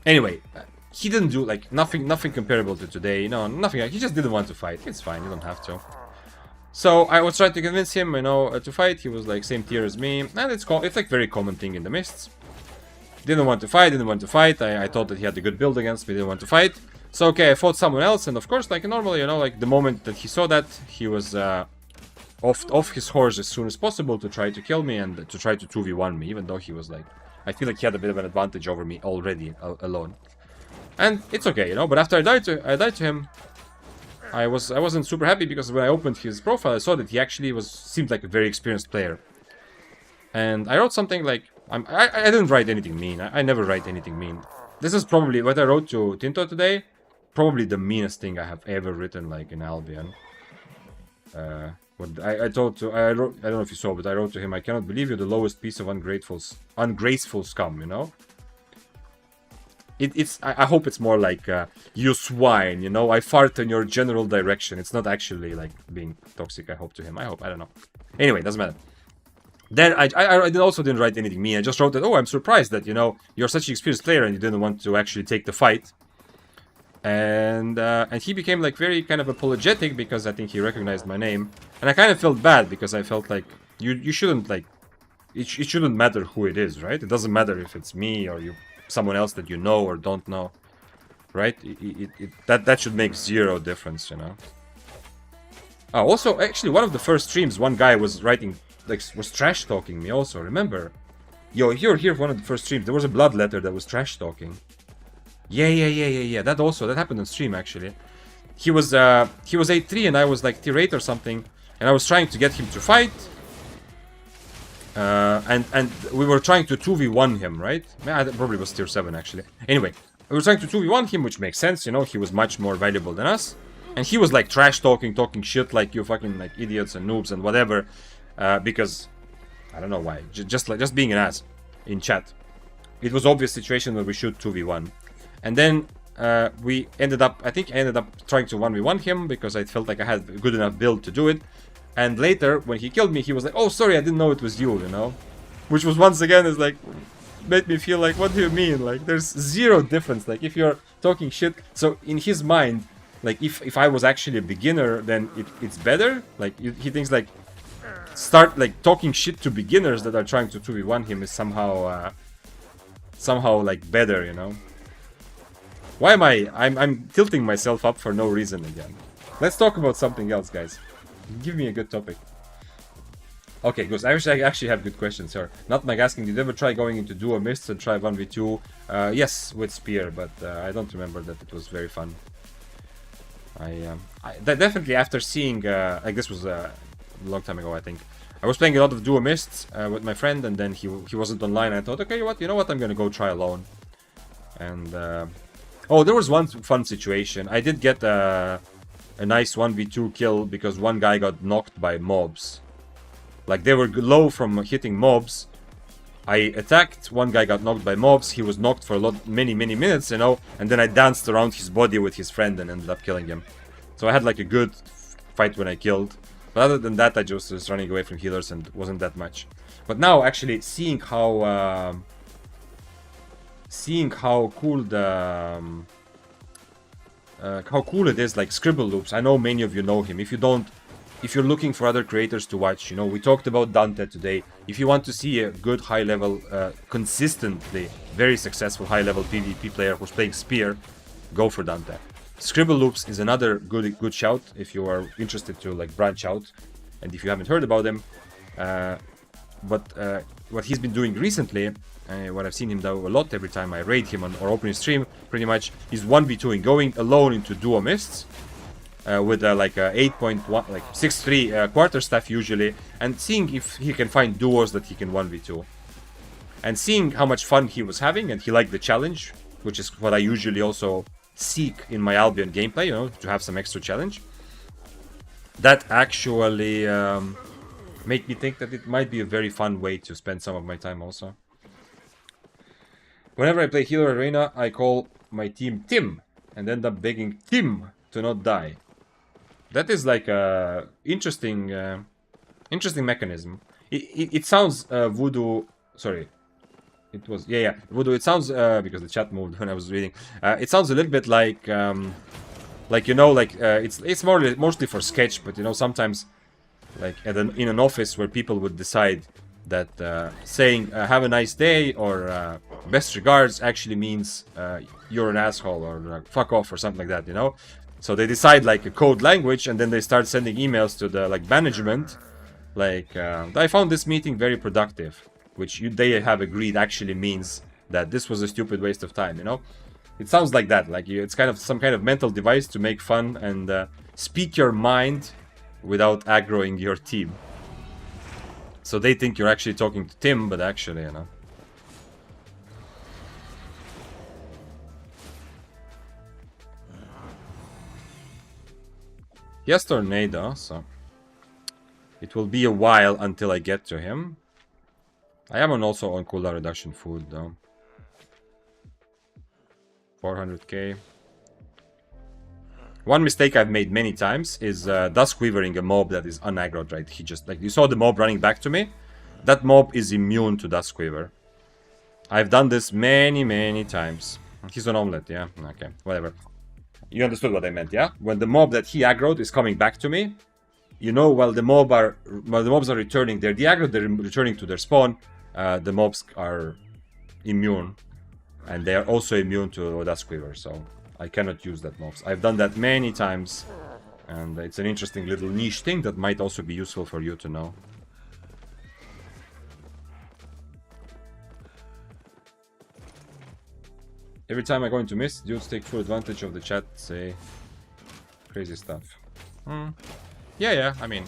Anyway, he didn't do, like, nothing comparable to today, you know, nothing, he just didn't want to fight. It's fine, you don't have to. So I was trying to convince him, you know, to fight. He was like same tier as me, and it's like very common thing in the mists. Didn't want to fight, I thought that he had a good build against me, didn't want to fight. So okay, I fought someone else, and of course, like normally, you know, like the moment that he saw that, he was off his horse as soon as possible to try to kill me and to try to 2v1 me, even though he was like, I feel like he had a bit of an advantage over me already alone. And it's okay, you know. But after I died to him, I wasn't super happy, because when I opened his profile, I saw that he actually seemed like a very experienced player. And I wrote something like, I didn't write anything mean. I never write anything mean. This is probably what I wrote to Tinto today. Probably the meanest thing I have ever written, like in Albion. What I wrote, I don't know if you saw, but I wrote to him, I cannot believe you're the lowest piece of ungraceful scum, you know? I hope it's more like, you swine, you know? I fart in your general direction. It's not actually like being toxic, I hope, to him. I don't know. Anyway, doesn't matter. Then I also didn't write anything mean. I just wrote that, oh, I'm surprised that, you know, you're such an experienced player and you didn't want to actually take the fight. And he became like very kind of apologetic, because I think he recognized my name. And I kind of felt bad, because I felt like you shouldn't like, it shouldn't matter who it is, right? It doesn't matter if it's me or someone else that you know or don't know, right? That should make zero difference, you know. Oh, also, actually, one of the first streams, one guy was writing, like, was trash talking me. Also, remember? Yo, you're here for one of the first streams. There was a bloodletter that was trash talking. Yeah. That happened on stream, actually. He was 8-3 and I was like tier 8 or something, and I was trying to get him to fight. And we were trying to 2v1 him, right? Yeah, that probably was tier 7, actually. Anyway, we were trying to 2v1 him, which makes sense, you know, he was much more valuable than us. And he was like trash talking shit like you fucking like idiots and noobs and whatever. Because, I don't know why, just being an ass in chat. It was obvious situation where we should 2v1. And then I ended up trying to 1v1 him, because I felt like I had a good enough build to do it. And later, when he killed me, he was like, oh, sorry, I didn't know it was you, you know? Which was, once again, is like, made me feel like, what do you mean? Like, there's zero difference. Like, if you're talking shit, so in his mind, like, if I was actually a beginner, then it's better. Like, he thinks, like, start, like, talking shit to beginners that are trying to 2v1 him is somehow, like, better, you know? Why am I'm tilting myself up for no reason again. Let's talk about something else, guys. Give me a good topic. Okay, good. I actually have good questions, sir. Not like asking, did you ever try going into duo mists and try 1v2? Yes, with spear, but I don't remember that it was very fun. Definitely after seeing, like, this was a long time ago, I think. I was playing a lot of duo mists with my friend, and then he wasn't online. And I thought, okay, you know what? I'm gonna go try alone. And oh, there was one fun situation. I did get a nice 1v2 kill, because one guy got knocked by mobs. Like, they were low from hitting mobs. I attacked, one guy got knocked by mobs, he was knocked for many minutes, you know, and then I danced around his body with his friend and ended up killing him. So I had like a good fight when I killed. But other than that, I just was running away from healers and wasn't that much. But now, actually, seeing how cool how cool it is, like Scribble Loops. I know many of you know him. If you don't, if you're looking for other creators to watch, you know, we talked about Dante today. If you want to see a good high-level, consistently very successful high-level PvP player who's playing Spear, go for Dante. Scribble Loops is another good shout if you are interested to like branch out, and if you haven't heard about him. But what he's been doing recently, what I've seen him do a lot every time I raid him or open his stream, pretty much, is 1v2ing, going alone into duo mists with like a 8.1, like 6-3 quarterstaff usually, and seeing if he can find duos that he can 1v2. And seeing how much fun he was having, and he liked the challenge, which is what I usually also seek in my Albion gameplay, you know, to have some extra challenge. That actually made me think that it might be a very fun way to spend some of my time also. Whenever I play Healer Arena, I call my team Tim, and end up begging Tim to not die. That is like a interesting mechanism. It sounds voodoo. Sorry, it was voodoo. It sounds because the chat moved when I was reading. It sounds a little bit like you know, like it's mostly for sketch, but you know, sometimes like in an office where people would decide that saying have a nice day or best regards actually means you're an asshole or fuck off or something like that, you know. So they decide like a code language, and then they start sending emails to the like management, like I found this meeting very productive, which they have agreed actually means that this was a stupid waste of time, you know. It sounds like that, like it's kind of some kind of mental device to make fun and speak your mind without aggroing your team. So they think you're actually talking to Tim, but actually, you know. He has Tornado, so it will be a while until I get to him. I am also on cooldown reduction food, though. 400k. One mistake I've made many times is Duskweavering a mob that is unaggroed, right? He just, like, you saw the mob running back to me? That mob is immune to Duskweaver. I've done this many times. He's an omelet, yeah? Okay, whatever. You understood what I meant, yeah? When the mob that he aggroed is coming back to me, you know, while the mobs are returning, they're de-aggroed, they're returning to their spawn, the mobs are immune. And they are also immune to Duskweaver, so I cannot use that mobs. I've done that many times, and it's an interesting little niche thing that might also be useful for you to know. Every time I go into Mist, dudes take full advantage of the chat, say crazy stuff. Yeah, I mean,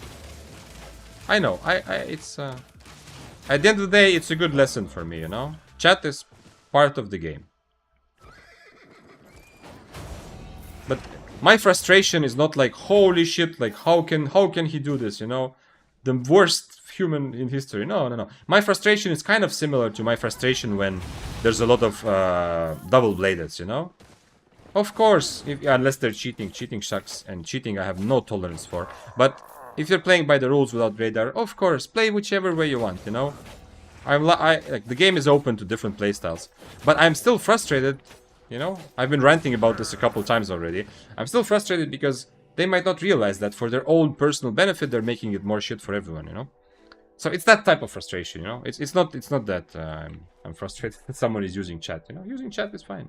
I know, it's, at the end of the day, it's a good lesson for me, you know? Chat is part of the game. But my frustration is not like, holy shit, like, how can he do this, you know? The worst human in history. No. My frustration is kind of similar to my frustration when there's a lot of double-bladeds, you know? Of course, unless they're cheating. Cheating sucks, and cheating I have no tolerance for. But if you're playing by the rules without radar, of course, play whichever way you want, you know? Like, the game is open to different playstyles. But I'm still frustrated, you know? I've been ranting about this a couple times already. I'm still frustrated because they might not realize that for their own personal benefit, they're making it more shit for everyone, you know? So it's that type of frustration, you know? It's not that I'm frustrated that someone is using chat, you know? Using chat is fine.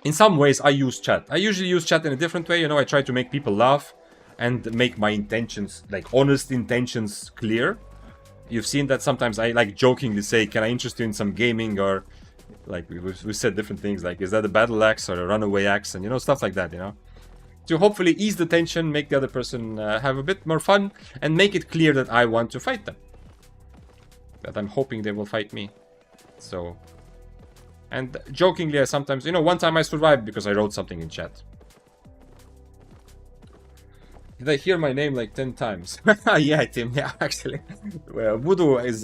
In some ways, I use chat. I usually use chat in a different way, you know? I try to make people laugh and make my intentions, like honest intentions, clear. You've seen that sometimes I like jokingly say, can I interest you in some gaming, or like we said different things like, is that a battle axe or a runaway axe, and you know, stuff like that, you know, to hopefully ease the tension, make the other person have a bit more fun, and make it clear that I want to fight them, that I'm hoping they will fight me. So, and jokingly, I sometimes, you know, one time I survived because I wrote something in chat. Did I hear my name like 10 times? Yeah, Tim, yeah, actually. Voodoo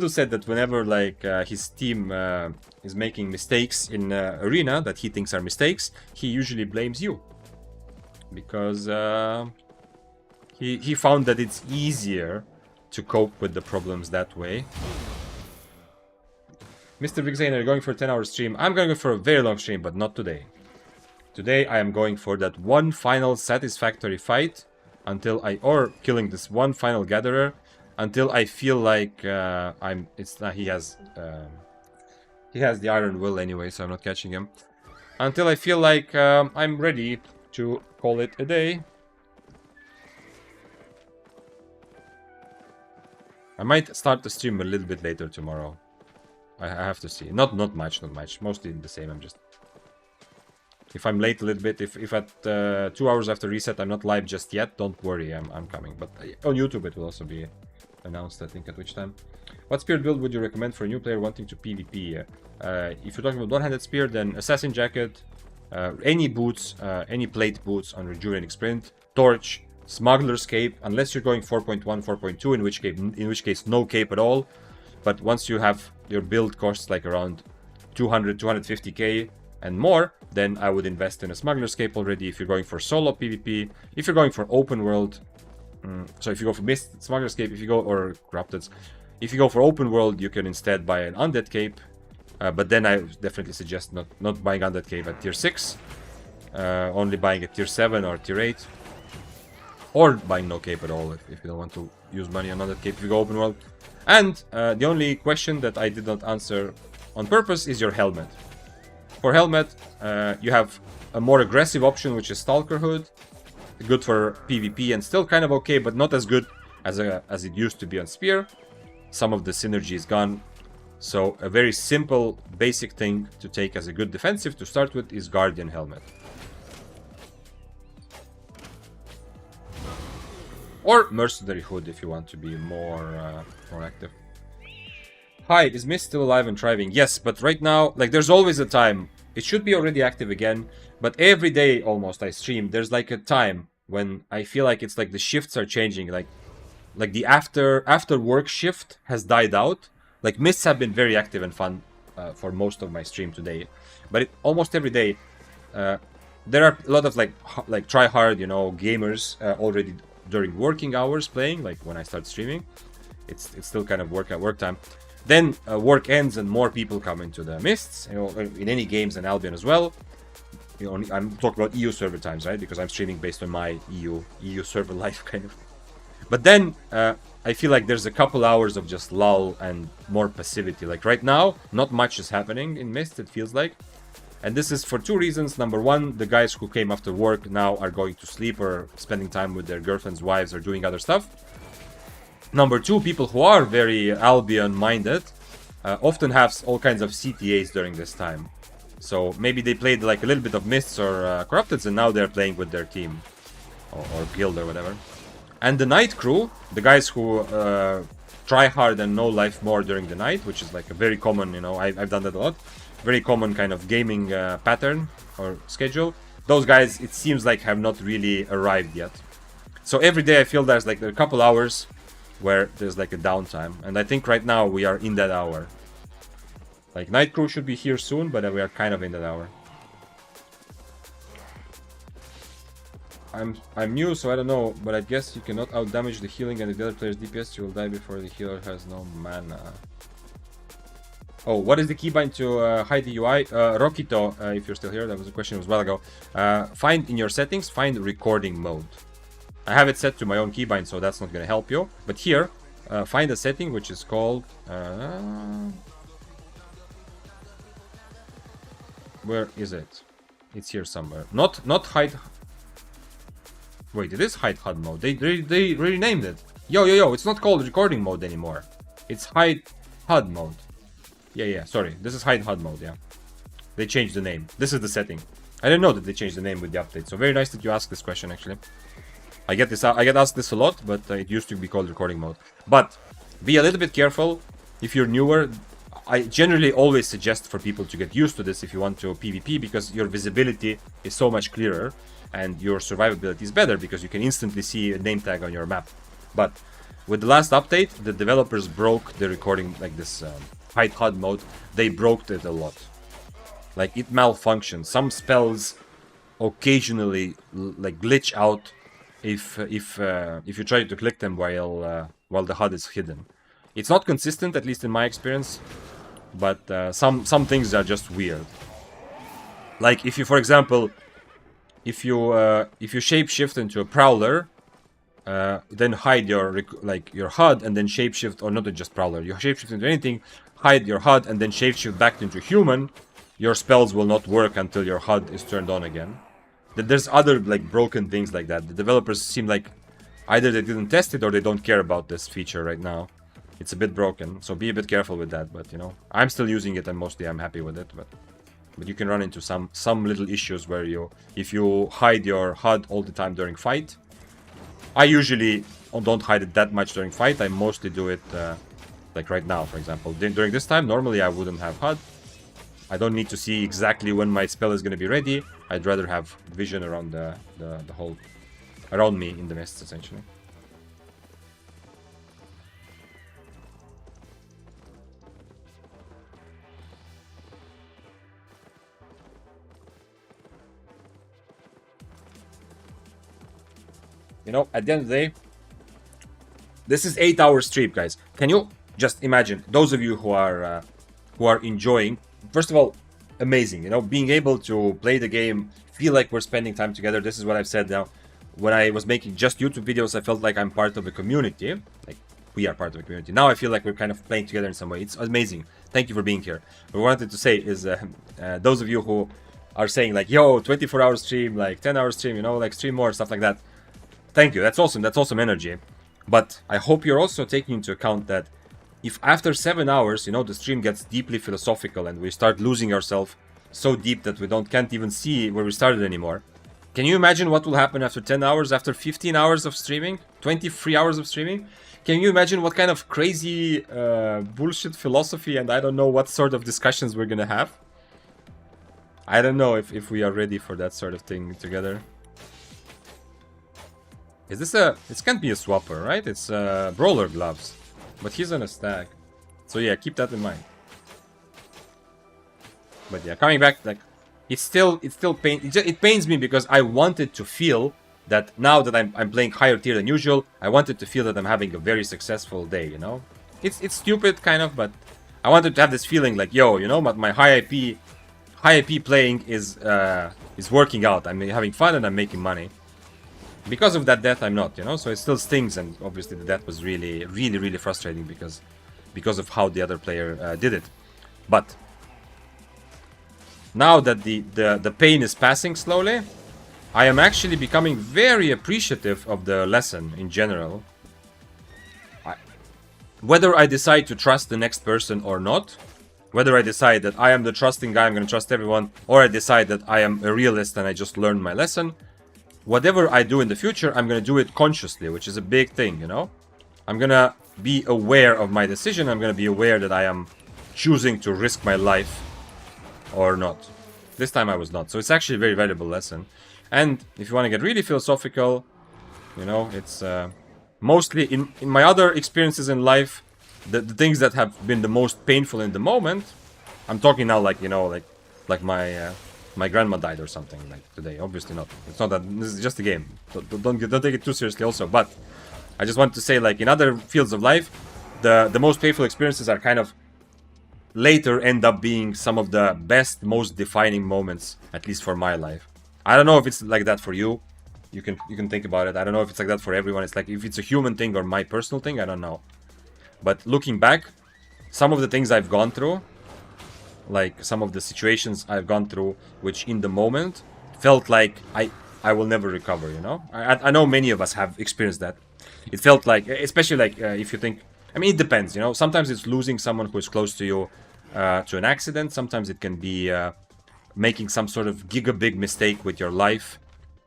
said that whenever, like, his team is making mistakes in Arena that he thinks are mistakes, he usually blames you. Because he found that it's easier to cope with the problems that way. Mr. Big Zane, are you going for a 10-hour stream? I'm going to go for a very long stream, but not today. Today I am going for that one final satisfactory fight until or killing this one final gatherer until I feel like he has the iron will anyway, so I'm not catching him. Until I feel like I'm ready to call it a day. I might start the stream a little bit later tomorrow. I have to see. Not much. Mostly the same. I'm just... If I'm late a little bit, if at 2 hours after reset I'm not live just yet, don't worry, I'm coming. But on YouTube it will also be announced, I think, at which time. What spear build would you recommend for a new player wanting to PvP? If you're talking about one-handed spear, then Assassin Jacket, any boots, any plate boots on Rejuvenating Sprint, Torch, Smuggler's Cape, unless you're going 4.1, 4.2, in which case no cape at all. But once you have your build costs like around 200, 250k and more, then I would invest in a Smuggler's Cape already if you're going for solo PvP. If you're going for open world, so if you go for Mist, Smuggler's Cape, if you go, or Corrupted, if you go for open world, you can instead buy an Undead Cape. But then I definitely suggest not buying Undead Cape at tier 6, only buying at tier 7 or tier 8. or buying no cape at all if you don't want to use money on another cape if you go open world. And the only question that I did not answer on purpose is your helmet. For helmet, you have a more aggressive option, which is Stalker Hood. Good for PvP and still kind of okay, but not as good as it used to be on Spear. Some of the synergy is gone. So a very simple, basic thing to take as a good defensive to start with is Guardian Helmet. Or Mercenary Hood if you want to be more active. Hi, is Mist still alive and thriving? Yes, but right now, like, there's always a time. It should be already active again, but every day almost I stream, there's like a time when I feel like it's like the shifts are changing. Like the after work shift has died out. Like, Mists have been very active and fun for most of my stream today, but almost every day there are a lot of like try hard, you know, gamers already during working hours playing. Like when I start streaming, it's still kind of work time. Then work ends and more people come into the Mists, you know, in any games and Albion as well. You know, I'm talking about EU server times, right? Because I'm streaming based on my EU server life, kind of. But then I feel like there's a couple hours of just lull and more passivity. Like right now, not much is happening in Mist, it feels like. And this is for two reasons. Number one, the guys who came after work now are going to sleep or spending time with their girlfriends, wives, or doing other stuff. Number two, people who are very Albion-minded often have all kinds of CTAs during this time. So maybe they played like a little bit of Mists or Corrupteds and now they're playing with their team or guild or whatever. And the night crew, the guys who try hard and know life more during the night, which is like a very common, you know, I've done that a lot, very common kind of gaming pattern or schedule. Those guys, it seems like, have not really arrived yet. So every day I feel there's like a couple hours where there's like a downtime. And I think right now we are in that hour. Like, night crew should be here soon, but we are kind of in that hour. I'm new, so I don't know, but I guess you cannot outdamage the healing and if the other player's DPS, you will die before the healer has no mana. Oh, what is the keybind to hide the UI? Rokito, if you're still here, that was a question a while ago. Find in your settings, find recording mode. I have it set to my own keybind, so that's not going to help you. But here, find a setting which is called... where is it? It's here somewhere. Not hide... Wait, it is hide HUD mode. They renamed it. Yo, it's not called recording mode anymore. It's hide HUD mode. Yeah, sorry. This is hide HUD mode, yeah. They changed the name. This is the setting. I didn't know that they changed the name with the update. So very nice that you asked this question, actually. I get asked this a lot, but it used to be called recording mode. But be a little bit careful if you're newer. I generally always suggest for people to get used to this if you want to PvP, because your visibility is so much clearer and your survivability is better because you can instantly see a name tag on your map. But with the last update, the developers broke the recording, like this hide HUD mode. They broke it a lot. Like, it malfunctions. Some spells occasionally like glitch out if you try to click them while the HUD is hidden. It's not consistent, at least in my experience, but some things are just weird. Like, if you, for example, if you shapeshift into a prowler, then hide your HUD and then shapeshift, or not just prowler, you shapeshift into anything, hide your HUD and then shapeshift back into human, your spells will not work until your HUD is turned on again. There's other like broken things like that. The developers seem like either they didn't test it or they don't care about this feature right now. It's a bit broken, so be a bit careful with that. But you know, I'm still using it and mostly I'm happy with it. But you can run into some little issues where if you hide your HUD all the time during fight. I usually don't hide it that much during fight. I mostly do it like right now, for example. During this time, normally I wouldn't have HUD. I don't need to see exactly when my spell is going to be ready. I'd rather have vision around the whole... around me in the mist, essentially. You know, at the end of the day, this is 8-hour stream, guys. Can you just imagine, those of you who are enjoying, first of all, amazing, you know, being able to play the game, feel like we're spending time together. This is what I've said now. when I was making just YouTube videos, I felt like I'm part of a community. Like, we are part of a community. Now I feel like we're kind of playing together in some way. It's amazing. Thank you for being here. What I wanted to say is, those of you who are saying like, yo, 24-hour stream, like 10-hour stream, you know, like stream more, stuff like that. Thank you. That's awesome. That's awesome energy. But I hope you're also taking into account that if after 7 hours, you know, the stream gets deeply philosophical and we start losing ourselves so deep that we can't even see where we started anymore. Can you imagine what will happen after 10 hours, after 15 hours of streaming, 23 hours of streaming? Can you imagine what kind of crazy bullshit philosophy and I don't know what sort of discussions we're gonna have? I don't know if we are ready for that sort of thing together. Is this a... This can't be a swapper, right? It's brawler gloves. But he's on a stack. So yeah, keep that in mind. But yeah, coming back, like... It pains me because I wanted to feel that now that I'm playing higher tier than usual, I wanted to feel that I'm having a very successful day, you know? It's stupid, kind of, but I wanted to have this feeling like, yo, you know, but my high IP playing is working out. I'm having fun and I'm making money. Because of that death, I'm not, you know? So it still stings, and obviously the death was really, really, really frustrating because of how the other player did it. But now that the pain is passing slowly, I am actually becoming very appreciative of the lesson in general. Whether I decide to trust the next person or not, whether I decide that I am the trusting guy, I'm going to trust everyone, or I decide that I am a realist and I just learned my lesson, whatever I do in the future, I'm going to do it consciously, which is a big thing, you know? I'm going to be aware of my decision. I'm going to be aware that I am choosing to risk my life or not. This time I was not. So it's actually a very valuable lesson. And if you want to get really philosophical, you know, it's mostly in my other experiences in life, the things that have been the most painful in the moment. I'm talking now like, you know, like my grandma died or something like today. Obviously not. It's not that. This is just a game. Don't take it too seriously also. But I just want to say, like, in other fields of life, the most painful experiences are kind of later end up being some of the best, most defining moments, at least for my life. I don't know if it's like that for you. You can think about it. I don't know if it's like that for everyone. It's like if it's a human thing or my personal thing, I don't know. But looking back, some of the things I've gone through, like some of the situations I've gone through, which in the moment felt like I will never recover, you know? I know many of us have experienced that. It felt like, especially like if you think, I mean, it depends, you know? Sometimes it's losing someone who is close to you to an accident. Sometimes it can be making some sort of giga-big mistake with your life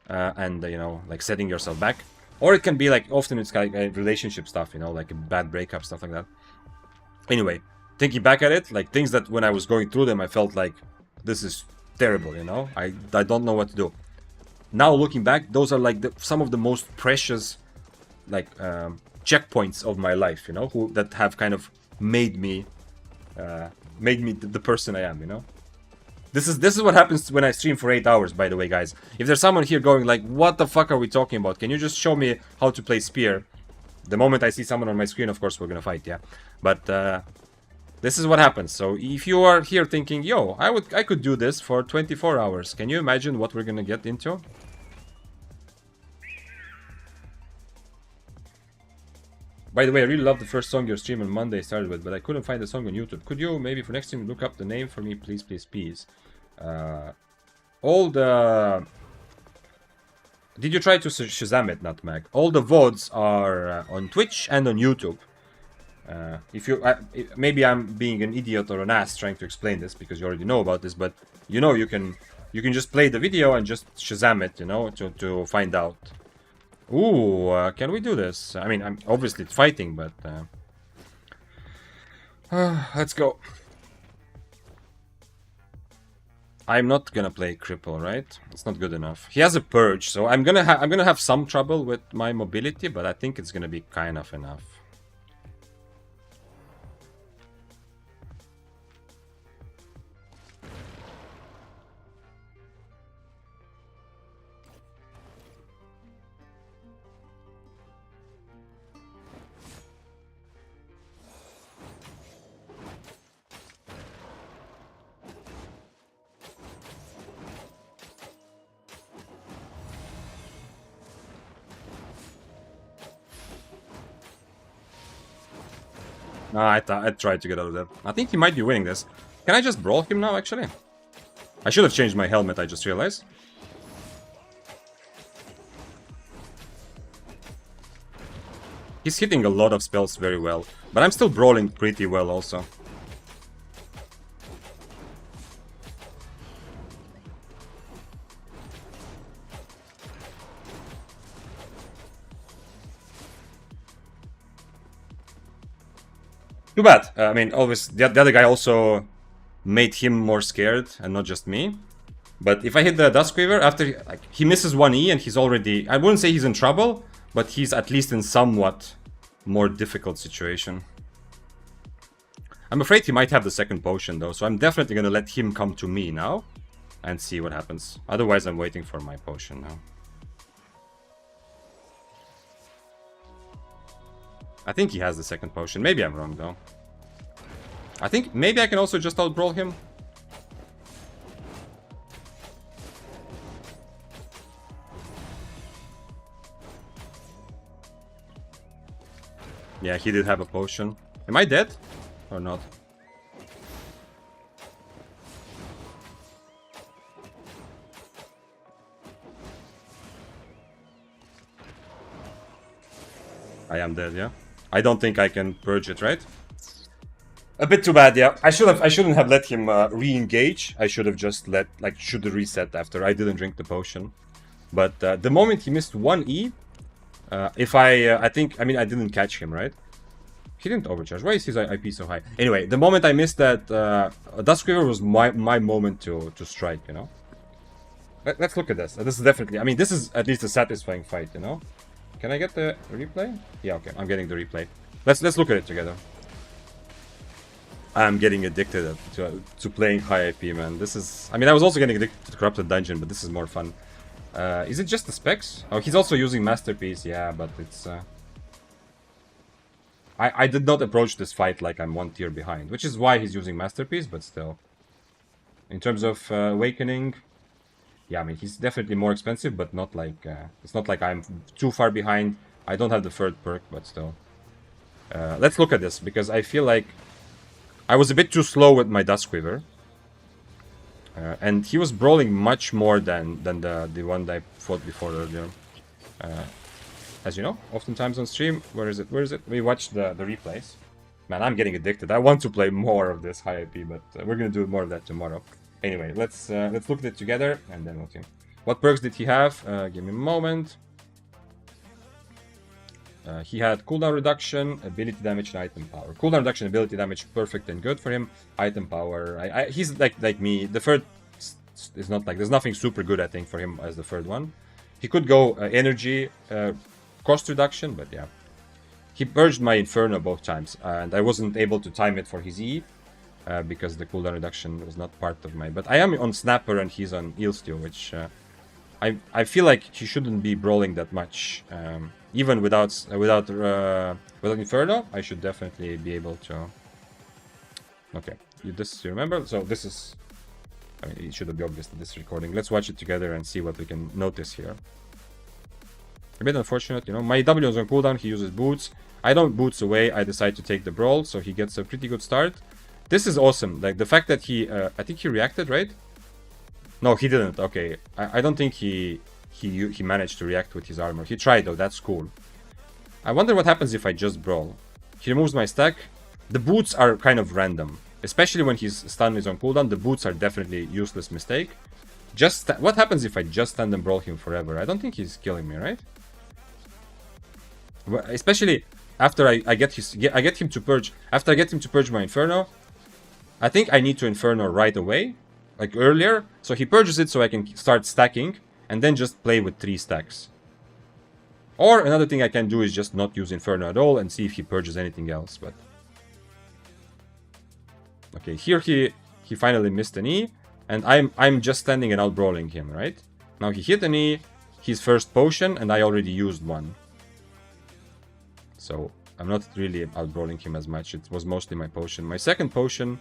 and, you know, like setting yourself back. Or it can be like, often it's like relationship stuff, you know, like a bad breakup, stuff like that. Anyway, thinking back at it, like things that when I was going through them, I felt like this is terrible, you know? I don't know what to do. Now looking back, those are like some of the most precious, like, checkpoints of my life, you know, that have kind of made me the person I am, you know. This is what happens when I stream for 8 hours, by the way, guys. If there's someone here going like, what the fuck are we talking about? Can you just show me how to play Spear? The moment I see someone on my screen, of course, we're gonna fight, yeah. But this is what happens. So if you are here thinking, yo, I could do this for 24 hours. Can you imagine what we're gonna get into? By the way, I really love the first song your stream on Monday started with, but I couldn't find the song on YouTube. Could you maybe for next time look up the name for me, please, please, please? All the... Did you try to Shazam it, Nutmeg? All the VODs are on Twitch and on YouTube. If you maybe I'm being an idiot or an ass trying to explain this because you already know about this, but you know you can just play the video and just Shazam it, you know, to find out. Ooh, can we do this? I mean, I'm obviously it's fighting, but let's go. I'm not gonna play Cripple, right? It's not good enough. He has a purge, so I'm gonna have some trouble with my mobility, but I think it's gonna be kind of enough. I tried to get out of that. I think he might be winning this. Can I just brawl him now, actually? I should have changed my helmet, I just realized. He's hitting a lot of spells very well, but I'm still brawling pretty well also. Too bad. I mean, always the other guy also made him more scared and not just me. But if I hit the Duskweaver after he misses one E and he's already, I wouldn't say he's in trouble, but he's at least in somewhat more difficult situation. I'm afraid he might have the second potion though, so I'm definitely gonna let him come to me now and see what happens. Otherwise, I'm waiting for my potion now. I think he has the second potion. Maybe I'm wrong, though. I think maybe I can also just out-brawl him. Yeah, he did have a potion. Am I dead? Or not? I am dead, yeah? I don't think I can purge it, right? A bit too bad, yeah. I shouldn't have let him re-engage. I should have just should have reset after. I didn't drink the potion. But the moment he missed one E, I think, I mean, I didn't catch him, right? He didn't overcharge. Why is his IP so high? Anyway, the moment I missed that Duskweaver was my moment to strike, you know? Let's look at this. This is definitely, I mean, this is at least a satisfying fight, you know? Can I get the replay? Yeah, okay, I'm getting the replay. Let's look at it together. I'm getting addicted to playing high IP, man. This is, I mean, I was also getting addicted to the Corrupted Dungeon, but this is more fun. Is it just the specs? Oh, he's also using Masterpiece, yeah, but it's... I did not approach this fight like I'm one tier behind, which is why he's using Masterpiece, but still. In terms of Awakening... Yeah, I mean, he's definitely more expensive, but not like... it's not like I'm too far behind. I don't have the third perk, but still. Let's look at this, because I feel like I was a bit too slow with my Duskweaver. And he was brawling much more than the one that I fought before earlier. As you know, oftentimes on stream... Where is it? Where is it? We watched the replays. Man, I'm getting addicted. I want to play more of this high IP, but we're going to do more of that tomorrow. Anyway, let's look at it together, and then we'll see. What perks did he have? Give me a moment. He had cooldown reduction, ability damage, and item power. Cooldown reduction, ability damage, perfect and good for him. Item power, he's like me. The third is not like, there's nothing super good, I think, for him as the third one. He could go energy, cost reduction, but yeah. He purged my Inferno both times, and I wasn't able to time it for his E. Because the cooldown reduction was not part of my... But I am on Snapper and he's on Eelsteel, which... I feel like he shouldn't be brawling that much. Even without Inferno, I should definitely be able to... Okay, you remember? So this is... I mean, it should be obvious in this recording. Let's watch it together and see what we can notice here. A bit unfortunate, you know. My W is on cooldown, he uses boots. I don't boots away, I decide to take the brawl, so he gets a pretty good start. This is awesome, like the fact that he, I think he reacted, right? No, he didn't, okay. I don't think he managed to react with his armor. He tried though, that's cool. I wonder what happens if I just brawl. He removes my stack. The boots are kind of random. Especially when his stun is on cooldown, the boots are definitely useless mistake. What happens if I just stand and brawl him forever? I don't think he's killing me, right? Especially after I get him to purge. After I get him to purge my Inferno, I think I need to Inferno right away, like earlier, so he purges it so I can start stacking, and then just play with 3 stacks. Or another thing I can do is just not use Inferno at all and see if he purges anything else, but... Okay, here he finally missed an E, and I'm just standing and out-brawling him, right? Now he hit an E, his first potion, and I already used one. So, I'm not really out-brawling him as much, it was mostly my potion. My second potion...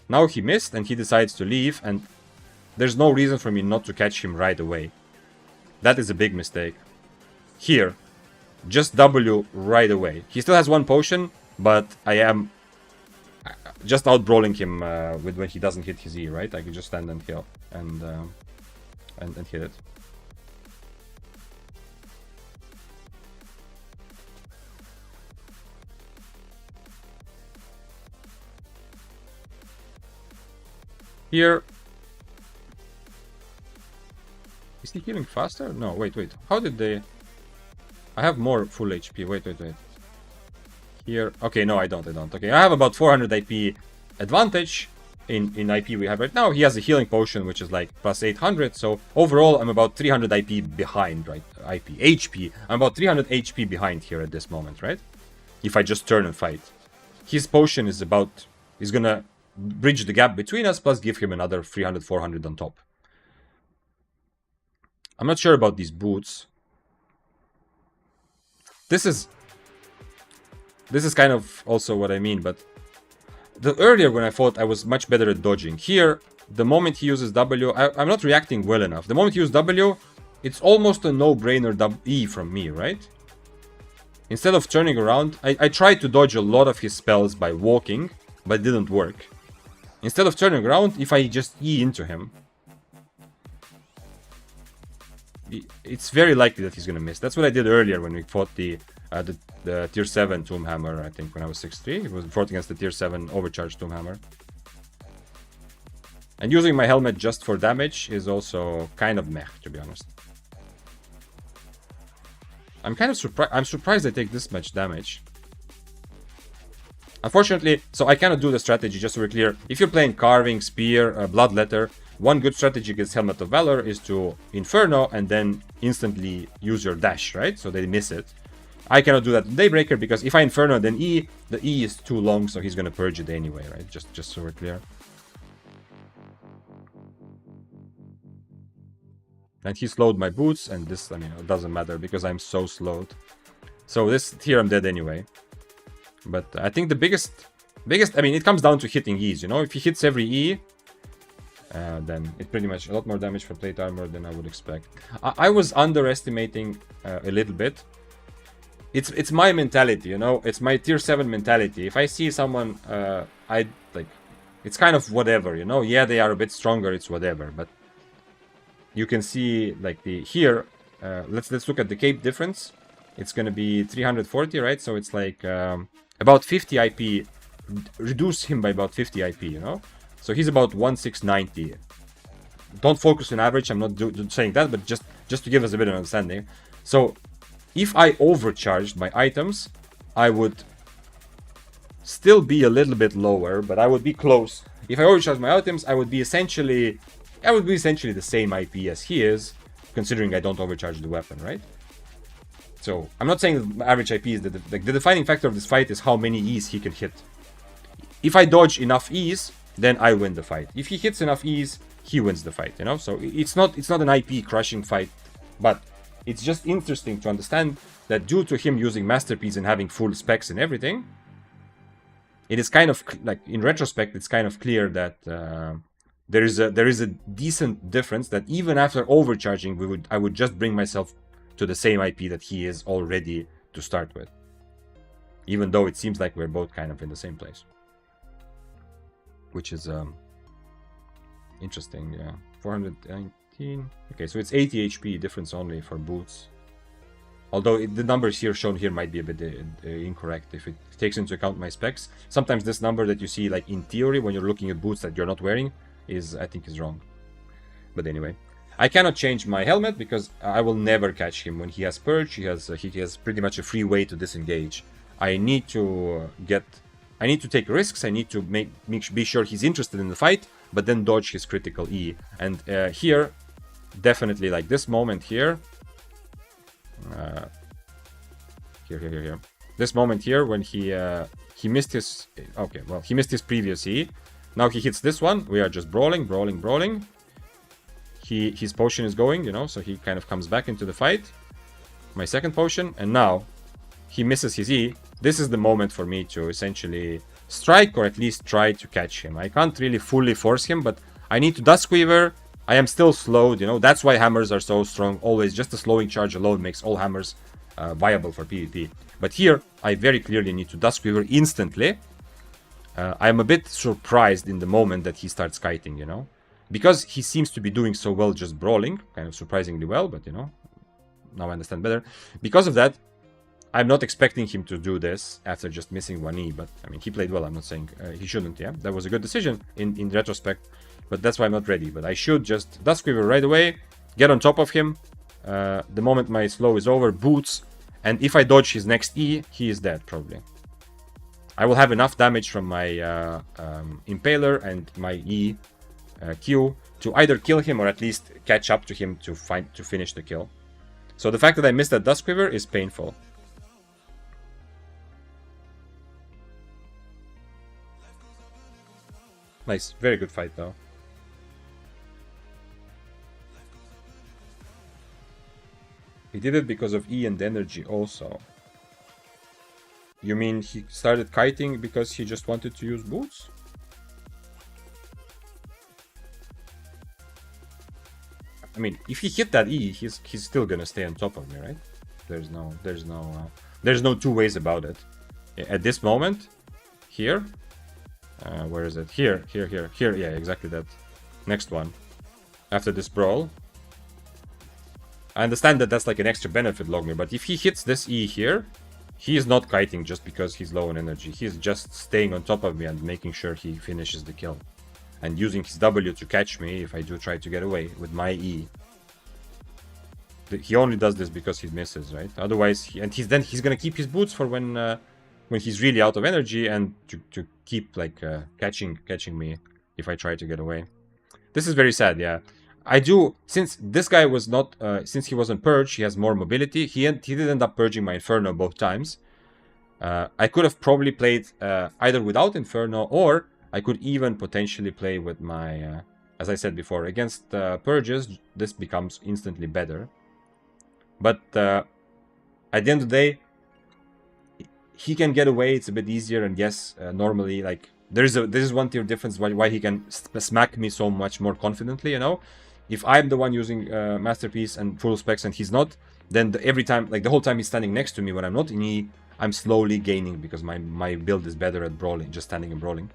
Now he missed and he decides to leave, and there's no reason for me not to catch him right away. That is a big mistake. Here, just W right away. He still has one potion, but I am just out brawling him with when he doesn't hit his E, right? I can just stand and heal and hit it. Here, is he healing faster? No, wait. How did they? I have more full HP. Wait. Here, okay, no, I don't. Okay, I have about 400 IP advantage in IP we have right now. He has a healing potion, which is like plus 800. So overall, I'm about 300 IP behind, right? HP. I'm about 300 HP behind here at this moment, right? If I just turn and fight, his potion is gonna bridge the gap between us, plus give him another 300, 400 on top. I'm not sure about these boots. This is kind of also what I mean, but the earlier when I fought, I was much better at dodging. Here, the moment he uses W, I'm not reacting well enough. The moment he uses W, it's almost a no-brainer E from me, right? Instead of turning around, I tried to dodge a lot of his spells by walking, but it didn't work. Instead of turning around, if I just E into him, it's very likely that he's gonna miss. That's what I did earlier when we fought the tier 7 Tomb Hammer, I think, when I was 6-3. It was fought against the tier 7 overcharged Tomb Hammer. And using my helmet just for damage is also kind of meh, to be honest. I'm kind of surprised. I'm surprised I take this much damage. Unfortunately, so I cannot do the strategy, just to be clear. If you're playing Carving, Spear, Bloodletter, one good strategy against Helmet of Valor is to Inferno and then instantly use your dash, right? So they miss it. I cannot do that in Daybreaker because if I Inferno then E, the E is too long, so he's gonna purge it anyway, right? Just so we're clear. And he slowed my boots, and this, I mean, it doesn't matter because I'm so slowed. So this here I'm dead anyway. But I think the biggest, I mean, it comes down to hitting E's, you know? If he hits every E, then it pretty much a lot more damage for plate armor than I would expect. I was underestimating a little bit. It's my mentality, you know? It's my tier 7 mentality. If I see someone, I like, it's kind of whatever, you know? Yeah, they are a bit stronger, it's whatever, but you can see like the here. Let's look at the cape difference. It's gonna be 340, right? So it's like about 50 IP. Reduce him by about 50 IP, you know? So he's about 1690. Don't focus on average. I'm not saying that, but just to give us a bit of understanding. So if I overcharged my items, I would still be a little bit lower, but I would be close. If I overcharged my items, I would be essentially the same IP as he is, considering I don't overcharge the weapon, right? So I'm not saying the average IP is the defining factor of this fight is how many E's he can hit. If I dodge enough E's, then I win the fight. If he hits enough E's, he wins the fight, you know? So it's not an IP crushing fight, but it's just interesting to understand that due to him using Masterpiece and having full specs and everything, it is kind of like, in retrospect, it's kind of clear that there is a decent difference that even after overcharging, I would just bring myself to the same IP that he is already to start with. Even though it seems like we're both kind of in the same place. Which is interesting, yeah. 419. Okay, so it's 80 HP difference only for boots. Although the numbers here shown here might be a bit incorrect if it takes into account my specs. Sometimes this number that you see, like in theory, when you're looking at boots that you're not wearing, I think is wrong. But anyway, I cannot change my helmet because I will never catch him when he has purge. He has pretty much a free way to disengage. I need to take risks. I need to be sure he's interested in the fight, but then dodge his critical E. And here, definitely like this moment here. Here. This moment here when he missed his. Okay, well, he missed his previous E. Now he hits this one. We are just brawling. His potion is going, you know, so he kind of comes back into the fight. My second potion, and now he misses his E. This is the moment for me to essentially strike or at least try to catch him. I can't really fully force him, but I need to Duskweaver. I am still slowed, you know, that's why hammers are so strong. Always just the slowing charge alone makes all hammers viable for PvP. But here, I very clearly need to Dust Quiver instantly. I'm a bit surprised in the moment that he starts kiting, you know? Because he seems to be doing so well just brawling, kind of surprisingly well, but you know, now I understand better. Because of that, I'm not expecting him to do this after just missing one E, but I mean, he played well, I'm not saying he shouldn't, yeah? That was a good decision in retrospect, but that's why I'm not ready. But I should just Dust Quiver right away, get on top of him, the moment my slow is over, boots, and if I dodge his next E, he is dead, probably. I will have enough damage from my Impaler and my E Q to either kill him or at least catch up to him to finish the kill. So the fact that I missed that Dust Quiver is painful. Nice, very good fight though. He did it because of E and energy also. You mean he started kiting because he just wanted to use boots? I mean, if he hit that E, he's still gonna stay on top of me, right? There's no two ways about it. At this moment, here, where is it? Here. Yeah, exactly that. Next one. After this brawl. I understand that that's like an extra benefit, Logmir, but if he hits this E here, he is not kiting just because he's low on energy. He's just staying on top of me and making sure he finishes the kill. And using his W to catch me if I do try to get away with my E. He only does this because he misses, right? Otherwise, he's gonna keep his boots for when he's really out of energy and to keep like catching me if I try to get away. This is very sad, yeah. I do, since this guy was not, since he wasn't purged, he has more mobility. He did end up purging my Inferno both times. I could have probably played either without Inferno, or I could even potentially play with my, as I said before, against purges, this becomes instantly better. But at the end of the day, he can get away, it's a bit easier, and yes, normally, like, this is one tier difference why he can smack me so much more confidently, you know? If I'm the one using Masterpiece and full specs and he's not, then every time, like the whole time he's standing next to me when I'm not in E, I'm slowly gaining because my build is better at brawling, just standing and brawling.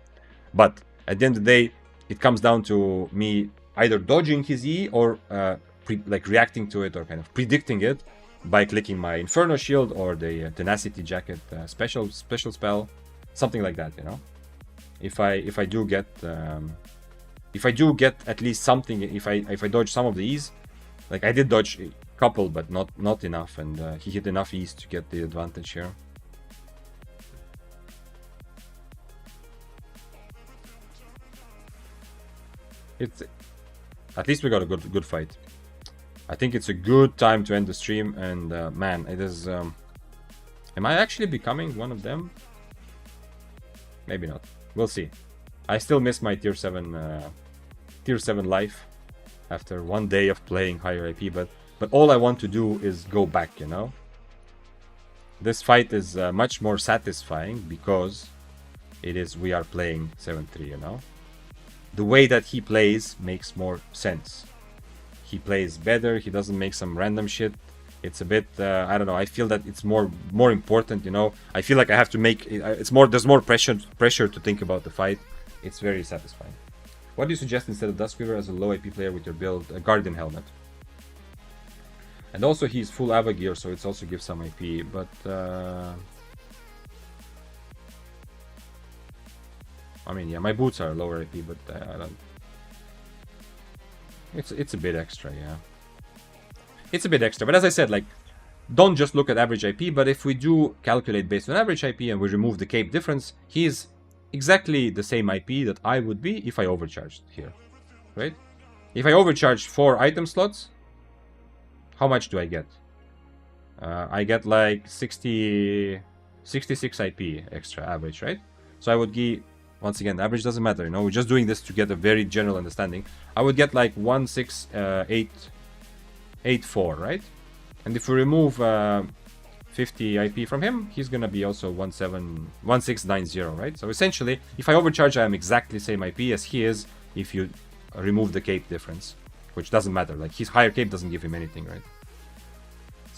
But at the end of the day, it comes down to me either dodging his E or like reacting to it or kind of predicting it by clicking my Inferno Shield or the Tenacity Jacket special spell, something like that, you know. If I do get at least something, if I dodge some of the E's, like I did dodge a couple, but not enough, and he hit enough E's to get the advantage here. At least we got a good fight. I think it's a good time to end the stream, and man, it is. Am I actually becoming one of them? Maybe not. We'll see. I still miss my tier 7 life after one day of playing higher IP, but all I want to do is go back, you know. This fight is much more satisfying because we are playing 7-3, you know. The way that he plays makes more sense. He plays better, he doesn't make some random shit. It's a bit, I don't know, I feel that it's more important, you know. I feel like I have to make, there's more pressure to think about the fight. It's very satisfying. What do you suggest instead of Dust Quiver as a low AP player with your build? A Guardian Helmet. And also he's full Ava gear, so it also gives some AP, but... I mean, yeah, my boots are lower AP, but I don't... It's a bit extra, yeah. It's a bit extra, but as I said, like, don't just look at average IP, but if we do calculate based on average IP and we remove the cape difference, he's exactly the same IP that I would be if I overcharged here, right? If I overcharge 4 item slots, how much do I get? I get like 66 IP extra average, right? So I would give, once again, the average doesn't matter, you know, we're just doing this to get a very general understanding. I would get like 1684, right? And if we remove 50 IP from him, he's gonna be also 1690, right? So essentially, if I overcharge, I am exactly the same IP as he is if you remove the cape difference, which doesn't matter. Like, his higher cape doesn't give him anything, right?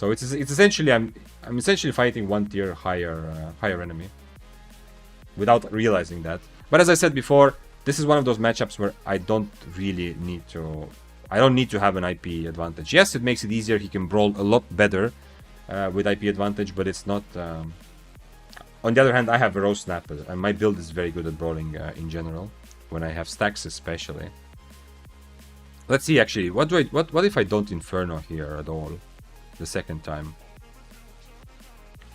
So it's essentially I'm essentially fighting one tier higher enemy without realizing that. But as I said before, this is one of those matchups where I don't really need to. I don't need to have an IP advantage. Yes, it makes it easier. He can brawl a lot better with IP advantage, but it's not. On the other hand, I have a Rose Snapper, and my build is very good at brawling in general, when I have stacks especially. Let's see, actually, what if I don't Inferno here at all, the second time?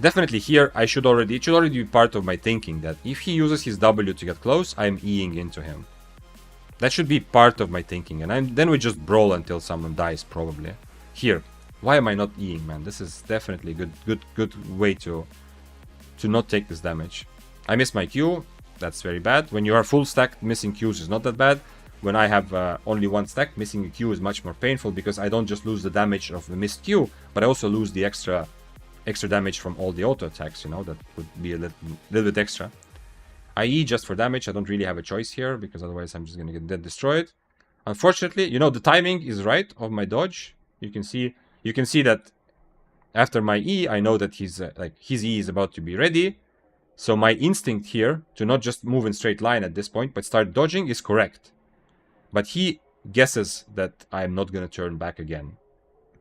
Definitely here, it should already be part of my thinking that if he uses his W to get close, I'm Eing into him. That should be part of my thinking, and then we just brawl until someone dies, probably. Here, why am I not Eing, man? This is definitely a good way to not take this damage. I miss my Q, that's very bad. When you are full stack, missing Qs is not that bad. When I have only one stack, missing a Q is much more painful because I don't just lose the damage of the missed Q, but I also lose the extra damage from all the auto attacks, you know, that would be a little bit extra. IE just for damage, I don't really have a choice here because otherwise I'm just gonna get dead destroyed. Unfortunately, you know, the timing is right of my dodge. You can see that after my E, I know that his E is about to be ready. So my instinct here to not just move in straight line at this point, but start dodging is correct. But he guesses that I'm not gonna turn back again.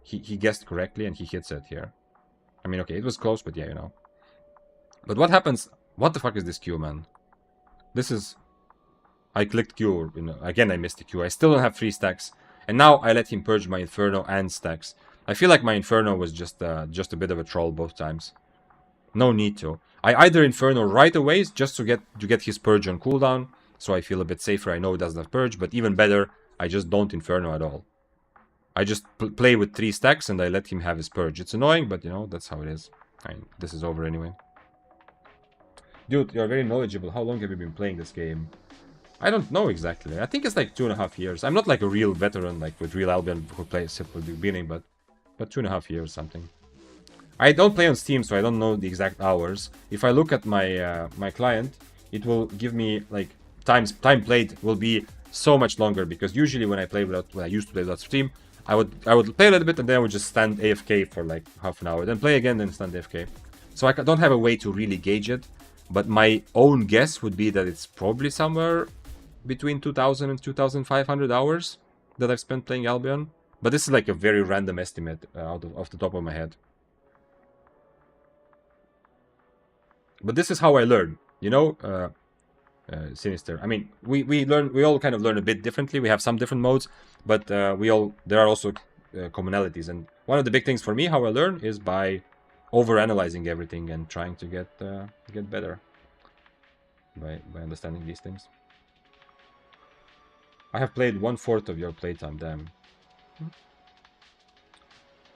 He guessed correctly and he hits it here. I mean, okay, it was close, but yeah, you know. But what happens? What the fuck is this Q, man? This is... I clicked Q, you know, again I missed the Q. I still don't have 3 stacks. And now I let him purge my Inferno and stacks. I feel like my Inferno was just a bit of a troll both times. No need to. I either Inferno right away just to get his purge on cooldown, so I feel a bit safer. I know it does not purge, but even better, I just don't Inferno at all. I just play with 3 stacks and I let him have his purge. It's annoying, but you know, that's how it is. This is over anyway. Dude, you're very knowledgeable. How long have you been playing this game? I don't know exactly. I think it's like 2.5 years. I'm not like a real veteran, like with real Albion who plays it from the beginning, but 2.5 years something. I don't play on Steam, so I don't know the exact hours. If I look at my my client, it will give me like time played will be so much longer because usually when I used to play without Steam, I would play a little bit and then I would just stand AFK for like half an hour, then play again, then stand AFK. So I don't have a way to really gauge it, but my own guess would be that it's probably somewhere between 2,000 and 2,500 hours that I've spent playing Albion. But this is like a very random estimate off the top of my head. But this is how I learn, you know, Sinister. I mean, we all kind of learn a bit differently. We have some different modes, but there are also commonalities. And one of the big things for me, how I learn, is by overanalyzing everything and trying to get better by understanding these things. I have played 1/4 of your playtime, damn.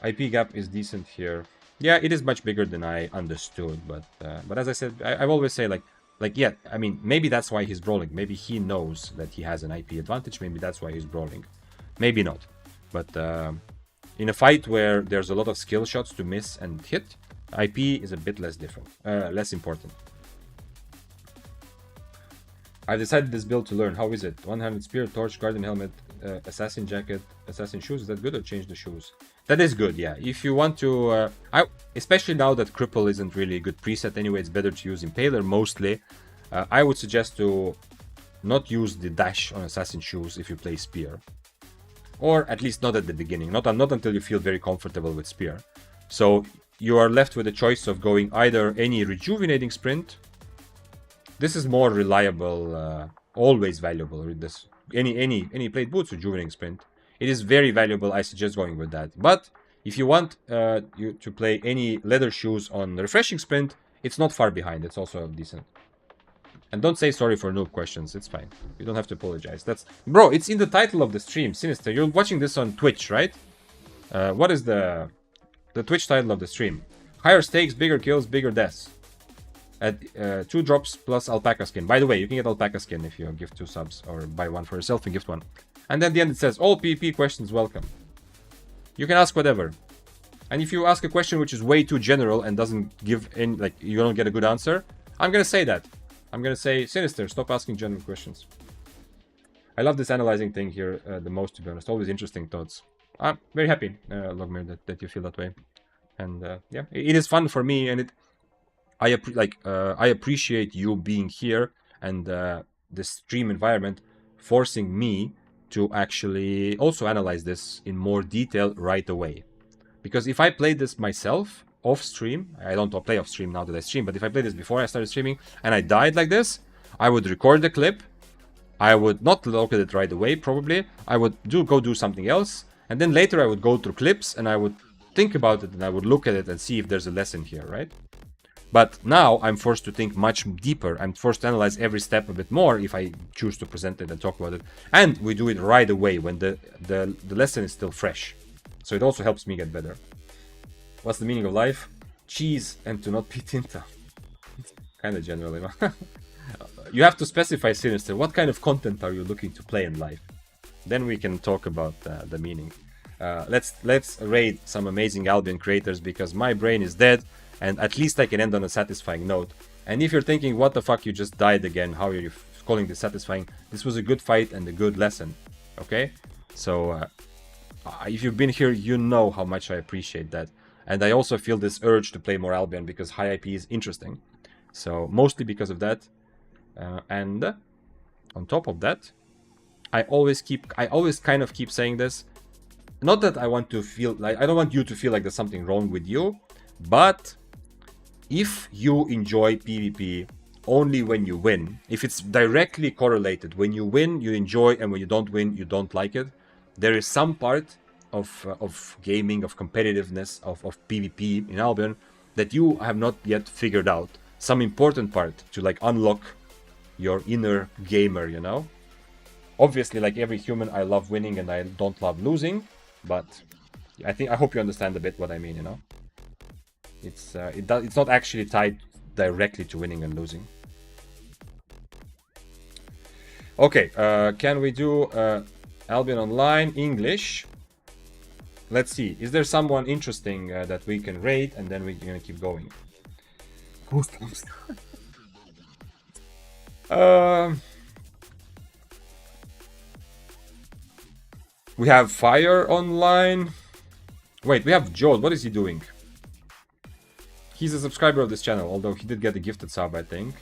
IP gap is decent here. Yeah, it is much bigger than I understood, but as I said, I've always say like yeah, I mean, maybe that's why he's brawling. Maybe he knows that he has an IP advantage. Maybe that's why he's brawling. Maybe not. But in a fight where there's a lot of skill shots to miss and hit, IP is a bit less important. I've decided this build to learn. How is it? One-handed spear, torch, guardian helmet, assassin jacket, assassin shoes. Is that good or change the shoes? That is good, yeah. If you want to... especially now that cripple isn't really a good preset anyway, it's better to use impaler mostly. I would suggest to not use the dash on assassin shoes if you play spear. Or at least not at the beginning. Not until you feel very comfortable with spear. So you are left with a choice of going either any rejuvenating sprint. This is more reliable, always valuable. This any plate boots rejuvenating sprint. It is very valuable. I suggest going with that. But if you want you to play any leather shoes on refreshing sprint, it's not far behind. It's also decent. And don't say sorry for noob questions. It's fine. You don't have to apologize. Bro, it's in the title of the stream. Sinister, you're watching this on Twitch, right? What is the Twitch title of the stream? Higher stakes, bigger kills, bigger deaths. At 2 drops plus alpaca skin. By the way, you can get alpaca skin if you give 2 subs or buy one for yourself and gift one. And at the end it says, all PvP questions welcome. You can ask whatever. And if you ask a question which is way too general and doesn't give any, like, you don't get a good answer, I'm gonna say that. I'm gonna say, Sinister, stop asking general questions. I love this analyzing thing here the most, to be honest. Always interesting thoughts. I'm very happy, Logmir, that you feel that way. And yeah, it is fun for me, and I appreciate you being here and the stream environment forcing me to actually also analyze this in more detail right away. Because if I played this myself off stream, I don't play off stream now that I stream, but if I played this before I started streaming and I died like this, I would record the clip. I would not look at it right away, probably. I would go do something else, and then later I would go through clips and I would think about it and I would look at it and see if there's a lesson here, right? But now I'm forced to think much deeper. I'm forced to analyze every step a bit more if I choose to present it and talk about it. And we do it right away when the lesson is still fresh. So it also helps me get better. What's the meaning of life? Cheese and to not be Tinto. Kind of generally. You have to specify, Sinister, what kind of content are you looking to play in life? Then we can talk about the meaning. Let's raid some amazing Albion creators because my brain is dead. And at least I can end on a satisfying note. And if you're thinking, what the fuck, you just died again, how are you calling this satisfying? This was a good fight and a good lesson, okay? So, if you've been here, you know how much I appreciate that. And I also feel this urge to play more Albion because high IP is interesting. So, mostly because of that. And on top of that, I always kind of keep saying this. Not that I want to feel like, I don't want you to feel like there's something wrong with you, but if you enjoy PvP only when you win, if it's directly correlated, when you win, you enjoy, and when you don't win, you don't like it, there is some part of gaming, of competitiveness, of PvP in Albion that you have not yet figured out. Some important part to like unlock your inner gamer, you know? Obviously, like every human, I love winning and I don't love losing, but I hope you understand a bit what I mean, you know? It's not actually tied directly to winning and losing. Okay, can we do Albion Online English? Let's see. Is there someone interesting that we can raid, and then we're gonna keep going? We have Fire Online. Wait, we have Joel. What is he doing? He's a subscriber of this channel, although he did get a gifted sub, I think.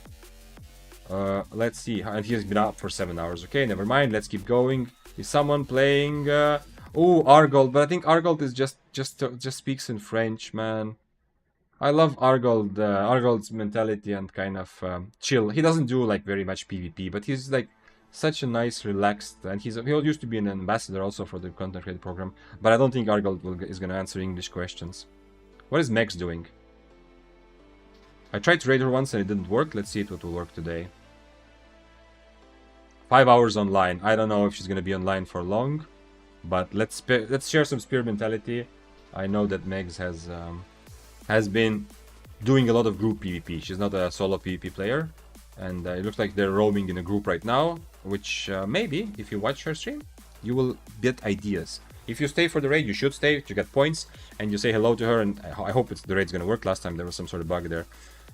Let's see. And he's been up for 7 hours. Okay, never mind. Let's keep going. Is someone playing? Oh, Argold. But I think Argold is just speaks in French, man. I love Argold. Argold's mentality and kind of chill. He doesn't do like very much PvP, but he's like such a nice, relaxed, and he used to be an ambassador also for the content creator program. But I don't think Argold is gonna answer English questions. What is Mex doing? I tried to raid her once and it didn't work. Let's see if it will work today. 5 hours online. I don't know if she's gonna be online for long, but let's share some spirit mentality. I know that Megs has been doing a lot of group PvP. She's not a solo PvP player, and it looks like they're roaming in a group right now. Which maybe if you watch her stream, you will get ideas. If you stay for the raid, you should stay to get points, and you say hello to her. And I hope the raid's gonna work. Last time there was some sort of bug there.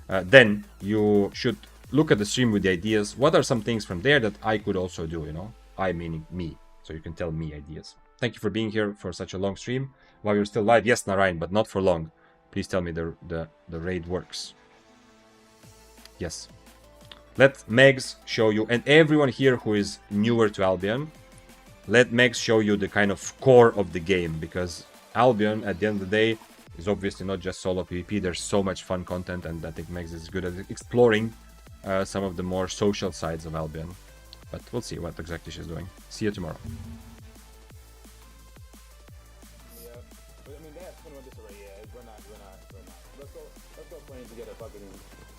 Then you should look at the stream with the ideas. What are some things from there that I could also do, you know? I meaning me. So you can tell me ideas. Thank you for being here for such a long stream. While you're still live, yes, Narayan, but not for long. Please tell me the raid works. Yes. Let Megs show you, and everyone here who is newer to Albion, let Megs show you the kind of core of the game, because Albion, at the end of the day, is obviously not just solo PvP. There's so much fun content, and I think Megs is good at exploring some of the more social sides of Albion. But we'll see what exactly she's doing. See you tomorrow. Yeah, but I mean, they have 21 disarray. Yeah, we're not. Let's go playing to get a fucking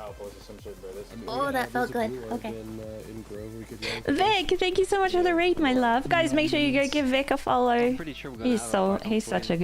outpost or some shit, bro. Oh, that felt good. Okay. In Grove, we could Vic, thank you so much for the raid, my love. Guys, make sure you go give Vic a follow. I'm pretty sure we're gonna have a He's such a good